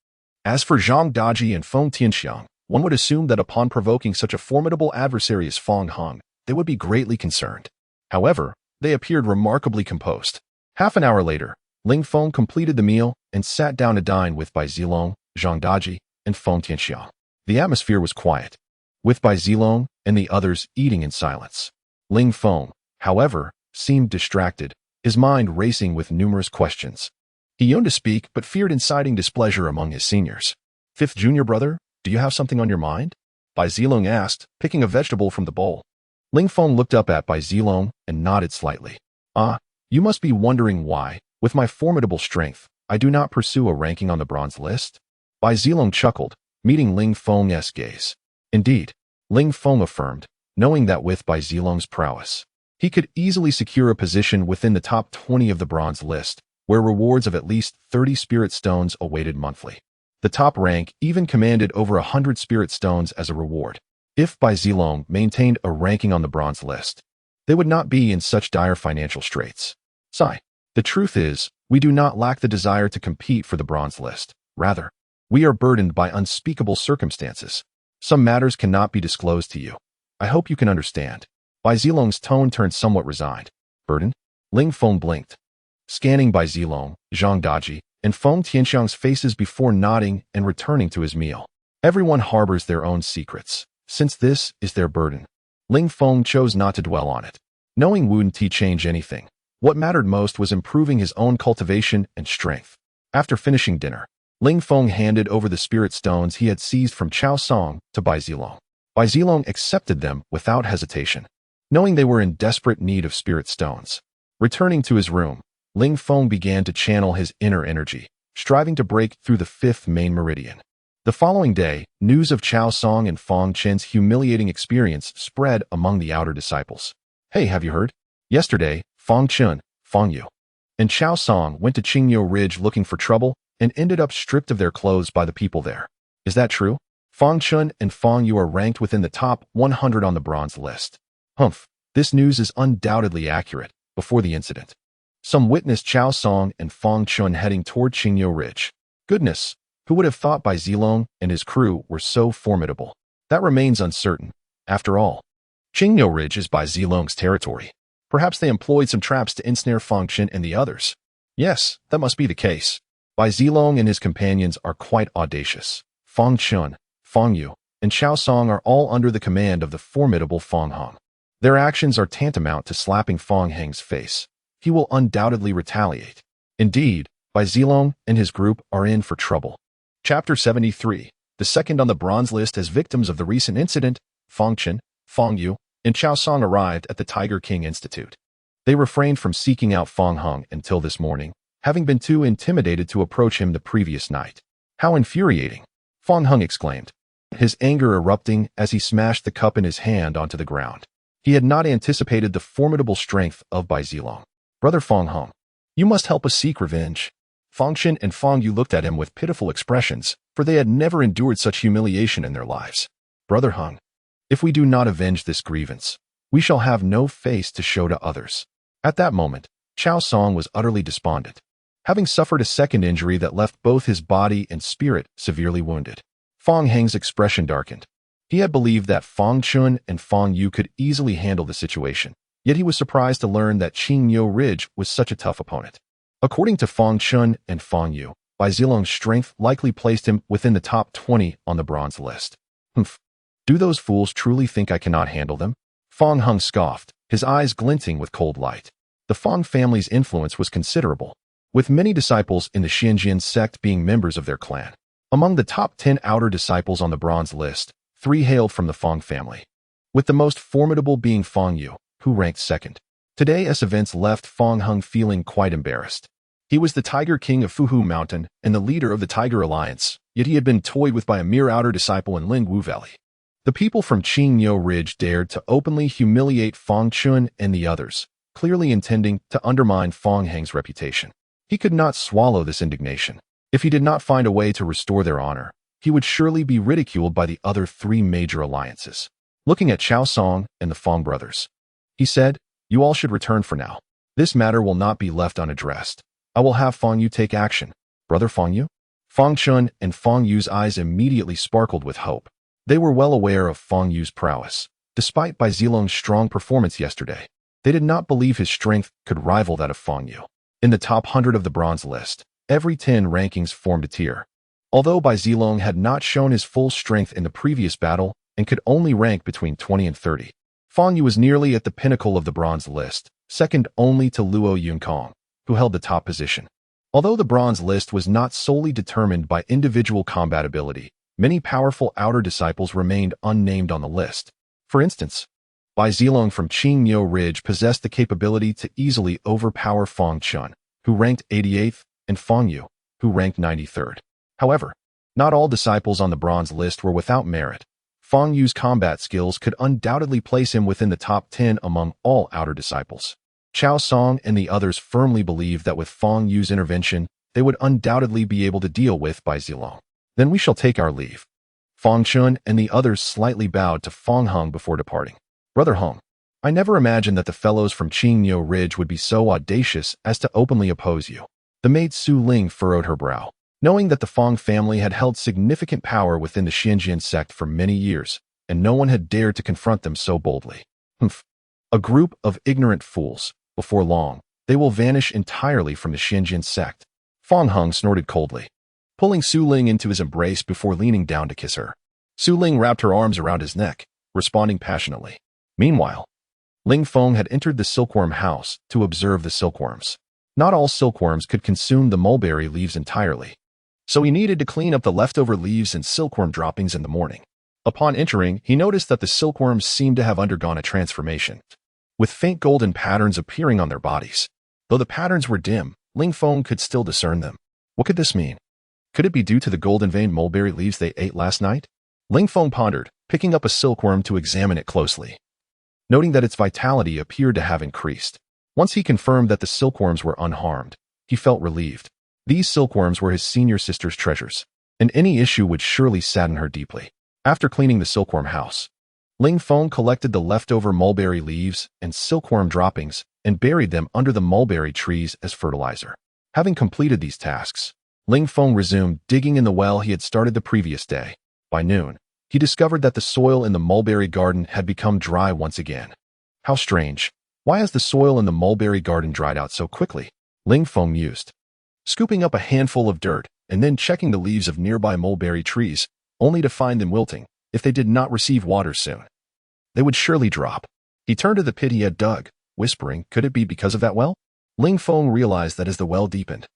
As for Zhang Daji and Feng Tianxiang, one would assume that upon provoking such a formidable adversary as Fang Hong, they would be greatly concerned. However, they appeared remarkably composed. Half an hour later, Ling Feng completed the meal and sat down to dine with Bai Zilong, Zhang Daji, and Feng Tianxiang. The atmosphere was quiet, with Bai Zilong and the others eating in silence. Ling Feng, however, seemed distracted, his mind racing with numerous questions. He yearned to speak, but feared inciting displeasure among his seniors. "Fifth junior brother, do you have something on your mind?" Bai Zilong asked, picking a vegetable from the bowl. Ling Feng looked up at Bai Zilong and nodded slightly. "Ah, you must be wondering why, with my formidable strength, I do not pursue a ranking on the bronze list?" Bai Zilong chuckled, meeting Ling Feng's gaze. Indeed, Ling Feng affirmed, knowing that with Bai Zilong's prowess, he could easily secure a position within the top 20 of the bronze list, where rewards of at least 30 spirit stones awaited monthly. The top rank even commanded over 100 spirit stones as a reward. If Bai Zilong maintained a ranking on the bronze list, they would not be in such dire financial straits. Sigh. The truth is, we do not lack the desire to compete for the bronze list. Rather, we are burdened by unspeakable circumstances. Some matters cannot be disclosed to you. I hope you can understand. Bai Zilong's tone turned somewhat resigned. Burden? Ling Feng blinked, scanning Bai Zilong, Zhang Daji, and Feng Tianxiang's faces before nodding and returning to his meal. Everyone harbors their own secrets. Since this is their burden, Ling Feng chose not to dwell on it. Knowing wouldn't he change anything. What mattered most was improving his own cultivation and strength. After finishing dinner, Ling Feng handed over the spirit stones he had seized from Chao Song to Bai Zilong. Bai Zilong accepted them without hesitation, knowing they were in desperate need of spirit stones. Returning to his room, Ling Feng began to channel his inner energy, striving to break through the 5th main meridian. The following day, news of Chao Song and Fang Chen's humiliating experience spread among the outer disciples. "Hey, have you heard? Yesterday, Fang Chen, Fang Yu, and Chao Song went to Qingyo Ridge looking for trouble and ended up stripped of their clothes by the people there. Is that true? Fang Chen and Fang Yu are ranked within the top 100 on the bronze list." Humph, this news is undoubtedly accurate. Before the incident, some witnessed Chao Song and Fang Chen heading toward Qingyo Ridge. Goodness, who would have thought Bai Zilong and his crew were so formidable? That remains uncertain. After all, Qingyo Ridge is Bai Zilong's territory. Perhaps they employed some traps to ensnare Fang Chen and the others. Yes, that must be the case. Bai Zilong and his companions are quite audacious. Fang Chen, Fang Yu, and Chao Song are all under the command of the formidable Fang Hong. Their actions are tantamount to slapping Fang Heng's face. He will undoubtedly retaliate. Indeed, Bai Zilong and his group are in for trouble. Chapter 73. The second on the bronze list as victims of the recent incident, Fang Chen, Fang Yu, and Chao Song arrived at the Tiger King Institute. They refrained from seeking out Fang Hong until this morning, having been too intimidated to approach him the previous night. How infuriating! Fang Hong exclaimed, his anger erupting as he smashed the cup in his hand onto the ground. He had not anticipated the formidable strength of Bai Zilong. "Brother Feng Hong, you must help us seek revenge." Feng Chen and Feng Yu looked at him with pitiful expressions, for they had never endured such humiliation in their lives. "Brother Hong, if we do not avenge this grievance, we shall have no face to show to others." At that moment, Chao Song was utterly despondent, having suffered a second injury that left both his body and spirit severely wounded. Feng Heng's expression darkened. He had believed that Feng Chun and Feng Yu could easily handle the situation, yet he was surprised to learn that Qingyou Ridge was such a tough opponent. According to Feng Chun and Feng Yu, Bai Zilong's strength likely placed him within the top 20 on the bronze list. "Humph. Do those fools truly think I cannot handle them?" Feng Hung scoffed, his eyes glinting with cold light. The Feng family's influence was considerable, with many disciples in the Xianjian sect being members of their clan. Among the top 10 outer disciples on the bronze list, 3 hailed from the Feng family, with the most formidable being Feng Yu, who ranked second. Today, as events left Feng Hung feeling quite embarrassed. He was the Tiger King of Fuhu Mountain and the leader of the Tiger Alliance, yet he had been toyed with by a mere outer disciple in Lingwu Valley. The people from Qingyou Ridge dared to openly humiliate Feng Chun and the others, clearly intending to undermine Feng Heng's reputation. He could not swallow this indignation. If he did not find a way to restore their honor, he would surely be ridiculed by the other 3 major alliances. Looking at Chao Song and the Feng brothers, he said, "You all should return for now. This matter will not be left unaddressed. I will have Feng Yu take action." "Brother Feng Yu?" Feng Chun and Feng Yu's eyes immediately sparkled with hope. They were well aware of Feng Yu's prowess. Despite Bai Zilong's strong performance yesterday, they did not believe his strength could rival that of Feng Yu. In the top 100 of the bronze list, every 10 rankings formed a tier. Although Bai Zilong had not shown his full strength in the previous battle and could only rank between 20 and 30, Feng Yu was nearly at the pinnacle of the bronze list, second only to Luo Yunkong, who held the top position. Although the bronze list was not solely determined by individual combat ability, many powerful outer disciples remained unnamed on the list. For instance, Bai Zilong from Qingyou Ridge possessed the capability to easily overpower Feng Chun, who ranked 88th, and Feng Yu, who ranked 93rd. However, not all disciples on the bronze list were without merit. Feng Yu's combat skills could undoubtedly place him within the top 10 among all outer disciples. Chao Song and the others firmly believed that with Feng Yu's intervention, they would undoubtedly be able to deal with Bai Zilong. "Then we shall take our leave." Feng Chun and the others slightly bowed to Feng Hung before departing. "Brother Hong, I never imagined that the fellows from Qingyou Ridge would be so audacious as to openly oppose you." The maid Su Ling furrowed her brow. Knowing that the Feng family had held significant power within the Xianjian sect for many years, and no one had dared to confront them so boldly. "Humph. A group of ignorant fools. Before long, they will vanish entirely from the Xianjian sect." Feng Hung snorted coldly, pulling Su Ling into his embrace before leaning down to kiss her. Su Ling wrapped her arms around his neck, responding passionately. Meanwhile, Ling Feng had entered the silkworm house to observe the silkworms. Not all silkworms could consume the mulberry leaves entirely, so he needed to clean up the leftover leaves and silkworm droppings in the morning. Upon entering, he noticed that the silkworms seemed to have undergone a transformation, with faint golden patterns appearing on their bodies. Though the patterns were dim, Ling Feng could still discern them. What could this mean? Could it be due to the golden-veined mulberry leaves they ate last night? Ling Feng pondered, picking up a silkworm to examine it closely, noting that its vitality appeared to have increased. Once he confirmed that the silkworms were unharmed, he felt relieved. These silkworms were his senior sister's treasures, and any issue would surely sadden her deeply. After cleaning the silkworm house, Ling Feng collected the leftover mulberry leaves and silkworm droppings and buried them under the mulberry trees as fertilizer. Having completed these tasks, Ling Feng resumed digging in the well he had started the previous day. By noon, he discovered that the soil in the mulberry garden had become dry once again. How strange. Why has the soil in the mulberry garden dried out so quickly? Ling Feng mused, scooping up a handful of dirt and then checking the leaves of nearby mulberry trees, only to find them wilting. If they did not receive water soon, they would surely drop. He turned to the pit he had dug, whispering, could it be because of that well? Ling Feng realized that as the well deepened,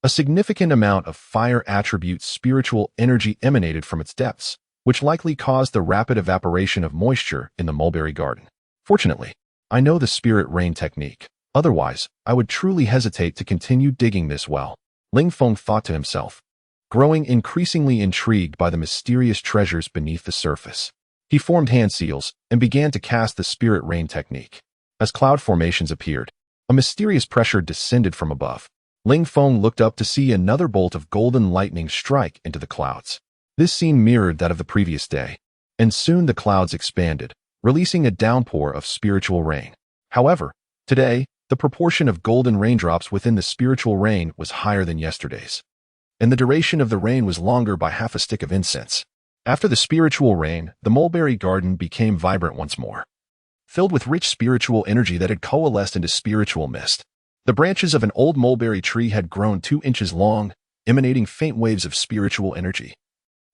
a significant amount of fire attribute spiritual energy emanated from its depths, which likely caused the rapid evaporation of moisture in the mulberry garden. Fortunately, I know the spirit rain technique. Otherwise, I would truly hesitate to continue digging this well. Ling Feng thought to himself, growing increasingly intrigued by the mysterious treasures beneath the surface. He formed hand seals and began to cast the spirit rain technique. As cloud formations appeared, a mysterious pressure descended from above. Ling Feng looked up to see another bolt of golden lightning strike into the clouds. This scene mirrored that of the previous day, and soon the clouds expanded, releasing a downpour of spiritual rain. However, today, the proportion of golden raindrops within the spiritual rain was higher than yesterday's, and the duration of the rain was longer by half a stick of incense. After the spiritual rain, the mulberry garden became vibrant once more, filled with rich spiritual energy that had coalesced into spiritual mist. The branches of an old mulberry tree had grown 2 inches long, emanating faint waves of spiritual energy,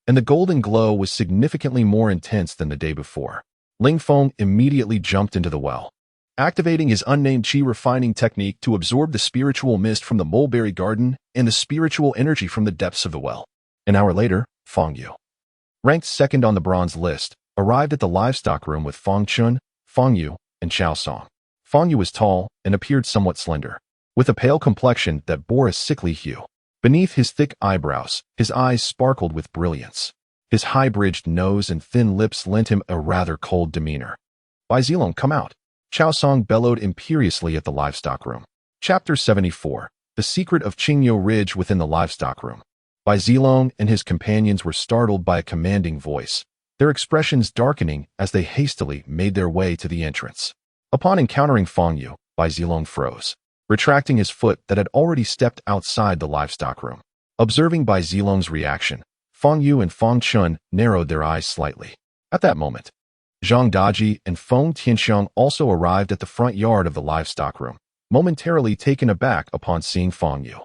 and the golden glow was significantly more intense than the day before. Ling Feng immediately jumped into the well, activating his unnamed qi refining technique to absorb the spiritual mist from the mulberry garden and the spiritual energy from the depths of the well. An hour later, Feng Yu, ranked second on the bronze list, arrived at the livestock room with Feng Chun, Feng Yu, and Chao Song. Feng Yu was tall and appeared somewhat slender, with a pale complexion that bore a sickly hue. Beneath his thick eyebrows, his eyes sparkled with brilliance. His high-bridged nose and thin lips lent him a rather cold demeanor. "Bai Zilong, come out!" Chao Song bellowed imperiously at the livestock room. Chapter 74. The Secret of Qingyo Ridge within the livestock room. Bai Zilong and his companions were startled by a commanding voice, their expressions darkening as they hastily made their way to the entrance. Upon encountering Feng Yu, Bai Zilong froze, retracting his foot that had already stepped outside the livestock room. Observing Bai Zilong's reaction, Feng Yu and Feng Chun narrowed their eyes slightly. At that moment, Zhang Daji and Feng Tianxiang also arrived at the front yard of the livestock room, momentarily taken aback upon seeing Feng Yu.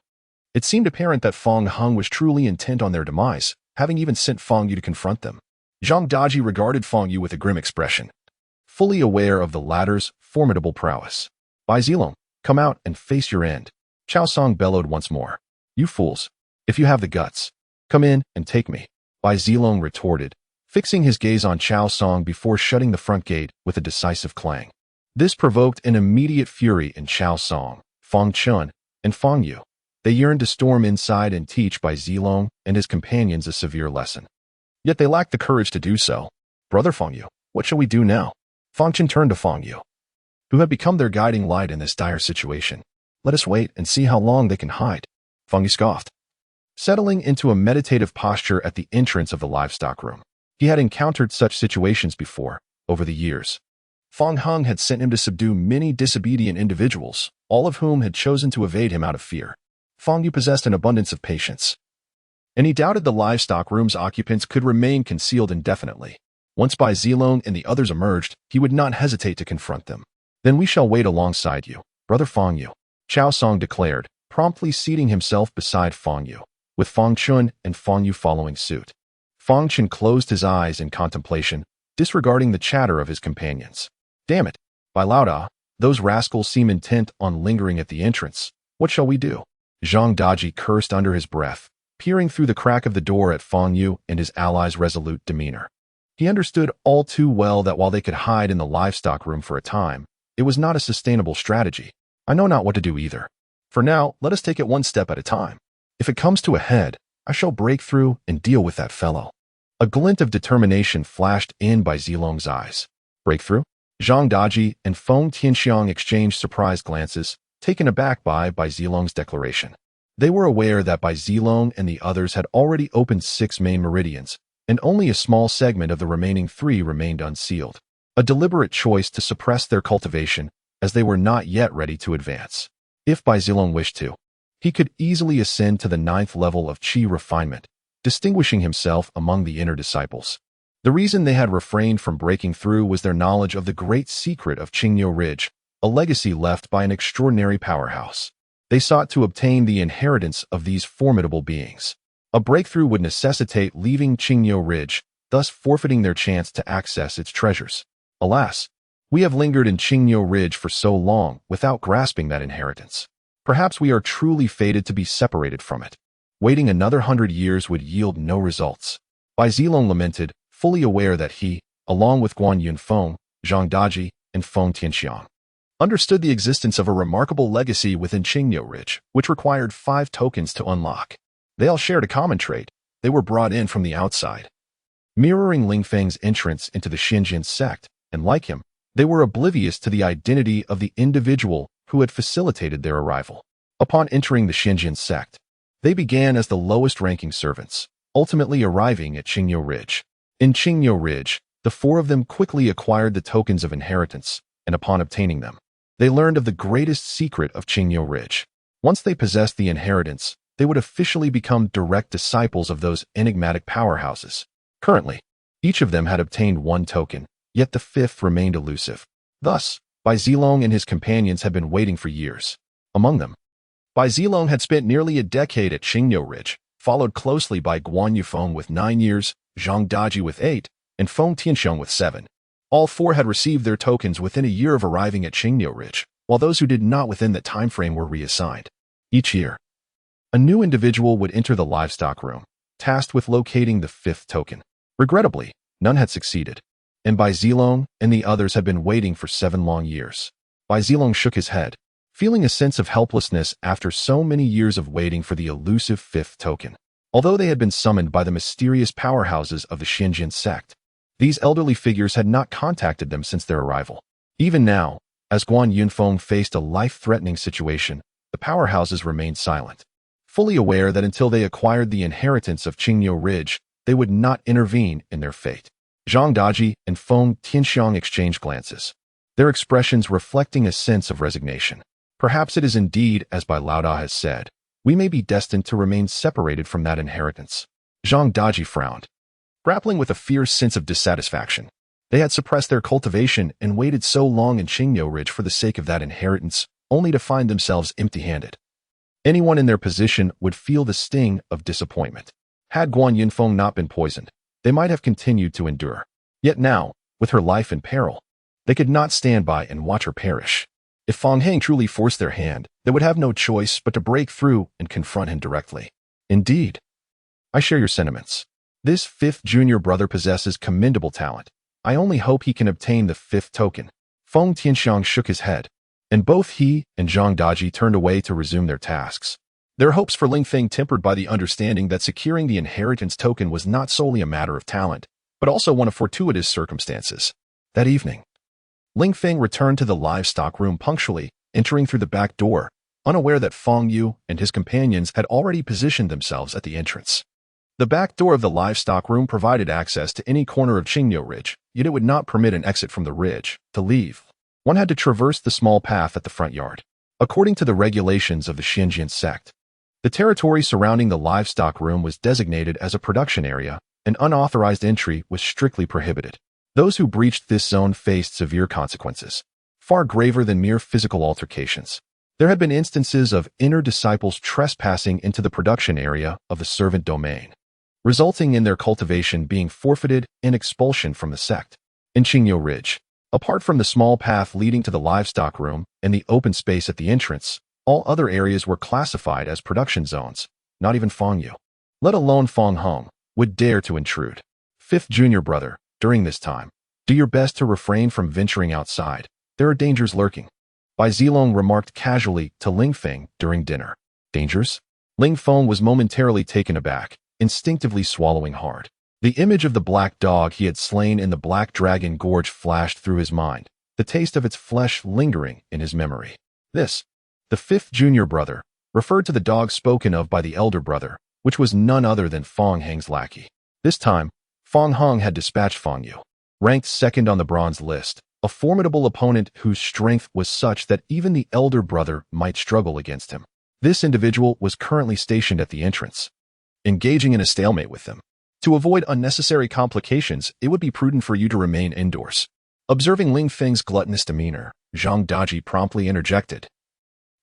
It seemed apparent that Feng Heng was truly intent on their demise, having even sent Feng Yu to confront them. Zhang Daji regarded Feng Yu with a grim expression, fully aware of the latter's formidable prowess. "Bai Zilong, come out and face your end," Chao Song bellowed once more. "You fools, if you have the guts, come in and take me," Bai Zilong retorted, fixing his gaze on Chao Song before shutting the front gate with a decisive clang. This provoked an immediate fury in Chao Song, Feng Chun, and Feng Yu. They yearned to storm inside and teach Bai Zilong and his companions a severe lesson. Yet they lacked the courage to do so. "Brother Feng Yu, what shall we do now?" Feng Chun turned to Feng Yu, who had become their guiding light in this dire situation. "Let us wait and see how long they can hide," Feng Yu scoffed, settling into a meditative posture at the entrance of the livestock room. He had encountered such situations before, over the years. Feng Heng had sent him to subdue many disobedient individuals, all of whom had chosen to evade him out of fear. Feng Yu possessed an abundance of patience, and he doubted the livestock room's occupants could remain concealed indefinitely. Once Bai Zilong and the others emerged, he would not hesitate to confront them. "Then we shall wait alongside you, Brother Feng Yu," Chao Song declared, promptly seating himself beside Feng Yu, with Feng Chun and Feng Yu following suit. Feng Chun closed his eyes in contemplation, disregarding the chatter of his companions. "Damn it, Bai Lauda, those rascals seem intent on lingering at the entrance. What shall we do?" Zhang Daji cursed under his breath, peering through the crack of the door at Feng Yu and his allies' resolute demeanor. He understood all too well that while they could hide in the livestock room for a time, it was not a sustainable strategy. "I know not what to do either. For now, let us take it one step at a time. If it comes to a head, I shall break through and deal with that fellow." A glint of determination flashed in Bai Zilong's eyes. "Breakthrough?" Zhang Daji and Feng Tianxiang exchanged surprised glances, taken aback by Bai Zilong's declaration. They were aware that Bai Zilong and the others had already opened 6 main meridians, and only a small segment of the remaining 3 remained unsealed. A deliberate choice to suppress their cultivation, as they were not yet ready to advance. If Bai Zilong wished to, he could easily ascend to the 9th level of qi refinement, distinguishing himself among the inner disciples. The reason they had refrained from breaking through was their knowledge of the great secret of Qingyo Ridge, a legacy left by an extraordinary powerhouse. They sought to obtain the inheritance of these formidable beings. A breakthrough would necessitate leaving Qingyo Ridge, thus forfeiting their chance to access its treasures. Alas, we have lingered in Qingyo Ridge for so long without grasping that inheritance. Perhaps we are truly fated to be separated from it. Waiting another 100 years would yield no results. Bai Zilong lamented, fully aware that he, along with Guan Yunfeng, Zhang Daji, and Feng Tianxiang, understood the existence of a remarkable legacy within Qingyo Ridge, which required 5 tokens to unlock. They all shared a common trait. They were brought in from the outside. mirroring Ling Feng's entrance into the Xinjiang sect, and like him, they were oblivious to the identity of the individual who had facilitated their arrival. Upon entering the Xinjiang sect, they began as the lowest-ranking servants, ultimately arriving at Qingyo Ridge. In Qingyo Ridge, the four of them quickly acquired the tokens of inheritance, and upon obtaining them, they learned of the greatest secret of Qingyo Ridge. Once they possessed the inheritance, they would officially become direct disciples of those enigmatic powerhouses. Currently, each of them had obtained one token, yet the fifth remained elusive. Thus, Bai Zilong and his companions had been waiting for years. Among them, Bai Zilong had spent nearly a decade at Qingyo Ridge, followed closely by Guan Yufeng with 9 years, Zhang Daji with 8, and Feng Tianxiong with 7. All four had received their tokens within a year of arriving at Qingyo Ridge, while those who did not within that time frame were reassigned. Each year, a new individual would enter the livestock room, tasked with locating the fifth token. Regrettably, none had succeeded, and Bai Zilong and the others had been waiting for 7 long years. Bai Zilong shook his head, feeling a sense of helplessness after so many years of waiting for the elusive fifth token. Although they had been summoned by the mysterious powerhouses of the Xinjiang sect, these elderly figures had not contacted them since their arrival. Even now, as Guan Yunfeng faced a life-threatening situation, the powerhouses remained silent, fully aware that until they acquired the inheritance of Qingyo Ridge, they would not intervene in their fate. Zhang Daji and Feng Tianxiong exchanged glances, their expressions reflecting a sense of resignation. Perhaps it is indeed, as Bai Laoda has said, we may be destined to remain separated from that inheritance. Zhang Daji frowned, grappling with a fierce sense of dissatisfaction. They had suppressed their cultivation and waited so long in Qingyo Ridge for the sake of that inheritance, only to find themselves empty-handed. Anyone in their position would feel the sting of disappointment. Had Guan Yunfeng not been poisoned, they might have continued to endure. Yet now, with her life in peril, they could not stand by and watch her perish. If Feng Heng truly forced their hand, they would have no choice but to break through and confront him directly. Indeed, I share your sentiments. This fifth junior brother possesses commendable talent. I only hope he can obtain the fifth token. Feng Tianxiong shook his head, and both he and Zhang Daji turned away to resume their tasks. Their hopes for Ling Feng tempered by the understanding that securing the inheritance token was not solely a matter of talent, but also one of fortuitous circumstances. That evening, Ling Feng returned to the livestock room punctually, entering through the back door, unaware that Feng Yu and his companions had already positioned themselves at the entrance. The back door of the livestock room provided access to any corner of Qingyo Ridge, yet it would not permit an exit from the ridge. To leave, one had to traverse the small path at the front yard. According to the regulations of the Xinjiang sect, the territory surrounding the livestock room was designated as a production area, and unauthorized entry was strictly prohibited. Those who breached this zone faced severe consequences, far graver than mere physical altercations. There had been instances of inner disciples trespassing into the production area of the servant domain, resulting in their cultivation being forfeited and expulsion from the sect. In Qingyo Ridge, apart from the small path leading to the livestock room and the open space at the entrance, all other areas were classified as production zones. Not even Feng Yu, let alone Feng Heng, would dare to intrude. Fifth junior brother, during this time, do your best to refrain from venturing outside. There are dangers lurking. Bai Zilong remarked casually to Ling Feng during dinner. Dangers? Ling Feng was momentarily taken aback, instinctively swallowing hard. The image of the black dog he had slain in the Black Dragon Gorge flashed through his mind, the taste of its flesh lingering in his memory. This, the fifth junior brother, referred to the dog spoken of by the elder brother, which was none other than Feng Heng's lackey. This time, Feng Heng had dispatched Feng Yu, ranked second on the bronze list, a formidable opponent whose strength was such that even the elder brother might struggle against him. This individual was currently stationed at the entrance, engaging in a stalemate with them. To avoid unnecessary complications, it would be prudent for you to remain indoors. Observing Ling Feng's gluttonous demeanor, Zhang Daji promptly interjected,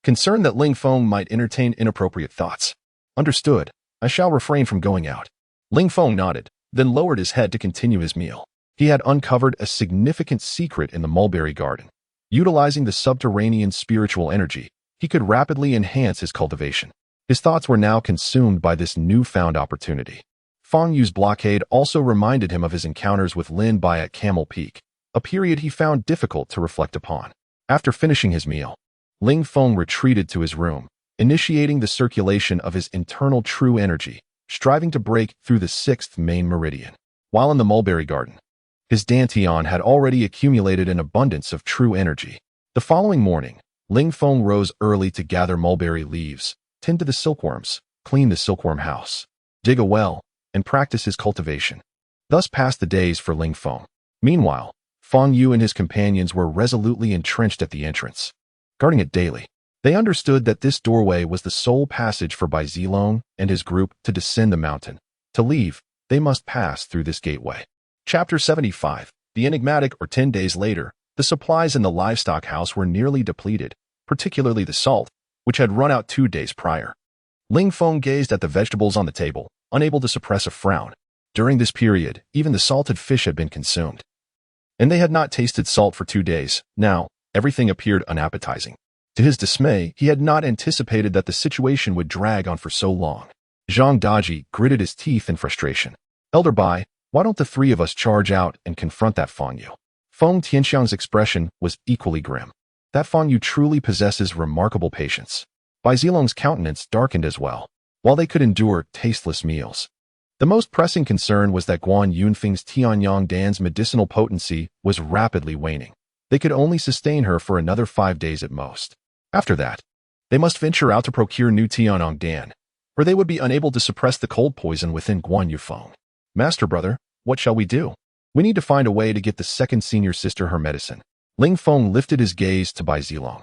concerned that Ling Feng might entertain inappropriate thoughts. Understood. I shall refrain from going out. Ling Feng nodded, then lowered his head to continue his meal. He had uncovered a significant secret in the mulberry garden. Utilizing the subterranean spiritual energy, he could rapidly enhance his cultivation. His thoughts were now consumed by this newfound opportunity. Feng Yu's blockade also reminded him of his encounters with Lin Bai at Camel Peak, a period he found difficult to reflect upon. After finishing his meal, Ling Feng retreated to his room, initiating the circulation of his internal true energy, striving to break through the sixth main meridian. While in the mulberry garden, his dantian had already accumulated an abundance of true energy. The following morning, Ling Feng rose early to gather mulberry leaves, tend to the silkworms, clean the silkworm house, dig a well, and practice his cultivation. Thus passed the days for Ling Feng. Meanwhile, Feng Yu and his companions were resolutely entrenched at the entrance, guarding it daily. They understood that this doorway was the sole passage for Bai Zilong and his group to descend the mountain. To leave, they must pass through this gateway. Chapter 75. The enigmatic, or 10 days later, the supplies in the livestock house were nearly depleted, particularly the salt, which had run out 2 days prior. Ling Feng gazed at the vegetables on the table, unable to suppress a frown. During this period, even the salted fish had been consumed. And they had not tasted salt for 2 days. Now, everything appeared unappetizing. To his dismay, he had not anticipated that the situation would drag on for so long. Zhang Daji gritted his teeth in frustration. Elder Bai, why don't the three of us charge out and confront that Feng Yu? Feng Tianxiang's expression was equally grim. That Feng Yu truly possesses remarkable patience. Bai Zilong's countenance darkened as well. While they could endure tasteless meals, the most pressing concern was that Guan Yunfeng's Tianyang Dan's medicinal potency was rapidly waning. They could only sustain her for another 5 days at most. After that, they must venture out to procure new Tianyang Dan, or they would be unable to suppress the cold poison within Guan Yufeng. Master brother, what shall we do? We need to find a way to get the second senior sister her medicine. Ling Feng lifted his gaze to Bai Zilong,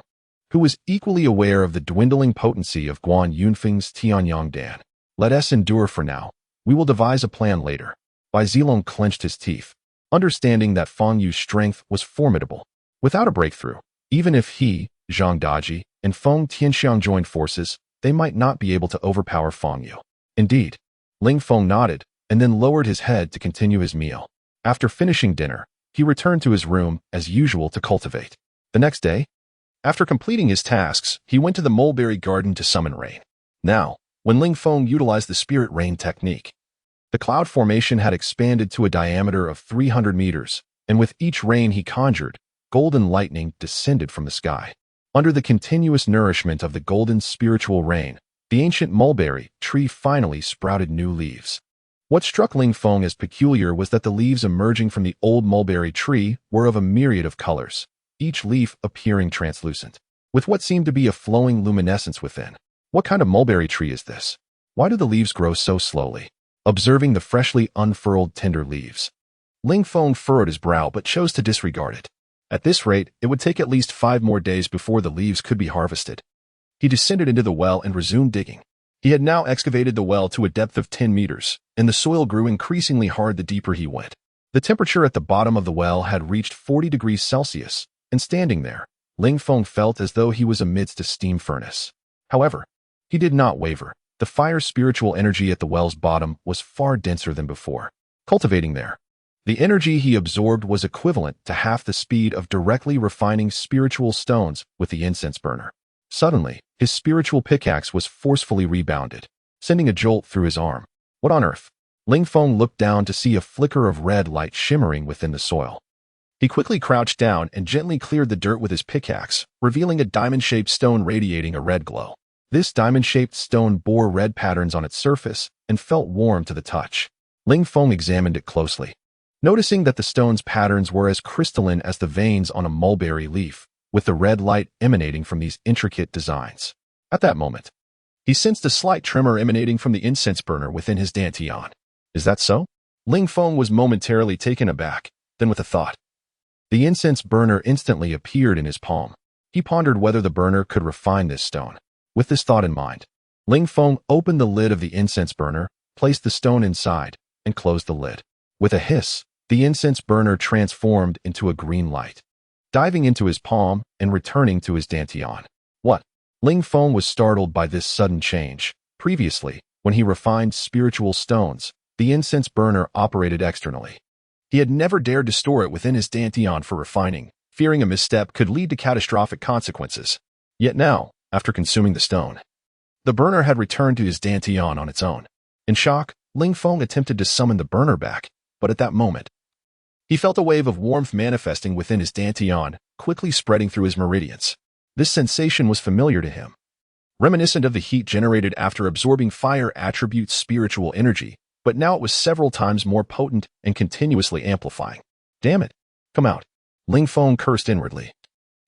who was equally aware of the dwindling potency of Guan Yunfeng's Tianyang Dan. Let us endure for now. We will devise a plan later. Bai Zilong clenched his teeth, understanding that Feng Yu's strength was formidable. Without a breakthrough, even if he, Zhang Daji, and Feng Tianxiang joined forces, they might not be able to overpower Feng Yu. Indeed, Ling Feng nodded and then lowered his head to continue his meal. After finishing dinner, he returned to his room as usual to cultivate. The next day, after completing his tasks, he went to the mulberry garden to summon rain. Now, when Ling Feng utilized the spirit rain technique, the cloud formation had expanded to a diameter of 300 meters, and with each rain he conjured, golden lightning descended from the sky. Under the continuous nourishment of the golden spiritual rain, the ancient mulberry tree finally sprouted new leaves. What struck Ling Feng as peculiar was that the leaves emerging from the old mulberry tree were of a myriad of colors, each leaf appearing translucent, with what seemed to be a flowing luminescence within. What kind of mulberry tree is this? Why do the leaves grow so slowly? Observing the freshly unfurled tender leaves, Ling Feng furrowed his brow but chose to disregard it. At this rate, it would take at least 5 more days before the leaves could be harvested. He descended into the well and resumed digging. He had now excavated the well to a depth of 10 meters, and the soil grew increasingly hard the deeper he went. The temperature at the bottom of the well had reached 40 degrees Celsius, and standing there, Ling Feng felt as though he was amidst a steam furnace. However, he did not waver. The fire's spiritual energy at the well's bottom was far denser than before. Cultivating there, the energy he absorbed was equivalent to half the speed of directly refining spiritual stones with the incense burner. Suddenly, his spiritual pickaxe was forcefully rebounded, sending a jolt through his arm. What on earth? Ling Feng looked down to see a flicker of red light shimmering within the soil. He quickly crouched down and gently cleared the dirt with his pickaxe, revealing a diamond-shaped stone radiating a red glow. This diamond-shaped stone bore red patterns on its surface and felt warm to the touch. Ling Feng examined it closely, noticing that the stone's patterns were as crystalline as the veins on a mulberry leaf, with the red light emanating from these intricate designs. At that moment, he sensed a slight tremor emanating from the incense burner within his dantian. Is that so? Ling Feng was momentarily taken aback, then with a thought. The incense burner instantly appeared in his palm. He pondered whether the burner could refine this stone. With this thought in mind, Ling Feng opened the lid of the incense burner, placed the stone inside, and closed the lid. With a hiss, the incense burner transformed into a green light, diving into his palm and returning to his dantian. What? Ling Feng was startled by this sudden change. Previously, when he refined spiritual stones, the incense burner operated externally. He had never dared to store it within his dantian for refining, fearing a misstep could lead to catastrophic consequences. Yet now, after consuming the stone, the burner had returned to his dantian on its own. In shock, Ling Feng attempted to summon the burner back, but at that moment, he felt a wave of warmth manifesting within his dantian, quickly spreading through his meridians. This sensation was familiar to him, reminiscent of the heat generated after absorbing fire attribute's spiritual energy, but now it was several times more potent and continuously amplifying. Damn it! Come out! Ling Feng cursed inwardly,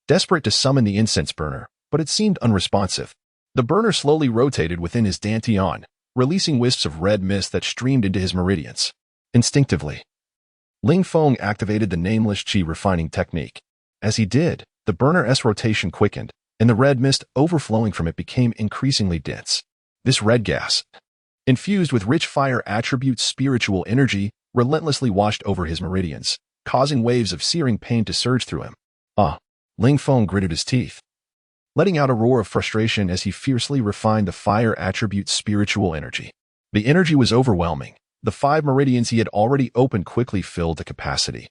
desperate to summon the incense burner, but it seemed unresponsive. The burner slowly rotated within his dantian, releasing wisps of red mist that streamed into his meridians. Instinctively, Ling Feng activated the nameless qi refining technique. As he did, the burner's rotation quickened, and the red mist overflowing from it became increasingly dense. This red gas, infused with rich fire attribute spiritual energy, relentlessly washed over his meridians, causing waves of searing pain to surge through him. Ling Feng gritted his teeth, letting out a roar of frustration as he fiercely refined the fire attribute spiritual energy. The energy was overwhelming. The 5 meridians he had already opened quickly filled to capacity,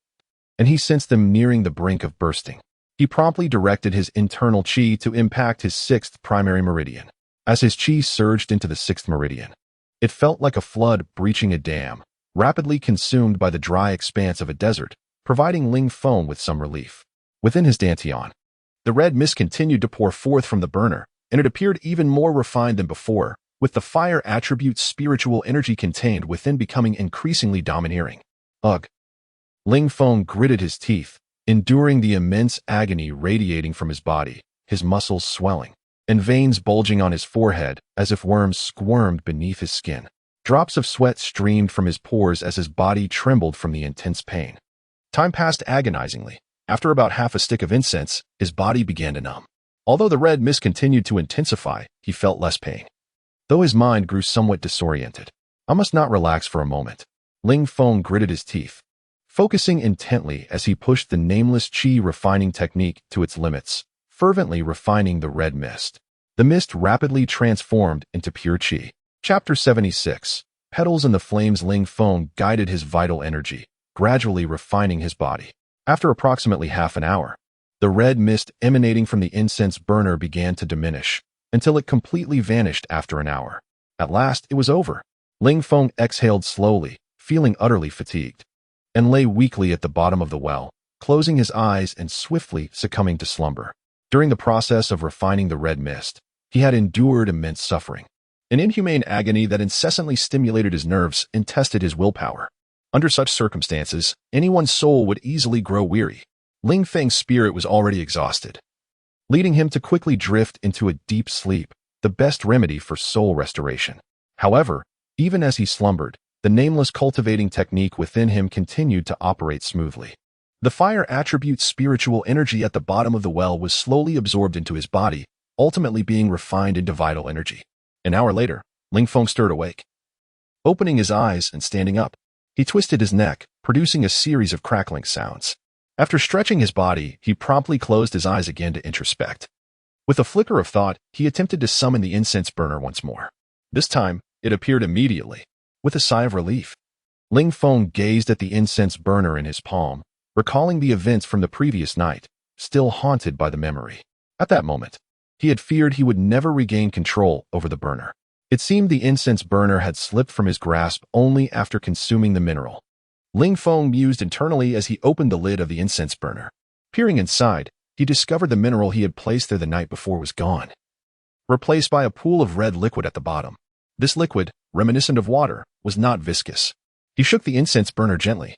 and he sensed them nearing the brink of bursting. He promptly directed his internal qi to impact his 6th primary meridian. As his qi surged into the 6th meridian, it felt like a flood breaching a dam, rapidly consumed by the dry expanse of a desert, providing Ling Feng with some relief. Within his dantian, the red mist continued to pour forth from the burner, and it appeared even more refined than before, with the fire attribute spiritual energy contained within becoming increasingly domineering. Ugh! Ling Feng gritted his teeth, enduring the immense agony radiating from his body, his muscles swelling, and veins bulging on his forehead as if worms squirmed beneath his skin. Drops of sweat streamed from his pores as his body trembled from the intense pain. Time passed agonizingly. After about half a stick of incense, his body began to numb. Although the red mist continued to intensify, he felt less pain, though his mind grew somewhat disoriented. I must not relax for a moment. Ling Feng gritted his teeth, focusing intently as he pushed the nameless qi refining technique to its limits, fervently refining the red mist. The mist rapidly transformed into pure qi. Chapter 76. Petals in the Flames. Ling Feng guided his vital energy, gradually refining his body. After approximately half an hour, the red mist emanating from the incense burner began to diminish, until it completely vanished after an hour. At last, it was over. Ling Feng exhaled slowly, feeling utterly fatigued, and lay weakly at the bottom of the well, closing his eyes and swiftly succumbing to slumber. During the process of refining the red mist, he had endured immense suffering, an inhumane agony that incessantly stimulated his nerves and tested his willpower. Under such circumstances, anyone's soul would easily grow weary. Ling Feng's spirit was already exhausted, leading him to quickly drift into a deep sleep, the best remedy for soul restoration. However, even as he slumbered, the nameless cultivating technique within him continued to operate smoothly. The fire attribute spiritual energy at the bottom of the well was slowly absorbed into his body, ultimately being refined into vital energy. An hour later, Ling Feng stirred awake. Opening his eyes and standing up, he twisted his neck, producing a series of crackling sounds. After stretching his body, he promptly closed his eyes again to introspect. With a flicker of thought, he attempted to summon the incense burner once more. This time, it appeared immediately. With a sigh of relief, Ling Feng gazed at the incense burner in his palm, recalling the events from the previous night, still haunted by the memory. At that moment, he had feared he would never regain control over the burner. It seemed the incense burner had slipped from his grasp only after consuming the mineral. Ling Feng mused internally as he opened the lid of the incense burner. Peering inside, he discovered the mineral he had placed there the night before was gone, replaced by a pool of red liquid at the bottom. This liquid, reminiscent of water, was not viscous. He shook the incense burner gently,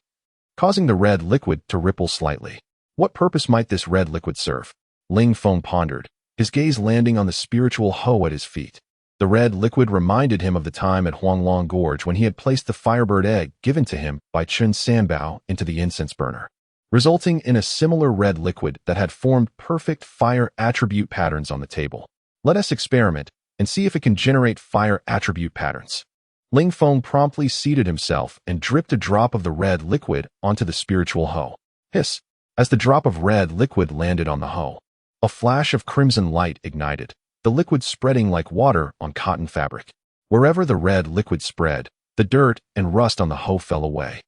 causing the red liquid to ripple slightly. What purpose might this red liquid serve? Ling Feng pondered, his gaze landing on the spiritual hoe at his feet. The red liquid reminded him of the time at Hongmeng Gorge when he had placed the firebird egg given to him by Chun Sanbao into the incense burner, resulting in a similar red liquid that had formed perfect fire attribute patterns on the table. Let us experiment and see if it can generate fire attribute patterns. Ling Feng promptly seated himself and dripped a drop of the red liquid onto the spiritual hoe. Hiss! As the drop of red liquid landed on the hoe, a flash of crimson light ignited, the liquid spreading like water on cotton fabric. Wherever the red liquid spread, the dirt and rust on the hoe fell away,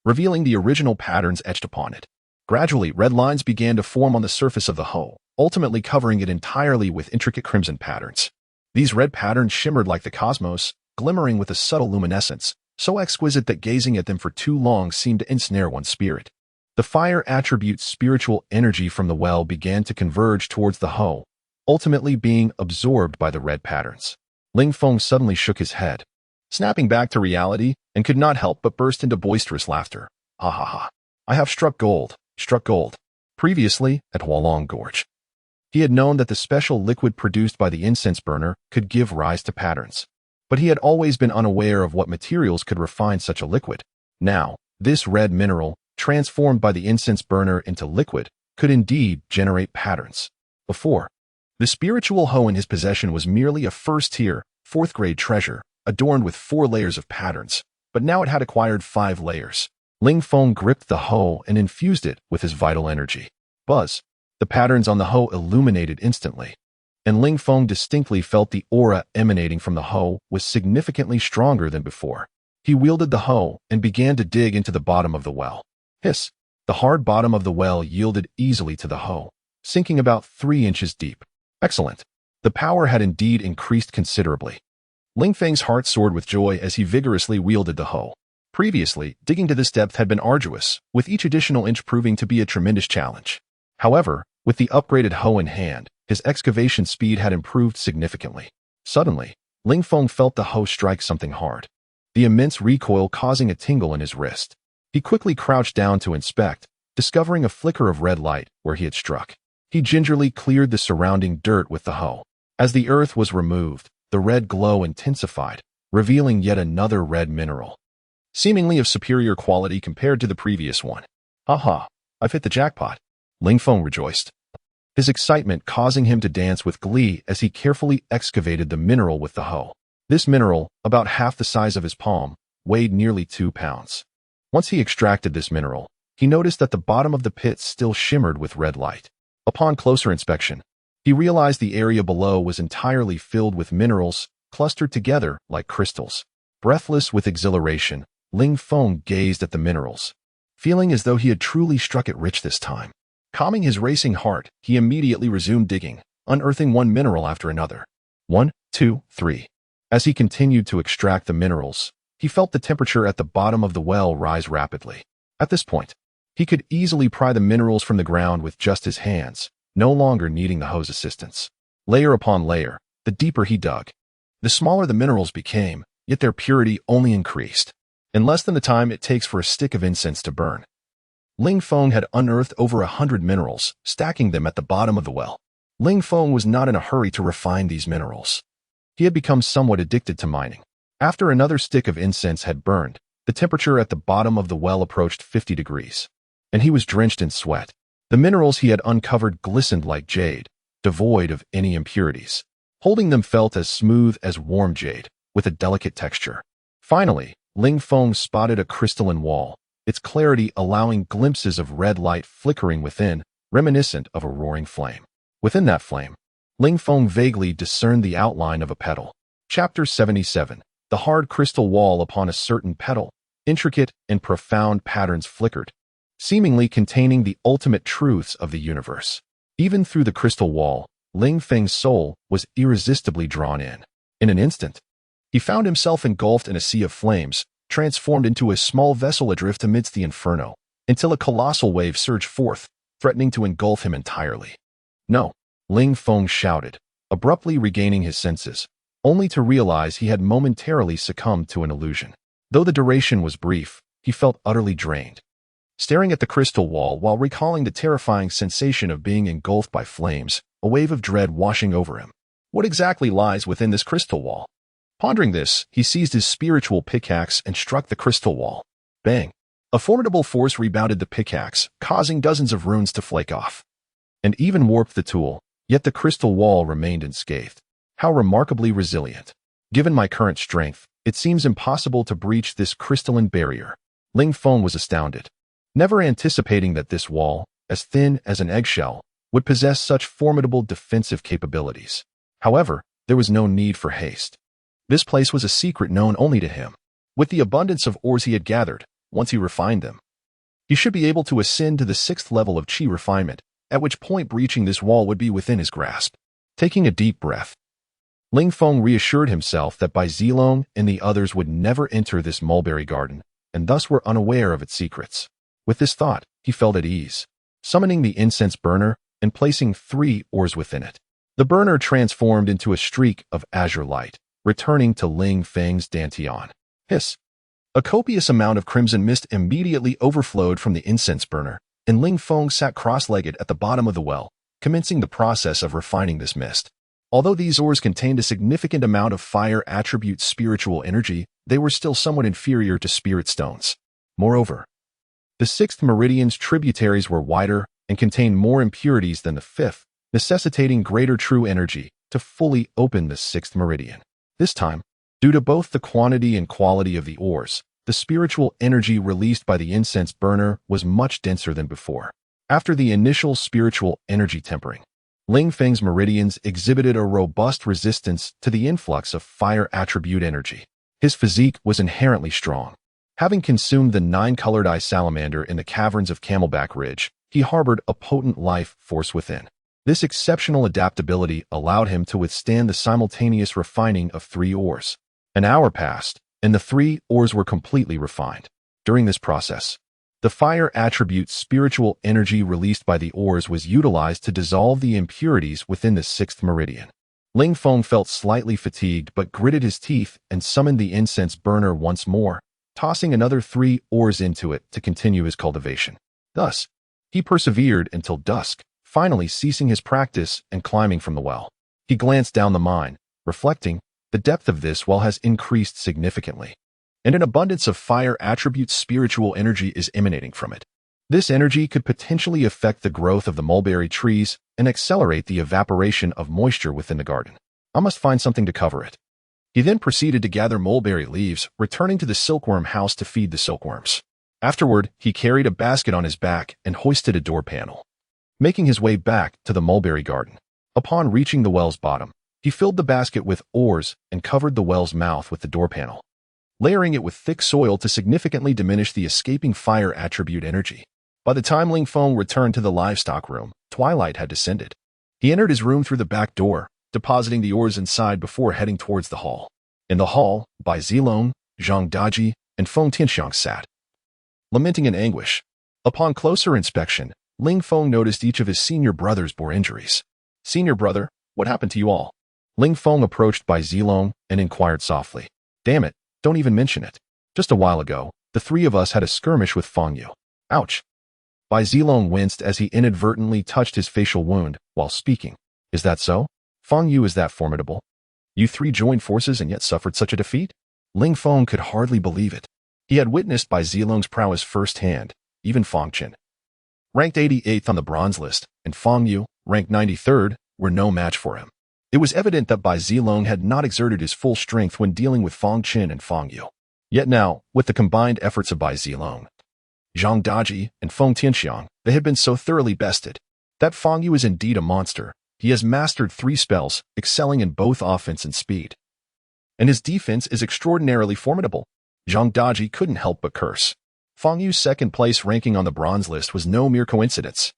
revealing the original patterns etched upon it. Gradually, red lines began to form on the surface of the hoe, ultimately covering it entirely with intricate crimson patterns. These red patterns shimmered like the cosmos, glimmering with a subtle luminescence, so exquisite that gazing at them for too long seemed to ensnare one's spirit. The fire attribute spiritual energy from the well began to converge towards the hoe, ultimately being absorbed by the red patterns. Ling Feng suddenly shook his head. Snapping back to reality, and could not help but burst into boisterous laughter. Ha ha ha. I have struck gold, struck gold. Previously, at Hualong Gorge, he had known that the special liquid produced by the incense burner could give rise to patterns, but he had always been unaware of what materials could refine such a liquid. Now, this red mineral, transformed by the incense burner into liquid, could indeed generate patterns. Before, the spiritual hoe in his possession was merely a first-tier, fourth-grade treasure, adorned with 4 layers of patterns, but now it had acquired 5 layers. Ling Feng gripped the hoe and infused it with his vital energy. Buzz! The patterns on the hoe illuminated instantly, and Ling Feng distinctly felt the aura emanating from the hoe was significantly stronger than before. He wielded the hoe and began to dig into the bottom of the well. Hiss! The hard bottom of the well yielded easily to the hoe, sinking about 3 inches deep. Excellent! The power had indeed increased considerably. Ling Feng's heart soared with joy as he vigorously wielded the hoe. Previously, digging to this depth had been arduous, with each additional inch proving to be a tremendous challenge. However, with the upgraded hoe in hand, his excavation speed had improved significantly. Suddenly, Ling Feng felt the hoe strike something hard, the immense recoil causing a tingle in his wrist. He quickly crouched down to inspect, discovering a flicker of red light where he had struck. He gingerly cleared the surrounding dirt with the hoe. As the earth was removed, the red glow intensified, revealing yet another red mineral, seemingly of superior quality compared to the previous one. Aha! I've hit the jackpot. Ling Feng rejoiced, his excitement causing him to dance with glee as he carefully excavated the mineral with the hoe. This mineral, about half the size of his palm, weighed nearly 2 pounds. Once he extracted this mineral, he noticed that the bottom of the pit still shimmered with red light. Upon closer inspection, he realized the area below was entirely filled with minerals clustered together like crystals. Breathless with exhilaration, Ling Feng gazed at the minerals, feeling as though he had truly struck it rich this time. Calming his racing heart, he immediately resumed digging, unearthing one mineral after another. 1, 2, 3. As he continued to extract the minerals, he felt the temperature at the bottom of the well rise rapidly. At this point, he could easily pry the minerals from the ground with just his hands, no longer needing the hoe's assistance. Layer upon layer, the deeper he dug, the smaller the minerals became, yet their purity only increased. In less than the time it takes for a stick of incense to burn, Ling Feng had unearthed over 100 minerals, stacking them at the bottom of the well. Ling Feng was not in a hurry to refine these minerals. He had become somewhat addicted to mining. After another stick of incense had burned, the temperature at the bottom of the well approached 50 degrees, and he was drenched in sweat. The minerals he had uncovered glistened like jade, devoid of any impurities. Holding them felt as smooth as warm jade, with a delicate texture. Finally, Ling Feng spotted a crystalline wall, its clarity allowing glimpses of red light flickering within, reminiscent of a roaring flame. Within that flame, Ling Feng vaguely discerned the outline of a petal. Chapter 77. The hard crystal wall upon a certain petal, intricate and profound patterns flickered, seemingly containing the ultimate truths of the universe. Even through the crystal wall, Ling Feng's soul was irresistibly drawn in. In an instant, he found himself engulfed in a sea of flames, transformed into a small vessel adrift amidst the inferno, until a colossal wave surged forth, threatening to engulf him entirely. No, Ling Feng shouted, abruptly regaining his senses, only to realize he had momentarily succumbed to an illusion. Though the duration was brief, he felt utterly drained. Staring at the crystal wall while recalling the terrifying sensation of being engulfed by flames, a wave of dread washing over him. What exactly lies within this crystal wall? Pondering this, he seized his spiritual pickaxe and struck the crystal wall. Bang! A formidable force rebounded the pickaxe, causing dozens of runes to flake off, and even warped the tool, yet the crystal wall remained unscathed. How remarkably resilient. Given my current strength, it seems impossible to breach this crystalline barrier. Ling Feng was astounded, never anticipating that this wall, as thin as an eggshell, would possess such formidable defensive capabilities. However, there was no need for haste. This place was a secret known only to him. With the abundance of ores he had gathered, once he refined them, he should be able to ascend to the 6th level of Qi refinement, at which point breaching this wall would be within his grasp. Taking a deep breath, Ling Feng reassured himself that Bai Zilong and the others would never enter this mulberry garden, and thus were unaware of its secrets. With this thought, he felt at ease, summoning the incense burner and placing 3 ores within it. The burner transformed into a streak of azure light, returning to Ling Feng's dantian. Hiss! A copious amount of crimson mist immediately overflowed from the incense burner, and Ling Feng sat cross-legged at the bottom of the well, commencing the process of refining this mist. Although these ores contained a significant amount of fire attribute spiritual energy, they were still somewhat inferior to spirit stones. Moreover, the sixth meridian's tributaries were wider and contained more impurities than the fifth, necessitating greater true energy to fully open the sixth meridian. This time, due to both the quantity and quality of the ores, the spiritual energy released by the incense burner was much denser than before. After the initial spiritual energy tempering, Ling Feng's meridians exhibited a robust resistance to the influx of fire attribute energy. His physique was inherently strong. Having consumed the 9-colored eye salamander in the caverns of Camelback Ridge, he harbored a potent life force within. This exceptional adaptability allowed him to withstand the simultaneous refining of 3 ores. An hour passed, and the 3 ores were completely refined. During this process, the fire attribute spiritual energy released by the ores was utilized to dissolve the impurities within the 6th meridian. Ling Feng felt slightly fatigued but gritted his teeth and summoned the incense burner once more, tossing another 3 ores into it to continue his cultivation. Thus, he persevered until dusk, finally ceasing his practice and climbing from the well. He glanced down the mine, reflecting, the depth of this well has increased significantly, and an abundance of fire attribute spiritual energy is emanating from it. This energy could potentially affect the growth of the mulberry trees and accelerate the evaporation of moisture within the garden. I must find something to cover it. He then proceeded to gather mulberry leaves, returning to the silkworm house to feed the silkworms. Afterward, he carried a basket on his back and hoisted a door panel, making his way back to the mulberry garden. Upon reaching the well's bottom, he filled the basket with ores and covered the well's mouth with the door panel, layering it with thick soil to significantly diminish the escaping fire attribute energy. By the time Ling Feng returned to the livestock room, twilight had descended. He entered his room through the back door, depositing the ores inside before heading towards the hall. In the hall, Bai Zilong, Zhang Daji, and Feng Tianxiang sat, lamenting in anguish. Upon closer inspection, Ling Feng noticed each of his senior brothers bore injuries. "Senior brother, what happened to you all?" Ling Feng approached Bai Zilong and inquired softly. "Damn it, don't even mention it. Just a while ago, the 3 of us had a skirmish with Feng Yu." "Ouch." Bai Zilong winced as he inadvertently touched his facial wound while speaking. "Is that so? Feng Yu is that formidable? You 3 joined forces and yet suffered such a defeat?" Ling Feng could hardly believe it. He had witnessed Bai Zilong's prowess firsthand. Even Feng Qin, ranked 88th on the bronze list, and Feng Yu, ranked 93rd, were no match for him. It was evident that Bai Zilong had not exerted his full strength when dealing with Feng Qin and Feng Yu. Yet now, with the combined efforts of Bai Zilong, Zhang Daji, and Feng Tianxiang, they had been so thoroughly bested. That Feng Yu is indeed a monster. He has mastered 3 spells, excelling in both offense and speed. And his defense is extraordinarily formidable. Zhang Daji couldn't help but curse. Feng Yu's second-place ranking on the bronze list was no mere coincidence.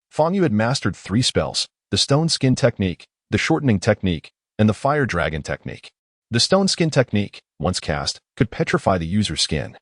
Feng Yu had mastered 3 spells: the Stone Skin Technique, the Shortening Technique, and the Fire Dragon Technique. The Stone Skin Technique, once cast, could petrify the user's skin,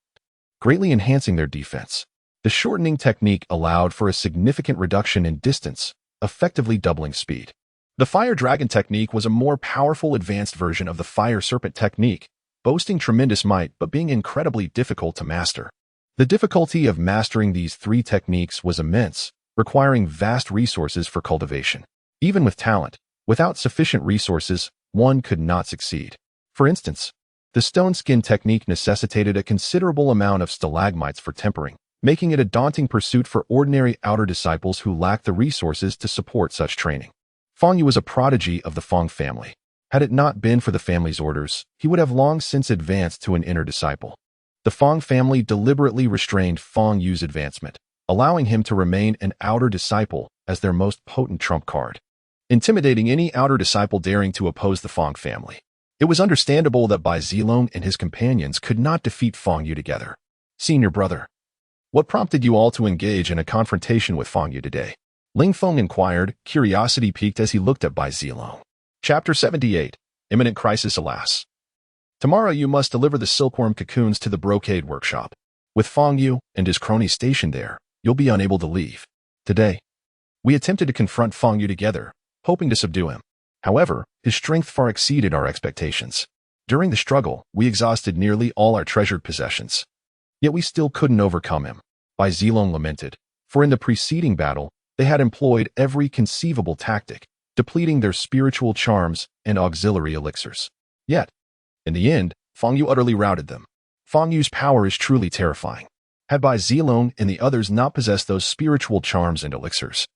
greatly enhancing their defense. The Shortening Technique allowed for a significant reduction in distance, effectively doubling speed. The Fire Dragon Technique was a more powerful advanced version of the Fire Serpent Technique, boasting tremendous might but being incredibly difficult to master. The difficulty of mastering these 3 techniques was immense, requiring vast resources for cultivation. Even with talent, without sufficient resources, one could not succeed. For instance, the Stone Skin Technique necessitated a considerable amount of stalagmites for tempering, making it a daunting pursuit for ordinary outer disciples who lacked the resources to support such training. Feng Yu was a prodigy of the Feng family. Had it not been for the family's orders, he would have long since advanced to an inner disciple. The Feng family deliberately restrained Feng Yu's advancement, allowing him to remain an outer disciple as their most potent trump card, intimidating any outer disciple daring to oppose the Feng family. It was understandable that Bai Zilong and his companions could not defeat Feng Yu together. "Senior brother, what prompted you all to engage in a confrontation with Feng Yu today?" Ling Feng inquired, curiosity piqued as he looked at Bai Zilong. Chapter 78. Imminent Crisis. Alas. Tomorrow you must deliver the silkworm cocoons to the brocade workshop. With Feng Yu and his cronies stationed there, you'll be unable to leave. Today, we attempted to confront Feng Yu together, hoping to subdue him. However, his strength far exceeded our expectations. During the struggle, we exhausted nearly all our treasured possessions. Yet we still couldn't overcome him. Bai Zilong lamented, for in the preceding battle, they had employed every conceivable tactic, depleting their spiritual charms and auxiliary elixirs. Yet, in the end, Feng Yu utterly routed them. Feng Yu's power is truly terrifying. Had Bai Zilong and the others not possessed those spiritual charms and elixirs,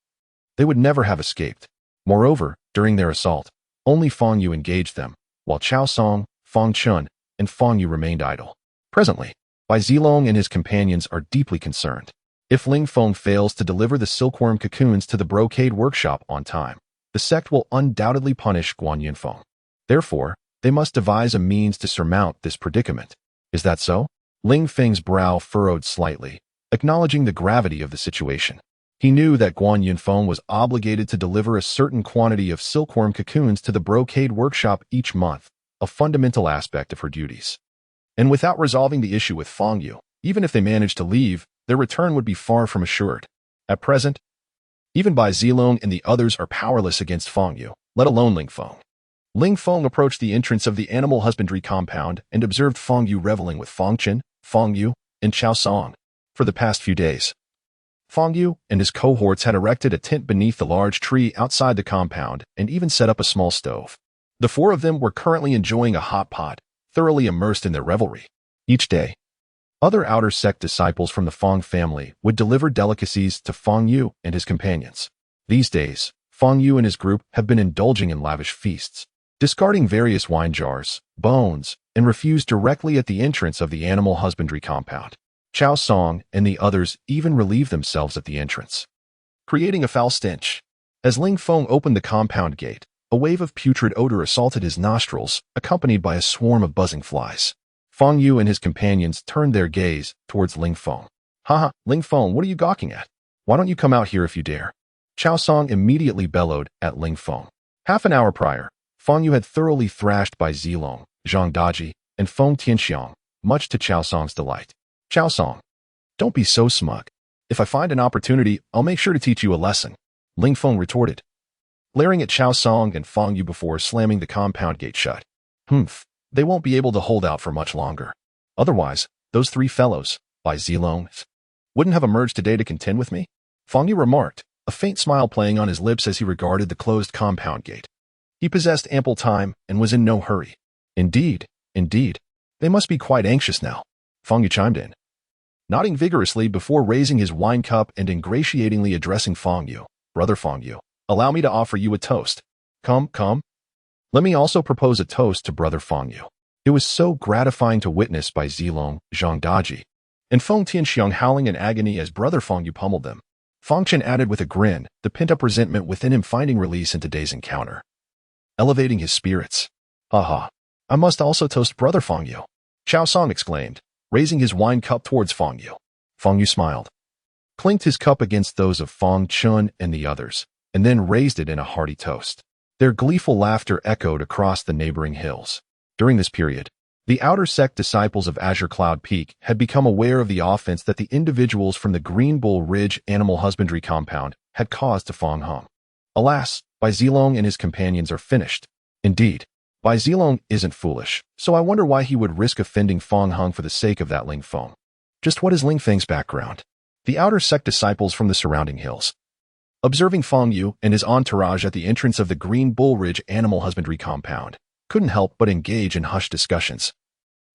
they would never have escaped. Moreover, during their assault, only Feng Yu engaged them, while Chao Song, Feng Chun, and Feng Yu remained idle. Presently, Bai Zilong and his companions are deeply concerned. If Ling Feng fails to deliver the silkworm cocoons to the brocade workshop on time, the sect will undoubtedly punish Guan Yunfeng. Therefore, they must devise a means to surmount this predicament. Is that so? Ling Feng's brow furrowed slightly, acknowledging the gravity of the situation. He knew that Guan Yunfeng was obligated to deliver a certain quantity of silkworm cocoons to the brocade workshop each month, a fundamental aspect of her duties. And without resolving the issue with Feng Yu, even if they managed to leave, their return would be far from assured. At present, even Bai Zilong and the others are powerless against Feng Yu, let alone Ling Feng. Ling Feng approached the entrance of the animal husbandry compound and observed Feng Yu reveling with Feng Chen, Feng Yu, and Chao Song. For the past few days, Feng Yu and his cohorts had erected a tent beneath the large tree outside the compound and even set up a small stove. The four of them were currently enjoying a hot pot, thoroughly immersed in their revelry. Each day, other outer sect disciples from the Feng family would deliver delicacies to Feng Yu and his companions. These days, Feng Yu and his group have been indulging in lavish feasts, discarding various wine jars, bones, and refuse directly at the entrance of the animal husbandry compound. Chao Song and the others even relieved themselves at the entrance, creating a foul stench. As Ling Feng opened the compound gate, a wave of putrid odor assaulted his nostrils, accompanied by a swarm of buzzing flies. Feng Yu and his companions turned their gaze towards Ling Feng. Haha, Ling Feng, what are you gawking at? Why don't you come out here if you dare? Chao Song immediately bellowed at Ling Feng. Half an hour prior, Feng Yu had thoroughly thrashed Bai Zilong, Zhang Daji, and Feng Tianxiang, much to Chao Song's delight. Chao Song, don't be so smug. If I find an opportunity, I'll make sure to teach you a lesson, Ling Feng retorted, glaring at Chao Song and Feng Yu before slamming the compound gate shut. They won't be able to hold out for much longer. Otherwise, those three fellows, Bai Zilong, wouldn't have emerged today to contend with me, Feng Yu remarked, a faint smile playing on his lips as he regarded the closed compound gate. He possessed ample time and was in no hurry. Indeed, they must be quite anxious now, Feng Yu chimed in, nodding vigorously before raising his wine cup and ingratiatingly addressing Feng Yu. Brother Feng Yu, allow me to offer you a toast. Come. Let me also propose a toast to Brother Feng Yu. It was so gratifying to witness Bai Zilong, Zhang Daji, and Feng Tianxiang howling in agony as Brother Feng Yu pummeled them. Feng Chen added with a grin, the pent-up resentment within him finding release in today's encounter, elevating his spirits. Haha, I must also toast Brother Feng Yu, Chao Song exclaimed, raising his wine cup towards Feng Yu. Feng Yu smiled, clinked his cup against those of Feng Chun and the others, and then raised it in a hearty toast. Their gleeful laughter echoed across the neighboring hills. During this period, the outer sect disciples of Azure Cloud Peak had become aware of the offense that the individuals from the Green Bull Ridge animal husbandry compound had caused to Feng Hong. Alas, Bai Zilong and his companions are finished. Indeed, Bai Zilong isn't foolish, so I wonder why he would risk offending Feng Hong for the sake of that Ling Feng. Just what is Ling Feng's background? The outer sect disciples from the surrounding hills, observing Feng Yu and his entourage at the entrance of the Green Bull Ridge animal husbandry compound, couldn't help but engage in hushed discussions,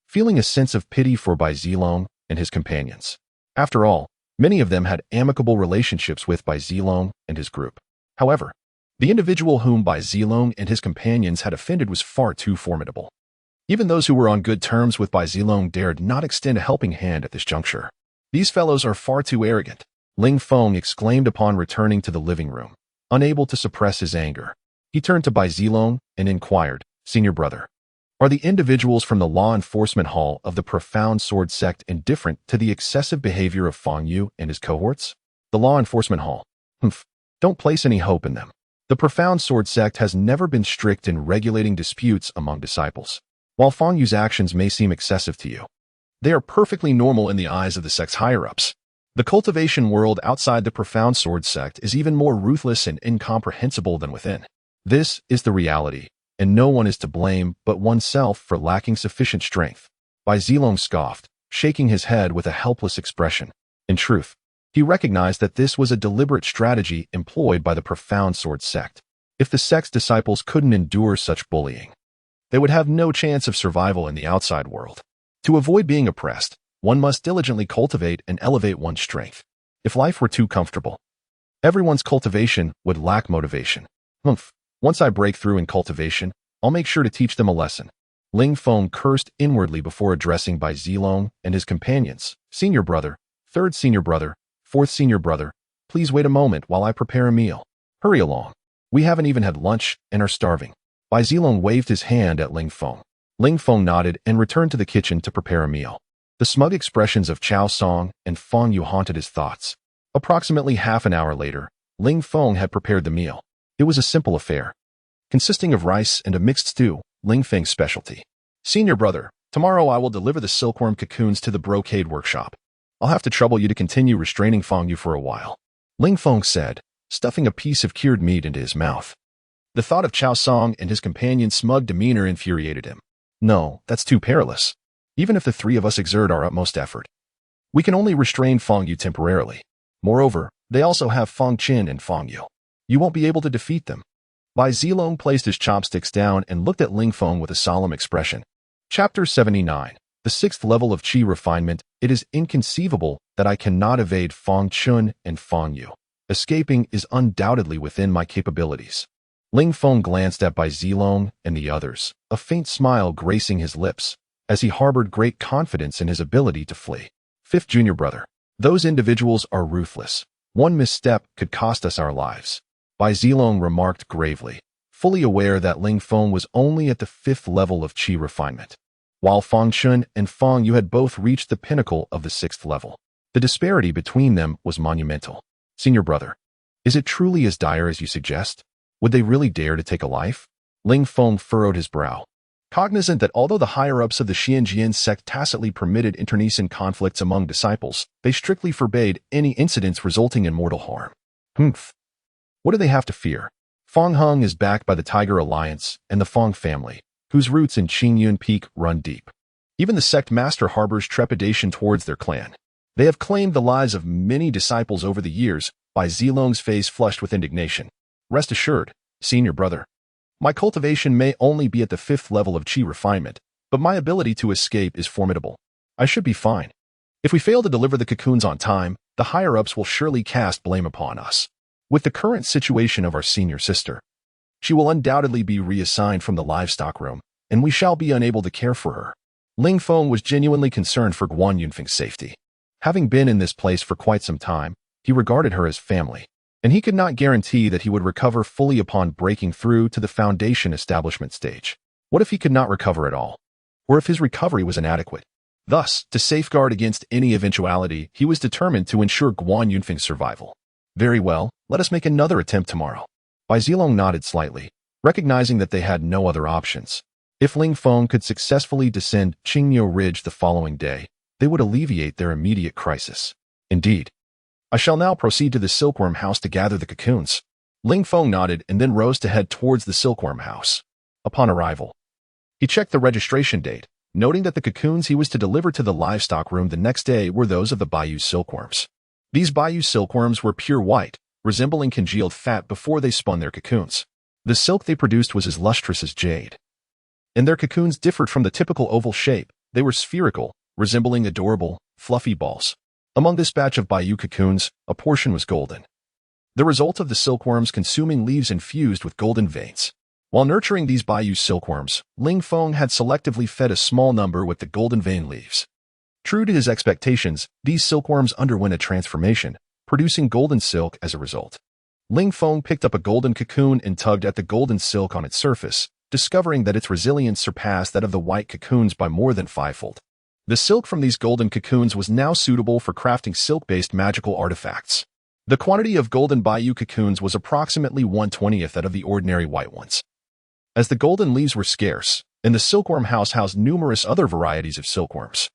feeling a sense of pity for Bai Zilong and his companions. After all, many of them had amicable relationships with Bai Zilong and his group. However, the individual whom Bai Zilong and his companions had offended was far too formidable. Even those who were on good terms with Bai Zilong dared not extend a helping hand at this juncture. These fellows are far too arrogant, Ling Feng exclaimed upon returning to the living room, unable to suppress his anger. He turned to Bai Zilong and inquired, Senior brother, are the individuals from the law enforcement hall of the Profound Sword sect indifferent to the excessive behavior of Feng Yu and his cohorts? The law enforcement hall? Don't place any hope in them. The Profound Sword sect has never been strict in regulating disputes among disciples. While Feng Yu's actions may seem excessive to you, they are perfectly normal in the eyes of the sect's higher-ups. The cultivation world outside the Profound Sword sect is even more ruthless and incomprehensible than within. This is the reality, and no one is to blame but oneself for lacking sufficient strength. Bai Zilong scoffed, shaking his head with a helpless expression. In truth, he recognized that this was a deliberate strategy employed by the profound sword sect. If the sect's disciples couldn't endure such bullying, they would have no chance of survival in the outside world. To avoid being oppressed, one must diligently cultivate and elevate one's strength. If life were too comfortable, everyone's cultivation would lack motivation. Once I break through in cultivation, I'll make sure to teach them a lesson. Ling Feng cursed inwardly before addressing Bai Zilong and his companions. Senior brother, third senior brother, fourth senior brother, please wait a moment while I prepare a meal. Hurry along. We haven't even had lunch and are starving. Bai Zilong waved his hand at Ling Feng. Ling Feng nodded and returned to the kitchen to prepare a meal. The smug expressions of Chao Song and Feng Yu haunted his thoughts. Approximately half an hour later, Ling Feng had prepared the meal. It was a simple affair, consisting of rice and a mixed stew, Ling Feng's specialty. Senior brother, tomorrow I will deliver the silkworm cocoons to the brocade workshop. I'll have to trouble you to continue restraining Feng Yu for a while, Ling Feng said, stuffing a piece of cured meat into his mouth. The thought of Chao Song and his companion's smug demeanor infuriated him. No, that's too perilous. Even if the three of us exert our utmost effort, we can only restrain Feng Yu temporarily. Moreover, they also have Feng Qin and Feng Yu. You won't be able to defeat them. Bai Zilong placed his chopsticks down and looked at Ling Feng with a solemn expression. Chapter 79. The sixth level of Qi refinement. It is inconceivable that I cannot evade Feng Qin and Feng Yu. Escaping is undoubtedly within my capabilities. Ling Feng glanced at Bai Zilong and the others, a faint smile gracing his lips, as he harbored great confidence in his ability to flee. Fifth junior brother. Those individuals are ruthless. One misstep could cost us our lives, Bai Zilong remarked gravely, fully aware that Ling Feng was only at the fifth level of Qi refinement, while Feng Qin and Feng Yu had both reached the pinnacle of the sixth level. The disparity between them was monumental. Senior brother, is it truly as dire as you suggest? Would they really dare to take a life? Ling Feng furrowed his brow, cognizant that although the higher-ups of the Xianjian sect tacitly permitted internecine conflicts among disciples, they strictly forbade any incidents resulting in mortal harm. What do they have to fear? Feng Heng is backed by the Tiger Alliance and the Feng family, whose roots in Qingyun Peak run deep. Even the sect master harbors trepidation towards their clan. They have claimed the lives of many disciples over the years. Bai Zilong's face flushed with indignation. Rest assured, senior brother, my cultivation may only be at the fifth level of Qi refinement, but my ability to escape is formidable. I should be fine. If we fail to deliver the cocoons on time, the higher-ups will surely cast blame upon us. With the current situation of our senior sister, she will undoubtedly be reassigned from the livestock room, and we shall be unable to care for her. Ling Feng was genuinely concerned for Guan Yunfeng's safety. Having been in this place for quite some time, he regarded her as family, and he could not guarantee that he would recover fully upon breaking through to the foundation establishment stage. What if he could not recover at all? Or if his recovery was inadequate? Thus, to safeguard against any eventuality, he was determined to ensure Guan Yunfeng's survival. Very well, let us make another attempt tomorrow. Bai Zilong nodded slightly, recognizing that they had no other options. If Ling Feng could successfully descend Qingniu Ridge the following day, they would alleviate their immediate crisis. Indeed. I shall now proceed to the silkworm house to gather the cocoons. Ling Feng nodded and then rose to head towards the silkworm house. Upon arrival, he checked the registration date, noting that the cocoons he was to deliver to the livestock room the next day were those of the Bayou silkworms. These Bayou silkworms were pure white, resembling congealed fat before they spun their cocoons. The silk they produced was as lustrous as jade, and their cocoons differed from the typical oval shape. They were spherical, resembling adorable, fluffy balls. Among this batch of Bayou cocoons, a portion was golden, the result of the silkworms consuming leaves infused with golden veins. While nurturing these Bayou silkworms, Ling Feng had selectively fed a small number with the golden vein leaves. True to his expectations, these silkworms underwent a transformation, producing golden silk as a result. Ling Feng picked up a golden cocoon and tugged at the golden silk on its surface, discovering that its resilience surpassed that of the white cocoons by more than fivefold. The silk from these golden cocoons was now suitable for crafting silk-based magical artifacts. The quantity of golden Bayou cocoons was approximately 1/20th that of the ordinary white ones. As the golden leaves were scarce, and the silkworm house housed numerous other varieties of silkworms,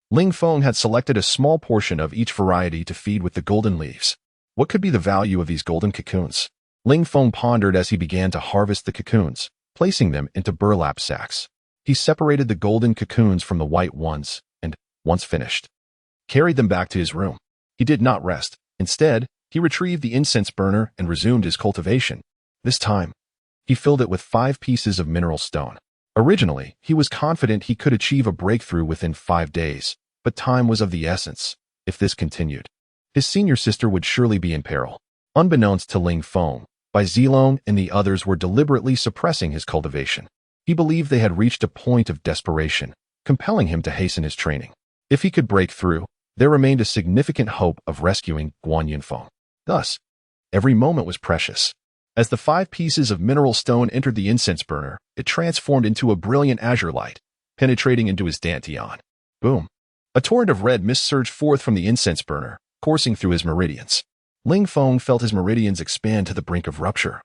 Ling Feng had selected a small portion of each variety to feed with the golden leaves. What could be the value of these golden cocoons? Ling Feng pondered as he began to harvest the cocoons, placing them into burlap sacks. He separated the golden cocoons from the white ones and, once finished, carried them back to his room. He did not rest. Instead, he retrieved the incense burner and resumed his cultivation. This time, he filled it with 5 pieces of mineral stone. Originally, he was confident he could achieve a breakthrough within 5 days, but time was of the essence. If this continued, his senior sister would surely be in peril. Unbeknownst to Ling Feng, Bai Zilong and the others were deliberately suppressing his cultivation. He believed they had reached a point of desperation, compelling him to hasten his training. If he could break through, there remained a significant hope of rescuing Guan Yunfeng. Thus, every moment was precious. As the 5 pieces of mineral stone entered the incense burner, it transformed into a brilliant azure light, penetrating into his dantian. Boom! A torrent of red mist surged forth from the incense burner, coursing through his meridians. Ling Feng felt his meridians expand to the brink of rupture,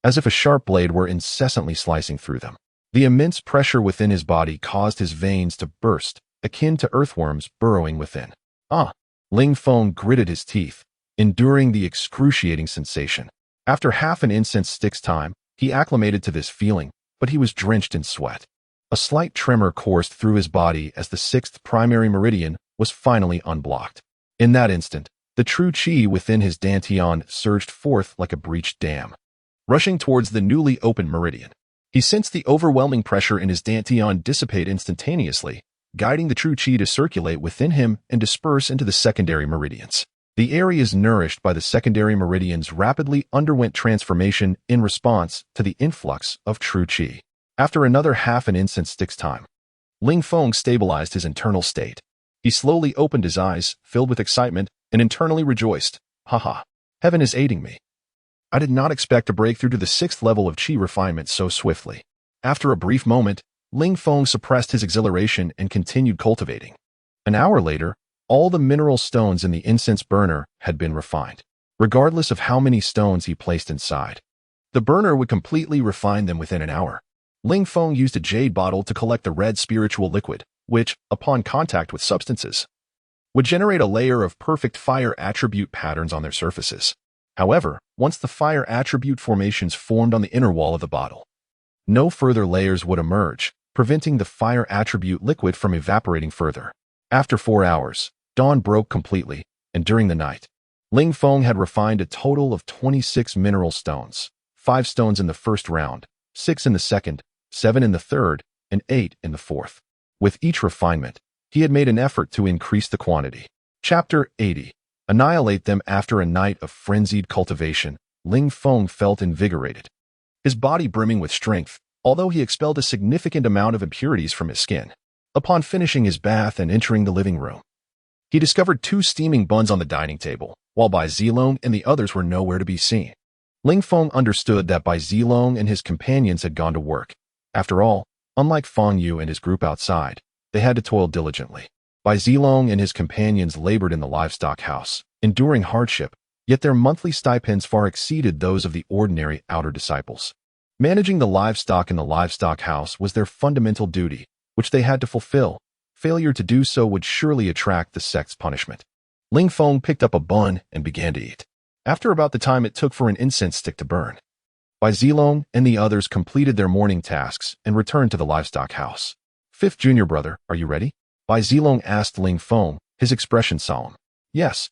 as if a sharp blade were incessantly slicing through them. The immense pressure within his body caused his veins to burst, akin to earthworms burrowing within. Ling Feng gritted his teeth, enduring the excruciating sensation. After half an incense stick's time, he acclimated to this feeling, but he was drenched in sweat. A slight tremor coursed through his body as the 6th primary meridian was finally unblocked. In that instant, the true qi within his dantian surged forth like a breached dam, rushing towards the newly opened meridian. He sensed the overwhelming pressure in his dantian dissipate instantaneously, guiding the true qi to circulate within him and disperse into the secondary meridians. The areas nourished by the secondary meridians rapidly underwent transformation in response to the influx of true qi. After another half an incense stick's time, Ling Feng stabilized his internal state. He slowly opened his eyes, filled with excitement, and internally rejoiced. Haha, heaven is aiding me. I did not expect to break through to the 6th level of qi refinement so swiftly. After a brief moment, Ling Feng suppressed his exhilaration and continued cultivating. An hour later, all the mineral stones in the incense burner had been refined. Regardless of how many stones he placed inside, the burner would completely refine them within an hour. Ling Feng used a jade bottle to collect the red spiritual liquid, which, upon contact with substances, would generate a layer of perfect fire attribute patterns on their surfaces. However, once the fire attribute formations formed on the inner wall of the bottle, no further layers would emerge, preventing the fire attribute liquid from evaporating further. After 4 hours, dawn broke completely, and during the night, Ling Feng had refined a total of 26 mineral stones, 5 stones in the first round, 6 in the second, 7 in the third, and 8 in the fourth. With each refinement, he had made an effort to increase the quantity. Chapter 80. Annihilate them. After a night of frenzied cultivation, Ling Feng felt invigorated, his body brimming with strength, although he expelled a significant amount of impurities from his skin. Upon finishing his bath and entering the living room, he discovered 2 steaming buns on the dining table, while Bai Zilong and the others were nowhere to be seen. Ling Feng understood that Bai Zilong and his companions had gone to work. After all, unlike Feng Yu and his group outside, they had to toil diligently. Bai Zilong and his companions labored in the livestock house, enduring hardship, yet their monthly stipends far exceeded those of the ordinary outer disciples. Managing the livestock in the livestock house was their fundamental duty, which they had to fulfill. Failure to do so would surely attract the sect's punishment. Ling Feng picked up a bun and began to eat. After about the time it took for an incense stick to burn, Bai Zilong and the others completed their morning tasks and returned to the livestock house. 5th junior brother, are you ready? Bai Zilong asked Ling Feng, his expression solemn. Yes.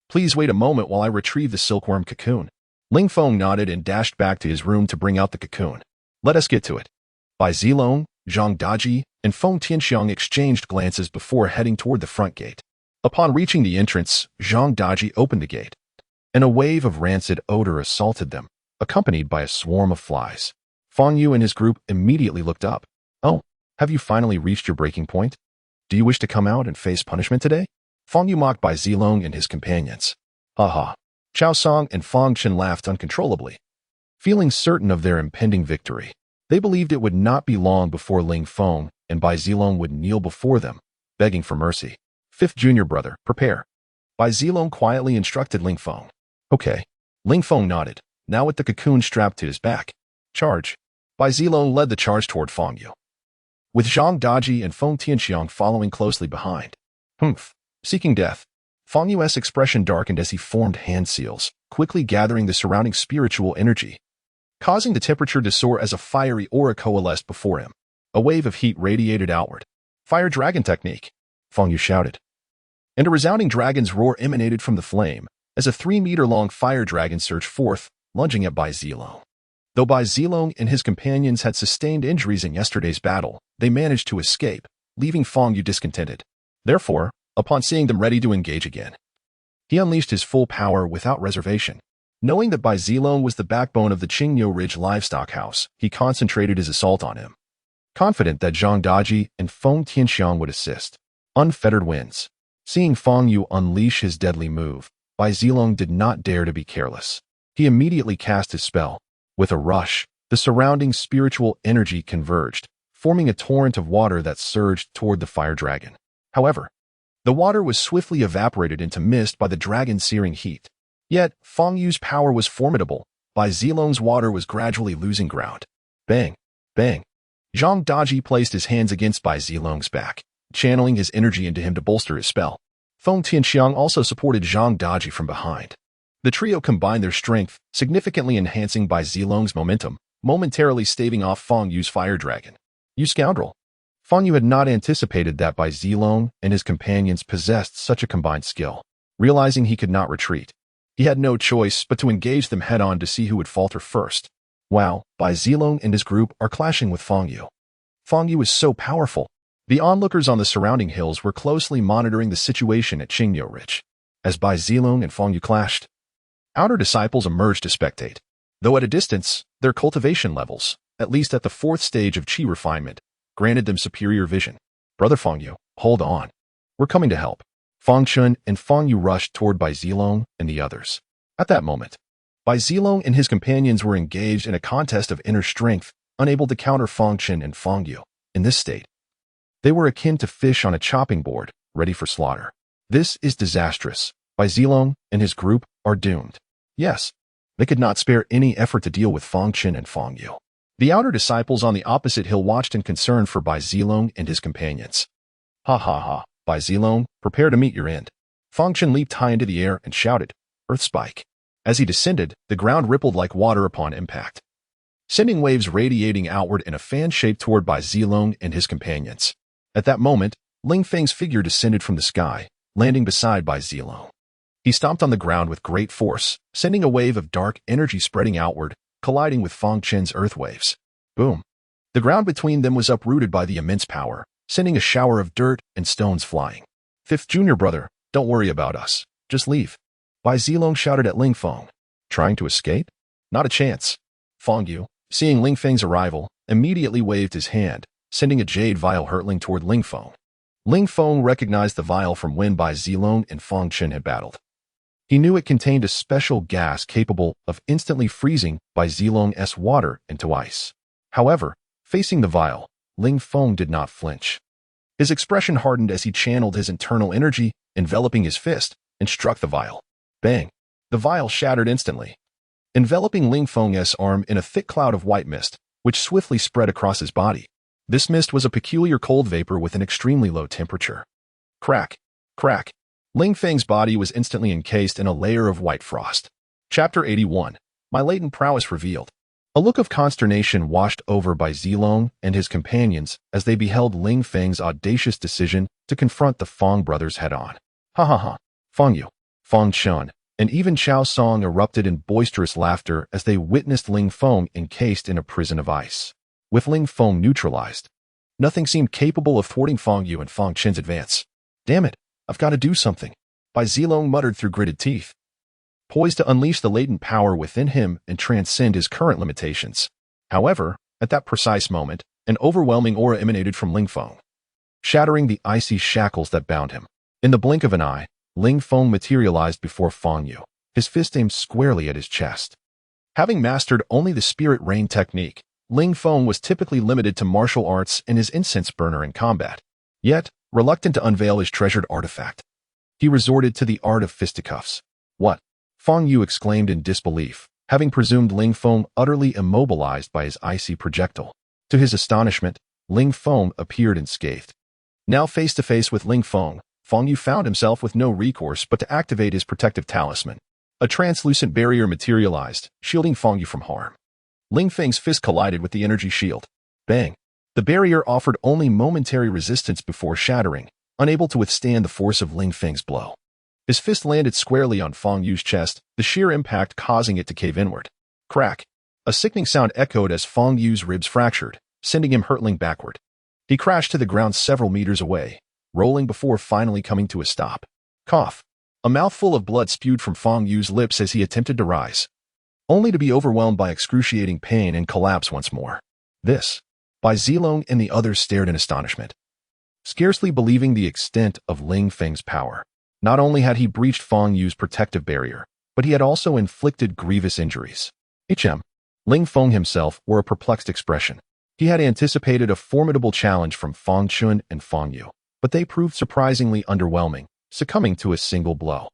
Please wait a moment while I retrieve the silkworm cocoon. Ling Feng nodded and dashed back to his room to bring out the cocoon. Let us get to it. Bai Zilong, Zhang Daji, and Feng Tianxiang exchanged glances before heading toward the front gate. Upon reaching the entrance, Zhang Daji opened the gate, and a wave of rancid odor assaulted them, accompanied by a swarm of flies. Feng Yu and his group immediately looked up. Oh, have you finally reached your breaking point? Do you wish to come out and face punishment today? Feng Yu mocked Bai Zilong and his companions. Ha. Chao Song and Feng Chen laughed uncontrollably. Feeling certain of their impending victory, they believed it would not be long before Ling Feng and Bai Zilong would kneel before them, begging for mercy. 5th junior brother, prepare. Bai Zilong quietly instructed Ling Feng. Okay. Ling Feng nodded, now with the cocoon strapped to his back. Charge. Bai Zilong led the charge toward Feng Yu, with Zhang Daji and Feng Tianxiang following closely behind. Humph. Seeking death. Feng Yu's expression darkened as he formed hand seals, quickly gathering the surrounding spiritual energy. causing the temperature to soar as a fiery aura coalesced before him. A wave of heat radiated outward. Fire dragon technique, Feng Yu shouted. And a resounding dragon's roar emanated from the flame, as a 3-meter-long fire dragon surged forth, lunging at Bai Zilong. Though Bai Zilong and his companions had sustained injuries in yesterday's battle, they managed to escape, leaving Feng Yu discontented. Therefore, upon seeing them ready to engage again, he unleashed his full power without reservation. Knowing that Bai Zilong was the backbone of the Qingniu Ridge livestock house, he concentrated his assault on him. Confident that Zhang Daji and Feng Tianxiang would assist. Unfettered winds. Seeing Feng Yu unleash his deadly move, Bai Zilong did not dare to be careless. He immediately cast his spell. With a rush, the surrounding spiritual energy converged, forming a torrent of water that surged toward the fire dragon. However, the water was swiftly evaporated into mist by the dragon's searing heat. Yet, Feng Yu's power was formidable. Bai Zilong's water was gradually losing ground. Bang! Bang! Zhang Daji placed his hands against Bai Zilong's back, channeling his energy into him to bolster his spell. Feng Tianxiang also supported Zhang Daji from behind. The trio combined their strength, significantly enhancing Bai Zilong's momentum, momentarily staving off Feng Yu's fire dragon. You scoundrel! Feng Yu had not anticipated that Bai Zilong and his companions possessed such a combined skill. Realizing he could not retreat, he had no choice but to engage them head-on to see who would falter first. Wow, Bai Zilong and his group are clashing with Feng Yu. Feng Yu is so powerful. The onlookers on the surrounding hills were closely monitoring the situation at Qingniu Ridge. As Bai Zilong and Feng Yu clashed, outer disciples emerged to spectate. Though at a distance, their cultivation levels, at least at the 4th stage of Qi refinement, granted them superior vision. Brother Feng Yu, hold on. We're coming to help. Feng Chun and Feng Yu rushed toward Bai Zilong and the others. At that moment, Bai Zilong and his companions were engaged in a contest of inner strength, unable to counter Feng Chun and Feng Yu. In this state, they were akin to fish on a chopping board, ready for slaughter. This is disastrous. Bai Zilong and his group are doomed. Yes, they could not spare any effort to deal with Feng Chun and Feng Yu. The outer disciples on the opposite hill watched in concern for Bai Zilong and his companions. Ha ha ha, Bai Zilong, prepare to meet your end. Feng Chun leaped high into the air and shouted, Earth Spike. As he descended, the ground rippled like water upon impact, sending waves radiating outward in a fan shape toward Bai Zilong and his companions. At that moment, Ling Feng's figure descended from the sky, landing beside Bai Zilong. He stomped on the ground with great force, sending a wave of dark energy spreading outward, colliding with Feng Chun's earth waves. Boom! The ground between them was uprooted by the immense power, sending a shower of dirt and stones flying. Fifth junior brother, don't worry about us. Just leave. Bai Zilong shouted at Ling Feng. Trying to escape? Not a chance. Feng Yu, seeing Ling Feng's arrival, immediately waved his hand, sending a jade vial hurtling toward Ling Feng. Ling Feng recognized the vial from when Bai Zilong and Feng Chun had battled. He knew it contained a special gas capable of instantly freezing Bai Zilong's water into ice. However, facing the vial, Ling Feng did not flinch. His expression hardened as he channeled his internal energy, enveloping his fist, and struck the vial. Bang! The vial shattered instantly, enveloping Ling Feng's arm in a thick cloud of white mist, which swiftly spread across his body. This mist was a peculiar cold vapor with an extremely low temperature. Crack! Crack! Ling Feng's body was instantly encased in a layer of white frost. Chapter 81. My latent prowess revealed. A look of consternation washed over Bai Zilong and his companions as they beheld Ling Feng's audacious decision to confront the Feng brothers head-on. Ha ha ha! Feng Yu, Feng Chun, and even Xiao Song erupted in boisterous laughter as they witnessed Ling Feng encased in a prison of ice. With Ling Feng neutralized, nothing seemed capable of thwarting Feng Yu and Feng Chen's advance. Damn it, I've got to do something, Bai Zilong muttered through gritted teeth, poised to unleash the latent power within him and transcend his current limitations. However, at that precise moment, an overwhelming aura emanated from Ling Feng, shattering the icy shackles that bound him. In the blink of an eye, Ling Feng materialized before Feng Yu, his fist aimed squarely at his chest. Having mastered only the spirit rain technique, Ling Feng was typically limited to martial arts and his incense burner in combat. Yet, reluctant to unveil his treasured artifact, he resorted to the art of fisticuffs. What? Feng Yu exclaimed in disbelief, having presumed Ling Feng utterly immobilized by his icy projectile. To his astonishment, Ling Feng appeared unscathed. Now face to face with Ling Feng, Feng Yu found himself with no recourse but to activate his protective talisman. A translucent barrier materialized, shielding Feng Yu from harm. Ling Feng's fist collided with the energy shield. Bang! The barrier offered only momentary resistance before shattering, unable to withstand the force of Ling Feng's blow. His fist landed squarely on Feng Yu's chest, the sheer impact causing it to cave inward. Crack! A sickening sound echoed as Feng Yu's ribs fractured, sending him hurtling backward. He crashed to the ground several meters away, rolling before finally coming to a stop. Cough! A mouthful of blood spewed from Feng Yu's lips as he attempted to rise, only to be overwhelmed by excruciating pain and collapse once more. This, Bai Zilong and the others stared in astonishment, scarcely believing the extent of Ling Feng's power. Not only had he breached Feng Yu's protective barrier, but he had also inflicted grievous injuries. Ling Feng himself wore a perplexed expression. He had anticipated a formidable challenge from Feng Chun and Feng Yu, but they proved surprisingly underwhelming, succumbing to a single blow.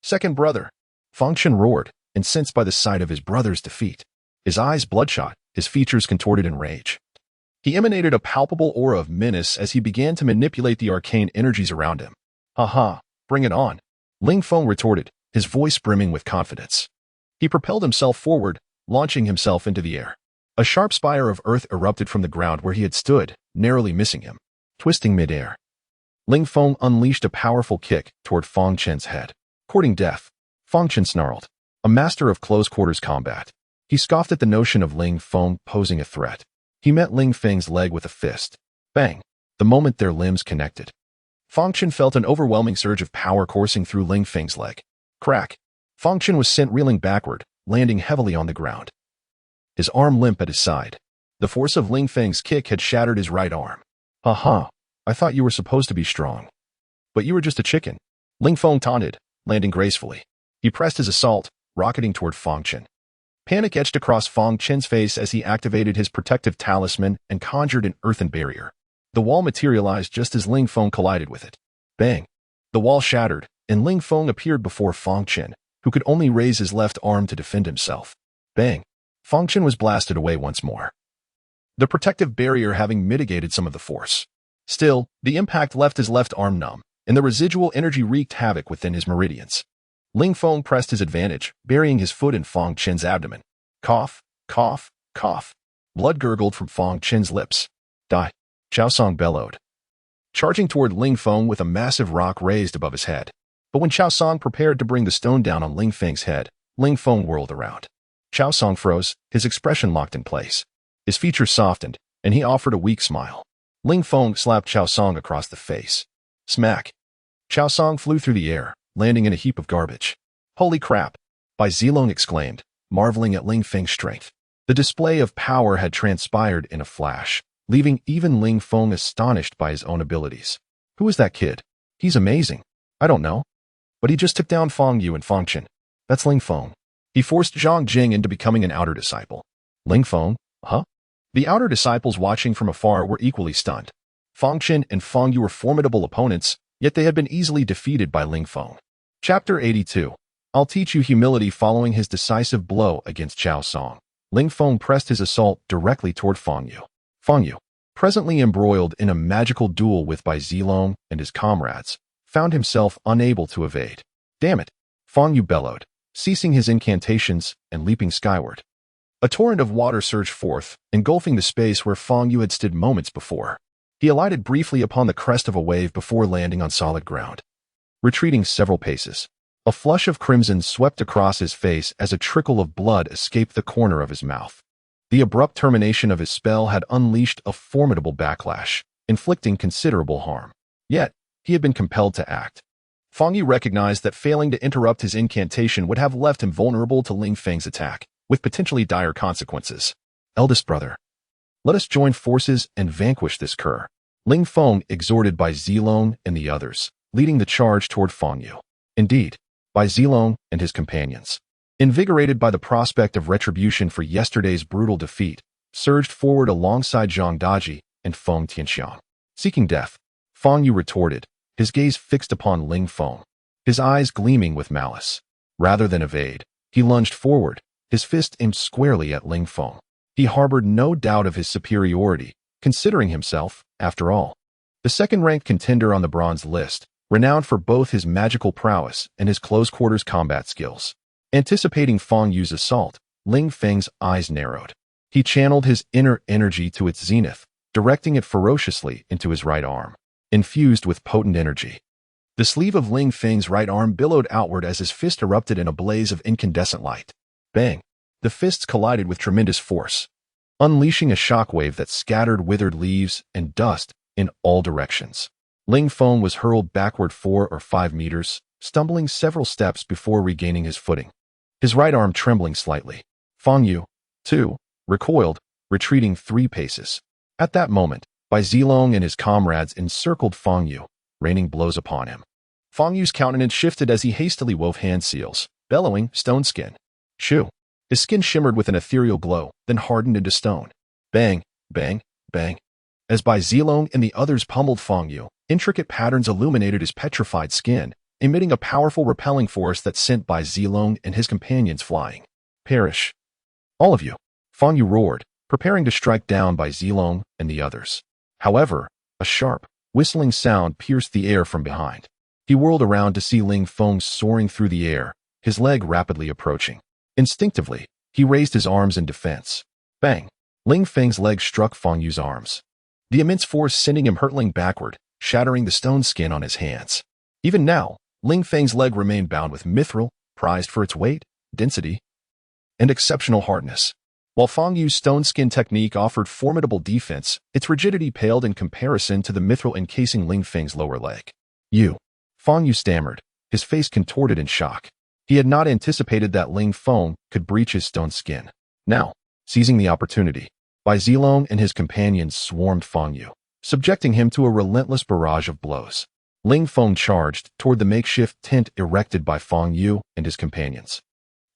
Second brother! Feng Chun roared, incensed by the sight of his brother's defeat. His eyes bloodshot, his features contorted in rage. He emanated a palpable aura of menace as he began to manipulate the arcane energies around him. "Ha! Bring it on!" Ling Feng retorted, his voice brimming with confidence. He propelled himself forward, launching himself into the air. A sharp spire of earth erupted from the ground where he had stood, narrowly missing him. Twisting midair, Ling Feng unleashed a powerful kick toward Feng Chen's head. Courting death, Feng Chen snarled, a master of close-quarters combat. He scoffed at the notion of Ling Feng posing a threat. He met Ling Feng's leg with a fist. Bang! The moment their limbs connected, Feng Chen felt an overwhelming surge of power coursing through Ling Feng's leg. Crack! Feng Chen was sent reeling backward, landing heavily on the ground, his arm limp at his side. The force of Ling Feng's kick had shattered his right arm. "Ha! I thought you were supposed to be strong. But you were just a chicken," Ling Feng taunted, landing gracefully. He pressed his assault, rocketing toward Feng Chen. Panic etched across Feng Chen's face as he activated his protective talisman and conjured an earthen barrier. The wall materialized just as Ling Feng collided with it. Bang! The wall shattered, and Ling Feng appeared before Feng Chen, who could only raise his left arm to defend himself. Bang! Feng Chen was blasted away once more, the protective barrier having mitigated some of the force. Still, the impact left his left arm numb, and the residual energy wreaked havoc within his meridians. Ling Feng pressed his advantage, burying his foot in Feng Chen's abdomen. Cough! Cough! Cough! Blood gurgled from Feng Chen's lips. Die! Chao Song bellowed, charging toward Ling Feng with a massive rock raised above his head. But when Chao Song prepared to bring the stone down on Ling Feng's head, Ling Feng whirled around. Chao Song froze, his expression locked in place. His features softened, and he offered a weak smile. Ling Feng slapped Chao Song across the face. Smack! Chao Song flew through the air, landing in a heap of garbage. "Holy crap!" Bai Zilong exclaimed, marveling at Ling Feng's strength. The display of power had transpired in a flash, leaving even Ling Feng astonished by his own abilities. "Who is that kid? He's amazing." "I don't know. But he just took down Feng Yu and Feng Chen. That's Ling Feng. He forced Zhang Jing into becoming an outer disciple." "Ling Feng? Huh?" The outer disciples watching from afar were equally stunned. Feng Chen and Feng Yu were formidable opponents, yet they had been easily defeated by Ling Feng. Chapter 82. I'll teach you humility. Following his decisive blow against Chao Song, Ling Feng pressed his assault directly toward Feng Yu. Feng Yu, presently embroiled in a magical duel with Bai Zilong and his comrades, found himself unable to evade. "Damn it!" Feng Yu bellowed, ceasing his incantations and leaping skyward. A torrent of water surged forth, engulfing the space where Feng Yu had stood moments before. He alighted briefly upon the crest of a wave before landing on solid ground. Retreating several paces, a flush of crimson swept across his face as a trickle of blood escaped the corner of his mouth. The abrupt termination of his spell had unleashed a formidable backlash, inflicting considerable harm. Yet, he had been compelled to act. Feng Yu recognized that failing to interrupt his incantation would have left him vulnerable to Ling Feng's attack, with potentially dire consequences. "Eldest brother, let us join forces and vanquish this cur," Ling Feng exhorted Bai Zilong and the others, leading the charge toward Feng Yu. Indeed, Bai Zilong and his companions, invigorated by the prospect of retribution for yesterday's brutal defeat, surged forward alongside Zhang Daji and Feng Tianxiang. Seeking death, Feng Yu retorted, his gaze fixed upon Ling Feng, his eyes gleaming with malice. Rather than evade, he lunged forward, his fist aimed squarely at Ling Feng. He harbored no doubt of his superiority, considering himself, after all, the second-ranked contender on the bronze list, renowned for both his magical prowess and his close-quarters combat skills. Anticipating Feng Yu's assault, Ling Feng's eyes narrowed. He channeled his inner energy to its zenith, directing it ferociously into his right arm, infused with potent energy. The sleeve of Ling Feng's right arm billowed outward as his fist erupted in a blaze of incandescent light. Bang! The fists collided with tremendous force, unleashing a shockwave that scattered withered leaves and dust in all directions. Ling Feng was hurled backward 4 or 5 meters, stumbling several steps before regaining his footing, his right arm trembling slightly. Feng Yu, too, recoiled, retreating 3 paces. At that moment, Bai Zilong and his comrades encircled Feng Yu, raining blows upon him. Feng Yu's countenance shifted as he hastily wove hand seals, bellowing, "Stone skin." Shoo! His skin shimmered with an ethereal glow, then hardened into stone. Bang, bang, bang. As Bai Zilong and the others pummeled Feng Yu, intricate patterns illuminated his petrified skin, emitting a powerful repelling force that sent Bai Zilong and his companions flying. "Perish, all of you!" Feng Yu roared, preparing to strike down Bai Zilong and the others. However, a sharp, whistling sound pierced the air from behind. He whirled around to see Ling Feng soaring through the air, his leg rapidly approaching. Instinctively, he raised his arms in defense. Bang! Ling Feng's leg struck Feng Yu's arms, the immense force sending him hurtling backward, shattering the stone skin on his hands. Even now, Ling Feng's leg remained bound with mithril, prized for its weight, density, and exceptional hardness. While Feng Yu's stone skin technique offered formidable defense, its rigidity paled in comparison to the mithril encasing Ling Feng's lower leg. Feng Yu stammered, his face contorted in shock. He had not anticipated that Ling Feng could breach his stone skin. Now, seizing the opportunity, Bai Zilong and his companions swarmed Feng Yu, subjecting him to a relentless barrage of blows. Ling Feng charged toward the makeshift tent erected by Feng Yu and his companions.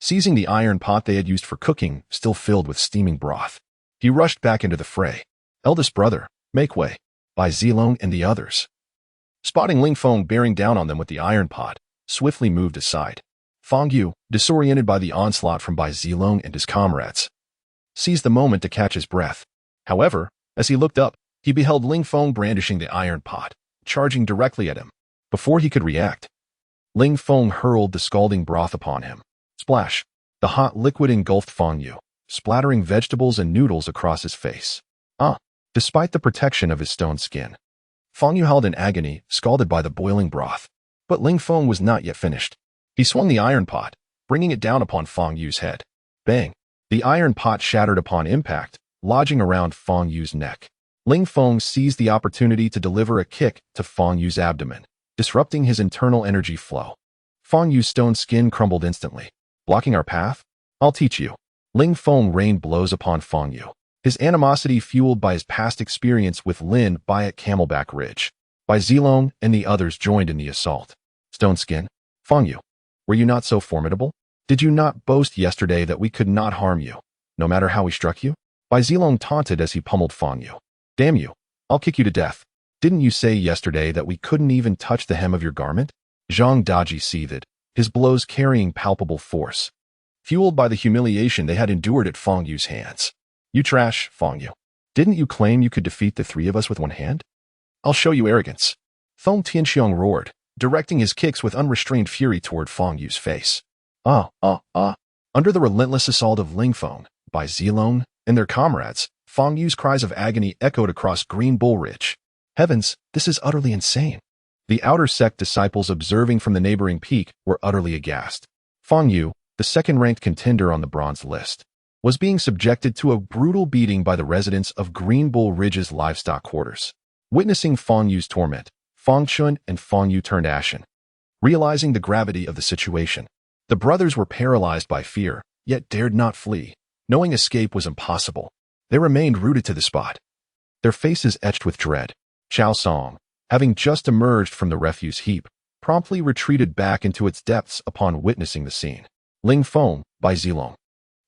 Seizing the iron pot they had used for cooking, still filled with steaming broth, he rushed back into the fray. "Eldest brother, make way!" Bai Zilong and the others, spotting Ling Feng bearing down on them with the iron pot, swiftly moved aside. Feng Yu, disoriented by the onslaught from Bai Zilong and his comrades, seized the moment to catch his breath. However, as he looked up, he beheld Ling Feng brandishing the iron pot, charging directly at him. Before he could react, Ling Feng hurled the scalding broth upon him. Splash! The hot liquid engulfed Feng Yu, splattering vegetables and noodles across his face. Despite the protection of his stone skin, Feng Yu howled in agony, scalded by the boiling broth. But Ling Feng was not yet finished. He swung the iron pot, bringing it down upon Feng Yu's head. Bang! The iron pot shattered upon impact, lodging around Feng Yu's neck. Ling Feng seized the opportunity to deliver a kick to Feng Yu's abdomen, disrupting his internal energy flow. Feng Yu's stone skin crumbled instantly. "Blocking our path? I'll teach you." Ling Feng rained blows upon Feng Yu, his animosity fueled by his past experience with Lin Bai at Camelback Ridge. Bai Zilong and the others joined in the assault. "Stone skin? Feng Yu, were you not so formidable? Did you not boast yesterday that we could not harm you, no matter how we struck you?" Bai Zilong taunted as he pummeled Feng Yu. "Damn you, I'll kick you to death. Didn't you say yesterday that we couldn't even touch the hem of your garment?" Zhang Daji seethed, his blows carrying palpable force, fueled by the humiliation they had endured at Feng Yu's hands. "You trash, Feng Yu. Didn't you claim you could defeat the 3 of us with one hand? I'll show you arrogance." Feng Tianxiong roared, directing his kicks with unrestrained fury toward Feng Yu's face. Under the relentless assault of Ling Feng, Bai Zilong, and their comrades, Feng Yu's cries of agony echoed across Green Bull Ridge. Heavens, this is utterly insane. The outer sect disciples observing from the neighboring peak were utterly aghast. Feng Yu, the second-ranked contender on the bronze list, was being subjected to a brutal beating by the residents of Green Bull Ridge's livestock quarters. Witnessing Feng Yu's torment, Feng Chun and Feng Yu turned ashen. Realizing the gravity of the situation, the brothers were paralyzed by fear, yet dared not flee. Knowing escape was impossible, they remained rooted to the spot, their faces etched with dread. Chao Song, having just emerged from the refuse heap, promptly retreated back into its depths upon witnessing the scene. Ling Feng, Bai Zilong,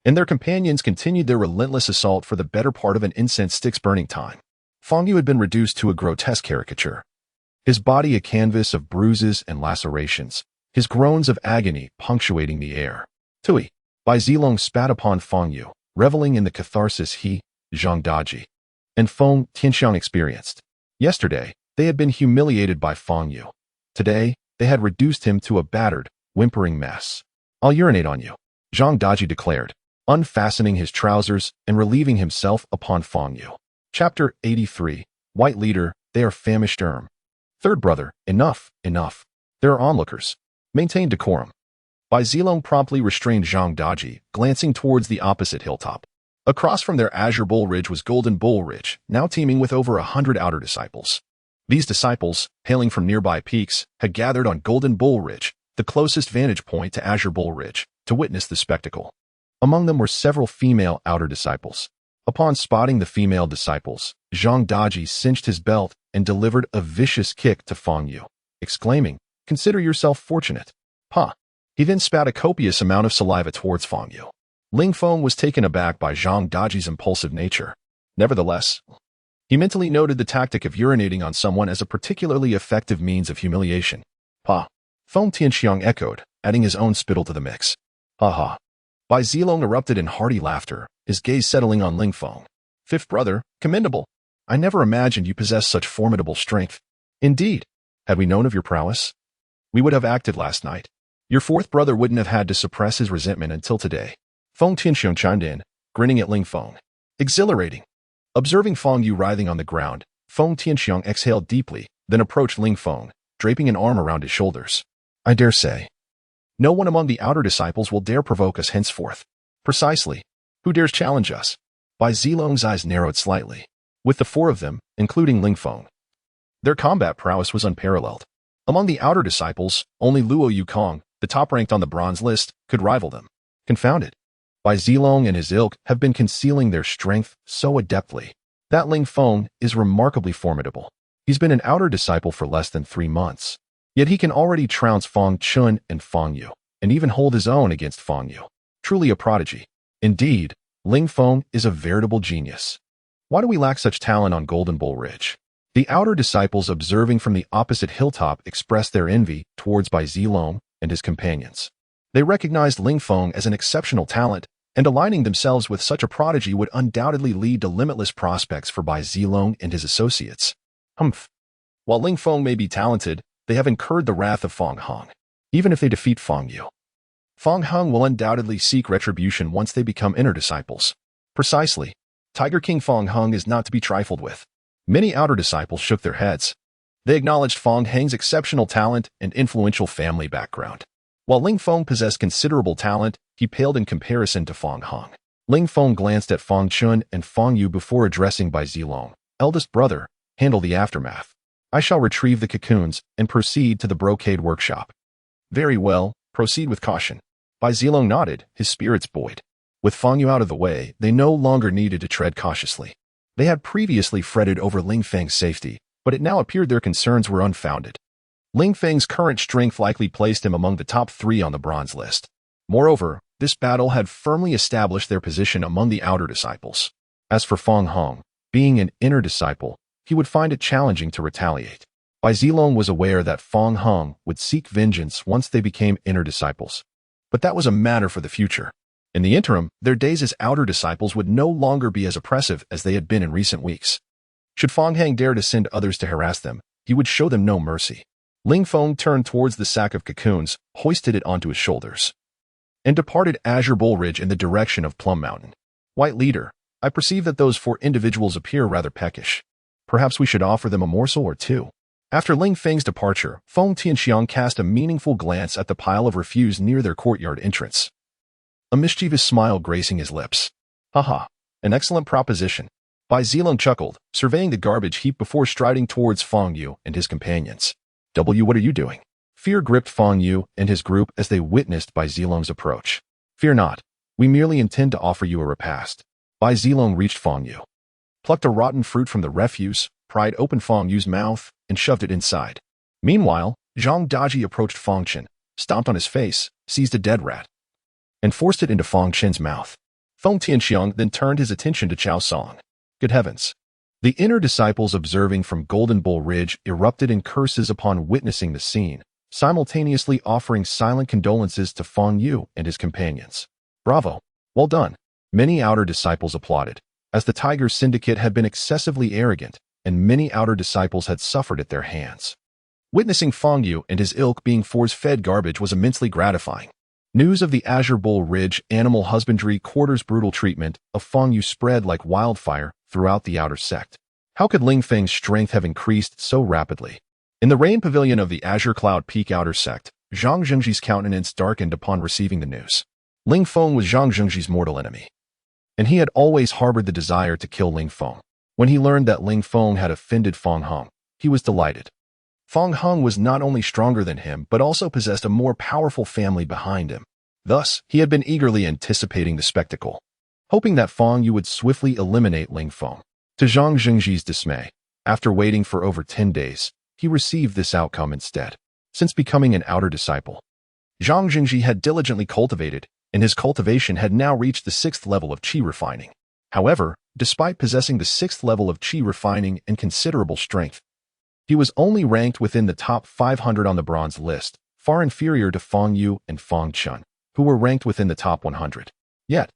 and their companions continued their relentless assault for the better part of an incense stick's burning time. Feng Yu had been reduced to a grotesque caricature, his body a canvas of bruises and lacerations, his groans of agony punctuating the air. "Tui!" Bai Zilong spat upon Feng Yu, reveling in the catharsis he, Zhang Daji, and Feng Tianxiang experienced. Yesterday, they had been humiliated by Feng Yu. Today, they had reduced him to a battered, whimpering mess. "I'll urinate on you," Zhang Daji declared, unfastening his trousers and relieving himself upon Feng Yu. Chapter 83. White Leader, they are famished. Third brother, enough, enough. There are onlookers. Maintain decorum. Bai Zilong promptly restrained Zhang Daji, glancing towards the opposite hilltop. Across from their Azure Bull Ridge was Golden Bull Ridge, now teeming with over 100 outer disciples. These disciples, hailing from nearby peaks, had gathered on Golden Bull Ridge, the closest vantage point to Azure Bull Ridge, to witness the spectacle. Among them were several female outer disciples. Upon spotting the female disciples, Zhang Daji cinched his belt and delivered a vicious kick to Feng Yu, exclaiming, "Consider yourself fortunate." Ha! He then spat a copious amount of saliva towards Feng Yu. Ling Feng was taken aback by Zhang Daji's impulsive nature. Nevertheless, he mentally noted the tactic of urinating on someone as a particularly effective means of humiliation. Pa! Feng Tianxiang echoed, adding his own spittle to the mix. Ha ha! Bai Zilong erupted in hearty laughter, his gaze settling on Ling Feng. Fifth brother, commendable. I never imagined you possessed such formidable strength. Indeed, had we known of your prowess, we would have acted last night. Your fourth brother wouldn't have had to suppress his resentment until today. Feng Tianxiang chimed in, grinning at Ling Feng. Exhilarating. Observing Feng Yu writhing on the ground, Feng Tianxiang exhaled deeply, then approached Ling Feng, draping an arm around his shoulders. I dare say, no one among the outer disciples will dare provoke us henceforth. Precisely. Who dares challenge us? Bai Zilong's eyes narrowed slightly. With the four of them, including Ling Feng, their combat prowess was unparalleled. Among the outer disciples, only Luo Yukong, the top ranked on the bronze list, could rival them. Confounded. Bai Zilong and his ilk have been concealing their strength so adeptly. That Ling Feng is remarkably formidable. He's been an outer disciple for less than 3 months. Yet he can already trounce Feng Chun and Feng Yu, and even hold his own against Feng Yu. Truly a prodigy. Indeed, Ling Feng is a veritable genius. Why do we lack such talent on Golden Bull Ridge? The outer disciples observing from the opposite hilltop expressed their envy towards Bai Zilong and his companions. They recognized Ling Feng as an exceptional talent, and aligning themselves with such a prodigy would undoubtedly lead to limitless prospects for Bai Zilong and his associates. Humph. While Ling Feng may be talented, they have incurred the wrath of Feng Hong. Even if they defeat Feng Yu, Feng Hong will undoubtedly seek retribution once they become inner disciples. Precisely. Tiger King Feng Hong is not to be trifled with. Many outer disciples shook their heads. They acknowledged Feng Hong's exceptional talent and influential family background. While Ling Feng possessed considerable talent, he paled in comparison to Feng Hong. Ling Feng glanced at Feng Chun and Feng Yu before addressing Bai Zilong. Eldest brother, handle the aftermath. I shall retrieve the cocoons and proceed to the brocade workshop. Very well, proceed with caution. Bai Zilong nodded, his spirits buoyed. With Feng Yu out of the way, they no longer needed to tread cautiously. They had previously fretted over Ling Feng's safety, but it now appeared their concerns were unfounded. Ling Feng's current strength likely placed him among the top 3 on the bronze list. Moreover, this battle had firmly established their position among the outer disciples. As for Feng Hong, being an inner disciple, he would find it challenging to retaliate. Bai Zilong was aware that Feng Hong would seek vengeance once they became inner disciples. But that was a matter for the future. In the interim, their days as outer disciples would no longer be as oppressive as they had been in recent weeks. Should Feng Hong dare to send others to harass them, he would show them no mercy. Ling Feng turned towards the sack of cocoons, hoisted it onto his shoulders, and departed Azure Bull Ridge in the direction of Plum Mountain. White Leader, I perceive that those 4 individuals appear rather peckish. Perhaps we should offer them a morsel or 2. After Ling Feng's departure, Feng Tianxiang cast a meaningful glance at the pile of refuse near their courtyard entrance, a mischievous smile gracing his lips. Haha, an excellent proposition. Bai Zilong chuckled, surveying the garbage heap before striding towards Feng Yu and his companions. What are you doing? Fear gripped Feng Yu and his group as they witnessed Bai Zilong's approach. Fear not. We merely intend to offer you a repast. Bai Zilong reached Feng Yu, plucked a rotten fruit from the refuse, pried open Feng Yu's mouth, and shoved it inside. Meanwhile, Zhang Daji approached Feng Chen, stomped on his face, seized a dead rat, and forced it into Feng Chen's mouth. Feng Tianxiang then turned his attention to Chao Song. Good heavens. The inner disciples observing from Golden Bull Ridge erupted in curses upon witnessing the scene, simultaneously offering silent condolences to Feng Yu and his companions. Bravo. Well done. Many outer disciples applauded, as the Tiger Syndicate had been excessively arrogant, and many outer disciples had suffered at their hands. Witnessing Feng Yu and his ilk being force-fed garbage was immensely gratifying. News of the Azure Bull Ridge animal husbandry quarters brutal treatment of Feng Yu spread like wildfire throughout the outer sect. How could Ling Feng's strength have increased so rapidly? In the rain pavilion of the Azure Cloud Peak outer sect, Zhang Zhengji's countenance darkened upon receiving the news. Ling Feng was Zhang Zhengji's mortal enemy, and he had always harbored the desire to kill Ling Feng. When he learned that Ling Feng had offended Feng Heng, he was delighted. Feng Heng was not only stronger than him, but also possessed a more powerful family behind him. Thus, he had been eagerly anticipating the spectacle, hoping that Feng Yu would swiftly eliminate Ling Feng. To Zhang Zhengji's dismay, after waiting for over 10 days, he received this outcome instead. Since becoming an outer disciple, Zhang Zhengji had diligently cultivated, and his cultivation had now reached the 6th level of qi refining. However, despite possessing the 6th level of qi refining and considerable strength, he was only ranked within the top 500 on the bronze list, far inferior to Feng Yu and Feng Chun, who were ranked within the top 100. Yet,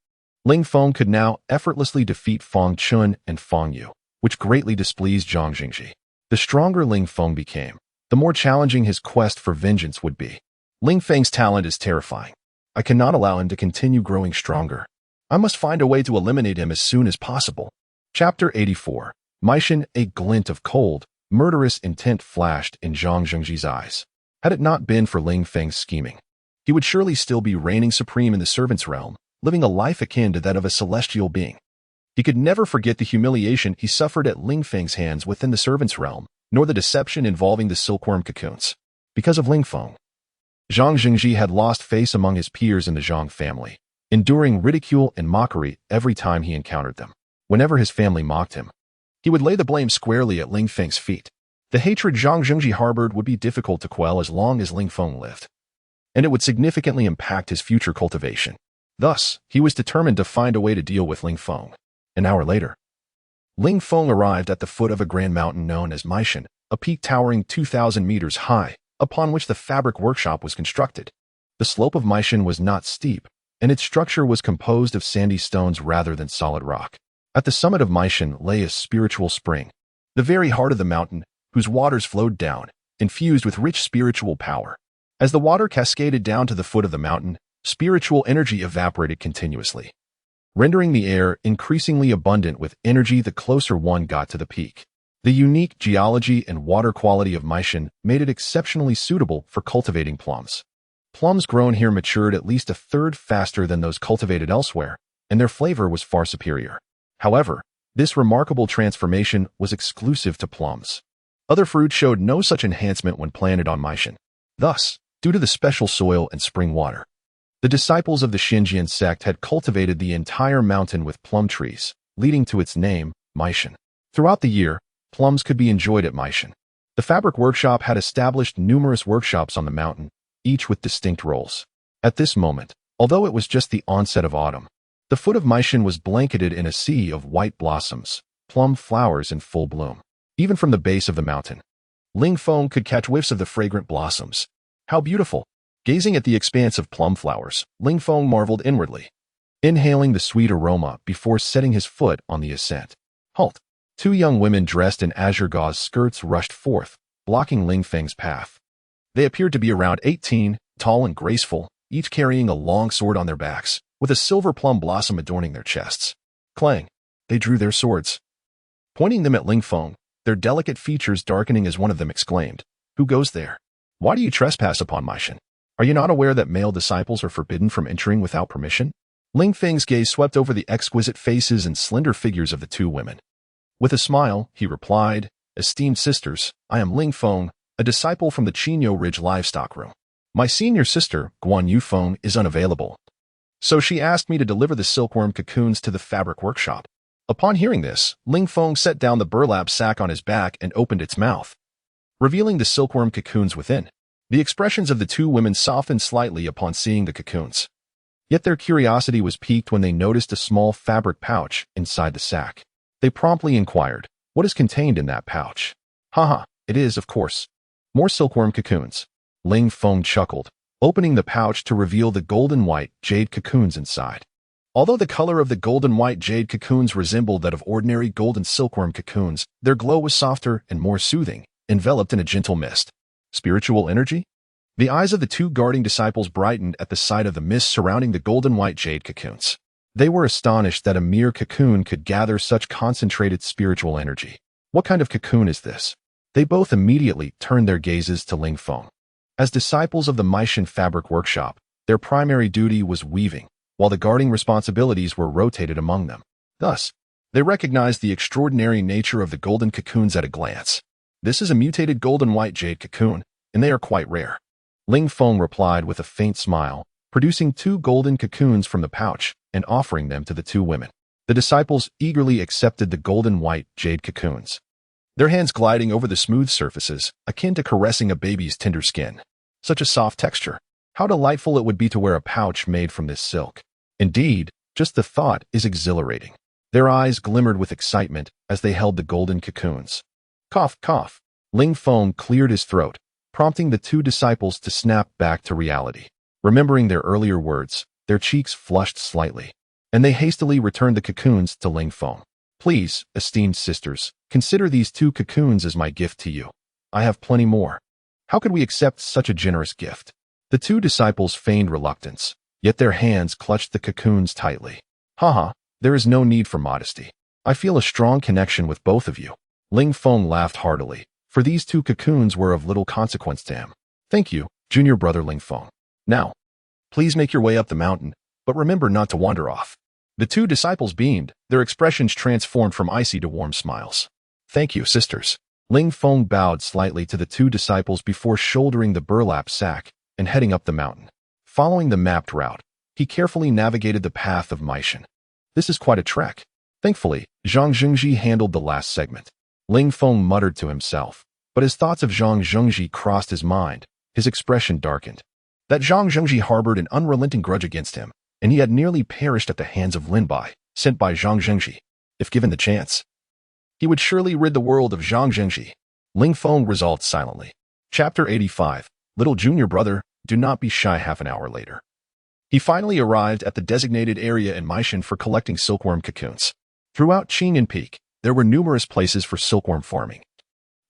Ling Feng could now effortlessly defeat Feng Chun and Feng Yu, which greatly displeased Zhang Zhengji. The stronger Ling Feng became, the more challenging his quest for vengeance would be. Ling Feng's talent is terrifying. I cannot allow him to continue growing stronger. I must find a way to eliminate him as soon as possible. Chapter 84. Meishan, a glint of cold, murderous intent flashed in Zhang Zhengji's eyes. Had it not been for Ling Feng's scheming, he would surely still be reigning supreme in the servant's realm, living a life akin to that of a celestial being. He could never forget the humiliation he suffered at Ling Feng's hands within the servant's realm, nor the deception involving the silkworm cocoons. Because of Ling Feng, Zhang Zhengji had lost face among his peers in the Zhang family, enduring ridicule and mockery every time he encountered them. Whenever his family mocked him, he would lay the blame squarely at Ling Feng's feet. The hatred Zhang Zhengji harbored would be difficult to quell as long as Ling Feng lived, and it would significantly impact his future cultivation. Thus, he was determined to find a way to deal with Ling Feng. An hour later, Ling Feng arrived at the foot of a grand mountain known as Meishan, a peak towering 2,000 meters high, upon which the fabric workshop was constructed. The slope of Meishan was not steep, and its structure was composed of sandy stones rather than solid rock. At the summit of Meishan lay a spiritual spring, the very heart of the mountain, whose waters flowed down, infused with rich spiritual power. As the water cascaded down to the foot of the mountain, spiritual energy evaporated continuously, rendering the air increasingly abundant with energy the closer one got to the peak. The unique geology and water quality of Meishan made it exceptionally suitable for cultivating plums. Plums grown here matured at least a third faster than those cultivated elsewhere, and their flavor was far superior. However, this remarkable transformation was exclusive to plums. Other fruits showed no such enhancement when planted on Meishan. Thus, due to the special soil and spring water, the disciples of the Xinjian sect had cultivated the entire mountain with plum trees, leading to its name, Meishan. Throughout the year, plums could be enjoyed at Meishan. The fabric workshop had established numerous workshops on the mountain, each with distinct roles. At this moment, although it was just the onset of autumn, the foot of Meishan was blanketed in a sea of white blossoms, plum flowers in full bloom. Even from the base of the mountain, Ling Feng could catch whiffs of the fragrant blossoms. How beautiful! Gazing at the expanse of plum flowers, Ling Feng marveled inwardly, inhaling the sweet aroma before setting his foot on the ascent. Halt! Two young women dressed in azure gauze skirts rushed forth, blocking Ling Feng's path. They appeared to be around 18, tall and graceful, each carrying a long sword on their backs, with a silver plum blossom adorning their chests. Clang! They drew their swords, pointing them at Ling Feng, their delicate features darkening as one of them exclaimed, "Who goes there? Why do you trespass upon Meishan? Are you not aware that male disciples are forbidden from entering without permission?" Ling Feng's gaze swept over the exquisite faces and slender figures of the two women. With a smile, he replied, "Esteemed sisters, I am Ling Feng, a disciple from the Qinyo Ridge livestock room. My senior sister, Guan Yu Feng, is unavailable, so she asked me to deliver the silkworm cocoons to the fabric workshop." Upon hearing this, Ling Feng set down the burlap sack on his back and opened its mouth, revealing the silkworm cocoons within. The expressions of the two women softened slightly upon seeing the cocoons. Yet their curiosity was piqued when they noticed a small fabric pouch inside the sack. They promptly inquired, "What is contained in that pouch?" "Haha, it is, of course, more silkworm cocoons." Ling Feng chuckled, opening the pouch to reveal the golden-white jade cocoons inside. Although the color of the golden-white jade cocoons resembled that of ordinary golden silkworm cocoons, their glow was softer and more soothing, enveloped in a gentle mist. Spiritual energy? The eyes of the two guarding disciples brightened at the sight of the mist surrounding the golden-white jade cocoons. They were astonished that a mere cocoon could gather such concentrated spiritual energy. What kind of cocoon is this? They both immediately turned their gazes to Ling Feng. As disciples of the Meishan fabric workshop, their primary duty was weaving, while the guarding responsibilities were rotated among them. Thus, they recognized the extraordinary nature of the golden cocoons at a glance. This is a mutated golden-white jade cocoon, and they are quite rare. Ling Feng replied with a faint smile, producing 2 golden cocoons from the pouch and offering them to the 2 women. The disciples eagerly accepted the golden-white jade cocoons, their hands gliding over the smooth surfaces, akin to caressing a baby's tender skin. Such a soft texture. How delightful it would be to wear a pouch made from this silk. Indeed, just the thought is exhilarating. Their eyes glimmered with excitement as they held the golden cocoons. Cough, cough. Ling Feng cleared his throat, prompting the 2 disciples to snap back to reality. Remembering their earlier words, their cheeks flushed slightly, and they hastily returned the cocoons to Ling Feng. Please, esteemed sisters, consider these 2 cocoons as my gift to you. I have plenty more. How could we accept such a generous gift? The 2 disciples feigned reluctance, yet their hands clutched the cocoons tightly. Haha, there is no need for modesty. I feel a strong connection with both of you. Ling Feng laughed heartily, for these 2 cocoons were of little consequence to him. Thank you, junior brother Ling Feng. Now, please make your way up the mountain, but remember not to wander off. The 2 disciples beamed, their expressions transformed from icy to warm smiles. Thank you, sisters. Ling Feng bowed slightly to the 2 disciples before shouldering the burlap sack and heading up the mountain. Following the mapped route, he carefully navigated the path of Meishan. This is quite a trek. Thankfully, Zhang Zhengji handled the last segment. Ling Feng muttered to himself, but as thoughts of Zhang Zhengji crossed his mind, his expression darkened. That Zhang Zhengji harbored an unrelenting grudge against him, and he had nearly perished at the hands of Lin Bai, sent by Zhang Zhengji. If given the chance, he would surely rid the world of Zhang Zhengji. Ling Feng resolved silently. Chapter 85. Little junior brother, do not be shy. Half an hour later, he finally arrived at the designated area in Meishan for collecting silkworm cocoons. Throughout Qingyan Peak, there were numerous places for silkworm farming,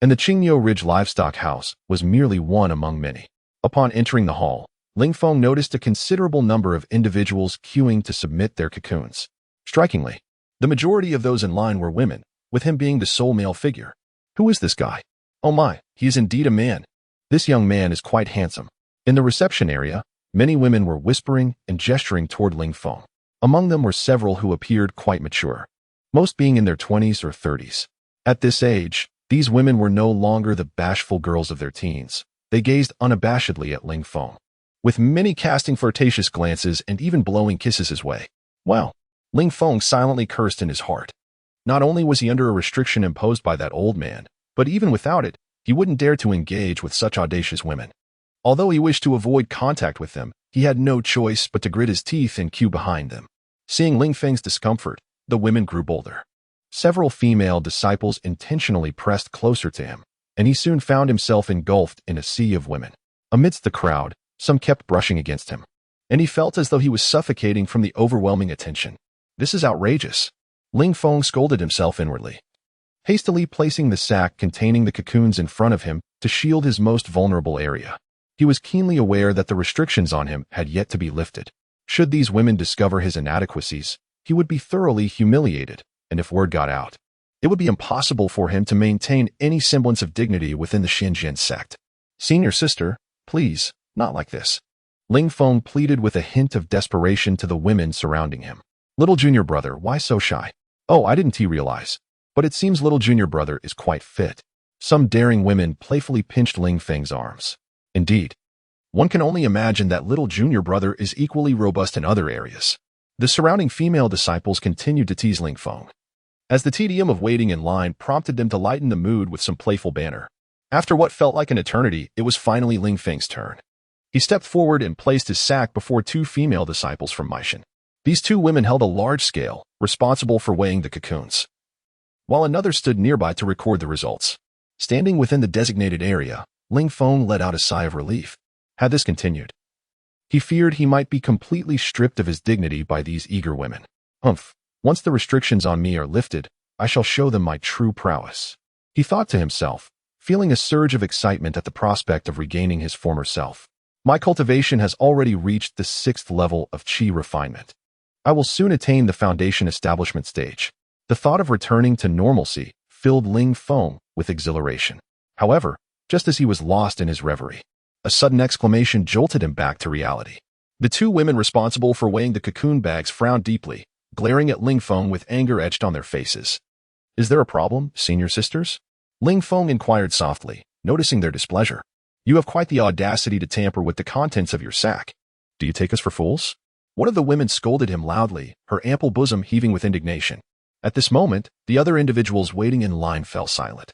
and the Qingyo Ridge Livestock House was merely one among many. Upon entering the hall, Ling Feng noticed a considerable number of individuals queuing to submit their cocoons. Strikingly, the majority of those in line were women, with him being the sole male figure. Who is this guy? Oh my, he is indeed a man. This young man is quite handsome. In the reception area, many women were whispering and gesturing toward Ling Feng. Among them were several who appeared quite mature, most being in their 20s or 30s. At this age, these women were no longer the bashful girls of their teens. They gazed unabashedly at Ling Feng, with many casting flirtatious glances and even blowing kisses his way. Wow! Ling Feng silently cursed in his heart. Not only was he under a restriction imposed by that old man, but even without it, he wouldn't dare to engage with such audacious women. Although he wished to avoid contact with them, he had no choice but to grit his teeth and queue behind them. Seeing Ling Feng's discomfort, the women grew bolder. Several female disciples intentionally pressed closer to him, and he soon found himself engulfed in a sea of women. Amidst the crowd, some kept brushing against him, and he felt as though he was suffocating from the overwhelming attention. This is outrageous. Ling Feng scolded himself inwardly, hastily placing the sack containing the cocoons in front of him to shield his most vulnerable area. He was keenly aware that the restrictions on him had yet to be lifted. Should these women discover his inadequacies, he would be thoroughly humiliated, and if word got out, it would be impossible for him to maintain any semblance of dignity within the Xinjiang sect. Senior sister, please, not like this. Ling Feng pleaded with a hint of desperation to the women surrounding him. Little junior brother, why so shy? Oh, I didn't realize. But it seems little junior brother is quite fit. Some daring women playfully pinched Ling Feng's arms. Indeed, one can only imagine that little junior brother is equally robust in other areas. The surrounding female disciples continued to tease Ling Feng, as the tedium of waiting in line prompted them to lighten the mood with some playful banter. After what felt like an eternity, it was finally Ling Feng's turn. He stepped forward and placed his sack before 2 female disciples from Meishan. These 2 women held a large scale, responsible for weighing the cocoons, while another stood nearby to record the results. Standing within the designated area, Ling Feng let out a sigh of relief. Had this continued, he feared he might be completely stripped of his dignity by these eager women. Humph, once the restrictions on me are lifted, I shall show them my true prowess. He thought to himself, feeling a surge of excitement at the prospect of regaining his former self. My cultivation has already reached the 6th level of qi refinement. I will soon attain the foundation establishment stage. The thought of returning to normalcy filled Ling Feng with exhilaration. However, just as he was lost in his reverie, a sudden exclamation jolted him back to reality. The two women responsible for weighing the cocoon bags frowned deeply, glaring at Ling Feng with anger etched on their faces. Is there a problem, senior sisters? Ling Feng inquired softly, noticing their displeasure. You have quite the audacity to tamper with the contents of your sack. Do you take us for fools? One of the women scolded him loudly, her ample bosom heaving with indignation. At this moment, the other individuals waiting in line fell silent,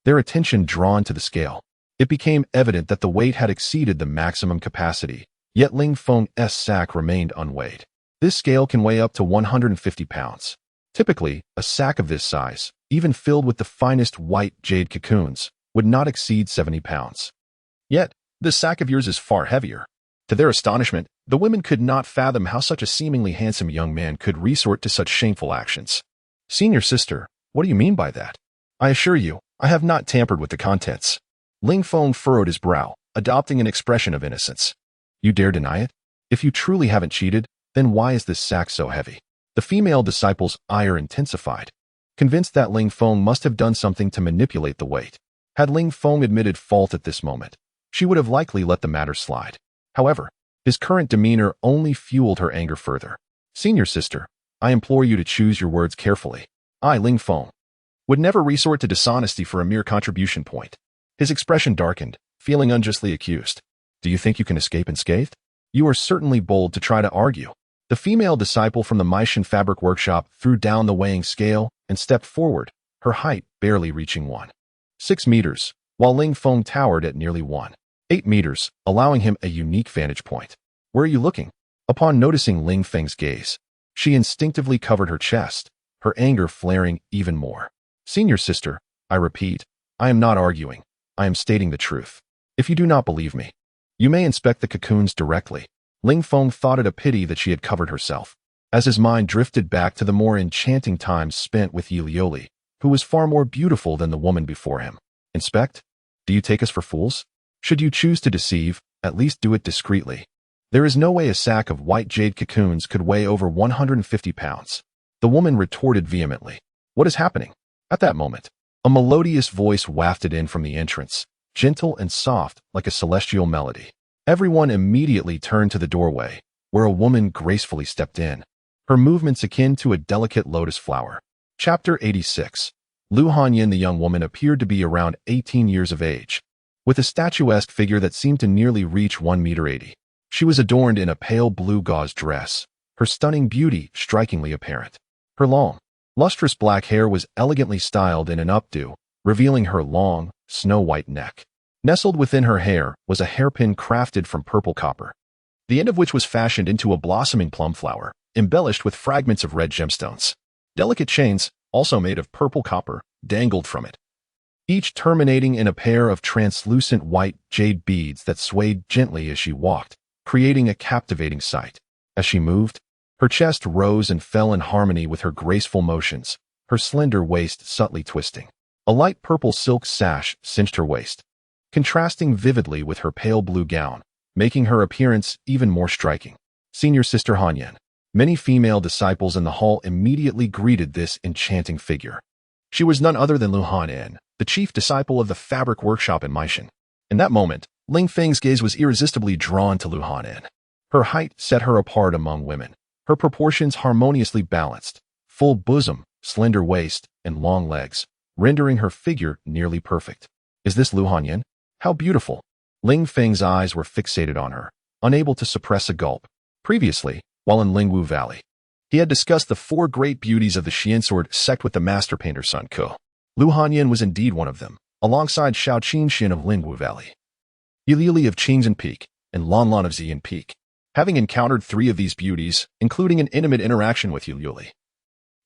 their attention drawn to the scale. It became evident that the weight had exceeded the maximum capacity, yet Ling Feng's sack remained unweighed. This scale can weigh up to 150 pounds. Typically, a sack of this size, even filled with the finest white jade cocoons, would not exceed 70 pounds. Yet, this sack of yours is far heavier. To their astonishment, the women could not fathom how such a seemingly handsome young man could resort to such shameful actions. Senior sister, what do you mean by that? I assure you, I have not tampered with the contents. Ling Feng furrowed his brow, adopting an expression of innocence. You dare deny it? If you truly haven't cheated, then why is this sack so heavy? The female disciple's ire intensified, convinced that Ling Feng must have done something to manipulate the weight. Had Ling Feng admitted fault at this moment, she would have likely let the matter slide. However, his current demeanor only fueled her anger further. Senior sister, I implore you to choose your words carefully. I, Ling Feng, would never resort to dishonesty for a mere contribution point. His expression darkened, feeling unjustly accused. Do you think you can escape unscathed? You are certainly bold to try to argue. The female disciple from the Maishan fabric workshop threw down the weighing scale and stepped forward, her height barely reaching 1.6 meters, while Ling Feng towered at nearly 1.8 meters, allowing him a unique vantage point. Where are you looking? Upon noticing Ling Feng's gaze, she instinctively covered her chest, her anger flaring even more. Senior sister, I repeat, I am not arguing. I am stating the truth. If you do not believe me, you may inspect the cocoons directly. Ling Feng thought it a pity that she had covered herself, as his mind drifted back to the more enchanting times spent with Yilioli, who was far more beautiful than the woman before him. Inspect? Do you take us for fools? Should you choose to deceive, at least do it discreetly. There is no way a sack of white jade cocoons could weigh over 150 pounds. The woman retorted vehemently. What is happening? At that moment, a melodious voice wafted in from the entrance, gentle and soft like a celestial melody. Everyone immediately turned to the doorway, where a woman gracefully stepped in, her movements akin to a delicate lotus flower. Chapter 86. Lu Hanyin, the young woman, appeared to be around 18 years of age, with a statuesque figure that seemed to nearly reach 1.80 meters. She was adorned in a pale blue gauze dress, her stunning beauty strikingly apparent. Her long, lustrous black hair was elegantly styled in an updo, revealing her long, snow-white neck. Nestled within her hair was a hairpin crafted from purple copper, the end of which was fashioned into a blossoming plum flower, embellished with fragments of red gemstones. Delicate chains, also made of purple copper, dangled from it, each terminating in a pair of translucent white jade beads that swayed gently as she walked, creating a captivating sight. As she moved, her chest rose and fell in harmony with her graceful motions, her slender waist subtly twisting. A light purple silk sash cinched her waist, contrasting vividly with her pale blue gown, making her appearance even more striking. Senior Sister Hanyin. Many female disciples in the hall immediately greeted this enchanting figure. She was none other than Lu Hanyin, the chief disciple of the fabric workshop in Maishan. In that moment, Ling Feng's gaze was irresistibly drawn to Lu Hanyin. Her height set her apart among women, her proportions harmoniously balanced, full bosom, slender waist, and long legs, rendering her figure nearly perfect. Is this Lu Hanyin? How beautiful! Ling Feng's eyes were fixated on her, unable to suppress a gulp. Previously, while in Lingwu Valley, he had discussed the 4 great beauties of the Xiansword sect with the master painter Sun Ke. Lu Hanyin was indeed one of them, alongside Xiao Qinxian of Lingwu Valley, Yiliuli of Qingzhen Peak, and Lanlan of Xian Peak. Having encountered 3 of these beauties, including an intimate interaction with Yiliuli,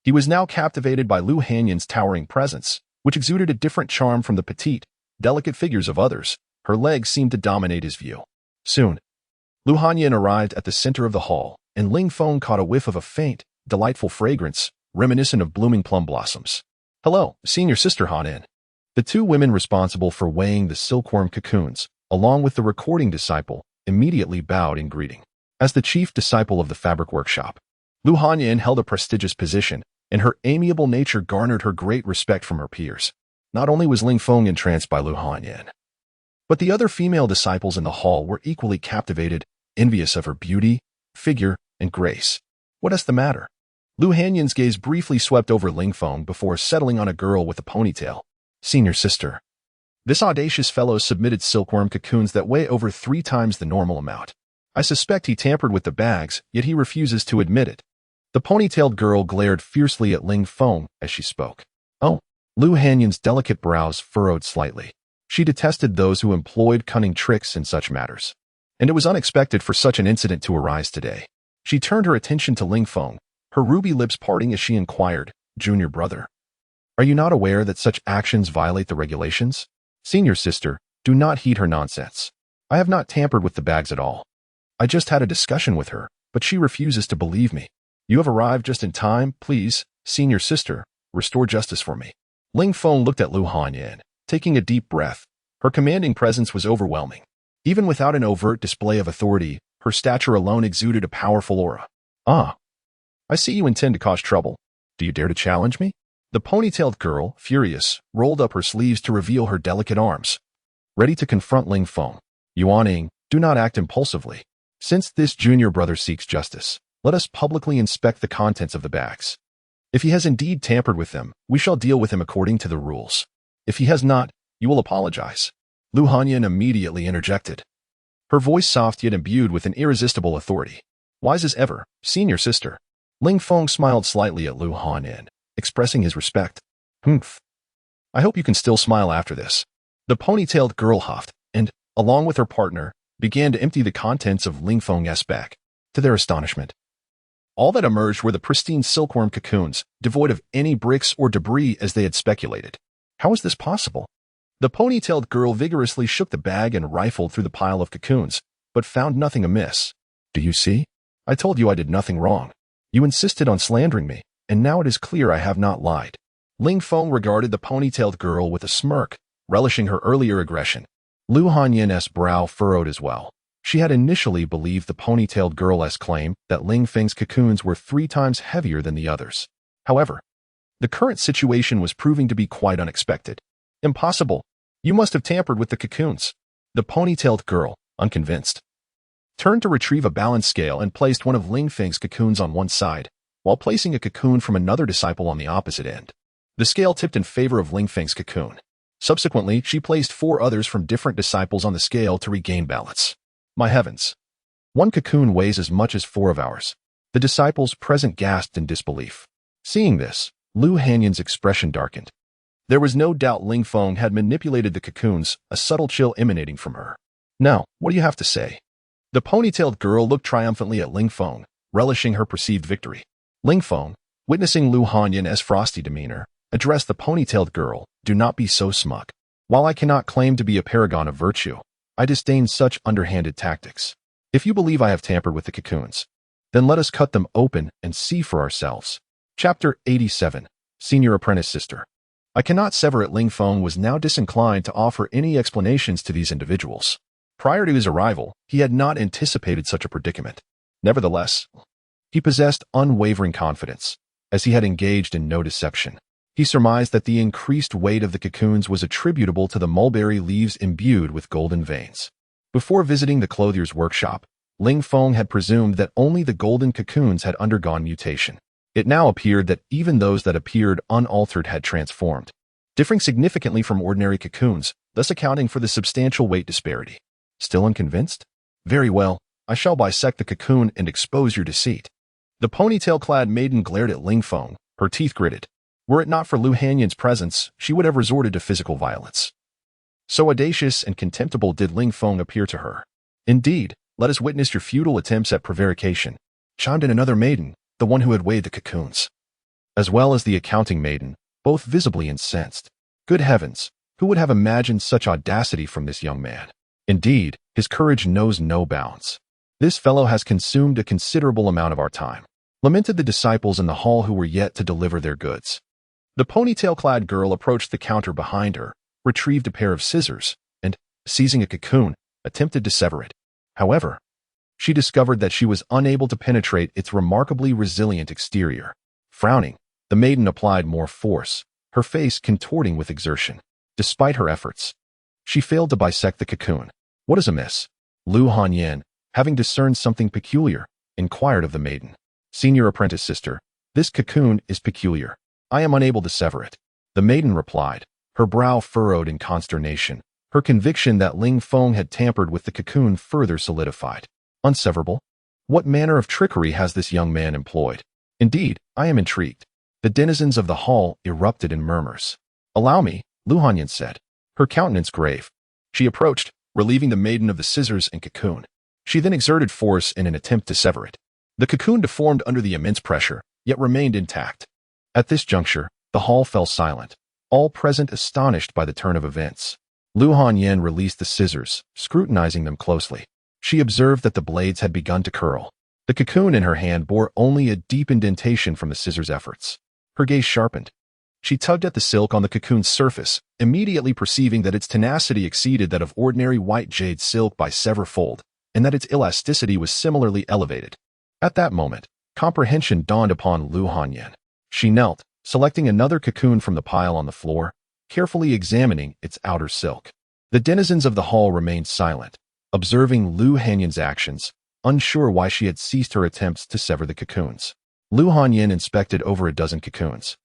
he was now captivated by Lu Hanyin's towering presence, which exuded a different charm from the petite, delicate figures of others. Her legs seemed to dominate his view. Soon, Lu Hanyin arrived at the center of the hall, and Ling Feng caught a whiff of a faint, delightful fragrance, reminiscent of blooming plum blossoms. Hello, Senior Sister Hanyin. The 2 women responsible for weighing the silkworm cocoons, along with the recording disciple, immediately bowed in greeting. As the chief disciple of the fabric workshop, Lu Hanyan held a prestigious position, and her amiable nature garnered her great respect from her peers. Not only was Ling Feng entranced by Lu Hanyan, but the other female disciples in the hall were equally captivated, envious of her beauty, figure, and grace. What is the matter? Lu Hanyan's gaze briefly swept over Ling Feng before settling on a girl with a ponytail. Senior sister. This audacious fellow submitted silkworm cocoons that weigh over 3 times the normal amount. I suspect he tampered with the bags, yet he refuses to admit it. The ponytailed girl glared fiercely at Ling Feng as she spoke. Oh, Lu Hanyan's delicate brows furrowed slightly. She detested those who employed cunning tricks in such matters. And it was unexpected for such an incident to arise today. She turned her attention to Ling Feng, her ruby lips parting as she inquired, Junior brother, are you not aware that such actions violate the regulations? Senior sister, do not heed her nonsense. I have not tampered with the bags at all. I just had a discussion with her, but she refuses to believe me. You have arrived just in time. Please, senior sister, restore justice for me. Ling Feng looked at Lu Hanyan, taking a deep breath. Her commanding presence was overwhelming. Even without an overt display of authority, her stature alone exuded a powerful aura. Ah, I see you intend to cause trouble. Do you dare to challenge me? The ponytailed girl, furious, rolled up her sleeves to reveal her delicate arms, ready to confront Ling Feng. Yuaning, do not act impulsively. Since this junior brother seeks justice, let us publicly inspect the contents of the bags. If he has indeed tampered with them, we shall deal with him according to the rules. If he has not, you will apologize. Lu Hanyan immediately interjected, her voice soft yet imbued with an irresistible authority. Wise as ever, senior sister. Ling Feng smiled slightly at Lu Hanyan, expressing his respect. Humph. I hope you can still smile after this. The ponytailed girl huffed, and, along with her partner, began to empty the contents of Ling Feng's bag. To their astonishment, all that emerged were the pristine silkworm cocoons, devoid of any bricks or debris as they had speculated. How is this possible? The ponytailed girl vigorously shook the bag and rifled through the pile of cocoons, but found nothing amiss. Do you see? I told you I did nothing wrong. You insisted on slandering me, and now it is clear I have not lied. Ling Feng regarded the ponytailed girl with a smirk, relishing her earlier aggression. Lu Hanyan's brow furrowed as well. She had initially believed the ponytailed girl's claim that Ling Feng's cocoons were 3 times heavier than the others. However, the current situation was proving to be quite unexpected. Impossible. You must have tampered with the cocoons. The ponytailed girl, unconvinced, turned to retrieve a balance scale and placed one of Ling Feng's cocoons on one side, while placing a cocoon from another disciple on the opposite end. The scale tipped in favor of Ling Feng's cocoon. Subsequently, she placed 4 others from different disciples on the scale to regain balance. My heavens! 1 cocoon weighs as much as 4 of ours. The disciples present gasped in disbelief. Seeing this, Lu Hanyan's expression darkened. There was no doubt Ling Feng had manipulated the cocoons, a subtle chill emanating from her. Now, what do you have to say? The ponytailed girl looked triumphantly at Ling Feng, relishing her perceived victory. Ling Feng, witnessing Lu Hanyan's frosty demeanor, addressed the ponytailed girl, do not be so smug. While I cannot claim to be a paragon of virtue, I disdain such underhanded tactics. If you believe I have tampered with the cocoons, then let us cut them open and see for ourselves. Chapter 87. Senior Apprentice Sister. I cannot sever it. Ling Feng was now disinclined to offer any explanations to these individuals. Prior to his arrival, he had not anticipated such a predicament. Nevertheless, he possessed unwavering confidence, as he had engaged in no deception. He surmised that the increased weight of the cocoons was attributable to the mulberry leaves imbued with golden veins. Before visiting the clothier's workshop, Ling Feng had presumed that only the golden cocoons had undergone mutation. It now appeared that even those that appeared unaltered had transformed, differing significantly from ordinary cocoons, thus accounting for the substantial weight disparity. Still unconvinced? Very well, I shall bisect the cocoon and expose your deceit. The ponytail-clad maiden glared at Ling Feng, her teeth gritted. Were it not for Lu Hanyan's presence, she would have resorted to physical violence. So audacious and contemptible did Ling Feng appear to her. Indeed, let us witness your futile attempts at prevarication, chimed in another maiden, the one who had weighed the cocoons, as well as the accounting maiden, both visibly incensed. Good heavens, who would have imagined such audacity from this young man? Indeed, his courage knows no bounds. This fellow has consumed a considerable amount of our time, lamented the disciples in the hall who were yet to deliver their goods. The ponytail-clad girl approached the counter behind her, retrieved a pair of scissors, and, seizing a cocoon, attempted to sever it. However, she discovered that she was unable to penetrate its remarkably resilient exterior. Frowning, the maiden applied more force, her face contorting with exertion. Despite her efforts, she failed to bisect the cocoon. What is amiss? Lu Hanyan, having discerned something peculiar, inquired of the maiden. Senior apprentice sister, this cocoon is peculiar. I am unable to sever it. The maiden replied, her brow furrowed in consternation. Her conviction that Ling Feng had tampered with the cocoon further solidified. Unseverable? What manner of trickery has this young man employed? Indeed, I am intrigued. The denizens of the hall erupted in murmurs. Allow me, Lu Hanyan said, her countenance grave. She approached, relieving the maiden of the scissors and cocoon. She then exerted force in an attempt to sever it. The cocoon deformed under the immense pressure, yet remained intact. At this juncture, the hall fell silent, all present astonished by the turn of events. Lu Hanyan released the scissors, scrutinizing them closely. She observed that the blades had begun to curl. The cocoon in her hand bore only a deep indentation from the scissors' efforts. Her gaze sharpened. She tugged at the silk on the cocoon's surface, immediately perceiving that its tenacity exceeded that of ordinary white jade silk by several-fold, and that its elasticity was similarly elevated. At that moment, comprehension dawned upon Lu Hanyan. She knelt, selecting another cocoon from the pile on the floor, carefully examining its outer silk. The denizens of the hall remained silent, observing Lu Hanyan's actions, unsure why she had ceased her attempts to sever the cocoons. Lu Hanyan inspected over a dozen cocoons,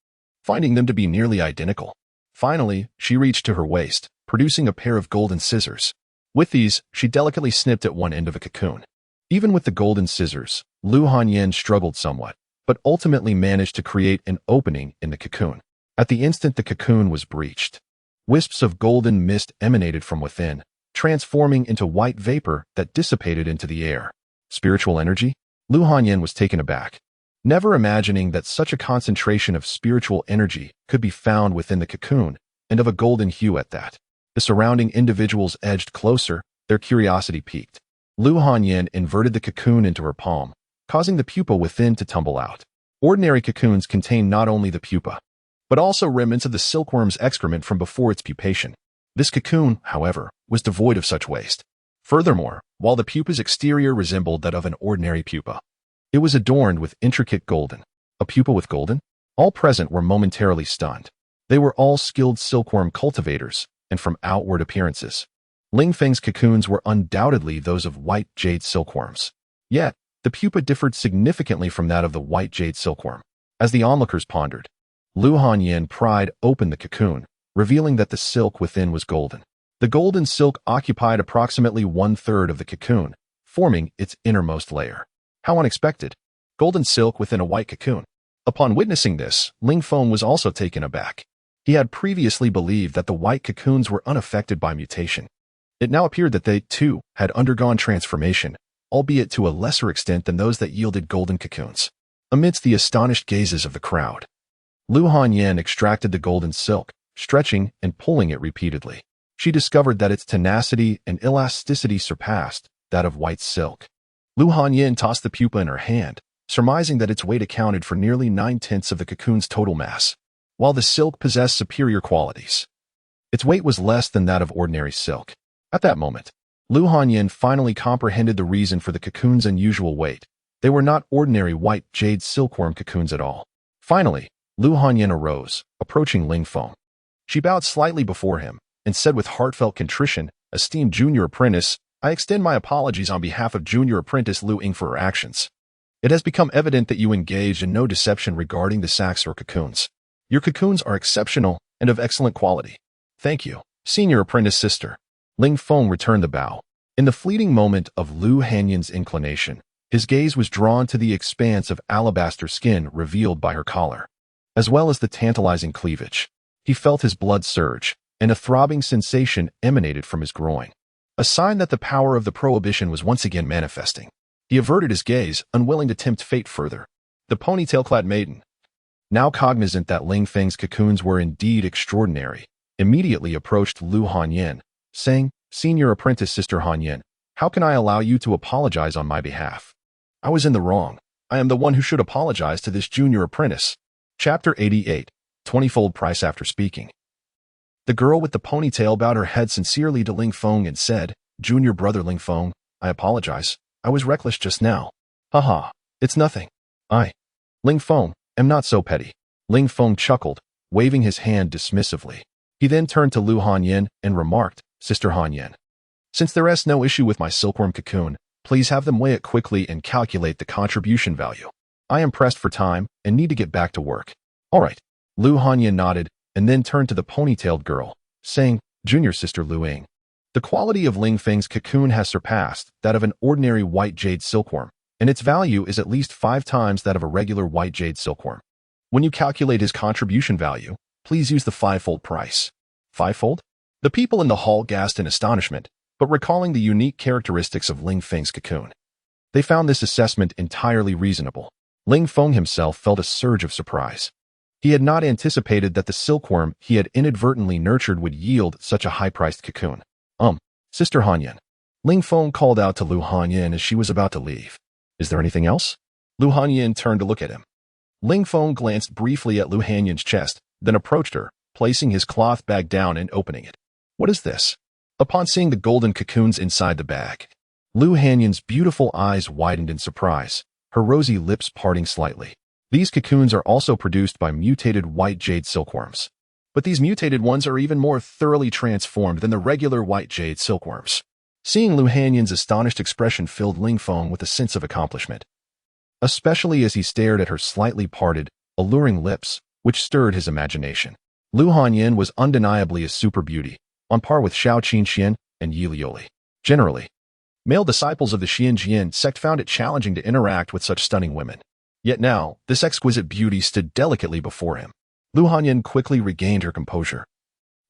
finding them to be nearly identical. Finally, she reached to her waist, producing a pair of golden scissors. With these, she delicately snipped at one end of a cocoon. Even with the golden scissors, Lu Hanyan struggled somewhat, but ultimately managed to create an opening in the cocoon. At the instant the cocoon was breached, wisps of golden mist emanated from within, transforming into white vapor that dissipated into the air. Spiritual energy? Lu Hanyan was taken aback, never imagining that such a concentration of spiritual energy could be found within the cocoon, and of a golden hue at that. The surrounding individuals edged closer, their curiosity piqued. Lu Hanyan inverted the cocoon into her palm, causing the pupa within to tumble out. Ordinary cocoons contain not only the pupa, but also remnants of the silkworm's excrement from before its pupation. This cocoon, however, was devoid of such waste. Furthermore, while the pupa's exterior resembled that of an ordinary pupa, it was adorned with intricate golden. A pupa with golden? All present were momentarily stunned. They were all skilled silkworm cultivators, and from outward appearances, Ling Feng's cocoons were undoubtedly those of white jade silkworms. Yet, the pupa differed significantly from that of the white jade silkworm. As the onlookers pondered, Lu Hanyan pried open the cocoon, revealing that the silk within was golden. The golden silk occupied approximately 1/3 of the cocoon, forming its innermost layer. How unexpected! Golden silk within a white cocoon. Upon witnessing this, Ling Feng was also taken aback. He had previously believed that the white cocoons were unaffected by mutation. It now appeared that they, too, had undergone transformation, albeit to a lesser extent than those that yielded golden cocoons. Amidst the astonished gazes of the crowd, Lu Hanyan extracted the golden silk, stretching and pulling it repeatedly. She discovered that its tenacity and elasticity surpassed that of white silk. Lu Hanyan tossed the pupa in her hand, surmising that its weight accounted for nearly 9/10 of the cocoon's total mass. While the silk possessed superior qualities, its weight was less than that of ordinary silk. At that moment, Lu Hanyan finally comprehended the reason for the cocoon's unusual weight. They were not ordinary white jade silkworm cocoons at all. Finally, Lu Hanyan arose, approaching Ling Feng. She bowed slightly before him and said with heartfelt contrition, "Esteemed junior apprentice, I extend my apologies on behalf of junior apprentice Lu Ying for her actions. It has become evident that you engaged in no deception regarding the sacks or cocoons. Your cocoons are exceptional and of excellent quality. Thank you, senior apprentice sister." Ling Feng returned the bow. In the fleeting moment of Lu Hanyan's inclination, his gaze was drawn to the expanse of alabaster skin revealed by her collar, as well as the tantalizing cleavage. He felt his blood surge, and a throbbing sensation emanated from his groin, a sign that the power of the prohibition was once again manifesting. He averted his gaze, unwilling to tempt fate further. The ponytail-clad maiden, now cognizant that Ling Feng's cocoons were indeed extraordinary, immediately approached Lu Hanyan, saying, "Senior apprentice sister Hanyan, how can I allow you to apologize on my behalf? I was in the wrong. I am the one who should apologize to this junior apprentice." Chapter 88, 20-fold price after speaking. The girl with the ponytail bowed her head sincerely to Ling Feng and said, "Junior brother Ling Feng, I apologize. I was reckless just now. Haha, it's nothing. I, Ling Feng, am not so petty. Ling Feng chuckled, waving his hand dismissively. He then turned to Lu Hanyan and remarked, Sister Hanyan, since there is no issue with my silkworm cocoon, please have them weigh it quickly and calculate the contribution value. I am pressed for time and need to get back to work. All right. Lu Hanyan nodded and then turned to the ponytailed girl, saying, Junior Sister Lu Ying, the quality of Ling Feng's cocoon has surpassed that of an ordinary white jade silkworm, and its value is at least 5 times that of a regular white jade silkworm. When you calculate his contribution value, please use the 5-fold price. 5-fold? The people in the hall gasped in astonishment, but recalling the unique characteristics of Ling Feng's cocoon, they found this assessment entirely reasonable. Ling Feng himself felt a surge of surprise. He had not anticipated that the silkworm he had inadvertently nurtured would yield such a high-priced cocoon. Sister Hanyan. Ling Feng called out to Lu Hanyan as she was about to leave. Is there anything else? Lu Hanyan turned to look at him. Ling Feng glanced briefly at Lu Hanyan's chest, then approached her, placing his cloth bag down and opening it. What is this? Upon seeing the golden cocoons inside the bag, Lu Hanyan's beautiful eyes widened in surprise, her rosy lips parting slightly. These cocoons are also produced by mutated white jade silkworms. But these mutated ones are even more thoroughly transformed than the regular white jade silkworms. Seeing Lu Hanyan's astonished expression filled Ling Feng with a sense of accomplishment, especially as he stared at her slightly parted, alluring lips, which stirred his imagination. Lu Hanyan was undeniably a super beauty, on par with Xiao Qinxian and Yi Lioli. Generally, male disciples of the Xianjian sect found it challenging to interact with such stunning women. Yet now, this exquisite beauty stood delicately before him. Lu Hanyan quickly regained her composure,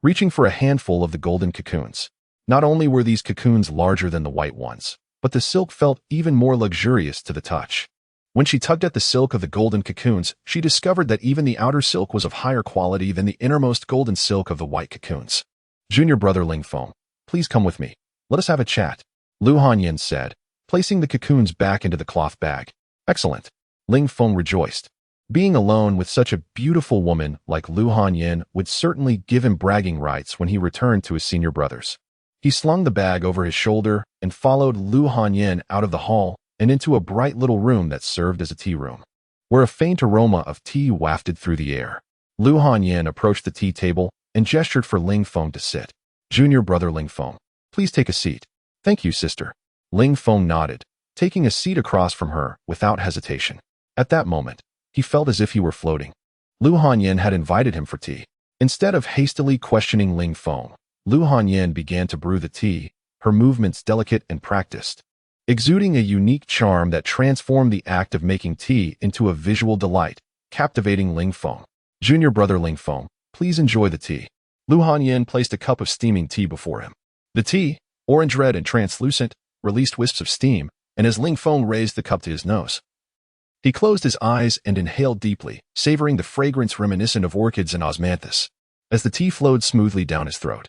reaching for a handful of the golden cocoons. Not only were these cocoons larger than the white ones, but the silk felt even more luxurious to the touch. When she tugged at the silk of the golden cocoons, she discovered that even the outer silk was of higher quality than the innermost golden silk of the white cocoons. Junior brother Ling Feng, please come with me. Let us have a chat, Lu Hanyan said, placing the cocoons back into the cloth bag. Excellent. Ling Feng rejoiced. Being alone with such a beautiful woman like Lu Hanyan would certainly give him bragging rights when he returned to his senior brothers. He slung the bag over his shoulder and followed Lu Hanyan out of the hall and into a bright little room that served as a tea room, where a faint aroma of tea wafted through the air. Lu Hanyan approached the tea table and gestured for Ling Feng to sit. Junior brother Ling Feng, please take a seat. Thank you, sister. Ling Feng nodded, taking a seat across from her without hesitation. At that moment, he felt as if he were floating. Lu Hanyan had invited him for tea. Instead of hastily questioning Ling Feng, Lu Hanyan began to brew the tea, her movements delicate and practiced, exuding a unique charm that transformed the act of making tea into a visual delight, captivating Ling Feng. Junior brother Ling Feng, please enjoy the tea. Lu Hanyan placed a cup of steaming tea before him. The tea, orange red and translucent, released wisps of steam, and as Ling Feng raised the cup to his nose, he closed his eyes and inhaled deeply, savoring the fragrance reminiscent of orchids and osmanthus. As the tea flowed smoothly down his throat,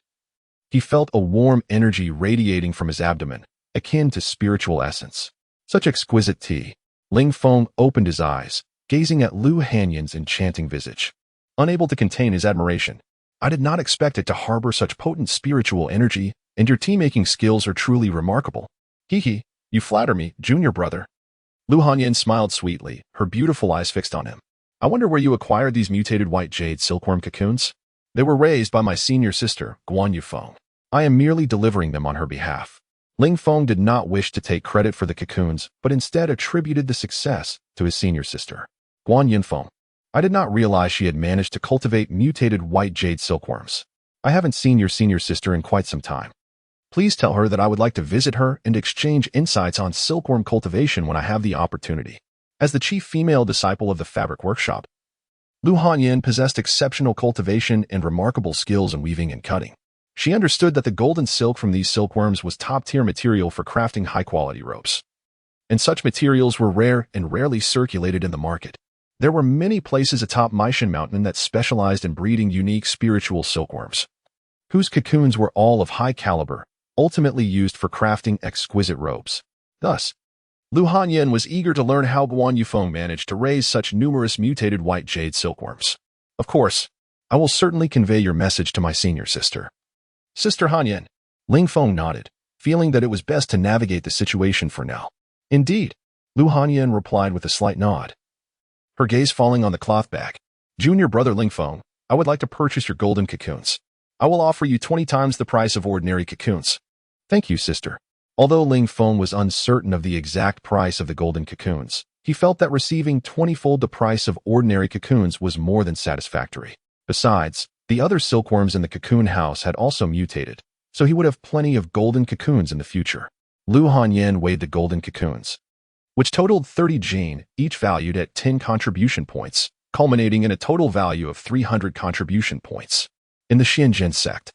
he felt a warm energy radiating from his abdomen, akin to spiritual essence. Such exquisite tea. Ling Feng opened his eyes, gazing at Lu Hanyan's enchanting visage, unable to contain his admiration. I did not expect it to harbor such potent spiritual energy, and your tea-making skills are truly remarkable. Hee, you flatter me, junior brother. Lu Hanyan smiled sweetly, her beautiful eyes fixed on him. I wonder where you acquired these mutated white jade silkworm cocoons? They were raised by my senior sister, Guan Yufeng. I am merely delivering them on her behalf. Ling Feng did not wish to take credit for the cocoons, but instead attributed the success to his senior sister, Guan Yunfeng. I did not realize she had managed to cultivate mutated white jade silkworms. I haven't seen your senior sister in quite some time. Please tell her that I would like to visit her and exchange insights on silkworm cultivation when I have the opportunity. As the chief female disciple of the fabric workshop, Lu Hanyan possessed exceptional cultivation and remarkable skills in weaving and cutting. She understood that the golden silk from these silkworms was top-tier material for crafting high-quality ropes, and such materials were rare and rarely circulated in the market. There were many places atop Maishan Mountain that specialized in breeding unique spiritual silkworms, whose cocoons were all of high caliber, ultimately used for crafting exquisite robes. Thus, Lu Hanyan was eager to learn how Guan Yufeng managed to raise such numerous mutated white jade silkworms. Of course, I will certainly convey your message to my senior sister. Sister Hanyan. Ling Feng nodded, feeling that it was best to navigate the situation for now. Indeed, Lu Hanyan replied with a slight nod, her gaze falling on the cloth bag. Junior brother Ling Feng, I would like to purchase your golden cocoons. I will offer you 20 times the price of ordinary cocoons. Thank you, sister. Although Ling Feng was uncertain of the exact price of the golden cocoons, he felt that receiving 20-fold the price of ordinary cocoons was more than satisfactory. Besides, the other silkworms in the cocoon house had also mutated, so he would have plenty of golden cocoons in the future. Lu Hanyan weighed the golden cocoons, which totaled 30 jin, each valued at 10 contribution points, culminating in a total value of 300 contribution points. In the Xianzhen sect,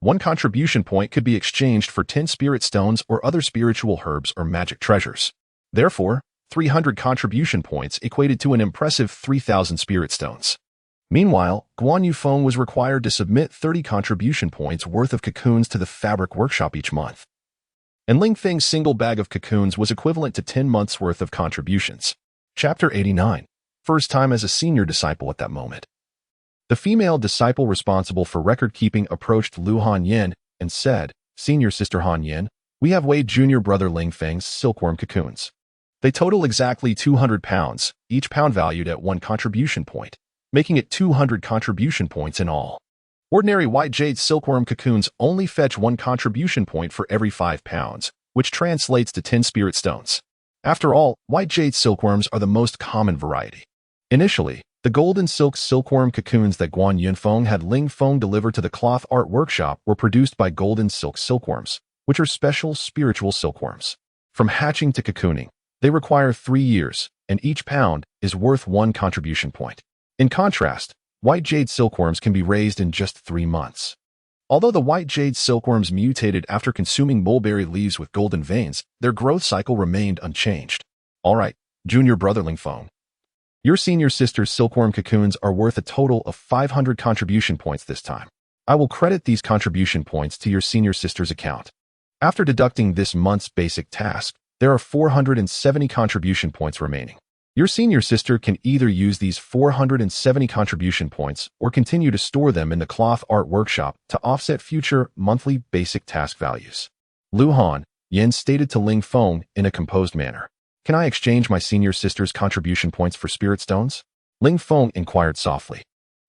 1 contribution point could be exchanged for 10 spirit stones or other spiritual herbs or magic treasures. Therefore, 300 contribution points equated to an impressive 3,000 spirit stones. Meanwhile, Guan Yufeng was required to submit 30 contribution points worth of cocoons to the fabric workshop each month. And Ling Feng's single bag of cocoons was equivalent to 10 months' worth of contributions. Chapter 89. First time as a senior disciple at that moment. The female disciple responsible for record-keeping approached Lu Hanyan and said, Senior Sister Hanyan, we have weighed junior brother Ling Feng's silkworm cocoons. They total exactly 200 pounds, each pound valued at 1 contribution point, making it 200 contribution points in all. Ordinary white jade silkworm cocoons only fetch 1 contribution point for every 5 pounds, which translates to 10 spirit stones. After all, white jade silkworms are the most common variety. Initially, the golden silk silkworm cocoons that Guan Yunfeng had Ling Feng deliver to the cloth art workshop were produced by golden silk silkworms, which are special spiritual silkworms. From hatching to cocooning, they require 3 years, and each pound is worth 1 contribution point. In contrast, white jade silkworms can be raised in just 3 months. Although the white jade silkworms mutated after consuming mulberry leaves with golden veins, their growth cycle remained unchanged. All right, junior brother Ling Feng. Your senior sister's silkworm cocoons are worth a total of 500 contribution points this time. I will credit these contribution points to your senior sister's account. After deducting this month's basic task, there are 470 contribution points remaining. Your senior sister can either use these 470 contribution points or continue to store them in the cloth art workshop to offset future monthly basic task values. Lu Hanyan stated to Ling Feng in a composed manner. Can I exchange my senior sister's contribution points for spirit stones? Ling Feng inquired softly.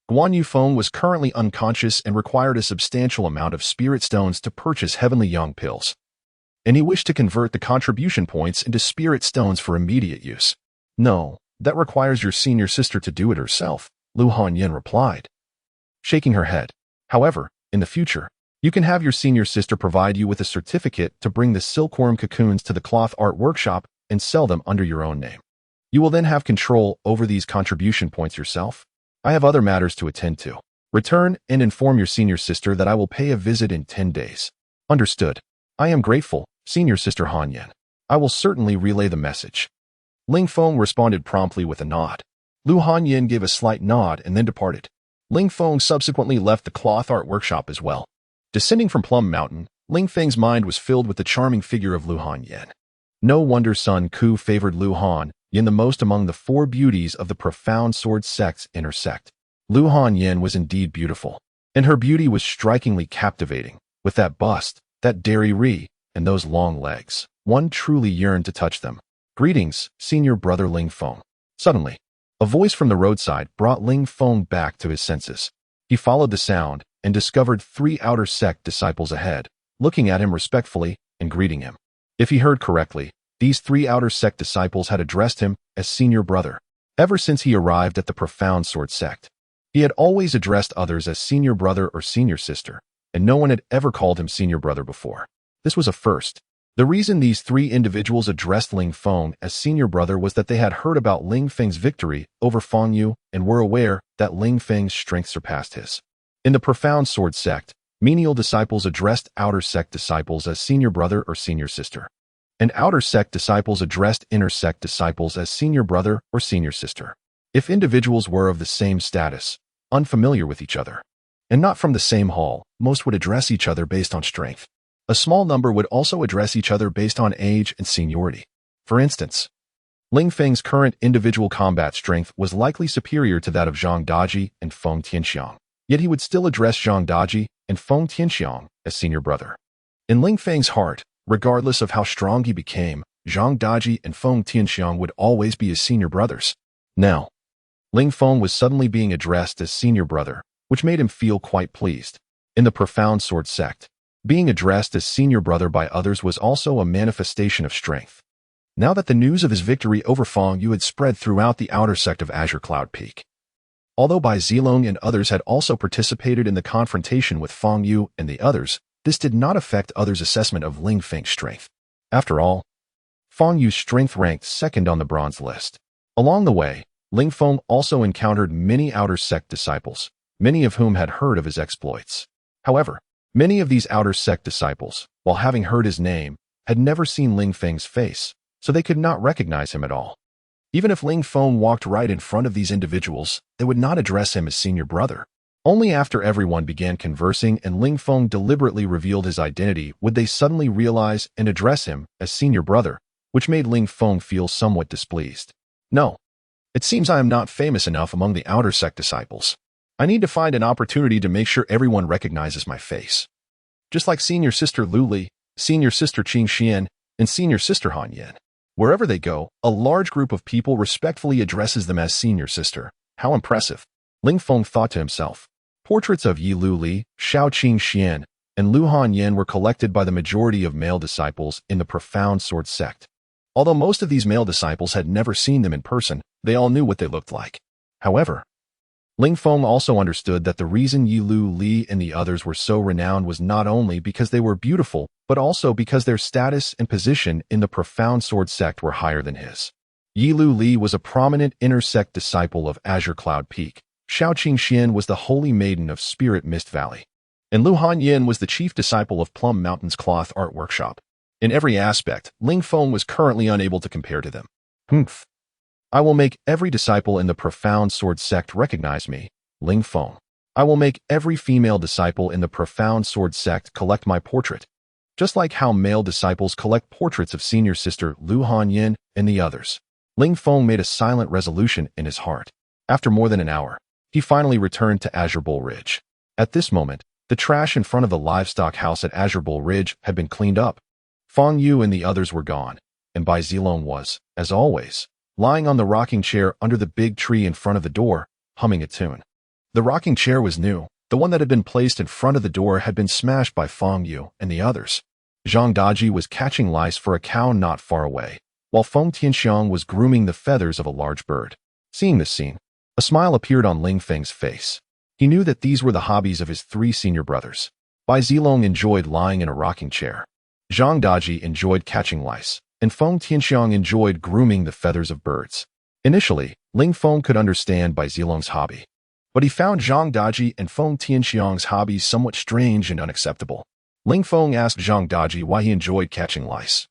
Guan Yufeng was currently unconscious and required a substantial amount of spirit stones to purchase heavenly young pills, and he wished to convert the contribution points into spirit stones for immediate use. No, that requires your senior sister to do it herself, Lu Hanyan replied, shaking her head. However, in the future, you can have your senior sister provide you with a certificate to bring the silkworm cocoons to the cloth art workshop and sell them under your own name. You will then have control over these contribution points yourself. I have other matters to attend to. Return and inform your senior sister that I will pay a visit in 10 days. Understood. I am grateful, senior sister Hanyan. I will certainly relay the message. Ling Feng responded promptly with a nod. Lu Hanyan gave a slight nod and then departed. Ling Feng subsequently left the cloth art workshop as well. Descending from Plum Mountain, Ling Feng's mind was filled with the charming figure of Lu Hanyan. No wonder Sun Ku favored Lu Hanyan the most among the 4 beauties of the profound sword sect's inner sect. Lu Hanyan was indeed beautiful, and her beauty was strikingly captivating. With that bust, that dairy ri, and those long legs, one truly yearned to touch them. Greetings, senior brother Ling Feng. Suddenly, a voice from the roadside brought Ling Feng back to his senses. He followed the sound and discovered 3 outer sect disciples ahead, looking at him respectfully and greeting him. If he heard correctly, these 3 outer sect disciples had addressed him as senior brother. Ever since he arrived at the profound sword sect, he had always addressed others as senior brother or senior sister, and no one had ever called him senior brother before. This was a first. The reason these 3 individuals addressed Ling Feng as senior brother was that they had heard about Ling Feng's victory over Feng Yu and were aware that Ling Feng's strength surpassed his. In the profound sword sect, menial disciples addressed outer sect disciples as senior brother or senior sister, and outer sect disciples addressed inner sect disciples as senior brother or senior sister. If individuals were of the same status, unfamiliar with each other, and not from the same hall, most would address each other based on strength. A small number would also address each other based on age and seniority. For instance, Ling Feng's current individual combat strength was likely superior to that of Zhang Daji and Feng Tianxiang, yet he would still address Zhang Daji and Feng Tianxiang as senior brother. In Ling Feng's heart, regardless of how strong he became, Zhang Daji and Feng Tianxiang would always be his senior brothers. Now, Ling Feng was suddenly being addressed as senior brother, which made him feel quite pleased. In the profound sword sect, being addressed as senior brother by others was also a manifestation of strength. Now that the news of his victory over Feng Yu had spread throughout the outer sect of Azure Cloud Peak. Although Bai Zilong and others had also participated in the confrontation with Feng Yu and the others, this did not affect others' assessment of Ling Feng's strength. After all, Feng Yu's strength ranked second on the bronze list. Along the way, Ling Feng also encountered many outer sect disciples, many of whom had heard of his exploits. However, many of these outer sect disciples, while having heard his name, had never seen Ling Feng's face, so they could not recognize him at all. Even if Ling Feng walked right in front of these individuals, they would not address him as senior brother. Only after everyone began conversing and Ling Feng deliberately revealed his identity would they suddenly realize and address him as senior brother, which made Ling Feng feel somewhat displeased. No, it seems I am not famous enough among the outer sect disciples. I need to find an opportunity to make sure everyone recognizes my face. Just like senior sister Lu Li, senior sister Qing Xian, and senior sister Han Yan. Wherever they go, a large group of people respectfully addresses them as senior sister. How impressive. Ling Feng thought to himself. Portraits of Yi Lu Li, Xiao Qing Xian, and Lu Han Yan were collected by the majority of male disciples in the profound sword sect. Although most of these male disciples had never seen them in person, they all knew what they looked like. However, Ling Feng also understood that the reason Yi Lu Li and the others were so renowned was not only because they were beautiful, but also because their status and position in the profound sword sect were higher than his. Yi Lu Li was a prominent inner sect disciple of Azure Cloud Peak. Xiao Qing Xian was the holy maiden of Spirit Mist Valley. And Lu Han Yan was the chief disciple of Plum Mountain's cloth art workshop. In every aspect, Ling Feng was currently unable to compare to them. Humph. I will make every disciple in the profound sword sect recognize me, Ling Feng. I will make every female disciple in the profound sword sect collect my portrait. Just like how male disciples collect portraits of senior sister Lu Han Yan and the others. Ling Feng made a silent resolution in his heart. After more than an hour, he finally returned to Azure Bull Ridge. At this moment, the trash in front of the livestock house at Azure Bull Ridge had been cleaned up. Feng Yu and the others were gone, and Bai Zilong was, as always, lying on the rocking chair under the big tree in front of the door, humming a tune. The rocking chair was new. The one that had been placed in front of the door had been smashed by Feng Yu and the others. Zhang Daji was catching lice for a cow not far away, while Feng Tianxiang was grooming the feathers of a large bird. Seeing this scene, a smile appeared on Ling Feng's face. He knew that these were the hobbies of his three senior brothers. Bai Zilong enjoyed lying in a rocking chair. Zhang Daji enjoyed catching lice, and Feng Tianxiang enjoyed grooming the feathers of birds. Initially, Ling Feng could understand Bai Zilong's hobby, but he found Zhang Daji and Feng Tianxiang's hobbies somewhat strange and unacceptable. Ling Feng asked Zhang Daji why he enjoyed catching lice.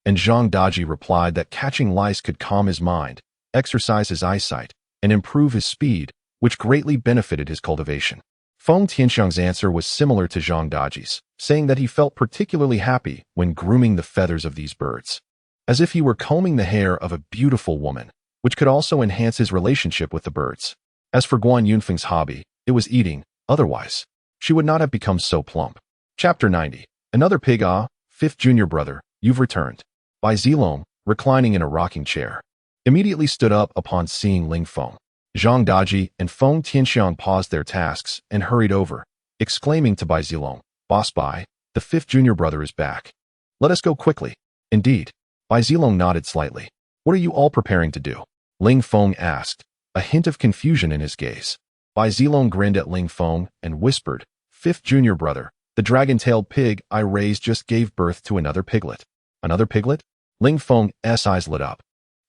And Zhang Daji replied that catching lice could calm his mind, exercise his eyesight, and improve his speed, which greatly benefited his cultivation. Feng Tianxiang's answer was similar to Zhang Daji's, saying that he felt particularly happy when grooming the feathers of these birds, as if he were combing the hair of a beautiful woman, which could also enhance his relationship with the birds. As for Guan Yunfeng's hobby, it was eating. Otherwise, she would not have become so plump. Chapter 90. Another pig. Fifth junior brother, you've returned. Bai Zilong, reclining in a rocking chair, immediately stood up upon seeing Ling Feng. Zhang Daji and Feng Tianxiang paused their tasks and hurried over, exclaiming to Bai Zilong, Boss Bai, the fifth junior brother is back. Let us go quickly. Indeed. Bai Zilong nodded slightly. What are you all preparing to do? Ling Feng asked, a hint of confusion in his gaze. Bai Zilong grinned at Ling Feng and whispered, Fifth junior brother, the dragon-tailed pig I raised just gave birth to another piglet. Another piglet? Ling Feng's eyes lit up,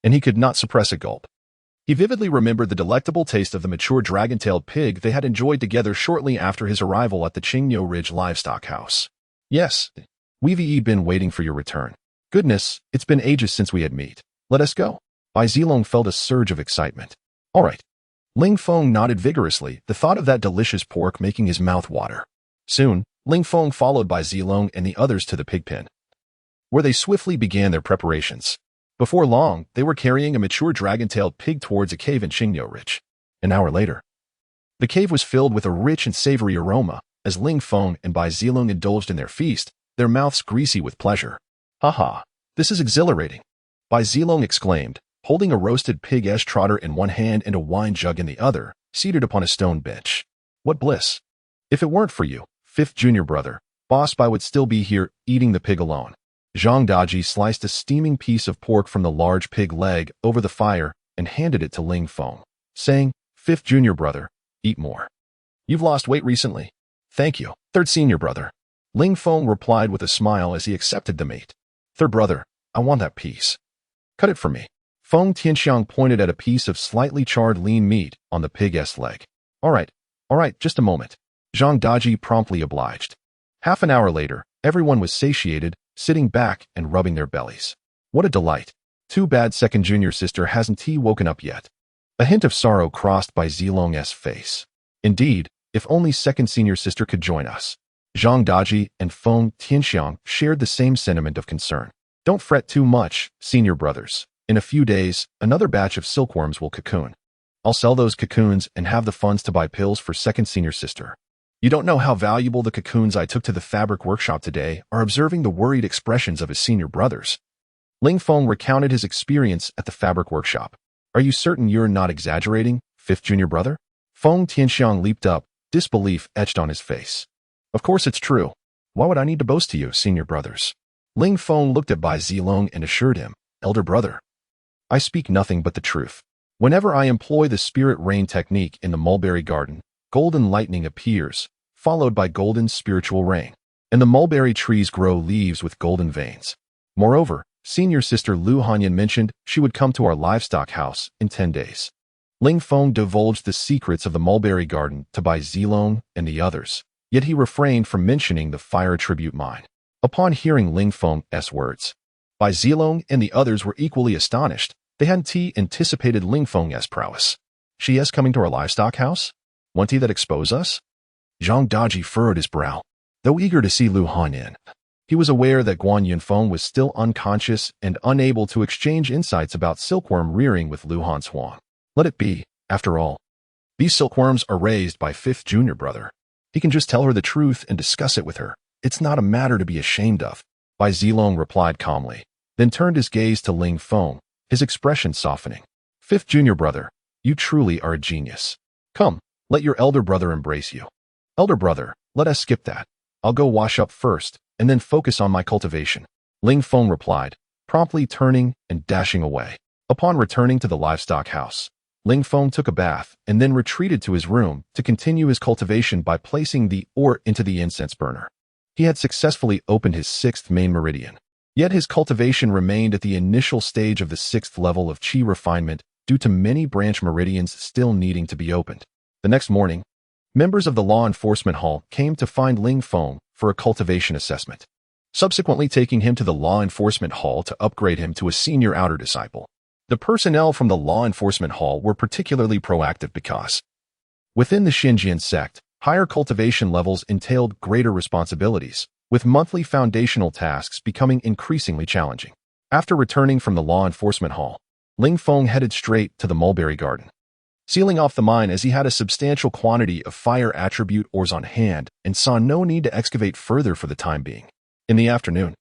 and he could not suppress a gulp. He vividly remembered the delectable taste of the mature dragon-tailed pig they had enjoyed together shortly after his arrival at the Qingyo Ridge livestock house. Yes, we've been waiting for your return. Goodness, it's been ages since we had met. Let us go. Bai Zilong felt a surge of excitement. All right. Ling Feng nodded vigorously, the thought of that delicious pork making his mouth water. Soon, Ling Feng followed Bai Zilong and the others to the pig pen, where they swiftly began their preparations. Before long, they were carrying a mature dragon-tailed pig towards a cave in Qingyo Ridge. An hour later, the cave was filled with a rich and savory aroma. As Ling Feng and Bai Zilong indulged in their feast, their mouths greasy with pleasure. Haha, this is exhilarating. Bai Zilong exclaimed, holding a roasted pig-ash trotter in one hand and a wine jug in the other, seated upon a stone bench. What bliss! If it weren't for you, fifth junior brother, Boss Bai would still be here eating the pig alone. Zhang Daji sliced a steaming piece of pork from the large pig leg over the fire and handed it to Ling Feng, saying, Fifth junior brother, eat more. You've lost weight recently. Thank you, third senior brother. Ling Feng replied with a smile as he accepted the meat. Third brother, I want that piece. Cut it for me. Feng Tianxiang pointed at a piece of slightly charred lean meat on the pig-s leg. All right, just a moment. Zhang Daji promptly obliged. Half an hour later, everyone was satiated, sitting back and rubbing their bellies. What a delight. Too bad second junior sister hasn't woken up yet. A hint of sorrow crossed Bai Zilong's face. Indeed, if only second senior sister could join us. Zhang Daji and Feng Tianxiang shared the same sentiment of concern. Don't fret too much, senior brothers. In a few days, another batch of silkworms will cocoon. I'll sell those cocoons and have the funds to buy pills for second senior sister. You don't know how valuable the cocoons I took to the fabric workshop today are. Observing the worried expressions of his senior brothers. Ling Feng recounted his experience at the fabric workshop. Are you certain you're not exaggerating, fifth junior brother? Feng Tianxiang leaped up, disbelief etched on his face. Of course it's true. Why would I need to boast to you, senior brothers? Ling Feng looked at Bai Zilong and assured him, elder brother. I speak nothing but the truth. Whenever I employ the spirit rain technique in the mulberry garden, golden lightning appears, followed by golden spiritual rain, and the mulberry trees grow leaves with golden veins. Moreover, senior sister Lu Hanyan mentioned she would come to our livestock house in 10 days. Ling Feng divulged the secrets of the mulberry garden to Bai Zilong and the others, yet he refrained from mentioning the fire tribute mine. Upon hearing Ling Feng's words, Bai Zilong and the others were equally astonished. They hadn't anticipated Ling Feng's prowess. She is coming to our livestock house? Won't he that expose us? Zhang Daji furrowed his brow. Though eager to see Lu Hanyan, he was aware that Guan Yunfeng was still unconscious and unable to exchange insights about silkworm rearing with Lu Hanshuang. Let it be, after all. These silkworms are raised by fifth junior brother. He can just tell her the truth and discuss it with her. It's not a matter to be ashamed of. Bai Zilong replied calmly, then turned his gaze to Ling Feng, his expression softening. Fifth junior brother, you truly are a genius. Come, let your elder brother embrace you. Elder brother, let us skip that. I'll go wash up first, and then focus on my cultivation. Ling Feng replied, promptly turning and dashing away. Upon returning to the livestock house, Ling Feng took a bath and then retreated to his room to continue his cultivation by placing the ore into the incense burner. He had successfully opened his sixth main meridian. Yet his cultivation remained at the initial stage of the sixth level of qi refinement due to many branch meridians still needing to be opened. The next morning, members of the law enforcement hall came to find Ling Feng for a cultivation assessment, subsequently taking him to the law enforcement hall to upgrade him to a senior outer disciple. The personnel from the law enforcement hall were particularly proactive because, within the Xinjian sect, higher cultivation levels entailed greater responsibilities, with monthly foundational tasks becoming increasingly challenging. After returning from the law enforcement hall, Ling Feng headed straight to the mulberry garden, sealing off the mine as he had a substantial quantity of fire attribute ores on hand and saw no need to excavate further for the time being. In the afternoon,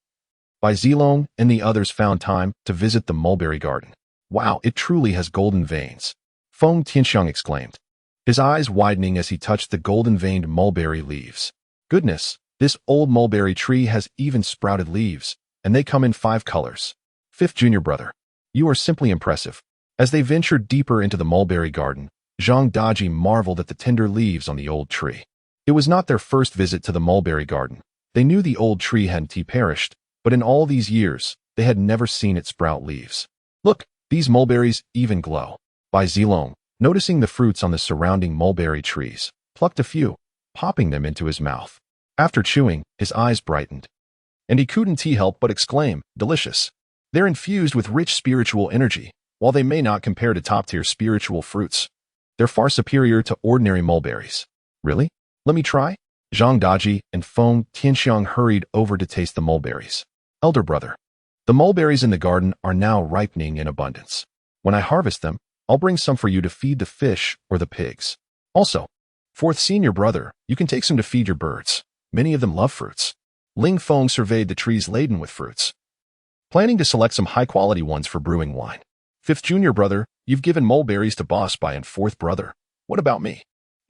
Bai Zilong and the others found time to visit the mulberry garden. Wow, it truly has golden veins, Feng Tianxiang exclaimed, his eyes widening as he touched the golden-veined mulberry leaves. Goodness, this old mulberry tree has even sprouted leaves, and they come in 5 colors. Fifth junior brother, you are simply impressive. As they ventured deeper into the mulberry garden, Zhang Daji marveled at the tender leaves on the old tree. It was not their first visit to the mulberry garden. They knew the old tree hadn't perished, but in all these years, they had never seen it sprout leaves. Look, these mulberries even glow. Bai Zilong, noticing the fruits on the surrounding mulberry trees, plucked a few, popping them into his mouth. After chewing, his eyes brightened, and he couldn't help but exclaim, delicious. They're infused with rich spiritual energy. While they may not compare to top-tier spiritual fruits, they're far superior to ordinary mulberries. Really? Let me try? Zhang Daji and Feng Tianxiang hurried over to taste the mulberries. Elder brother, the mulberries in the garden are now ripening in abundance. When I harvest them, I'll bring some for you to feed the fish or the pigs. Also, fourth senior brother, you can take some to feed your birds. Many of them love fruits. Ling Feng surveyed the trees laden with fruits, planning to select some high-quality ones for brewing wine. Fifth junior brother, you've given mulberries to Boss Bai, and fourth brother. What about me?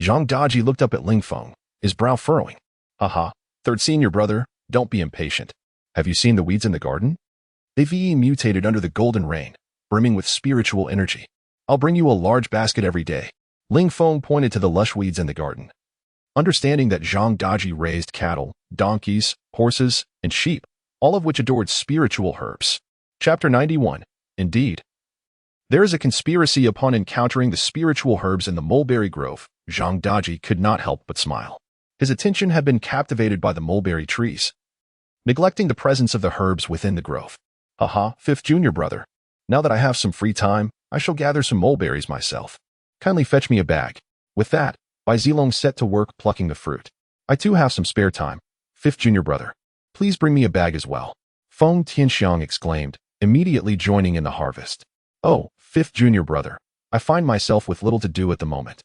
Zhang Daji looked up at Ling Feng, his brow furrowing. Haha, third senior brother, don't be impatient. Have you seen the weeds in the garden? They've mutated under the golden rain, brimming with spiritual energy. I'll bring you a large basket every day. Ling Feng pointed to the lush weeds in the garden. Understanding that Zhang Daji raised cattle, donkeys, horses, and sheep, all of which adored spiritual herbs. Chapter 91. Indeed. There is a conspiracy. Upon encountering the spiritual herbs in the mulberry grove, Zhang Daji could not help but smile. His attention had been captivated by the mulberry trees, neglecting the presence of the herbs within the grove. Haha, fifth junior brother. Now that I have some free time, I shall gather some mulberries myself. Kindly fetch me a bag. With that, Bai Zilong set to work plucking the fruit. I too have some spare time. Fifth junior brother, please bring me a bag as well. Feng Tianxiang exclaimed, immediately joining in the harvest. Oh, fifth junior brother, I find myself with little to do at the moment.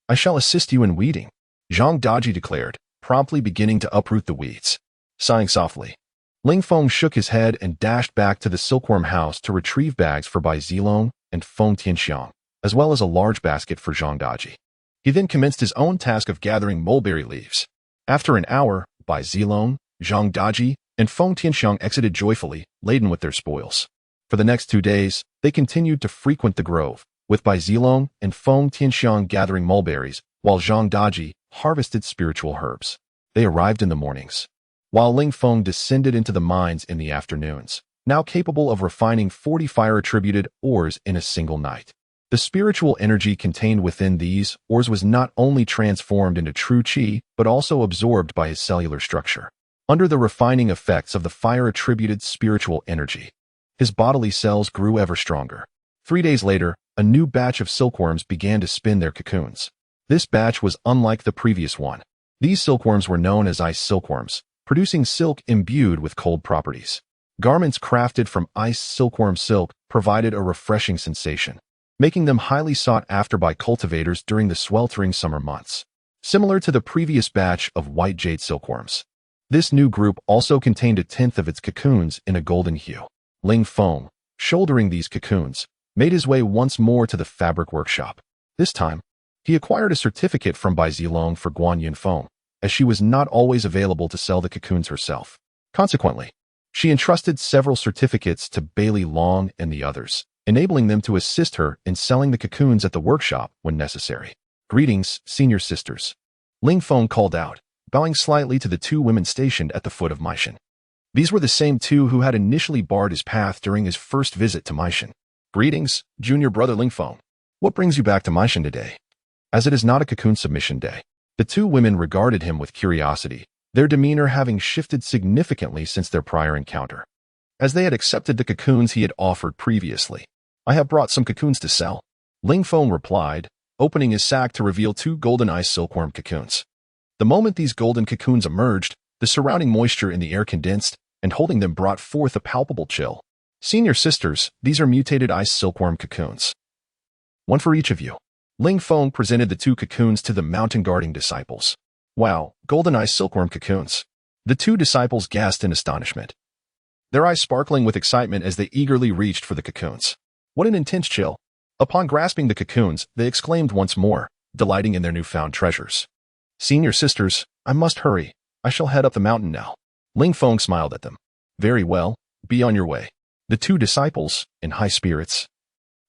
I shall assist you in weeding, Zhang Daji declared, promptly beginning to uproot the weeds. Sighing softly, Ling Feng shook his head and dashed back to the silkworm house to retrieve bags for Bai Zilong and Feng Tianxiang, as well as a large basket for Zhang Daji. He then commenced his own task of gathering mulberry leaves. After an hour, Bai Zilong, Zhang Daji, and Feng Tianxiang exited joyfully, laden with their spoils. For the next 2 days, they continued to frequent the grove, with Bai Zilong and Feng Tianxiang gathering mulberries, while Zhang Daji harvested spiritual herbs. They arrived in the mornings, while Ling Feng descended into the mines in the afternoons, now capable of refining 40 fire-attributed ores in a single night. The spiritual energy contained within these ores was not only transformed into true qi, but also absorbed by his cellular structure. Under the refining effects of the fire-attributed spiritual energy, his bodily cells grew ever stronger. 3 days later, a new batch of silkworms began to spin their cocoons. This batch was unlike the previous one. These silkworms were known as ice silkworms, producing silk imbued with cold properties. Garments crafted from ice silkworm silk provided a refreshing sensation, making them highly sought after by cultivators during the sweltering summer months. Similar to the previous batch of white jade silkworms, this new group also contained 1/10 of its cocoons in a golden hue. Ling Feng, shouldering these cocoons, made his way once more to the fabric workshop. This time, he acquired a certificate from Bai Zilong for Guan Yunfeng, as she was not always available to sell the cocoons herself. Consequently, she entrusted several certificates to Bailey Long and the others, enabling them to assist her in selling the cocoons at the workshop when necessary. Greetings, senior sisters. Ling Feng called out, bowing slightly to the 2 women stationed at the foot of Maishan. These were the same 2 who had initially barred his path during his first visit to Maishan. Greetings, junior brother Ling Feng. What brings you back to Maishan today? As it is not a cocoon submission day, the 2 women regarded him with curiosity, their demeanor having shifted significantly since their prior encounter, as they had accepted the cocoons he had offered previously. I have brought some cocoons to sell, Ling Feng replied, opening his sack to reveal 2 golden ice silkworm cocoons. The moment these golden cocoons emerged, the surrounding moisture in the air condensed, and holding them brought forth a palpable chill. Senior sisters, these are mutated ice silkworm cocoons. 1 for each of you. Ling Feng presented the 2 cocoons to the mountain guarding disciples. Wow, golden ice silkworm cocoons. The 2 disciples gasped in astonishment, their eyes sparkling with excitement as they eagerly reached for the cocoons. What an intense chill. Upon grasping the cocoons, they exclaimed once more, delighting in their newfound treasures. Senior sisters, I must hurry. I shall head up the mountain now. Ling Feng smiled at them. Very well, be on your way. The 2 disciples, in high spirits,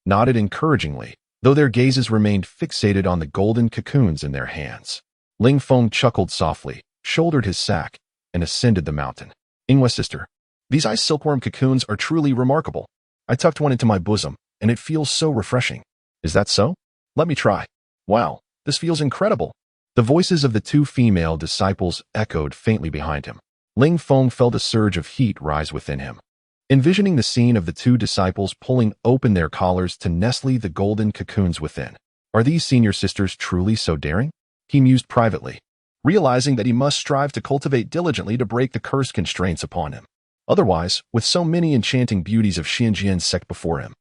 nodded encouragingly, though their gazes remained fixated on the golden cocoons in their hands. Ling Feng chuckled softly, shouldered his sack, and ascended the mountain. Ingwa sister, these ice silkworm cocoons are truly remarkable. I tucked one into my bosom, and it feels so refreshing. Is that so? Let me try. Wow, this feels incredible. The voices of the 2 female disciples echoed faintly behind him. Ling Feng felt a surge of heat rise within him, envisioning the scene of the 2 disciples pulling open their collars to nestle the golden cocoons within. Are these senior sisters truly so daring? He mused privately, realizing that he must strive to cultivate diligently to break the cursed constraints upon him. Otherwise, with so many enchanting beauties of Xinjian's sect before him,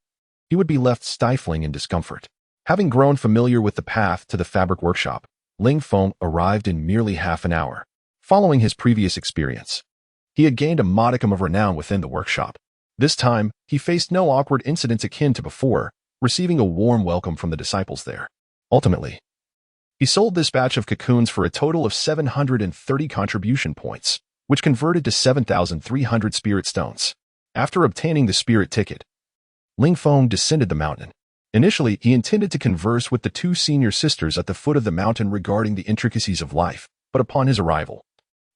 he would be left stifling in discomfort. Having grown familiar with the path to the fabric workshop, Ling Feng arrived in merely half an hour, following his previous experience. He had gained a modicum of renown within the workshop. This time, he faced no awkward incidents akin to before, receiving a warm welcome from the disciples there. Ultimately, he sold this batch of cocoons for a total of 730 contribution points, which converted to 7,300 spirit stones. After obtaining the spirit ticket, Ling Feng descended the mountain. Initially, he intended to converse with the two senior sisters at the foot of the mountain regarding the intricacies of life, but upon his arrival,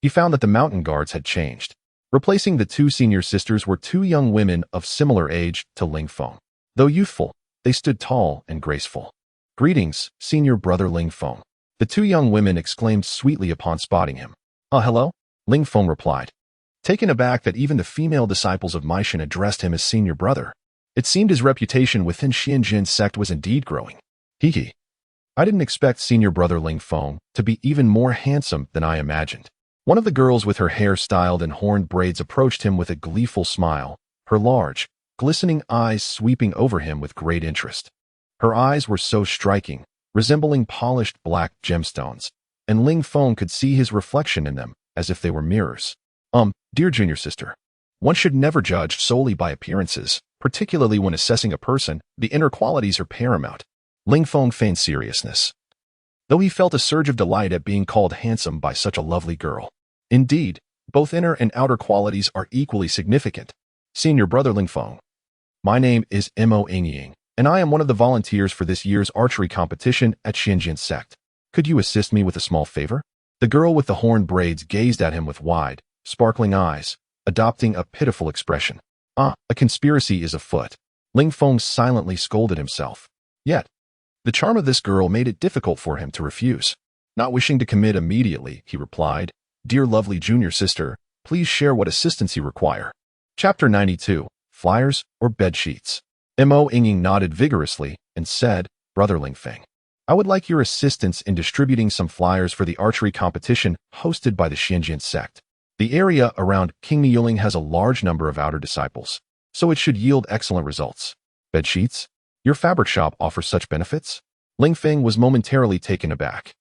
he found that the mountain guards had changed. Replacing the two senior sisters were two young women of similar age to Ling Feng. Though youthful, they stood tall and graceful. "Greetings, senior brother Ling Feng," the two young women exclaimed sweetly upon spotting him. Hello?" Ling Feng replied, taken aback that even the female disciples of Meishan addressed him as senior brother. It seemed his reputation within Xianjin's sect was indeed growing. Hee. I didn't expect senior brother Ling Feng to be even more handsome than I imagined. One of the girls with her hair styled in horned braids approached him with a gleeful smile, her large, glistening eyes sweeping over him with great interest. Her eyes were so striking, resembling polished black gemstones, and Ling Feng could see his reflection in them as if they were mirrors. Dear junior sister, one should never judge solely by appearances, particularly when assessing a person. The inner qualities are paramount. Ling Feng feigned seriousness, though he felt a surge of delight at being called handsome by such a lovely girl. Indeed, both inner and outer qualities are equally significant. Senior brother Ling Feng, my name is Mo Ying, and I am one of the volunteers for this year's archery competition at Xianjin sect. Could you assist me with a small favor? The girl with the horned braids gazed at him with wide, sparkling eyes, adopting a pitiful expression. A conspiracy is afoot. Ling Feng silently scolded himself. Yet, the charm of this girl made it difficult for him to refuse. Not wishing to commit immediately, he replied, Dear lovely junior sister, please share what assistance you require. Chapter 92, Flyers or Bed Sheets. Mo Ying nodded vigorously and said, Brother Ling Feng, I would like your assistance in distributing some flyers for the archery competition hosted by the Xianjin sect. The area around King Yuling has a large number of outer disciples, so it should yield excellent results. Bed sheets? Your fabric shop offers such benefits? Ling Feng was momentarily taken aback.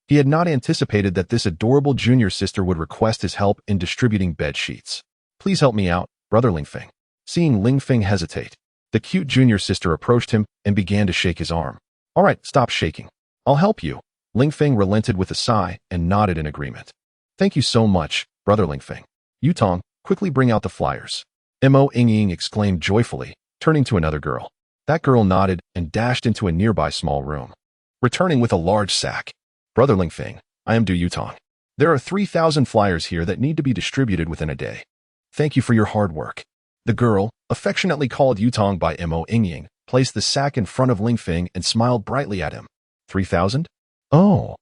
He had not anticipated that this adorable junior sister would request his help in distributing bed sheets. Please help me out, brother Ling Feng. Seeing Ling Feng hesitate, the cute junior sister approached him and began to shake his arm. All right, stop shaking. I'll help you. Ling Feng relented with a sigh and nodded in agreement. Thank you so much, brother Ling Feng. Yutong, quickly bring out the flyers. Mo Ying exclaimed joyfully, turning to another girl. That girl nodded and dashed into a nearby small room, returning with a large sack. Brother Ling Feng, I am Du Yutong. There are 3,000 flyers here that need to be distributed within a day. Thank you for your hard work. The girl, affectionately called Yutong by Mo Ying, placed the sack in front of Ling Feng and smiled brightly at him. 3,000? Oh,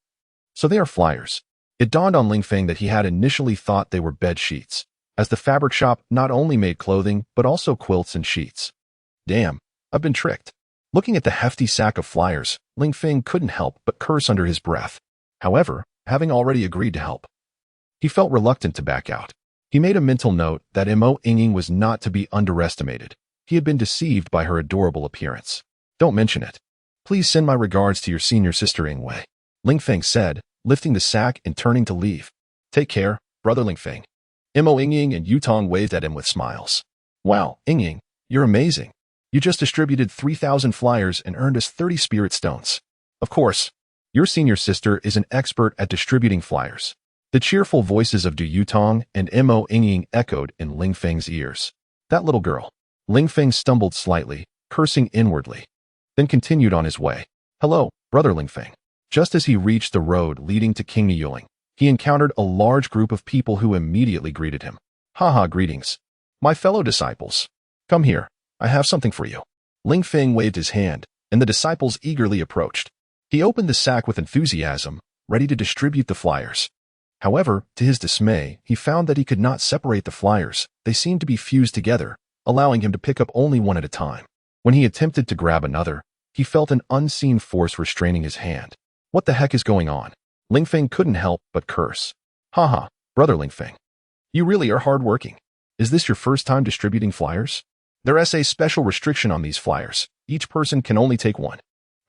so they are flyers. It dawned on Ling Feng that he had initially thought they were bed sheets, as the fabric shop not only made clothing but also quilts and sheets. Damn, I've been tricked. Looking at the hefty sack of flyers, Ling Feng couldn't help but curse under his breath. However, having already agreed to help, he felt reluctant to back out. He made a mental note that Mo Ying was not to be underestimated. He had been deceived by her adorable appearance. Don't mention it. Please send my regards to your senior sister Ying Wei, Ling Feng said, lifting the sack and turning to leave. Take care, brother Ling Feng. Mo Ying and Yutong waved at him with smiles. Wow, Ying, you're amazing. You just distributed 3,000 flyers and earned us 30 spirit stones. Of course, your senior sister is an expert at distributing flyers. The cheerful voices of Du Yutong and Mo Ying echoed in Ling Feng's ears. That little girl. Ling Feng stumbled slightly, cursing inwardly, then continued on his way. Hello, brother Ling Feng. Just as he reached the road leading to King Yuling, he encountered a large group of people who immediately greeted him. Haha, greetings. My fellow disciples. Come here. I have something for you. Ling Feng waved his hand, and the disciples eagerly approached. He opened the sack with enthusiasm, ready to distribute the flyers. However, to his dismay, he found that he could not separate the flyers. They seemed to be fused together, allowing him to pick up only one at a time. When he attempted to grab another, he felt an unseen force restraining his hand. What the heck is going on? Ling Feng couldn't help but curse. Haha, brother Ling Feng. You really are hardworking. Is this your first time distributing flyers? There is a special restriction on these flyers. Each person can only take one.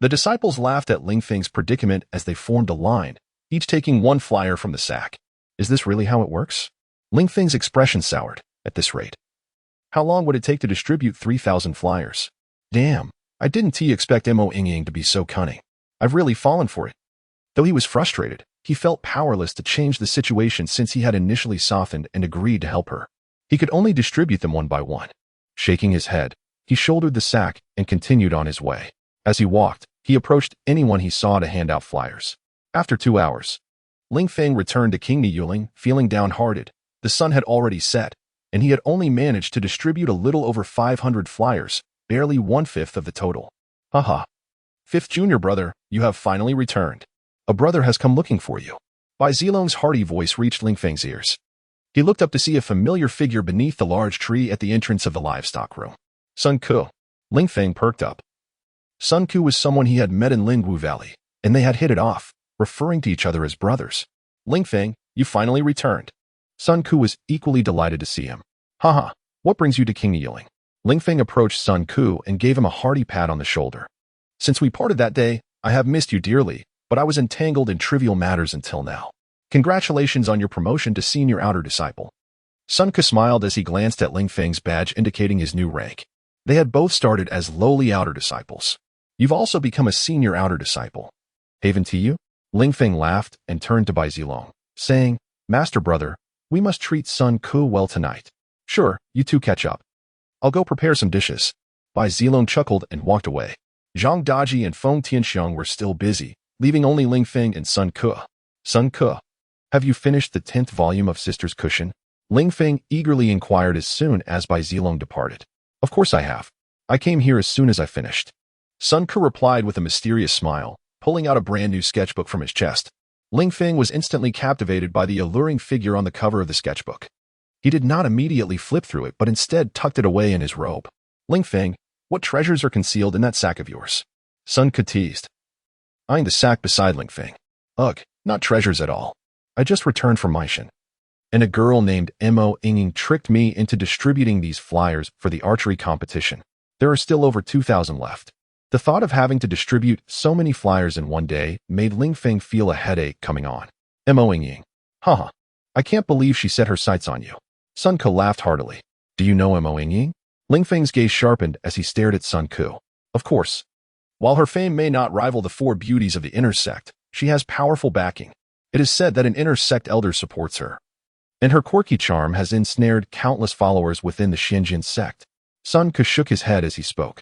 The disciples laughed at Ling Feng's predicament as they formed a line, each taking one flyer from the sack. Is this really how it works? Ling Feng's expression soured. At this rate, how long would it take to distribute 3,000 flyers? Damn, I didn't expect Mo Yingying to be so cunning. I've really fallen for it. Though he was frustrated, he felt powerless to change the situation since he had initially softened and agreed to help her. He could only distribute them one by one. Shaking his head, he shouldered the sack and continued on his way. As he walked, he approached anyone he saw to hand out flyers. After 2 hours, Ling Feng returned to King Niyuling, feeling downhearted. The sun had already set, and he had only managed to distribute a little over 500 flyers, barely 1/5 of the total. Haha. Fifth junior brother, you have finally returned. A brother has come looking for you. Bai Zilong's hearty voice reached Ling Feng's ears. He looked up to see a familiar figure beneath the large tree at the entrance of the livestock room. Sun Ku. Ling Feng perked up. Sun Ku was someone he had met in Lingwu Valley, and they had hit it off, referring to each other as brothers. Ling Feng, you finally returned. Sun Ku was equally delighted to see him. Haha, what brings you to King Yiling? Ling Feng approached Sun Ku and gave him a hearty pat on the shoulder. Since we parted that day, I have missed you dearly, but I was entangled in trivial matters until now. Congratulations on your promotion to senior outer disciple. Sun Ku smiled as he glanced at Ling Feng's badge indicating his new rank. They had both started as lowly outer disciples. You've also become a senior outer disciple. Haven to you? Ling Feng laughed and turned to Bai Zilong, saying, Master brother, we must treat Sun Ku well tonight. Sure, you two catch up. I'll go prepare some dishes. Bai Zilong chuckled and walked away. Zhang Daji and Feng Tianxiang were still busy, leaving only Ling Feng and Sun Ku. Sun Ku, have you finished the 10th volume of Sister's Cushion? Ling Feng eagerly inquired as soon as Bai Zilong departed. Of course I have. I came here as soon as I finished. Sun Ku replied with a mysterious smile, pulling out a brand new sketchbook from his chest. Ling Feng was instantly captivated by the alluring figure on the cover of the sketchbook. He did not immediately flip through it, but instead tucked it away in his robe. Ling Feng, what treasures are concealed in that sack of yours? Sun Ku teased, eyeing the sack beside Ling Feng. Ugh, not treasures at all. I just returned from Maishan, and a girl named Mo Yingying tricked me into distributing these flyers for the archery competition. There are still over 2,000 left. The thought of having to distribute so many flyers in one day made Ling Feng feel a headache coming on. Mo Yingying. Haha, I can't believe she set her sights on you. Sun Ku laughed heartily. Do you know Mo Yingying? Ling Feng's gaze sharpened as he stared at Sun Ku. Of course. While her fame may not rival the 4 beauties of the inner sect, she has powerful backing. It is said that an inner sect elder supports her, and her quirky charm has ensnared countless followers within the Xinjian sect. Sun Ku shook his head as he spoke.